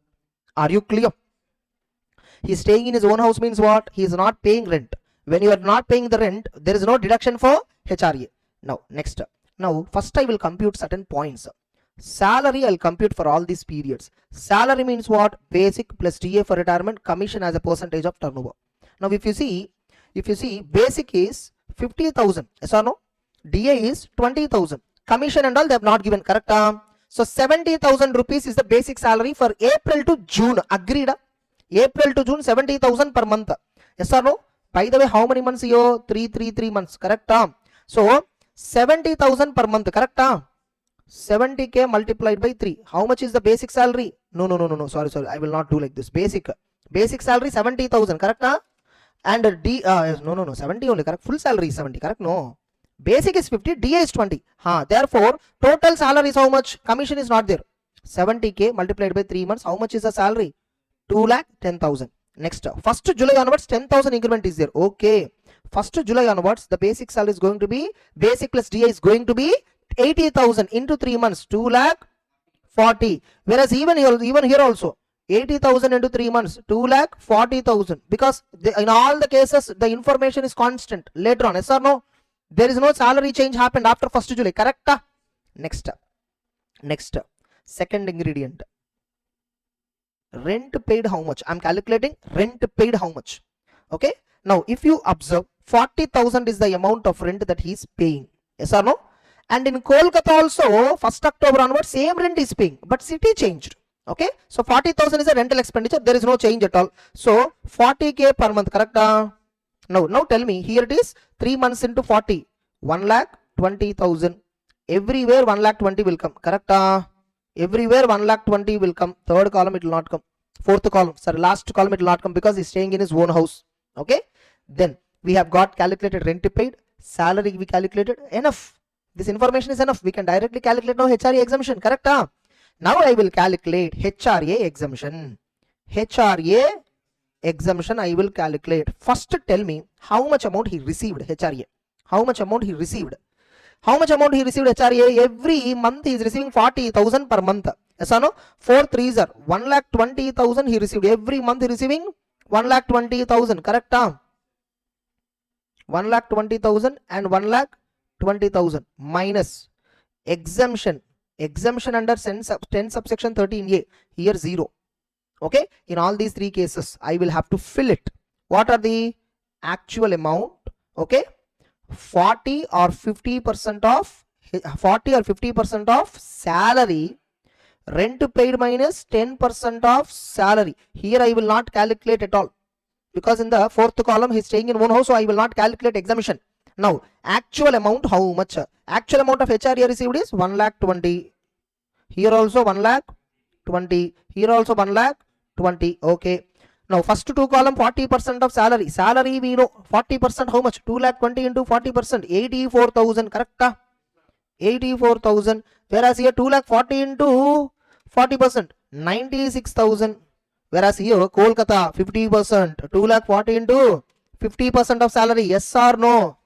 Are you clear? He is staying in his own house means what? He is not paying rent. When you are not paying the rent, there is no deduction for HRA. Now, next. Now, first I will compute certain points. Salary I will compute for all these periods. Salary means what? Basic plus DA for retirement, commission as a percentage of turnover. Now, if you see, basic is 50,000. Yes or no? DA is 20,000. Commission and all they have not given. Correct? So 70,000 rupees is the basic salary for April to June. Agreed? April to June 70,000 per month. Yes or no? By the way, how many months here? 3 months. Correct? So 70,000 per month. Correct? 70k multiplied by 3. How much is the basic salary? No. Sorry. I will not do like this. Basic salary 70,000. Correct? And no. 70 only. Correct? Full salary is 70. Correct? No. Basic is 50. DA is 20. Therefore, total salary is how much? Commission is not there. 70k multiplied by 3 months. How much is the salary? 2,10,000. Next, 1st July onwards, 10,000 increment is there. Okay. 1st July onwards, the basic salary is going to be, basic plus DA is going to be 80,000 into 3 months, 2,40,000. Whereas even here also, 80,000 into 3 months, 2,40,000. Because in all the cases, the information is constant. Later on, yes or no? There is no salary change happened after 1st July. Correct? Next, second ingredient. Rent paid how much? I'm calculating rent paid how much. Okay. Now, if you observe, 40,000 is the amount of rent that he is paying. Yes or no? And in Kolkata also, 1st October onward, same rent is paying, but city changed. Okay. So 40,000 is a rental expenditure. There is no change at all. So 40k per month. Correct? Now tell me, here it is 3 months into 40, 1,20,000. Everywhere 1,20,000 will come. Correct? Everywhere 1,20,000 will come. Third column it will not come. Fourth column, sorry, last column it will not come because he's staying in his own house. Okay. Then we have got calculated rent paid, salary we calculated. Enough. This information is enough. We can directly calculate now HRA exemption. Correct? Now I will calculate HRA exemption. HRA exemption I will calculate. First tell me how much amount he received HRA. How much amount he received? How much amount he received HRA? Every month he is receiving 40,000 per month. Yes or no? 4 3s are 1,20,000 he received. Every month he receiving 1,20,000. Correct? 1,20,000 and 1,20,000 minus exemption. Exemption under 10 subsection 13A. Here 0. Okay. In all these 3 cases, I will have to fill it. What are the actual amount? Okay. 40 or 50% of salary, rent paid minus 10% of salary. Here I will not calculate at all because in the 4th column he is staying in one house, so I will not calculate exemption. Now actual amount how much? Actual amount of HRA received is 1,20,000. Here also 1,20,000. Here also 1,20,000. Okay. Now first 2 column 40% of salary. Salary we know 40% how much? 2,20,000 into 40%, 84,000. Correct? 84,000. Whereas here 2,40,000 into 40%, 96,000. Whereas here Kolkata 50%, 2,40,000 into 50% of salary. Yes or no?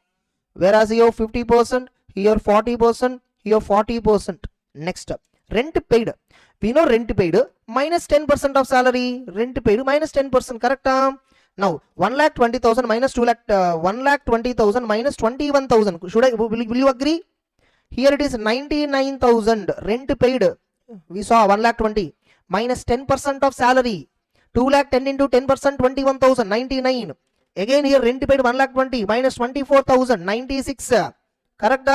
Whereas here 50%, here 40%, here 40%. Next, rent paid. We know rent paid minus 10% of salary. Rent paid minus 10%. Correct? Now 1,20,000 minus 1,20,000 minus 21,000. Will you agree? Here it is 99,000 rent paid. We saw 1,20,000 minus 10% of salary. 2,10,000 into 10%, 21,000, 99. Again here rent paid 1,20,000 minus 24,000, 96. Correct?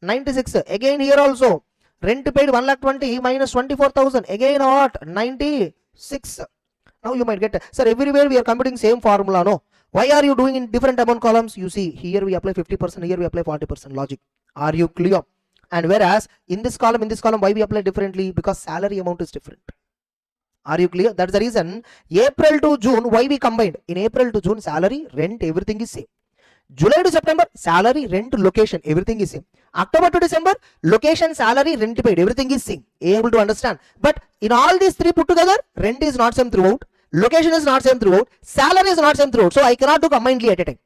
96. Again here also rent paid 1,20,000 minus 24,000. Again what? 96. Now you might get, sir, everywhere we are computing same formula. No. Why are you doing in different amount columns? You see, here we apply 50%, here we apply 40% logic. Are you clear? And whereas in this column, why we apply differently? Because salary amount is different. Are you clear? That's the reason April to June, why we combined? In April to June, salary, rent, everything is same. July to September, salary, rent, location, everything is same. October to December, location, salary, rent paid, everything is same. Able to understand? But in all these 3 put together, rent is not same throughout, location is not same throughout, salary is not same throughout. So I cannot do combinedly at a time.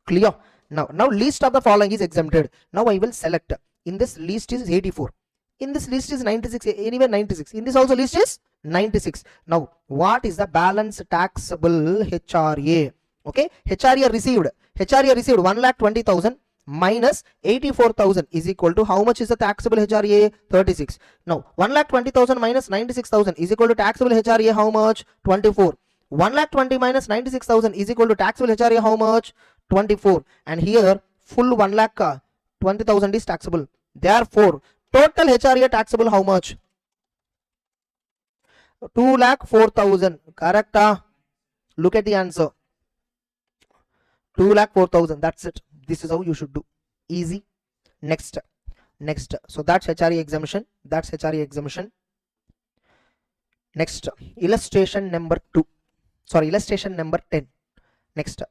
Clear? Now list of the following is exempted. Now I will select. In this list is 84. In this list is 96. Anywhere 96. In this also list is 96. Now what is the balance taxable HRA? Okay, HRA received 1,20,000 minus 84,000 is equal to how much is the taxable HRA? 36. Now 1,20,000 minus 96,000 is equal to taxable HRA how much? 24. 1,20,000 minus 96,000 is equal to taxable HRA how much? 24. And here full 1,20,000 is taxable. Therefore Total HRA taxable how much? 2,04,000. Correct? Look at the answer. 2,04,000. That's it. This is how you should do. Easy. Next. So that's HRA exemption. Next, illustration number 2. Sorry, illustration number 10. Next.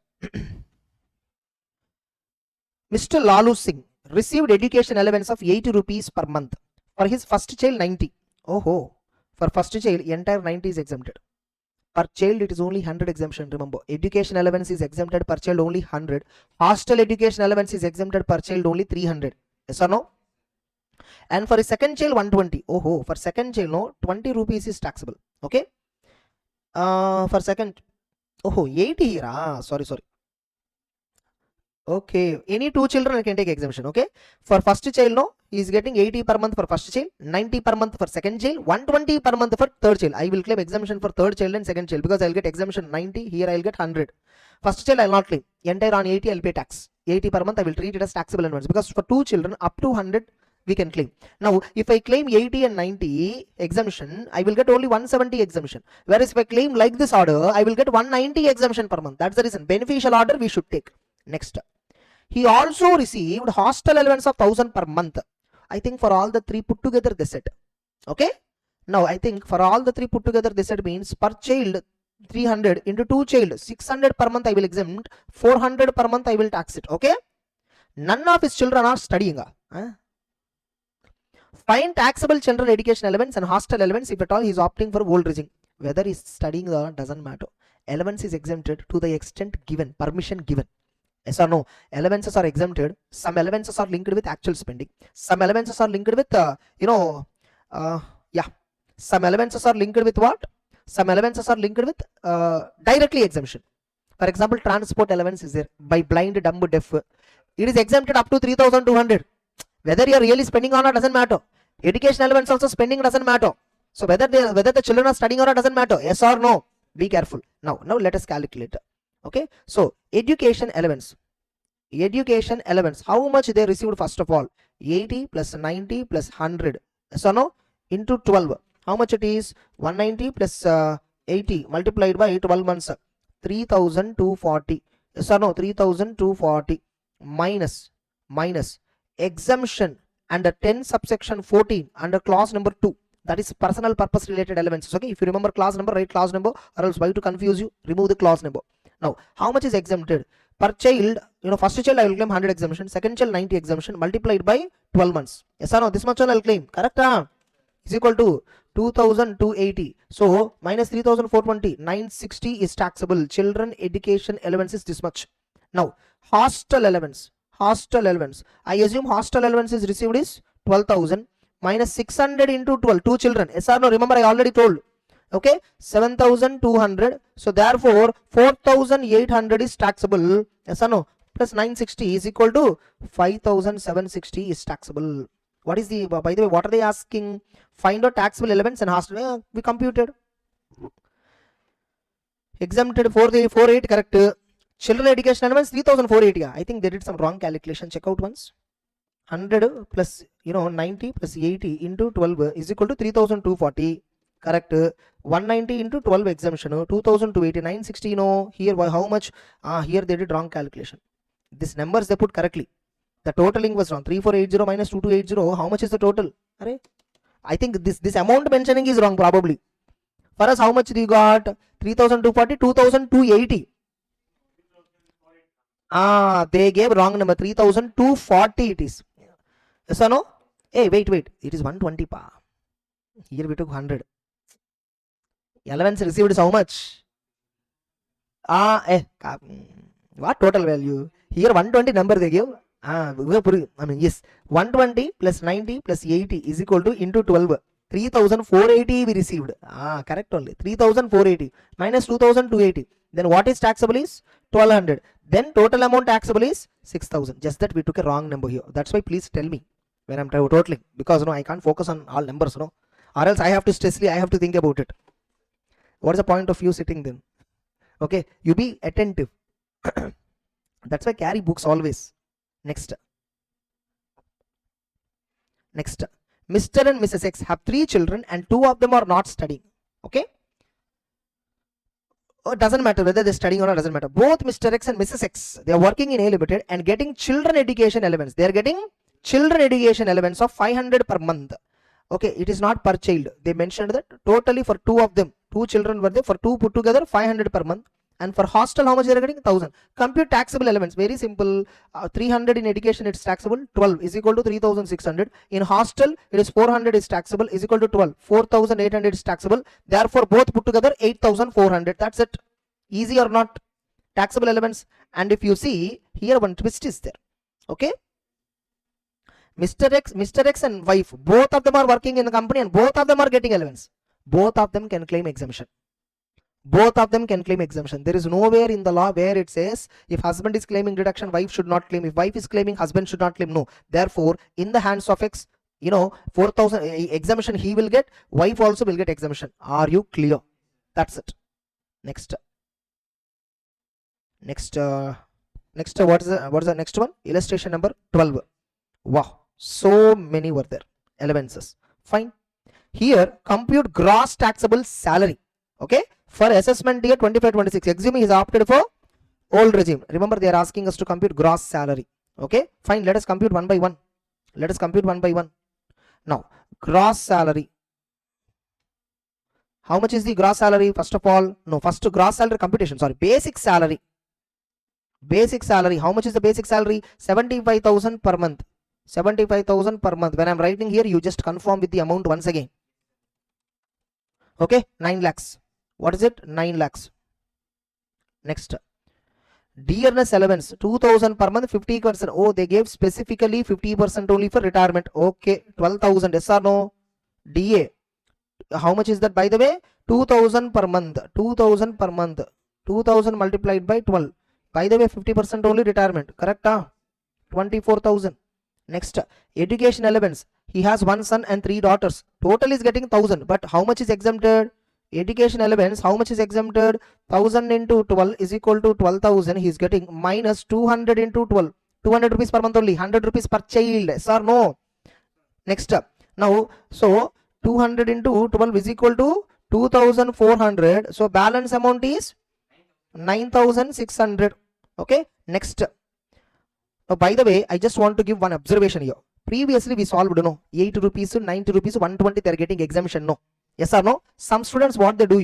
Mr. Lalu Singh received education allowance of 80 rupees per month. For his first child, 90. Oh, for first child, entire 90 is exempted. Per child, it is only 100 exemption. Remember, education allowance is exempted per child only 100. Hostel education allowance is exempted per child only 300. Yes or no? And for a second child, 120. Oh, for second child, no, 20 rupees is taxable. Okay. For second, 80 here. Sorry. Okay, any two children can take exemption. Okay, for first child, no, he is getting 80 per month for first child, 90 per month for second child, 120 per month for third child. I will claim exemption for third child and second child because I will get exemption 90. Here I will get 100. First child I will not claim. Entire on 80 I will pay tax. 80 per month I will treat it as taxable allowance because for two children up to 100 we can claim. Now, if I claim 80 and 90 exemption, I will get only 170 exemption. Whereas if I claim like this order, I will get 190 exemption per month. That's the reason. Beneficial order we should take. Next. He also received hostel allowance of 1,000 per month. I think for all the three put together they said. Okay. Now, I think for all the three put together they said means per child 300 into two child 600 per month I will exempt. 400 per month I will tax it. Okay. None of his children are studying. Find taxable children education allowance and hostel allowance if at all he is opting for old regime. Whether he is studying or doesn't matter. Allowance is exempted to the extent given, permission given. Yes or no? Allowances are exempted. Some allowances are linked with actual spending. Some allowances are linked with, Some allowances are linked with what? Some allowances are linked with directly exemption. For example, transport allowance is there by blind, dumb, deaf. It is exempted up to 3,200. Whether you are really spending or not doesn't matter. Education allowance also spending doesn't matter. So whether the children are studying or not doesn't matter. Yes or no? Be careful. Now let us calculate. Okay. So education allowance. How much they received first of all? 80 plus 90 plus 100. Yes or no? Into 12. How much it is? 190 plus 80 multiplied by 12 months. 3,240. Yes or no? 3,240 minus exemption under 10 subsection 14 under clause number 2, that is personal purpose related allowances. Okay, if you remember clause number, write clause number, or else why to confuse you, remove the clause number. Now how much is exempted per child? First child I will claim 100 exemption, second child 90 exemption multiplied by 12 months. Yes or no? This much one I will claim. Correct? Is equal to 2,280. So minus 3,420, 960 is taxable. Children education allowance is this much. Now hostel allowance. I assume hostel allowance is received is 12,000 minus 600 into 12. Two children. Yes or no? Remember I already told. Okay. 7,200. So therefore 4,800 is taxable. Yes or no? Plus 960 is equal to 5,760 is taxable. What is the, by the way, what are they asking? Find out taxable allowance and hostel. We computed. Exempted 4,8 correct. Children education allowance 3,480. I think they did some wrong calculation. Check out once. 100 plus 90 plus 80 into 12 is equal to 3,240. Correct. 190 into 12 exemption 2,280. 960. Here how much? Here they did wrong calculation. These numbers they put correctly. The totaling was wrong. 3,480 minus 2,280. How much is the total? I think this amount mentioning is wrong probably. For us, how much we got? 3,240, 2,280. They gave wrong number. 3,240 it is. Yes or no? Hey, wait. It is 120 pa. Here we took 100. Allowance received is how much? What total value? Here 120 number they give. Yes. 120 plus 90 plus 80 is equal to into 12. 3,480 we received. Correct only. 3,480 minus 2,280. Then what is taxable is 1,200. Then total amount taxable is 6,000. Just that we took a wrong number here. That's why please tell me when I'm totaling, because I can't focus on all numbers, or else I have to stressly, I have to think about it. What is the point of you sitting then? Okay, you be attentive. That's why carry books always. Next. Mr. and Mrs. X have 3 children and 2 of them are not studying. Okay. It doesn't matter whether they're studying or not, doesn't matter. Both Mr. X and Mrs. X, they are working in A Limited and getting children education allowance. They are getting children education allowance of 500 per month. Okay, it is not per child. They mentioned that totally for 2 of them, 2 children were there, for 2 put together 500 per month. And for hostel, how much they are getting? 1000. Compute taxable allowance. Very simple. 300 in education, it's taxable. 12 is equal to 3600. In hostel, it is 400 is taxable, is equal to 12. 4800 is taxable. Therefore, both put together 8400. That's it. Easy or not? Taxable allowance. And if you see here, one twist is there. Okay. Mr. X and wife, both of them are working in the company and both of them are getting allowance. Both of them can claim exemption. Both of them can claim exemption. There is nowhere in the law where it says if husband is claiming deduction, wife should not claim. If wife is claiming, husband should not claim. No. Therefore, in the hands of X, 4,000 exemption he will get. Wife also will get exemption. Are you clear? That's it. Next. What is the next one? Illustration number 12. Wow. So many were there. Allowances. Fine. Here, compute gross taxable salary. Okay. For assessment year 25-26, assuming he's opted for old regime. Remember, they are asking us to compute gross salary. Okay, fine. Let us compute one by one. Now, gross salary. How much is the gross salary? First of all, no, first gross salary computation. Sorry, basic salary. Basic salary. How much is the basic salary? 75,000 per month. 75,000 per month. When I'm writing here, you just confirm with the amount once again. Okay, 9 lakhs. What is it? 9 lakhs. Next. Dearness allowance 2,000 per month, 50%. Oh, they gave specifically 50% only for retirement. Okay, 12,000. Yes or no? DA. How much is that, by the way? 2,000 per month. 2,000 per month. 2,000 multiplied by 12. By the way, 50% only retirement. Correct? 24,000. Next. Education allowance. He has 1 son and 3 daughters. Total is getting 1,000. But how much is exempted? Education allowance, how much is exempted? 1,000 into 12 is equal to 12,000. He is getting minus 200 into 12. 200 rupees per month only. 100 rupees per child. Yes or no? Next up. Now, so 200 into 12 is equal to 2,400. So balance amount is 9,600. Okay. Next. Now, by the way, I just want to give one observation here. Previously, we solved 8 rupees, 90 rupees, 120. They are getting exemption. No. Yes or no? Some students, what they do,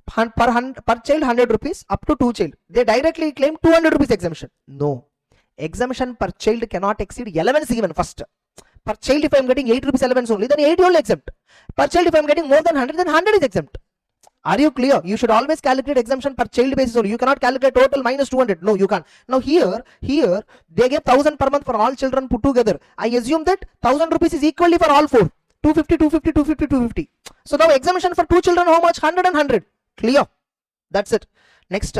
per child 100 rupees up to 2 child. They directly claim 200 rupees exemption. No. Exemption per child cannot exceed allowance even first. Per child, if I am getting 8 rupees allowance only, then 8 only exempt. Per child, if I am getting more than 100, then 100 is exempt. Are you clear? You should always calculate exemption per child basis only. You cannot calculate total minus 200. No, you can't. Now here, they give 1,000 per month for all children put together. I assume that 1,000 rupees is equally for all 4. 250, 250, 250, 250. So now exemption for 2 children, how much? 100 and 100. Clear? That's it. Next.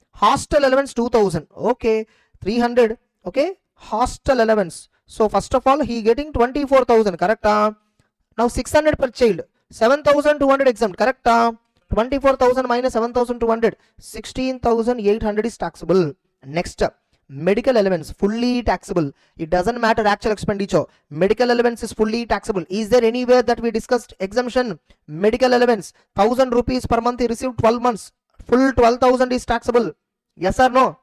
Hostel allowance 2,000. Okay. 300. Okay. Hostel allowance. So first of all, he getting 24,000. Correct? Now 600 per child. 7,200 exempt. Correct? 24,000 minus 7,200. 16,800 is taxable. Next. Medical allowance fully taxable. It doesn't matter actual expenditure. Medical allowance is fully taxable. Is there anywhere that we discussed exemption? Medical allowance 1,000 rupees per month he received 12 months. Full 12,000 is taxable. Yes or no?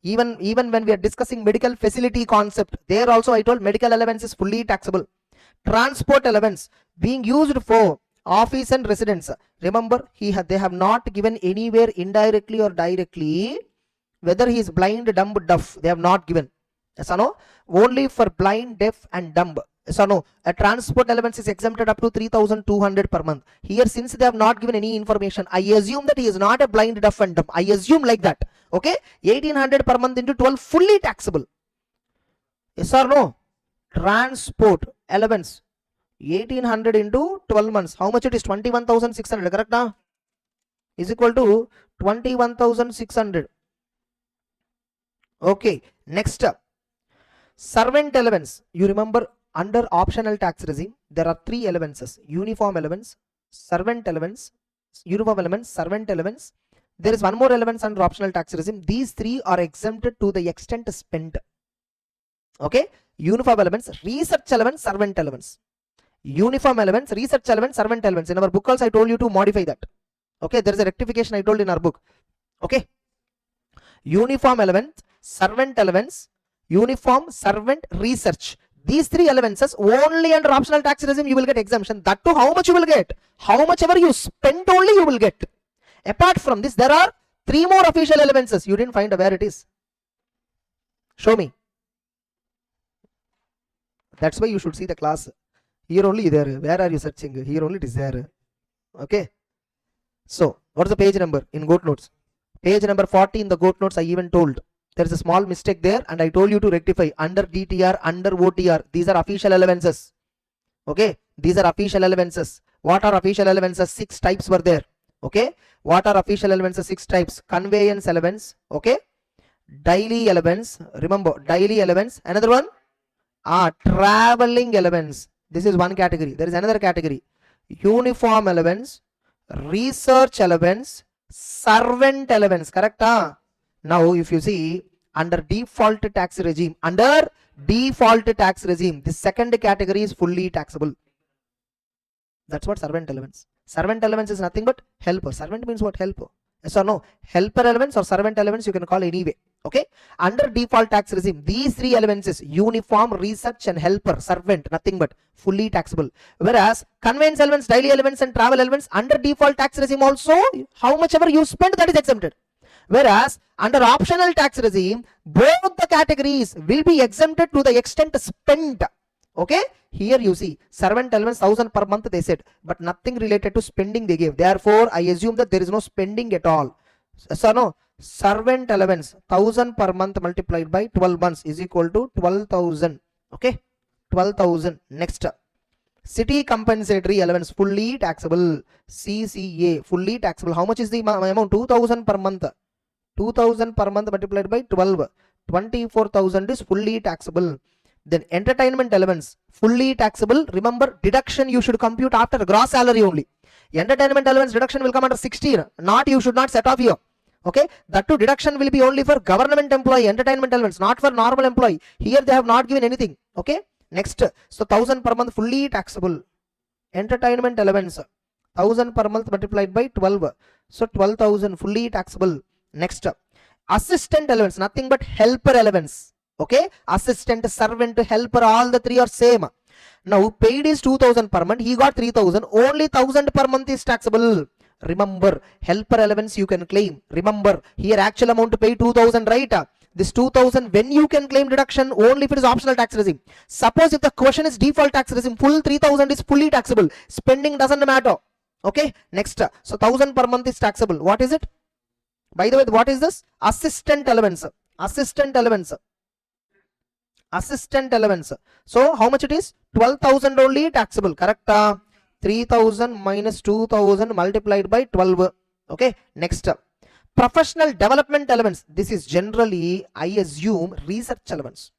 Even when we are discussing medical facility concept, there also I told medical allowance is fully taxable. Transport allowance being used for office and residence. Remember, they have not given anywhere indirectly or directly whether he is blind, dumb, deaf. They have not given. Yes or no? Only for blind, deaf and dumb. Yes or no? A transport allowance is exempted up to 3,200 per month. Here, since they have not given any information, I assume that he is not a blind, deaf and dumb. I assume like that. Okay? 1,800 per month into 12 fully taxable. Yes or no? Transport allowance 1,800 into 12 months. How much it is? 21,600. Correct? Is equal to 21,600. Okay, next up, servant allowance. You remember under optional tax regime, there are 3 allowances: uniform allowance, servant allowance, uniform allowance, servant allowance. There is one more allowance under optional tax regime. These 3 are exempted to the extent spent. Okay, uniform elements, research elements, servant elements. Uniform elements, research elements, servant elements. In our book also I told you to modify that. Okay, there is a rectification I told in our book. Okay, uniform elements, servant elements, uniform, servant, research. These three elements only under optional tax regime you will get exemption. That too, how much you will get? How much ever you spend only you will get. Apart from this, there are three more official elements. You didn't find where it is. Show me. That's why you should see the class. Here only there. Where are you searching? Here only it is there. Okay. So, what's the page number in GoTo Notes? Page number 40 in the GoTo Notes I even told. There is a small mistake there and I told you to rectify. Under DTR, under OTR. These are official allowances. Okay. These are official allowances. What are official allowances? 6 types were there. Okay. What are official allowances? 6 types. Conveyance allowance. Okay. Daily allowance. Remember, daily allowance. Another one? Traveling allowance. This is one category. There is another category. Uniform allowance, research allowance, servant allowance. Correct? Now, if you see under default tax regime, this second category is fully taxable. That's what servant allowance. Servant allowance is nothing but helper. Servant means what? Helper. Yes or no? Helper allowance or servant allowance you can call anyway. Okay. Under default tax regime, these three allowances, uniform, research and helper, servant, nothing but fully taxable. Whereas conveyance allowance, daily allowance and travel allowance under default tax regime also, how much ever you spend, that is exempted. Whereas under optional tax regime, both the categories will be exempted to the extent spent. Okay, here you see servant allowance 1000 per month they said, but nothing related to spending they gave. Therefore, I assume that there is no spending at all. So no, servant allowance 1000 per month multiplied by 12 months is equal to 12,000. Okay, 12,000. Next, city compensatory allowance fully taxable. CCA fully taxable. How much is the amount? 2,000 per month. 2,000 per month multiplied by 12. 24,000 is fully taxable. Then entertainment allowance fully taxable. Remember, deduction you should compute after gross salary only. Entertainment allowance deduction will come under 16. Not, you should not set off here. Okay, that too deduction will be only for government employee. Entertainment allowance, not for normal employee. Here they have not given anything. Okay, next, so 1000 per month fully taxable. Entertainment allowance 1000 per month multiplied by 12, so 12,000 fully taxable. Next, assistant allowance, nothing but helper allowance. Okay, assistant, servant, helper, all the three are same. Now paid is 2,000 per month, he got 3,000, only 1,000 per month is taxable. Remember, helper allowance you can claim. Remember, here actual amount to pay 2,000, right? This 2,000 when you can claim deduction, only if it is optional tax regime. Suppose if the question is default tax regime, full 3,000 is fully taxable. Spending doesn't matter. Okay, next, so 1,000 per month is taxable. What is it? By the way, what is this? Assistant allowance. Assistant allowance. Assistant allowance. So how much it is? 12,000 only taxable. Correct? 3,000 minus 2,000 multiplied by 12. Okay, next, professional development allowance. This is generally, I assume, research allowance.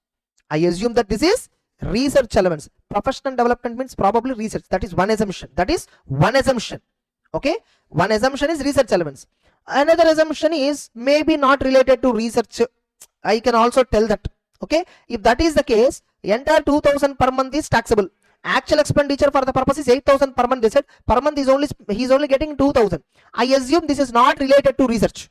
I assume that this is research allowance. Professional development means probably research. That is one assumption. That is one assumption. Okay, one assumption is research allowance. Another assumption is maybe not related to research. I can also tell that. Okay, if that is the case, entire 2,000 per month is taxable. Actual expenditure for the purpose is 8,000 per month. They said per month is only, he is only getting 2,000. I assume this is not related to research.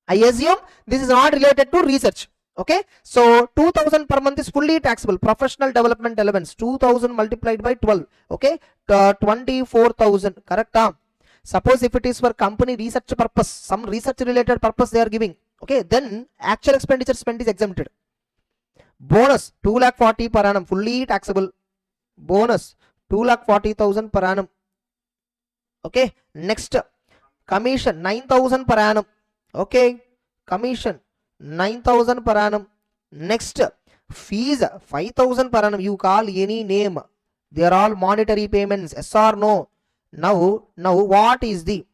I assume this is not related to research. Okay, so 2,000 per month is fully taxable. Professional development allowance 2,000 multiplied by 12. Okay, 24,000. Correct? Suppose if it is for company research purpose, some research related purpose they are giving. Okay, then actual expenditure spent is exempted. Bonus 2,40,000 per annum fully taxable. Bonus 2,40,000 per annum. Okay, next, commission 9,000 per annum. Okay, commission 9,000 per annum. Next, fees 5,000 per annum. You call any name, they are all monetary payments. Yes or no? Now what is the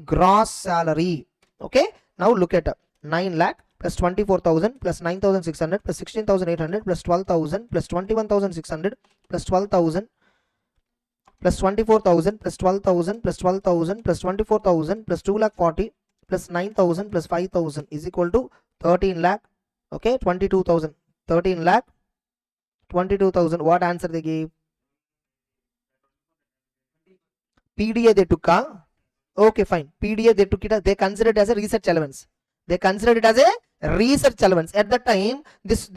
gross salary? Okay, now look at 9 lakh plus 24,000 plus 9,600 plus 16,800 plus 12,000 plus 21,600 plus 12,000 plus 24,000 plus 12,000 plus 12,000 plus 24,000 plus 2,40,000 plus 9,000 plus 5,000 is equal to 13 lakh. Okay, 22,000. 13 lakh 22,000. What answer they gave? PDA they took. Okay, fine. PDA they took it. They considered it as a research allowance. They considered it as a research allowance. At that time, this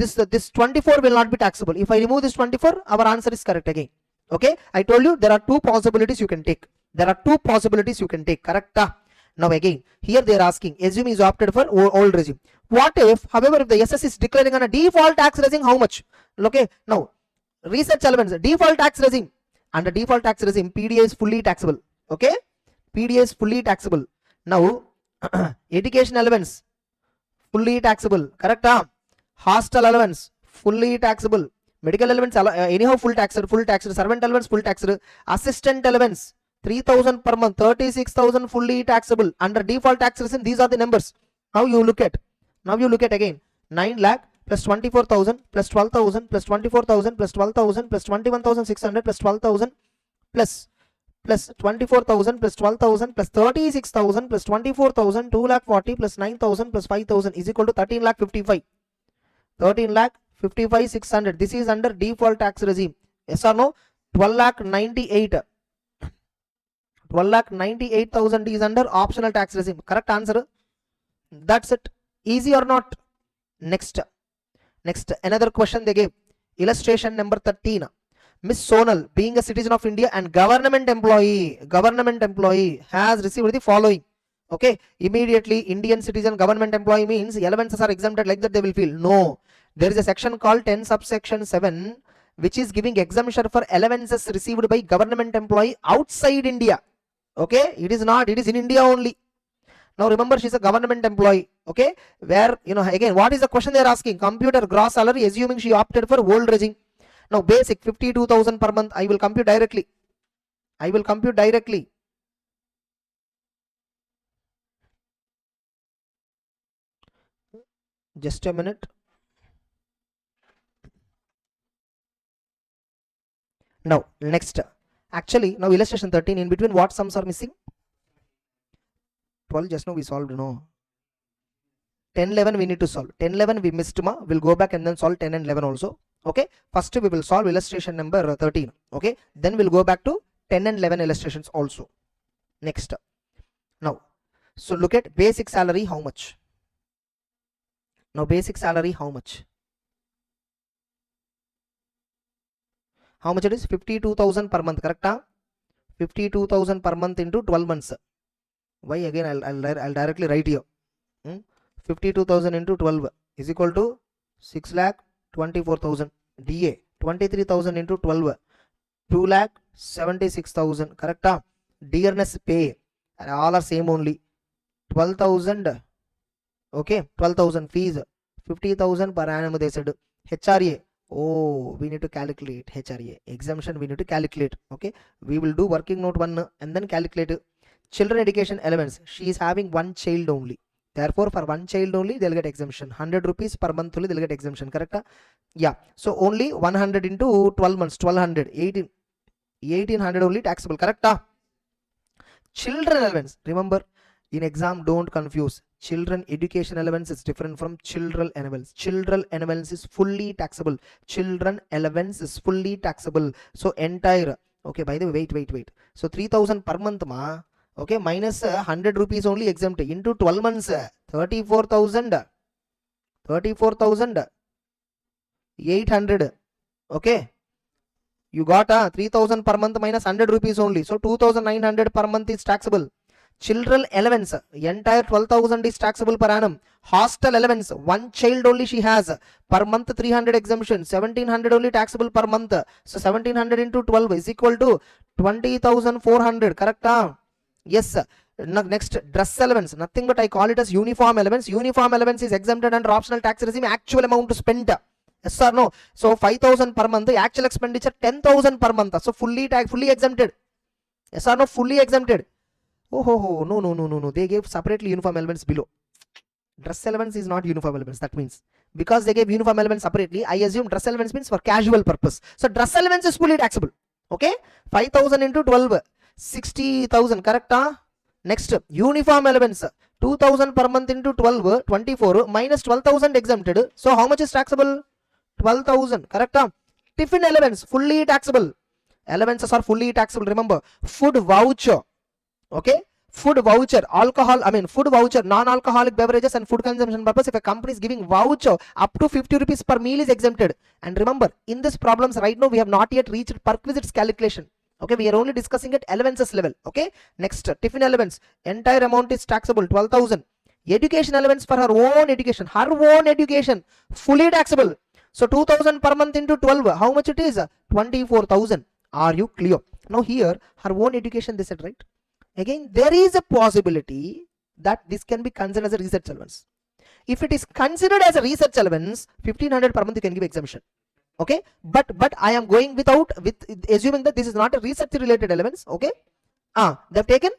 24 will not be taxable. If I remove this 24, our answer is correct again. Okay, I told you there are two possibilities you can take. There are two possibilities you can take. Correct? Now again, here they are asking, assume is opted for old regime. What if, however, if the SS is declaring on a default tax regime, how much? Okay, now research allowance, default tax regime. Under default tax regime, PDA is fully taxable. Okay, PDA is fully taxable. Now, education allowance, fully taxable. Correct? Hostel allowance, fully taxable. Medical allowance, anyhow full taxed. Servant allowance, full taxed. Assistant allowance, 3,000 per month, 36,000 fully taxable. Under default tax regime, these are the numbers. Now you look at again, 9 lakh plus 24,000 plus 12,000 plus 24,000 plus 12,000 plus 21,600 plus 12,000 plus 24,000 plus 12,000 plus 36,000 plus 24,000, 2 lakh 40 plus 9,000 plus 5,000 is equal to 13 lakh 55. 13 lakh 55 600. This is under default tax regime. Yes or no? 12 lakh 98. 12 lakh 98,000 is under optional tax regime. Correct answer? That's it. Easy or not? Next, another question they gave. Illustration number 13. Miss Sonal, being a citizen of India and government employee has received the following. Okay, immediately Indian citizen government employee means allowances are exempted, like that they will feel. No, there is a section called 10 subsection 7 which is giving exemption for allowances received by government employee outside India. Okay, it is not, it is in India only. Now remember, she is a government employee. Okay, where, again, what is the question they are asking? Computer gross salary, assuming she opted for old regime. Now basic 52,000 per month. I will compute directly. Just a minute. Now next, actually now illustration 13, in between what sums are missing? 12 just now we solved. No, 10 11 we need to solve. 10 11 we missed. We'll go back and then solve 10 and 11 also. Okay, first we will solve illustration number 13. Okay, then we'll go back to 10 and 11 illustrations also. Next, now, so look at basic salary, how much? Now basic salary, how much? How much it is? 52,000 per month. Correct? 52,000 per month into 12 months. Why again? I'll directly write here. 52,000 into 12 is equal to 6,24,000. DA 23,000 into 12, 2,76,000. Correct? Dearness pay, all are same only. 12,000. Okay, 12,000 fees, 50,000 per annum they said. HRA, oh, we need to calculate HRA. Exemption we need to calculate. Okay, we will do working note 1 and then calculate. Children education allowance, she is having one child only. Therefore, for one child only, they'll get exemption. 100 rupees per month only, they'll get exemption. Correct? Yeah. So only 100 into 12 months, 1200, 1800 only taxable. Correct? Children allowance. Remember, in exam, don't confuse. Children education allowance is different from children allowance. Children allowance is fully taxable. Children allowance is fully taxable. So entire. Okay. By the way, wait. So 3,000 per month, ma. Okay, minus 100 rupees only exempt into 12 months, 34,800. Okay, you got 3,000 per month minus 100 rupees only. So 2,900 per month is taxable. Children allowance, entire 12,000 is taxable per annum. Hostel allowance, one child only she has, per month 300 exemption, 1,700 only taxable per month. So 1,700 into 12 is equal to 20,400. Correct? Yes. Next, dress allowance, nothing but I call it as uniform allowance. Uniform allowance is exempted under optional tax regime. Actual amount spent, yes or no? So 5,000 per month, actual expenditure 10,000 per month. So fully exempted, yes or no? Fully exempted. Oh no, they gave separately uniform allowance below. Dress allowance is not uniform allowance. That means because they gave uniform allowance separately, I assume dress allowance means for casual purpose. So dress allowance is fully taxable. Okay, 5,000 into 12, 60,000. Correct? Next, uniform allowance, 2,000 per month into 12, 24 minus 12,000 exempted. So how much is taxable? 12,000. Correct? Tiffin allowance, fully taxable. Allowances are fully taxable. Remember, food voucher. Okay, food voucher, food voucher, non-alcoholic beverages and food consumption purpose. If a company is giving voucher up to 50 rupees per meal is exempted. And remember, in this problems right now we have not yet reached perquisites calculation. Okay, we are only discussing at allowances level. Okay, next, tiffin allowance, entire amount is taxable, 12,000. Education allowance for her own education, fully taxable. So 2,000 per month into 12, how much it is? 24,000. Are you clear? Now here, her own education, they said, right? Again, there is a possibility that this can be considered as a research allowance. If it is considered as a research allowance, 1,500 per month you can give exemption. Okay, but I am going with assuming that this is not a research related allowance. Okay, they have taken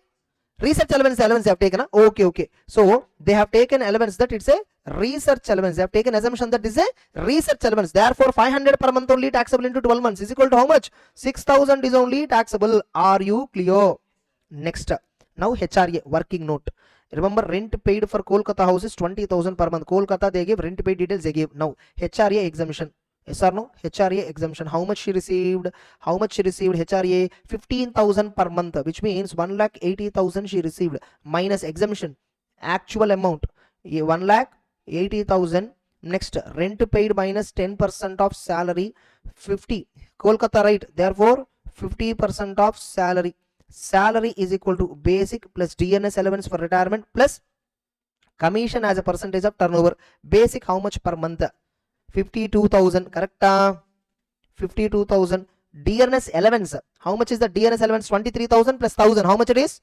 research allowance they have taken. Okay, so they have taken allowance that it's a research allowance. They have taken assumption that is a research allowance. Therefore 500 per month only taxable into 12 months is equal to how much? 6,000 is only taxable. Are you clear? Next, now HRA, working note. Remember, rent paid for Kolkata house is 20,000 per month. Kolkata, they gave rent paid details, they gave. Now HRA exemption. Yes or no? HRA exemption. How much she received? HRA 15,000 per month, which means 1,80,000 she received minus exemption. Actual amount 1,80,000. Next, rent paid minus 10% of salary, 50. Kolkata, right? Therefore 50% of salary. Salary is equal to basic plus DNS allowance for retirement plus commission as a percentage of turnover. Basic how much per month? 52,000. Correct? 52,000. DNS allowance. How much is the DNS allowance? 23,000 plus 1,000. How much it is?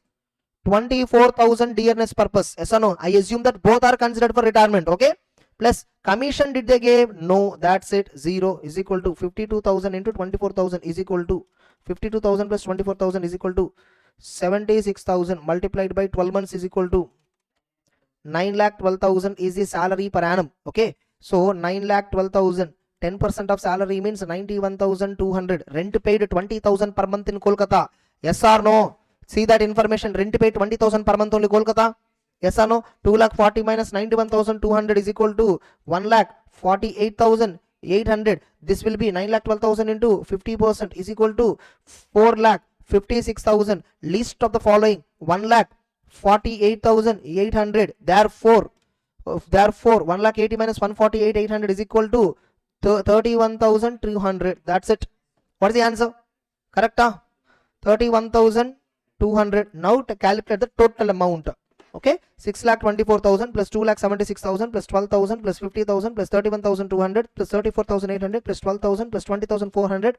24,000 DNS purpose. Yes or no? I assume that both are considered for retirement. Okay. Plus commission did they give? No. That's it. 0 is equal to 52,000 into 24,000 is equal to 52,000 plus 24,000 is equal to 76,000 multiplied by 12 months is equal to 9,12,000 is the salary per annum. Okay. So 9,12,000, 10% of salary means 91,200. Rent paid 20,000 per month in Kolkata. Yes or no? See that information. Rent paid 20,000 per month only Kolkata. Yes or no? 2,40,000 minus 91,200 is equal to 1,48,800. This will be 9,12,000 into 50% is equal to 4,56,000. List of the following: 1,48,800. Therefore 1,80,000 minus 148,800 is equal to 31,300. That's it. What is the answer? Correct? 31,200. Now to calculate the total amount. Okay, 6,24,000 plus 2,76,000 plus 12,000 plus 50,000 plus 31,200 plus 34,800 plus 12,000 plus 20,400.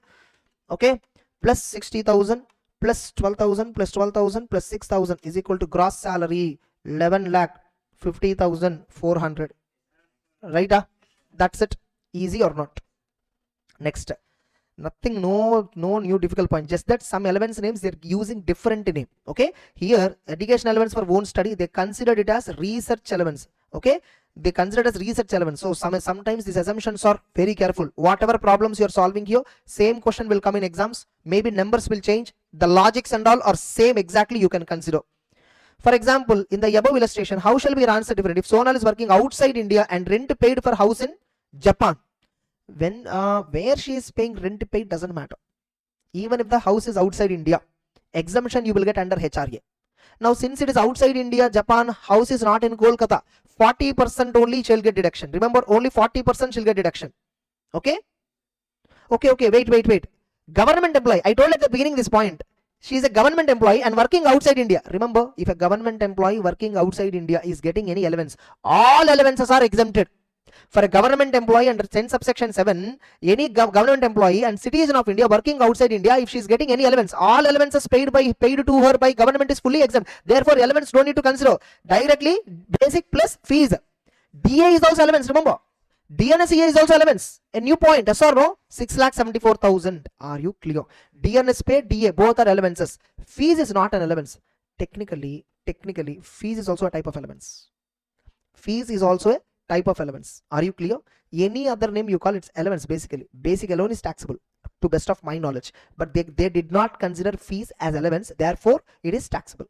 Okay, plus 60,000 plus 12,000 plus 12,000 plus 6,000 is equal to gross salary 11,50,400. Right? That's it. Easy or not? Next, nothing, no new difficult point, just that some allowance names they're using different name. Okay, here education allowance for own study, they considered it as research allowance. Okay, they considered as research allowance. So sometimes these assumptions are very careful. Whatever problems you're solving here, same question will come in exams. Maybe numbers will change, the logics and all are same exactly. You can consider. For example, in the above illustration, how shall we answer different? If Sonal is working outside India and rent paid for house in Japan, when where she is paying rent paid doesn't matter. Even if the house is outside India, exemption you will get under HRA. Now since it is outside India, Japan, house is not in Kolkata, 40% only she'll get deduction. Remember, only 40% she'll get deduction. Okay, wait. Government employee, I told at the beginning this point. She is a government employee and working outside India. Remember, if a government employee working outside India is getting any allowance, all allowances are exempted. For a government employee under 10 subsection 7, any government employee and citizen of India working outside India, if she is getting any allowance, all allowances paid to her by government is fully exempt. Therefore, allowance don't need to consider. Directly basic plus fees. DA is also allowance. Remember, DNSEA is also allowance. A new point, yes or no? 6,74,000. Are you clear? DNS pay, DA, both are allowances. Fees is not an allowance. Technically, fees is also a type of allowance. Fees is also a type of allowance. Are you clear? Any other name you call, it's allowance basically. Basic alone is taxable to best of my knowledge. But they did not consider fees as allowance. Therefore, it is taxable.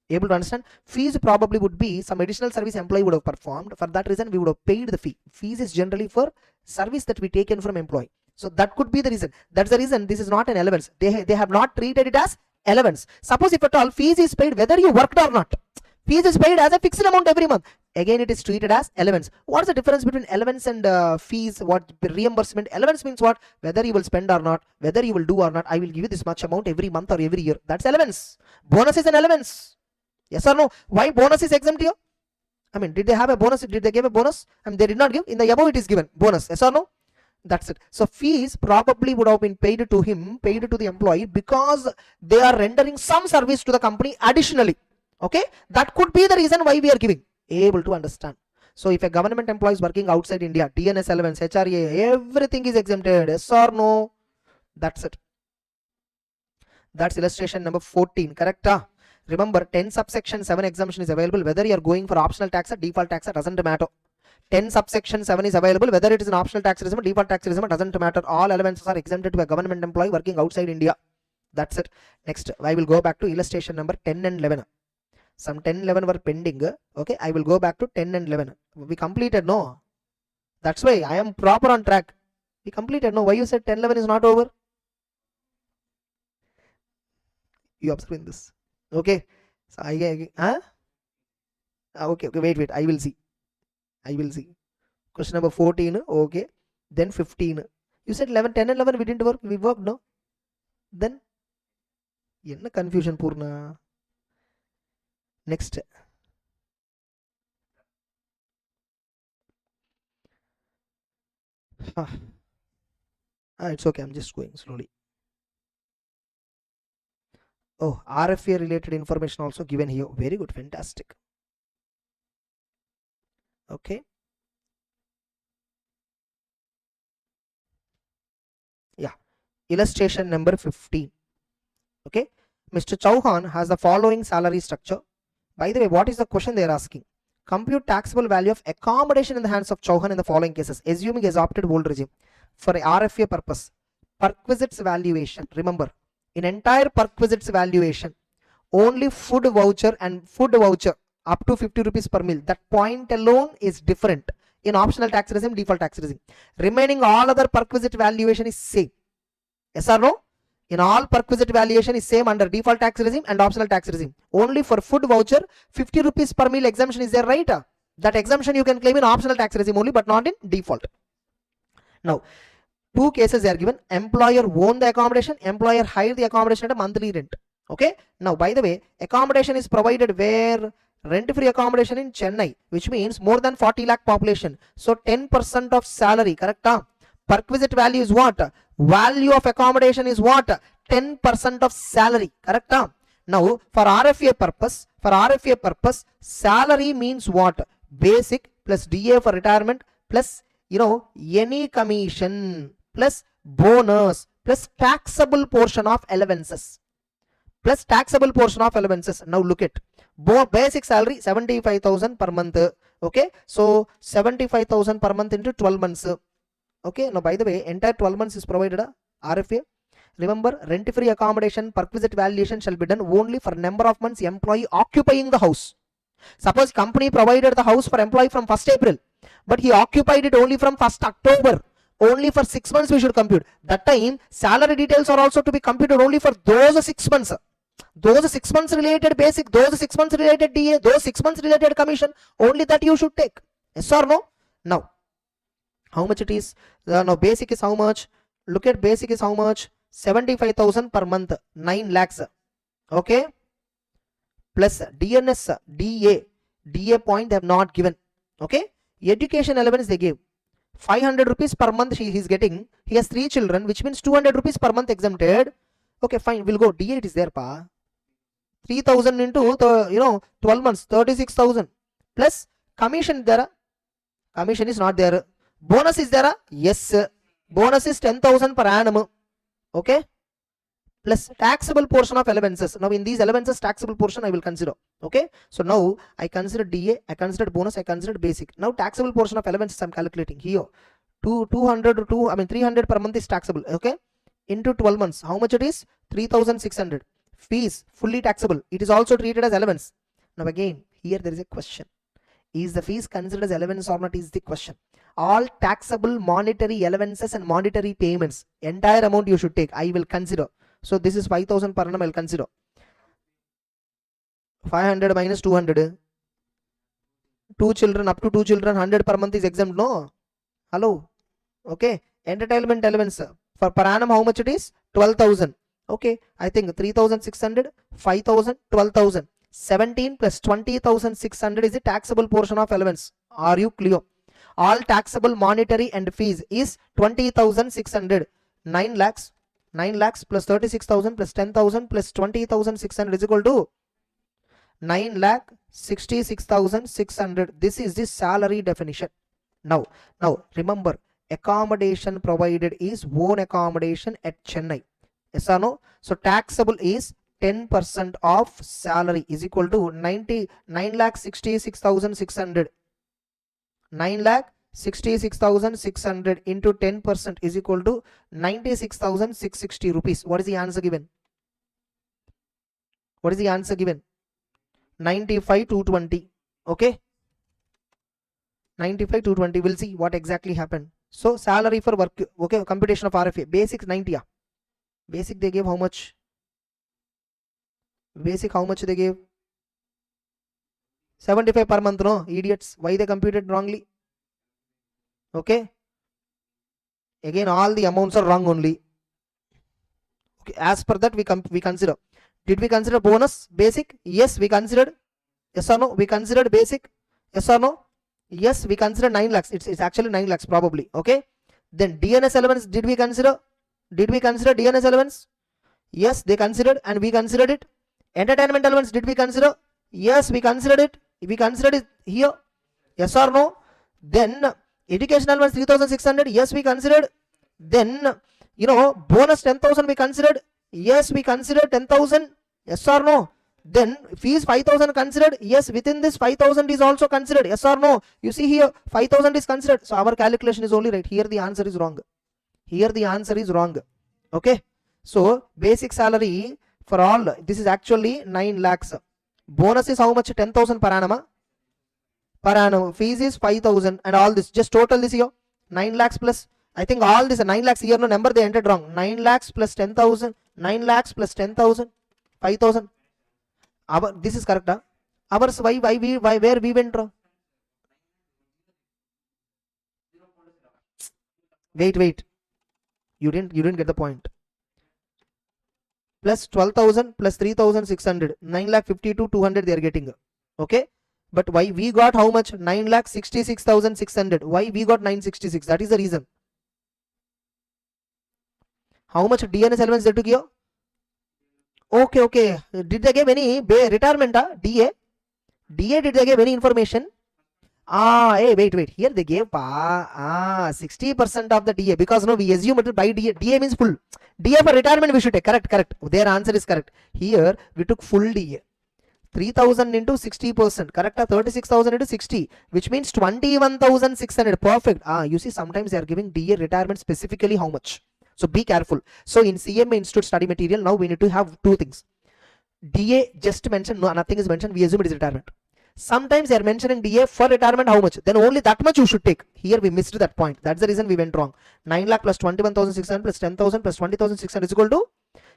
Able to understand? Fees probably would be some additional service employee would have performed. For that reason, we would have paid the fee. Fees is generally for service that we take in from employee. So that could be the reason. That's the reason this is not an allowance. They have not treated it as allowance. Suppose if at all fees is paid whether you worked or not, fees is paid as a fixed amount every month, again it is treated as allowance. What's the difference between allowance and fees? What reimbursement? Allowance means what? Whether you will spend or not, whether you will do or not, I will give you this much amount every month or every year. That's allowance. Bonus is an allowance. Yes or no? Why bonus is exempt here? I mean, did they have a bonus? Did they give a bonus? I mean, they did not give. In the above it is given bonus. Yes or no? That's it. So fees probably would have been paid to him, paid to the employee, because they are rendering some service to the company additionally. Okay, that could be the reason why we are giving. Able to understand. So if a government employee is working outside India, DNS allowance, HRA, everything is exempted. Yes or no? That's it. That's illustration number 14. Correct? Remember, 10 subsection 7 exemption is available whether you are going for optional tax or default tax, it doesn't matter. 10 subsection 7 is available whether it is an optional tax regime or default tax regime, it doesn't matter. All allowances are exempted to a government employee working outside India. That's it. Next, I will go back to illustration number 10 and 11. Some 10 11 were pending. Okay, I will go back to 10 and 11. We completed, no? That's why I am proper on track. We completed, no? Why you said 10 11 is not over? You observe this. Okay, so okay, wait, I will see. Question number 14, okay, then 15. You said 11, 10 and 11 we didn't work, we worked, no? Then enna confusion Purna. Next, it's okay, I'm just going slowly. Oh, RFA related information also given here. Very good, fantastic. Okay. Yeah. Illustration number 15. Okay. Mr. Chauhan has the following salary structure. By the way, what is the question they are asking? Compute taxable value of accommodation in the hands of Chauhan in the following cases. Assuming he has opted old regime. For a RFA purpose, perquisites valuation. Remember, in entire perquisites valuation, only food voucher up to 50 rupees per meal, that point alone is different in optional tax regime, default tax regime. Remaining all other perquisite valuation is same. Yes or no? In all perquisite valuation is same under default tax regime and optional tax regime. Only for food voucher 50 rupees per meal exemption is there, right? That exemption you can claim in optional tax regime only, but not in default. Now, two cases are given. Employer own the accommodation, employer hire the accommodation at a monthly rent. Okay. Now, by the way, accommodation is provided where? Rent-free accommodation in Chennai, which means more than 40 lakh population. So 10% of salary, correct? Perquisite value is what? Value of accommodation is what? 10% of salary, correct? Now, for RFA purpose, salary means what? Basic plus DA for retirement plus, any commission plus bonus plus taxable portion of allowances. Now look at basic salary 75,000 per month. Okay, so 75,000 per month into 12 months. Okay, now by the way, entire 12 months is provided RFA. Remember, rent-free accommodation perquisite valuation shall be done only for number of months employee occupying the house. Suppose company provided the house for employee from 1st April, but he occupied it only from 1st October. Only for 6 months we should compute. That time, salary details are also to be computed only for those 6 months. Those 6 months related basic, those 6 months related DA, those 6 months related commission, only that you should take. Yes or no? Now, how much it is? Now, basic is how much? Look at basic is how much? 75,000 per month, 9 lakhs. Okay? Plus DNS, DA point they have not given. Okay? Education allowance they gave. 500 rupees per month he is getting. He has 3 children, which means 200 rupees per month exempted. Okay, fine, we'll go. DA it is there, pa. 3,000 into 12 months, 36,000. Plus commission there. Commission is not there. Bonus is there? Yes. Bonus is 10,000 per annum. Okay. Plus taxable portion of allowances. Now in these allowances, taxable portion I will consider. Okay. So now I consider DA, I considered bonus, I considered basic. Now taxable portion of allowances I'm calculating here. 300 per month is taxable. Okay. Into 12 months. How much it is? 3,600. Fees fully taxable. It is also treated as allowance. Now again, here there is a question. Is the fees considered as allowance or not is the question. All taxable monetary allowances and monetary payments, entire amount you should take. I will consider. So this is 5,000 per annum. I'll consider 500 minus 200. 2 children, up to 2 children, 100 per month is exempt. No, hello. Okay, entertainment allowance for per annum, how much it is? 12,000. Okay, I think 3,600, 5,000, 12,000. 17 plus 20,600 is the taxable portion of allowance. Are you clear? All taxable monetary and fees is 20,600. 9 lakhs. 9 lakhs plus 36,000 plus 10,000 plus 20,600 is equal to 9 lakh 66,600. This is the salary definition. Now remember, accommodation provided is own accommodation at Chennai. Yes or no? So taxable is 10% of salary is equal to 9 lakh 66,600. 9 lakh 66,600 into 10% is equal to 96,660 rupees. What is the answer given? What is the answer given? 95,220. Okay, 95,220. We'll see what exactly happened. So salary for work. Okay, computation of RFA. Basic 90. Basic they gave how much? Basic how much they gave? 75 per month. No, idiots. Why they computed wrongly? Okay, again all the amounts are wrong only. Okay, as per that we consider. Did we consider bonus basic? Yes, we considered. Yes or no? We considered basic. Yes or no? Yes, we considered 9 lakhs. It's actually 9 lakhs probably. Okay, then DNS allowance, did we consider? Did we consider DNS allowance? Yes, they considered and we considered it. Entertainment allowance, did we consider? Yes, we considered it. We considered it here. Yes or no? Then education allowance 3,600. Yes, we considered. Then bonus 10,000 we considered. Yes, we considered 10,000. Yes or no? Then fees 5,000 considered. Yes, within this 5,000 is also considered. Yes or no? You see here 5,000 is considered. So our calculation is only right. Here the answer is wrong. Here the answer is wrong. Okay, so basic salary for all, this is actually 9 lakhs. Bonus is how much? 10,000 per annum. Per annum. Fees is 5,000 and all this. Just total this here. 9 lakhs plus, I think all this 9 lakhs here, no number they entered wrong. 9 lakhs plus 10,000. 9 lakhs plus 10,000. 5,000. This is correct. Ours, where we went wrong? Wait. You didn't get the point. Plus 12,000 plus 3,600. 9 lakh 52,200 they are getting. Okay. But why we got how much? 9 lakh 66,600. Why we got 966? That is the reason. How much DNS allowance they took here? Okay. Did they give any retirement? DA? Did they give any information? Hey, wait. Here they gave 60% of the DA, because no, we assume it by DA. DA means full. DA for retirement we should take. Correct. Their answer is correct. Here we took full DA. 3,000 into 60%. Correct? 36,000 into 60, which means 21,600. Perfect. You see, sometimes they are giving DA retirement specifically how much. So be careful. So in CMA Institute study material, now we need to have two things. DA just mentioned, no, nothing is mentioned. We assume it is retirement. Sometimes they are mentioning DA for retirement how much, then only that much you should take. Here we missed that point. That's the reason we went wrong. 9 lakh plus 21,600 plus 10,000 plus 20,600 is equal to,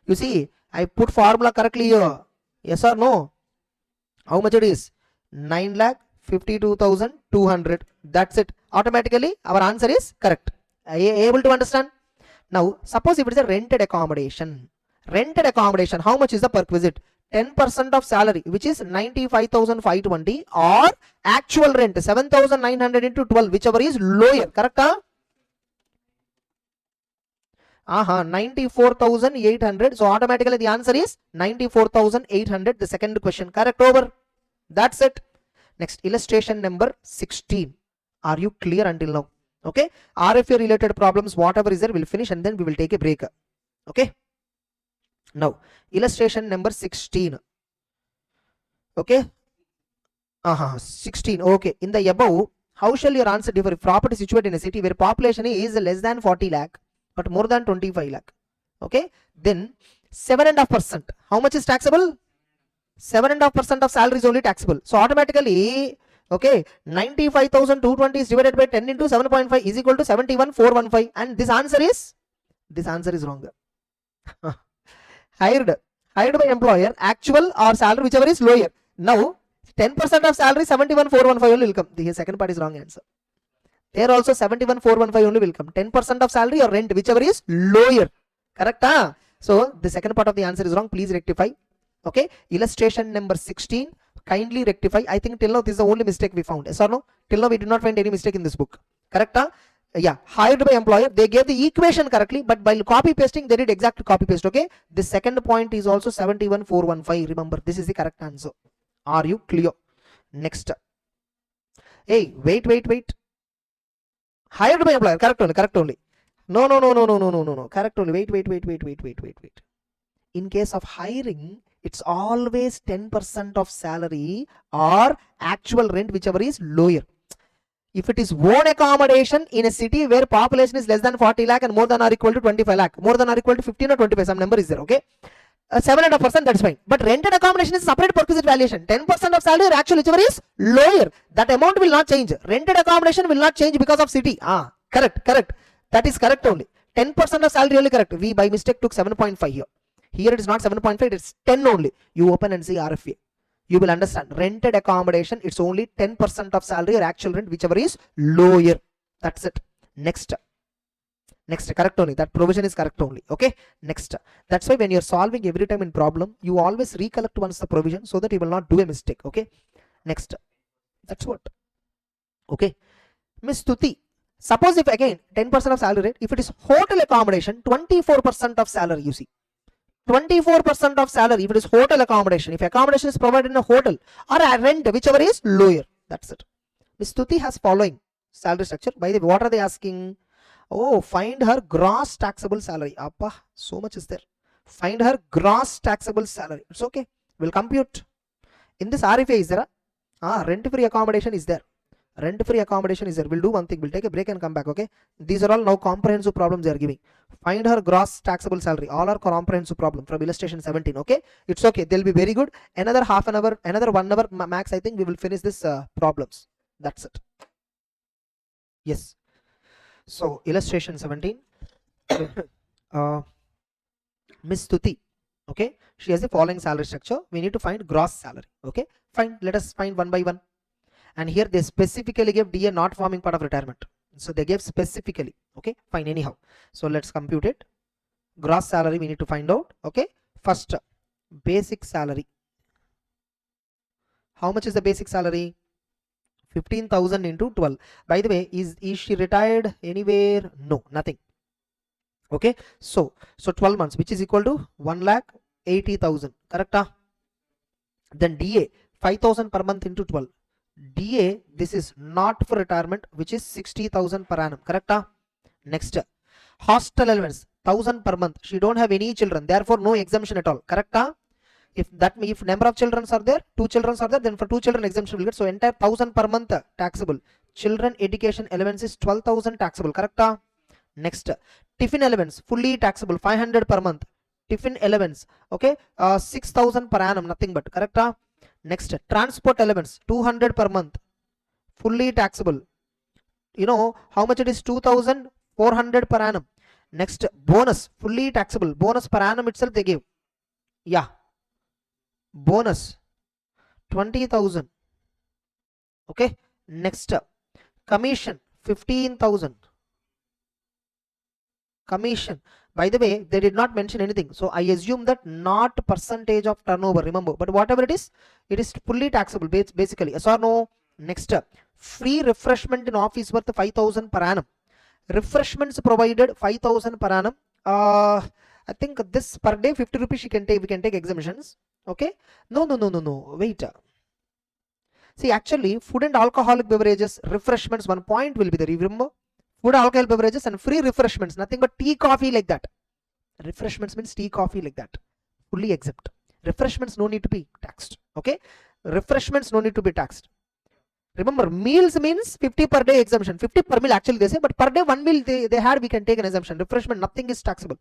you see, I put formula correctly here. Yes or no? How much it is? 9 lakh 52,200. That's it. Automatically our answer is correct. Are you able to understand? Now suppose if it is a rented accommodation. Rented accommodation, how much is the perquisite? 10% of salary, which is 95,520, or actual rent 7,900 into 12, whichever is lower. Correct? 94,800. So automatically the answer is 94,800. The second question. Correct? Over. That's it. Next, illustration number 16. Are you clear until now? Okay. RFA related problems, whatever is there, we'll finish and then we will take a break. Okay. Now, illustration number 16. Okay. 16. Okay. In the above, how shall your answer differ if property situated in a city where population is less than 40 lakh but more than 25 lakh? Okay. Then 7.5%. How much is taxable? 7.5% of salary is only taxable. So automatically Okay, 95,220 is divided by 10 into 7.5 is equal to 71,415, and this answer is wrong. hired by employer, actual or salary, whichever is lower. Now 10% of salary 71,415 only will come. The second part is wrong answer. There also 71,415 only will come. 10% of salary or rent, whichever is lower. Correct? So the second part of the answer is wrong. Please rectify. Okay. Illustration number 16. Kindly rectify. I think till now this is the only mistake we found. Yes or no? Till now we did not find any mistake in this book. Correct? Yeah. Hired by employer. They gave the equation correctly, but by copy pasting they did exact copy paste. Okay. The second point is also 71,415. Remember, this is the correct answer. Are you clear? Next. Hey, wait. Hired by employer. Correct only. No. Correct only. Wait. In case of hiring, it's always 10% of salary or actual rent, whichever is lower. If it is own accommodation in a city where population is less than 40 lakh and more than or equal to 25 lakh, more than or equal to 15 or 25, some number is there. Okay. 7.5%, that's fine. But rented accommodation is separate perquisite valuation. 10% of salary or actual, whichever is lower, that amount will not change. Rented accommodation will not change because of city. Correct. That is correct only. 10% of salary only correct. We by mistake took 7.5 here. Here it is not 7.5, it's 10 only. You open and see RFA. You will understand. Rented accommodation, it's only 10% of salary or actual rent, whichever is lower. That's it. Next, correct only. That provision is correct only. Okay. Next. That's why when you're solving every time in problem, you always recollect once the provision so that you will not do a mistake. Okay. Next. That's what. Okay. Miss Tuti. Suppose if again 10% of salary rate, if it is hotel accommodation, 24% of salary, you see. 24% of salary if it is hotel accommodation. If accommodation is provided in a hotel or a rent, whichever is lower. That's it. Miss Tuti has following salary structure. By the way, what are they asking? Oh, find her gross taxable salary. Appa, so much is there. Find her gross taxable salary. It's okay. We'll compute. In this RFA is there? Rent-free accommodation is there. Rent-free accommodation is there. We'll do one thing. We'll take a break and come back. Okay. These are all now comprehensive problems they are giving. Find her gross taxable salary. All are comprehensive problem from illustration 17. Okay. It's okay. They'll be very good. Another half an hour, another 1 hour max. I think we will finish this problems. That's it. Yes. So illustration 17. Miss Tuti. Okay. She has the following salary structure. We need to find gross salary. Okay. Fine. Let us find one by one. And here they specifically give DA not forming part of retirement. So they gave specifically. Okay, fine, anyhow. So let's compute it. Gross salary we need to find out. Okay, first basic salary. How much is the basic salary? 15,000 into 12. By the way, is she retired anywhere? No, nothing. Okay, so 12 months, which is equal to 1,80,000. Correct? Then DA 5,000 per month into 12. DA, this is not for retirement, which is 60,000 per annum. Correct? Next, hostel allowance 1,000 per month. She don't have any children, therefore no exemption at all. Correct? If number of children are there, 2 children are there, then for 2 children exemption will get. So entire 1,000 per month taxable. Children education allowance is 12,000 taxable. Correct? Next, tiffin allowance fully taxable 500 per month. Tiffin allowance, okay, 6,000 per annum, nothing but. Correct? Next, transport allowance 200 per month, fully taxable. You know how much it is? 2,400 per annum. Next, bonus fully taxable. Bonus per annum itself they give. Yeah, bonus 20,000. Okay. Next, commission 15,000. Commission. By the way, they did not mention anything, so I assume that not percentage of turnover, remember, but whatever it is fully taxable basically. Yes or no? Next, free refreshment in office worth 5,000 per annum. Refreshments provided 5,000 per annum. I think this per day 50 rupees we can take exemptions. Okay. No, wait. See, actually food and alcoholic beverages refreshments, one point will be there. Remember, food, alcohol beverages and free refreshments, nothing but tea, coffee like that. Refreshments means tea, coffee like that, fully exempt. Refreshments no need to be taxed. Okay, refreshments no need to be taxed. Remember, meals means 50 per day exemption. 50 per meal actually they say, but per day 1 meal they had, we can take an exemption. Refreshment, nothing is taxable.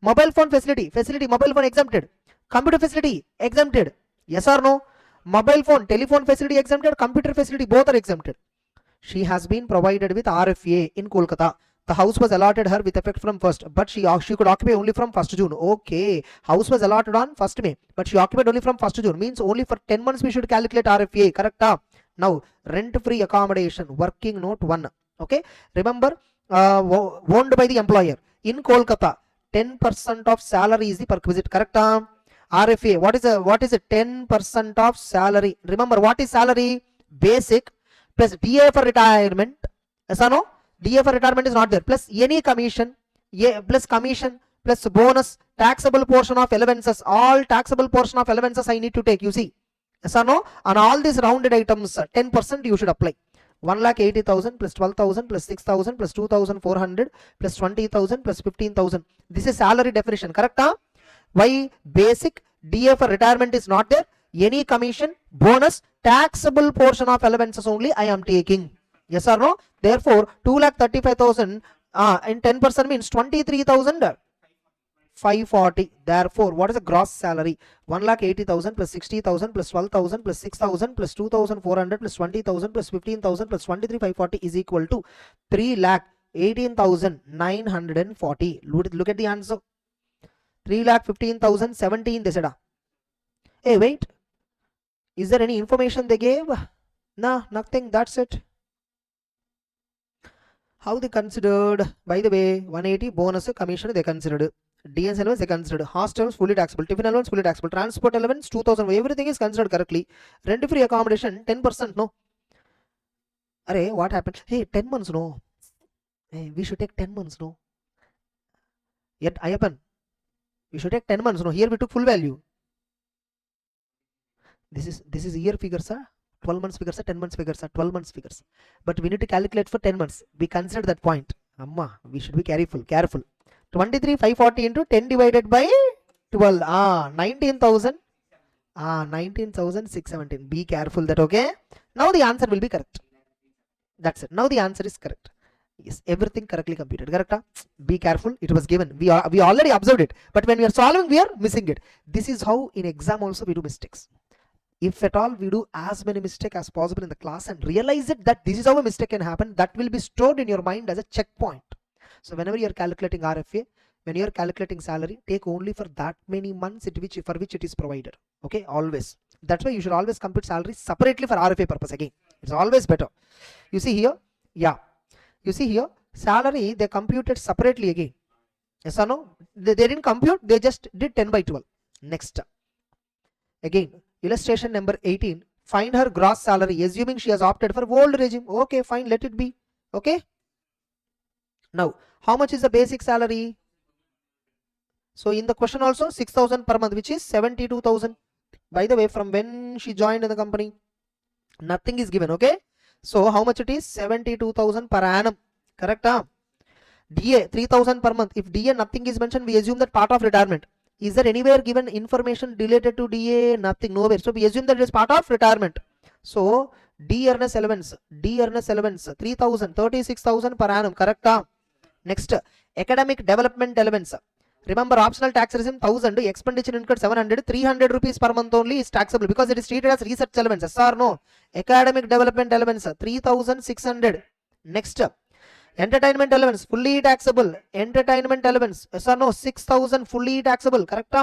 Mobile phone facility, mobile phone exempted. Computer facility exempted. Yes or no? Mobile phone, telephone facility exempted, computer facility, both are exempted. She has been provided with RFA in Kolkata. The house was allotted her with effect from 1st, but she could occupy only from 1st June. Okay, house was allotted on 1st May, but she occupied only from 1st June. Means only for 10 months we should calculate RFA, correct? Now, rent-free accommodation, working note 1. Okay, remember, owned by the employer in Kolkata. 10% of salary is the perquisite, correct? RFA, what is a 10% of salary? Remember, what is salary? Basic plus DA for retirement. Yes or no? DA for retirement is not there. Plus any commission, plus bonus, taxable portion of allowances. All taxable portion of allowances I need to take. You see, yes or no? On all these rounded items, 10% you should apply. 1,80,000 plus 12,000 plus 6,000 plus 2,400 plus 20,000 plus 15,000. This is salary definition, correct? Why? Basic, DA for retirement is not there. Any commission, bonus, taxable portion of allowances only I am taking. Yes or no? Therefore, 2,35,000 in 10% means 23,540. Therefore, what is the gross salary? 1,80,000 plus 60,000 plus 12,000 plus 6,000 plus 2,400 plus 20,000 plus 15,000 plus 23,540 is equal to 3,18,940. Look at the answer. 3,15,017 they said. Hey, wait. Is there any information they gave? Nah, nothing. That's it. How they considered? By the way, 180 bonus commission they considered. DS allowance they considered. Hostels fully taxable. Tiffin allowance fully taxable. Transport allowance 2,000. Everything is considered correctly. Rent free accommodation 10%. No. Arey, what happened? Hey, 10 months. No. Hey, we should take 10 months. No. Yet Ayapan, we should take 10 months. No. Here we took full value. This is year figures, sir. 12 months figures, 10 months figures, 12 months figures. But we need to calculate for 10 months. We consider that point. Amma, we should be careful. 23,540 into 10 divided by 12. 19,000. 19,617. Be careful that, okay? Now the answer will be correct. That's it. Now the answer is correct. Yes, everything correctly computed. Correct? Be careful. It was given. We already observed it. But when we are solving, we are missing it. This is how in exam also we do mistakes. If at all we do as many mistakes as possible in the class and realize it that this is how a mistake can happen, that will be stored in your mind as a checkpoint. So whenever you are calculating RFA, when you are calculating salary, take only for that many months for which it is provided. Okay, always. That's why you should always compute salary separately for RFA purpose again. It's always better. You see here, yeah. You see here, salary they computed separately again. Yes or no? They didn't compute, they just did 10 by 12. Next. Again, illustration number 18. Find her gross salary, assuming she has opted for old regime. Okay, fine, let it be. Okay. Now, how much is the basic salary? So in the question also 6,000 per month, which is 72,000. By the way, from when she joined in the company, nothing is given. Okay. So how much it is? 72,000 per annum. Correct? DA 3,000 per month. If DA nothing is mentioned, we assume that part of retirement. Is there anywhere given information related to DA? Nothing, nowhere. So we assume that it is part of retirement. So D earnest allowance 3,000, 36,000 per annum. Correct? Next, academic development allowance. Remember, optional tax regime 1,000, expenditure incurred 700, 300 rupees per month only is taxable because it is treated as research allowance. Yes or no? Academic development allowance 3,600. Next, entertainment allowance fully taxable. Entertainment allowance, yes or no? 6,000 fully taxable. Correct?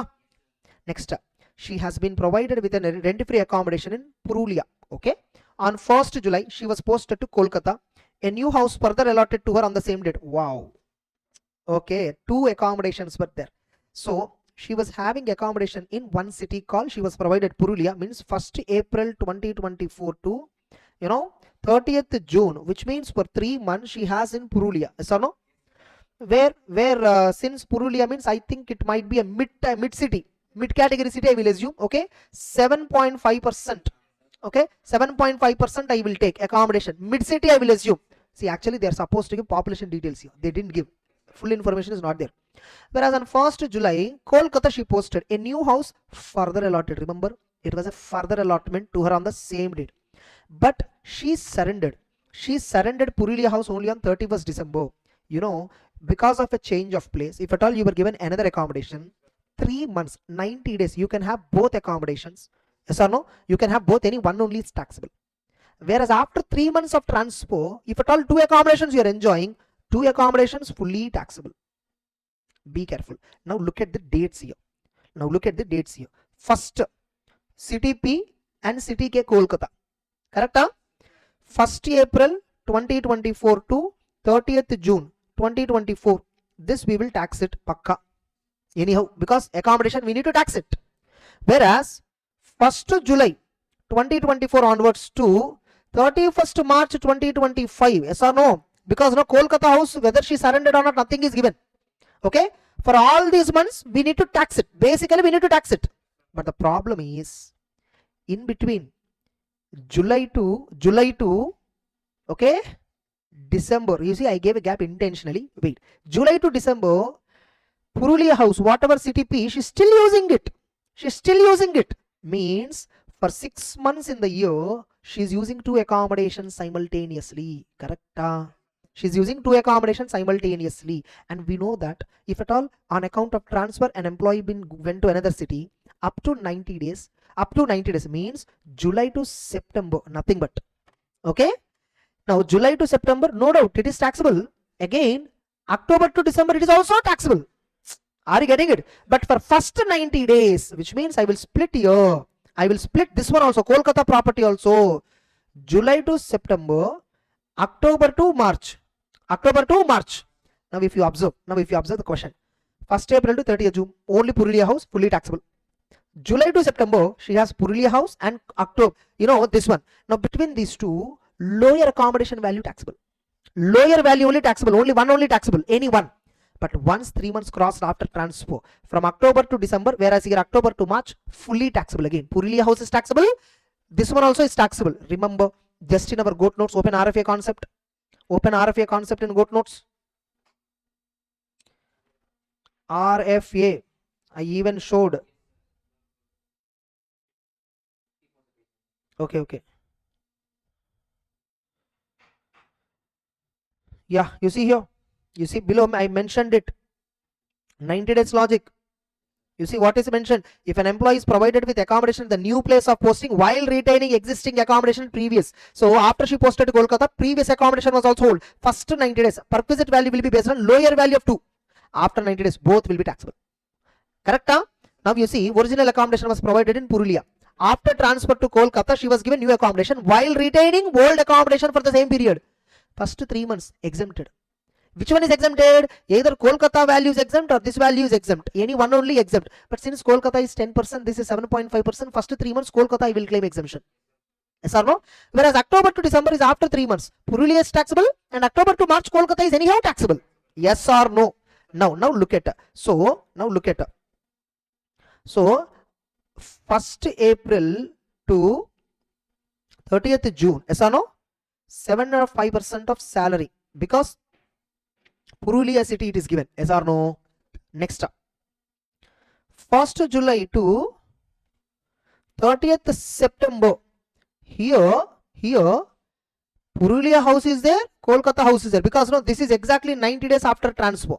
Next, she has been provided with a rent-free accommodation in Purulia. Okay. On 1st July, she was posted to Kolkata. A new house further allotted to her on the same date. Wow. Okay, 2 accommodations were there. So she was having accommodation in one city called, she was provided Purulia, means 1st April 2024 to 30th June, which means for 3 months she has in Purulia. Yes or no? Where since Purulia means, I think it might be a mid city, mid category city, I will assume. Okay, 7.5%. Okay, 7.5% I will take accommodation. Mid city I will assume. See, actually they are supposed to give population details here. They didn't give. Full information is not there. Whereas on 1st July, Kolkata she posted a new house further allotted. Remember, it was a further allotment to her on the same date. But she surrendered. She surrendered Purulia house only on 31st December. Because of a change of place, if at all you were given another accommodation, 3 months, 90 days, you can have both accommodations. Yes or no? You can have both, any one only is taxable. Whereas after 3 months of transfer, if at all 2 accommodations you are enjoying, 2 accommodations fully taxable. Be careful. Now look at the dates here. First, CTP and CTK Kolkata. Correct? 1st April 2024 to 30th June 2024. This we will tax it pakka. Anyhow, because accommodation we need to tax it. Whereas 1st July 2024 onwards to 31st March 2025. Yes or no? Because no Kolkata house, whether she surrendered or not, nothing is given. Okay? For all these months, we need to tax it. Basically, we need to tax it. But the problem is, in between July to okay, December. You see, I gave a gap intentionally. Wait, July to December, Purulia house, whatever CTP, she's still using it. Means for 6 months in the year, she's using 2 accommodations simultaneously. Correct? She's using 2 accommodations simultaneously. And we know that if at all on account of transfer an employee went to another city, up to 90 days means July to September, nothing but. Okay? Now July to September, no doubt it is taxable. Again, October to December, it is also taxable. Are you getting it? But for first 90 days, which means I will split here. I will split this one also, Kolkata property also. July to September, October to March. Now if you observe the question, 1st April to 30th June, only Purulia house fully taxable. July to September, she has Purulia house and October, this one. Now between these two, lower accommodation value taxable. Lower value only taxable, only taxable, any one. But once 3 months crossed after transfer, from October to December, whereas here October to March, fully taxable again. Purulia house is taxable. This one also is taxable. Remember, just in our GOAT notes, open RFA concept. Open RFA concept in GOAT notes. RFA, I even showed. Okay. Yeah, you see here. You see below, I mentioned it. 90 days logic. You see what is mentioned. If an employee is provided with accommodation in the new place of posting while retaining existing accommodation previous. So after she posted to Kolkata, previous accommodation was also hold. First 90 days, perquisite value will be based on lower value of 2. After 90 days, both will be taxable. Correct? Now you see, original accommodation was provided in Purulia. After transfer to Kolkata, she was given new accommodation while retaining old accommodation for the same period. First 3 months exempted. Which one is exempted? Either Kolkata value is exempt or this value is exempt. Any one only exempt. But since Kolkata is 10%, this is 7.5%. First 3 months Kolkata I will claim exemption. Yes or no? Whereas October to December is after 3 months. Purulia is taxable and October to March Kolkata is anyhow taxable. Yes or no? Now look at. So 1st April to 30th June. Yes or no? 7.5% of salary. Because Purulia city it is given. Yes or no? Next. 1st July to 30th September. Here Purulia house is there, Kolkata house is there. Because no, this is exactly 90 days after transfer.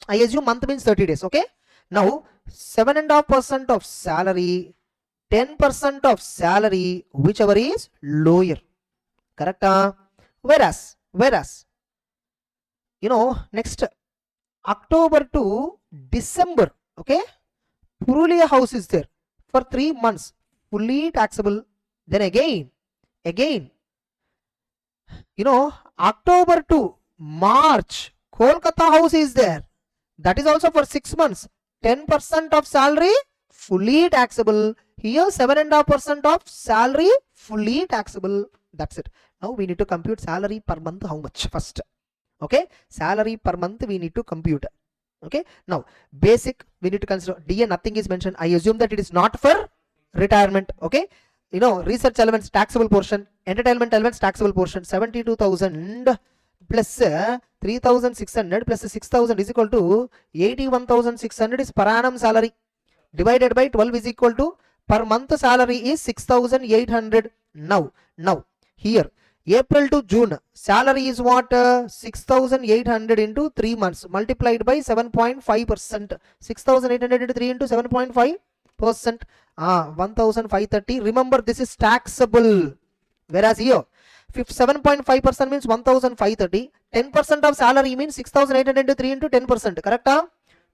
I assume month means 30 days. Okay. Now 7.5% of salary, 10% of salary, whichever is lower. Correct? Whereas next October to December, okay, Purulia house is there for 3 months, fully taxable. Then again, October to March, Kolkata house is there. That is also for 6 months. 10% of salary, fully taxable. Here 7.5% of salary, fully taxable. That's it. Now we need to compute salary per month, how much first. Okay, salary per month we need to compute. Okay, now basic we need to consider. DA nothing is mentioned. I assume that it is not for retirement. Okay, research elements taxable portion, entertainment elements taxable portion. 72,000 plus 3,600 plus 6,000 is equal to 81,600 is per annum salary, divided by 12 is equal to per month salary is 6,800. Now here April to June salary is what? 6,800 into 3 months multiplied by 7.5%. 6,800 into 3 into 7.5, percent. 1530. Remember, this is taxable. Whereas here, 7.5% means 1530. 10% of salary means 6803 into 10%. Correct?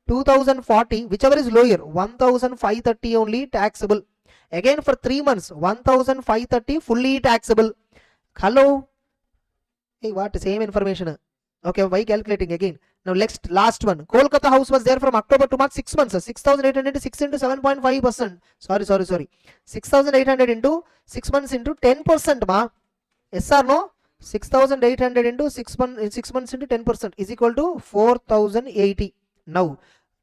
2040, whichever is lower, 1530 only taxable. Again for 3 months, 1530 fully taxable. Hello? Hey, what? Same information. Okay, why calculating again? Now next, last one. Kolkata house was there from October to March, 6 months. 6,806 into 7.5%. Sorry. 6,800 into 6 months into 10%, ma. Yes or no? 6,800 into 6 months into 10% is equal to 4,080. Now,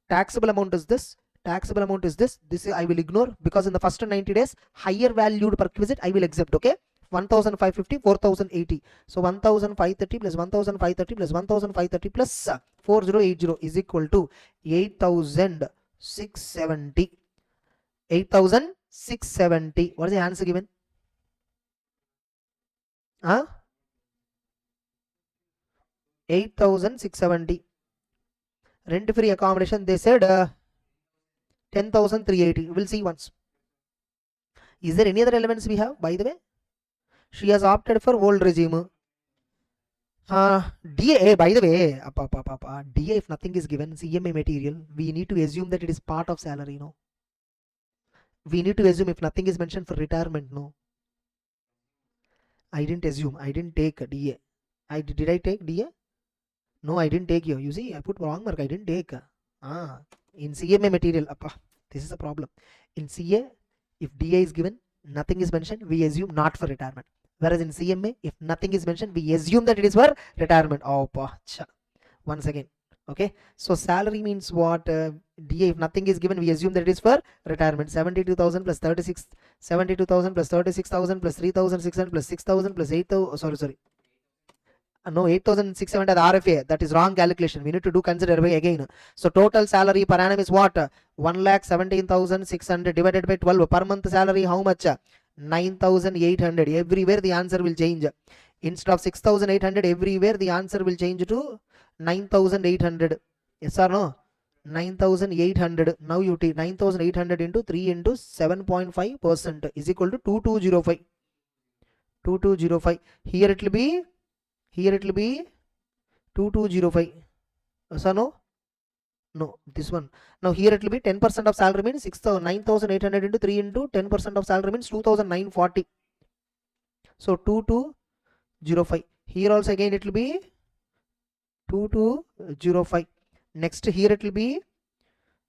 taxable amount is this. Taxable amount is this. This I will ignore because in the first 90 days, higher valued perquisite I will accept. Okay. 1,550, 4,080. So 1,530 plus 1,530 plus 1,530 plus 4,080 is equal to 8,670. 8,670. What is the answer given? 8,670. Rent free accommodation, they said 10,380. We'll see once. Is there any other elements we have, by the way? She has opted for old regime. DA, by the way, DA, if nothing is given, CMA material, we need to assume that it is part of salary, no? We need to assume if nothing is mentioned for retirement, no? I didn't assume. I didn't take DA. Did I take DA? No, I didn't take you. You see, I put wrong mark. I didn't take. In CMA material, this is a problem. In CA, if DA is given, nothing is mentioned, we assume not for retirement. Whereas in CMA, if nothing is mentioned, we assume that it is for retirement. Once again. Okay. So salary means what? DA, if nothing is given, we assume that it is for retirement. 72,000 plus 36, 72,000 plus 36,000 plus 3,600 plus 6,000 plus 8,000. Sorry. No, 8,600 RFA. That is wrong calculation. We need to do consider again. So total salary per annum is what? 1,17,600 divided by 12. Per month salary how much? 9,800. Everywhere the answer will change. Instead of 6,800, everywhere the answer will change to 9,800. Yes or no? 9,800. Now you take 9,800 into 3 into 7.5% is equal to 2205. 2205. Here it will be 2205. Yes or no? No, this one. Now here it will be 10% of salary means 9,800 into 3 into 10% of salary means 2,940. So 2205. Here also again it will be 2205. Next here it will be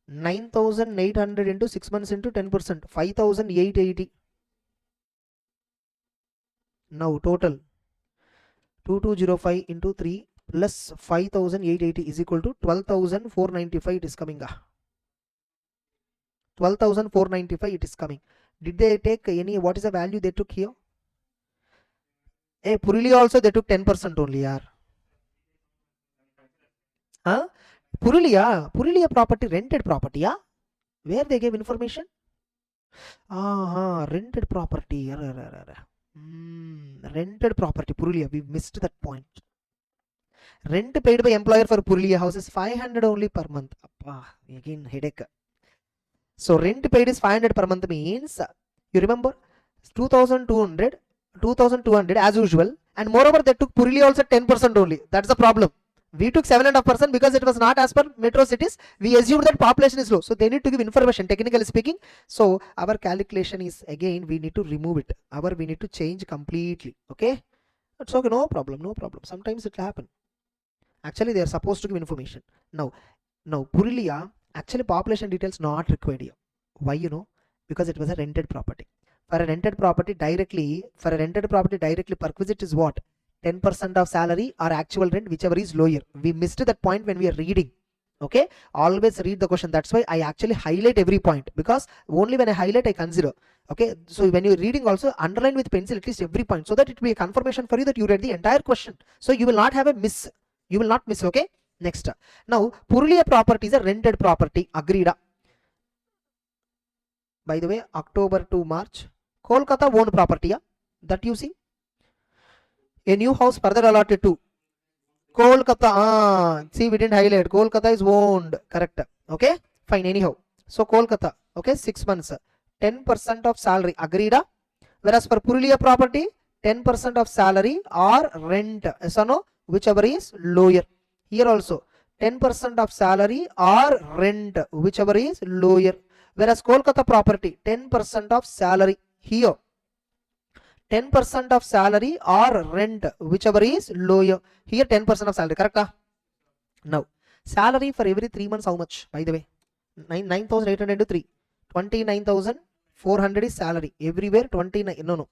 9,800 into 6 months into 10%. 5,880. Now total 2205 into 3 plus 5,880 is equal to 12,495. It is coming. 12,495 it is coming. Did they take any? What is the value they took here? Puruli also they took 10% only. Purulia property, rented property. Where they gave information? Rented property. Rented property, Purulia. We missed that point. Rent paid by employer for Purulia house is 500 only per month. Again headache. So rent paid is 500 per month means, you remember, 2,200 as usual, and moreover they took Purulia also 10% only. That's the problem. We took 7.5% because it was not as per metro cities. We assumed that population is low. So they need to give information, technically speaking. So our calculation is, again, we need to remove it. We need to change completely. Okay. That's okay. No problem. Sometimes it will happen. Actually, they are supposed to give information. Now Purulia, actually population details not required here. Why? Because it was a rented property. For a rented property directly, perquisite is what? 10% of salary or actual rent, whichever is lower. We missed that point when we are reading. Okay. Always read the question. That's why I actually highlight every point, because only when I highlight I consider. Okay. So when you're reading also, underline with pencil at least every point, so that it will be a confirmation for you that you read the entire question. So you will not have a miss. You will not miss. Okay. Next. Now Purulia property is a rented property. Agreed. By the way, October to March, Kolkata owned property. That you see. A new house further allotted to Kolkata. See, we didn't highlight. Kolkata is owned. Correct. Okay. Fine. Anyhow. So Kolkata, okay, 6 months, 10% of salary, agreed? Whereas for Purulia property, 10% of salary or rent, yes or no, whichever is lower. Here also 10% of salary or rent, whichever is lower. Whereas Kolkata property, 10% of salary. Here 10% of salary or rent, whichever is lower. Here 10% of salary, correct? Now salary for every 3 months, how much? By the way, 9,800 into 3, 29,400 is salary. Everywhere 29, no.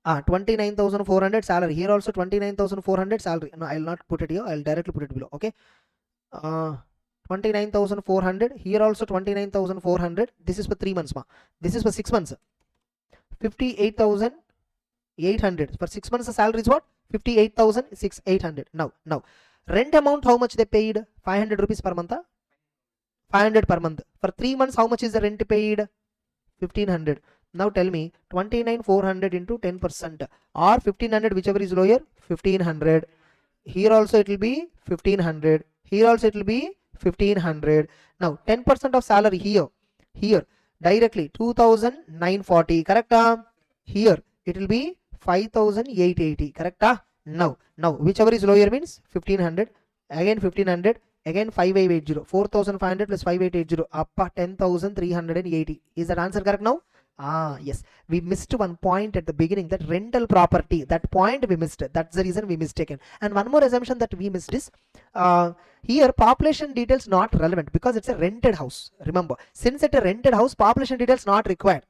29,400 salary. Here also 29,400 salary. No, I will not put it here. I will directly put it below. Okay. 29,400. Here also 29,400. This is for 3 months. This is for 6 months. 58,800. For 6 months, the salary is what? 58,800. Now, rent amount, how much they paid? 500 rupees per month. 500 per month. For 3 months, how much is the rent paid? 1,500. Now tell me 29,400 into 10% or 1,500, whichever is lower, 1,500. Here also it will be 1,500. Here also it will be 1,500. Now 10% of salary here directly 2,940, correct? Here it will be 5,880, correct? Now whichever is lower means 1,500, again 1,500, again 5,880, 4,500 plus 5,880, up 10,380. Is that answer correct now? Yes, we missed one point at the beginning, that rental property, that point we missed. That's the reason we mistaken. And one more assumption that we missed is here population details not relevant because it's a rented house. Remember, since it's a rented house, population details not required.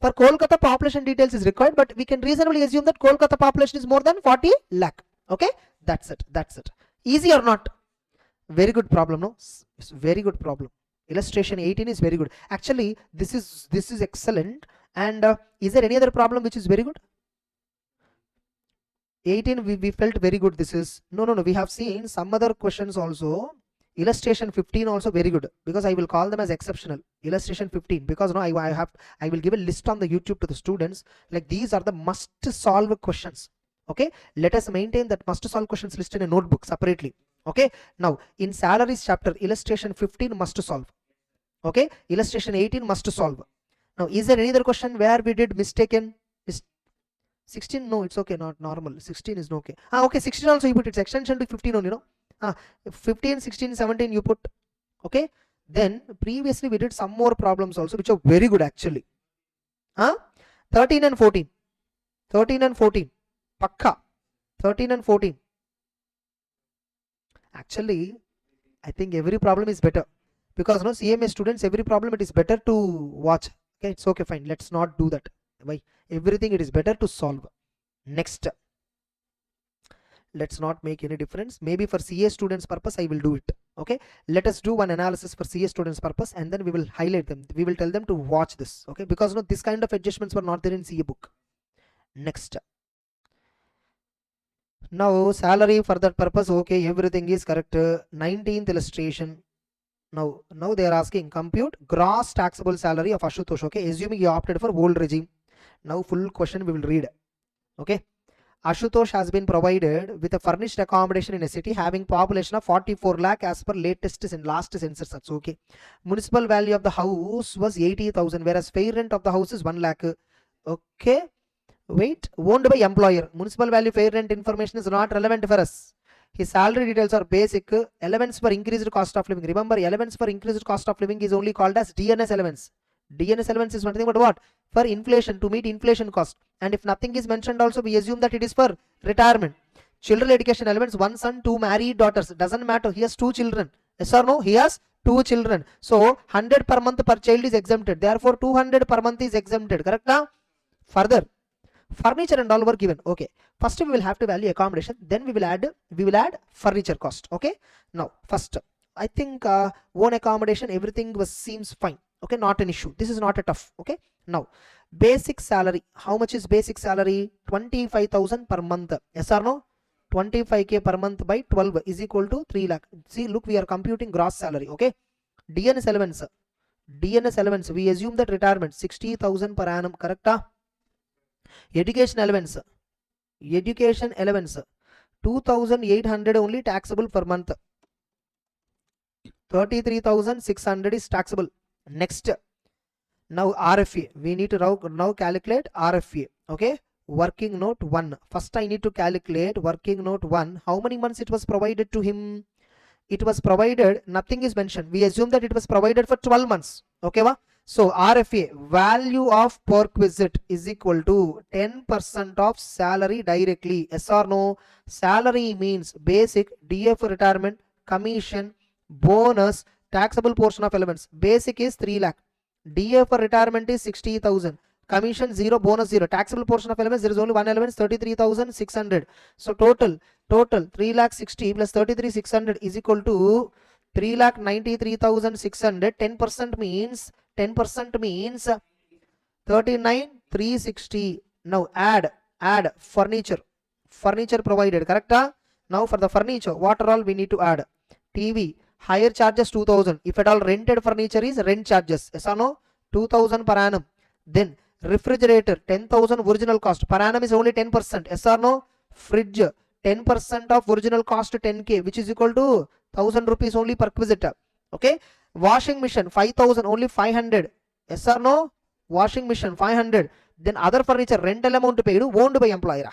For Kolkata, population details is required, but we can reasonably assume that Kolkata population is more than 40 lakh. Okay, that's it. Easy or not? Very good problem, no? It's very good problem. Illustration 18 is very good. Actually, this is excellent. And is there any other problem which is very good? 18 we felt very good. This is no. We have seen some other questions also. Illustration 15 also very good, because I will call them as exceptional. Illustration 15, because no, I will give a list on the YouTube to the students. Like these are the must solve questions. Okay, let us maintain that must solve questions list in a notebook separately. Okay, now in salaries chapter, illustration 15 must solve. Okay, illustration 18 must solve. Now is there any other question where we did mistaken? 16, no, it's okay, not normal. 16 is okay. Okay, 16 also you put, its extension to 15 only, no? 15, 16, 17 you put. Okay, then previously we did some more problems also which are very good actually. 13 and 14, pakka. 13 and 14. Actually, I think every problem is better, because no, CMA students, every problem it is better to watch. Okay, it's okay, fine, let's not do that. Why? Everything it is better to solve. Next, let's not make any difference. Maybe for CA students purpose I will do it. Okay, let us do one analysis for CA students purpose, and then we will highlight them. We will tell them to watch this. Okay, because no, this kind of adjustments were not there in CA book. Next, now salary for that purpose, okay, everything is correct. 19th illustration. Now they are asking compute gross taxable salary of Ashutosh. Okay, assuming you opted for old regime. Now full question we will read. Okay, Ashutosh has been provided with a furnished accommodation in a city having population of 44 lakh as per latest and last census. That's okay. Municipal value of the house was 80,000, whereas fair rent of the house is 1 lakh. Okay, wait, owned by employer. Municipal value fair rent information is not relevant for us. His salary details are basic. Allowance for increased cost of living. Remember, allowance for increased cost of living is only called as DNS allowance. DNS allowance is nothing but what? For inflation, to meet inflation cost. And if nothing is mentioned also, we assume that it is for retirement. Children education allowance, 1 son, 2 married daughters. Doesn't matter. He has 2 children. Yes or no? He has 2 children. So 100 per month per child is exempted. Therefore 200 per month is exempted. Correct now? Further, furniture and all were given. Okay, first we will have to value accommodation, then we will add furniture cost. Okay, now first I think own accommodation, everything seems fine. Okay, not an issue. This is not a tough. Okay, now basic salary, how much is basic salary? 25,000 per month. Yes or no? 25k per month by 12 is equal to 3 lakh. See, look, we are computing gross salary. Okay, DNS allowance, we assume that retirement 60,000 per annum. Correct? Education allowance 2,800 only taxable per month. 33,600 is taxable. Next, now RFA. We need to now calculate RFA. Okay. Working note 1. First I need to calculate working note 1. How many months it was provided to him? It was provided, nothing is mentioned. We assume that it was provided for 12 months. Okay, va? So RFA, value of perquisite is equal to 10% of salary directly. Yes or no? Salary means basic, DA for retirement, commission, bonus, taxable portion of elements. Basic is 3 lakh. DA for retirement is 60,000. Commission 0, bonus 0. Taxable portion of elements, there is only one element, 33,600. So total 3,60,000 plus 33,600 is equal to 3,93,600. 10% means 39,360. Now add furniture provided, correct? Now for the furniture, what all we need to add? TV, hire charges 2,000. If at all rented furniture is rent charges, yes or no? 2,000 per annum. Then refrigerator, 10,000 original cost. Per annum is only 10%. Yes or no? Fridge, 10% of original cost 10k, which is equal to 1,000 rupees only per requisite. Okay. Washing machine, 5,000, only 500. Yes or no? Washing machine, 500. Then other furniture, rental amount paid, owned by employer.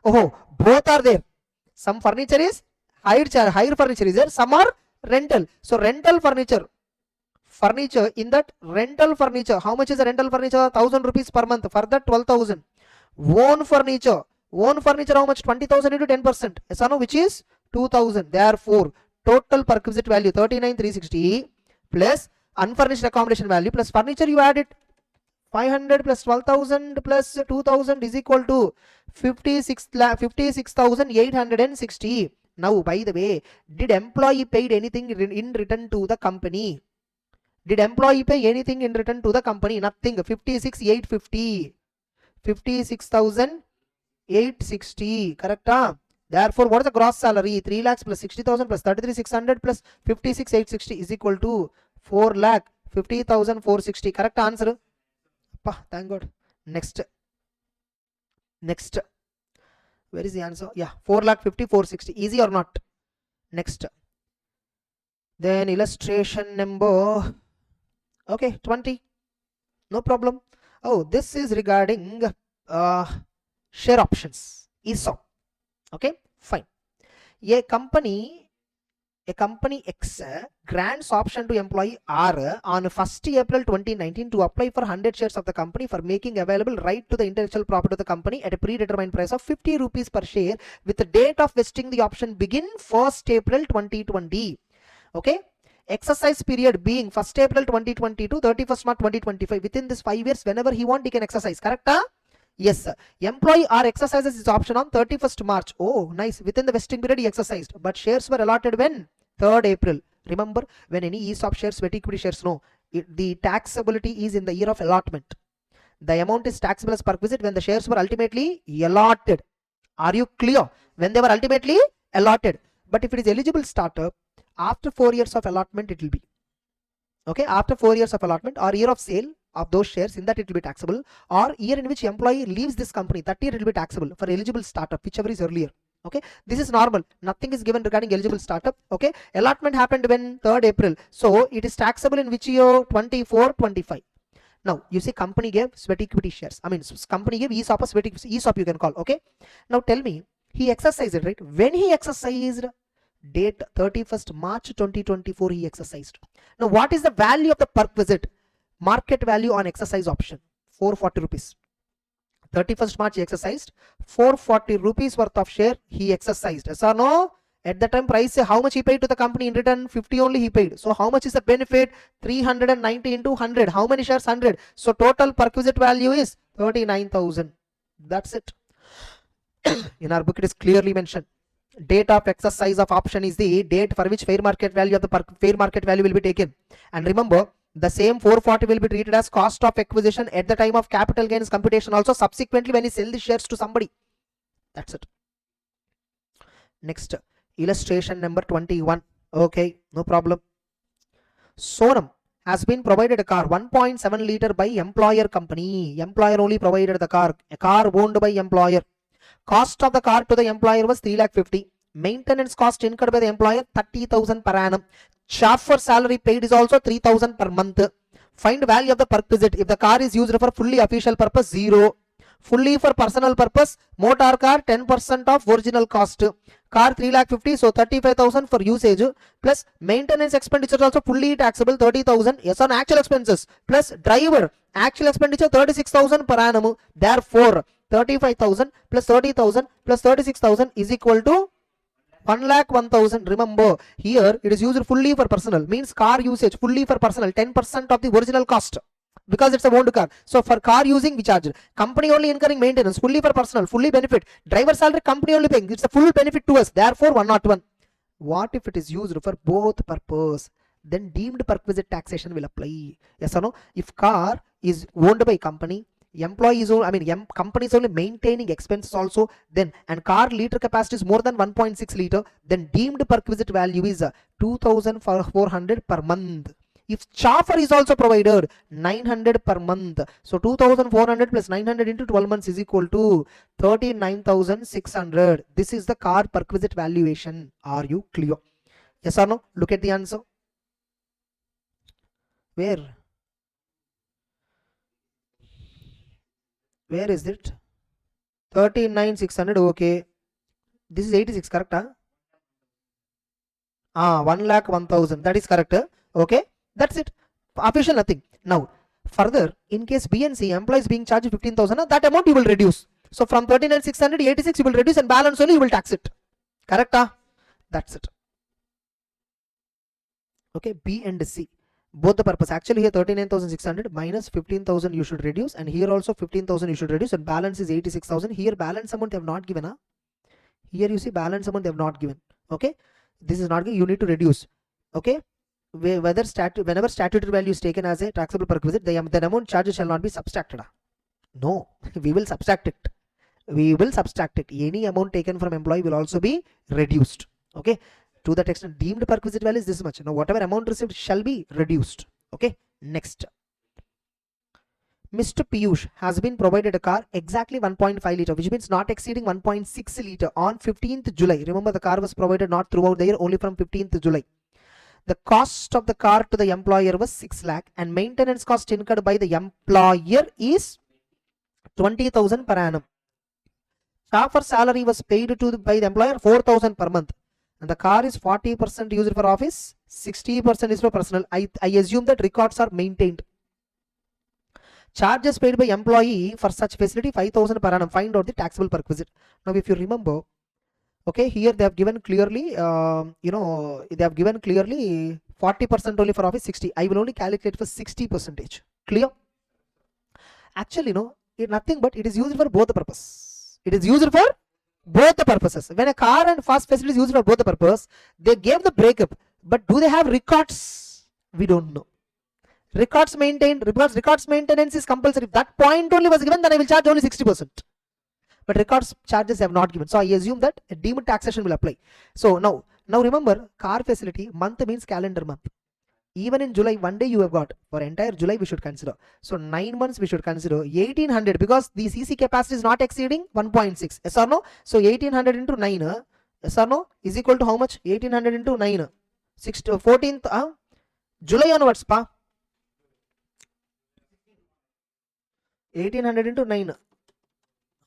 Oh, both are there. Some furniture is higher furniture is there. Some are rental. So rental furniture, in that rental furniture, how much is the rental furniture? 1,000 rupees per month. For that 12,000. Own furniture, how much? 20,000 into 10%. Yes or no? Which is 2,000. Therefore, total perquisite value 39,360 plus unfurnished accommodation value plus furniture, you add it. 500 plus 12,000 plus 2,000 is equal to 56,860. Now, by the way, did employee paid anything in return to the company? Did employee pay anything in return to the company? Nothing. 56,850. 56,860. Correct? Therefore, what is the gross salary? 3 lakhs plus 60,000 plus 33,600 plus 56,860 is equal to 4,50,460. Correct answer? Thank God. Next. Where is the answer? Yeah, 4,50,460. Easy or not? Next. Then illustration number 20. No problem. Oh, this is regarding share options, ESOP. Okay, fine. A company X grants option to employee R on 1st April 2019 to apply for 100 shares of the company for making available right to the intellectual property of the company at a predetermined price of 50 rupees per share, with the date of vesting the option begin 1st April 2020. Okay. Exercise period being 1st April 2020 to 31st March 2025. Within this 5 years, whenever he want, he can exercise. Correct? Yes, sir. Employee R exercises his option on 31st March. Oh, nice. Within the vesting period, he exercised. But shares were allotted when? 3rd April. Remember, when any ESOP shares, sweat equity shares, no. The taxability is in the year of allotment. The amount is taxable as perquisite when the shares were ultimately allotted. Are you clear? When they were ultimately allotted. But if it is eligible startup, after 4 years of allotment, it will be. Okay, after 4 years of allotment or year of sale of those shares, in that it will be taxable, or year in which employee leaves this company, that year it will be taxable for eligible startup, whichever is earlier. Okay, this is normal. Nothing is given regarding eligible startup. Okay, allotment happened when 3rd April. So it is taxable in which year? 24, 25. Now you see company gave sweat equity shares. I mean, company gave ESOP or sweat equity, ESOP you can call. Okay, now tell me, he exercised it, right? When he exercised, date 31st March 2024 he exercised. Now what is the value of the perquisite? Market value on exercise option 440 rupees. 31st March he exercised, 440 rupees worth of share he exercised. Yes or no? At the time price, how much he paid to the company in return? 50 only he paid. So how much is the benefit? 390 into 100. How many shares? 100. So total perquisite value is 39,000. That's it. In our book it is clearly mentioned. Date of exercise of option is the date for which fair market value of the fair market value will be taken. And remember, the same 440 will be treated as cost of acquisition at the time of capital gains computation also, subsequently when he sell the shares to somebody. That's it. Next, illustration number 21. Okay, no problem. Sonam has been provided a car 1.7 liter by employer company. Employer only provided the car. A car owned by employer. Cost of the car to the employer was 3,50,000. Maintenance cost incurred by the employer 30,000 per annum. Chauffeur salary paid is also 3000 per month. Find value of the perquisite. If the car is used for fully official purpose, 0. Fully for personal purpose, motor car 10% of original cost. Car 3,50,000, so 35,000 for usage, plus maintenance expenditure also fully taxable 30,000. Yes, on actual expenses, plus driver actual expenditure 36,000 per annum. Therefore 35,000 plus 30,000 plus 36,000 is equal to 1,01,000. Remember, here it is used fully for personal, means car usage fully for personal, 10% of the original cost, because it's a owned car. So for car using we charge. Company only incurring maintenance, fully for personal, fully benefit. Driver salary company only paying, it's a full benefit to us. Therefore 101. What if it is used for both purpose? Then deemed perquisite taxation will apply. Yes or no? If car is owned by company, employees, company is only maintaining expenses also, then and car liter capacity is more than 1.6 liter, then deemed perquisite value is 2,400 per month. If chauffeur is also provided, 900 per month. So 2,400 plus 900 into 12 months is equal to 39,600. This is the car perquisite valuation. Are you clear? Yes or no? Look at the answer. Where is it? 39,600. Okay, this is 86, correct? 1,01,000. That is correct. Okay, that's it. Official nothing. Now further, in case B and C, employees being charged 15,000, that amount you will reduce. So from 39,600, 86 you will reduce, and balance only you will tax it. Correct? That's it. Okay, B and C, both the purpose. Actually here 39,600 minus 15,000 you should reduce, and here also 15,000 you should reduce, and balance is 86,000. Here balance amount they have not given. Here you see balance amount they have not given. Okay, this is not given, you need to reduce. Okay, whenever statutory value is taken as a taxable perquisite, the amount charges shall not be subtracted. No, we will subtract it. Any amount taken from employee will also be reduced. Okay, to that extent, deemed perquisite value is this much. Now whatever amount received shall be reduced. Okay, next. Mr. Piyush has been provided a car exactly 1.5 liter, which means not exceeding 1.6 liter on 15th July. Remember, the car was provided not throughout the year, only from 15th July. The cost of the car to the employer was 6 lakh, and maintenance cost incurred by the employer is 20,000 per annum. Chauffeur salary was paid by the employer 4,000 per month, and the car is 40% used for office, 60% is for personal. I assume that records are maintained. Charges paid by employee for such facility 5,000 per annum. Find out the taxable perquisite. Now if you remember, okay, here they have given clearly, they have given clearly 40% only for office, 60. I will only calculate for 60%. Clear? Actually, no, nothing but it is used for both the purpose. It is used for both the purposes. When a car and fast facility is used for both the purpose, they gave the breakup. But do they have records? We don't know. Records maintained, because records maintenance is compulsory. If that point only was given, then I will charge only 60%. But records charges have not given, so I assume that a deemed taxation will apply. So now remember, car facility, month means calendar month. Even in July, one day you have got. For entire July we should consider. So 9 months we should consider 1,800, because the CC capacity is not exceeding 1.6. Yes or no? So 1,800 into 9, yes or no, is equal to how much? 1,800 into 9, 14th July onwards, pa. 1,800 into 9.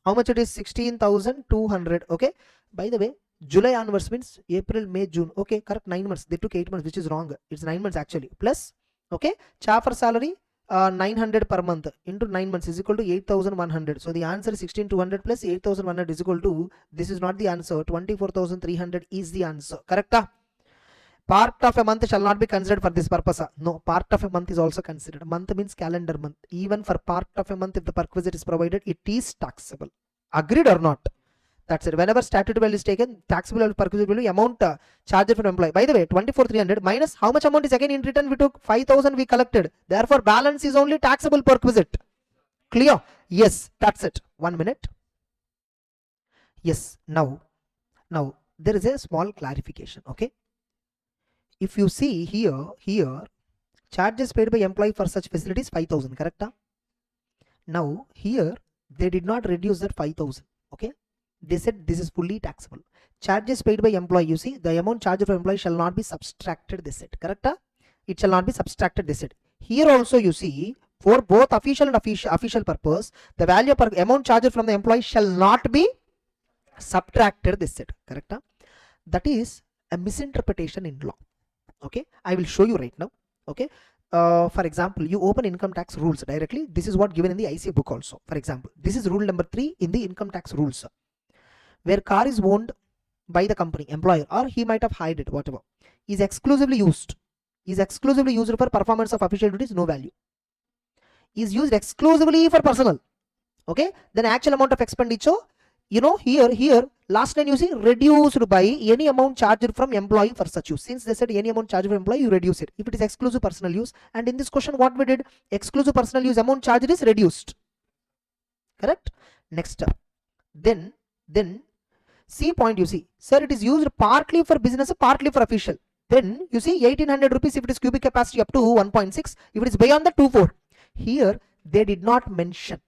How much it is? 16,200. Okay. By the way, July onwards means April, May, June. Okay, correct. 9 months. They took 8 months, which is wrong. It's 9 months actually. Plus, okay, chauffeur salary 900 per month into 9 months is equal to 8,100. So the answer is 16,200 plus 8,100 is equal to, this is not the answer, 24,300 is the answer. Correct? Part of a month shall not be considered for this purpose. No, part of a month is also considered. Month means calendar month. Even for part of a month, if the perquisite is provided, it is taxable. Agreed or not? That's it. Whenever statutory value is taken, taxable or perquisite value, amount charged from employee. By the way, 24,300 minus how much amount is again in return? We took 5,000 we collected. Therefore, balance is only taxable perquisite. Clear? Yes, that's it. 1 minute. Yes, now there is a small clarification. Okay. If you see here, charges paid by employee for such facilities 5,000, correct? Now here they did not reduce that 5,000. Okay, they said this is fully taxable. charges paid by employee, you see the amount charged for employee shall not be subtracted, they said, correct? It shall not be subtracted, they said. Here also you see, for both official and official purpose, the value per amount charged from the employee shall not be subtracted, they said, correct? That is a misinterpretation in law. Okay, I will show you right now. Okay, for example, you open income tax rules directly. This is what given in the IC book also. For example, this is rule number 3 in the income tax rules, where car is owned by the company, employer, or he might have hired it, whatever, is exclusively used for performance of official duties, no value. Is used exclusively for personal. Okay, then actual amount of expenditure, you know, here last line you see reduced by any amount charged from employee for such use. Since they said any amount charged from employee, you reduce it if it is exclusive personal use. And in this question what we did, exclusive personal use amount charged is reduced, correct? Next, then C point, you see, sir, it is used partly for business, partly for official. Then you see 1800 rupees if it is cubic capacity up to 1.6, if it is beyond the 2.4. Here they did not mention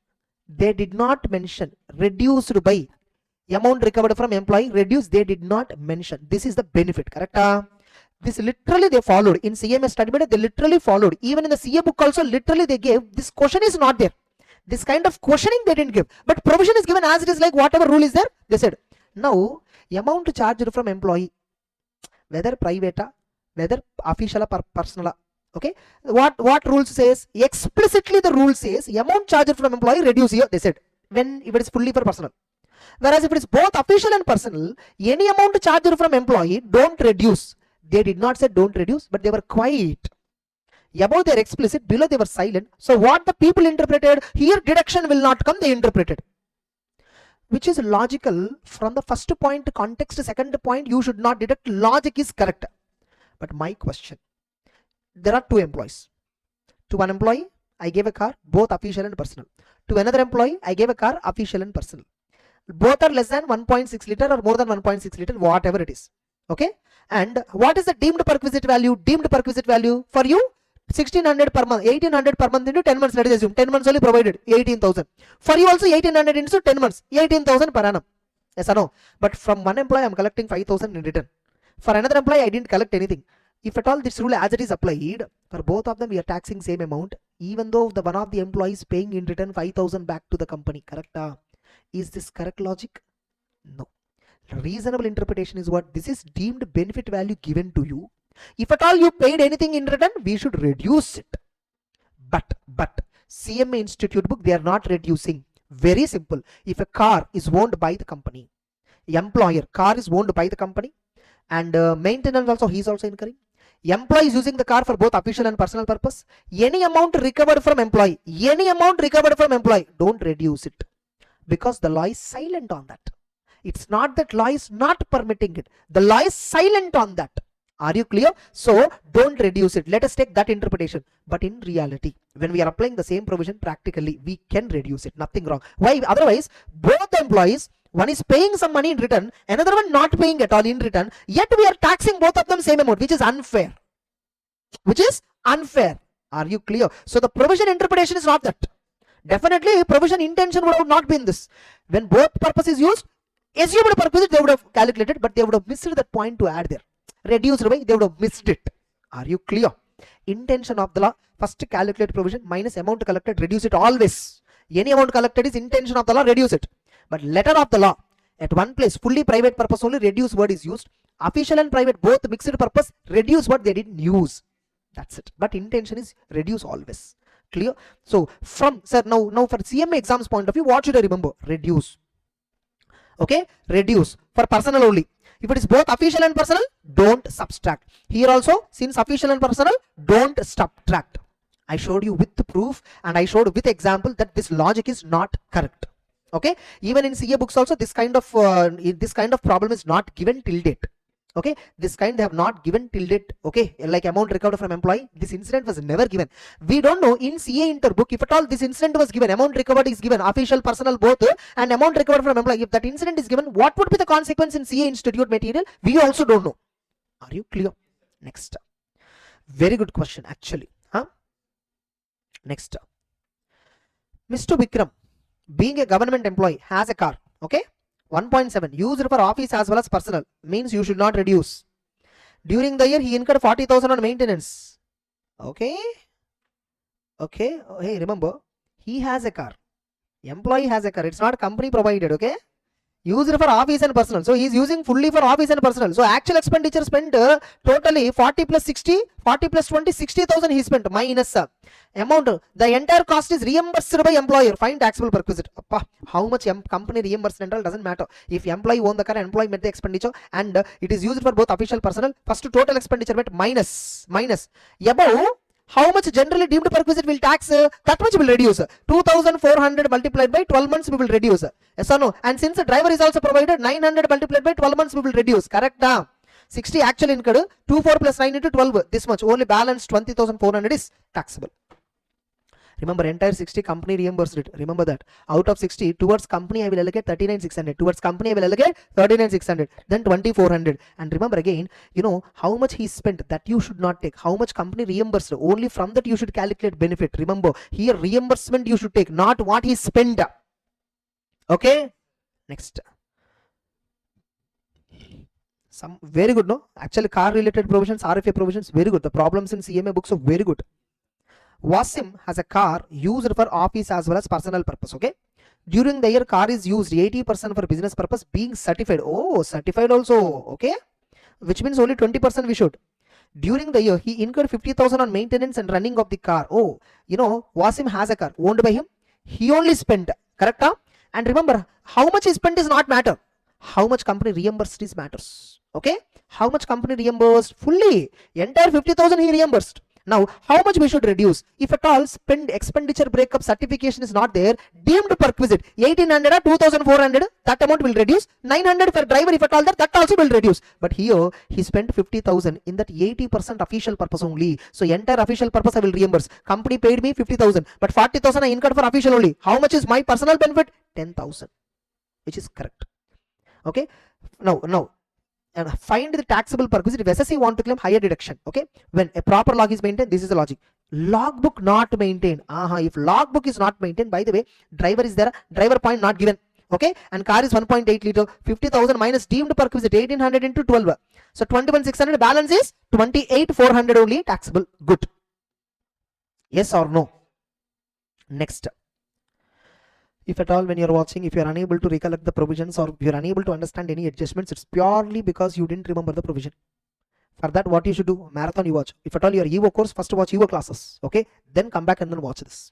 reduced by amount recovered from employee, reduced, they did not mention. This is the benefit, correct? This literally they followed in CMA study, but they literally followed. Even in the CA book also literally they gave, this question is not there. This kind of questioning they didn't give, but provision is given as it is, like whatever rule is there, they said. Now amount charged from employee, whether private, whether official or personal. Okay, what rule says? Explicitly the rule says amount charged from employee reduce here, they said, when if it is fully for personal. Whereas if it is both official and personal, any amount charged from employee don't reduce. They did not say don't reduce, but they were quiet. Above they are explicit, below they were silent. So what the people interpreted, here deduction will not come, they interpreted, which is logical. From the first point context, second point you should not deduct, logic is correct. But my question, there are two employees. To one employee I gave a car, both official and personal. To another employee I gave a car, official and personal. Both are less than 1.6 liter or more than 1.6 liter, whatever it is. Okay, and what is the deemed perquisite value? Deemed perquisite value for you 1600 per month, 1800 per month into 10 months. Let us assume 10 months only provided, 18,000. For you also 1800 into 10 months, 18,000 per annum. Yes or no? But from one employee I am collecting 5,000 in return. For another employee I didn't collect anything. If at all this rule as it is applied, for both of them we are taxing same amount, even though the one of the employees paying in return 5,000 back to the company, correct? Is this correct logic? No. Reasonable interpretation is what? This is deemed benefit value given to you. If at all you paid anything in return, we should reduce it. But CMA Institute book, they are not reducing. Very simple. If a car is owned by the company, employer, car is owned by the company, and maintenance also he is also incurring. Employee is using the car for both official and personal purpose. Any amount recovered from employee, don't reduce it, because the law is silent on that. It's not that law is not permitting it. The law is silent on that. Are you clear? So don't reduce it. Let us take that interpretation. But in reality, when we are applying the same provision practically, we can reduce it. Nothing wrong. Why? Otherwise, both employees, one is paying some money in return, another one not paying at all in return, yet we are taxing both of them same amount, which is unfair. Are you clear? So the provision interpretation is not that. Definitely provision intention would have not been this. When both purpose is used, assumed purpose they would have calculated, but they would have missed that point to add there. Reduced by, they would have missed it. Are you clear? Intention of the law, first calculate provision minus amount collected, reduce it always. Any amount collected is intention of the law, reduce it. But letter of the law, at one place fully private purpose only, reduce word is used. Official and private both mixed purpose, reduce what they didn't use. That's it. But intention is reduce always. Clear? So from, sir, now for CMA exams point of view, what should I remember? Reduce. Okay, reduce for personal only. If it is both official and personal, don't subtract. Here also, since official and personal, don't subtract. I showed you with the proof and I showed with example that this logic is not correct. Okay, even in CA books also this kind of problem is not given till date. Okay, this kind they have not given till date. Okay, like amount recovered from employee, this incident was never given. We don't know in CA inter book if at all this incident was given, amount recovered is given, official, personal both, and amount recovered from employee. If that incident is given, what would be the consequence in CA Institute material? We also don't know. Are you clear? Next, very good question actually. Next, Mr. Vikram, being a government employee, has a car. Okay, 1.7 used for office as well as personal, means you should not reduce. During the year he incurred 40,000 on maintenance. Okay. Hey, remember, he has a car. Employee has a car. It's not company provided. Okay. Used for office and personal. So he is using fully for office and personal. So actual expenditure spent totally 40 plus 60, 40 plus 20, 60,000 he spent minus amount. The entire cost is reimbursed by employer. Find taxable perquisite. How much company reimbursed and all doesn't matter. If employee own the car, employee met the expenditure, and it is used for both official personal. First total expenditure met minus. Above, how much generally deemed perquisite will tax? That much will reduce. 2,400 multiplied by 12 months we will reduce. Yes or no? And since the driver is also provided, 900 multiplied by 12 months we will reduce. Correct? 60 actually incurred. 24 plus 9 into 12. This much. Only balance 20,400 is taxable. Remember, entire 60 company reimbursed it. Remember that. Out of 60, towards company I will allocate 39,600. Towards company I will allocate 39,600. Then 2,400. And remember again, how much he spent, that you should not take. How much company reimbursed, only from that you should calculate benefit. Remember, here reimbursement you should take, not what he spent. Okay. Next. Some very good, no? Actually, car related provisions, RFA provisions, very good. The problems in CMA books are very good. Wasim has a car used for office as well as personal purpose. Okay. During the year, car is used 80% for business purpose, being certified. Oh, certified also. Okay. Which means only 20% we should. During the year, he incurred 50,000 on maintenance and running of the car. Oh, Wasim has a car owned by him. He only spent. Correct? And remember, how much he spent is not matter. How much company reimbursed is matters. Okay. How much company reimbursed? Fully. Entire 50,000 he reimbursed. Now, how much we should reduce? If at all expenditure breakup certification is not there, deemed perquisite 1,800 or 2,400, that amount will reduce. 900 for driver, if at all that also will reduce. But here he spent 50,000 in that 80% official purpose only. So entire official purpose I will reimburse. Company paid me 50,000, but 40,000 I incurred for official only. How much is my personal benefit? 10,000, which is correct. Okay. Now. And find the taxable perquisite if SSC want to claim higher deduction. Okay, when a proper log is maintained, this is the logic. Logbook not maintained. If logbook is not maintained, by the way, driver is there, driver point not given. Okay, and car is 1.8 liter, 50,000 minus deemed perquisite 1,800 into 12. So 21,600, balance is 28,400 only taxable. Good. Yes or no? Next. If at all when you're watching, if you're unable to recollect the provisions or you're unable to understand any adjustments, it's purely because you didn't remember the provision. For that, what you should do, marathon you watch. If at all your EVO course, first watch EVO classes. Okay, then come back and then watch this.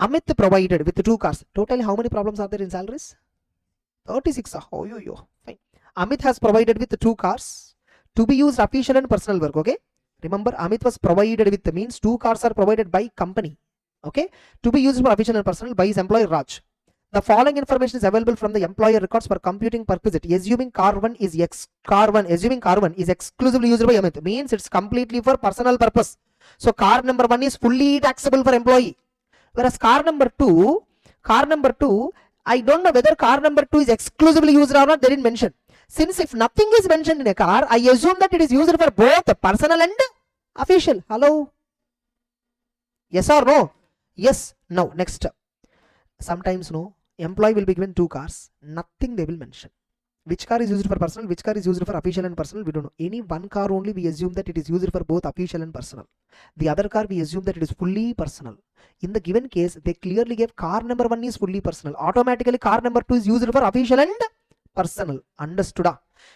Amit provided with 2 cars. Totally how many problems are there in salaries? 36. Fine. Amit has provided with 2 cars to be used official and personal work. Okay, remember Amit was provided with, means 2 cars are provided by company. Okay, to be used for official and personal by his employer Raj. The following information is available from the employer records for computing perquisite. Assuming car 1 is exclusively used by Amit, means it's completely for personal purpose. So car number 1 is fully taxable for employee. Whereas car number 2, I don't know whether car number 2 is exclusively used or not, they didn't mention. Since if nothing is mentioned in a car, I assume that it is used for both personal and official. Hello? Yes or no? Yes. Now next. Sometimes no, employee will be given 2 cars, nothing they will mention. Which car is used for personal, which car is used for official and personal, we don't know. Any one car only we assume that it is used for both official and personal. The other car we assume that it is fully personal. In the given case, they clearly gave car number 1 is fully personal. Automatically car number 2 is used for official and personal. Understood?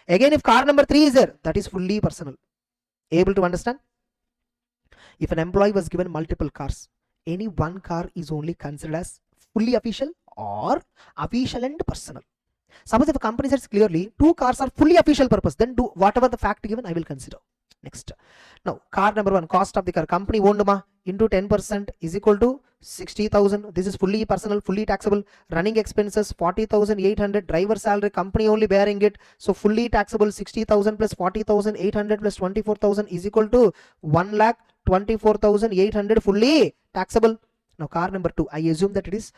Again, if car number 3 is there, that is fully personal. Able to understand? If an employee was given multiple cars, any one car is only considered as fully official or official and personal. Suppose if a company says clearly 2 cars are fully official purpose, then do whatever the fact given I will consider. Next. Now car number 1, cost of the car, company owned into 10% is equal to 60,000. This is fully personal, fully taxable. Running expenses 40,800, driver salary company only bearing it, so fully taxable. 60,000 plus 40,800 plus 24,000 is equal to 1,24,800 fully taxable. Now car number 2, I assume that it is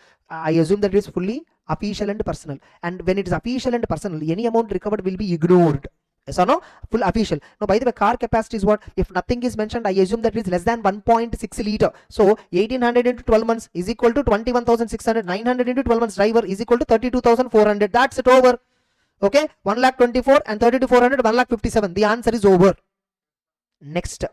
fully official and personal, and when it is official and personal, any amount recovered will be ignored. Yes or no? Full official. Now, by the way, car capacity is what? If nothing is mentioned, I assume that it is less than 1.6 liter. So 1800 into 12 months is equal to 21,600. 900 into 12 months driver is equal to 32,400. That's it, over. Okay, 1,24,000 and 32,400, 1,57,000. The answer is over. Next.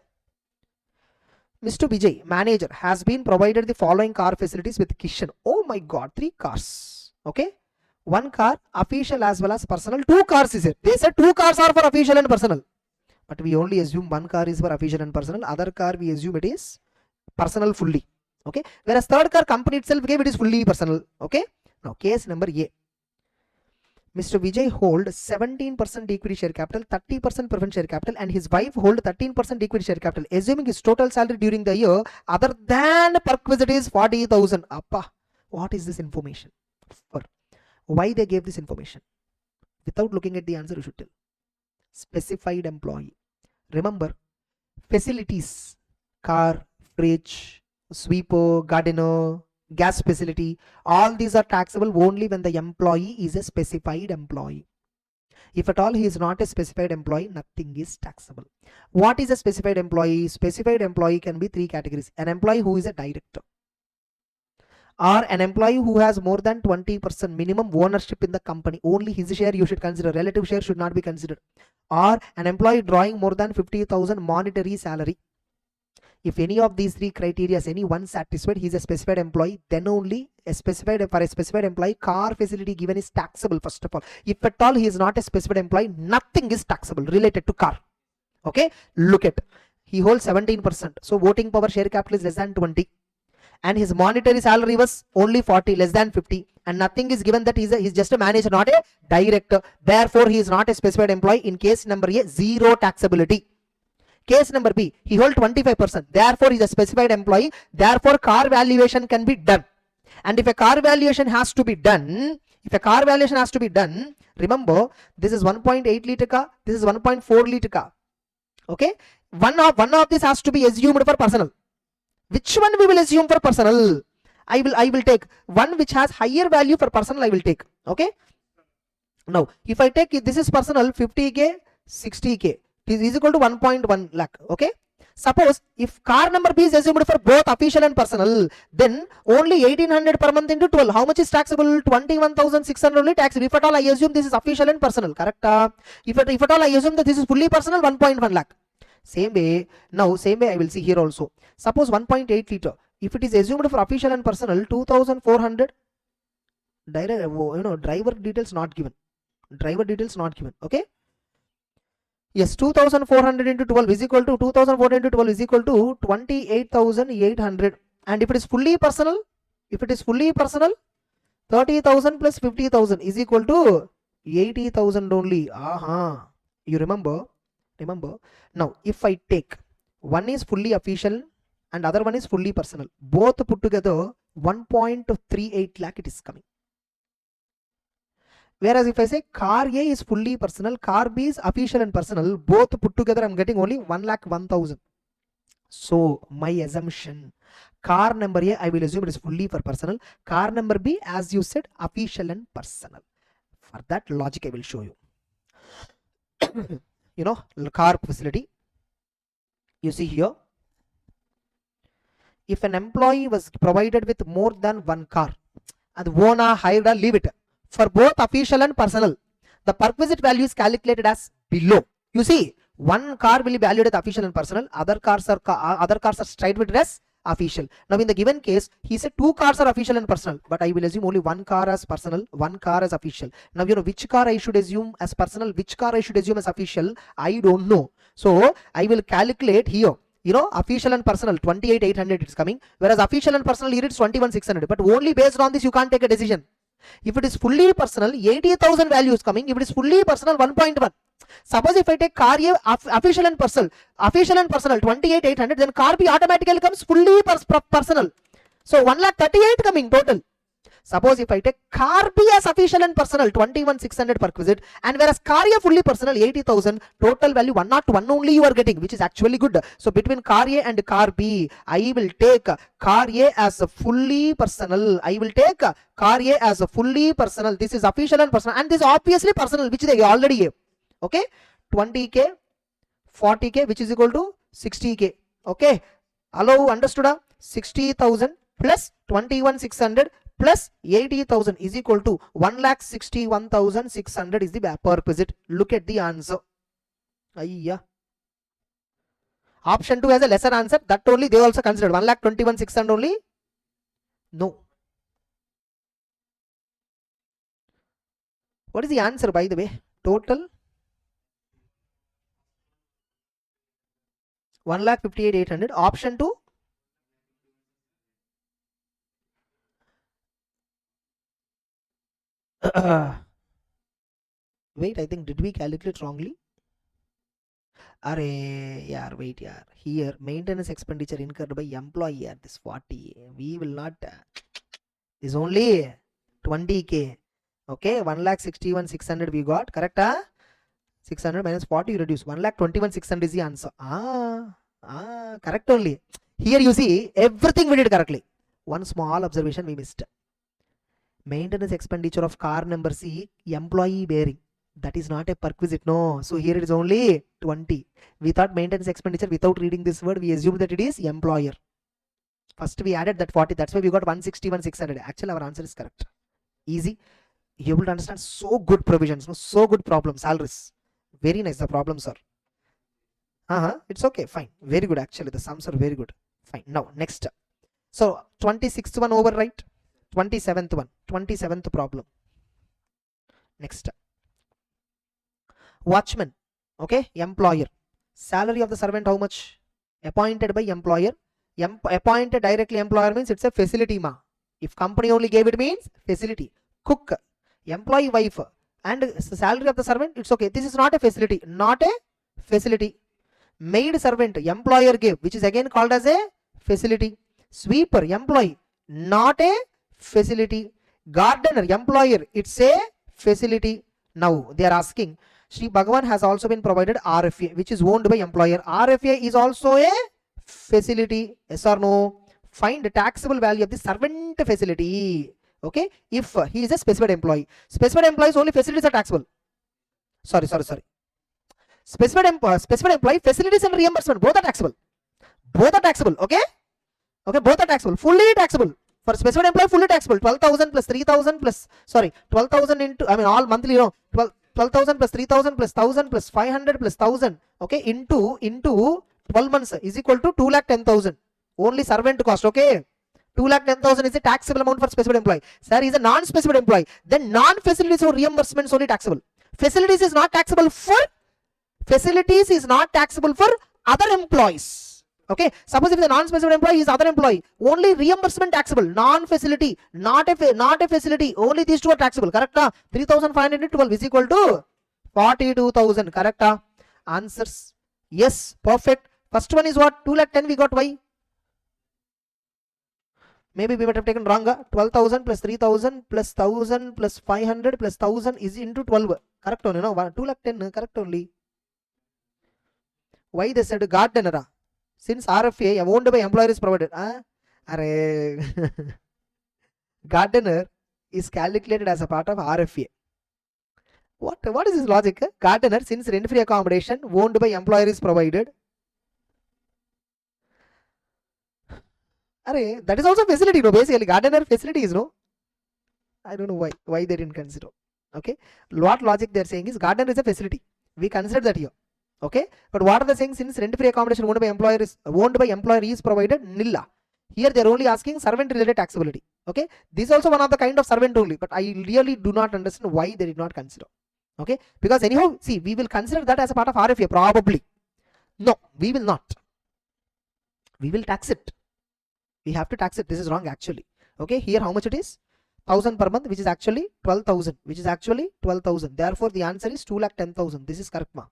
Mr. Vijay, manager, has been provided the following car facilities with kitchen. Oh my God, 3 cars. Okay. 1 car, official as well as personal. 2 cars is it. They said 2 cars are for official and personal. But we only assume 1 car is for official and personal. Other car we assume it is personal fully. Okay. Whereas 3rd car company itself gave it is fully personal. Okay. Now case number A. Mr. Vijay hold 17% equity share capital, 30% preference share capital, and his wife hold 13% equity share capital. Assuming his total salary during the year other than perquisite is 40,000. Appa, what is this information for? Why they gave this information? Without looking at the answer, you should tell. Specified employee. Remember, facilities, car, fridge, sweeper, gardener, gas facility, all these are taxable only when the employee is a specified employee. If at all he is not a specified employee, nothing is taxable. What is a specified employee? Specified employee can be 3 categories. An employee who is a director, or an employee who has more than 20% minimum ownership in the company. Only his share you should consider. Relative share should not be considered. Or an employee drawing more than 50,000 monetary salary. If any of these 3 criteria, any one satisfied, he is a specified employee. Then only for a specified employee, car facility given is taxable first of all. If at all he is not a specified employee, nothing is taxable related to car. Okay, look at, he holds 17%. So voting power, share capital is less than 20. And his monetary salary was only 40, less than 50, and nothing is given that he's just a manager, not a director. Therefore, he is not a specified employee. In case number A, 0 taxability. Case number B, he holds 25%. Therefore, he is a specified employee. Therefore, car valuation can be done. And if a car valuation has to be done, remember, this is 1.8 liter car, this is 1.4 liter car. Okay, one of this has to be assumed for personal. Which one we will assume for personal? I will take one which has higher value for personal. I will take. Okay. Now, if I take this is personal, 50k, 60k, this is equal to 1.1 lakh. Okay. Suppose if car number B is assumed for both official and personal, then only 1800 per month into 12. How much is taxable? 21,600 only taxable. If at all I assume this is official and personal, correct? If at all I assume that this is fully personal, 1.1 lakh. Same way I will see here also. Suppose 1.8 liter. If it is assumed for official and personal, 2,400. Driver details not given. Okay. Yes, 2,400 into 12 is equal to 2,400 into 12 is equal to 28,800. And if it is fully personal, 30,000 plus 50,000 is equal to 80,000 only. Aha. You remember? Now, if I take one is fully official and other one is fully personal, both put together 1.38 lakh it is coming. Whereas if I say car A is fully personal, car B is official and personal, both put together I am getting only 1,01,000. So my assumption, car number A I will assume it is fully for personal, car number B as you said official and personal. For that logic I will show you. Car facility. You see here, if an employee was provided with more than 1 car, and owner, hired, leave it, for both official and personal, the perquisite value is calculated as below. You see, 1 car will be valued as official and personal, other cars are straight as official. Now in the given case, he said 2 cars are official and personal, but I will assume only 1 car as personal, 1 car as official. Now which car I should assume as personal, which car I should assume as official, I don't know. So I will calculate here, official and personal 28,800 is coming, whereas official and personal here it's 21,600, but only based on this you can't take a decision. If it is fully personal, 80,000 value is coming. If it is fully personal, 1.1. Suppose if I take car A, official and personal 28,800, then car B automatically comes fully personal. So 1,38,000 coming total. Suppose if I take car B as official and personal 21,600 perquisite, and whereas car A fully personal 80,000, total value 101 only you are getting, which is actually good. So between car A and car B, I will take car A as a fully personal. This is official and personal, and this is obviously personal, which they already have. Okay. 20k, 40k, which is equal to 60k. Okay, hello, understood? 60,000 plus 21,600 plus 80,000 is equal to 1,61,600 is the perquisite. Look at the answer. Ayya. Option 2 has a lesser answer. That only they also considered 1,21,600 only. No. What is the answer, by the way? Total 1,58,800. Option 2. Wait, I think did we calculate wrongly? Array, yeah, wait, yeah. Here, maintenance expenditure incurred by employee at this 40. We will not. Is only 20k. Okay, 1,61,600 we got. Correct? 600 minus 40 you reduce. 1,21,600 is the answer. Correct only. Here you see everything we did correctly. One small observation we missed. Maintenance expenditure of car number C, employee bearing. That is not a perquisite, no. So here it is only 20. We thought maintenance expenditure without reading this word. We assumed that it is employer. First we added that 40. That's why we got 161,600. Actually our answer is correct. Easy. You able to understand? So good provisions, no? So good problems. Salaries. Very nice the problems are. It's okay. Fine. Very good actually. The sums are very good. Fine. Now next. So 26th one over, right? 27th one. 27th problem. Next. Watchman. Okay. Employer. Salary of the servant how much? Appointed by employer. Appointed directly employer means it's a facility ma. If company only gave it means facility. Cook. Employee wife. And salary of the servant, it's okay. This is not a facility. Not a facility. Maid servant, employer gave, which is again called as a facility. Sweeper, employee, not a facility. Gardener, employer, it's a facility. Now they are asking, Sri Bhagavan has also been provided RFA, which is owned by employer. RFA is also a facility. Yes or no? Find the taxable value of the servant facility. Okay, if he is a specified employee. Specified employees only facilities are taxable. Sorry. Specified employee facilities and reimbursement both are taxable. Both are taxable. Okay, both are taxable. Fully taxable. For specified employee, fully taxable. 12,000 plus 3,000 plus 12,000 into, I mean all monthly, 12,000 plus 3,000 plus 1,000 plus 500 plus 1,000. Okay, into 12 months is equal to 2,10,000. Only servant cost. Okay. 2,10,000 is a taxable amount for specified employee. Sir, he is a non-specified employee. Then non-facilities or reimbursements only taxable. Facilities is not taxable for other employees. Okay. Suppose if the non-specified employee is other employee, only reimbursement taxable. Non-facility, not a facility. Only these two are taxable. Correct? 3,500 into 12 is equal to 42,000. Correct? Answers. Yes. Perfect. First one is what? 2,10,000 we got. Why? Maybe we might have taken wrong. 12,000 plus 3,000 plus 1,000 plus 500 plus 1,000 is into 12. Correct only, no? 2,10,000 correct only. Why they said gardener? Since RFA owned by employer is provided. Gardener is calculated as a part of RFA. What is this logic? Gardener, since rent-free accommodation owned by employer is provided. That is also facility, no? Basically, gardener facility is, no? I don't know why they didn't consider. Okay, what logic they are saying is gardener is a facility. We consider that here. Okay, but what are they saying? Since rent-free accommodation owned by employer is provided, nilla. Here they are only asking servant-related taxability. Okay, this is also one of the kind of servant only, but I really do not understand why they did not consider. Okay, because anyhow, see, we will consider that as a part of RFA probably. No, we will not. We will tax it. We have to tax it. This is wrong actually. Okay, here how much it is? 1,000 per month, which is actually 12,000. Therefore, the answer is 2,10,000. This is correct, ma.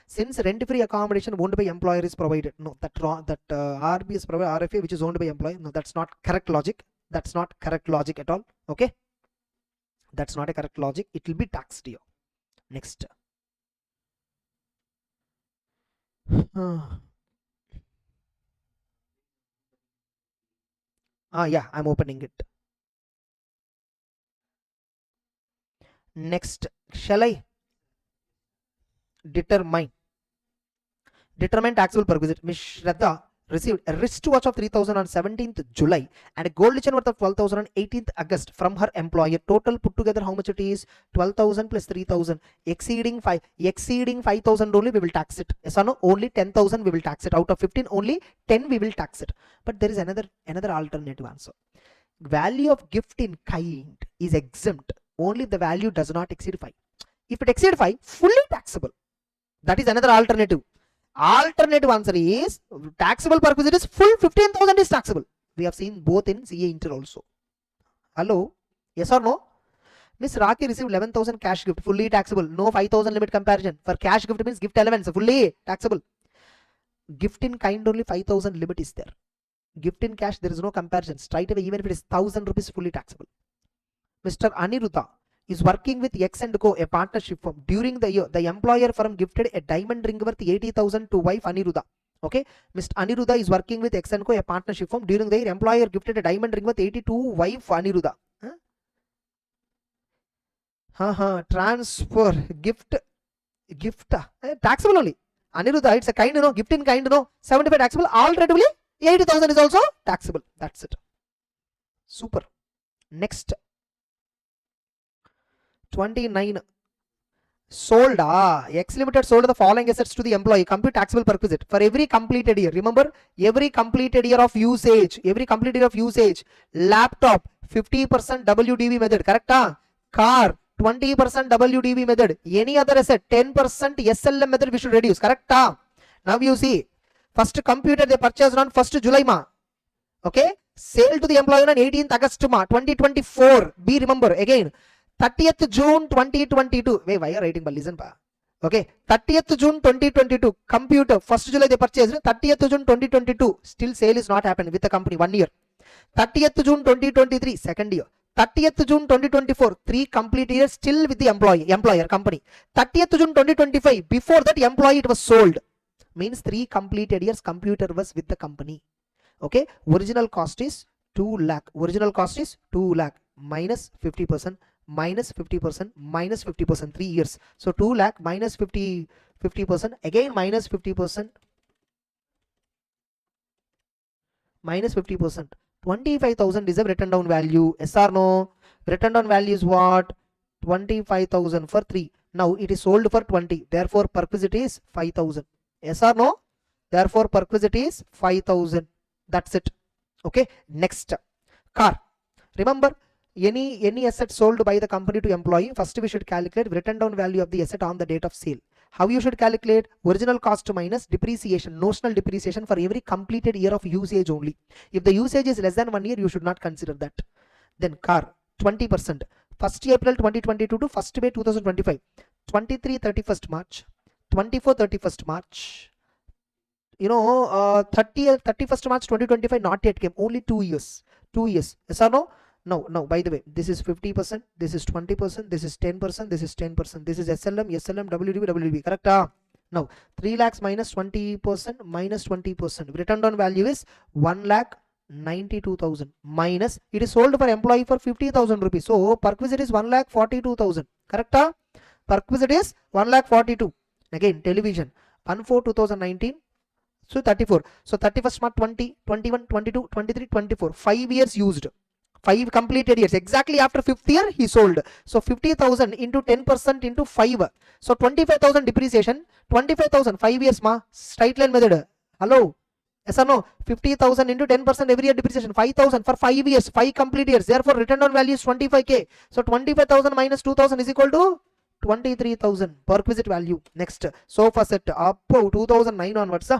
Since rent-free accommodation owned by employer is provided, no, that wrong. That RB is provided RFA, which is owned by employer. No, that's not correct logic. That's not correct logic at all. Okay, that's not a correct logic. It will be taxed here. Next. Yeah, I'm opening it. Next, shall I? Determine taxable perquisite. Miss Shraddha received a wristwatch of 3,000 on 17th July and a gold chain worth of 12,000 on 18th August from her employer. Total put together how much it is? 12,000 plus 3,000. Exceeding 5,000 only we will tax it. Yes or no? Only 10,000 we will tax it. Out of 15 only 10 we will tax it. But there is another alternative answer. Value of gift in kind is exempt only if the value does not exceed 5. If it exceeds 5, fully taxable. That is another alternative. Alternative answer is taxable perquisite is full 15,000 is taxable. We have seen both in CA Inter also. Hello? Yes or no? Miss Raki received 11,000 cash gift, fully taxable. No 5,000 limit comparison. For cash gift means gift elements, fully taxable. Gift in kind only 5,000 limit is there. Gift in cash there is no comparison. Straight away even if it is 1,000 rupees fully taxable. Mr. Aniruddha is working with X & Co, a partnership firm. During the year, the employer firm gifted a diamond ring worth 80,000 to wife Aniruddha. Okay, Mr. Aniruddha is working with X & Co, a partnership firm. During the year, employer gifted a diamond ring worth 80 to wife Aniruddha. Transfer, gift, taxable only. Aniruddha, it's a kind, gift in kind, 75 taxable. Alternatively, 80,000 is also taxable. That's it. Super. Next. 29. Sold. X Limited sold the following assets to the employee. Compute taxable perquisite for every completed year. Remember, every completed year of usage. Laptop 50% WDV method. Correct? Car 20% WDV method. Any other asset 10% SLM method we should reduce. Correct? Now you see. First computer they purchased on 1st July ma. Okay. Sale to the employee on 18th August ma 2024. Be remember again. 30th June 2022. Wait, why are you writing? But listen, pa. Okay. 30th June 2022. Computer. 1st July they purchased. 30th June 2022. Still sale is not happened with the company. 1 year. 30th June 2023. Second year. 30th June 2024. 3 complete years still with the employer company. 30th June 2025. Before that employee it was sold. Means 3 completed years computer was with the company. Okay. Original cost is 2 lakh. Original cost is 2 lakh. Minus 50%. Minus 50%, minus 50%, 3 years. So 2 lakh minus 50%, again minus 50%, minus 50%. 25,000 is a written down value. Yes or no? Written down value is what? 25,000 for 3. Now it is sold for 20. Therefore perquisite is 5,000. Yes or no? Therefore perquisite is 5,000. That's it. Okay. Next. Car. Remember, any asset sold by the company to employee, first we should calculate written down value of the asset on the date of sale. How you should calculate? Original cost minus depreciation, notional depreciation for every completed year of usage only. If the usage is less than 1 year, you should not consider that. Then car 20%. 1st April 2022 to 1st May 2025. 23 31st March. 24 31st March. 31st March 2025 not yet came. Only 2 years. 2 years. Yes or no? No, by the way, this is 50%, this is 20%, this is 10%, this is 10%, this is SLM, WDV, correct? Now, 3 lakhs minus 20%, minus 20%. Written down value is 1,92,000 minus, it is sold for employee for 50,000 rupees. So, perquisite is 1,42,000, correct? Perquisite is 1,42,000. Again, television, 1/4/2019. So, 34. So, 31st March 20, 21, 22, 23, 24. 5 years used. 5 completed years. Exactly after 5th year he sold. So 50,000 into 10% into 5. So 25,000 depreciation. 25,000 5 years ma. Straight line method. Hello. Yes or no? 50,000 into 10% every year depreciation. 5,000 for 5 years. 5 complete years. Therefore return on value is 25k. So 25,000 minus 2,000 is equal to 23,000. Perquisite value. Next. Sofa set up 2009 onwards.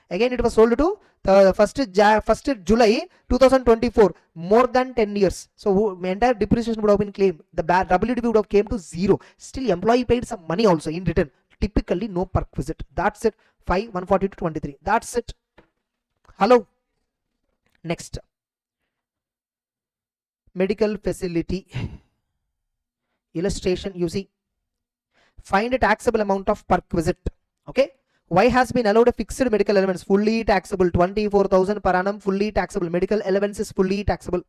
Again it was sold to the 1st July 2024, more than 10 years. So entire depreciation would have been claimed. The WDV would have came to 0. Still employee paid some money also in return. Typically no perquisite. That's it. 5, 140 to 23. That's it. Hello. Next. Medical facility. Illustration you see. Find a taxable amount of perquisite. Okay. Y has been allowed a fixed medical allowance, fully taxable, 24,000 per annum, fully taxable. Medical allowance is fully taxable.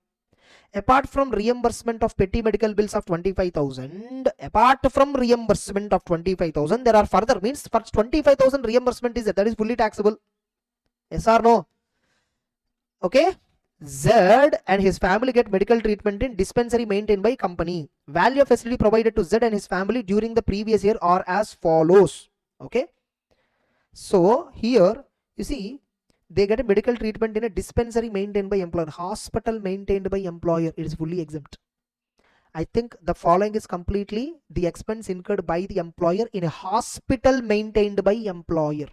Apart from reimbursement of petty medical bills of 25,000, apart from reimbursement of 25,000, there are further, means for 25,000 reimbursement is that is fully taxable. Yes or no? Okay. Z and his family get medical treatment in dispensary maintained by company. Value of facility provided to Z and his family during the previous year are as follows. Okay. So here you see they get a medical treatment in a dispensary maintained by employer, hospital maintained by employer, it is fully exempt. I think the following is completely the expense incurred by the employer in a hospital maintained by employer,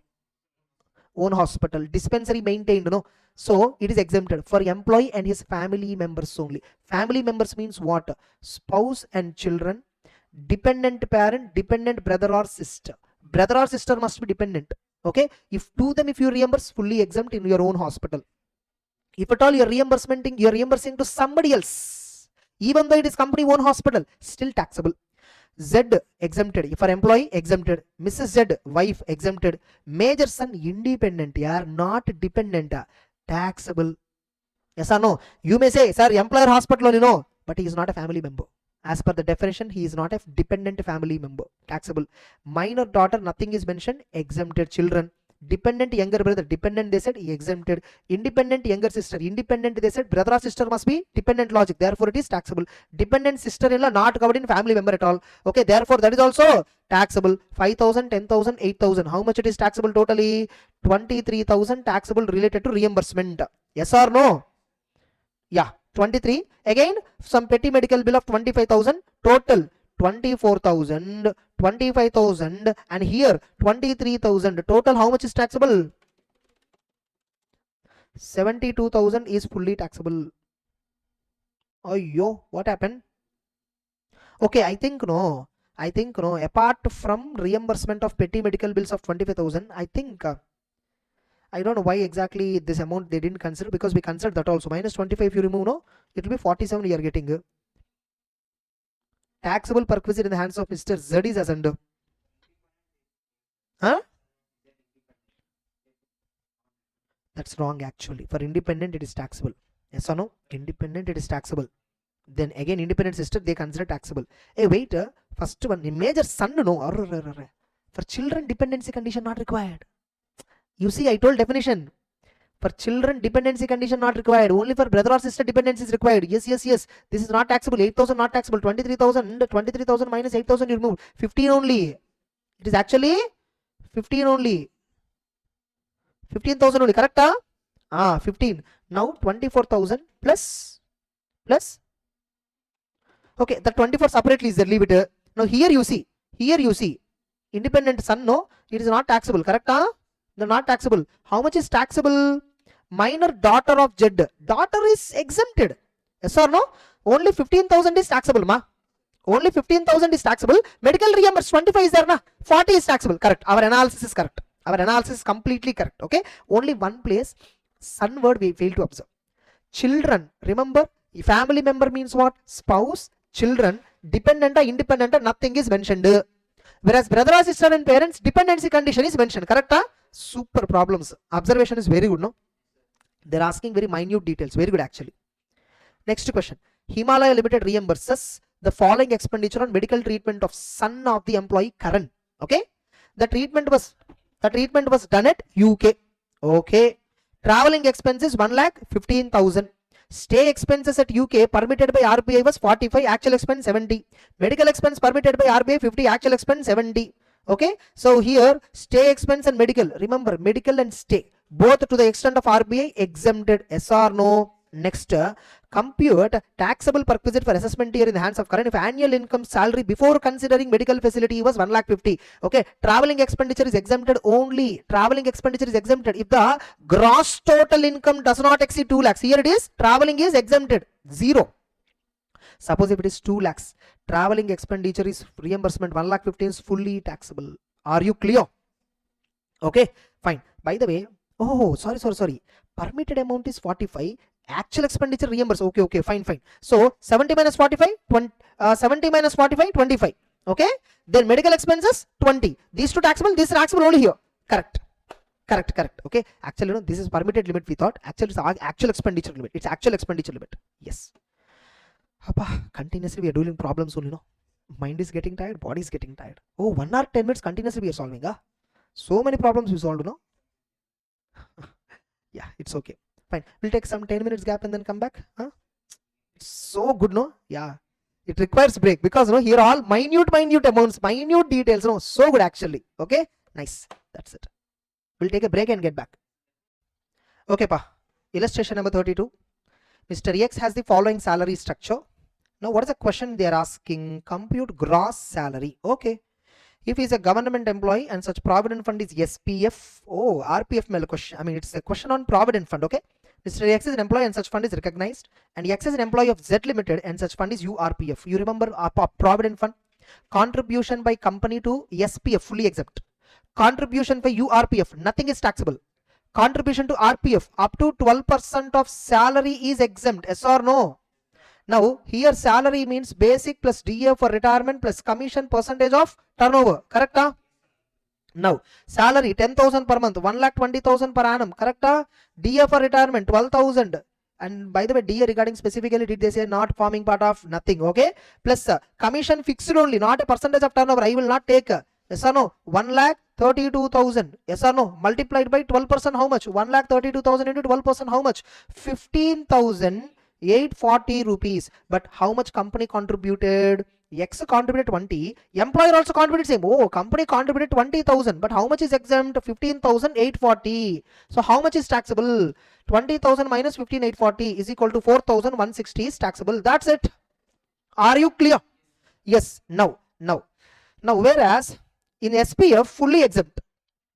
own hospital, dispensary maintained, no. So it is exempted for employee and his family members only. Family members means what? Spouse and children, dependent parent, dependent brother or sister. Brother or sister must be dependent. Okay, if to them if you reimburse, fully exempt in your own hospital. If at all you're reimbursing to somebody else, even though it is company own hospital, still taxable. Z exempted. For employee exempted. Mrs. Z wife exempted. Major son independent, yeah, not dependent, taxable. Yes or no? You may say, sir, employer hospital only, no, but he is not a family member. As per the definition, he is not a dependent family member, taxable. Minor daughter, nothing is mentioned, exempted. Children, dependent younger brother, dependent they said, exempted. Independent younger sister, independent they said, brother or sister must be dependent logic, therefore it is taxable. Dependent sister-in-law not covered in family member at all. Okay, therefore that is also taxable. 5,000, 10,000, 8,000. How much it is taxable totally? 23,000 taxable related to reimbursement. Yes or no? Yeah, 23. Again, some petty medical bill of 25,000. Total 24,000, 25,000, and here 23,000. Total how much is taxable? 72,000 is fully taxable. Oh yo, what happened? Okay, I think no. Apart from reimbursement of petty medical bills of 25,000, I think I don't know why exactly this amount they didn't consider, because we considered that also. Minus 25 if you remove, no, it will be 47 you are getting. Taxable perquisite in the hands of Mr. Z is as under. Huh? That's wrong actually. For independent it is taxable. Yes or no? Independent it is taxable. Then again independent sister they consider taxable. Hey wait, first one, major son, no. For children dependency condition not required. You see, I told definition. For children, dependency condition not required. Only for brother or sister dependency is required. Yes. This is not taxable. 8,000 not taxable. 23,000 minus 8,000 you remove. 15 only. It is actually 15 only. 15,000 only. Correct? 15. Now 24,000 plus. Okay, the 24 separately is there. Leave it. Now here you see. Independent son, no, it is not taxable. Correct? They're not taxable. How much is taxable? Minor daughter of Z. Daughter is exempted. Yes or no? Only 15,000 is taxable, ma. Only 15,000 is taxable. Medical reimbursement 25 is there, na. 40 is taxable. Correct. Our analysis is correct. Our analysis is completely correct. Okay. Only one place, son word we fail to observe. Children. Remember, family member means what? Spouse, children, dependent or independent, nothing is mentioned. Whereas brother or sister and parents, dependency condition is mentioned. Correct? Super problems. Observation is very good, no? They're asking very minute details. Very good actually. Next question. Himalaya Limited reimburses the following expenditure on medical treatment of son of the employee Karan. Okay. The treatment was done at UK. Okay. Traveling expenses 1,15,000. Stay expenses at UK permitted by RBI was 45. Actual expense 70. Medical expense permitted by RBI 50. Actual expense 70. Okay, so here stay expense and medical. Remember, medical and stay both to the extent of RBI exempted. Yes or no? Next, compute taxable perquisite for assessment year in the hands of current if annual income salary before considering medical facility was 1,50,000. Okay, traveling expenditure is exempted only. Traveling expenditure is exempted if the gross total income does not exceed 2 lakhs. Here it is, traveling is exempted. 0. Suppose if it is 2 lakhs, traveling expenditure is reimbursement 1,15,000 is fully taxable. Are you clear? Okay, fine. By the way, oh, sorry. Permitted amount is 45. Actual expenditure reimbursed. Okay, fine. So 70 minus 45, 70 minus 45, 25. Okay. Then medical expenses 20. These two taxable. This is taxable only here. Correct. Okay. Actually, no, this is permitted limit. We thought actually it's actual expenditure limit. It's actual expenditure limit. Yes. Continuously we are doing problems only, no? Mind is getting tired, body is getting tired. Oh, 1 hour 10 minutes continuously we are solving. So many problems we solved, no? Yeah, it's okay. Fine. We'll take some 10 minutes gap and then come back. It's so good, no? Yeah. It requires break because no, here all minute amounts, minute details, no? So good actually. Okay? Nice. That's it. We'll take a break and get back. Okay, pa. Illustration number 32. Mr. X has the following salary structure. Now, what is the question they are asking? Compute gross salary. Okay. If he is a government employee and such provident fund is SPF, oh, RPF mail question. I mean, it's a question on provident fund. Okay. Mr. X is an employee and such fund is recognized, and X is an employee of Z Limited and such fund is URPF. You remember provident fund? Contribution by company to SPF fully exempt. Contribution by URPF, nothing is taxable. Contribution to RPF up to 12% of salary is exempt. Yes or no? Now here salary means basic plus DA for retirement plus commission percentage of turnover. Correct? Now salary 10,000 per month, 1,20,000 per annum. Correct? DA for retirement 12,000. And by the way, DA regarding specifically did they say not forming part of nothing? Okay. Plus commission fixed only, not a percentage of turnover. I will not take. Yes or no? 1,32,000. Yes or no? Multiplied by 12%, how much? 1,32,000 into 12%, how much? 15,840 rupees. But how much company contributed? X contributed 20. Employer also contributed same. Oh, company contributed 20,000. But how much is exempt? 15,840. So how much is taxable? 20,000 minus 15,840 is equal to 4,160 is taxable. That's it. Are you clear? Yes. Now whereas in SPF fully exempt,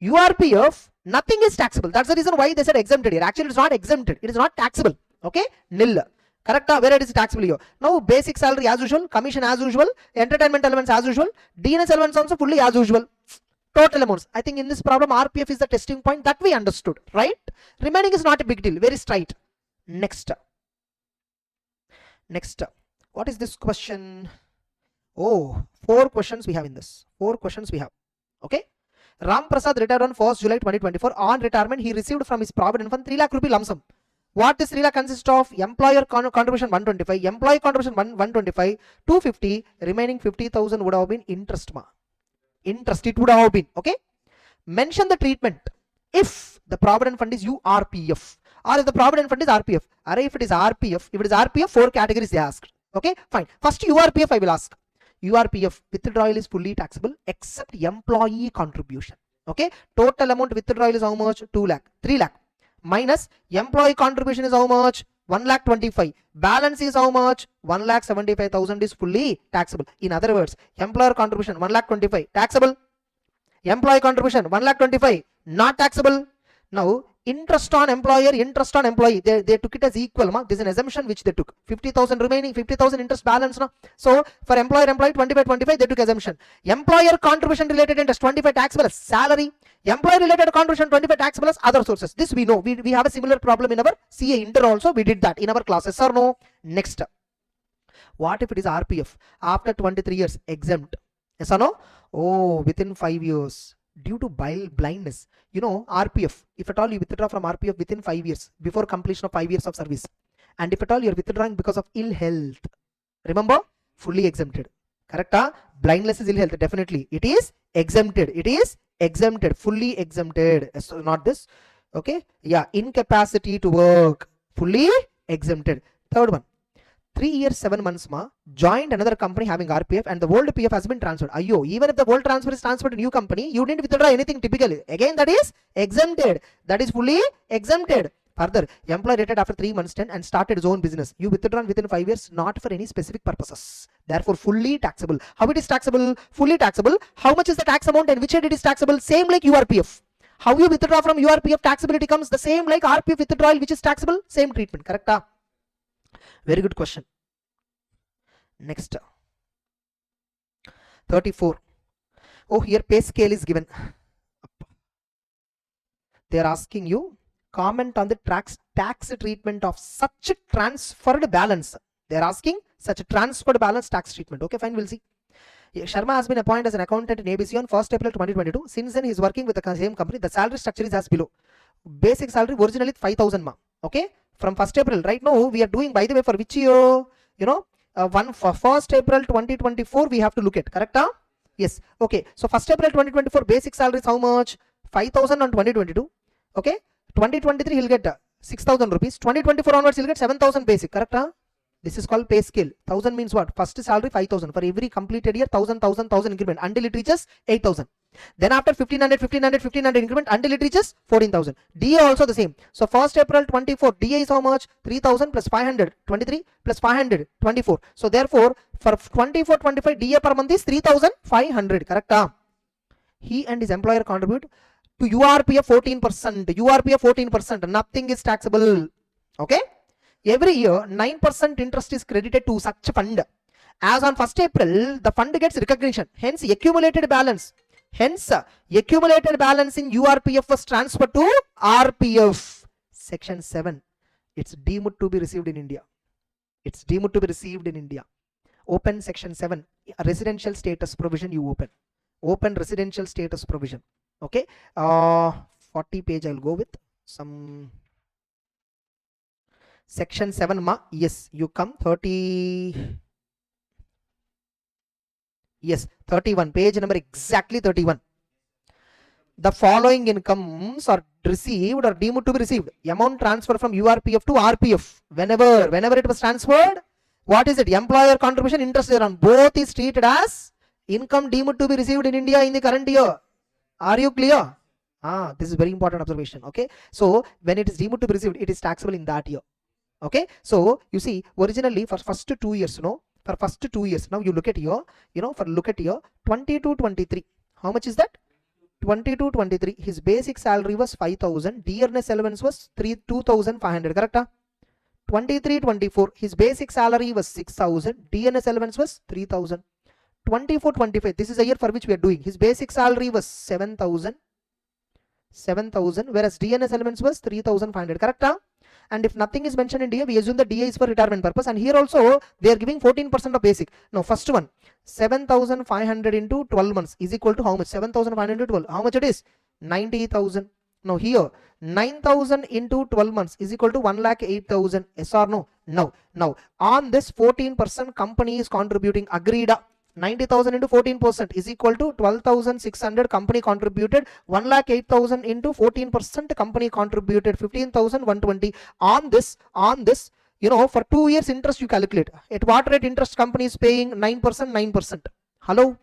URPF nothing is taxable. That's the reason why they said exempted here. Actually, it's not exempted. It is not taxable. Okay, nil. Correct? Where it is taxable here. Now basic salary as usual, commission as usual, entertainment elements as usual, DNS elements also fully as usual. Total amounts. I think in this problem RPF is the testing point that we understood, right? Remaining is not a big deal. Very straight. Next. What is this question? Oh, 4 questions we have in this. 4 questions we have. Okay. Ram Prasad retired on 1st July 2024. On retirement, he received from his provident fund 3 lakh rupee lump sum. What this 3 lakh consists of? Employer contribution 125, employee contribution 125, 250, remaining 50,000 would have been interest. Interest it would have been. Okay. Mention the treatment if the provident fund is URPF or if the provident fund is RPF. Or if it is RPF, 4 categories they asked. Okay, fine. First URPF I will ask. URPF withdrawal is fully taxable except employee contribution. Okay, total amount withdrawal is how much? 2 lakh, 3 lakh. Minus employee contribution is how much? 1,25,000. Balance is how much? 1,75,000 is fully taxable. In other words, employer contribution 1,25,000 taxable. Employee contribution 1,25,000 not taxable. Now interest on employer, interest on employee, they took it as equal. This is an assumption which they took. 50,000 remaining, 50,000 interest balance. So for employee 25, they took assumption. Employer contribution related interest 25 taxable as salary. Employee related contribution 25 taxable as other sources. This we know. We have a similar problem in our CA Inter also. We did that in our classes or no? Next. What if it is RPF? After 23 years exempt. Yes or no? Oh, within 5 years. Due to blindness, you know, RPF, if at all you withdraw from RPF within 5 years, before completion of 5 years of service, and if at all you are withdrawing because of ill health, remember, fully exempted. Correct? Blindness is ill health, definitely. It is exempted. It is exempted, fully exempted. So not this. Okay? Yeah, incapacity to work, fully exempted. Third one. 3 years 7 months joined another company having RPF and the old PF has been transferred. Ayyo, even if the old transfer is transferred to new company, you didn't withdraw anything typically. Again, that is exempted. That is fully exempted. Further, employee retired after 3 months 10 and started his own business. You withdrawn within 5 years, not for any specific purposes. Therefore, fully taxable. How it is taxable? Fully taxable. How much is the tax amount and which head it is taxable? Same like URPF. How you withdraw from URPF, taxability comes the same like RPF withdrawal, which is taxable. Same treatment. Correct? Very good question. Next. 34. Oh, here pay scale is given. They are asking you comment on the tax treatment of such a transferred balance. They are asking such a transferred balance tax treatment. Okay, fine, we'll see. Sharma has been appointed as an accountant in ABC on 1st April 2022. Since then, he is working with the same company. The salary structure is as below. Basic salary originally 5,000 Okay, from 1st April. Right now, we are doing, by the way, for which year? You know, 1st April 2024 we have to look at, correct? Yes. Okay, so 1st April 2024 basic salary is how much? 5,000 on 2022. Okay, 2023 he'll get 6,000 rupees. 2024 onwards he'll get 7,000 basic, correct? This is called pay scale. 1,000 means what? First salary 5,000. For every completed year, 1,000 increment until it reaches 8,000. Then after 1,500 increment until it reaches 14,000. DA also the same. So 1st April 24, DA is how much? 3,000 plus 500, 23 plus 500, 24. So therefore, for 24-25, DA per month is 3,500, correct? He and his employer contribute to URPF 14%. URPF 14%. Nothing is taxable. Okay? Every year, 9% interest is credited to such fund. As on 1st April, the fund gets recognition. Hence, accumulated balance. Hence, accumulated balance in URPF was transferred to RPF. Section 7. It's deemed to be received in India. It's deemed to be received in India. Open section 7. Residential status provision you open. Open residential status provision. Okay. 40 page I'll go with. Some section 7 ma. Yes, you come 30. Yes, 31. Page number exactly 31. The following incomes are received or deemed to be received. Amount transfer from URPF to RPF. Whenever it was transferred, what is it? Employer contribution interest thereon. Both is treated as income deemed to be received in India in the current year. Are you clear? This is very important observation. Okay. So when it is deemed to be received, it is taxable in that year. Okay. So you see, originally for first 2 years, for first 2 years, now you look at here, look at here, 22-23. How much is that? 22-23. His basic salary was 5,000. Dearness allowance was 2,500. Correct? 23-24. His basic salary was 6,000. Dearness allowance was 3,000. 24-25. This is a year for which we are doing. His basic salary was 7,000. Whereas DNS allowance was 3,500. Correct? And if nothing is mentioned in DA, we assume the DA is for retirement purpose. And here also, they are giving 14% of basic. Now, first one, 7,500 into 12 months is equal to how much? 7,500 into 12. How much it is? 90,000. Now, here, 9,000 into 12 months is equal to 1,08,000. Yes or no? Now, on this 14% company is contributing. Agreed. 90,000 into 14% is equal to 12,600 company contributed. 1,08,000 into 14% company contributed 15,120. On this, for 2 years interest you calculate. At what rate interest company is paying? 9%. Hello?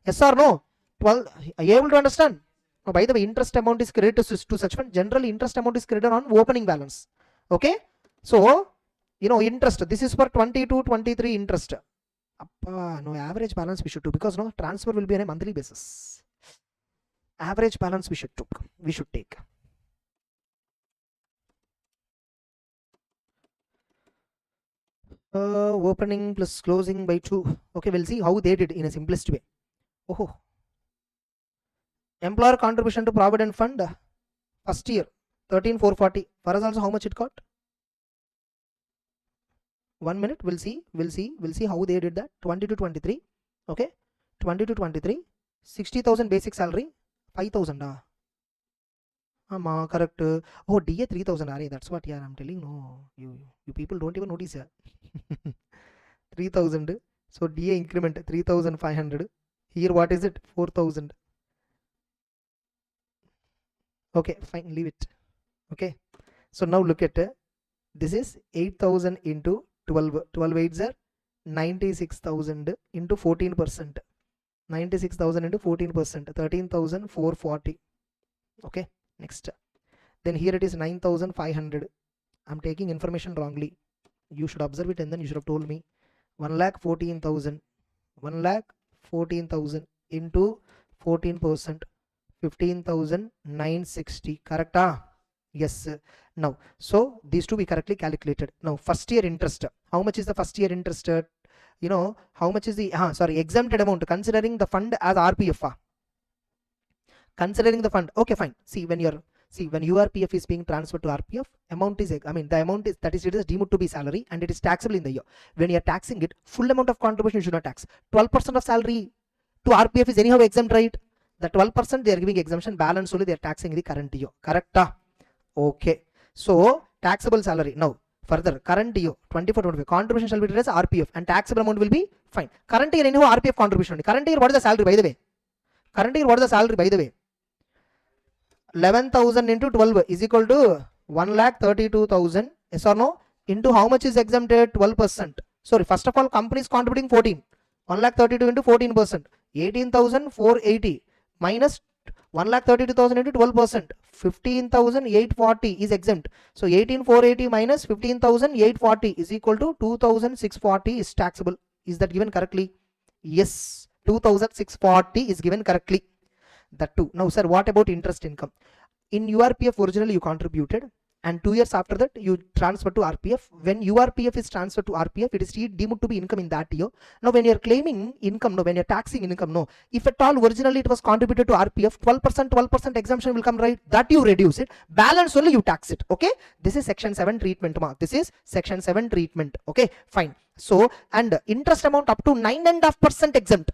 Yes or no? 12. Are you able to understand? Now, by the way, interest amount is credited to such fund. Generally, interest amount is credited on opening balance. Okay? So, interest. This is for 22-23 interest. No, average balance we should do, because transfer will be on a monthly basis. Average balance we should take. Opening plus closing by 2. Okay, we'll see how they did in a simplest way. Oh, employer contribution to provident fund first year 13,440. For us also, how much it got? 1 minute, we'll see how they did that. 20-23. Okay, 20-23. 60,000 basic salary, 5,000. Correct. Oh, DA 3,000. That's what I'm telling. No, you people don't even notice. 3,000. So DA increment 3,500. Here what is it? 4,000. Okay, fine, leave it. Okay, so now look at this is 8,000 into 12 8s are 96,000 into 14%. 96,000 into 14%, 13,440. Okay, next. Then here it is 9,500. I'm taking information wrongly. You should observe it and then you should have told me. 1,14,000. 1,14,000 into 14%. 15,960. Correct? Yes. Now, so these two we correctly calculated. Now, first year interest. How much is the first year interest? How much is the exempted amount considering the fund as RPF? Considering the fund. Okay, fine. See, when URPF is being transferred to RPF, the amount is it is deemed to be salary and it is taxable in the year. When you are taxing it, full amount of contribution you should not tax. 12% of salary to RPF is anyhow exempt, right? The 12% they are giving exemption, balance only they are taxing in the current year. Correct? Okay. So taxable salary. Now, Further, current year 24-25 contribution shall be treated as RPF and taxable amount will be fine. Current year anyhow RPF contribution. Current year what is the salary by the way? Current year what is the salary by the way? 11,000 into 12 is equal to 1,32,000. Yes or no? Into how much is exempted? 12%. Sorry, first of all, company is contributing 14. 1,32,000 into 14%. 18,480 minus 1,32,000 into 12%. 15,840 is exempt. So 18,480 minus 15,840 is equal to 2,640 is taxable. Is that given correctly? Yes, 2,640 is given correctly. That too. Now sir, what about interest income? In URPF originally you contributed and 2 years after that you transfer to RPF. When URPF is transferred to RPF, it is deemed to be income in that year. Now when you are claiming income, no, when you are taxing income, no, if at all originally it was contributed to RPF, 12% exemption will come, right? That you reduce it, balance only you tax it. Okay, this is section 7 treatment. This is section 7 treatment. Okay, fine. So and interest amount up to 9.5% exempt.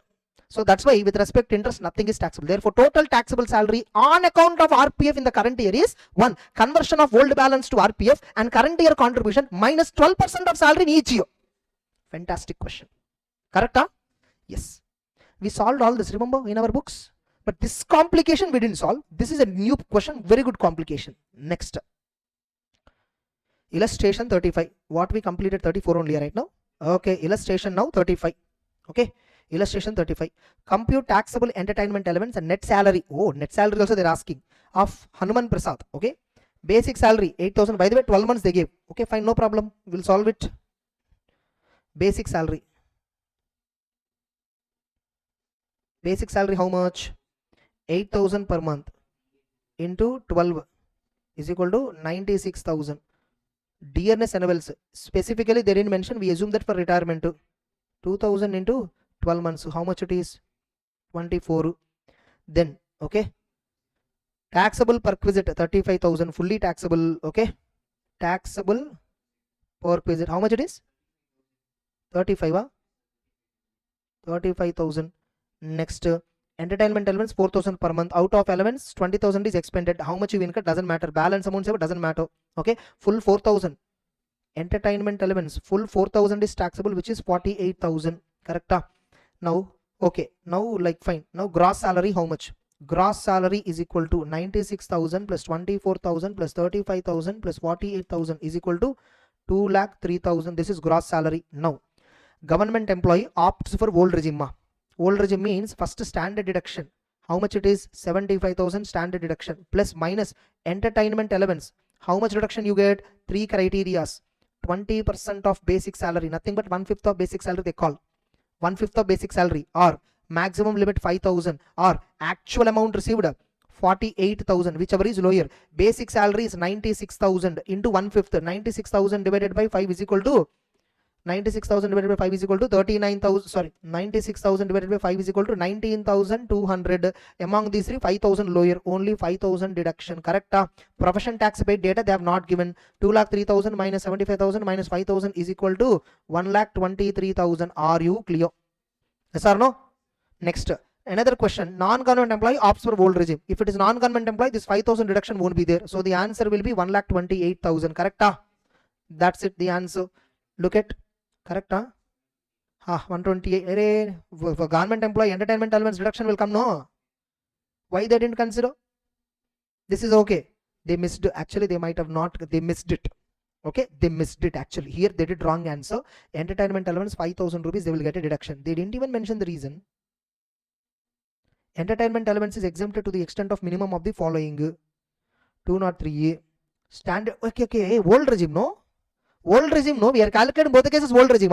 So that's why with respect to interest, nothing is taxable. Therefore, total taxable salary on account of RPF in the current year is 1. Conversion of old balance to RPF and current year contribution minus 12% of salary in each year. Fantastic question. Correct? Huh? Yes. We solved all this, remember, in our books. But this complication we didn't solve. This is a new question. Very good complication. Next. Illustration 35. What we completed 34 only right now. Okay. Illustration now 35. Okay. Illustration 35. Compute taxable entertainment elements and net salary. Oh, net salary also they're asking. Of Hanuman Prasad. Okay. Basic salary 8,000. By the way, 12 months they gave. Okay, fine, no problem. We'll solve it. Basic salary. Basic salary how much? 8,000 per month into 12 is equal to 96,000. Dearness annuals. Specifically they didn't mention. We assume that for retirement too. 2,000 into 12 months, how much it is? 24. Then okay, taxable perquisite 35,000, fully taxable. Okay, taxable perquisite how much it is? 35. 35,000. Next, entertainment elements 4,000 per month. Out of elements 20,000 is expended. How much you incur doesn't matter. Balance amount doesn't matter. Okay, full 4,000. Entertainment elements full 4,000 is taxable, which is 48,000. Correct? Now okay, now like fine. Now gross salary how much? Gross salary is equal to 96,000 plus 24,000 plus 35,000 plus 48,000 is equal to 2,03,000. This is gross salary. Now government employee opts for old regime. Old regime means first standard deduction. How much it is? 75,000 standard deduction plus minus entertainment elements. How much reduction you get? 3 criterias. 20% of basic salary, nothing but 1/5 of basic salary they call. 1/5 of basic salary, or maximum limit 5,000, or actual amount received 48,000, whichever is lower. Basic salary is 96,000 into 1/5. 96,000 divided by 5 is equal to 96,000 divided by 5 is equal to 39,000. Sorry, 96,000 divided by 5 is equal to 19,200. Among these three, 5,000 lower, only 5,000 deduction. Correct? Profession tax paid data they have not given. 2,03,000 minus 75,000 minus 5,000 is equal to 1,23,000. Are you clear? Yes or no? Next, another question. Non-government employee opts for old regime. If it is non-government employee, this 5,000 deduction won't be there. So the answer will be 1,28,000. Correct? That's it. The answer. Look at. Correct? 128. For government employee, entertainment elements deduction will come. No. Why they didn't consider? This is okay. They missed. Actually, they might have not. They missed it. Okay, they missed it actually. Here they did wrong answer. Entertainment elements 5,000 rupees. They will get a deduction. They didn't even mention the reason. Entertainment elements is exempted to the extent of minimum of the following. 203. Standard. Okay. Old regime, no. Old regime, no. We are calculating both the cases old regime.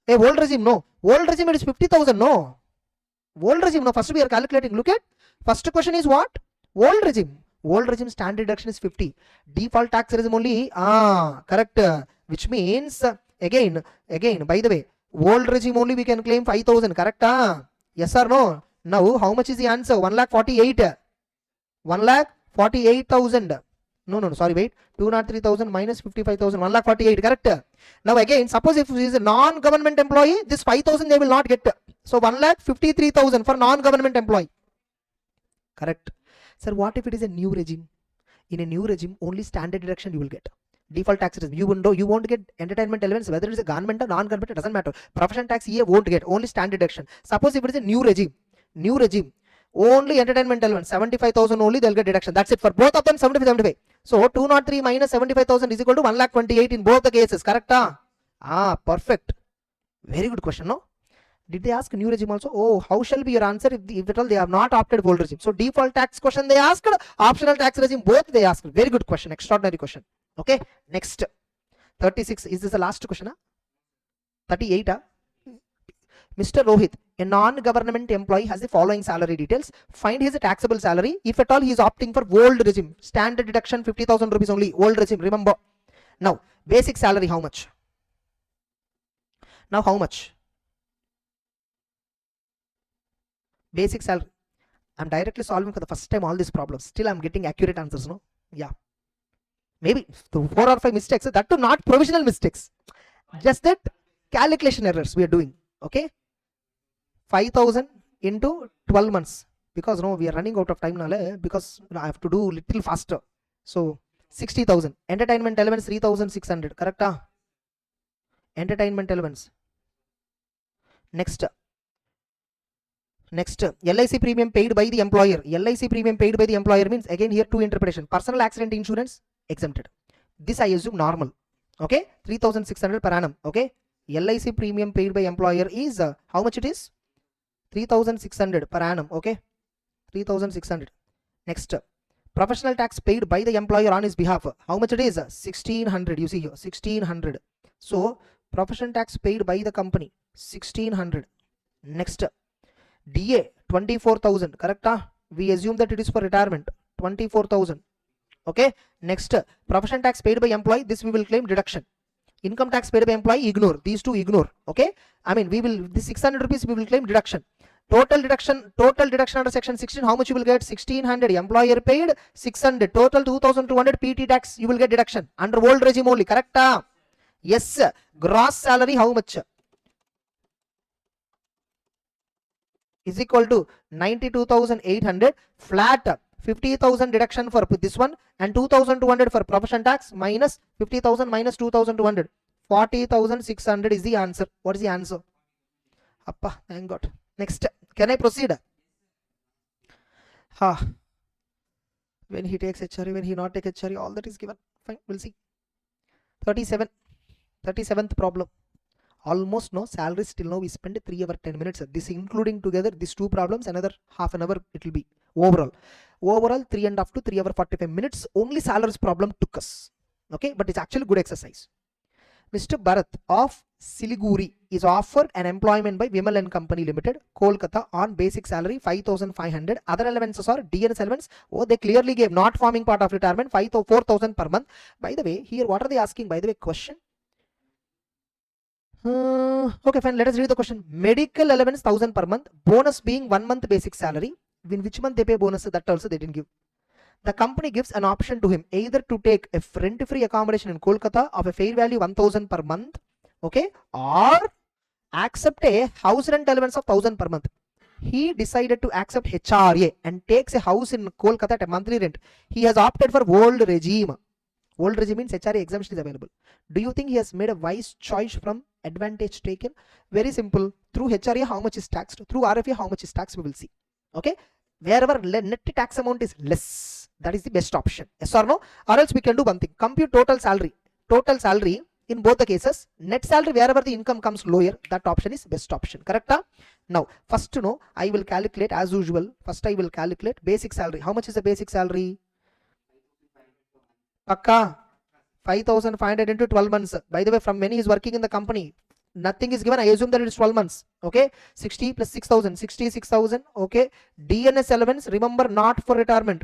Old regime, no. Old regime it is 50,000, no. Old regime, no. First we are calculating. Look at. First question is what? Old regime. Old regime standard deduction is 50. Default tax regime only. Correct. Which means again. By the way, old regime only we can claim 5,000. Correct? Yes or no? Now how much is the answer? 1,48,000. 1,48,000. No, sorry, wait. 203,000 minus 55,000, 1,48,000, correct? Now again, suppose if he is a non-government employee, this 5,000 they will not get. So 1,53,000 for non-government employee. Correct. Sir, what if it is a new regime? In a new regime, only standard deduction you will get. Default tax regime. You won't get entertainment elements, whether it is a government or non-government, it doesn't matter. Profession tax EA won't get, only standard deduction. Suppose if it is a new regime, only entertainment elements, 75,000 only they'll get deduction. That's it for both of them, 75. So 203 minus 75,000 is equal to 1,28,000 in both the cases. Correct? Perfect. Very good question, no? Did they ask new regime also? Oh, how shall be your answer if at all they have not opted for old regime? So default tax question they asked, optional tax regime both they asked. Very good question, extraordinary question. Okay, next 36. Is this the last question? 38. Mr. Rohit, a non-government employee, has the following salary details. Find his taxable salary if at all he is opting for old regime. Standard deduction 50,000 rupees only. Old regime, remember. Now basic salary how much? Now how much? Basic salary. I'm directly solving for the first time all these problems. Still I'm getting accurate answers, no? Yeah. Maybe 4 or 5 mistakes. That too not provisional mistakes. Just that calculation errors we are doing. Okay. 5,000 into 12 months. Because no, we are running out of time now. Because I have to do little faster. So 60,000. Entertainment elements 3,600. Correct? Entertainment elements. Next, LIC premium paid by the employer. LIC premium paid by the employer means, again here two interpretation. Personal accident insurance exempted. This I assume normal. Okay, 3,600 per annum. Okay, LIC premium paid by employer is how much it is? 3,600 per annum. Okay, 3,600. Next, professional tax paid by the employer on his behalf. How much it is? 1,600. You see here, 1,600. So professional tax paid by the company 1,600. Next, DA 24,000. Correct? We assume that it is for retirement. 24,000. Okay. Next, profession tax paid by employee. This we will claim deduction. Income tax paid by employee, ignore. These two ignore. Okay. I mean, we will, this 600 rupees we will claim deduction. Total deduction under section 16. How much you will get? 1,600. Employer paid 600. Total 2,200 PT tax you will get deduction under old regime only. Correct? Yes. Gross salary how much? Is equal to 92,800. Flat 50,000 deduction for this one and 2,200 for profession tax minus 50,000 minus 2,200. 40,600 is the answer. What is the answer? Appa, thank God. Next, can I proceed? When he takes HRE, when he not take HRE, all that is given. Fine, we'll see. 37th problem. Almost no salaries till now we spend 3 hours 10 minutes. This including together these two problems, another half an hour it will be overall 3.5 to 3 hours 45 minutes only salaries problem took us. Okay, but it's actually good exercise. Mr. Bharat of Siliguri is offered an employment by Vimal and Company Limited, Kolkata, on basic salary 5,500. Other allowances are DNS allowance. Oh, they clearly gave not forming part of retirement 4,000 per month. By the way, here what are they asking? By the way, question. Okay, fine. Let us read the question. Medical allowance 1,000 per month. Bonus being 1 month basic salary. In which month they pay bonus? That also they didn't give. The company gives an option to him either to take a rent-free accommodation in Kolkata of a fair value 1,000 per month, okay, or accept a house rent allowance of 1,000 per month. He decided to accept HRA and takes a house in Kolkata at a monthly rent. He has opted for old regime. Old regime means HRA exemption is available. Do you think he has made a wise choice from advantage taken? Very simple. Through HRA how much is taxed? Through RFA how much is taxed? We will see. Okay. Wherever net tax amount is less, that is the best option. Yes or no? Or else we can do one thing. Compute total salary. Total salary in both the cases. Net salary wherever the income comes lower, that option is best option. Correct? Now, first to know, I will calculate as usual. First I will calculate basic salary. How much is the basic salary? Pakka 5,500 into 12 months. By the way, from when he is working in the company, nothing is given. I assume that it is 12 months. Okay, 60 plus 6,000, 66,000. Okay, DNS allowance, remember not for retirement.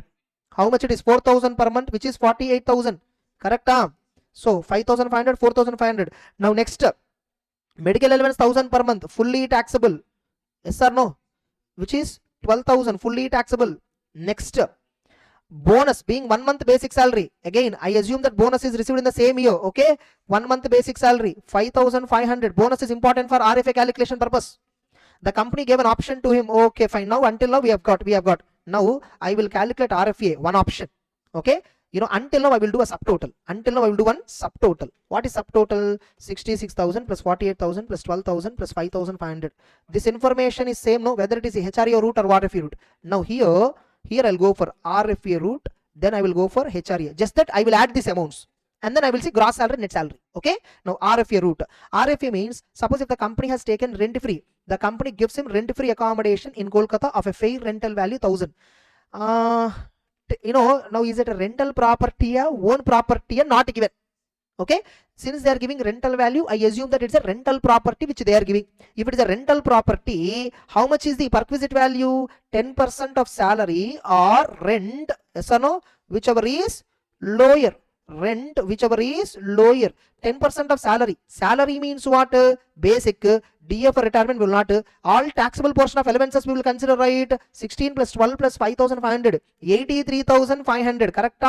How much it is? 4,000 per month, which is 48,000. Correct? So 5,500, 4,500. Now next, medical allowance 1,000 per month, fully taxable. Yes or no? Which is 12,000, fully taxable. Next, bonus being 1 month basic salary. Again, I assume that bonus is received in the same year. Okay, 1 month basic salary 5,500. Bonus is important for RFA calculation purpose. The company gave an option to him. Okay, fine. Now until now we have got. Now I will calculate RFA. One option. Okay, until now I will do a subtotal. Until now I will do one subtotal. What is subtotal? 66,000 plus 48,000 plus 12,000 plus 5,500. This information is same, no, whether it is a HRA route or RFA route. Now here I'll go for RFA route, then I will go for HRA. Just that I will add these amounts, and then I will see gross salary, net salary. Okay. Now RFA route. RFA means, suppose if the company has taken rent free, the company gives him rent free accommodation in Kolkata of a fair rental value 1,000. Now is it a rental property or own property or not given? Okay. Since they are giving rental value, I assume that it's a rental property which they are giving. If it is a rental property, how much is the perquisite value? 10% of salary or rent, yes or no? Whichever is lower. Rent, whichever is lower. 10% of salary. Salary means what? Basic. DF for retirement will not. All taxable portion of allowances we will consider, right? 16 plus 12 plus 5,500. 83,500. Correct?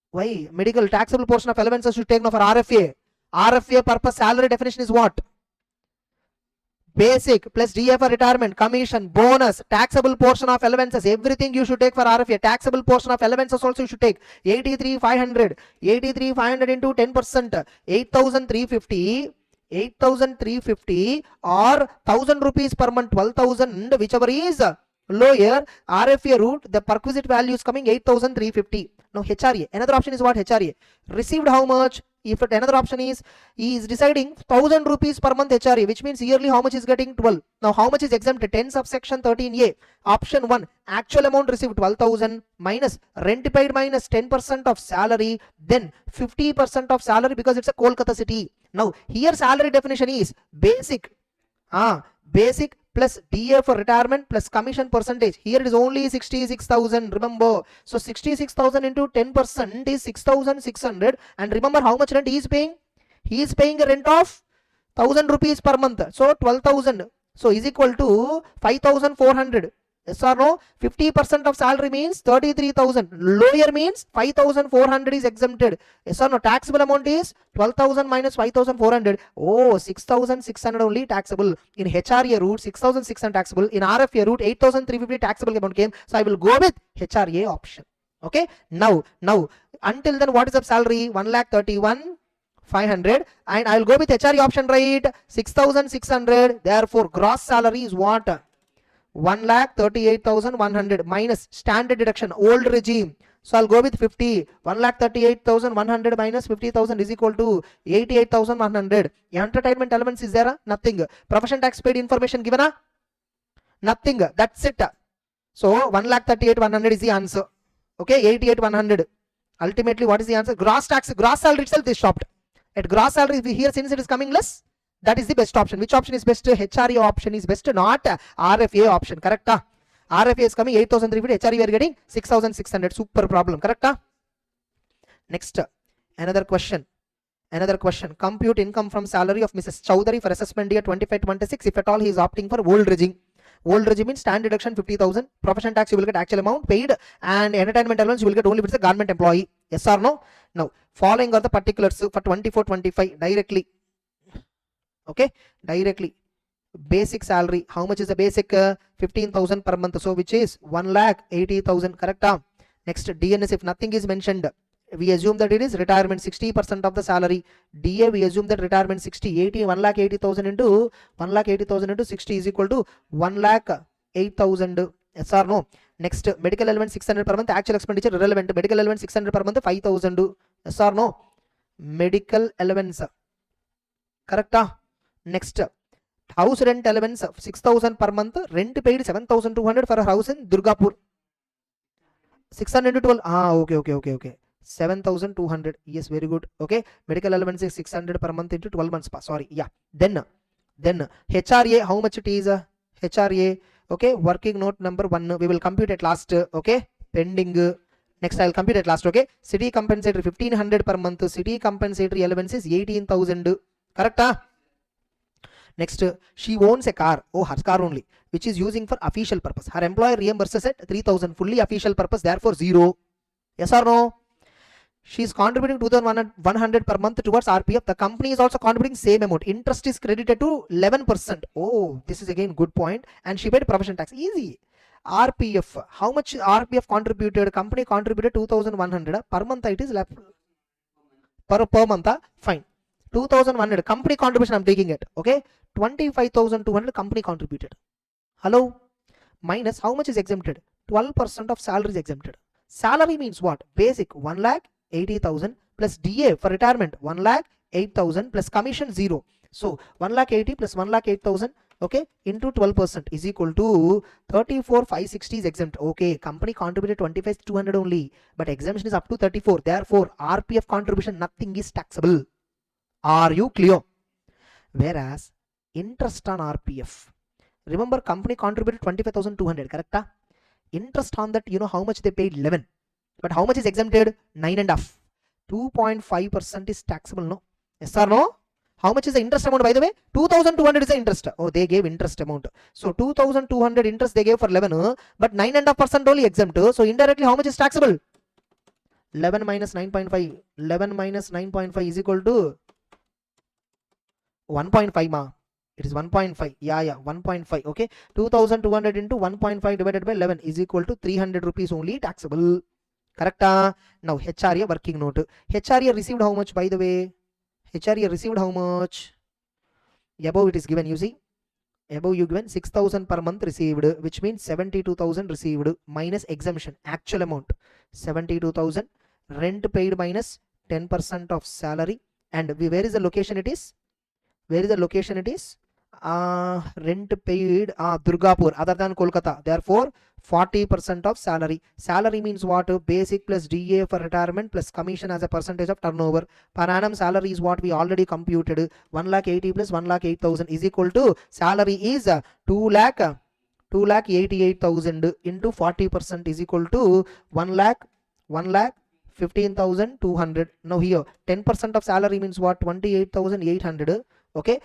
Why? Medical taxable portion of allowances should take now for RFA. RFA purpose salary definition is what? Basic plus DF for retirement, commission, bonus, taxable portion of allowances, everything you should take for RFA. Taxable portion of allowances also you should take. 83,500. 83,500 into 10%. 8,350. 8,350 or 1,000 rupees per month. 12,000, whichever is lower. RFA route, the perquisite value is coming 8,350. Now HRA. Another option is what? HRA. Received how much? If another option is, he is deciding 1,000 rupees per month HRA, which means yearly how much is getting? 12. Now how much is exempted? 10 subsection 13A. Option 1, actual amount received 12,000 minus rent paid minus 10% of salary, then 50% of salary because it's a Kolkata city. Now here salary definition is basic. Basic plus DA for retirement plus commission percentage. Here it is only 66,000. Remember, so 66,000 into 10% is 6,600. And remember how much rent he is paying? He is paying a rent of 1,000 rupees per month. So 12,000. So is equal to 5,400. Yes or no? 50% of salary means 33,000. Lower means 5,400 is exempted. Yes or no? Taxable amount is 12,000 minus 5,400. Oh, 6,600 only taxable. In HRA route, 6,600 taxable. In RFA route, 8,350 taxable amount came. So I will go with HRA option. Okay. Now, until then, what is the salary? 1,31,500. And I will go with HRA option, right? 6,600. Therefore, gross salary is what? 1,38,100 minus standard deduction, old regime. So I'll go with 50. 1,38,100 minus 50,000 is equal to 88,100. Entertainment elements is there? Nothing. Profession tax paid information given? Nothing. That's it. So 1,38,100 is the answer. Okay, 88,100. Ultimately, what is the answer? Gross tax, gross salary itself is stopped. At gross salary, here since it is coming less, that is the best option. Which option is best? HRA option is best, not RFA option. Correct? RFA is coming 8,350. HRA we are getting 6,600. Super problem. Correct? Next, another question. Compute income from salary of Mrs. Chowdhury for assessment year 25-26 if at all he is opting for old regime. Old regime means standard deduction 50,000. Profession tax you will get actual amount paid, and entertainment allowance you will get only if it's a government employee. Yes or no? Now, following are the particulars for 24-25 directly. Okay, directly. Basic salary, how much is the basic? 15,000 per month, so which is 1,80,000. Correct? Next, DNS, if nothing is mentioned, we assume that it is retirement 60% of the salary. DA, we assume that retirement 1,80,000 into 60 is equal to 1,08,000. Yes or no? Next, medical allowance 600 per month, actual expenditure irrelevant. Medical allowance 600 per month, 5,000. Yes or no? Medical allowance. Correct? Next, house rent allowance 6,000 per month, rent paid 7,200 for a house in Durgapur. 600 to 12. Okay. 7,200. Yes, very good. Okay, medical allowance is 600 per month into 12 months. Sorry, yeah. Then HRA, how much it is? HRA. Okay, working note number 1. We will compute at last. Okay, pending. Next, I will compute at last. Okay, city compensatory 1,500 per month. City compensatory allowance is 18,000. Correct? Next, she owns a car. Oh, her car only, which is using for official purpose. Her employer reimburses at 3,000, fully official purpose, therefore 0. Yes or no? She is contributing 2,100 per month towards RPF. The company is also contributing same amount. Interest is credited to 11%. Oh, this is again good point. And she paid profession tax. Easy. RPF, how much RPF contributed? Company contributed 2100 per month. It is left per month. Fine. 2100 company contribution I'm taking it. Okay. 25,200 company contributed. Hello. Minus how much is exempted? 12% of salary is exempted. Salary means what? Basic 1,80,000 plus DA for retirement 1,08,000 plus commission 0. So 1,80,000 plus 1,08,000, okay, into 12% is equal to 34,560 is exempt. Okay, company contributed 25,200 only, but exemption is up to 34. Therefore, RPF contribution nothing is taxable. Are you clear? Whereas interest on RPF, remember company contributed 25,200, correct? Interest on that, you know how much they paid? 11. But how much is exempted? 9.5. 2.5% is taxable, no? Yes or no? How much is the interest amount, by the way? 2,200 is the interest. Oh, they gave interest amount. So 2,200 interest they gave for 11, but 9.5% only exempt. So indirectly, how much is taxable? 11 minus 9.5. 11 minus 9.5 is equal to 1.5 ma. It is 1.5. Yeah, 1.5. Okay. 2,200 into 1.5 divided by 11 is equal to 300 rupees only taxable. Correct? Now HRA working note. HRA received how much, by the way? HRA received how much? Above it is given, you see. Above you given 6,000 per month received, which means 72,000 received minus exemption. Actual amount 72,000. Rent paid minus 10% of salary. And where is the location it is? Where is the location it is? Rent paid Durgapur, other than Kolkata. Therefore 40% of salary. Salary means what? Basic plus DA for retirement plus commission as a percentage of turnover. Per annum salary is what we already computed. 1,80,000 plus 1,08,000 is equal to salary is 2,88,000 into 40% is equal to 1,15,200. Now here 10% of salary means what? 28,800. Okay.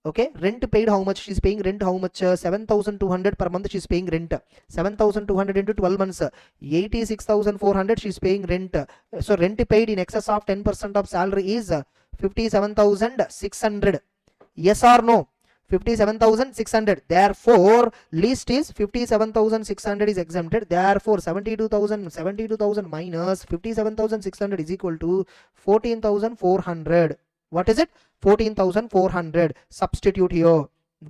Okay, rent paid how much? She's paying rent how much? 7,200 per month she's paying rent. 7,200 into 12 months, 86,400 she's paying rent. So rent paid in excess of 10% of salary is 57,600. Yes or no? 57,600. Therefore least is 57,600 is exempted. Therefore 72,000 minus 57,600 is equal to 14,400. What is it? 14,400. Substitute here.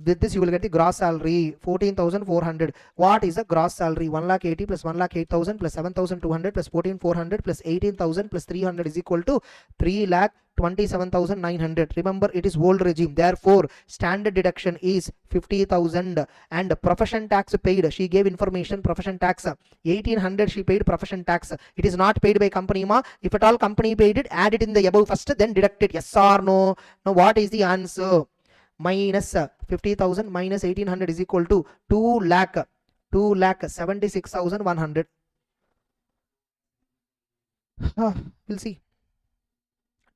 With this you will get the gross salary 14,400. What is the gross salary? 1,80,000 plus 1,08,000 plus 7,200 plus 14,400 plus 18,000 plus 300 is equal to 3,27,900. Remember, it is old regime. Therefore standard deduction is 50,000. And profession tax paid, she gave information. Profession tax 1,800 she paid profession tax. It is not paid by company ma. If at all company paid it, add it in the above first, then deduct it. Yes or no? Now what is the answer? Minus 50,000 minus 1,800 is equal to 2,76,100. We'll see.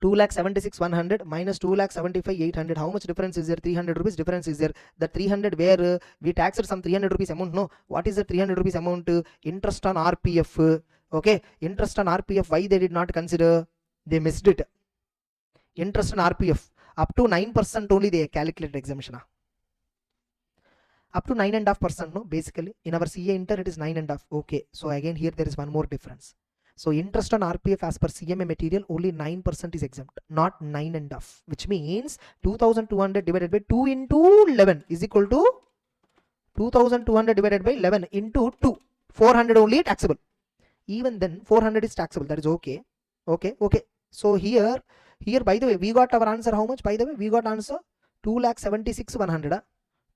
2,76,100 minus 2,75,800. How much difference is there? 300 rupees difference is there. The 300 where we taxed some 300 rupees amount. No. What is the 300 rupees amount? Interest on RPF. Okay. Interest on RPF. Why they did not consider? They missed it. Interest on RPF. Up to 9% only they calculate exemption. Up to 9.5%, no, basically in our CA inter it is 9.5. Okay, so again here there is one more difference. So interest on RPF as per CMA material only 9% is exempt, not 9.5, which means 2,200 divided by 2 into 11 is equal to 2,200 divided by 11 into 2. 400 only taxable. Even then 400 is taxable. That is okay. Okay. So here by the way we got our answer how much? By the way we got answer 2,76,100.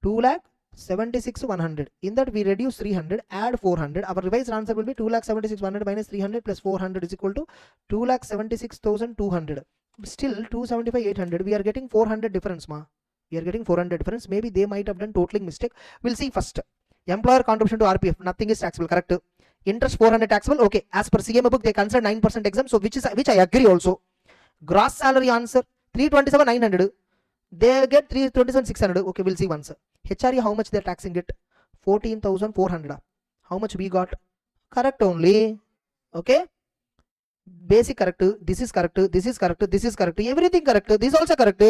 2,76,100. In that we reduce 300, add 400. Our revised answer will be 2,76,100 minus 300 plus 400 is equal to 2,76,200. Still 275,800. We are getting 400 difference ma. We are getting 400 difference. Maybe they might have done totaling mistake. We'll see first. Employer contribution to RPF, nothing is taxable, correct? Interest 400 taxable. Okay, as per CMA book they consider 9% exempt, so which I agree also. Gross salary answer 327,900. They get 327,600. Okay, we'll see once. HRE how much they're taxing it? 14,400. How much we got? Correct only. Okay. Basic correct. This is correct. This is correct. This is correct. Everything correct. This is also correct.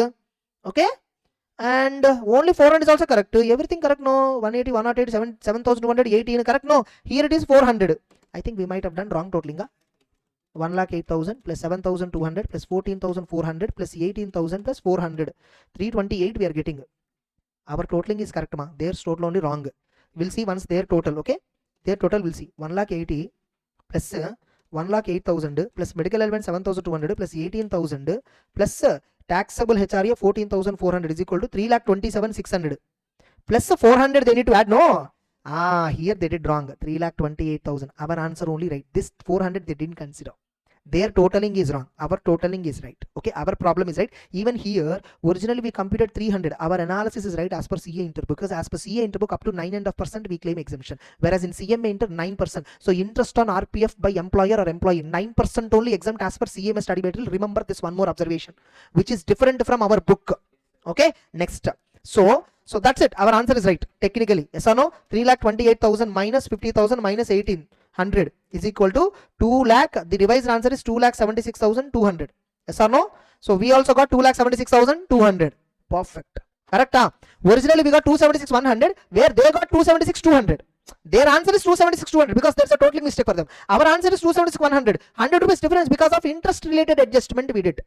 Okay. And only 400 is also correct. Everything correct, no? 180, 108, 7,218 correct, no? Here it is 400. I think we might have done wrong totaling. 1,08,000 plus 7,200 plus 14,400 plus 18,000 plus 400. 328 we are getting. Our totaling is correct, ma. Their total only wrong. We'll see once their total, okay? Their total we'll see. 1,80,000 plus 1,08,000 plus medical element 7,200 plus 18,000 plus taxable HRA 14,400 is equal to 3,27,600 plus 400 they need to add, no? Here they did wrong. 3,28,000. Our answer only right. This 400 they didn't consider. Their totaling is wrong. Our totaling is right. Okay, our problem is right. Even here, originally we computed 300. Our analysis is right as per CA Inter, because as per CA Inter book up to 9.5% we claim exemption, whereas in CMA Inter 9%. So interest on RPF by employer or employee 9% only exempt as per CMA study material. Remember this one more observation, which is different from our book. Okay, next. So that's it. Our answer is right technically. Yes or no? 3,28,000 minus 50,000 minus 1,800 is equal to 2 lakh. The revised answer is 2,76,200. Yes or no? So we also got 2,76,200. Perfect. Correct? Originally we got 276,100, where they got 276,200. Their answer is 276,200 because there's a total mistake for them. Our answer is 276,100. 100 rupees difference because of interest related adjustment we did.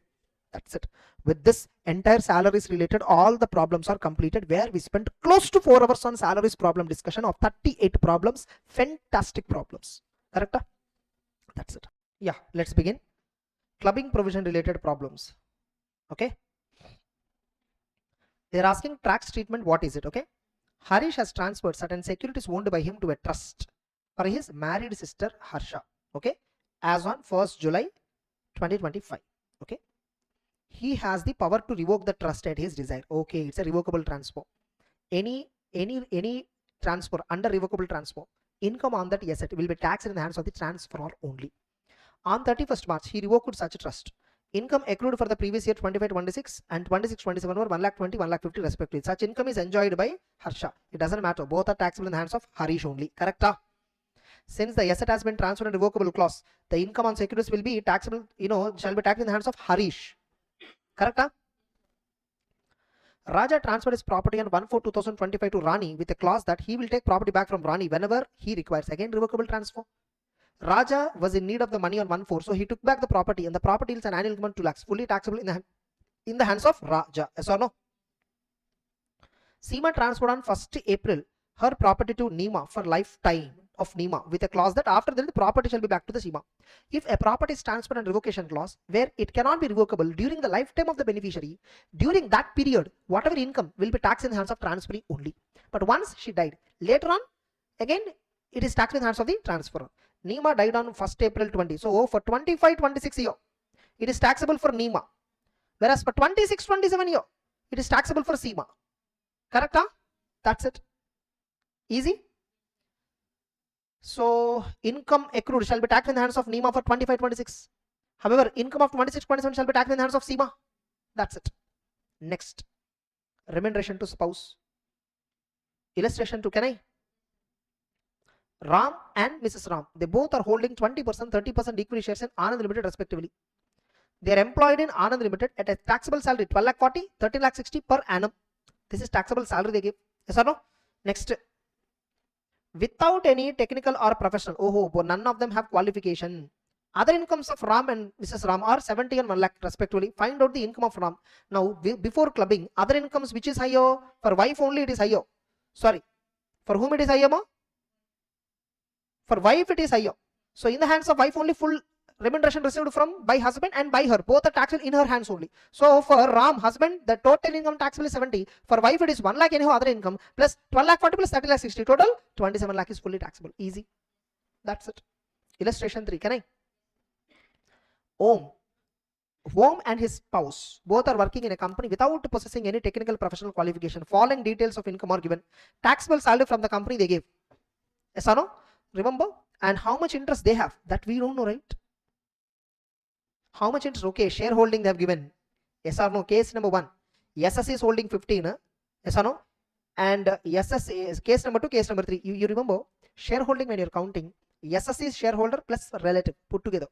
That's it. With this, entire salaries related, all the problems are completed, where we spent close to 4 hours on salaries problem discussion of 38 problems. Fantastic problems. Correct? That's it. Yeah, let's begin. Clubbing provision related problems. Okay. They're asking tax treatment. What is it? Okay. Harish has transferred certain securities owned by him to a trust for his married sister Harsha. Okay. As on 1st July 2025. Okay. He has the power to revoke the trust at his desire. Okay, it's a revocable transfer. Any transfer under revocable transfer, income on that asset will be taxed in the hands of the transferor only. On 31st March, he revoked such a trust. Income accrued for the previous year 25-26 and 26-27 were 1,20,000, 1,50,000 respectively. Such income is enjoyed by Harsha. It doesn't matter. Both are taxable in the hands of Harish only. Correct? Since the asset has been transferred in revocable clause, the income on securities will be taxable, shall be taxed in the hands of Harish. Correct? Raja transferred his property on 1/4/2025 to Rani with a clause that he will take property back from Rani whenever he requires. Again, revocable transfer. Raja was in need of the money on 1/4, so he took back the property, and the property is an annual income 2 lakhs, fully taxable in the hands of Raja. Yes or no? Seema transferred on 1st April her property to Neema for lifetime of Neema with a clause that after that the property shall be back to the Seema. If a property is transferred on revocation clause where it cannot be revocable during the lifetime of the beneficiary, during that period whatever income will be taxed in the hands of transferee only. But once she died, later on again it is taxed in the hands of the transferor. Neema died on 1st April 20. So for 25-26 year it is taxable for Neema, whereas for 26-27 year it is taxable for Seema. Correct? That's it. Easy. So income accrued shall be taxed in the hands of Neema for 25-26. However, income of 26-27 shall be taxed in the hands of Seema. That's it. Next, remuneration to spouse. Illustration to Kenai. Ram and Mrs. Ram, they both are holding 20%, 30% equity shares in Anand Limited respectively. They are employed in Anand Limited at a taxable salary 12,40,000, 13,60,000 per annum. This is taxable salary they give. Yes or no? Next, without any technical or professional. Oh, none of them have qualification. Other incomes of Ram and Mrs. Ram are 70 and 1 lakh respectively. Find out the income of Ram. Now, before clubbing, other incomes which is higher? For wife only it is higher. Sorry. For whom it is higher? For wife it is higher. So in the hands of wife only full remuneration received from by husband and by her. Both are taxable in her hands only. So for Ram, husband, the total income taxable is 70. For wife it is 1 lakh anyhow other income plus 12,40,000 plus 30,60,000. Total 27 lakh is fully taxable. Easy. That's it. Illustration 3. Can I? Om and his spouse both are working in a company without possessing any technical professional qualification. Following details of income are given. Taxable salary from the company they gave. Yes or no? Remember? And how much interest they have? That we don't know, right? How much interest? Okay, shareholding they have given. Yes or no? Case number 1. SS is holding 15. Yes or no? And SS is case number 2, case number 3. You remember shareholding when you're counting. SS is shareholder plus relative put together.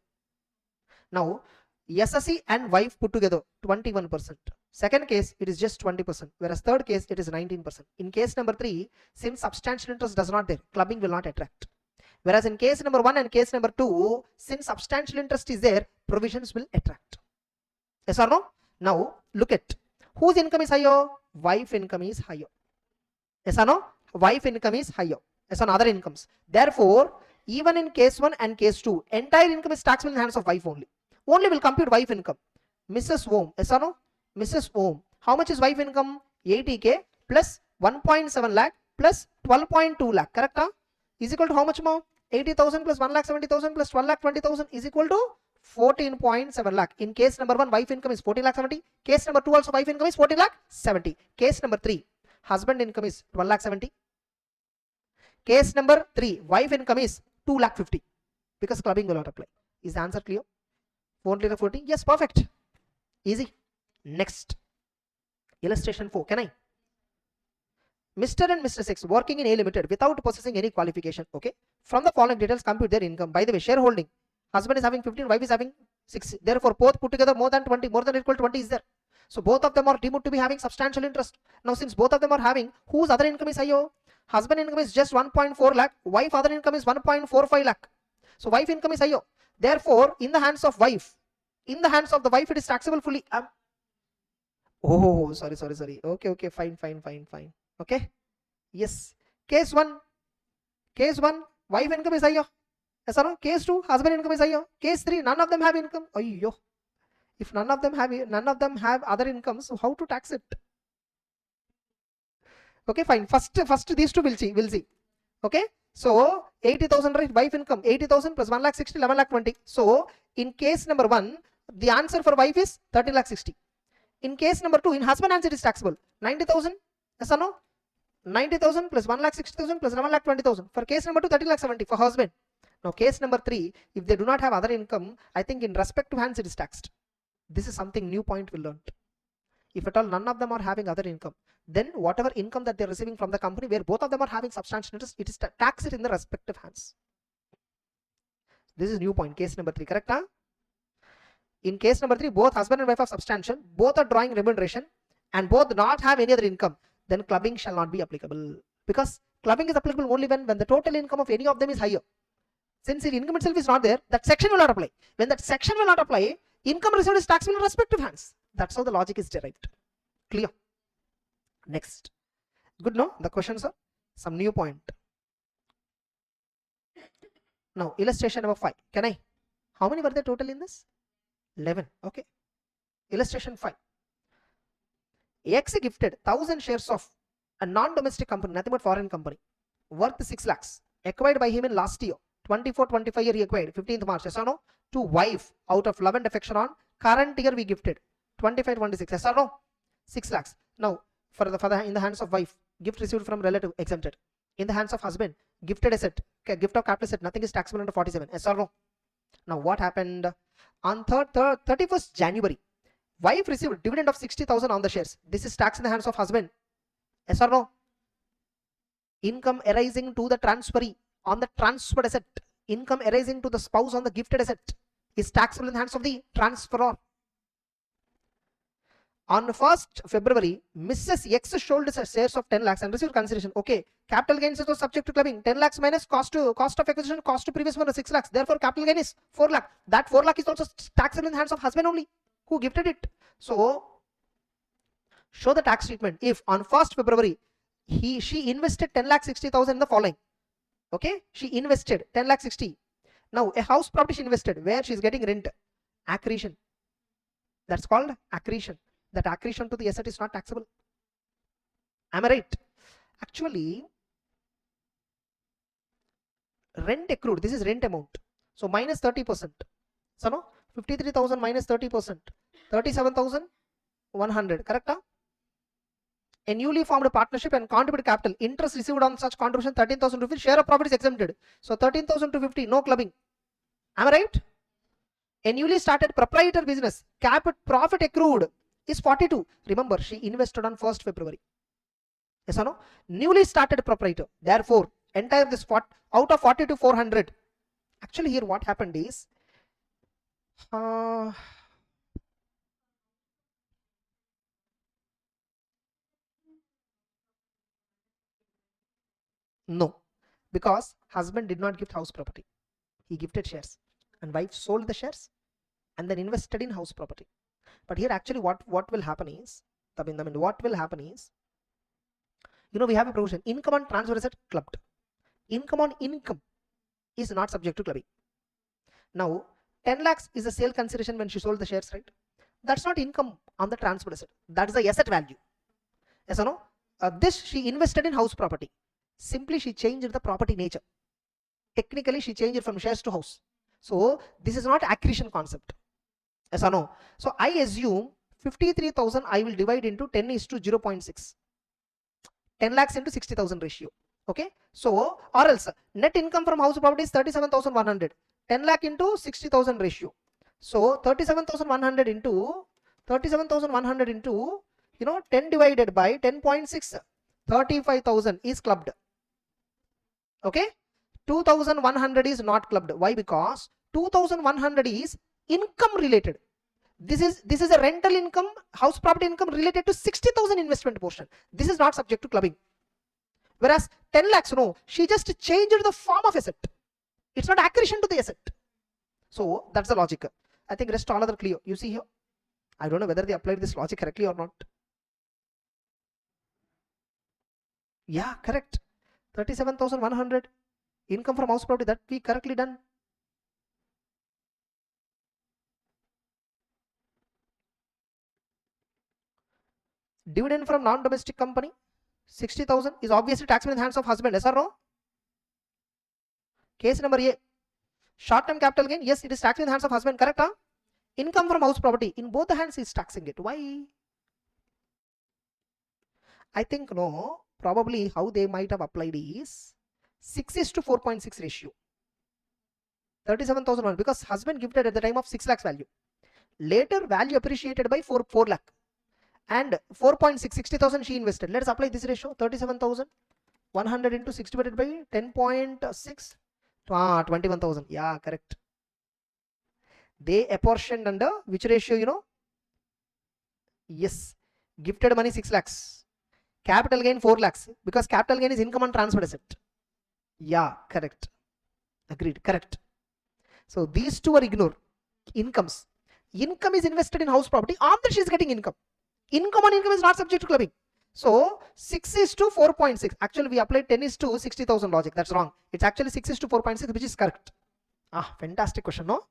Now, SSC and wife put together 21%. Second case, it is just 20%, whereas third case, it is 19%. In case number 3, since substantial interest does not there, clubbing will not attract. Whereas in case number 1 and case number 2, since substantial interest is there, provisions will attract. Yes or no? Now, look at whose income is higher? Wife income is higher. Yes or no? Wife income is higher. Yes on other incomes. Therefore, even in case 1 and case 2, entire income is taxable in the hands of wife only. Only will compute wife income. Mrs. Om, yes or no? Mrs. Om. How much is wife income? 80k plus 1.7 lakh plus 12.2 lakh. Correct? Is equal to how much more? 80,000 plus 1,70,000 plus 12,20,000 is equal to 14.7 lakh. In case number 1, wife income is 14 lakh 70. Case number 2 also wife income is 14 lakh 70. Case number 3, husband income is 12 lakh 70. Case number 3, wife income is 2 lakh 50. Because clubbing will not apply. Is the answer clear? 440? Yes, perfect. Easy. Next. Illustration 4. Can I? Mr. and Mrs. X working in A Limited without possessing any qualification. Okay. From the following details, compute their income. By the way, shareholding. Husband is having 15, wife is having 6. Therefore, both put together more than 20, more than or equal to 20 is there. So both of them are deemed to be having substantial interest. Now, since both of them are having, whose other income is higher? Husband income is just 1.4 lakh. Wife other income is 1.45 lakh. So wife income is higher. Therefore, in the hands of wife, in the hands of the wife, it is taxable fully. Oh, sorry. Okay, fine. Okay. Yes. Case 1, wife income is higher. Yes or no? Case 2, husband income is higher. Case 3, none of them have income. Ayyo. If none of them have other income, so how to tax it? Okay, fine. First these two we'll see. Okay. So 80,000, right? Wife income 80,000 plus 1 lakh 60, 11 lakh 20. So in case number 1, the answer for wife is 13 lakh 60. In case number 2, in husband answer is taxable 90,000. Yes or no? 90,000 plus 1 lakh 60,000 plus 11 lakh 20,000. For case number 2, 13 lakh 70 for husband. Now case number 3, if they do not have other income, I think in respective hands it is taxed. This is something new point we learned. If at all none of them are having other income, then whatever income that they're receiving from the company where both of them are having substantial interest, it is taxed in the respective hands. This is new point. Case number 3, correct? Huh? In case number 3, both husband and wife are substantial, both are drawing remuneration, and both not have any other income, then clubbing shall not be applicable. Because clubbing is applicable only when the total income of any of them is higher. Since the income itself is not there, that section will not apply. When that section will not apply, income received is taxable in respective hands. That's how the logic is derived. Clear? Next. Good, no? The questions are some new point. Now, illustration number 5. Can I? How many were there total in this? 11. Okay. Illustration 5. X gifted 1,000 shares of a non-domestic company, nothing but foreign company, worth 6 lakhs, acquired by him in last year. 24-25 year he acquired, 15th March, yes or no? To wife out of love and affection on current year we gifted, 25-26, yes or no? 6 lakhs. Now, in the hands of wife, gift received from relative, exempted. In the hands of husband, gifted asset, gift of capital asset, nothing is taxable under 47, yes or no? Now, what happened? On 31st January, wife received dividend of 60,000 on the shares. This is tax in the hands of husband, yes or no? Income arising to the transferee on the transferred asset, income arising to the spouse on the gifted asset is taxable in the hands of the transferor. On 1st February, Mrs. X sold shares of 10 lakhs and received consideration. Okay, capital gains is subject to clubbing. 10 lakhs minus cost of acquisition, cost to previous one is 6 lakhs. Therefore, capital gain is 4 lakh. That 4 lakh is also taxable in the hands of husband only, who gifted it. So, show the tax treatment. If on 1st February, she invested 10 lakh 60,000 in the following. Okay, she invested 10 lakh 60. Now, a house property she invested where she is getting rent. Accretion. That's called accretion. That accretion to the asset is not taxable. Am I right? Actually, rent accrued, this is rent amount. So minus 30%. So no, 53,000 minus 30%. 37,100. Correct? Huh? A newly formed partnership and contributed capital. Interest received on such contribution 13,000 rupees. Share of profit is exempted. So 13,000 to 50. No clubbing. Am I right? A newly started proprietor business. Profit accrued is 42. Remember, she invested on 1st February. Yes or no? Newly started proprietor. Therefore, entire this out of 40 to 400. Actually, here what happened is, No, because husband did not gift house property. He gifted shares and wife sold the shares and then invested in house property. But here actually what will happen is, what will happen is, we have a provision, income on transfer asset clubbed. Income on income is not subject to clubbing. Now 10 lakhs is the sale consideration when she sold the shares, right? That's not income on the transfer asset. That's the asset value. Yes or no? This she invested in house property. Simply she changed the property nature. Technically she changed it from shares to house. So this is not accretion concept. Yes or no? So I assume 53,000 I will divide into 10 is to 0.6. 10 lakhs into 60,000 ratio. Okay. So or else net income from house property is 37,100. 10 lakh into 60,000 ratio. So 37,100 into 10 divided by 10.6, 35,000 is clubbed. Okay. 2,100 is not clubbed. Why? Because 2,100 is income related. This is a rental income, house property income related to 60,000 investment portion. This is not subject to clubbing. Whereas 10 lakhs, no, she just changed the form of asset. It's not accretion to the asset. So that's the logic. I think rest all other clear. You see here, I don't know whether they applied this logic correctly or not. Yeah, correct. 37,100 income from house property, that we correctly done. Dividend from non-domestic company 60,000 is obviously taxable in the hands of husband. Yes or no? Case number A, short-term capital gain. Yes, it is taxed in the hands of husband. Correct? Huh? Income from house property in both the hands is taxing it. Why? I think no. Probably how they might have applied is 6 is to 4.6 ratio. 37,001 because husband gifted at the time of 6 lakhs value. Later value appreciated by 4 lakh. And 4.6, 60,000 she invested. Let us apply this ratio. 37,100 into 6 divided by 10.6. 21,000. Yeah, correct. They apportioned under which ratio, Yes. Gifted money 6 lakhs. Capital gain 4 lakhs. Because capital gain is income on transferred asset. Yeah, correct. Agreed. Correct. So these two are ignored. Incomes. Income is invested in house property. On that she is getting income. Income on income is not subject to clubbing. So 6 is to 4.6. Actually, we applied 10 is to 60,000 logic. That's wrong. It's actually 6 is to 4.6, which is correct. Fantastic question, no?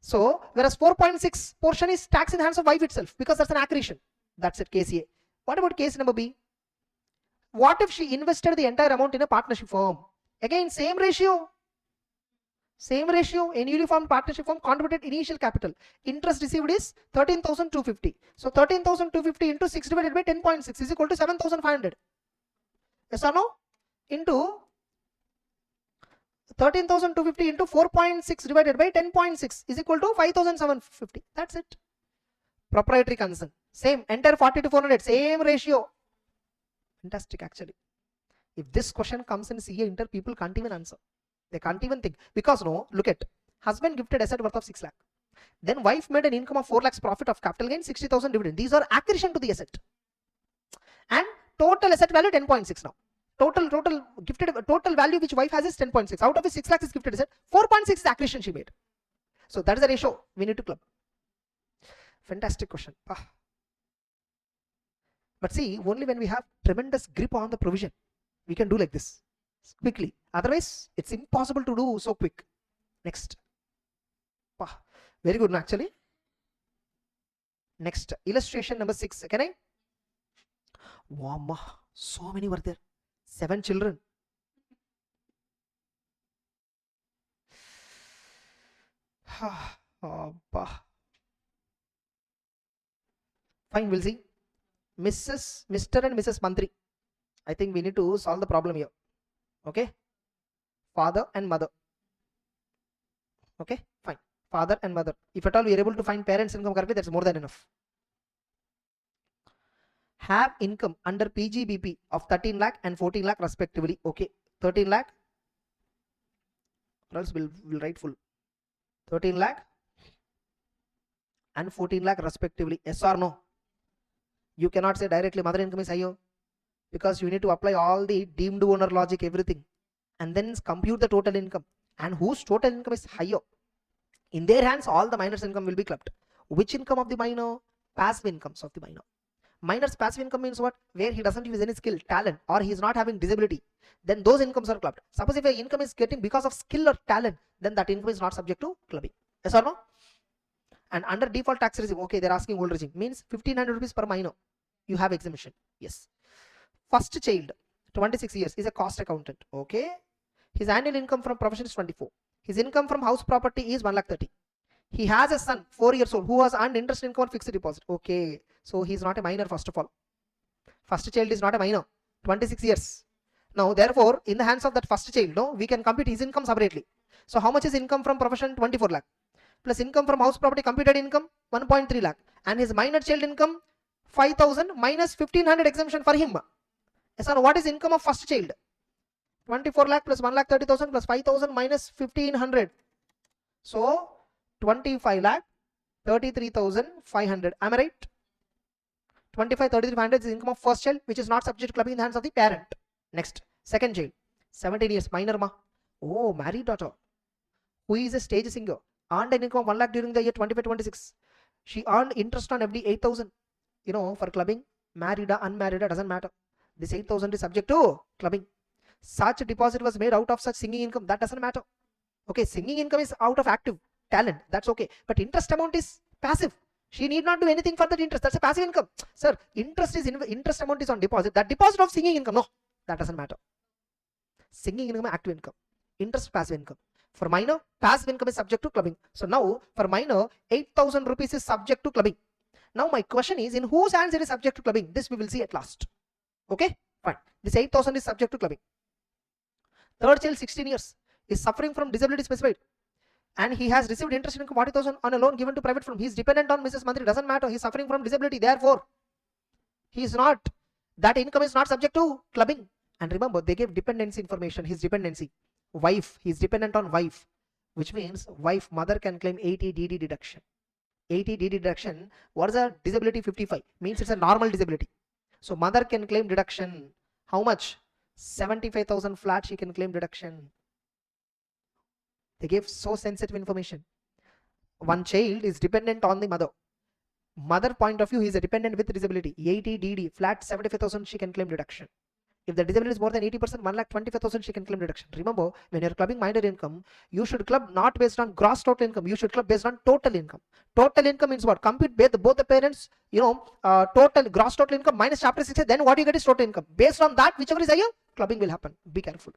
So, whereas 4.6 portion is tax in the hands of wife itself because that's an accretion. That's it, case A. What about case number B? What if she invested the entire amount in a partnership firm? Again, same ratio. Same ratio, a newly formed partnership firm contributed initial capital. Interest received is 13,250. So 13,250 into 6 divided by 10.6 is equal to 7,500. Yes or no? Into 13,250 into 4.6 divided by 10.6 is equal to 5,750. That's it. Proprietary concern. Same, entire 40 to 400, same ratio. Fantastic actually. If this question comes in CA Inter, people can't even answer. They can't even think. Because no, look at, husband gifted asset worth of 6 lakh. Then wife made an income of 4 lakhs profit of capital gain, 60,000 dividend. These are accretion to the asset. And total asset value 10.6 now. Total gifted total value which wife has is 10.6. Out of his 6 lakhs is gifted asset. 4.6 is accretion she made. So that is the ratio we need to club. Fantastic question. But see, only when we have tremendous grip on the provision, we can do like this quickly. Otherwise, it's impossible to do so quick. Next. Very good, actually. Next, illustration number 6. Can I? Wow, so many were there. 7 children. Fine, we'll see. Mr. and Mrs. Mantri. I think we need to solve the problem here. Okay. Father and mother. Okay, fine. Father and mother. If at all we are able to find parents' income correctly, that's more than enough. Have income under PGBP of 13 lakh and 14 lakh respectively. Okay, 13 lakh. Or else we'll write full. 13 lakh and 14 lakh respectively. Yes or no? You cannot say directly mother income is higher because you need to apply all the deemed owner logic, everything, and then compute the total income, and whose total income is higher. In their hands, all the minor's income will be clubbed. Which income of the minor? Passive incomes of the minor. Minor's passive income means what? Where he doesn't use any skill, talent, or he is not having disability. Then those incomes are clubbed. Suppose if your income is getting because of skill or talent, then that income is not subject to clubbing. Yes or no? And under default tax regime, okay, they're asking old regime, means 1500 rupees per minor. You have exemption. Yes. First child, 26 years, is a cost accountant. Okay. His annual income from profession is 24. His income from house property is 1,30,000. He has a son, 4 years old, who has earned interest income on fixed deposit. Okay. So he is not a minor, first of all. First child is not a minor. 26 years. Now, therefore, in the hands of that first child, no, we can compute his income separately. So how much is income from profession? 24 lakh. Plus income from house property, computed income 1.3 lakh. And his minor child income 5,000 minus 1,500 exemption for him. Yes, so what is income of first child? 24 lakh plus 1,30,000 plus 5,000 minus 1,500. So 25 lakh 33,500. Am I right? 25 33,500 is income of first child, which is not subject to clubbing in the hands of the parent. Next, second child, 17 years, minor ma. Oh, married daughter, who is a stage singer, earned an income of 1 lakh during the year 25-26. She earned interest on FD 8,000. You know, for clubbing, married or unmarried, doesn't matter. This 8,000 is subject to clubbing. Such a deposit was made out of such singing income, that doesn't matter. Okay, singing income is out of active talent, that's okay. But interest amount is passive. She need not do anything for that interest. That's a passive income. Sir, interest amount is on deposit. That deposit of singing income, no, that doesn't matter. Singing income, active income. Interest, passive income. For minor, passive income is subject to clubbing. So now, for minor, 8,000 rupees is subject to clubbing. Now my question is, in whose hands it is subject to clubbing? This we will see at last. Okay, fine. This 8,000 is subject to clubbing. Third child, 16 years, is suffering from disability specified, and he has received interest income 40,000 on a loan given to private firm. He is dependent on Mrs. Mantri. Doesn't matter. He is suffering from disability. Therefore, he is not. That income is not subject to clubbing. And remember, they gave dependency information. His dependency, wife. He is dependent on wife, which means wife, mother can claim 80 DD deduction. 80 DD deduction. What is a disability? 55 means it's a normal disability. So mother can claim deduction. How much? 75,000 flat. She can claim deduction. They gave so sensitive information. One child is dependent on the mother. Mother point of view, he is a dependent with disability. 80 DD, flat 75,000, she can claim deduction. If the disability is more than 80%, 1,25,000 she can claim deduction. Remember, when you're clubbing minor income, you should club not based on gross total income. You should club based on total income. Total income means what? Compute both the parents, total gross total income minus chapter 6. Then what you get is total income. Based on that, whichever is higher, clubbing will happen. Be careful.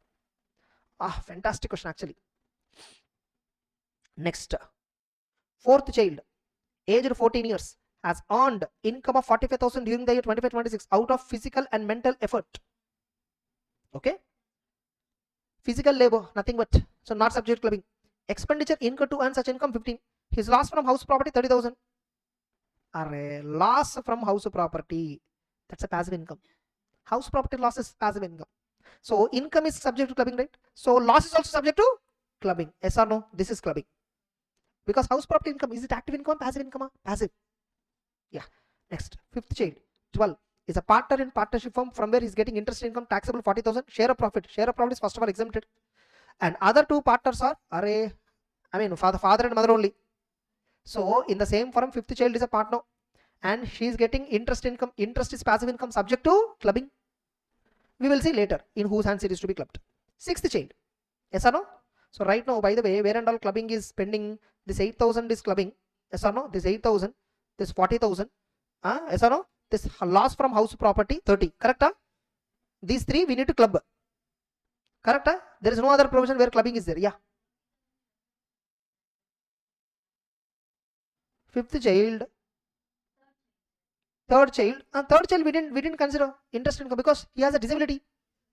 Fantastic question actually. Next, fourth child, aged 14 years, has earned income of 45,000 during the year 25-26 out of physical and mental effort. Okay, physical labor, nothing but. So not subject to clubbing. Expenditure incurred to earn such income 15. His loss from house property 30,000. Loss from house property, that's a passive income. House property loss is passive income. So income is subject to clubbing, right? So loss is also subject to clubbing. Yes or no? This is clubbing. Because house property income, is it active income, passive income? Passive. Yeah. Next, fifth child, 12, is a partner in partnership firm from where he's getting interest income taxable 40,000. Share of profit. Share of profit is first of all exempted. And other two partners are, for the father and mother only. So in the same firm, fifth child is a partner, and she is getting interest income. Interest is passive income subject to clubbing. We will see later in whose hands it is to be clubbed. Sixth child. Yes or no? So right now, by the way, where and all clubbing is pending, this 8,000 is clubbing. Yes or no? This 8,000, this 40,000. Yes or no? This loss from house property 30. Correct? These three we need to club. Correct? There is no other provision where clubbing is there. Yeah. Fifth child, third child. Third child we didn't consider interest income because he has a disability.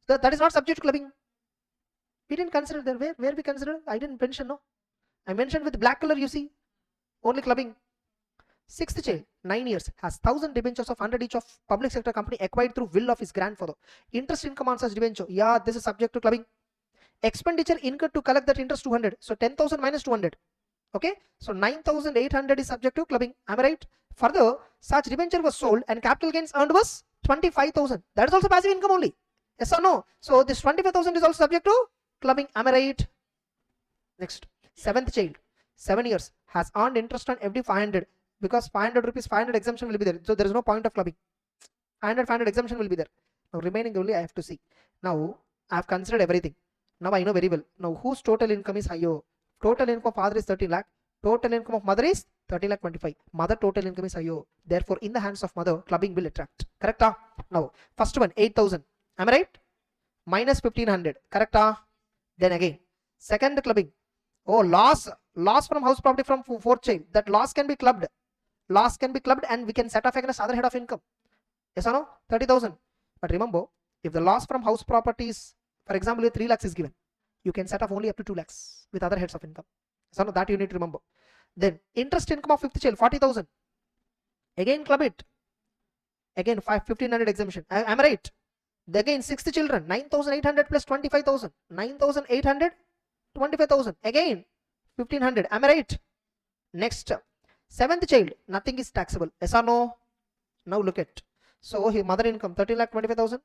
That is not subject to clubbing. We didn't consider there. Where we consider? I didn't mention, no. I mentioned with black color, you see. Only clubbing. Sixth child, 9 years, has 1,000 debentures of 100 each of public sector company acquired through will of his grandfather. Interest income on such debenture. Yeah, this is subject to clubbing. Expenditure incurred to collect that interest 200. So 10,000 minus 200. Okay. So 9,800 is subject to clubbing. Am I right? Further, such debenture was sold and capital gains earned was 25,000. That is also passive income only. Yes or no? So this 25,000 is also subject to clubbing. Am I right? Next, seventh child, 7 years, has earned interest on FD 500 because 500 rupees, 500 exemption will be there. So there is no point of clubbing. 500 exemption will be there. Now remaining only I have to see. Now I have considered everything. Now I know very well. Now whose total income is higher? Total income of father is 13 lakh. Total income of mother is 30 lakh 25. Mother total income is higher. Therefore, in the hands of mother, clubbing will attract. Correct? Now, first one, 8,000. Am I right? Minus 1500. Correct? Then again, second clubbing. Oh, loss from house property from fourth child. That loss can be clubbed. Loss can be clubbed and we can set off against other head of income. Yes or no? 30,000. But remember, if the loss from house property is, for example, 3 lakhs is given, you can set off only up to 2 lakhs with other heads of income. So no, that you need to remember. Then interest income of fifth child, 40,000. Again club it. Again 1,500 exemption. Am I right? Again sixth children, 9,800 plus 25,000. 9,800, 25,000. Again 1,500. Am I right? Next, seventh child, nothing is taxable. Yes or no? Now look at. So his mother income 13,25,000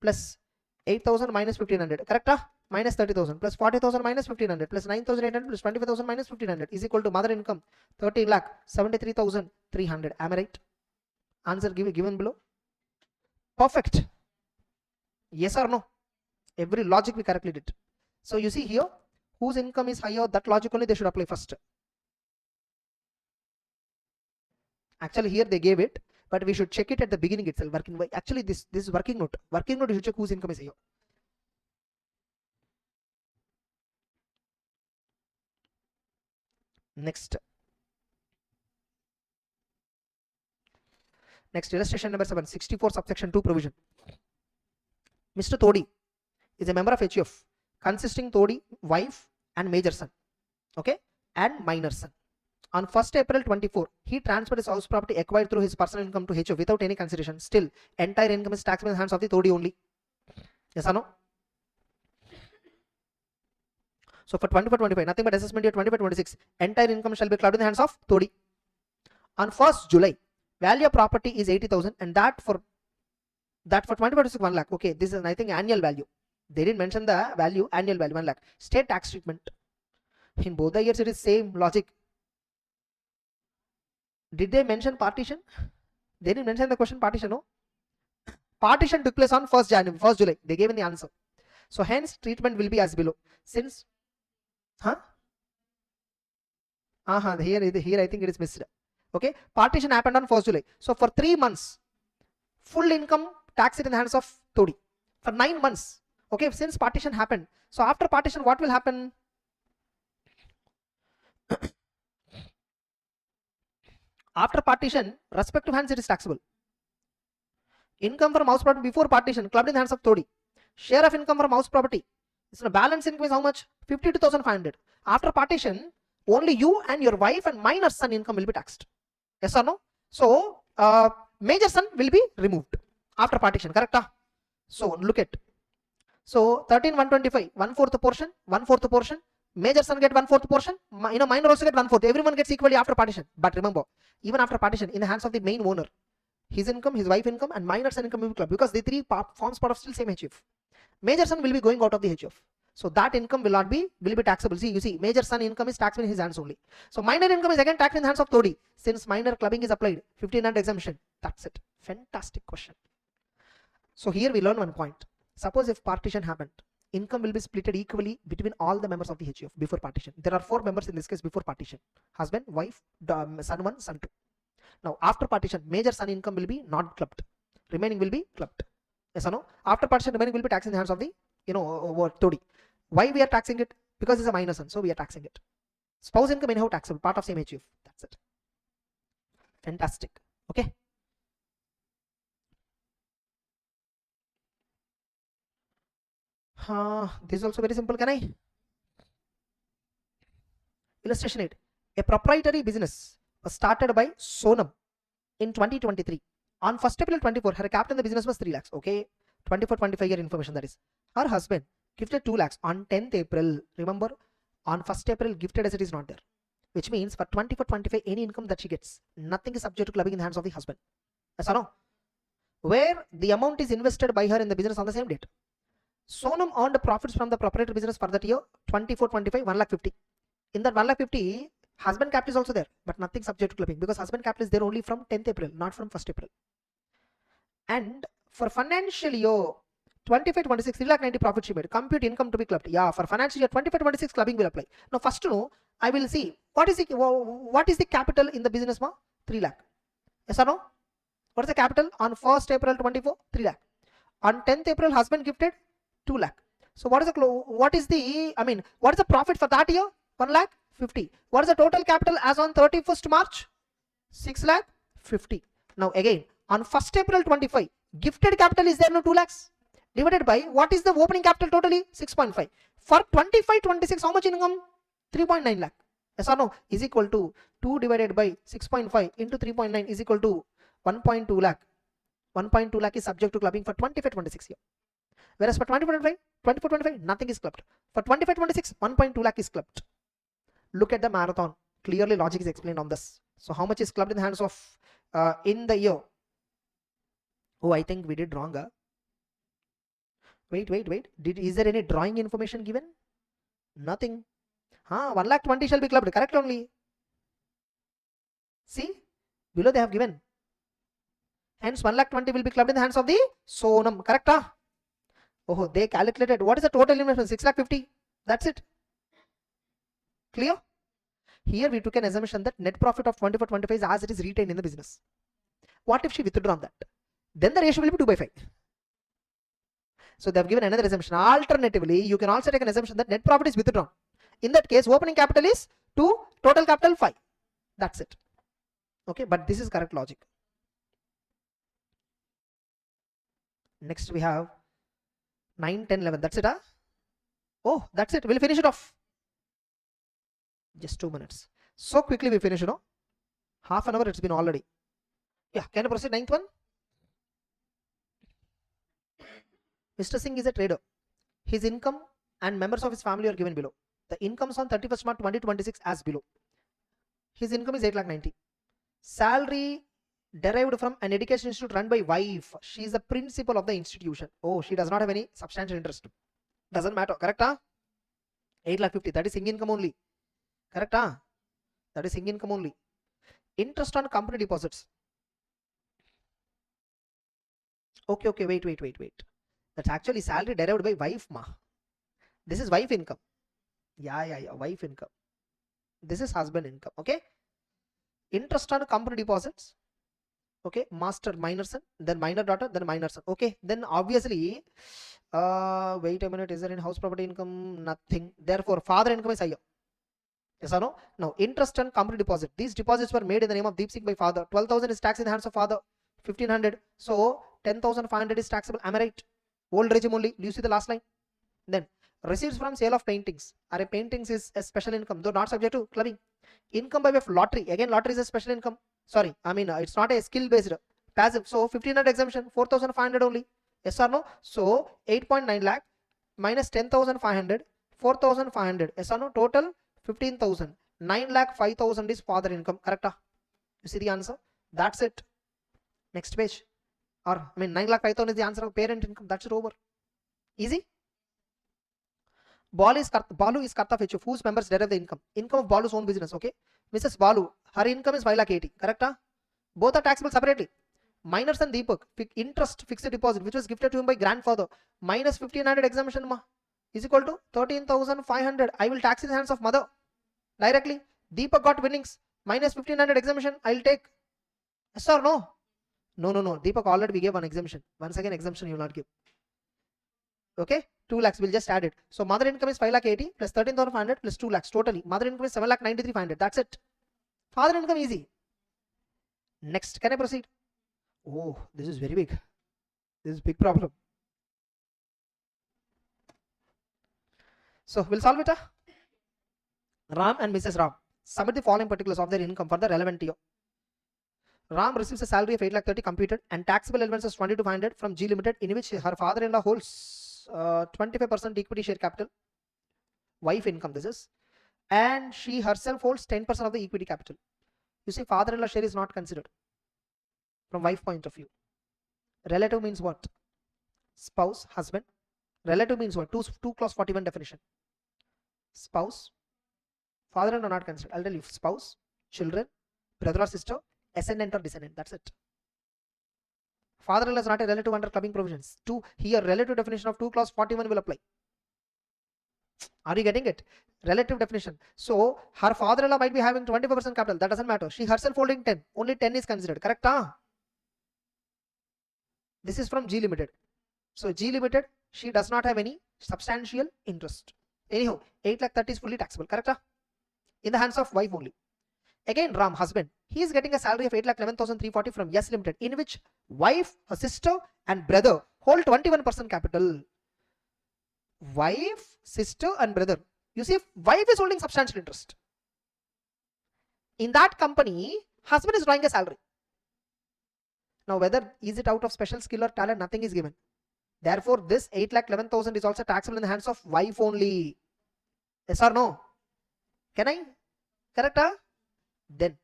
plus 8,000 minus 1,500. Correct? Minus 30,000 plus 40,000 minus 1,500 plus 9,800 plus 25,000 minus 1,500 is equal to mother income 30,73,300. Am I right? Answer given below. Perfect. Yes or no? Every logic we correctly did. So you see here, whose income is higher, that logic only they should apply first. Actually here they gave it, but we should check it at the beginning itself. Actually this is working note. Working note you should check whose income is higher. Next illustration number 7, 64 subsection 2 provision. Mr. Todi is a member of HUF consisting Todi, wife and major son, okay, and minor son. On 1st April 24, he transferred his house property acquired through his personal income to HUF without any consideration. Still, entire income is taxable in the hands of the Todi only. Yes or no? So for 24-25, nothing but assessment year 25-26, entire income shall be clubbed in the hands of Todi. On 1st July, value of property is 80,000 and that for 25-26 1 lakh. Okay, this is I think annual value. They didn't mention the value, annual value 1 lakh. State tax treatment. In both the years it is same logic. Did they mention partition? They didn't mention the question partition, no? Partition took place on 1st July. They gave in the answer. So hence treatment will be as below. Since here I think it is missed. Okay, partition happened on 1st July. So for 3 months, full income tax it in the hands of Todi. For 9 months, okay, since partition happened. So after partition, what will happen? After partition, respective hands it is taxable. Income from house property before partition clubbed in the hands of Todi. Share of income from house property. So balance income is how much? 52,500. After partition, only you and your wife and minor son income will be taxed. Yes or no? So major son will be removed after partition. Correct? So look at. So 13,125, 1/4 portion, 1/4 portion. Major son get 1/4 portion. Minor also get 1/4. Everyone gets equally after partition. But remember, even after partition, in the hands of the main owner, his income, his wife income, and minor son income will be clubbed because the three forms part of still same HUF. Major son will be going out of the HUF. So that income will be taxable. See, you see, major son income is taxable in his hands only. So minor income is again taxed in the hands of Todi. Since minor clubbing is applied, 1,500 exemption. That's it. Fantastic question. So here we learn one point. Suppose if partition happened, income will be splitted equally between all the members of the HUF before partition. There are 4 members in this case before partition. Husband, wife, son 1, son 2. Now after partition, major son income will be not clubbed. Remaining will be clubbed. Yes or no? After partition, remaining will be taxed in the hands of the Todi. Why we are taxing it? Because it's a minor son, so we are taxing it. Spouse income anyhow taxable, part of same HUF. That's it. Fantastic. Okay. This is also very simple. Can I? Illustration 8. A proprietary business was started by Sonam in 2023. On 1st April 24, her capital in the business was 3 lakhs. Okay. 24-25 year information that is. Her husband gifted 2 lakhs on 10th April. Remember, on 1st April gifted as it is not there. Which means for 24-25 any income that she gets, nothing is subject to clubbing in the hands of the husband. Yes or no? where the amount is invested by her in the business on the same date. Sonam earned profits from the proprietary business for that year 24-25 1,50,000. In that 1,50,000, husband capital is also there, but nothing subject to clubbing because husband capital is there only from 10th April, not from 1st April. And for financial year 25-26, 3,90,000 profit she made. Compute income to be clubbed. Yeah, for financial year 25-26, clubbing will apply. Now, first to know, I will see what is the capital in the business, ma? 3 lakh. Yes or no? What is the capital on 1st April 24? 3 lakh. On 10th April, husband gifted 2 lakh. So what is the profit for that year? 1,50,000. What is the total capital as on 31st March? 6,50,000. Now again, on 1st April 25, gifted capital is there no 2 lakhs divided by what is the opening capital totally? 6.5. For 25-26, how much income? 3.9 lakh. Yes or no? Is equal to 2 divided by 6.5 into 3.9 is equal to 1.2 lakh. 1.2 lakh is subject to clubbing for 25-26 year. Whereas for 24-25, nothing is clubbed. For 25-26, 1.2 lakh is clubbed. Look at the marathon. Clearly logic is explained on this. So how much is clubbed in the hands of in the year? Oh, I think we did wrong. Wait. Is there any drawing information given? Nothing. 1,20,000 shall be clubbed. Correct only. See, below they have given. Hence 1,20,000 will be clubbed in the hands of the Sonam. Correct? Oh, they calculated. What is the total investment? 6,50,000. That's it. Clear? Here we took an assumption that net profit of 24-25 is as it is retained in the business. What if she withdrawn that? Then the ratio will be 2/5. So they have given another assumption. Alternatively, you can also take an assumption that net profit is withdrawn. In that case, opening capital is 2, total capital 5. That's it. Okay, but this is correct logic. Next we have 9, 10, 11. That's it. Oh, that's it. We'll finish it off. Just 2 minutes. So quickly we finish, half an hour it's been already. Yeah, can I proceed? 9th one. Mr. Singh is a trader. His income and members of his family are given below. The incomes on 31st March 2026 as below. His income is 8,90,000. Salary derived from an education institute run by wife. She is the principal of the institution. Oh, she does not have any substantial interest. Doesn't matter. Correct? 8,50,000. That is Singh income only. Correct? That is Singh income only. Interest on company deposits. Okay. Wait. That's actually salary derived by wife, ma. This is wife income. Yeah. Wife income. This is husband income. Okay. Interest on company deposits. Okay. Master, minor son, then minor daughter, then minor son. Okay. Then obviously, wait a minute. Is there any house property income? Nothing. Therefore, father income is higher. Yes or no? Now, interest on company deposit. These deposits were made in the name of Deep Singh by father. 12,000 is taxed in the hands of father. 1,500. So 10,500 is taxable. Am I right? Old regime only. Do you see the last line? Then receipts from sale of paintings. Paintings is a special income, though not subject to clubbing. Income by way of lottery. Again, lottery is a special income. Sorry, it's not a skill based passive. So 1,500 exemption. 4,500 only. Yes or no? So 8.9 lakh minus 10,500. 4,500. Yes or no? Total 15,000. 9,05,000 is father income. Correct? You see the answer? That's it. Next page. 9,05,000 is the answer of parent income. That's it, over. Easy. Balu is Karta of HF, whose members derive the income. Income of Balu's own business. Okay. Mrs. Balu, her income is 5,80,000. Correct? Both are taxable separately. Minor son Deepak, interest fixed deposit, which was gifted to him by grandfather, minus 1,500 exemption is equal to 13,500. I will tax in the hands of mother directly. Deepak got winnings, minus 1,500 exemption. I will take. Yes or no? No. Deepak already we gave one exemption. Once again, exemption you will not give. Okay, 2 lakhs. We'll just add it. So mother income is 5,80,000 plus 13,500 plus 2 lakhs. Totally, mother income is 7,93,500. That's it. Father income easy. Next, can I proceed? Oh, this is very big. This is big problem. So we'll solve it. Ram and Mrs. Ram submit the following particulars of their income for the relevant year. Ram receives a salary of 8,30,000 computed and taxable allowances 22,500 from G Limited, in which her father-in-law holds 25% equity share capital. Wife income this is, and she herself holds 10% of the equity capital. You see, father-in-law share is not considered from wife point of view. Relative means what? Spouse, husband. Relative means what? 2 clause 41 definition. Spouse, father-in-law not considered. I'll tell you, spouse, children, brother or sister, ascendant or descendant. That's it. Father-in-law is not a relative under clubbing provisions. Here relative definition of 2 clause 41 will apply. Are you getting it? Relative definition. So her father-in-law might be having 25% capital. That doesn't matter. She herself holding 10. Only 10 is considered. Correct? This is from G Limited. So G Limited, she does not have any substantial interest. Anyhow, 8,30,000 is fully taxable. Correct? In the hands of wife only. Again, Ram, husband, he is getting a salary of 8,11,340 from Yes Limited, in which wife, her sister, and brother hold 21% capital. Wife, sister, and brother. You see, wife is holding substantial interest. In that company, husband is drawing a salary. Now, whether is it out of special skill or talent, nothing is given. Therefore, this 8,11,000 is also taxable in the hands of wife only. Yes or no? Can I? Correct? Then,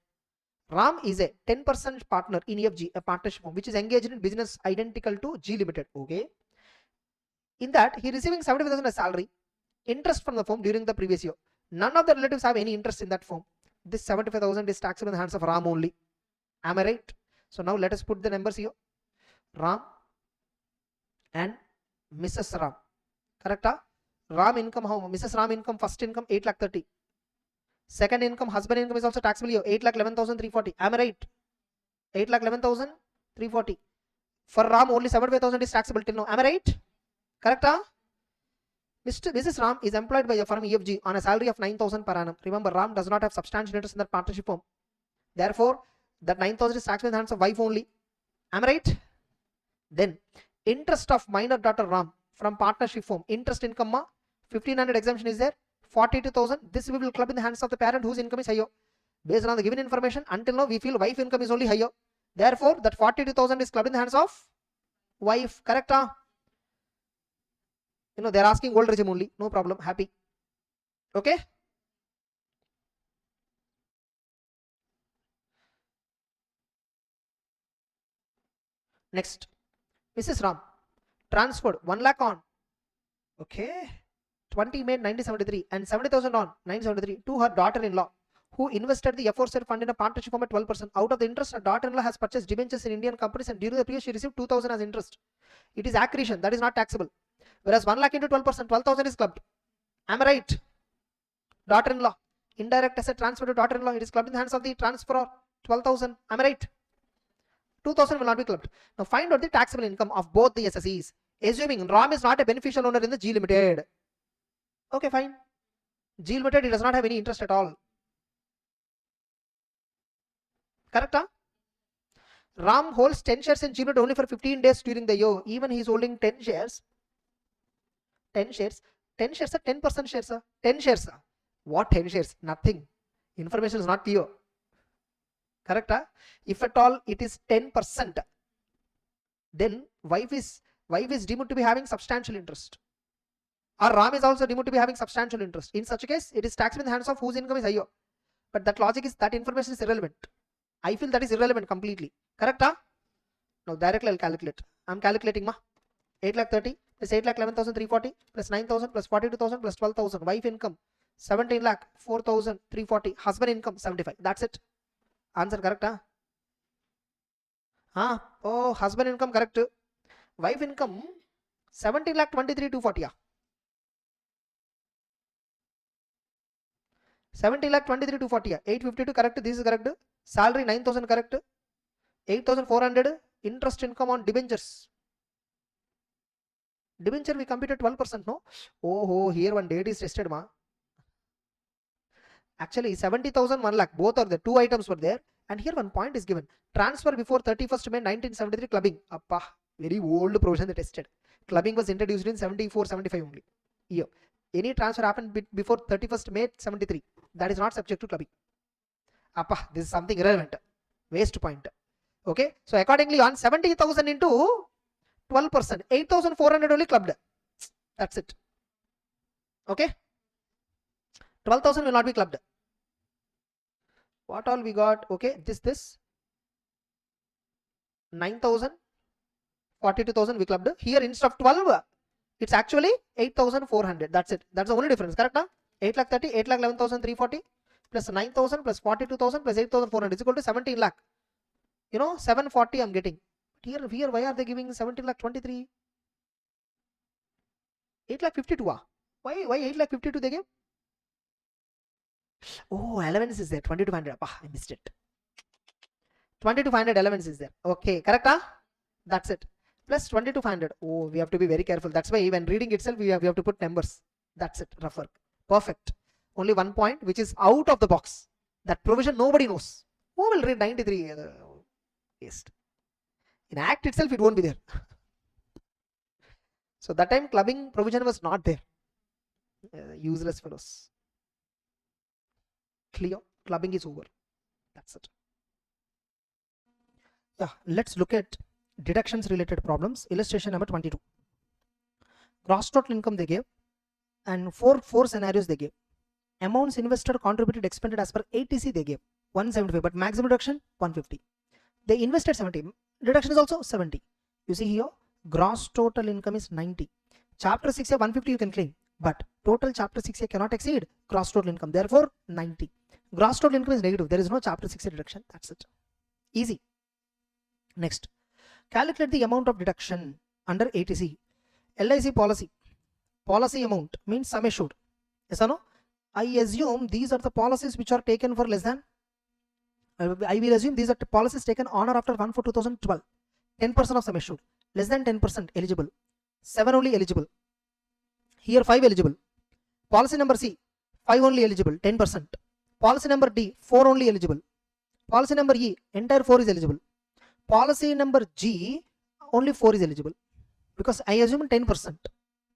Ram is a 10% partner in EFG, a partnership firm, which is engaged in business identical to G Limited. Okay. In that, he receiving 75,000 as salary, interest from the firm during the previous year. None of the relatives have any interest in that firm. This 75,000 is taxable in the hands of Ram only. Am I right? So now let us put the numbers here. Ram and Mrs. Ram. Correct? Ram income, how? Mrs. Ram income, first income 8,30,000. Second income, husband income is also taxable here, 8,11,340. Am I right? 8,11,340. For Ram, only 75,000 is taxable till now. Am I right? Correct? Mrs. Ram is employed by a firm EFG on a salary of 9,000 per annum. Remember, Ram does not have substantial interest in that partnership firm. Therefore, that 9,000 is taxable in the hands of wife only. Am I right? Then, interest of minor daughter Ram from partnership firm. Interest income, 1,500 exemption is there. 42,000. This we will club in the hands of the parent whose income is higher. Based on the given information, until now we feel wife income is only higher. Therefore, that 42,000 is clubbed in the hands of wife. Correct? You know, they're asking old regime only. No problem. Happy. Okay. Next, Mrs. Ram transferred 1 lakh on, okay, 20 May 1973 and 70,000 on 1973 to her daughter-in-law, who invested the aforesaid fund in a partnership firm at 12%. Out of the interest, her daughter-in-law has purchased debentures in Indian companies, and during the period she received 2,000 as interest. It is accretion, that is not taxable. Whereas 1 lakh into 12%, 12,000 is clubbed. Am I right? Daughter-in-law, indirect asset transfer to daughter-in-law, it is clubbed in the hands of the transferor. 12,000. Am I right? 2,000 will not be clubbed. Now find out the taxable income of both the SSEs. Assuming Ram is not a beneficial owner in the G Limited. Okay, fine. G Limited, he does not have any interest at all. Correct? Ram holds 10 shares in G Limited only for 15 days during the year. Even he is holding 10 shares. 10 shares. 10 shares are 10% shares. 10 shares. What 10 shares? Nothing. Information is not clear. Correct? If at all it is 10%, then wife is deemed to be having substantial interest. Or Ram is also deemed to be having substantial interest. In such a case, it is taxed in the hands of whose income is higher. But that logic is, that information is irrelevant. I feel that is irrelevant completely. Correct? Now directly I'll calculate. I'm calculating 8,30,000 plus 8,11,340 plus 9,000 plus 42,000 plus 12,000. Wife income 17,04,340. Husband income 75. That's it. Answer correct? Oh, husband income correct. Wife income 17,23,240. 17,23,240. 852 correct. This is correct. Salary 9,000 correct. 8,400 interest income on debentures. Debenture we computed 12%, no? Oh, here one date is tested, ma. Actually 70,000, 1 lakh, both are the two items were there, and here one point is given. Transfer before 31st May 1973 clubbing. Appa, very old provision they tested. Clubbing was introduced in 74, 75 only. Here, any transfer happened before 31st May 73. That is not subject to clubbing. Appa, this is something irrelevant. Waste point. Okay, so accordingly on 70,000 into 12%, 8,400 only clubbed. That's it. Okay, 12,000 will not be clubbed. What all we got? Okay, this 9,000, 42,000 we clubbed. Here instead of 12, it's actually 8,400. That's it. That's the only difference. Correct? 8,30,000, 8,11,340 plus 9,000 plus 42,000 plus 8,400 is equal to 17 lakh. 740 I'm getting. Here, why are they giving 17 lakh 23? 8 lakh 52. Why 8 lakh 52 they gave? Oh, allowance is there. 22,500. I missed it. 22,500 allowance is there. Okay, correct? That's it. Plus 22,500. Oh, we have to be very careful. That's why when reading itself, we have to put numbers. That's it. Rough work. Perfect. Only one point which is out of the box. That provision nobody knows. Who will read 93? Waste. In Act itself, it won't be there. So that time clubbing provision was not there. Useless fellows. Clear? Clubbing is over. That's it. Yeah, let's look at deductions related problems. Illustration number 22. Gross total income they gave, and four scenarios they gave. Amounts invested, contributed, expended as per ATC they gave 175, but maximum deduction 150. They invested 70. Deduction is also 70. You see here, gross total income is 90. Chapter 6A 150 you can claim, but total chapter 6A cannot exceed gross total income. Therefore 90. Gross total income is negative. There is no chapter 6A deduction. That's it. Easy. Next, calculate the amount of deduction under ATC. LIC policy. Policy amount means sum assured. Yes or no? I assume these are the policies which are taken for less than. I will assume these are the policies taken on or after 1/4/2012. 10% of sum assured. Less than 10% eligible. 7 only eligible. Here 5 eligible. Policy number C, 5 only eligible, 10%. Policy number D, 4 only eligible. Policy number E, entire 4 is eligible. Policy number G, only 4 is eligible. Because I assume 10%.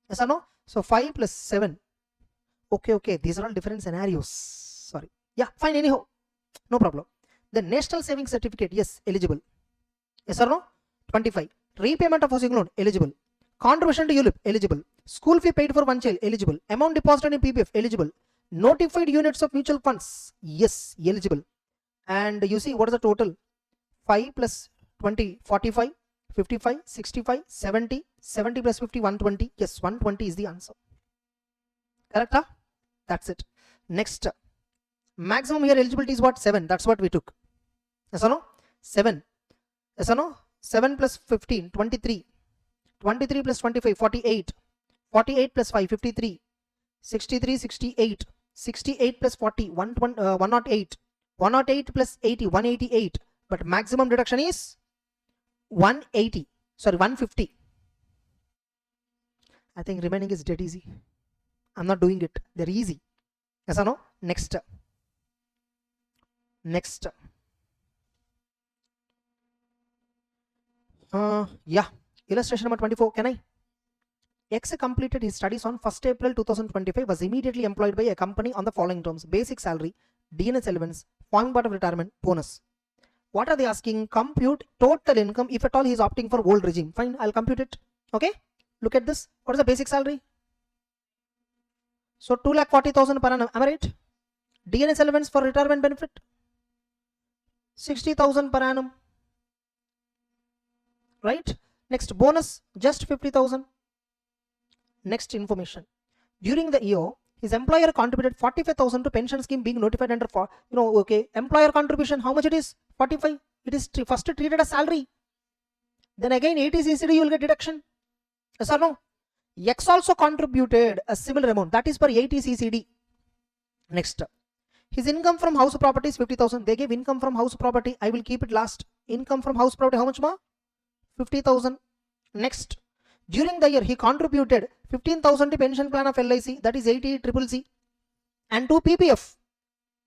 Yes or no? So 5 plus 7. Okay. These are all different scenarios. Sorry. Yeah, fine, anyhow. No problem. The National Savings Certificate, yes, eligible. Yes or no? 25. Repayment of housing loan, eligible. Contribution to ULIP, eligible. School fee paid for one child, eligible. Amount deposited in PPF, eligible. Notified units of mutual funds, yes, eligible. And you see what is the total? 5 plus 20, 45, 55, 65, 70, 70 plus 50, 120. Yes, 120 is the answer. Correct? That's it. Next, maximum here eligibility is what? 7. That's what we took. Yes or no? 7. Yes or no? 7 plus 15, 23. 23 plus 25, 48. 48 plus 5, 53. 63, 68. 68 plus 40, 108. 108 plus 80, 188. But maximum deduction is 180. Sorry, 150. I think remaining is dead easy. I'm not doing it. They're easy. Yes or no? Next. Yeah. Illustration number 24. Can I? X completed his studies on 1st April 2025, was immediately employed by a company on the following terms: basic salary, DNS allowance, forming part of retirement, bonus. What are they asking? Compute total income if at all he is opting for old regime. Fine, I'll compute it. Okay, look at this. What is the basic salary? So 2,40,000 per annum. Am I right? DNS allowance for retirement benefit 60,000 per annum. Right? Next, bonus just 50,000. Next information. During the year, his employer contributed 45,000 to pension scheme being notified under, okay, employer contribution, how much it is? 45. It is first treated as salary. Then again, 80CCD, you will get deduction. Yes or no? X also contributed a similar amount. That is per 80CCD. Next, his income from house property is 50,000. They gave income from house property. I will keep it last. Income from house property, how much more? 50,000. Next, during the year, he contributed 15,000 to pension plan of LIC, that is 88CCC, and to PPF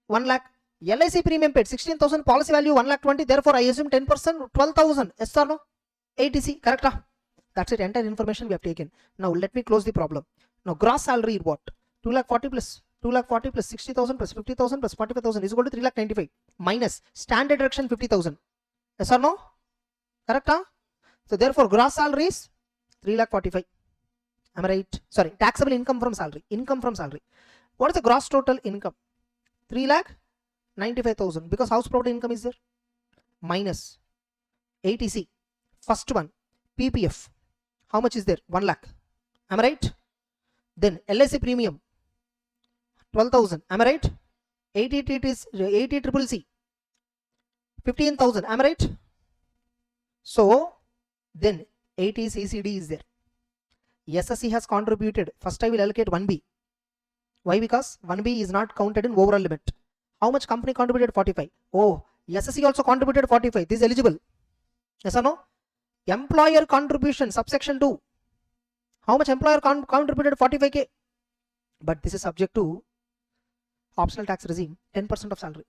1 lakh. LIC premium paid 16,000, policy value 1,20,000. Therefore, I assume 10%, 12,000. Yes or no? ATC, correct? That's it. Entire information we have taken. Now let me close the problem. Now gross salary what? 2,40,000 plus 2,40,000 plus 60,000 plus 50,000 plus 45,000 is equal to 3,95,000 minus standard deduction 50,000. Yes or no? Correct? So therefore, gross salary is 3,45,000. Am I right? Sorry, taxable income from salary. Income from salary. What is the gross total income? 3,95,000 because house property income is there. Minus ATC. First one. PPF. How much is there? 1 lakh. Am I right? Then LIC premium 12,000. Am I right? 88 is 80 triple C 15,000. Am I right? So then 80 CCD is there. SSC has contributed. First I will allocate 1B. Why? Because 1B is not counted in overall limit. How much company contributed? 45. Oh, SSC also contributed 45. This is eligible. Yes or no? Employer contribution, subsection 2. How much employer contributed? 45K. But this is subject to optional tax regime, 10% of salary.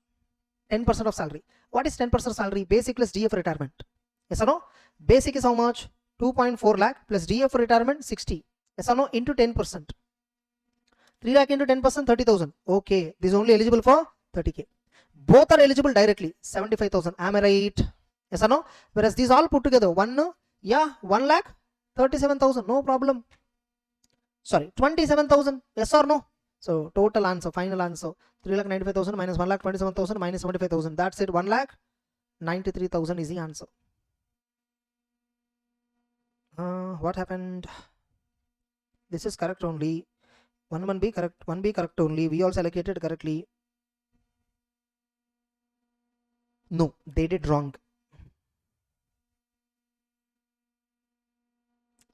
10% of salary. What is 10% of salary? Basic plus DF retirement. Yes or no? Basic is how much? 2.4 lakh plus DF retirement 60. Yes or no? Into 10%. 3 lakh into 10%, 30,000. Okay, this is only eligible for 30K. Both are eligible directly, 75,000. Am I right? Yes or no? Whereas these all put together, 1 lakh 37,000. No problem. Sorry, 27,000. Yes or no? So total answer, final answer, 3,95,000 minus 1,27,000 minus 75,000. That's it. 1,93,000 is the answer. What happened? This is correct only. 1B correct. 1B correct only. We also allocated correctly. No, they did wrong.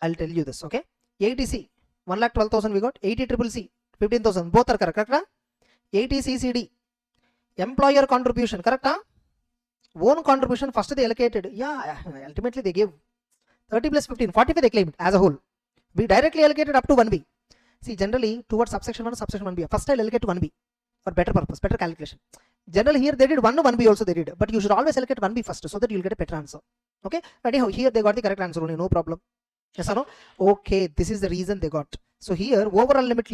I'll tell you this. Okay. 80C 1,12,000 we got. 80 triple C 15,000. Both are correct. Correct? 80 CCD employer contribution. Correct? Own contribution first they allocated. Yeah, ultimately they gave 30 plus 15, 45 they claimed as a whole. We directly allocated up to 1B. See, generally towards subsection 1, subsection 1B. First I'll allocate to 1B for better purpose, better calculation. Generally here they did 1 to 1B also they did. But you should always allocate 1B first so that you'll get a better answer. Okay. But anyhow, here they got the correct answer only. No problem. Yes or no? Okay. This is the reason they got. So here overall limit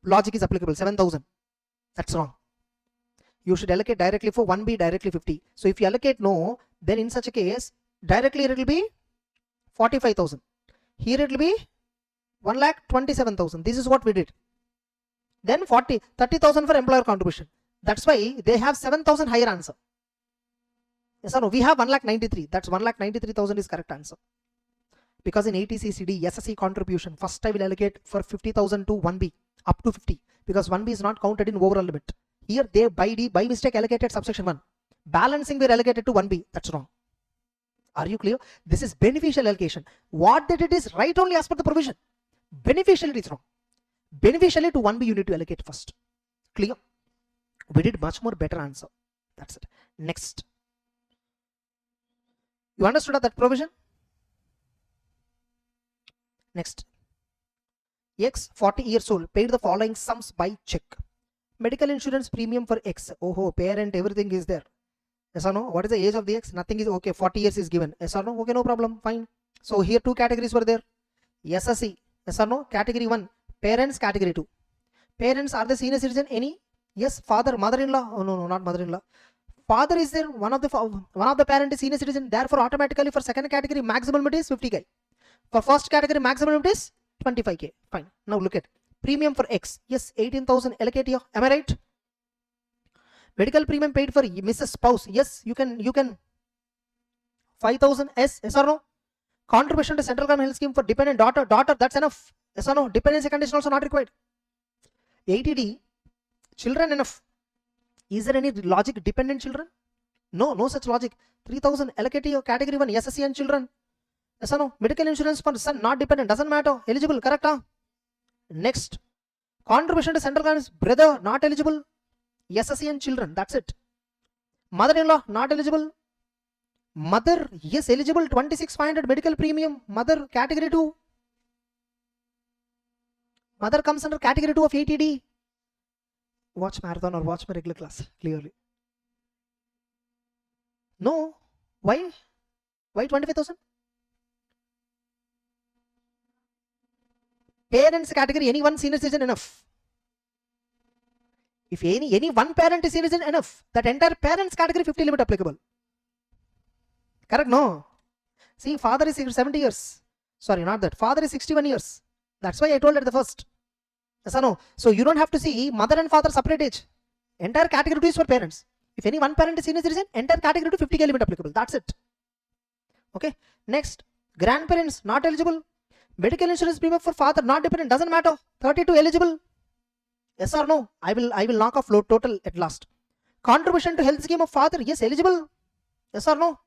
logic is applicable. 7,000. That's wrong. You should allocate directly for 1B directly 50. So if you allocate no, then in such a case directly it will be 45,000. Here it will be 1,27,000. This is what we did. Then 30,000 for employer contribution. That's why they have 7,000 higher answer. Yes or no? We have 1,93,000. That's 1,93,000 is correct answer. Because in 80 CCD SSC contribution, first I will allocate for 50,000 to 1B up to 50 because 1B is not counted in overall limit. Here they by mistake allocated subsection 1. Balancing were allocated to 1B. That's wrong. Are you clear? This is beneficial allocation. What they did is right only as per the provision. Beneficial is wrong. Beneficially to 1B you need to allocate first. Clear? We did much more better answer. That's it. Next. You understood that provision? Next. X 40 years old paid the following sums by check. Medical insurance premium for X. Oh, parent, everything is there. Yes or no? What is the age of the X? Nothing is okay. 40 years is given. Yes or no? Okay, no problem. Fine. So here two categories were there. SSC. Yes or no? Category 1. Parents. Category 2. Parents, are the senior citizen? Any? Yes. Father, mother-in-law. Oh no, not mother-in-law. Father is there. One of the parent is senior citizen. Therefore, automatically for second category maximum limit is 50K. For first category maximum limit is 25K. Fine. Now look at premium for X. Yes, 18,000 allocate here. Am I right? Medical premium paid for Mrs. Spouse. Yes, you can 5,000. Yes or no? Contribution to central government health scheme for dependent daughter. That's enough. Yes or no? Dependency condition also not required. 80D. Children enough. Is there any logic dependent children? No such logic. 3,000 allocate here. Category 1 SSC and children. Yes or no? Medical insurance for son not dependent. Doesn't matter. Eligible. Correct? Next. Contribution to central government brother not eligible. SSC and children. That's it. Mother-in-law not eligible. Mother, yes, eligible. 26,500 medical premium. Mother, category 2. Mother comes under category 2 of 80D. Watch marathon or watch my regular class. Clearly. No. Why? Why 25,000? Parents category, any one senior citizen enough. If any one parent is senior citizen enough, that entire parents category 50 limit applicable. Correct? No. See, father is 70 years. Sorry, not that. Father is 61 years. That's why I told at the first. Yes or no? So you don't have to see mother and father separate age. Entire category 2 is for parents. If any one parent is senior citizen, entire category 2 50K limit applicable. That's it. Okay. Next, Grandparents not eligible. Medical insurance premium for father not dependent, doesn't matter. 32 eligible. Yes or no? I will knock off load total at last. Contribution to health scheme of father, yes, eligible. Yes or no?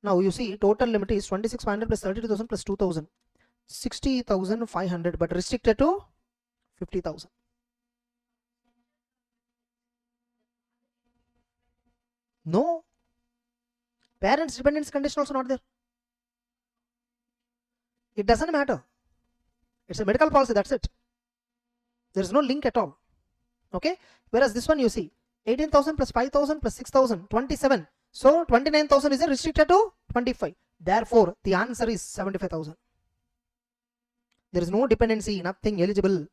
Now you see total limit is 26,500 plus 32,000 plus 2,000. 60,500 but restricted to 50,000. No. Parents dependence condition also not there. It doesn't matter. It's a medical policy, that's it. There is no link at all. Okay. Whereas this one you see 18,000 plus 5,000 plus 6,000, 27. So 29,000 is restricted to 25. Therefore, the answer is 75,000. There is no dependency, nothing eligible.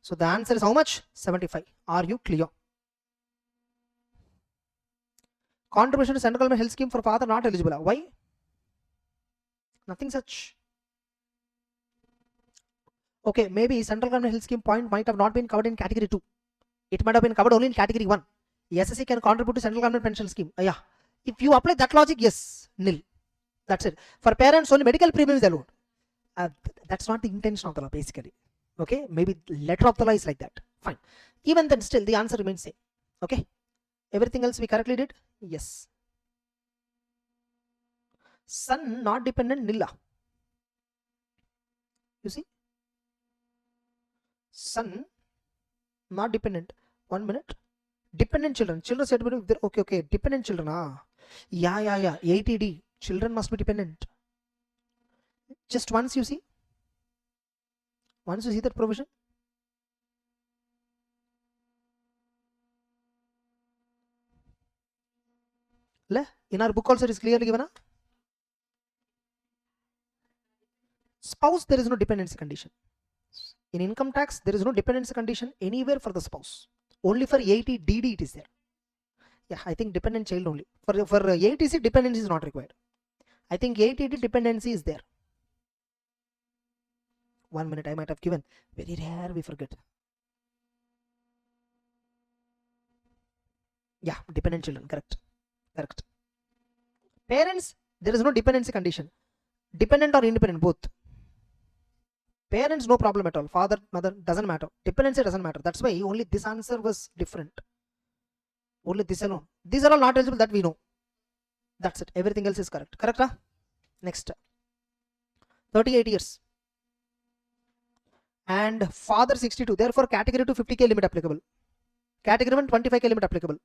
So the answer is how much? 75. Are you clear? Contribution to central government health scheme for father not eligible. Why? Nothing such. Okay, maybe central government health scheme point might have not been covered in category 2. It might have been covered only in category 1. SSC can contribute to central government pension scheme. Yeah. If you apply that logic, yes, nil. That's it. For parents, only medical premium is allowed. That's not the intention of the law, basically. Okay, maybe letter of the law is like that. Fine. Even then, still the answer remains same. Okay. Everything else we correctly did? Yes. Son not dependent, nilla. You see? Son not dependent. 1 minute. Dependent children. Children said, okay. Dependent children. Yeah. 80D. Children must be dependent. Just once you see. Once you see that provision. In our book also it is clearly given. Spouse, there is no dependency condition. In income tax, there is no dependency condition anywhere for the spouse. Only for 80DD it is there. Yeah, I think dependent child only. For 80C, dependency is not required. I think 80D dependency is there. 1 minute I might have given. Very rare we forget. Yeah, dependent children, correct. Parents, there is no dependency condition. Dependent or independent, both. Parents, no problem at all. Father, mother, doesn't matter. Dependency doesn't matter. That's why only this answer was different. Only this alone. These are all not eligible, that we know. That's it. Everything else is correct. Correct? Huh? Next. 38 years. And father 62. Therefore, category 2 50K limit applicable. Category 1 25K limit applicable.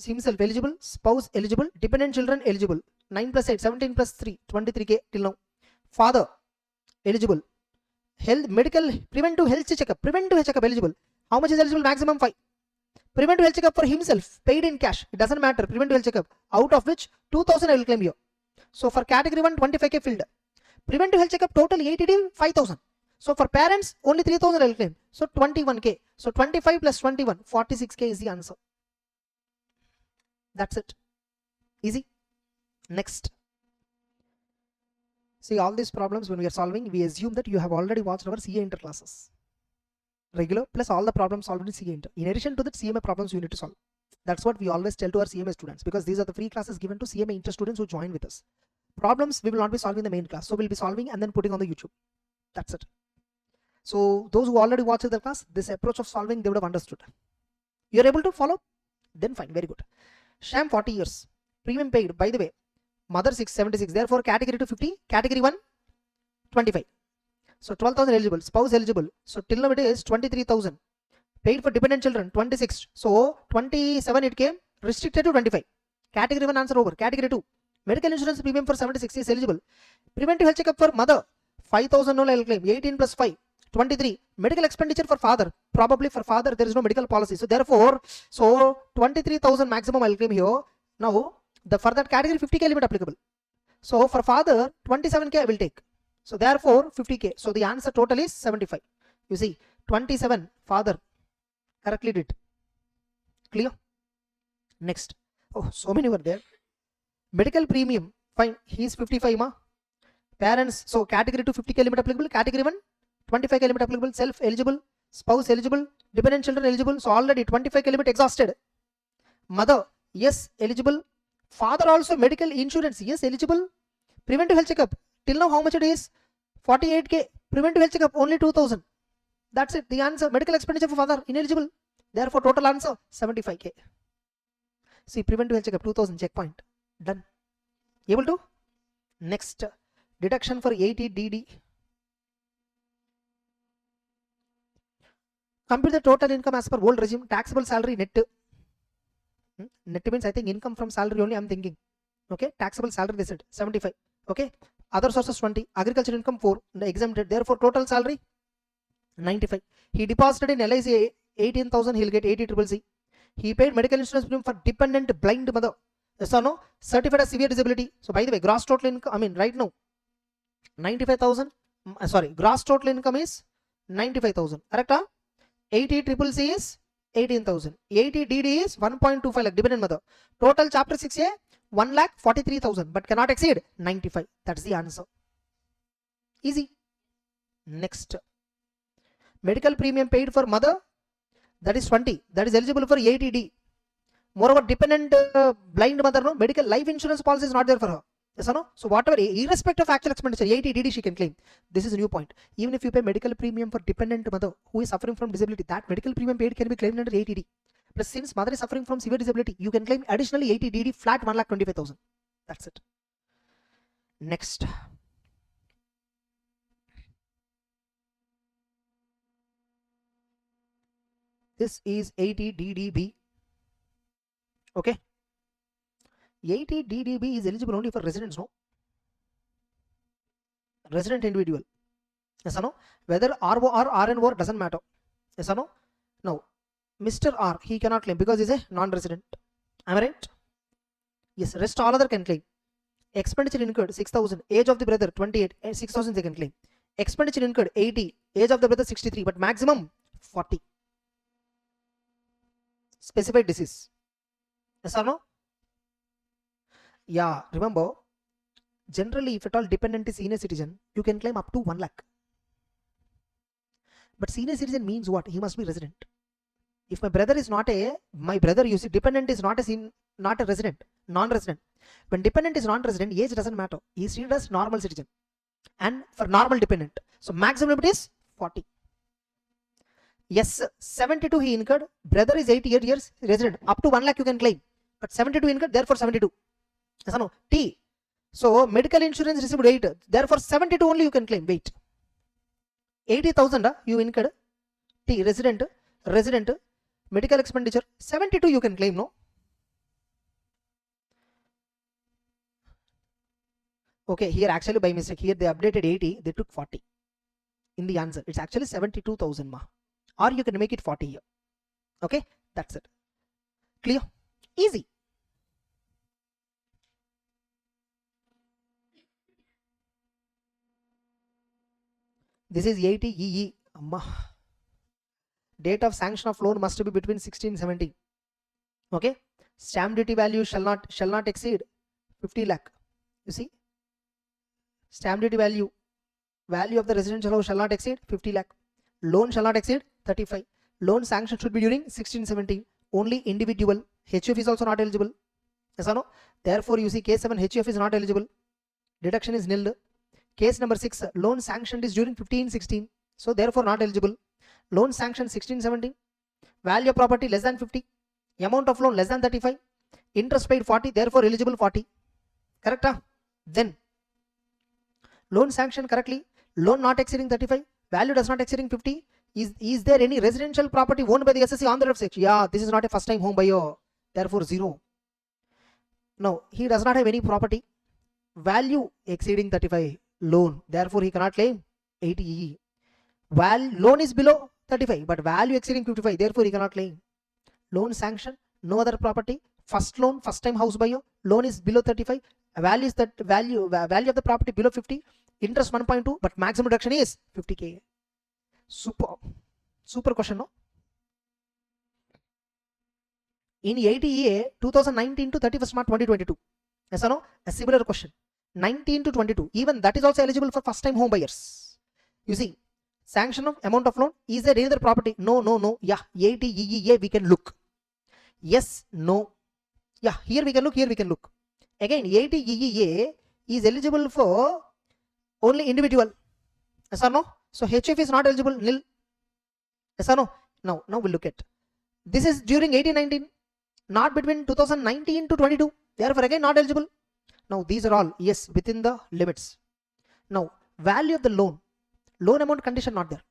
Himself eligible. Spouse eligible. Dependent children eligible. 9 plus 8, 17 plus 3, 23K till now. Father eligible. Health, medical, preventive health checkup. Preventive checkup eligible. How much is eligible? Maximum 5. Preventive health checkup for himself, paid in cash. It doesn't matter. Preventive health checkup. Out of which 2,000 I will claim here. So for category 1, 25K filled. Preventive health checkup total 80D 5,000. So for parents, only 3,000 I will claim. So 21K. So 25 plus 21, 46K is the answer. That's it. Easy. Next. See, all these problems when we are solving, we assume that you have already watched our CA Inter classes. Regular plus all the problems solved in CA Inter. In addition to that, CMA problems you need to solve. That's what we always tell to our CMA students, because these are the free classes given to CMA Inter students who join with us. Problems we will not be solving in the main class. So we'll be solving and then putting on the YouTube. That's it. So those who already watched the class, this approach of solving, they would have understood. You're able to follow? Then fine, very good. Sham 40 years. Premium paid, by the way. Mother 676. Therefore, category 2 50. Category 1 25. So 12,000 eligible. Spouse eligible. So till now it is 23,000. Paid for dependent children 26. So 27 it came. Restricted to 25. Category 1 answer over. Category 2. Medical insurance premium for 76 is eligible. Preventive health checkup for mother 5,000 no I'll claim. 18 plus 5. 23. Medical expenditure for father. Probably for father there is no medical policy. So therefore, 23,000 maximum I'll claim here. Now for that category 50K limit applicable. So for father 27K I will take. So therefore 50K. So the answer total is 75. You see 27 father correctly did. Clear? Next. Oh, so many were there. Medical premium. Fine. He is 55 ma. Parents. So category 2 50K limit applicable. Category 1 25K limit applicable. Self eligible. Spouse eligible. Dependent children eligible. So already 25K limit exhausted. Mother. Yes eligible. Father also medical insurance. Yes, eligible. Preventive health checkup. Till now, how much it is? 48k. Preventive health checkup only 2000. That's it. The answer. Medical expenditure for father ineligible. Therefore, total answer 75k. See, preventive health checkup 2000. Checkpoint. Done. Able to? Next, deduction for 80DD. Compute the total income as per old regime. Taxable salary net. Net means I think income from salary only I'm thinking. Okay, taxable salary they said 75. Okay, other sources 20. Agriculture income 4. Exempted. Therefore, total salary 95. He deposited in LIC 18,000. He'll get 80 He paid medical insurance premium for dependent blind mother. Yes or no? Certified as severe disability. So by the way, gross total income, I mean right now 95,000. Sorry, gross total income is 95,000. Correct? 80 triple C is 18,000. 80 DD is 1.25 lakh dependent mother. Total chapter 6A 1,43,000 but cannot exceed 95. That's the answer. Easy. Next, medical premium paid for mother, that is 20. That is eligible for 80D. Moreover, dependent blind mother, no, medical life insurance policy is not there for her. Yes or no? So whatever, irrespective of actual expenditure, 80DD she can claim. This is a new point. Even if you pay medical premium for dependent mother who is suffering from disability, that medical premium paid can be claimed under 80D. Plus, since mother is suffering from severe disability, you can claim additionally 80DD flat 1,25,000. That's it. Next. This is 80DDB. Okay. 80DDB is eligible only for residents, no? Resident individual. Yes or no? Whether RO or RNO doesn't matter. Yes or no? No. Mr. R, he cannot claim because he's a non-resident. Am I right? Yes, rest all other can claim. Expenditure incurred 6,000. Age of the brother 28. 6,000 they can claim. Expenditure incurred 80. Age of the brother 63. But maximum 40. Specified disease. Yes or no? Yeah, remember, generally if at all dependent is senior citizen, you can claim up to 1 lakh. But senior citizen means what? He must be resident. If my brother is not my brother, you see, dependent is not a resident, non-resident. When dependent is non-resident, age doesn't matter. He is treated as normal citizen. And for normal dependent, so maximum limit is 40. Yes, 72 he incurred. Brother is 88 years resident. Up to 1 lakh you can claim. But 72 incurred, therefore 72. Yes or no? T. So medical insurance received 8. Therefore 72 only you can claim. Wait. 80,000 you incurred. T. Resident. Medical expenditure. 72 you can claim, no? Okay, here actually by mistake, here they updated 80. They took 40 in the answer. It's actually 72,000 ma. Or you can make it 40 here. Okay, that's it. Clear? Easy. This is 80 EE. Amma. Date of sanction of loan must be between 16 and 17. Okay. Stamp duty value shall not exceed 50 lakh. You see? Stamp duty value of the residential house shall not exceed 50 lakh. Loan shall not exceed 35. Loan sanction should be during 16-17. Only individual. HUF is also not eligible. Yes or no? Therefore, you see case 7 HUF is not eligible. Deduction is nil. Case number 6, loan sanctioned is during 15-16. So therefore not eligible. Loan sanctioned 16-17. Value of property less than 50. Amount of loan less than 35. Interest paid 40. Therefore eligible 40. Correct? Then loan sanctioned correctly. Loan not exceeding 35. Value does not exceeding 50. Is there any residential property owned by the SSC on the left section? Yeah, this is not a first time home buyer. Therefore 0. No, he does not have any property. Value exceeding 35. Loan, therefore he cannot claim 80E. Loan is below 35 but value exceeding 55, therefore he cannot claim. Loan sanction, no other property. First loan, first time house buyer. Loan is below 35. Value is that value of the property below 50. Interest 1.2 but maximum reduction is 50k. Super question, no? In 80EA 2019 to 31st March 2022. Yes or no? A similar question. 19 to 22. Even that is also eligible for first time home buyers. You see, sanction of amount of loan. Is there any other property? No. Yeah, 80EEA we can look. Yes, no. Yeah, here we can look, Again, 80 EEA is eligible for only individual. Yes or no? So HF is not eligible, nil. Yes or no? Now we'll look at. This is during 18-19, not between 2019 to 22. Therefore, again, not eligible. Now, these are all, yes, within the limits. Now, value of the loan amount condition not there.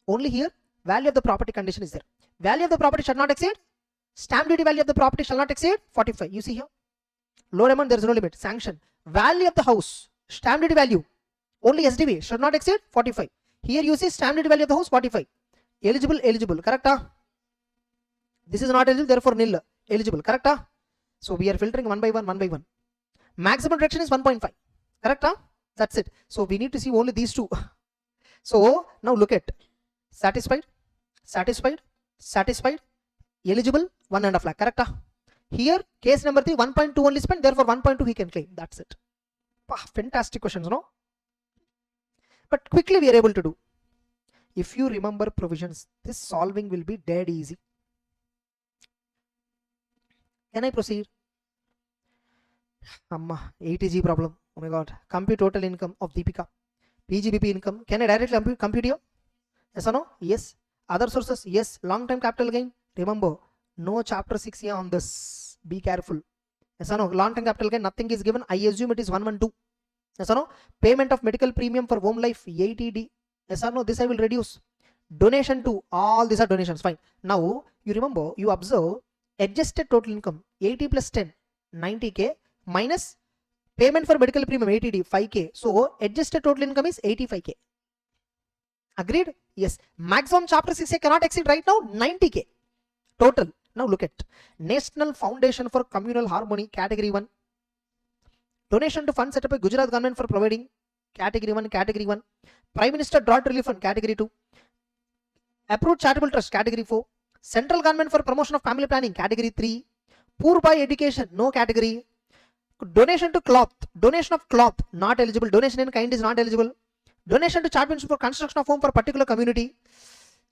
Only here, value of the property condition is there. Value of the property shall not exceed, stamp duty value of the property shall not exceed 45. You see here, loan amount, there is no limit. Sanction, value of the house, stamp duty value, only SDV should not exceed 45. Here you see stamp duty value of the house 45. Eligible, correct? This is not eligible, therefore nil. Eligible, correct? So we are filtering one by one. Maximum reduction is 1.5, correct? That's it. So we need to see only these two. So now look at satisfied, eligible 1.5 lakh, correct? Here case number 3, 1.2 only spent, therefore 1.2 he can claim. That's it. Fantastic questions, no? But quickly we are able to do. If you remember provisions, this solving will be dead easy. Can I proceed? 80G problem. Oh my god. Compute total income of Deepika. PGBP income. Can I directly compute here? Yes or no? Yes. Other sources? Yes. Long time capital gain. Remember, no chapter 6 here on this. Be careful. Yes or no? Long time capital gain, nothing is given. I assume it is 112. Yes or no? Payment of medical premium for home life, 80D. Yes or no? This I will reduce. Donation to, all these are donations. Fine. Now, you remember, you observe adjusted total income 80 plus 10, 90K minus payment for medical premium 80D, 5K. So, adjusted total income is 85K. Agreed? Yes. Maximum chapter 6A cannot exceed right now 90K. Total. Now look at National Foundation for Communal Harmony, category 1. Donation to fund set up by Gujarat government for providing, category 1. Prime Minister Drought Relief Fund, category 2. Approved Charitable Trust, category 4. Central government for promotion of family planning, category 3. Poor boy education, no category. Donation to cloth, donation of cloth, not eligible. Donation in kind is not eligible. Donation to charitable institute for construction of home for particular community.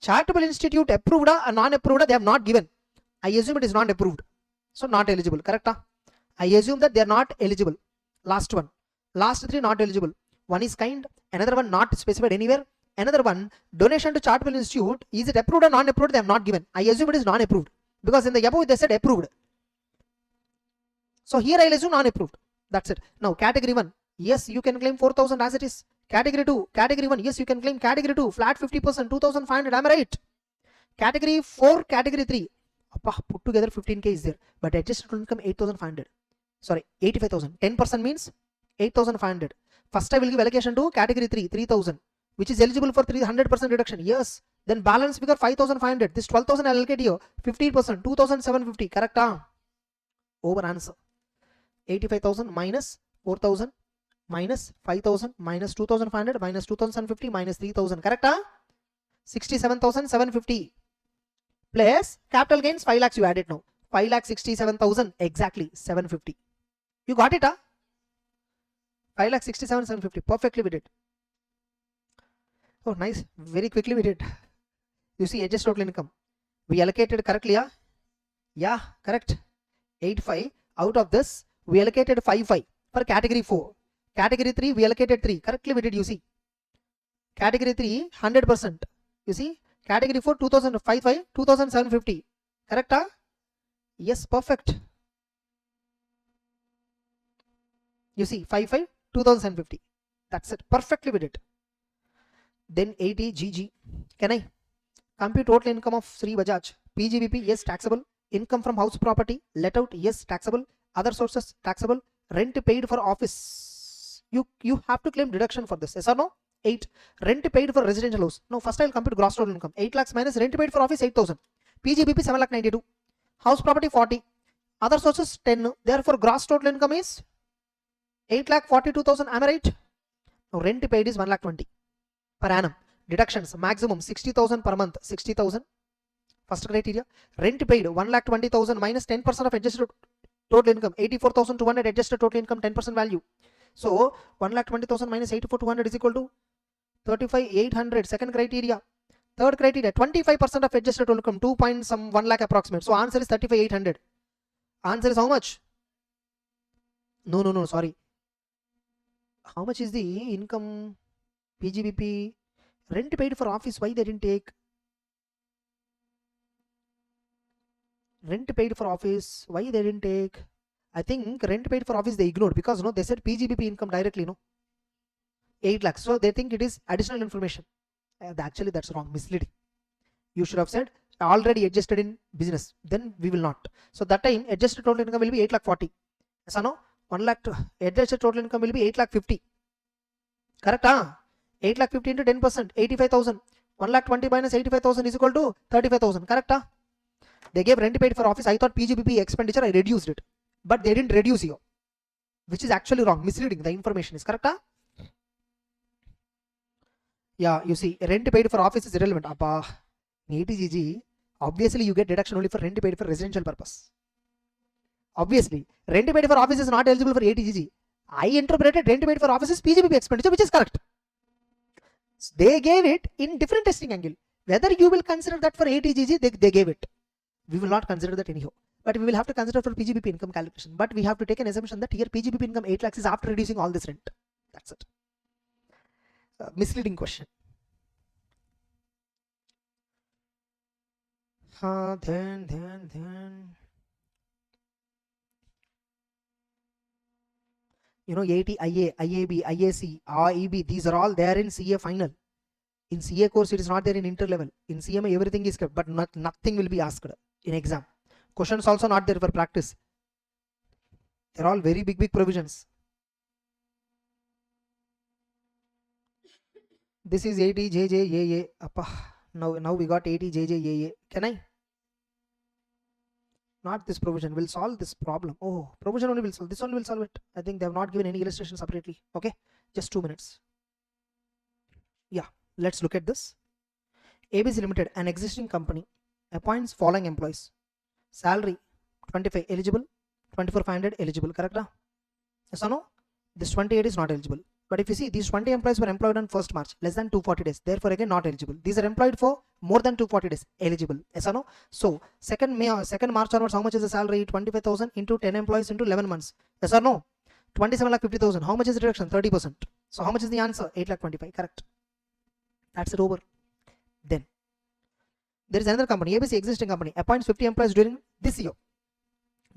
Charitable institute approved or non-approved, they have not given. I assume it is not approved, so not eligible, correct? I assume that they are not eligible. Last one, last 3 not eligible. One is kind, another one not specified anywhere. Another one, donation to charitable institute, is it approved or non-approved? They have not given. I assume it is non-approved because in the above they said approved. So here I will assume non-approved. That's it. Now category 1, yes, you can claim 4,000 as it is. Category 2, category 1, yes, you can claim. Category 2, flat 50%, 2,500. Am I right? Category 4, category 3, put together 15K is there, but adjusted income 8,500. Sorry, 85,000. 10% means 8,500. First I will give allocation to category 3, 3,000, which is eligible for 300% reduction. Yes. Then balance figure 5,500. This 12,000 I allocate here. 15%, 2,750. Correct? Over answer. 85,000 minus 4,000 minus 5,000 minus 2,500 minus 2,750 minus 3,000. Correct? 67,750 plus capital gains 5 lakhs you added now. 5,67,000 exactly 750. You got it? 5,67,750. Perfectly we did. Oh, nice. Very quickly we did. You see, adjusted total income. We allocated correctly, yeah? Yeah, correct. 85. Out of this, we allocated 5,500 for category 4. Category 3, we allocated 3. Correctly we did, you see. Category 3, 100%. You see, category 4, 2,500, 2,750. Correct? Yes, perfect. You see, 5,500, 2,750. That's it. Perfectly we did. Then 80 GG. Can I compute total income of Sri Bajaj? PGBP, yes, taxable. Income from house property, let out, yes, taxable. Other sources, taxable. Rent paid for office. You have to claim deduction for this. Yes or no? 8. Rent paid for residential house. No, first I will compute gross total income. 8 lakhs minus rent paid for office 8,000. PGBP 7,92. House property 40. Other sources 10. Therefore, gross total income is 8,42,000. Am I right? Now, rent paid is 1,20,000 per annum. Deductions maximum 60,000 per month. 60,000. First criteria. Rent paid 1,20,000 minus 10% of adjusted total income. 84,200 adjusted total income 10% value. So 1,20,000 minus 84,200 is equal to 35,800. Second criteria. Third criteria, 25% of adjusted total income, 2.1 lakh approximate. So answer is 35,800. Answer is how much? No, sorry. How much is the income? PGBP rent paid for office, why they didn't take? Rent paid for office, why they didn't take? I think rent paid for office they ignored, because no, they said PGBP income directly, no, 8 lakhs. So they think it is additional information. Actually that's wrong, misleading. You should have said already adjusted in business, then we will not. So that time adjusted total income will be 8 lakh 40. So no, 1 lakh adjusted total income will be 8 lakh 50. Correct? 8 lakh 50 into 10%, 85,000. 1 lakh 20 minus 85,000 is equal to 35,000. Correct? They gave rent paid for office. I thought PGBP expenditure, I reduced it, but they didn't reduce here, which is actually wrong, misleading. The information is correct. Yeah, you see, rent paid for office is irrelevant. 80GG, obviously you get deduction only for rent paid for residential purpose. Obviously, rent paid for office is not eligible for 80GG. I interpreted rent paid for office is PGBP expenditure, which is correct. They gave it in different testing angle. Whether you will consider that for 80GG, they gave it. We will not consider that anyhow. But we will have to consider for PGBP income calculation. But we have to take an assumption that here PGBP income 8 lakhs is after reducing all this rent. That's it. Misleading question. Then. You know, 80, IA, IAB, IAC, IEB, these are all there in CA final. In CA course, it is not there in inter-level. In CMA, everything is kept, but nothing will be asked in exam. Questions also not there for practice. They're all very big provisions. This is 80JJAA. Now we got 80JJAA. Can I? Not this provision will solve this problem. Oh, provision only will solve. This one will solve it. I think they have not given any illustration separately. Okay, just 2 minutes. Yeah, let's look at this. ABC Limited, an existing company, appoints following employees. Salary 25 eligible, 24,500 eligible. Correct? Yes or no? This 28 is not eligible. But if you see, these 20 employees were employed on 1st March, less than 240 days. Therefore, again, not eligible. These are employed for more than 240 days, eligible. Yes or no? So, 2nd March onwards, how much is the salary? 25,000 into 10 employees into 11 months. Yes or no? 27,50,000. How much is the reduction? 30%. So, how much is the answer? 8,25,000. Correct. That's it, over. Then, there is another company, ABC existing company, appoints 50 employees during this year.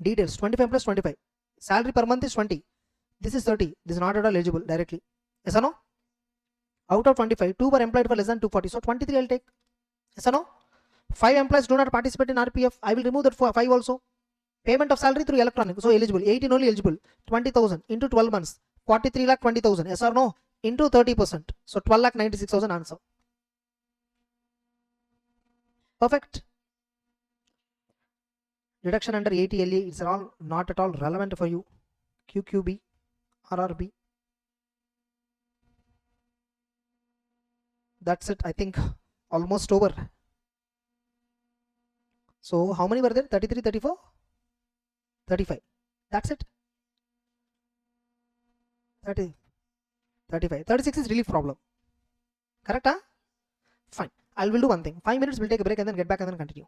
Details: 25 plus 25. Salary per month is 20. This is 30. This is not at all eligible directly. Yes or no? Out of 25, 2 were employed for less than 240. So 23 I'll take. Yes or no? 5 employees do not participate in RPF. I will remove that for 5 also. Payment of salary through electronic. So eligible. 18 only eligible. 20,000 into 12 months. 43 lakh 20,000. Yes or no? Into 30%. So 12 lakh 96,000 answer. Perfect. Deduction under 80 LA. It's all not at all relevant for you. QQB. RRB. That's it. I think almost over. So how many were there? 33, 34, 35. That's it. 30, 35. 36 is relief problem. Correct? Fine. I will do one thing. 5 minutes, we'll take a break and then get back and then continue.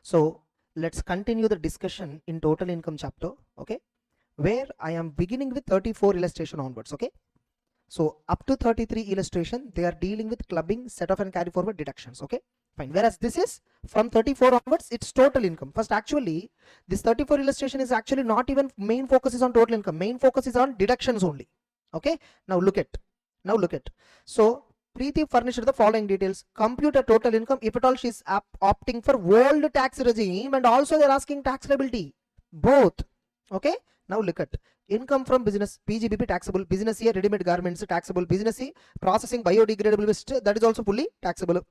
So let's continue the discussion in total income chapter, okay, where I am beginning with 34 illustration onwards, okay. So up to 33 illustration, they are dealing with clubbing, set off and carry forward deductions, okay, fine. Whereas this is from 34 onwards, it's total income. First, actually, this 34 illustration is actually not even main focus is on total income. Main focus is on deductions only, okay. Now look at. So Preeti furnished the following details. Compute a total income if at all she is opting for old tax regime, and also they are asking tax liability. Both. Okay. Now look at income from business. PGBP taxable. Business here, ready-made garments taxable. Business here, processing biodegradable waste, that is also fully taxable.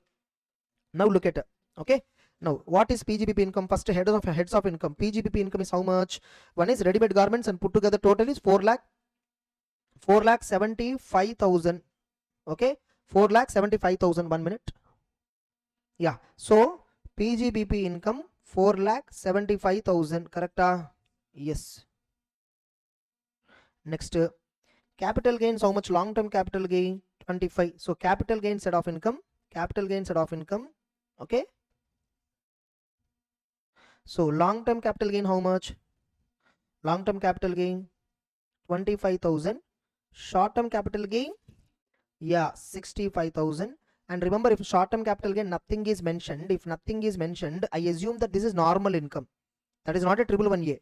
Now look at it. Okay. Now what is PGBP income? First, heads of income. PGBP income is how much? One is ready-made garments, and put together total is 4,75,000. Okay. 4,75,000. 1 minute. Yeah. So PGBP income 4,75,000. Correct? Yes. Next, capital gains. How much? Long-term capital gain 25. So capital gain set of income. Okay. So long-term capital gain how much? Long-term capital gain 25,000. Short-term capital gain, yeah, 65,000. And remember, if short-term capital gain nothing is mentioned, if nothing is mentioned, I assume that this is normal income. That is not a 111A.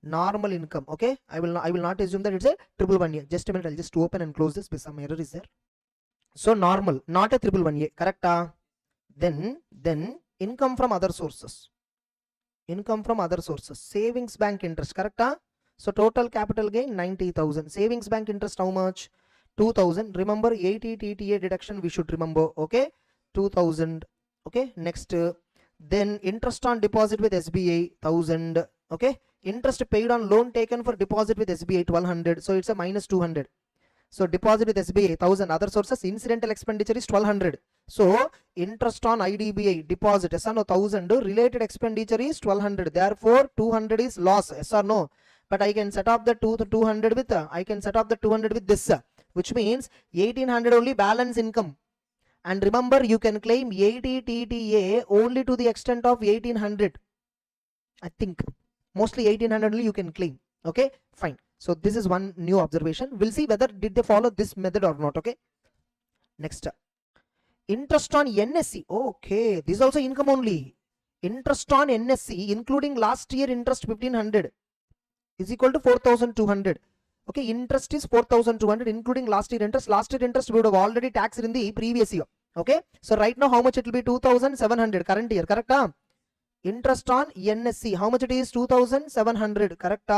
Normal income. Okay, I will not assume that it's a 111A. Just a minute, I'll just open and close this because some error is there. So normal, not a 111A. Correct? Then income from other sources. Income from other sources. Savings bank interest. Correct? So total capital gain 90,000. Savings bank interest how much? 2,000. Remember 80 TTA deduction we should remember. Okay, 2,000. Okay, next then interest on deposit with SBI 1,000. Okay, interest paid on loan taken for deposit with SBI 1,200. So it's a minus 200. So deposit with SBI 1,000. Other sources incidental expenditure is 1,200. So interest on IDBI deposit yes or no 1,000. Related expenditure is 1,200. Therefore 200 is loss yes or no. But I can set up the 200 with I can set up the 200 with this, which means 1,800 only balance income. And remember, you can claim 80 TTA only to the extent of 1,800. I think mostly 1,800 only you can claim. Okay, fine. So this is one new observation. We'll see whether did they follow this method or not. Okay. Next, interest on NSC. Okay, this is also income only. Interest on NSC including last year interest 1,500 is equal to 4,200. Okay, interest is 4,200 including last year interest. Last year interest we would have already taxed in the previous year. Okay, so right now how much it will be? 2,700 current year. Correct? Interest on NSC how much it is? 2,700. Correct?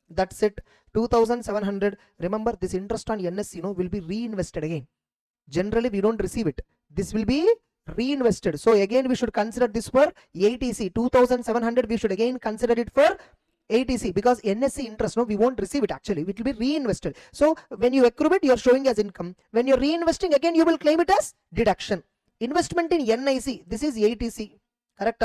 That's it, 2,700. Remember, this interest on NSC will be reinvested again. Generally we don't receive it. This will be reinvested. So again we should consider this for ATC. 2,700 we should again consider it for ATC, because NSC interest we won't receive it actually. It will be reinvested. So when you accrue it, you are showing as income. When you're reinvesting again, you will claim it as deduction. Investment in NIC, this is ATC. Correct?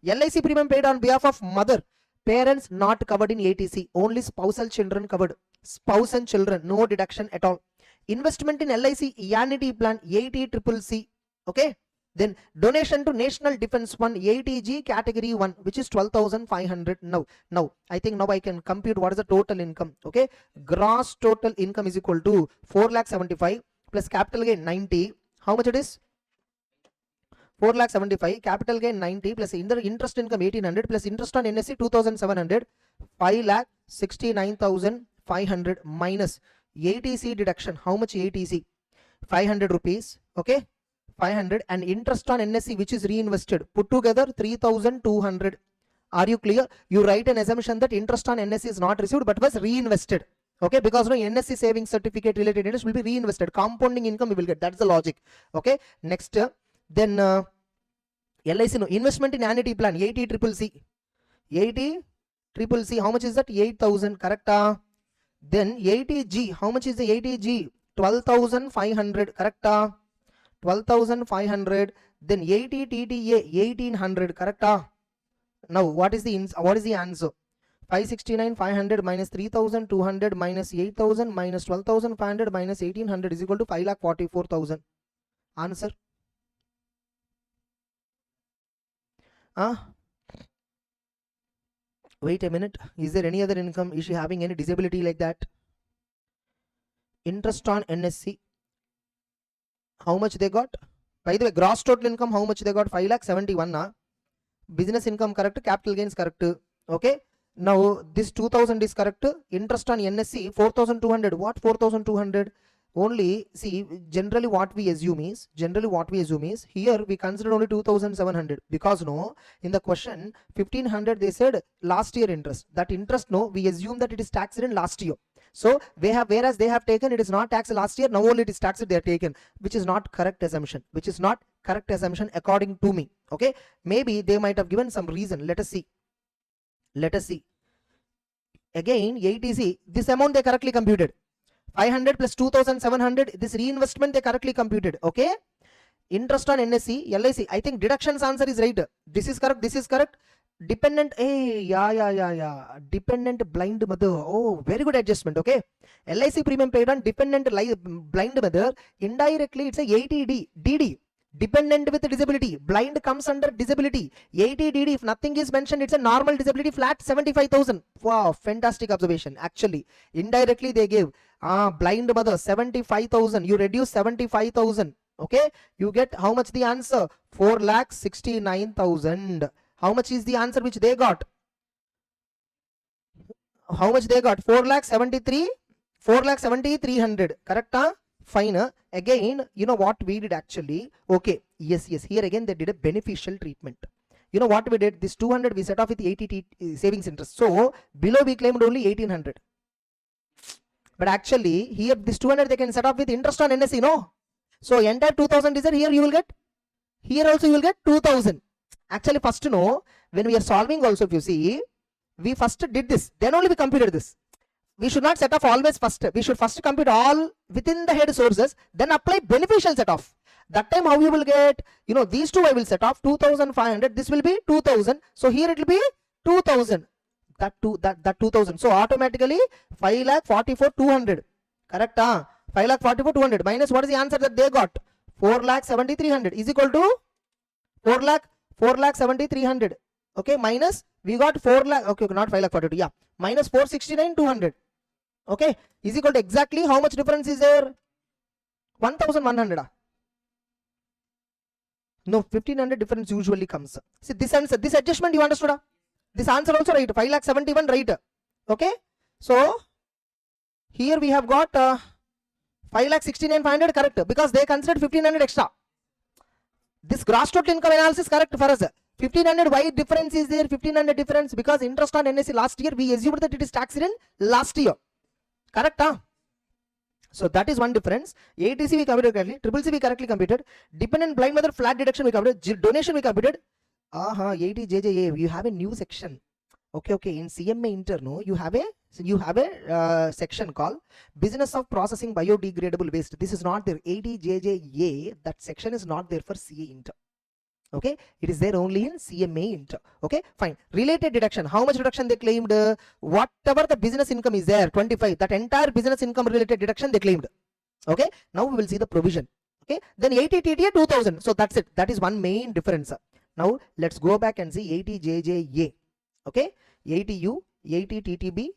LIC premium paid on behalf of mother. Parents not covered in ATC. Only spousal children covered. Spouse and children, no deduction at all. Investment in LIC annuity plan 80CCC. Okay. Then donation to National Defense Fund 80G category 1, which is 12,500. Now I think now I can compute what is the total income. Okay, gross total income is equal to 4,75,000 plus capital gain 90. How much it is? 4,75,000, capital gain 90 plus interest income 1,800 plus interest on NSC 2,700, 5,69,500 minus ATC deduction. How much ATC? 500 rupees. Okay, 500, and interest on NSC which is reinvested, put together 3,200. Are you clear? You write an assumption that interest on NSC is not received but was reinvested. Okay, because no NSC savings certificate related interest will be reinvested. Compounding income we will get. That's the logic. Okay, next then LIC investment in annuity plan 80CCC. 80CCC how much is that? 8,000. Correct? Then 80G how much is the 80G? 12,500. Correct? 12,500. Then 80 TTA 1,800. Correct? Now what is the answer? 569,500 minus 3,200 minus 8,000 minus 12,500 minus 1,800 is equal to 5,44,000. Answer? Wait a minute. Is there any other income? Is she having any disability like that? Interest on NSC. How much they got? By the way, gross total income how much they got? 5,71,000. Business income correct. Capital gains correct. Okay. Now this 2,000 is correct. Interest on NSC 4,200. What 4,200? Only see, generally what we assume is here we consider only 2,700 because no, in the question 1,500 they said last year interest. That interest no, we assume that it is taxed in last year. So whereas they have taken it is not taxed last year, now only it is taxed they are taken, which is not correct assumption. According to me. Okay, maybe they might have given some reason. Let us see. Again 80C, this amount they correctly computed. 500 plus 2,700, this reinvestment they correctly computed. Okay, interest on NSC, LIC, I think deductions answer is right. This is correct. Dependent, dependent blind mother. Oh, very good adjustment. Okay, LIC premium paid on dependent blind mother, indirectly it's a 80D DD. Dependent with disability, blind comes under disability. 80DD, if nothing is mentioned, it's a normal disability, flat 75,000. Wow, fantastic observation. Actually, indirectly they give blind mother 75,000. You reduce 75,000. Okay, you get how much the answer? 4,69,000. How much is the answer which they got? How much they got? 4,73,300. Correct? Fine. Again, you know what we did actually? Okay, yes, here again they did a beneficial treatment. You know what we did? This 200 we set off with 80 savings interest. So below we claimed only 1,800. But actually here this 200 they can set off with interest on NSE, no? So entire 2,000 is there. Here you will get, here also you will get 2,000. Actually first, no, when we are solving also, if you see, we first did this, then only we computed this. We should not set off always first. We should first compute all within the head sources, then apply beneficial set off. That time how you will get, you know, these two I will set off 2,500. This will be 2,000. So here it will be 2,000. That 2,000. So automatically 5,44,200. Correct? 5,44,200 minus what is the answer that they got? 4,70,300 is equal to 4,70,300. Okay, minus we got 4 lakh. Okay, not 5,42. Yeah, minus 469,200. Okay, is equal to exactly how much difference is there? 1,100. No, 1,500 difference usually comes. See this answer, this adjustment you understood? This answer also right. 5,71 right. Okay, so here we have got 5,69,500 correct, because they considered 1,500 extra. This gross total income analysis correct for us. 1,500, why difference is there? 1,500 difference because interest on NSE last year we assumed that it is taxed in last year. Correct? So that is one difference. ATC we computed correctly, triple C we correctly computed, dependent blind mother flat deduction we computed, donation we computed. 80 JJA, you have a new section. Okay, in CMA Inter, no, you have a section called business of processing biodegradable waste. This is not there. 80 JJA, that section is not there for CA Inter. Okay, it is there only in CMA Inter. Okay, fine. Related deduction, how much deduction they claimed? Whatever the business income is there, 25, that entire business income related deduction they claimed. Okay, now we will see the provision. Okay, then 80 TTA 2,000. So that's it. That is one main difference. Now let's go back and see 80 JJA. Okay, 80 U, 80 TTB,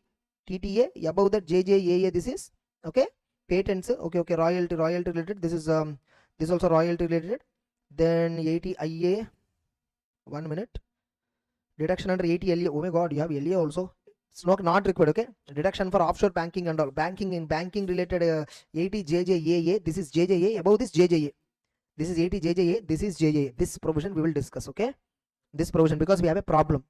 TTA, above that JJAA, this is, okay, patents, okay, royalty related, this is also royalty related. Then 80 IA, 1 minute, deduction under 80 LA, oh my god, you have LA also, it's not required. Okay, deduction for offshore banking and all, banking related 80 JJAA, this is JJA, above this JJA, this is 80 JJA, this is JJA, this provision we will discuss. Okay, this provision, because we have a problem.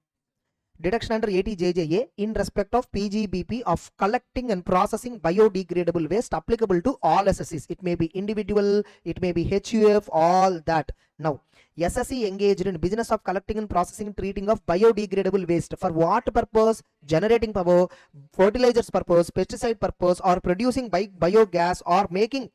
Deduction under 80 JJA in respect of PGBP of collecting and processing biodegradable waste applicable to all SSCs. It may be individual, it may be HUF, all that. Now, SSC engaged in business of collecting and processing treating of biodegradable waste for what purpose? Generating power, fertilizers purpose, pesticide purpose, or producing biogas, or making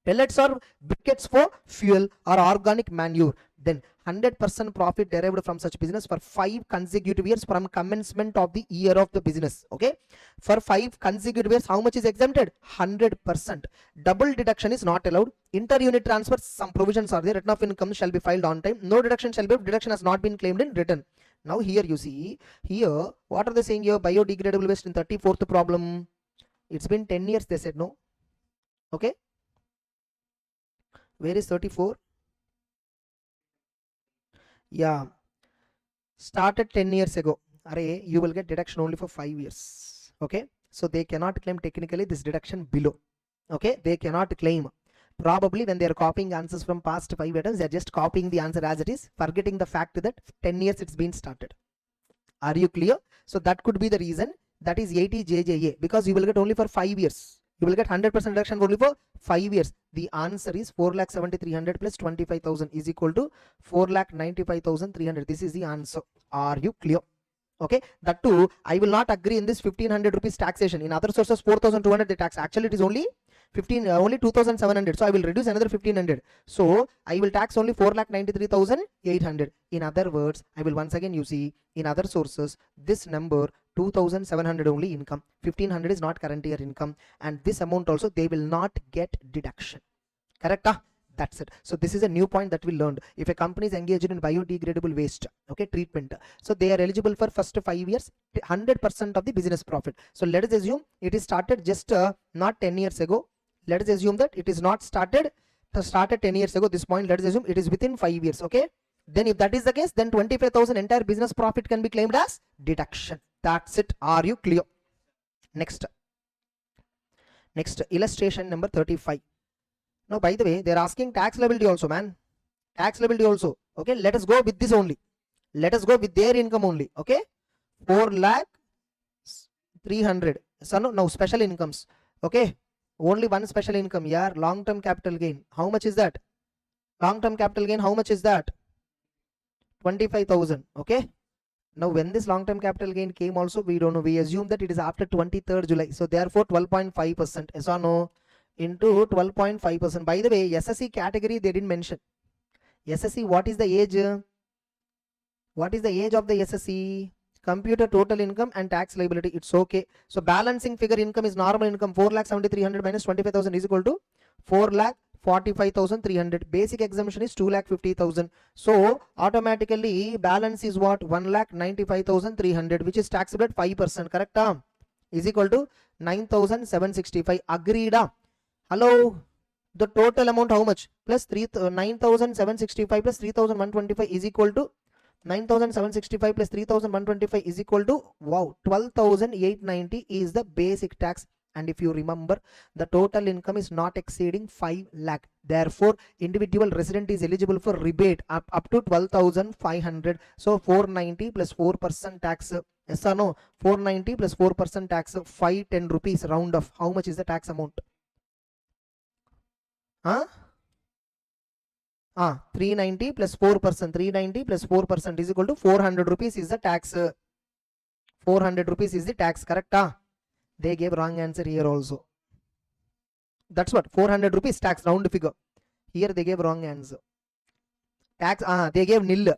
pellets or briquettes for fuel or organic manure. Then 100% profit derived from such business for 5 consecutive years from commencement of the year of the business. Okay, for 5 consecutive years, how much is exempted? 100%. Double deduction is not allowed. Inter-unit transfers, some provisions are there. Return of income shall be filed on time. No deduction shall be, deduction has not been claimed in written. Now here you see, here what are they saying here? Biodegradable waste in 34th problem. It's been 10 years they said, no. Okay, where is 34? Yeah, started 10 years ago. Array, you will get deduction only for 5 years. Okay, so they cannot claim technically this deduction below. Okay, they cannot claim. Probably when they are copying answers from past 5 attempts, they are just copying the answer as it is, forgetting the fact that 10 years it's been started. Are you clear? So that could be the reason. That is 80 JJA, because you will get only for 5 years. You will get 100% reduction only for 5 years. The answer is 4,70,300 plus 25,000 is equal to 4,95,300. This is the answer. Are you clear? Okay, that too, I will not agree in this 1,500 rupees taxation. In other sources 4,200 they tax. Actually it is only 2,700. So I will reduce another 1,500. So I will tax only 4,93,800. In other words, I will once again, you see, in other sources this number 2,700 only income, 1,500 is not current year income, and this amount also they will not get deduction. Correct? That's it. So this is a new point that we learned. If a company is engaged in biodegradable waste, okay, treatment, so they are eligible for first 5 years 100% of the business profit. So let us assume it is started just not 10 years ago. Let us assume that it is not started 10 years ago. This point, let us assume it is within 5 years. Okay, then if that is the case, then 25,000 entire business profit can be claimed as deduction. That's it. Are you clear? Next illustration number 35. Now, by the way, they're asking tax liability also, man. Tax liability also. Okay, let us go with this only. Let us go with their income only. Okay, 4 lakh 300. So now special incomes. Okay, only one special income. Yeah, long-term capital gain. How much is that? Long-term capital gain, how much is that? 25,000. Okay. Now, when this long-term capital gain came also, we don't know. We assume that it is after 23rd July. So, therefore, 12.5%. Yes or no? Into 12.5%. By the way, SSC category, they didn't mention. SSC, what is the age? What is the age of the SSC? Computer total income and tax liability. It's okay. So, balancing figure income is normal income. 4,73,300 minus 25,000 is equal to 4,45,300. Basic exemption is 2,50,000. So automatically balance is what? 1,95,300, which is taxable at 5%. Correct? Is equal to 9,765. Agreed? Hello. The total amount how much? Plus 9,765 plus 3,125 is equal to 9,765 plus 3,125 is equal to, wow, 12,890 is the basic tax. And if you remember, the total income is not exceeding 5 lakh. Therefore, individual resident is eligible for rebate up to 12,500. So 490 plus 4% tax. Yes or no? 490 plus 4% tax. 510 rupees round off. How much is the tax amount? 390 plus 4%. 390 plus 4% is equal to 400 rupees is the tax. 400 rupees is the tax. Correct? They gave wrong answer here also. That's what 400 rupees tax round figure. Here they gave wrong answer. Tax, they gave nil.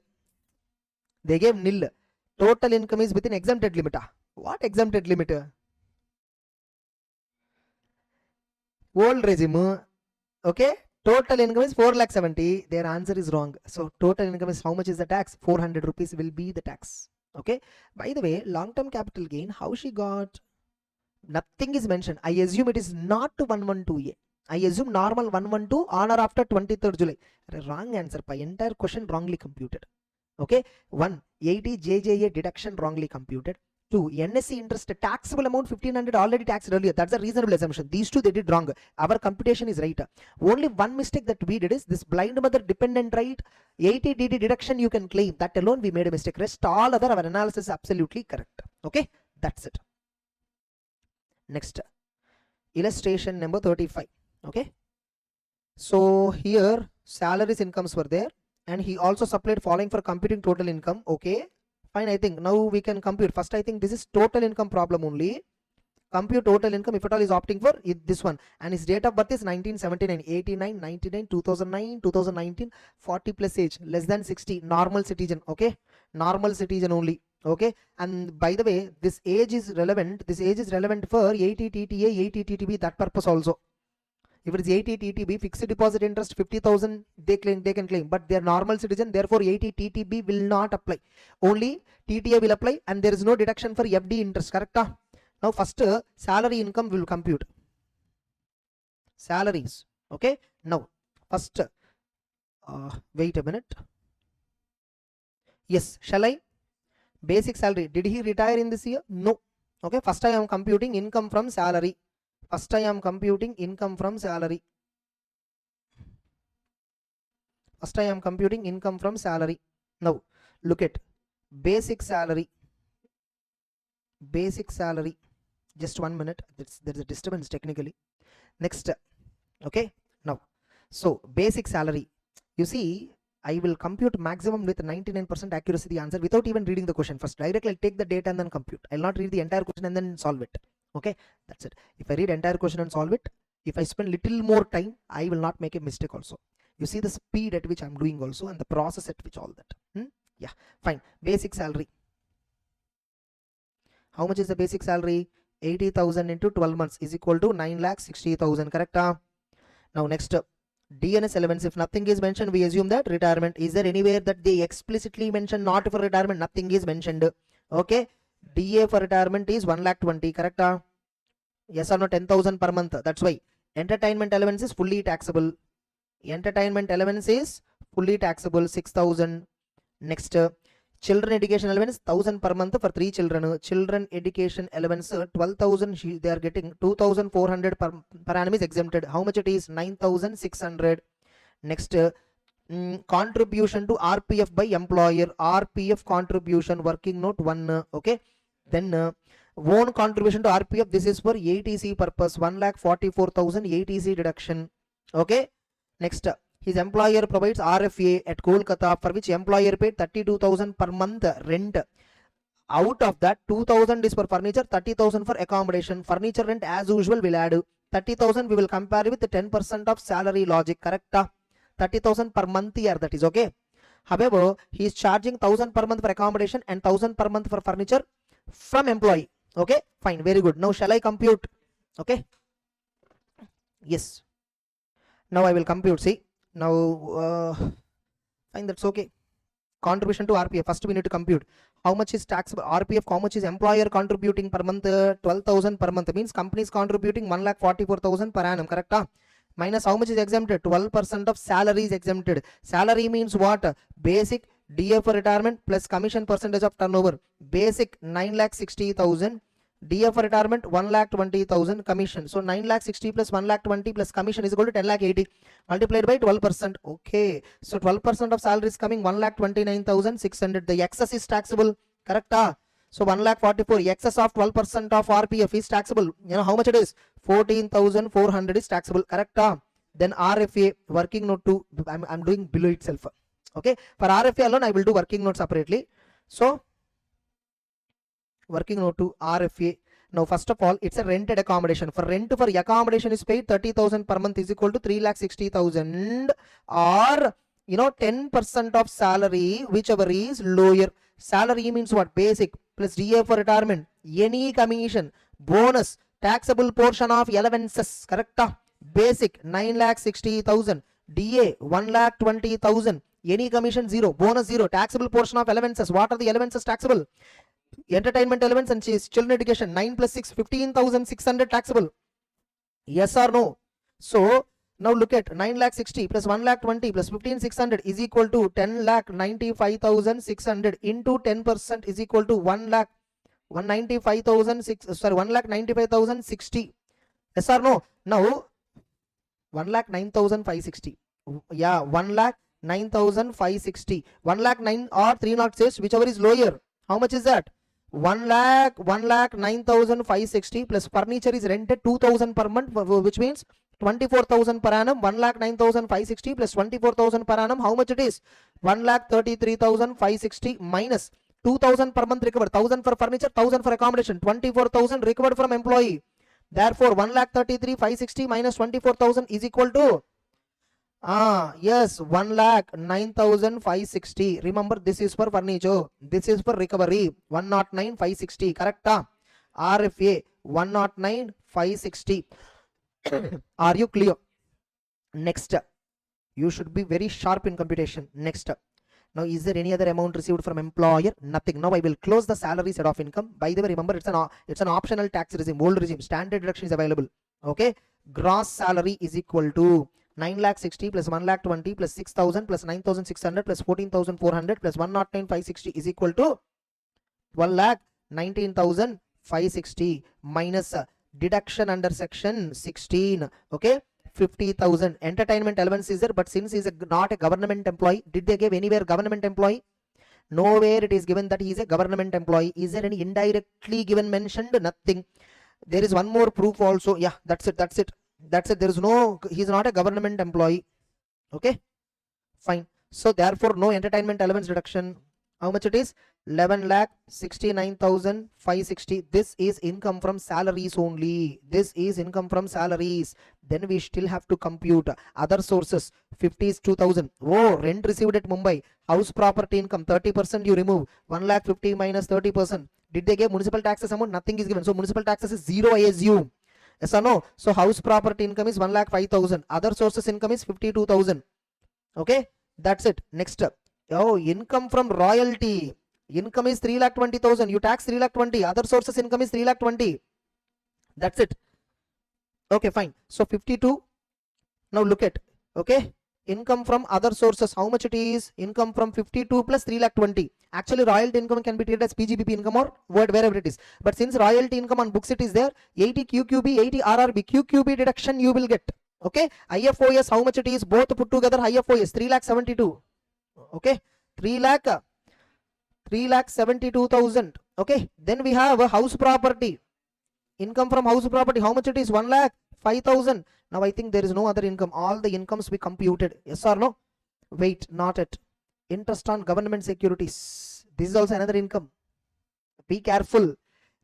They gave nil. Total income is within exempted limit. What exempted limit? Old regime. Okay. Total income is 4,70,000. Their answer is wrong. So total income is how much is the tax? 400 rupees will be the tax. Okay. By the way, long-term capital gain, how she got? Nothing is mentioned. I assume it is not 112A. I assume normal 112 on or after 23rd July. Wrong answer. Entire question wrongly computed. Okay. 1. 80 JJA deduction wrongly computed. 2. NSC interest taxable amount 1,500 already taxed earlier. That's a reasonable assumption. These two they did wrong. Our computation is right. Only one mistake that we did is this blind mother dependent right. 80 DD deduction you can claim. That alone we made a mistake. Rest all other our analysis is absolutely correct. Okay. That's it. Next, illustration number 35. Okay, so here salaries incomes were there, and he also supplied following for computing total income. Okay, fine. I think now we can compute. First, I think this is total income problem only. Compute total income if at all is opting for this one, and his date of birth is 1979, 89, 99, 2009, 2019, 40 plus age, less than 60, normal citizen. Okay, normal citizen only. Okay, and by the way, this age is relevant. This age is relevant for 80 TTA, 80 TTB, that purpose also. If it is 80 TTB, fixed deposit interest 50,000, they can claim, but they are normal citizen. Therefore, 80 TTB will not apply. Only TTA will apply, and there is no deduction for FD interest. Correct? Now, first salary income will compute. Salaries. Okay. Now, first, wait a minute. Yes, shall I? Basic salary. Did he retire in this year? No. Okay. First I am computing income from salary. First I am computing income from salary. First I am computing income from salary. Now look at basic salary. Basic salary. Just 1 minute. There's a disturbance technically. Next. Okay. Now, so basic salary. You see, I will compute maximum with 99% accuracy the answer without even reading the question first. Directly I'll take the data and then compute. I'll not read the entire question and then solve it. Okay, that's it. If I read entire question and solve it, if I spend little more time, I will not make a mistake also. You see the speed at which I'm doing also and the process at which all that. Yeah, fine. Basic salary. How much is the basic salary? 80,000 into 12 months is equal to 9,60,000. Correct? Now next, DNS allowance, if nothing is mentioned, we assume that retirement. Is there anywhere that they explicitly mention not for retirement? Nothing is mentioned. Okay. DA for retirement is 1,20,000, correct? Yes or no? 10,000 per month. That's why. Entertainment allowance is fully taxable. Entertainment allowance is fully taxable, 6,000. Next, children education allowance 1,000 per month for 3 children. Children education allowance 12,000. They are getting 2,400 per annum is exempted. How much it is? 9,600. Next, contribution to RPF by employer. RPF contribution, working note 1. Okay. Then own contribution to RPF. This is for ATC purpose. 1,44,000 ATC deduction. Okay. Next, his employer provides RFA at Kolkata, for which employer paid 32,000 per month rent. Out of that, 2,000 is for furniture, 30,000 for accommodation. Furniture rent as usual will add 30,000. We will compare with the 10% of salary logic, correct? 30,000 per month year, that is okay. However, he is charging 1,000 per month for accommodation and 1,000 per month for furniture from employee. Okay, fine, very good. Now shall I compute? Okay, yes. Now I will compute. See, now fine, that's okay. Contribution to RPF, first we need to compute how much is taxable RPF, how much is employer contributing per month. 12,000 per month means company is contributing 1,44,000 per annum, correct? Minus how much is exempted? 12% of salary is exempted. Salary means what? Basic, DA for retirement plus commission percentage of turnover. Basic 9,60,000. DA for retirement 1,20,000 commission. So 9,60,000 plus 1,20,000 plus commission is equal to 10,80,000 multiplied by 12%. Okay. So 12% of salary is coming 1,29,600. The excess is taxable. Correct? So 1,44,000 excess of 12% of RPF is taxable. You know how much it is? 14,400 is taxable. Correct? Then RFA working note 2. I'm doing below itself. Okay. For RFA alone I will do working note separately. So working note to RFA. Now first of all, it's a rented accommodation. For rent for accommodation is paid 30,000 per month is equal to 3,60,000, or 10% of salary, whichever is lower. Salary means what? Basic plus DA for retirement, any commission, bonus, taxable portion of allowances, correct? Basic 9,60,000, DA 1,20,000, any commission 0, bonus 0, taxable portion of allowances. What are the allowances taxable? Entertainment allowance and children education 9 plus 6, 15,600 taxable. Yes or no? So now look at 9,60,000 plus 1,20,000 plus 15,600 is equal to 10,95,600 into 10% is equal to 1,95,060. Yes or no? Now 1,09,560. Yeah, 1,09,560. 1,09,000 or 306, whichever is lower. How much is that? 1,09,560 plus furniture is rented 2,000 per month, which means 24,000 per annum. 1,09,560 plus 24,000 per annum. How much it is? 1,33,560 minus 2,000 per month recovered. 1,000 for furniture, 1,000 for accommodation. 24,000 recovered from employee. Therefore, 1,33,560 minus 24,000 is equal to yes, 1,09,560. Remember, this is for furniture. This is for recovery. 109,560. Correct? RFA 109,560. Are you clear? Next, you should be very sharp in computation. Next, now is there any other amount received from employer? Nothing. Now I will close the salary set of income. By the way, remember it's an optional tax regime, old regime. Standard deduction is available. Okay. Gross salary is equal to 9,60,000 plus 1,20,000 plus 6,000 plus 9,600 plus 14,400 plus 109,560 is equal to 12,19,560 minus deduction under section 16. Okay, 50,000. Entertainment allowance is there, but since he is not a government employee, did they give anywhere government employee? Nowhere it is given that he is a government employee. Is there any indirectly given mentioned? Nothing. There is one more proof also. Yeah, that's it. There is no, he is not a government employee. Okay, fine. So therefore no entertainment allowance deduction. How much it is? 11,69,560. This is income from salaries only. This is income from salaries. Then we still have to compute other sources. 50 is 2,000. Oh, rent received at Mumbai. House property income 30% you remove. 1,50,000 minus 30%. Did they give municipal taxes amount? Nothing is given. So municipal taxes is 0, I assume. Yes or no? So house property income is 1,05,000. Other sources income is 52,000. Okay, that's it. Next up, oh, income from royalty. Income is 3,20,000. You tax 3,20,000. Other sources income is 3,20,000. That's it. Okay, fine. So 52. Now look at, okay, income from other sources. How much it is? Income from 52 plus 3,20,000. Actually, royalty income can be treated as PGBP income or wherever it is. But since royalty income on books it is there, 80 QQB, 80 RRB. QQB deduction you will get. Okay, IFOS, how much it is? Both put together, IFOS 3,72,000. Okay, 3,72,000. Okay, then we have a house property. Income from house property, how much it is? 1,05,000. Now I think there is no other income. All the incomes we computed. Yes or no? Wait, not it. Interest on government securities. This is also another income. Be careful.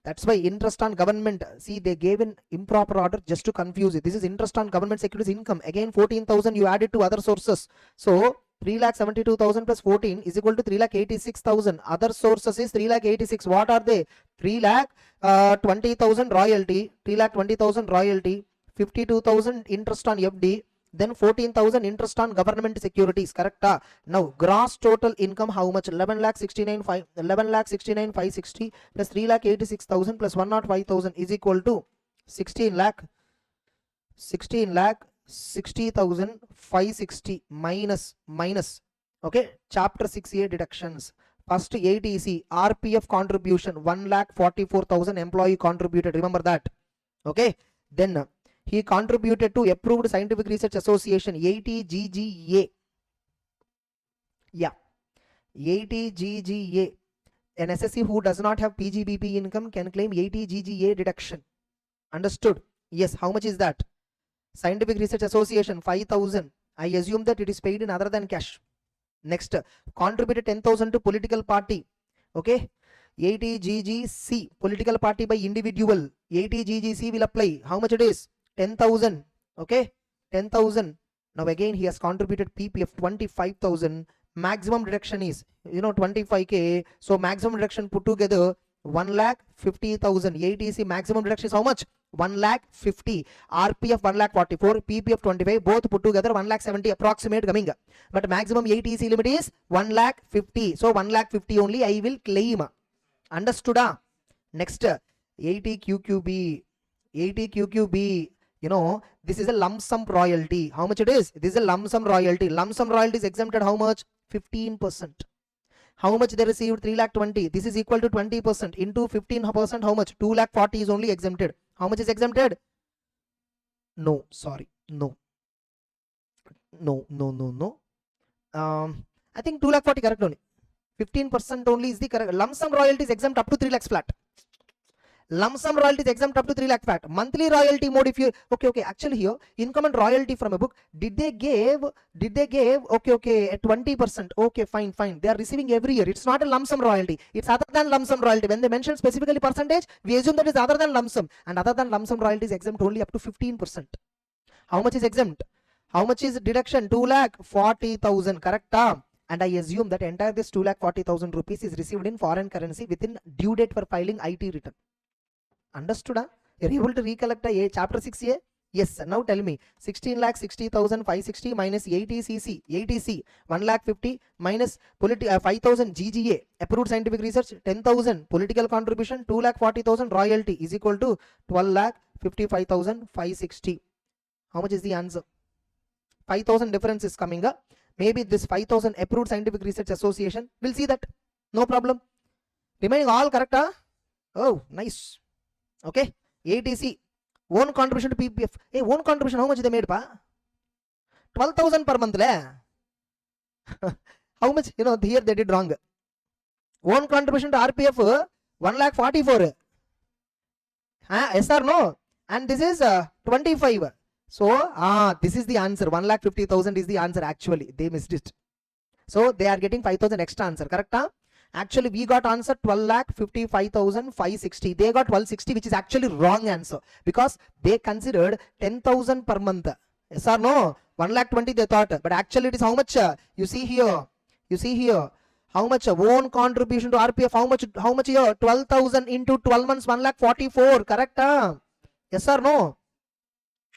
That's why interest on government. See, they gave in improper order just to confuse it. This is interest on government securities income. Again, 14,000 you added to other sources. So 3,72,000 plus 14 is equal to 3,86,000. Other sources is 3,86,000. What are they? 3,20,000 royalty, 3,20,000 royalty, 52,000 interest on FD, then 14,000 interest on government securities. Correct? Now gross total income how much? 11,69,560 plus 3,86,000 plus 105,000 is equal to 16,60,560 minus. Okay, chapter 6A deductions. First ATC RPF contribution 1,44,000 employee contributed. Remember that. Okay, then he contributed to approved scientific research association 80GGA. Yeah, 80GGA. An SSC who does not have PGBP income can claim 80GGA deduction. Understood? Yes. How much is that? Scientific research association 5,000. I assume that it is paid in other than cash. Next, contributed 10,000 to political party. Okay, 80GGC political party by individual. 80GGC will apply. How much it is? 10,000. Okay, 10,000. Now again he has contributed PPF 25,000. Maximum deduction is 25k. So maximum deduction put together 1,50,000. ATC maximum deduction is how much? 1,50,000. RPF 1,44,000. PPF 25. Both put together 1,70,000 approximate coming. But maximum ATC limit is 1,50,000. So 1,50,000 only I will claim. Understood? Next, 80 QQB. 80 QQB. This is a lump sum royalty. How much it is? This is a lump sum royalty. Lump sum royalty is exempted how much? 15%. How much they received? 3,20,000. This is equal to 20% into 15%. How much? 2,40,000 is only exempted. How much is exempted? No, sorry. No. I think 2,40,000 correct only. 15% only is the correct. Lump sum royalty is exempt up to 3 lakhs flat. Lump sum royalty is exempt up to 3 lakh flat. Monthly royalty mode, if you okay, actually here income and royalty from a book, did they give okay at 20%. Okay, fine, they are receiving every year. It's not a lump sum royalty, it's other than lump sum royalty. When they mention specifically percentage, we assume that is other than lump sum, and other than lump sum royalty is exempt only up to 15%. How much is exempt? How much is deduction? 2,40,000. correct? And I assume that entire this 2,40,000 rupees is received in foreign currency within due date for filing IT return. Understood? You're able to recollect a chapter 6A? Yes. Now tell me, 16,60,560 minus 80cc, 80c, 1,50,000 minus 5,000 GGA, approved scientific research, 10,000 political contribution, 2,40,000 royalty is equal to 12,55,560. How much is the answer? 5,000 difference is coming up. Maybe this 5,000 approved scientific research association. We'll see that. No problem. Remaining all correct? Oh, nice. Okay, ATC, own contribution to PPF. Hey, own contribution, how much they made, pa? 12,000 per month, How much? Here they did wrong. Own contribution to RPF, 1,44,000. Yes or no? And this is 25. So, this is the answer. 1,50,000 is the answer actually. They missed it. So, they are getting 5,000 extra answer, correct? Actually, we got answer 12,55,560. They got 1,260, which is actually wrong answer because they considered 10,000 per month. Yes or no? 1,20,000 they thought, but actually it is how much? You see here. How much? Own contribution to RPF. How much here? 12,000 into 12 months. 1,44,000. Correct? Yes or no?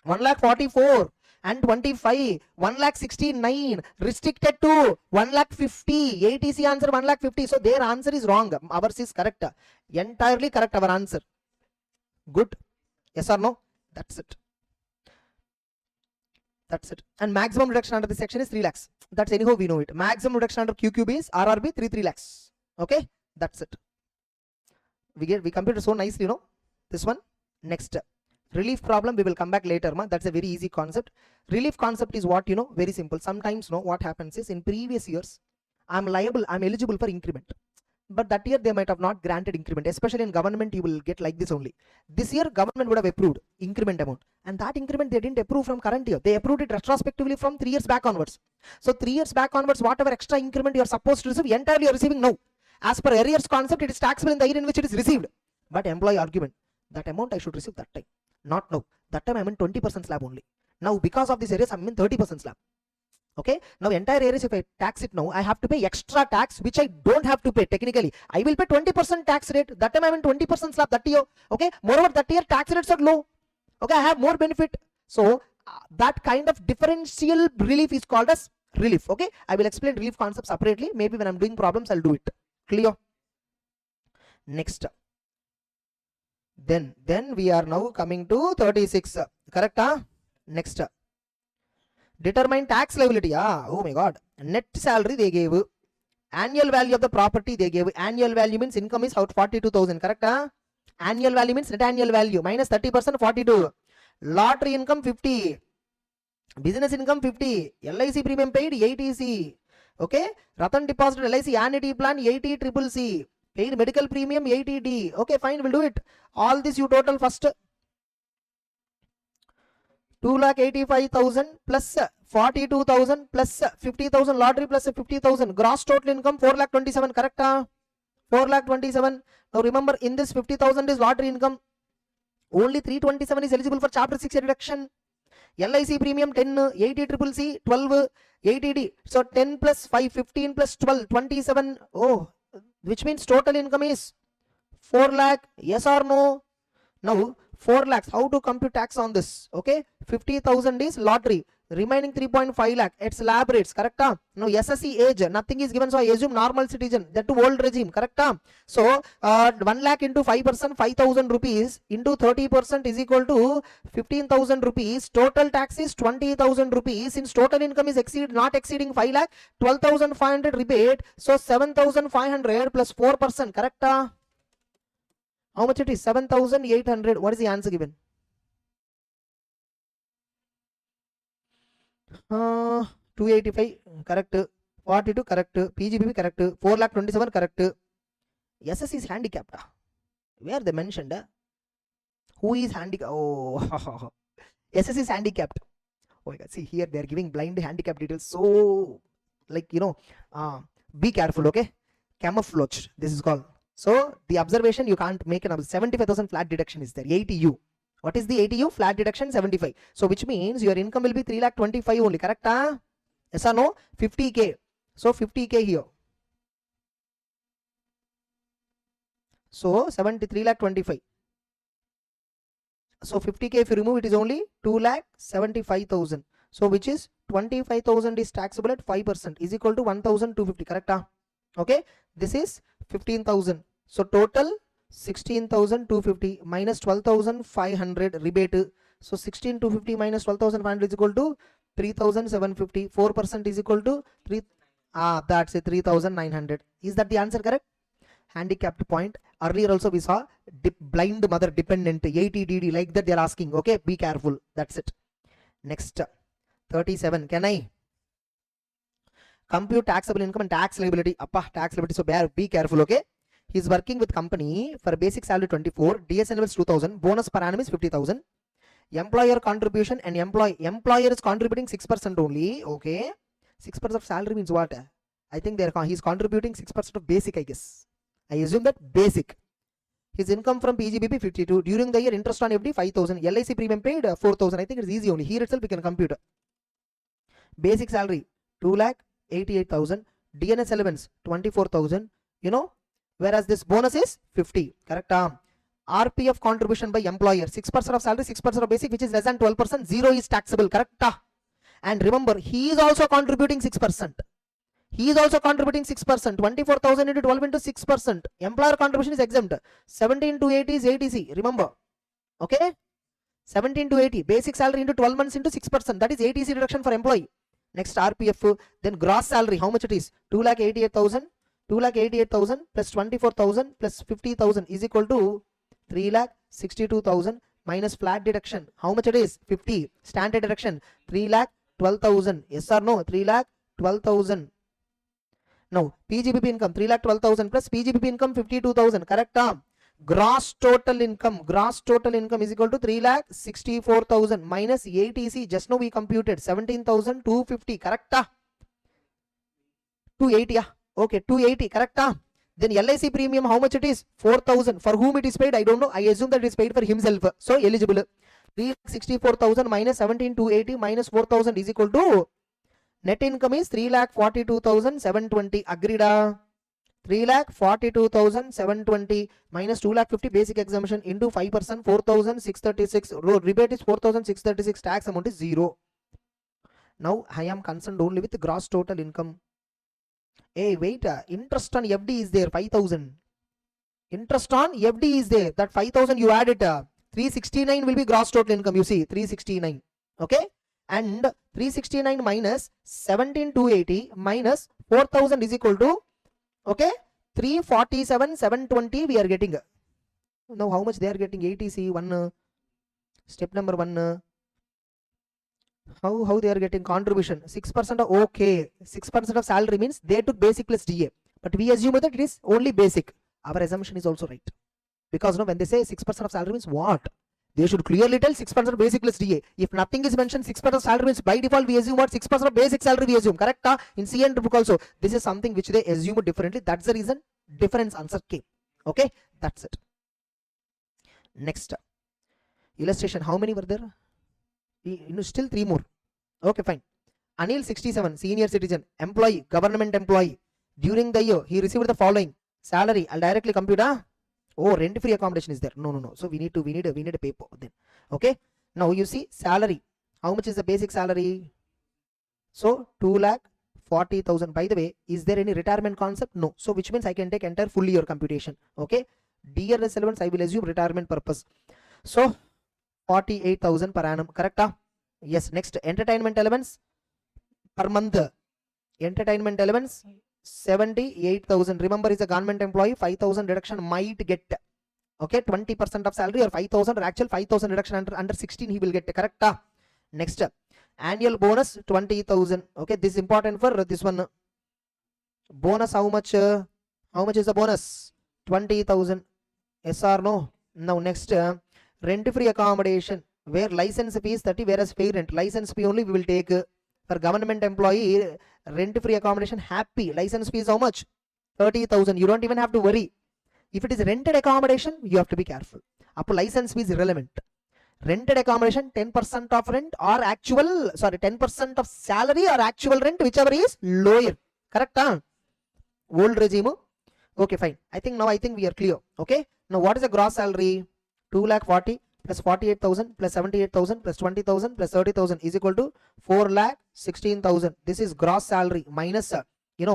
1,44 and 25, 1,69, restricted to 1,50. ATC answer 1,50. So their answer is wrong. Ours is correct. Entirely correct our answer. Good. Yes or no? That's it. That's it. And maximum reduction under this section is 3 lakhs. That's anyhow we know it. Maximum reduction under QQB is RRB 3 lakhs. Okay. That's it. We computed so nicely, you know. This one. Next. Relief problem, we will come back later. That's a very easy concept. Relief concept is what, you know, very simple. Sometimes, you know, what happens is in previous years, I'm eligible for increment. But that year they might have not granted increment. Especially in government, you will get like this only. This year, government would have approved increment amount. And that increment they didn't approve from current year. They approved it retrospectively from 3 years back onwards. So 3 years back onwards, whatever extra increment you are supposed to receive, entirely you are receiving now. As per arrears concept, it is taxable in the year in which it is received. But employee argument, that amount I should receive that time. Not now. That time I'm in 20% slab only. Now because of this arrears, I'm in 30% slab. Okay. Now entire arrears, if I tax it now, I have to pay extra tax which I don't have to pay technically. I will pay 20% tax rate. That time I'm in 20% slab that year. Okay. Moreover, that year tax rates are low. Okay. I have more benefit. So that kind of differential relief is called as relief. Okay. I will explain relief concept separately. Maybe when I'm doing problems, I'll do it. Clear? Next. Then we are now coming to 36. Correct? Next. Determine tax liability. Oh my god. Net salary they gave. Annual value of the property they gave. Annual value means income is 42,000. Correct? Annual value means net annual value. Minus 30% 42. Lottery income 50. Business income 50. LIC premium paid 80C. Okay. Ratan deposit LIC annuity plan 80 triple C. Paid medical premium 80D. Okay, fine, we'll do it. All this you total first. 2,85,000 plus 42,000 plus 50,000 lottery plus 50,000. Gross total income 4,27,000. Correct? 4,27,000. Now remember, in this 50,000 is lottery income. Only 327 is eligible for chapter 6 reduction. LIC premium 10, 80 triple C 12, 80D. So 10 plus 5, 15 plus 12, 27. Oh, which means total income is 4 lakh. Yes or no? Now 4 lakhs. How to compute tax on this? Okay, 50,000 is lottery. Remaining 3.5 lakh. It's lab rates. Correct? Now SSC age. Nothing is given, so I assume normal citizen. That to old regime. Correct? So 1 lakh into 5%, 5,000 rupees into 30% is equal to 15,000 rupees. Total tax is 20,000 rupees. Since total income is not exceeding 5 lakh, 12,500 rebate. So 7,500 plus 4%. Correct? How much it is? 7,800. What is the answer given? 285 correct. 42 correct. PGBP correct. 4,27,000 correct. SS is handicapped. Where they mentioned? Who is handicapped? Oh, SS is handicapped. Oh my god. See here they are giving blind handicap details. So like, you know, be careful. Okay. Camouflage. This is called. So the observation you can't make an 75,000 flat deduction is there. 80U. What is the 80U? Flat deduction 75. So which means your income will be 3,25,000 only. Correct? Yes or no? 50K. So 50K here. So 3,25,000. So 50K if you remove it is only 2,75,000. So which is 25,000 is taxable at 5% is equal to 1,250. Correct? Okay. This is 15,000. So total 16,250 minus 12,500 rebate. So 16,250 minus 12,500 is equal to 3,750. 4% is equal to 3. That's it. 3,900. Is that the answer correct? Handicapped point. Earlier also we saw blind mother dependent 80DD like that they are asking. Okay, be careful. That's it. Next 37. Can I compute taxable income and tax liability? Tax liability. So be careful. Okay. He is working with company for basic salary 24, DSN is 2,000, bonus per annum is 50,000. Employer contribution and employer is contributing 6% only. Okay, 6% of salary means what? I think he's contributing 6% of basic. I guess I assume that basic. His income from PGBP 52. During the year interest on FD 5,000. LIC premium paid 4,000. I think it's easy only. Here itself we can compute. Basic salary 2,88,000. DNS allowance 24,000. You know. Whereas this bonus is 50. Correct? RPF contribution by employer, 6% of salary, 6% of basic, which is less than 12%, 0 is taxable, correct? And remember, he is also contributing 6%. He is also contributing 6%. 24,000 into 12 into 6%. Employer contribution is exempt. 17 to 80 is 80C. Remember. Okay? 17 to 80. Basic salary into 12 months into 6%. That is 80C deduction for employee. Next RPF. Then gross salary. How much it is? 2,88,000. 2,88,000 plus 24,000 plus 50,000 is equal to 3,62,000 minus flat deduction. How much it is? 50. Standard deduction. 3,12,000. Yes or no? 3,12,000. Now, PGBP income 3,12,000 plus PGBP income 52,000. Correct? Gross total income is equal to 3,64,000 minus ATC. Just now we computed 17,250. Correct? 280. Yeah. Okay, 280. Correct? Then LIC premium, how much it is? 4,000. For whom it is paid? I don't know. I assume that it is paid for himself. So eligible. 3,64,000 minus 17,280 minus 4,000 is equal to net income is 3,42,720. Agreed? 3,42,720 minus 2,50 basic exemption into 5%, 4,636. Rebate is 4,636. Tax amount is 0. Now I am concerned only with the gross total income. Hey, wait. Interest on FD is there. 5,000. Interest on FD is there. That 5,000 you add it. 369 will be gross total income. You see, 369. Okay. And 369 minus 17,280 minus 4,000 is equal to, okay, 347,720 we are getting. Now how much they are getting? ATC 1, step number 1. How they are getting contribution? 6% of, okay, 6% of salary means they took basic plus DA. But we assume that it is only basic. Our assumption is also right. Because when they say 6% of salary means what? They should clearly tell 6% basic plus DA. If nothing is mentioned, 6% salary means by default we assume what? 6% of basic salary we assume. Correct? In CN book also. This is something which they assume differently. That's the reason difference answer came. Okay? That's it. Next. Illustration. How many were there? Still 3 more. Okay, fine. Anil 67, senior citizen, employee, government employee. During the year, he received the following. Salary. I'll directly compute. Oh, rent-free accommodation is there. No. So we need a paper then. Okay. Now you see salary. How much is the basic salary? So 2,40,000. By the way, is there any retirement concept? No. So which means I can take entire full year computation. Okay. DRS elements I will assume retirement purpose. So 48,000 per annum. Correct? Yes. Next, entertainment elements per month. Entertainment elements 78,000. Remember, is a government employee. 5,000 deduction might get. Okay, 20% of salary or 5,000 or actual 5,000 reduction under 16 he will get. Correct? Next, annual bonus 20,000. Okay, this is important for this one. Bonus how much? How much is the bonus? 20,000. Yes or no? Now next, rent-free accommodation where license fee is 30, whereas pay rent. License fee only we will take. For government employee, rent-free accommodation happy. License fee is how much? 30,000. You don't even have to worry. If it is rented accommodation, you have to be careful. Up license fee is irrelevant. Rented accommodation, 10% of rent or actual, 10% of salary or actual rent, whichever is lower. Correct? Old regime. Okay, fine. I think we are clear. Okay. Now what is the gross salary? 2,40,000 plus 48,000 plus 78,000 plus 20,000 plus 30,000 is equal to 4,16,000. This is gross salary minus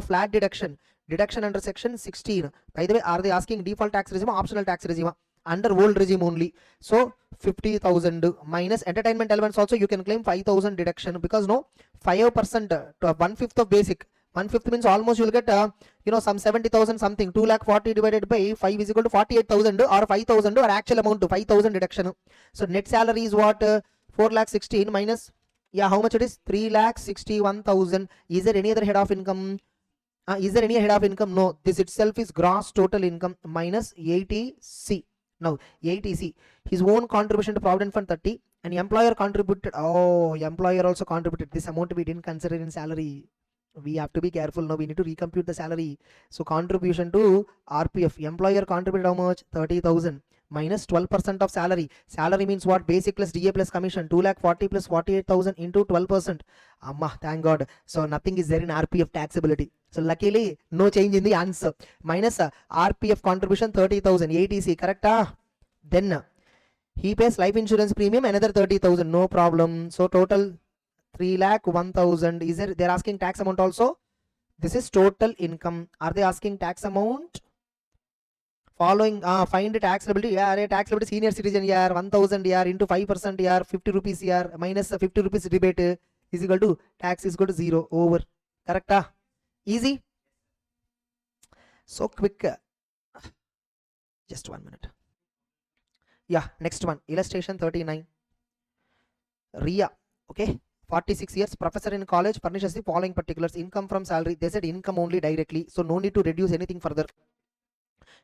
flat deduction. Deduction under section 16. By the way, are they asking default tax regime or optional tax regime? Under old regime only. So 50,000 minus entertainment elements also you can claim 5,000 deduction because 5% to 1/5 of basic. 1/5 means almost you will get some 70,000 something. 2,40,000 divided by 5 is equal to 48,000 or 5,000 or actual amount to 5,000 deduction. So net salary is what? 4,16,000 minus, how much it is? 3,61,000. Is there any other head of income? Is there any head of income? No. This itself is gross total income minus 80C. Now 80C, his own contribution to provident fund 30 and employer contributed. Oh, employer also contributed. This amount we didn't consider in salary. We have to be careful now. We need to recompute the salary. So contribution to RPF, employer contributed how much? 30,000 minus 12% of salary. Salary means what? Basic plus DA plus commission. 2,40,000 plus 48,000 into 12%. Amma, thank God. So nothing is there in RPF taxability. So luckily no change in the answer. Minus RPF contribution 30,000. ATC. Correct? Then he pays life insurance premium another 30,000, no problem. So total 3,01,000. Is there, they're asking tax amount also? This is total income. Are they asking tax amount? Following find tax liability. Yeah, tax liability senior citizen year 1,000 year into 5% year 50 rupees year minus 50 rupees rebate is equal to tax is equal to 0 over. Correct? Easy. So quick. Just 1 minute. Yeah, next one. Illustration 39. Ria. Okay. 46 years, professor in college, furnishes the following particulars. Income from salary. They said income only directly, so no need to reduce anything further.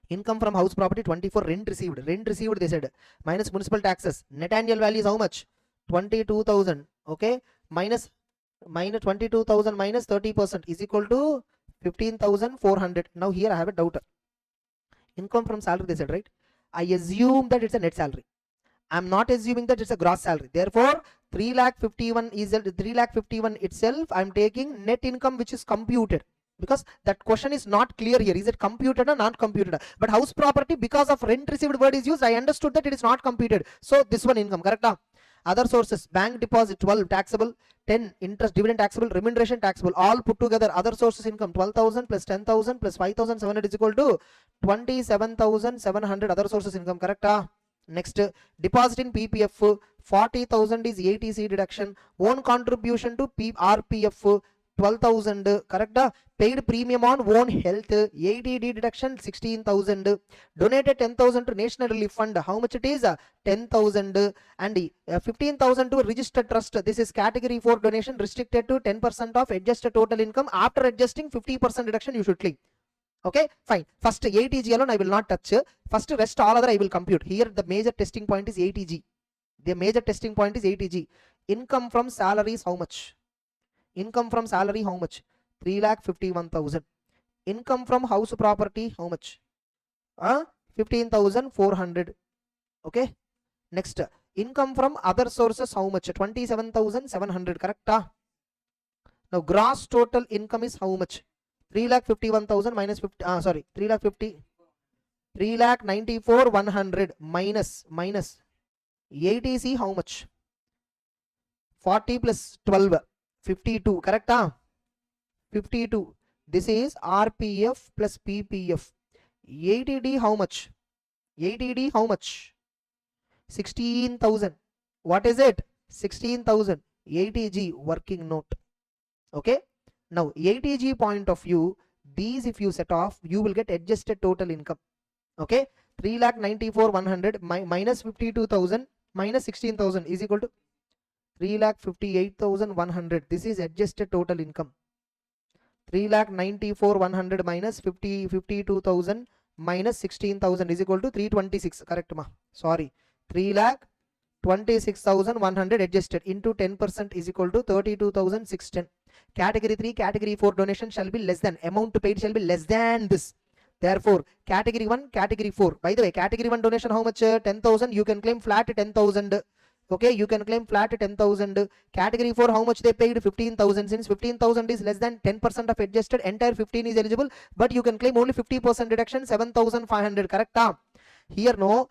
Income from house property 24, rent received they said, minus municipal taxes. Net annual value is how much? 22,000. Okay, minus 22,000 minus 30% is equal to 15,400. Now here I have a doubt. Income from salary they said, right? I assume that it's a net salary. I'm not assuming that it's a gross salary. Therefore 3,51,000 is 3,51,000 itself. I'm taking net income which is computed, because that question is not clear here. Is it computed or not computed? But house property, because of rent received word is used, I understood that it is not computed. So this one income, correct? Other sources, bank deposit 12 taxable, 10 interest dividend taxable, remuneration taxable, all put together. Other sources income 12,000 plus 10,000 plus 5,700 is equal to 27,700. Other sources income, correct? Next, deposit in PPF 40,000 is ATC deduction. Own contribution to RPF 12,000, correct? Paid premium on own health, ADD deduction 16,000. Donated 10,000 to National Relief Fund. How much it is? 10,000. And 15,000 to registered trust. This is category 4 donation, restricted to 10% of adjusted total income. After adjusting 50% deduction, you should click. Okay, fine. First ATG alone I will not touch. First rest all other I will compute. Here the major testing point is ATG. The major testing point is ATG. Income from salaries how much? Income from salary how much? 3,51,000. Income from house property how much? 15,400. Okay. Next, income from other sources how much? 27,700. Correct? Now gross total income is how much? 3,51,000 minus 50. 3,94,100 minus ATC how much? 40 plus 12, 52. Correct? 52. This is RPF plus PPF. ADD how much? ADD how much? 16,000. What is it? 16,000. ATG working note. Okay. Now ATG point of view, these if you set off, you will get adjusted total income. Okay. 3,94,100 minus 52,000 minus 16,000 is equal to 3,58,100. This is adjusted total income. 3,94,100 minus 52,000 minus 16,000 is equal to 326. Correct ma? Sorry. 3,26,100 adjusted into 10% is equal to 32,610. Category 3, category 4 donation shall be less than, amount paid shall be less than this. Therefore, category 1, category 4. By the way, category 1 donation how much? 10,000. You can claim flat 10,000. Okay, you can claim flat 10,000. Category 4 how much they paid? 15,000. Since 15,000 is less than 10% of adjusted, entire 15 is eligible, but you can claim only 50% deduction, 7,500. Correct? Here no.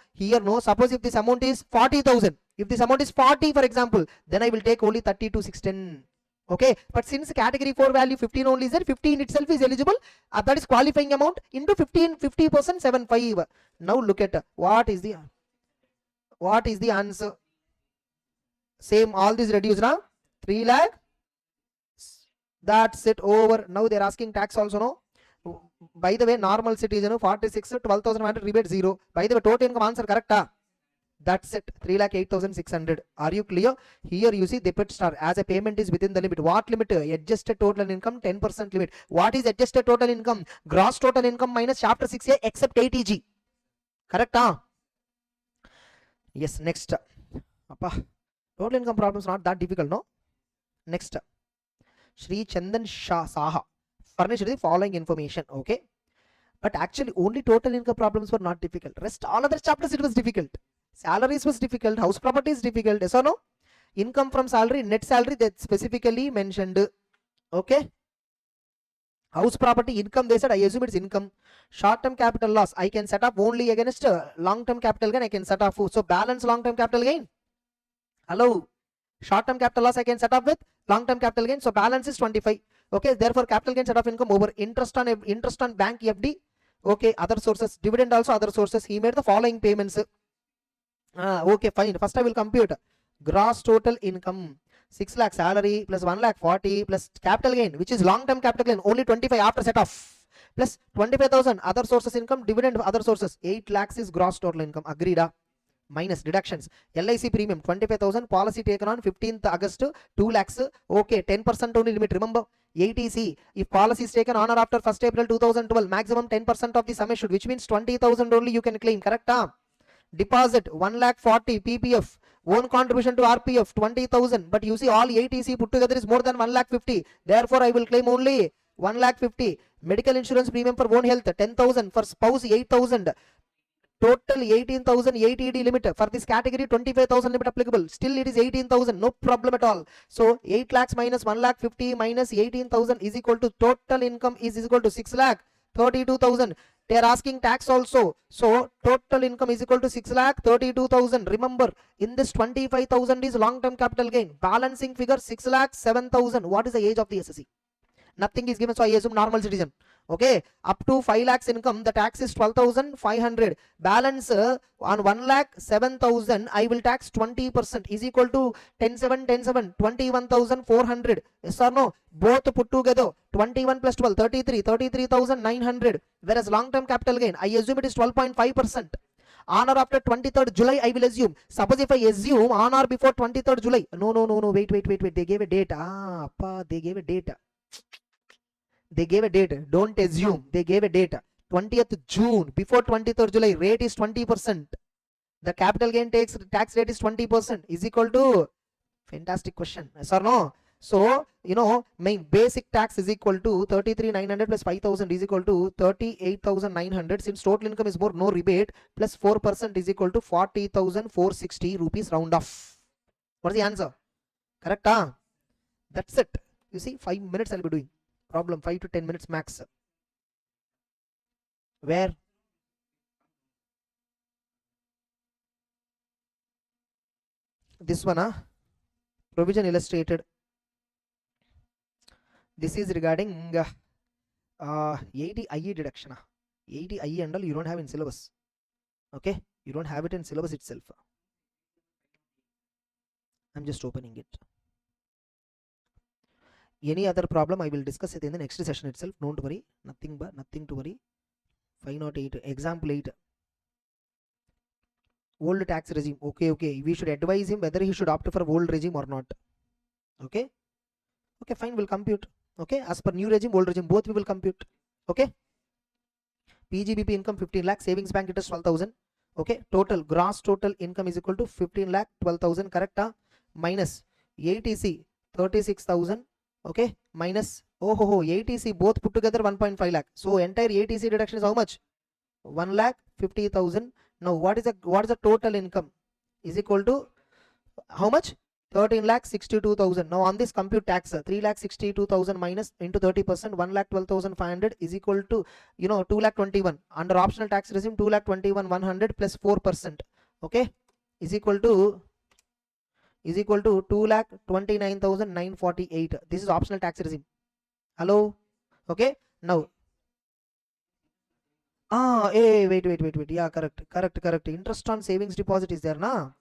Suppose if this amount is 40,000, if this amount is 40 for example, then I will take only 32,610. Okay, but since category 4 value 15 only is there, 15 itself is eligible, that is qualifying amount into 50% 75. Now look at what is the answer. Same, all this reduced now. 3 lakh. That's it, over. Now they're asking tax also, no? By the way, normal citizen 46, 12,100 rebate 0. By the way, total income answer correct? That's it, 3,08,600. Are you clear? Here you see they put star as a payment is within the limit. What limit? Adjusted total income 10% limit. What is adjusted total income? Gross total income minus chapter 6A except ATG. Correct? Yes, next. Total income problems not that difficult, no? Next, Shri Chandan Shah Saha furnished the following information. Okay, but actually only total income problems were not difficult. Rest all other chapters it was difficult. Salaries was difficult. House property is difficult. Yes or no? Income from salary, net salary, that specifically mentioned. Okay. House property income, they said, I assume it's income. Short term capital loss, I can set up only against long term capital gain, I can set off. So balance long term capital gain. Hello. Short term capital loss I can set up with long term capital gain. So balance is 25. Okay, therefore capital gain set of income over interest on bank FD. Okay, other sources, dividend also other sources. He made the following payments. Okay, fine. First I will compute gross total income. 6 lakh salary plus 1 lakh 40 plus capital gain, which is long term capital gain, only 25 after set off, plus 25,000 other sources income, dividend other sources. 8 lakhs is gross total income. Agreed? Minus deductions. LIC premium 25,000, policy taken on 15th August 2 lakhs. Okay, 10% only limit. Remember, ATC, if policy is taken on or after 1st April 2012, maximum 10% of the sum issued, which means 20,000 only you can claim. Correct? Deposit 1 lakh 40 PPF. Own contribution to RPF 20,000. But you see, all ATC put together is more than 1 lakh 50. Therefore, I will claim only 1 lakh 50. Medical insurance premium for own health 10,000. For spouse 8,000. Total 18,000 ATD limit. For this category 25,000 limit applicable. Still it is 18,000. No problem at all. So 8 lakhs minus 1 lakh 50 minus 18,000 is equal to total income is equal to 6 lakh 32,000. They are asking tax also. So total income is equal to 6 lakh 32,000. Remember, in this 25,000 is long term capital gain. Balancing figure 6 lakh 7,000. What is the age of the SSC? Nothing is given, so I assume normal citizen. Okay, up to 5 lakhs income, the tax is 12,500. Balance on 1 lakh 7,000, I will tax 20% is equal to 10,7, 21,400. Yes or no? Both put together 21 plus 12, 33,900. Whereas long term capital gain, I assume it is 12.5%. On or after 23rd July, I will assume. Suppose if I assume on or before 23rd July. No, wait. They gave a date. They gave a date. They gave a date. Don't assume. They gave a date. 20th June. Before 23rd July. Rate is 20%. The capital gain tax rate is 20%. Is equal to. Fantastic question. Yes or no? So, my basic tax is equal to 33,900 plus 5,000 is equal to 38,900. Since total income is more, no rebate, plus 4% is equal to 40,460 rupees round off. What is the answer? Correct? That's it. You see, 5 minutes I'll be doing. Problem 5 to 10 minutes max. Where? This one, provision illustrated. This is regarding 80 IE deduction. 80 IE and all you don't have in syllabus. Okay, you don't have it in syllabus itself. I'm just opening it. Any other problem I will discuss it in the next session itself. Don't worry, nothing to worry. 508 example 8, old tax regime. Okay, we should advise him whether he should opt for old regime or not. Okay, fine, we'll compute. Okay, as per new regime, old regime, both we will compute. Okay, PGBP income 15 lakh, savings bank interest 12,000. Okay, total gross total income is equal to 15 lakh 12,000. Correct? Minus ATC 36,000. Okay, minus ATC both put together 1.5 lakh. So entire ATC deduction is how much? 1 lakh 50,000. Now what is the total income? Is equal to how much? 13 lakh 62,000. Now on this compute tax, 3 lakh 62,000 minus into 30%, 1 lakh 12,500 is equal to 2 lakh 21. Under optional tax regime, 2 lakh 21,100 plus 4%. Okay, is equal to 2 lakh 29,948. This is optional tax regime. Hello? Okay, now wait. Yeah, correct. Interest on savings deposit is there, na?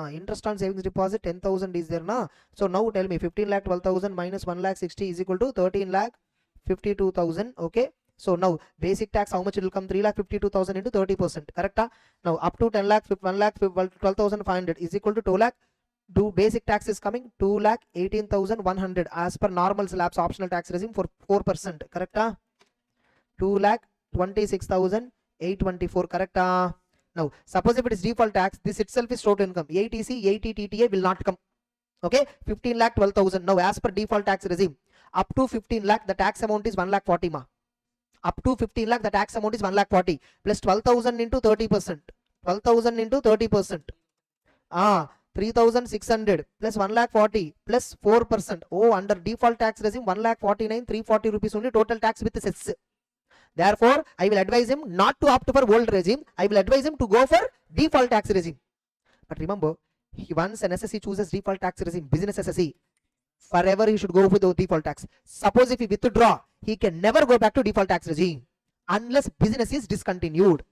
Interest on savings deposit 10,000 is there, na? So now tell me 15 lakh 12,000 minus 1 lakh 60 is equal to 13 lakh 52,000. Okay, so now basic tax how much it will come? 3 lakh 52,000 into 30%. Correct? Now up to 10 lakh 1 lakh 12,500 is equal to 2 lakh. Do basic tax is coming 2 lakh 18,100 as per normal slabs optional tax regime for 4%. Correct? 2 lakh 26,824. Correct? Now suppose if it is default tax, this itself is total income. ATC, ATTTA will not come. Okay, 15 lakh 12,000. Now as per default tax regime, up to 15 lakh the tax amount is 1 lakh 40 ma. Up to 15 lakh the tax amount is 1 lakh 40 plus 12,000 into 30%. 12,000 into 30%. 3,600 plus 1,40,000 plus 4%. Oh, under default tax regime 1,49,340 rupees only total tax with cess. Therefore, I will advise him not to opt for old regime. I will advise him to go for default tax regime. But remember, once an SSE chooses default tax regime, business SSE, forever he should go with the default tax. Suppose if he withdraw, he can never go back to default tax regime unless business is discontinued.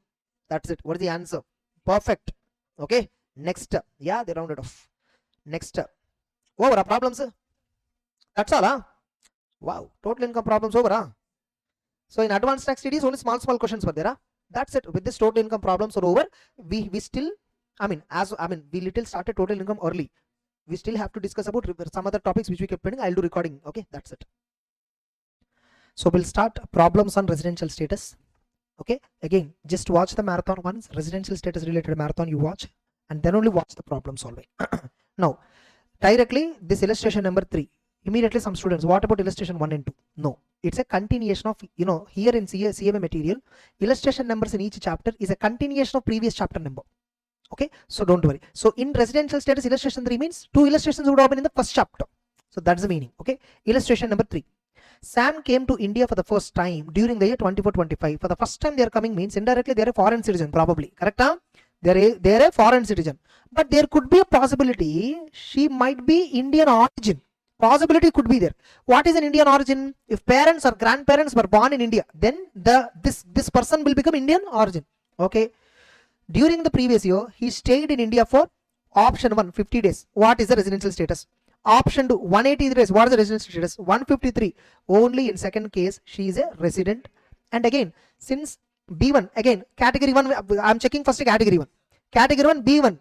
That's it. What is the answer? Perfect. Okay. Next. Yeah, they rounded off. Next. Over. Problems. That's all. Huh? Wow. Total income problems over. Huh? So in advanced tax studies, only small questions were there. Huh? That's it. With this total income problems are over. We still, we little started total income early. We still have to discuss about some other topics which we kept pending. I'll do recording. Okay, that's it. So we'll start problems on residential status. Okay, again, just watch the marathon once. Residential status related marathon you watch, and then only watch the problem solving. Now, directly this illustration number 3. Immediately some students, what about illustration 1 and 2? No, it's a continuation of, here in CMA material, illustration numbers in each chapter is a continuation of previous chapter number. Okay, so don't worry. So in residential status, illustration 3 means 2 illustrations would happen in the first chapter. So that's the meaning. Okay, illustration number 3. Sam came to India for the first time during the year 24-25. For the first time they are coming means indirectly they are a foreign citizen, probably. Correct? Huh? They are a foreign citizen. But there could be a possibility she might be Indian origin. Possibility could be there. What is an Indian origin? If parents or grandparents were born in India, then this person will become Indian origin. Okay. During the previous year, he stayed in India for option 1, 50 days. What is the residential status? Option 2, 180 days. What is the residential status? 153. Only in second case, she is a resident. And again, since B1, again, category 1, I am checking first category 1. Category 1, B1.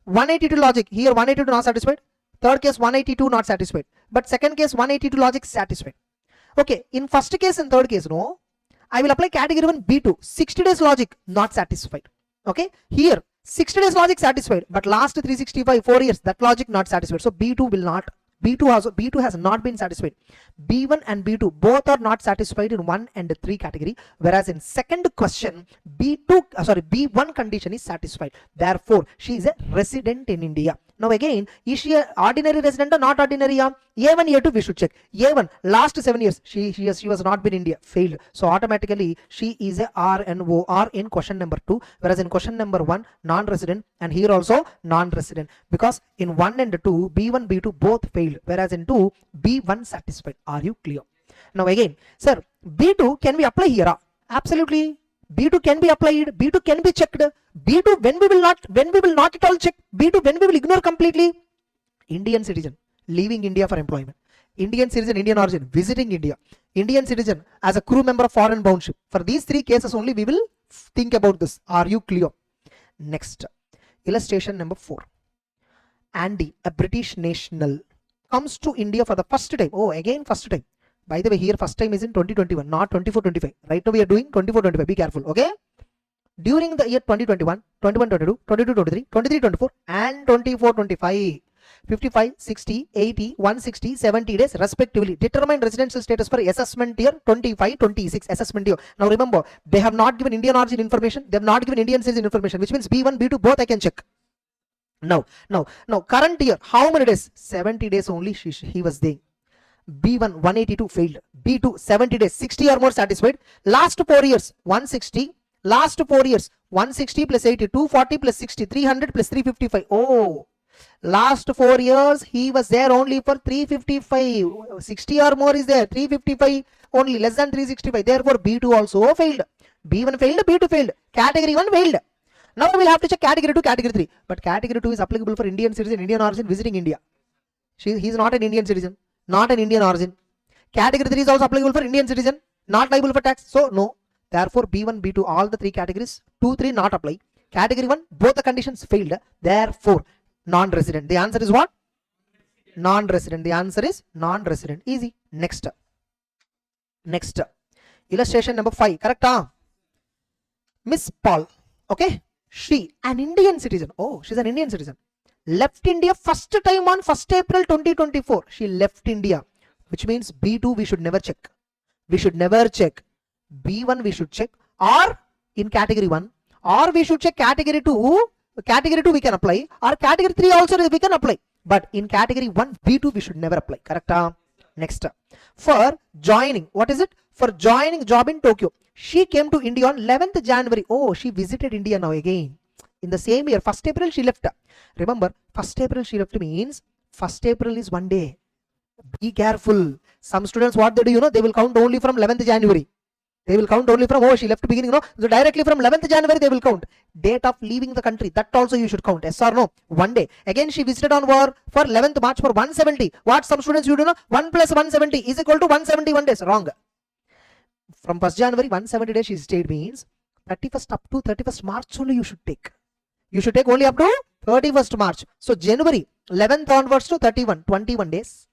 182 logic. Here 182 not satisfied. Third case 182 not satisfied. But second case 182 logic satisfied. Okay, in first case and third case, no. I will apply category 1, B2. 60 days logic not satisfied. Okay, here 60 days logic satisfied, but last 365, 4 years, that logic not satisfied. So B2 will not, B2 has not been satisfied. B1 and B2 both are not satisfied in 1 and 3 category, whereas in second question B1 condition is satisfied. Therefore, she is a resident in India. Now again, is she an ordinary resident or not ordinary? A1, A2 we should check. A1, last 7 years, she was not been in India, failed. So automatically she is a RNO or in question number 2, whereas in question number 1, non-resident, and here also non-resident. Because in 1 and 2, B1, B2 both failed, whereas in 2, B1 satisfied. Are you clear? Now again, sir, B2 can we apply here? Absolutely. B2 can be applied, B2 can be checked. B2 when we will not at all check. B2 when we will ignore completely. Indian citizen leaving India for employment. Indian citizen, Indian origin, visiting India. Indian citizen as a crew member of foreign bound ship. For these 3 cases only we will think about this. Are you clear? Next, illustration number 4. Andy, a British national, comes to India for the first time. Oh, again first time. By the way, here first time is in 2021, not 24-25. Right now we are doing 24-25. Be careful, okay? During the year 2021, 21-22, 22-23, 23-24, and 24-25, 55, 60, 80, 160, 70 days respectively. Determine residential status for assessment year 25-26 assessment year. Now remember, they have not given Indian origin information. They have not given Indian citizen information, which means B1, B2 both I can check. Now, current year, how many days? 70 days only he was there. B1 182 failed, B2 70 days, 60 or more satisfied. Last 4 years 160, last 4 years 160 plus 80, 240 plus 60, 300 plus 355. Oh, last 4 years he was there only for 355. 60 or more is there, 355 only, less than 365. Therefore B2 also failed. B1 failed, B2 failed, category 1 failed. Now we will have to check category 2, category 3. But category 2 is applicable for Indian citizen, Indian origin, visiting India. He is not an Indian citizen, not an Indian origin. Category 3 is also applicable for Indian citizen, not liable for tax. So no. Therefore B1, B2, all the 3 categories, 2, 3 not apply. Category 1, both the conditions failed. Therefore non-resident. The answer is what? Non-resident. The answer is non-resident. Easy. Next. Illustration number 5. Correct? Miss Paul. Okay. She, an Indian citizen. Oh, she's an Indian citizen. Left India first time on 1st April 2024. She left India, which means B2 we should never check. We should never check. B1 we should check, or in category 1, or we should check category 2 category 2 we can apply, or category 3 also we can apply. But in category 1, B2 we should never apply. Correct? Next. For joining, what is it? For joining job in Tokyo. She came to India on 11th January. Oh, she visited India now again. In the same year, 1st April she left. Remember, 1st April she left means 1st April is one day. Be careful. Some students, what they do, they will count only from 11th January. They will count only from, oh, she left beginning, so directly from 11th January they will count. Date of leaving the country, that also you should count. Yes or no? One day. Again, she visited on war for 11th March for 170. What some students you do, 1 plus 170 is equal to 171 days. Wrong. From 1st January, 170 days she stayed means 31st up to 31st March only you should take. You should take only up to 31st March. So January 11th onwards to 31, 21 days.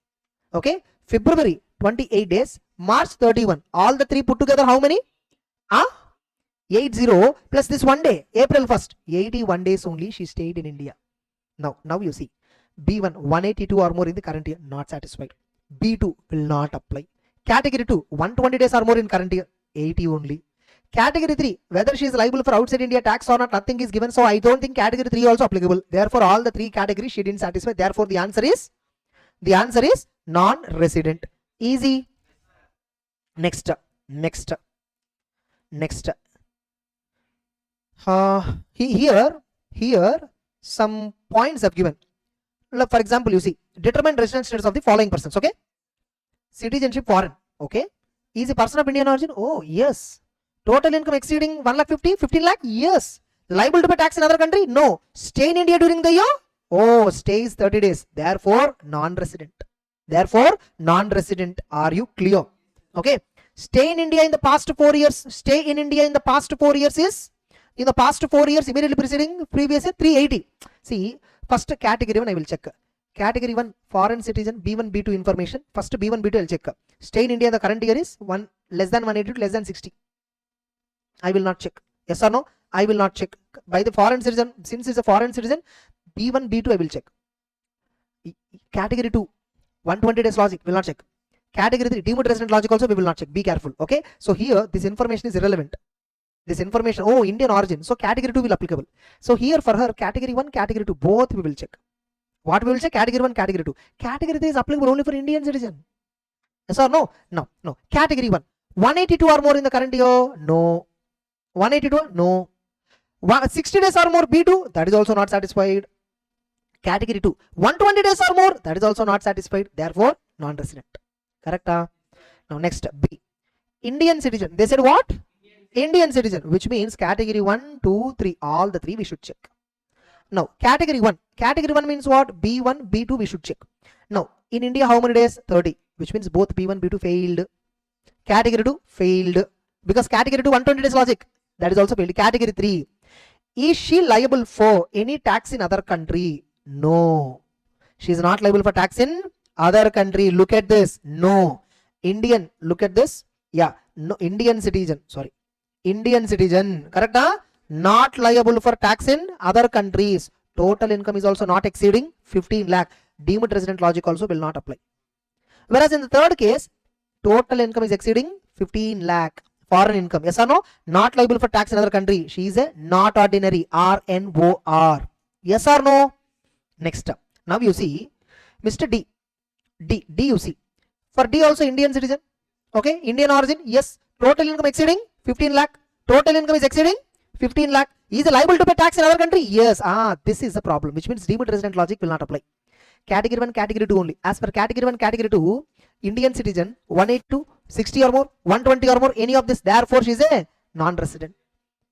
Okay. February 28 days. March 31. All the three put together how many? 80 plus this one day. April 1st. 81 days only she stayed in India. Now you see. B1 182 or more in the current year. Not satisfied. B2 will not apply. Category 2 120 days or more in current year. 80 only. Category 3, whether she is liable for outside India tax or not, nothing is given. So I don't think category 3 also applicable. Therefore, all the three categories she didn't satisfy. Therefore, the answer is non-resident. Easy. Next. Here some points have given. Look, for example, you see, determine resident status of the following persons. Okay. Citizenship foreign. Okay. Is a person of Indian origin? Oh, yes. Total income exceeding 1,50,000, 15 lakh? Yes. Liable to pay tax in other country? No. Stay in India during the year? Oh, stays 30 days. Therefore, non-resident. Are you clear? Okay. Stay in India in the past 4 years. Stay in India in the past 4 years is? In the past 4 years, immediately preceding previous year, 380. See, first category 1 I will check. Category 1, foreign citizen, B1, B2 information. First B1, B2 I will check. Stay in India in the current year is less than 180 to less than 60. I will not check. Yes or no? I will not check. By the foreign citizen, since it's a foreign citizen, B1, B2 I will check. Category 2, 120 days logic, will not check. Category 3, deemed resident logic also we will not check. Be careful. Okay. So here, this information is irrelevant. This information, oh, Indian origin. So category 2 will applicable. So here for her, category 1, category 2, both we will check. What we will check? Category 1, category 2. Category 3 is applicable only for Indian citizen. Yes or no? No. Category 1, 182 or more in the current year? No. 182? No. 60 days or more B2? That is also not satisfied. Category 2, 120 days or more? That is also not satisfied. Therefore, non-resident. Correct? Now next B. Indian citizen. They said what? Indian citizen, which means category 1, 2, 3. All the three we should check. Now, category 1. Category 1 means what? B1, B2 we should check. Now, in India, how many days? 30. Which means both B1, B2 failed. Category 2 failed. Because category 2, 120 days logic. That is also failed. Category 3. Is she liable for any tax in other country? No. She is not liable for tax in other country. Look at this. No. Indian. Look at this. Yeah. No. Indian citizen. Sorry. Indian citizen. Correct? Not liable for tax in other countries. Total income is also not exceeding 15 lakh. Deemed resident logic also will not apply. Whereas in the third case, total income is exceeding 15 lakh. Foreign income. Yes or no? Not liable for tax in other country. She is a not ordinary. RNOR. Yes or no? Next. Now you see, Mr. D you see. For D also Indian citizen. Okay. Indian origin. Yes. Total income exceeding 15 lakh. Total income is exceeding 15 lakh. Is liable to pay tax in other country? Yes. This is the problem. Which means deemed resident logic will not apply. Category 1, category 2 only. As per category 1, category 2, Indian citizen, 182, 60 or more, 120 or more, any of this. Therefore, she is a non-resident.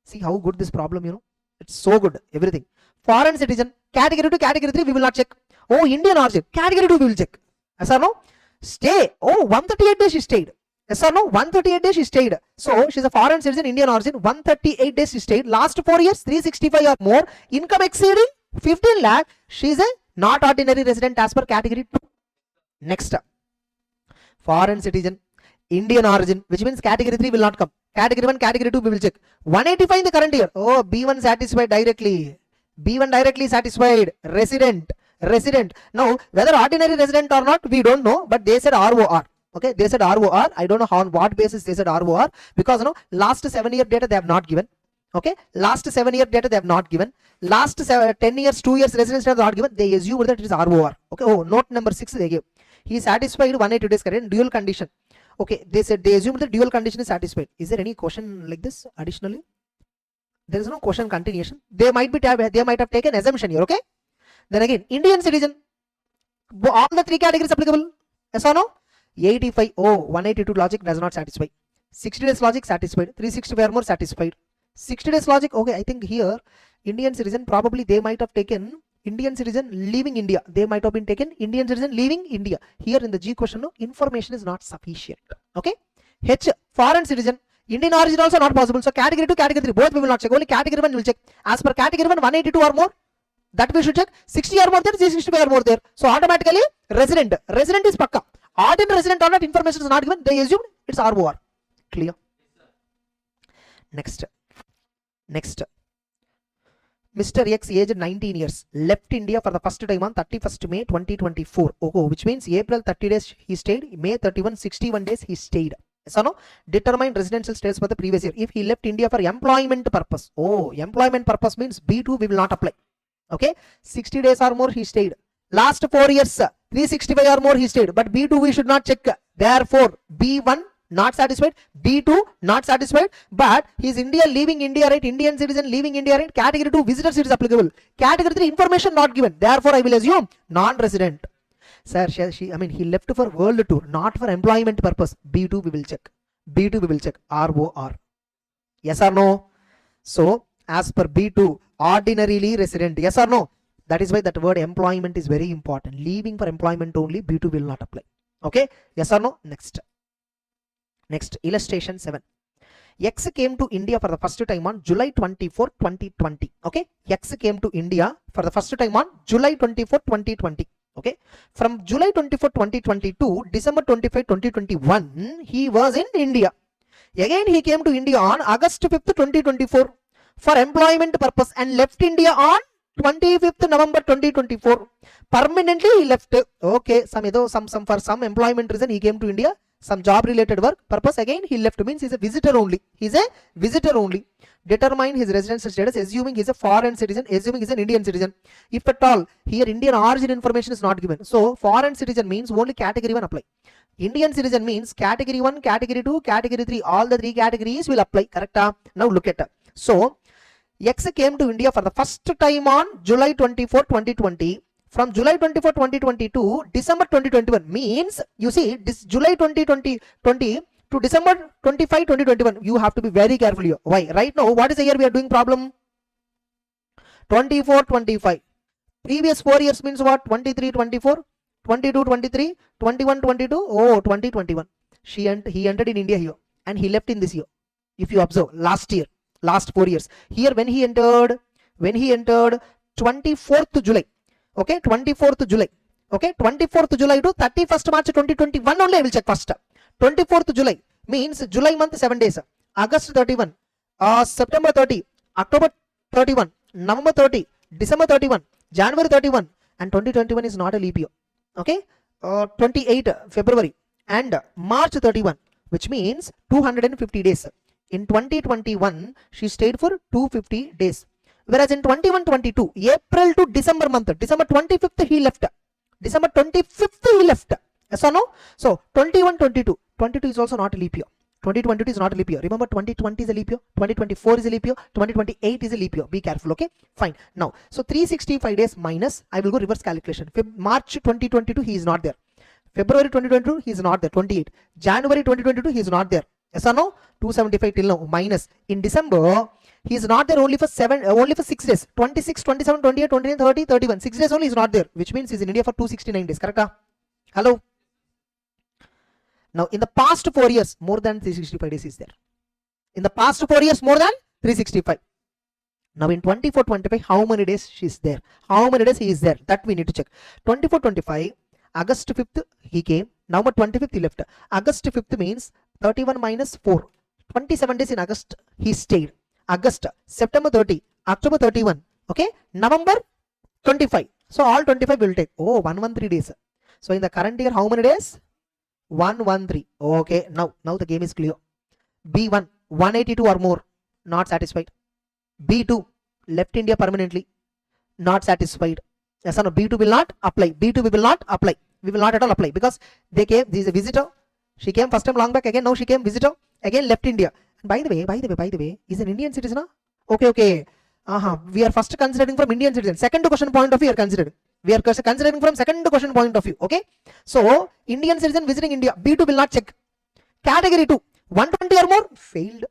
See how good this problem, It's so good. Everything. Foreign citizen, category 2, category 3, we will not check. Oh, Indian origin, category 2, we will check. Yes or no? Stay. Oh, 138 days she stayed. Yes or no? 138 days she stayed. So, she is a foreign citizen, Indian origin, 138 days she stayed. Last 4 years, 365 or more. Income exceeding 15 lakh. She is a not ordinary resident as per category 2. Next. Foreign citizen, Indian origin, which means category 3 will not come. Category 1, category 2 we will check. 185 in the current year. Oh, B1 satisfied directly. B1 directly satisfied. Resident. Now, whether ordinary resident or not, we don't know. But they said ROR. Okay, they said ROR. I don't know on what basis they said ROR. Because last 7 year data they have not given. Okay, last 7 year data they have not given. Last 10 years, 2 years residence data not given. They assume that it is ROR. Okay, oh, note number 6 they gave. He is satisfied 180 days correct dual condition. Okay, they said they assume that dual condition is satisfied. Is there any question like this additionally? There is no question continuation. They might have taken assumption here. Okay, then again Indian citizen, all the 3 categories applicable. Yes or no? 85, oh, 182 logic does not satisfy. 60 days logic satisfied. 365 or more satisfied. 60 days logic, okay, I think here Indian citizen, probably they might have taken Indian citizen leaving India. They might have been taken Indian citizen leaving India. Here in the G question, no, information is not sufficient. Okay. H, foreign citizen, Indian origin also not possible. So category 2, category 3, both we will not check. Only category 1 will check. As per category 1, 182 or more, that we should check. 60 or more there, 365 or more there. So automatically resident is pakka. Odd resident or not, information is not given. They assume it's ROR. Clear? Next. Mr. X, aged 19 years, left India for the first time on 31st May 2024. Oh, which means April 30 days he stayed, May 31, 61 days he stayed. Yes or no? Determine residential status for the previous year. If he left India for employment purpose. Oh, employment purpose means B2 we will not apply. Okay, 60 days or more he stayed. Last 4 years, 365 or more he stayed. But B2 we should not check. Therefore, B1 not satisfied, B2 not satisfied, but he is India leaving India, right? Indian citizen leaving India, right? Category 2 visitors it is applicable. Category 3 information not given. Therefore, I will assume non-resident. Sir, he left for world tour, not for employment purpose. B2 we will check. ROR. Yes or no? So, as per B2, ordinarily resident. Yes or no? That is why that word employment is very important. Leaving for employment only, B2 will not apply. Okay? Yes or no? Next, illustration 7. X came to India for the first time on July 24, 2020. Okay, X came to India for the first time on July 24, 2020. Okay, from July 24, 2020 to December 25, 2021, he was in India. Again, he came to India on August 5th, 2024 for employment purpose and left India on 25th November 2024. Permanently he left. Okay, for some employment reason he came to India. Some job related work purpose, again he left, means he's a visitor only. Determine his residence status, assuming he's a foreign citizen, assuming he's an Indian citizen. If at all, here Indian origin information is not given. So foreign citizen means only category 1 apply. Indian citizen means category 1, category 2, category 3, all the 3 categories will apply. Correct? Now look at it. So X came to India for the first time on July 24, 2020. From July 24, 2020 to December 2021 means, you see, this July 2020 to December 25, 2021, you have to be very careful here. Why? Right now, what is the year we are doing problem? 24, 25. Previous 4 years means what? 23, 24, 22, 23, 21, 22, oh, 2021. He entered in India here and he left in this year. If you observe, last 4 years. Here when he entered 24th July. Okay, 24th July. Okay, 24th July to 31st March 2021 only I will check first. 24th July means July month 7 days. August 31, September 30, October 31, November 30, December 31, January 31, and 2021 is not a leap year. Okay, 28 February and March 31, which means 250 days. In 2021, she stayed for 250 days. Whereas in 21-22, April to December month, December 25th he left. December 25th he left. Yes or no? So 21-22, 22 is also not a leap year. 2022 is not a leap year. Remember, 2020 is a leap year, 2024 is a leap year, 2028 is a leap year. Be careful, okay? Fine. Now, so 365 days minus, I will go reverse calculation. March 2022, he is not there. February 2022, he is not there. 28. January 2022, he is not there. Yes or no? 275 till now minus. In December, he is not there only for 6 days. 26, 27, 28, 29, 30, 31. 6 days only is not there, which means he is in India for 269 days. Correct? Hello? Now, in the past 4 years, more than 365 days is there. In the past 4 years, more than 365. Now, in 24-25, how many days she is there? How many days he is there? That we need to check. 24-25, August 5th, he came. November 25th, he left. August 5th means 31 minus 4. 27 days in August, he stayed. August, September 30, October 31, okay? November 25. So, all 25 will take. Oh, 113 days. So, in the current year, how many days? 113. Okay, now the game is clear. B1, 182 or more, not satisfied. B2 left India permanently, not satisfied. Yes or no? B2 will not apply. B2 we will not apply. We will not at all apply because they came. This is a visitor. She came first time long back. Again now she came visitor. Again left India. And by the way, is an Indian citizen? Okay. We are first considering from Indian citizen. Second question point of view, we are considering. We are considering from second question point of view. Okay. So Indian citizen visiting India. B2 will not check. Category 2, 120 or more, failed.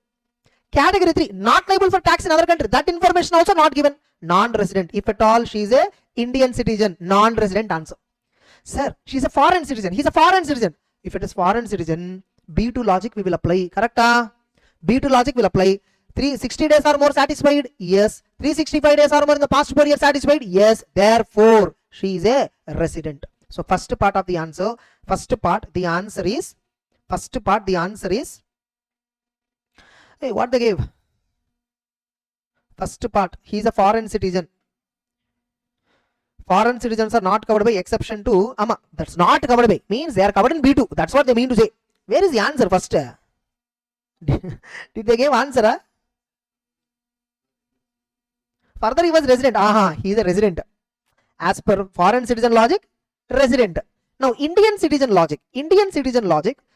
Category 3, not liable for tax in other country. That information also not given. Non-resident. If at all she is a Indian citizen, non-resident answer. Sir, she is a foreign citizen. He is a foreign citizen. If it is foreign citizen, B2 logic we will apply. Correct? B2 logic will apply. 360 days or more satisfied? Yes. 365 days or more in the past 4 years satisfied? Yes. Therefore, she is a resident. So first part of the answer, the answer is, hey, what they gave? First part, he is a foreign citizen. Foreign citizens are not covered by exception to AMA. That's not covered by, means they are covered in B2. That's what they mean to say. Where is the answer first? Did they give answer? Further he was resident. He is a resident. As per foreign citizen logic, resident. Now Indian citizen logic.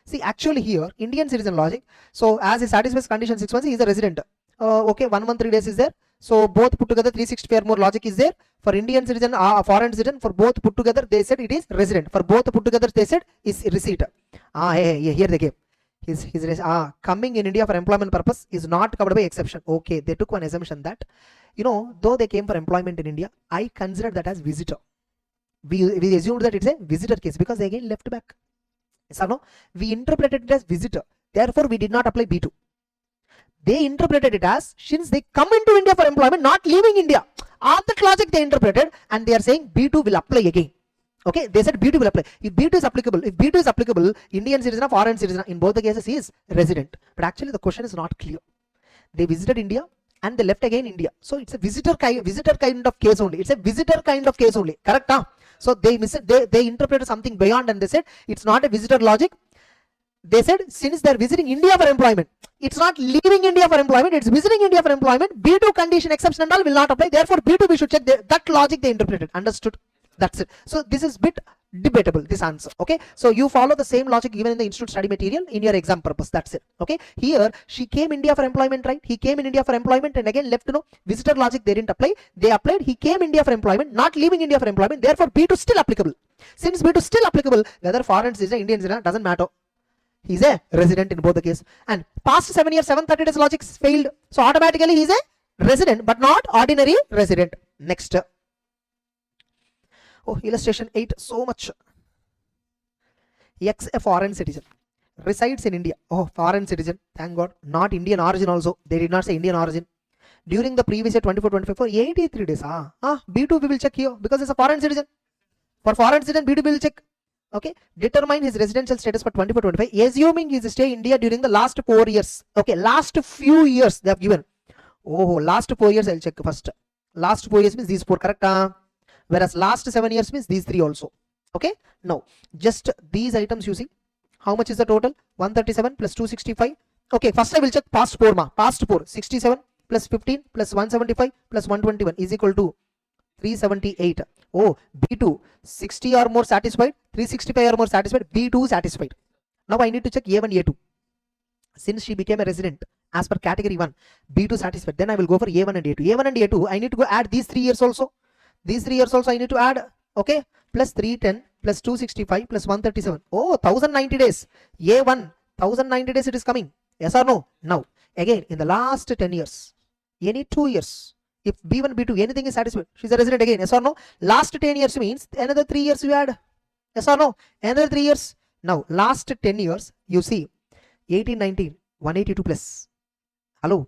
See, actually here, Indian citizen logic. So as he satisfies condition 6 months, he is a resident. Okay, 1 month 3 days is there. So both put together 365 or more logic is there. For Indian citizen, foreign citizen, for both put together they said it is resident. For both put together they said is receipt. Here they gave. His coming in India for employment purpose is not covered by exception. Okay, they took one assumption that, though they came for employment in India, I consider that as visitor. We assumed that it's a visitor case because they again left back. Yes or no? We interpreted it as visitor. Therefore, we did not apply B2. They interpreted it as, since they come into India for employment, not leaving India. On that logic they interpreted, and they are saying B2 will apply again. Okay, they said B2 will apply. If B2 is applicable, Indian citizen or foreign citizen, in both the cases he is resident. But actually the question is not clear. They visited India and they left again India. So it's a visitor kind of case only. It's a visitor kind of case only. Correct? So they interpreted something beyond and they said it's not a visitor logic. They said since they are visiting India for employment, it's not leaving India for employment, it's visiting India for employment. B2 condition exception and all will not apply. Therefore B2 we should check. That logic they interpreted. Understood? That's it. So this is bit debatable, this answer. Okay, so you follow the same logic given in the institute study material in your exam purpose. That's it. Okay, here she came India for employment, right? He came in India for employment and again left. Visitor logic they didn't apply. They applied. He came India for employment, not leaving India for employment. Therefore B2 still applicable. Since B2 still applicable, whether foreign citizen, Indian citizen, doesn't matter. He's a resident in both the case. And past 7 years, 730 days logic failed. So automatically he's a resident, but not ordinary resident. Next. Oh, illustration 8, so much. X, a foreign citizen, resides in India. Oh, foreign citizen, thank God. Not Indian origin also. They did not say Indian origin. During the previous year 24-25 for 83 days. B2 we will check here because it's a foreign citizen. For foreign citizen, B2 we will check. Okay, determine his residential status for 24-25, assuming he is stay in India during the last 4 years. Okay, last few years they have given. Oh, last 4 years I'll check first. Last 4 years means these 4, correct? Whereas last 7 years means these 3 also. Okay, now just these items you see. How much is the total? 137 plus 265. Okay, first I will check past 4. Past 4, 67 plus 15 plus 175 plus 121 is equal to 378. Oh, B2 60 or more satisfied, 365 or more satisfied, B2 satisfied. Now I need to check A1, A2. Since she became a resident as per category 1, B2 satisfied. Then I will go for A1 and A2. A1 and A2 I need to go add these 3 years also. These 3 years also I need to add. Okay, plus 310 plus 265 plus 137. Oh, 1090 days. A1, 1090 days it is coming. Yes or no? Now, again, in the last 10 years, any 2 years, if B1, B2, anything is satisfied, she's a resident again. Yes or no? Last 10 years means another 3 years you add. Yes or no? Another 3 years. Now, last 10 years, you see, 18, 19, 182 plus. Hello?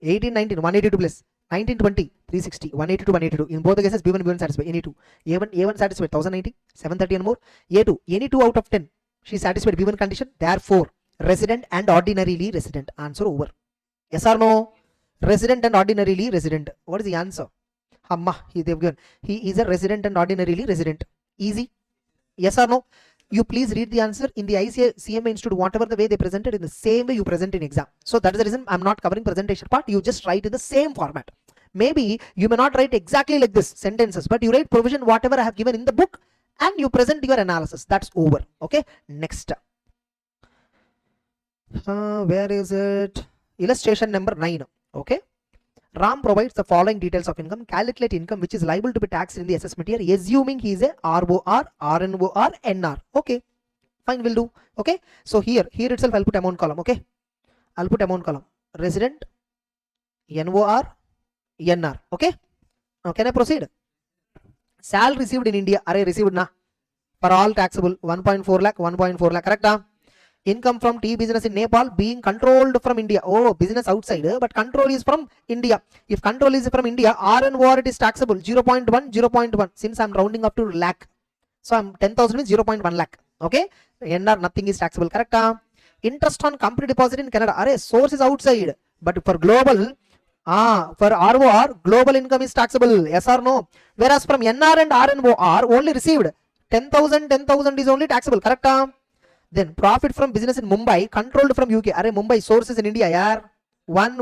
18, 19, 182 plus. 1920, 360, 182, 182. In both the cases, B1, B1 satisfied. Any 2. A1 satisfied, 1090, 730 and more. A2, any 2 out of 10. She satisfied B1 condition. Therefore, resident and ordinarily resident. Answer over. Yes or no? Resident and ordinarily resident. What is the answer? They've given. He is a resident and ordinarily resident. Easy. Yes or no? You please read the answer in the CMA Institute, whatever the way they presented, in the same way you present in exam. So that is the reason I'm not covering presentation part. You just write in the same format. Maybe you may not write exactly like this sentences, but you write provision whatever I have given in the book and you present your analysis. That's over. Okay, next. Where is it? Illustration number 9. Okay, Ram provides the following details of income. Calculate income which is liable to be taxed in the assessment year, assuming he is a ROR, RNOR, NR. Okay, fine, will do. Okay, so here itself I'll put amount column. Okay, I'll put amount column. Resident, NOR, NR. Okay, now can I proceed? Salary received in India, array received na, for all taxable 1.4 lakh, 1.4 lakh, correct? Income from tea business in Nepal being controlled from India. Oh, business outside, but control is from India. If control is from India, R and OR it is taxable 0.1, 0.1. Since I'm rounding up to lakh, so I'm 10,000 is 0.1 lakh. Okay, NR nothing is taxable, correct? Interest on company deposit in Canada. Array source is outside, but for global, for ROR global income is taxable. Yes or no? Whereas from NR and RNOR only received 10,000 is only taxable, correct? Then profit from business in Mumbai controlled from UK. Array Mumbai sources in India, yaar. 1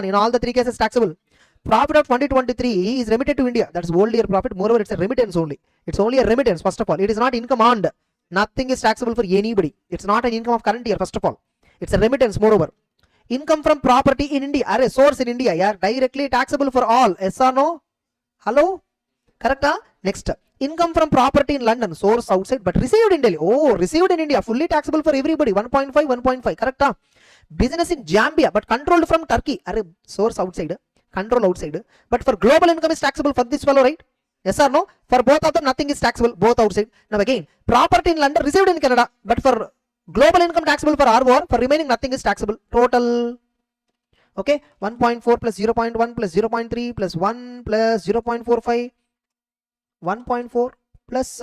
in all the 3 cases taxable. Profit of 2023 is remitted to India. That's whole year profit. Moreover, it's a remittance only. It's only a remittance. First of all, it is not income earned. Nothing is taxable for anybody. It's not an income of current year. First of all, it's a remittance. Moreover, income from property in India. Array source in India, yaar. Directly taxable for all. Yes or no? Hello? Correct? Next. Income from property in London, source outside, but received in Delhi. Oh, received in India, fully taxable for everybody. 1.5, 1.5. Correct? Business in Zambia, but controlled from Turkey. Array, source outside, control outside. But for global income is taxable for this fellow, right? Yes or no? For both of them, nothing is taxable, both outside. Now again, property in London, received in Canada, but for global income taxable for ROR, for remaining nothing is taxable. Total. Okay, 1.4 plus 0.1 plus 0.3 plus 1 plus 0.45. 1.4 plus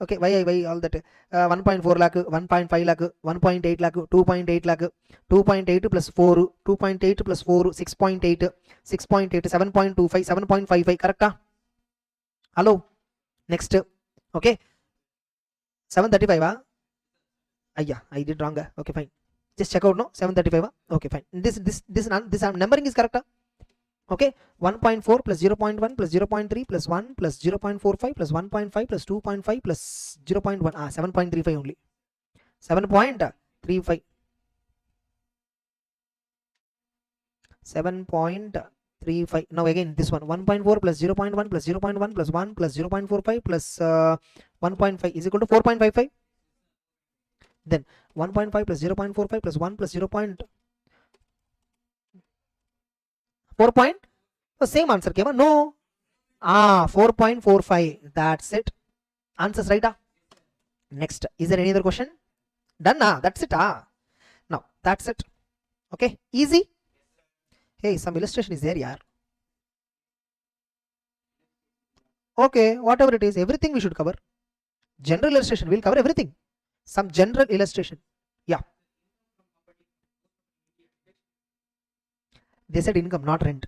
okay, why all that 1.4 lakh, 1.5 lakh, 1.8 lakh, 2.8 lakh, 2.8 plus 4, 2.8 plus 4, 6.8, 6.8, 7.25, 7.55, correct? Hello, next. Okay, 735. Yeah, I did wrong. Okay, fine, just check out. No, 735. Okay, fine. This numbering is correct. Okay, 1.4 plus 0.1 plus 0.3 plus 1 plus 0.45 plus 1.5 plus 2.5 plus 0.1. 7.35 only. 7.35. 7.35. Now again this one. 1.4 plus 0.1 plus 0.1 plus 1 plus 0.45 plus 1.5 is equal to 4.55. Then 1.5 plus 0.45 plus 1 plus 0. 4. The same answer came. No. 4.45. That's it. Answers right. Next. Is there any other question? Done. That's it. Now that's it. Okay. Easy. Hey, some illustration is there, yaar. Okay. Whatever it is, everything we should cover. General illustration. We'll cover everything. Some general illustration. Yeah. They said income, not rent.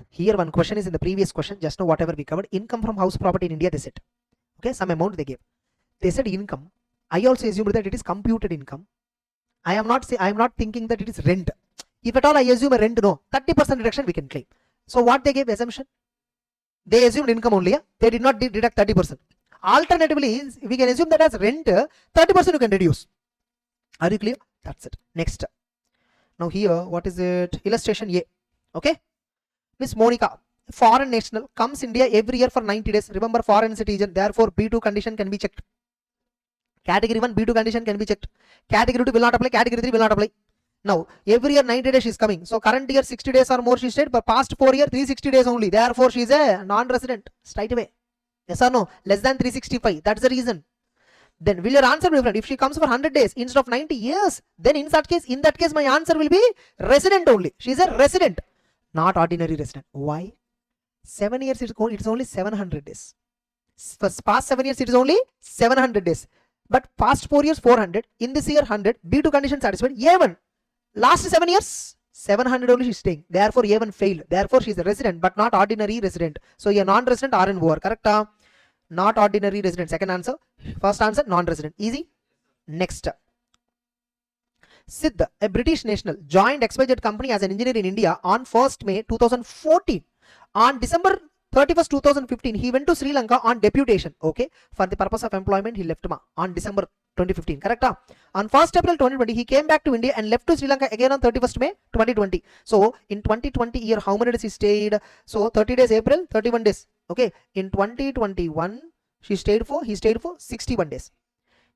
Here one question is in the previous question, just now whatever we covered, income from house property in India, they said. Okay, some amount they gave. They said income. I also assumed that it is computed income. I am not thinking that it is rent. If at all I assume a rent, no, 30% reduction we can claim. So what they gave assumption? They assumed income only. They did not deduct 30%. Alternatively, we can assume that as rent, 30% you can reduce. Are you clear? That's it. Next. Now here, what is it? Illustration A. Okay. Miss Monica, foreign national, comes India every year for 90 days. Remember, foreign citizen. Therefore, B2 condition can be checked. Category 1 B2 condition can be checked. Category 2 will not apply. Category 3 will not apply. Now, every year 90 days she is coming. So current year 60 days or more she stayed. But past 4 years 360 days only. Therefore, she is a non-resident. Straight away. Yes or no? Less than 365. That's the reason. Then will your answer be different? If she comes for 100 days instead of 90 years, then in that case my answer will be resident only. She is a resident, not ordinary resident. Why? 7 years it's only 700 days. For past 7 years it is only 700 days. But past 4 years 400. In this year 100. B2 condition satisfied. A1. Last 7 years 700 only she is staying. Therefore A1 failed. Therefore she is a resident but not ordinary resident. So a non-resident R and OR. Correct? Not ordinary resident. Second answer. First answer non-resident. Easy. Next. Siddh, a British national, joined XYZ company as an engineer in India on 1st May 2014. On December 31st, 2015, he went to Sri Lanka on deputation. Okay, for the purpose of employment, he left on December 2015. Correct? On 1st April 2020, he came back to India and left to Sri Lanka again on 31st May 2020. So in 2020 year, how many days he stayed? So 30 days April, 31 days. Okay, in 2021, he stayed for 61 days.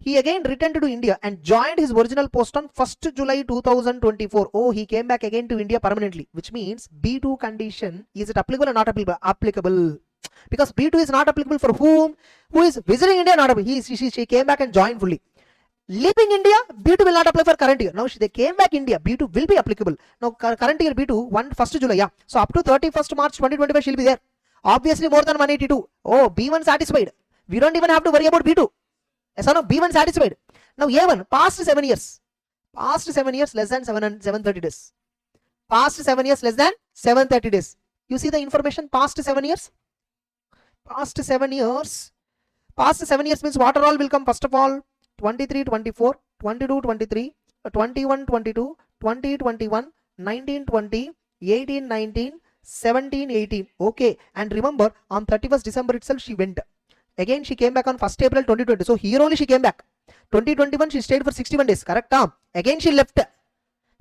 He again returned to India and joined his original post on 1st July 2024. Oh, he came back again to India permanently, which means B2 condition, is it applicable or not applicable? Applicable. Because B2 is not applicable for whom? Who is visiting India? Not applicable. She came back and joined fully. Leaving India, B2 will not apply for current year. Now they came back India, B2 will be applicable. Now current year B2, 1st July, yeah. So up to 31st March 2025, she'll be there. Obviously more than 182. Oh, B1 satisfied. We don't even have to worry about B2. Yes or no? B1 satisfied. Now A1, past 7 years. Past 7 years less than 730 days. Past 7 years less than 730 days. You see the information past 7 years? Past 7 years. Past 7 years means what all will come? First of all, 23, 24, 22, 23, 21, 22, 20, 21, 19, 20, 18, 19, 17, 18. Okay. And remember, on 31st December itself, she went. Again, she came back on 1st April 2020. So here only she came back. 2021, she stayed for 61 days. Correct? Again, she left.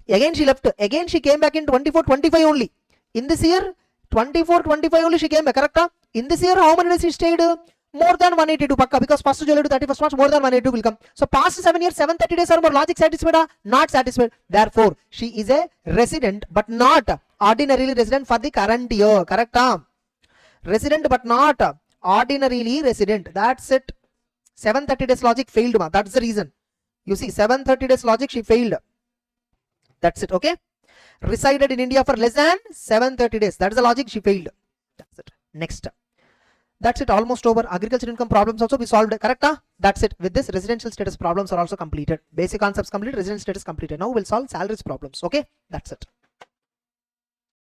Again, she left. Again, she came back in 24, 25 only. In this year, 24, 25 only she came back. Correct? In this year, how many days she stayed? More than 182 pakka, because 1st July to 31st March, more than 182 will come. So past 7 years, 730 days or more, logic satisfied? Not satisfied. Therefore, she is a resident but not ordinarily resident for the current year. Correct? Resident but not ordinarily resident. That's it. 730 days logic failed. That's the reason. You see, 730 days logic, she failed. That's it. Okay. Resided in India for less than 730 days. That's the logic, she failed. That's it. Next. That's it. Almost over. Agriculture income problems also we solved. Correct? That's it. With this, residential status problems are also completed. Basic concepts completed. Residential status completed. Now we'll solve salaries problems. Okay. That's it.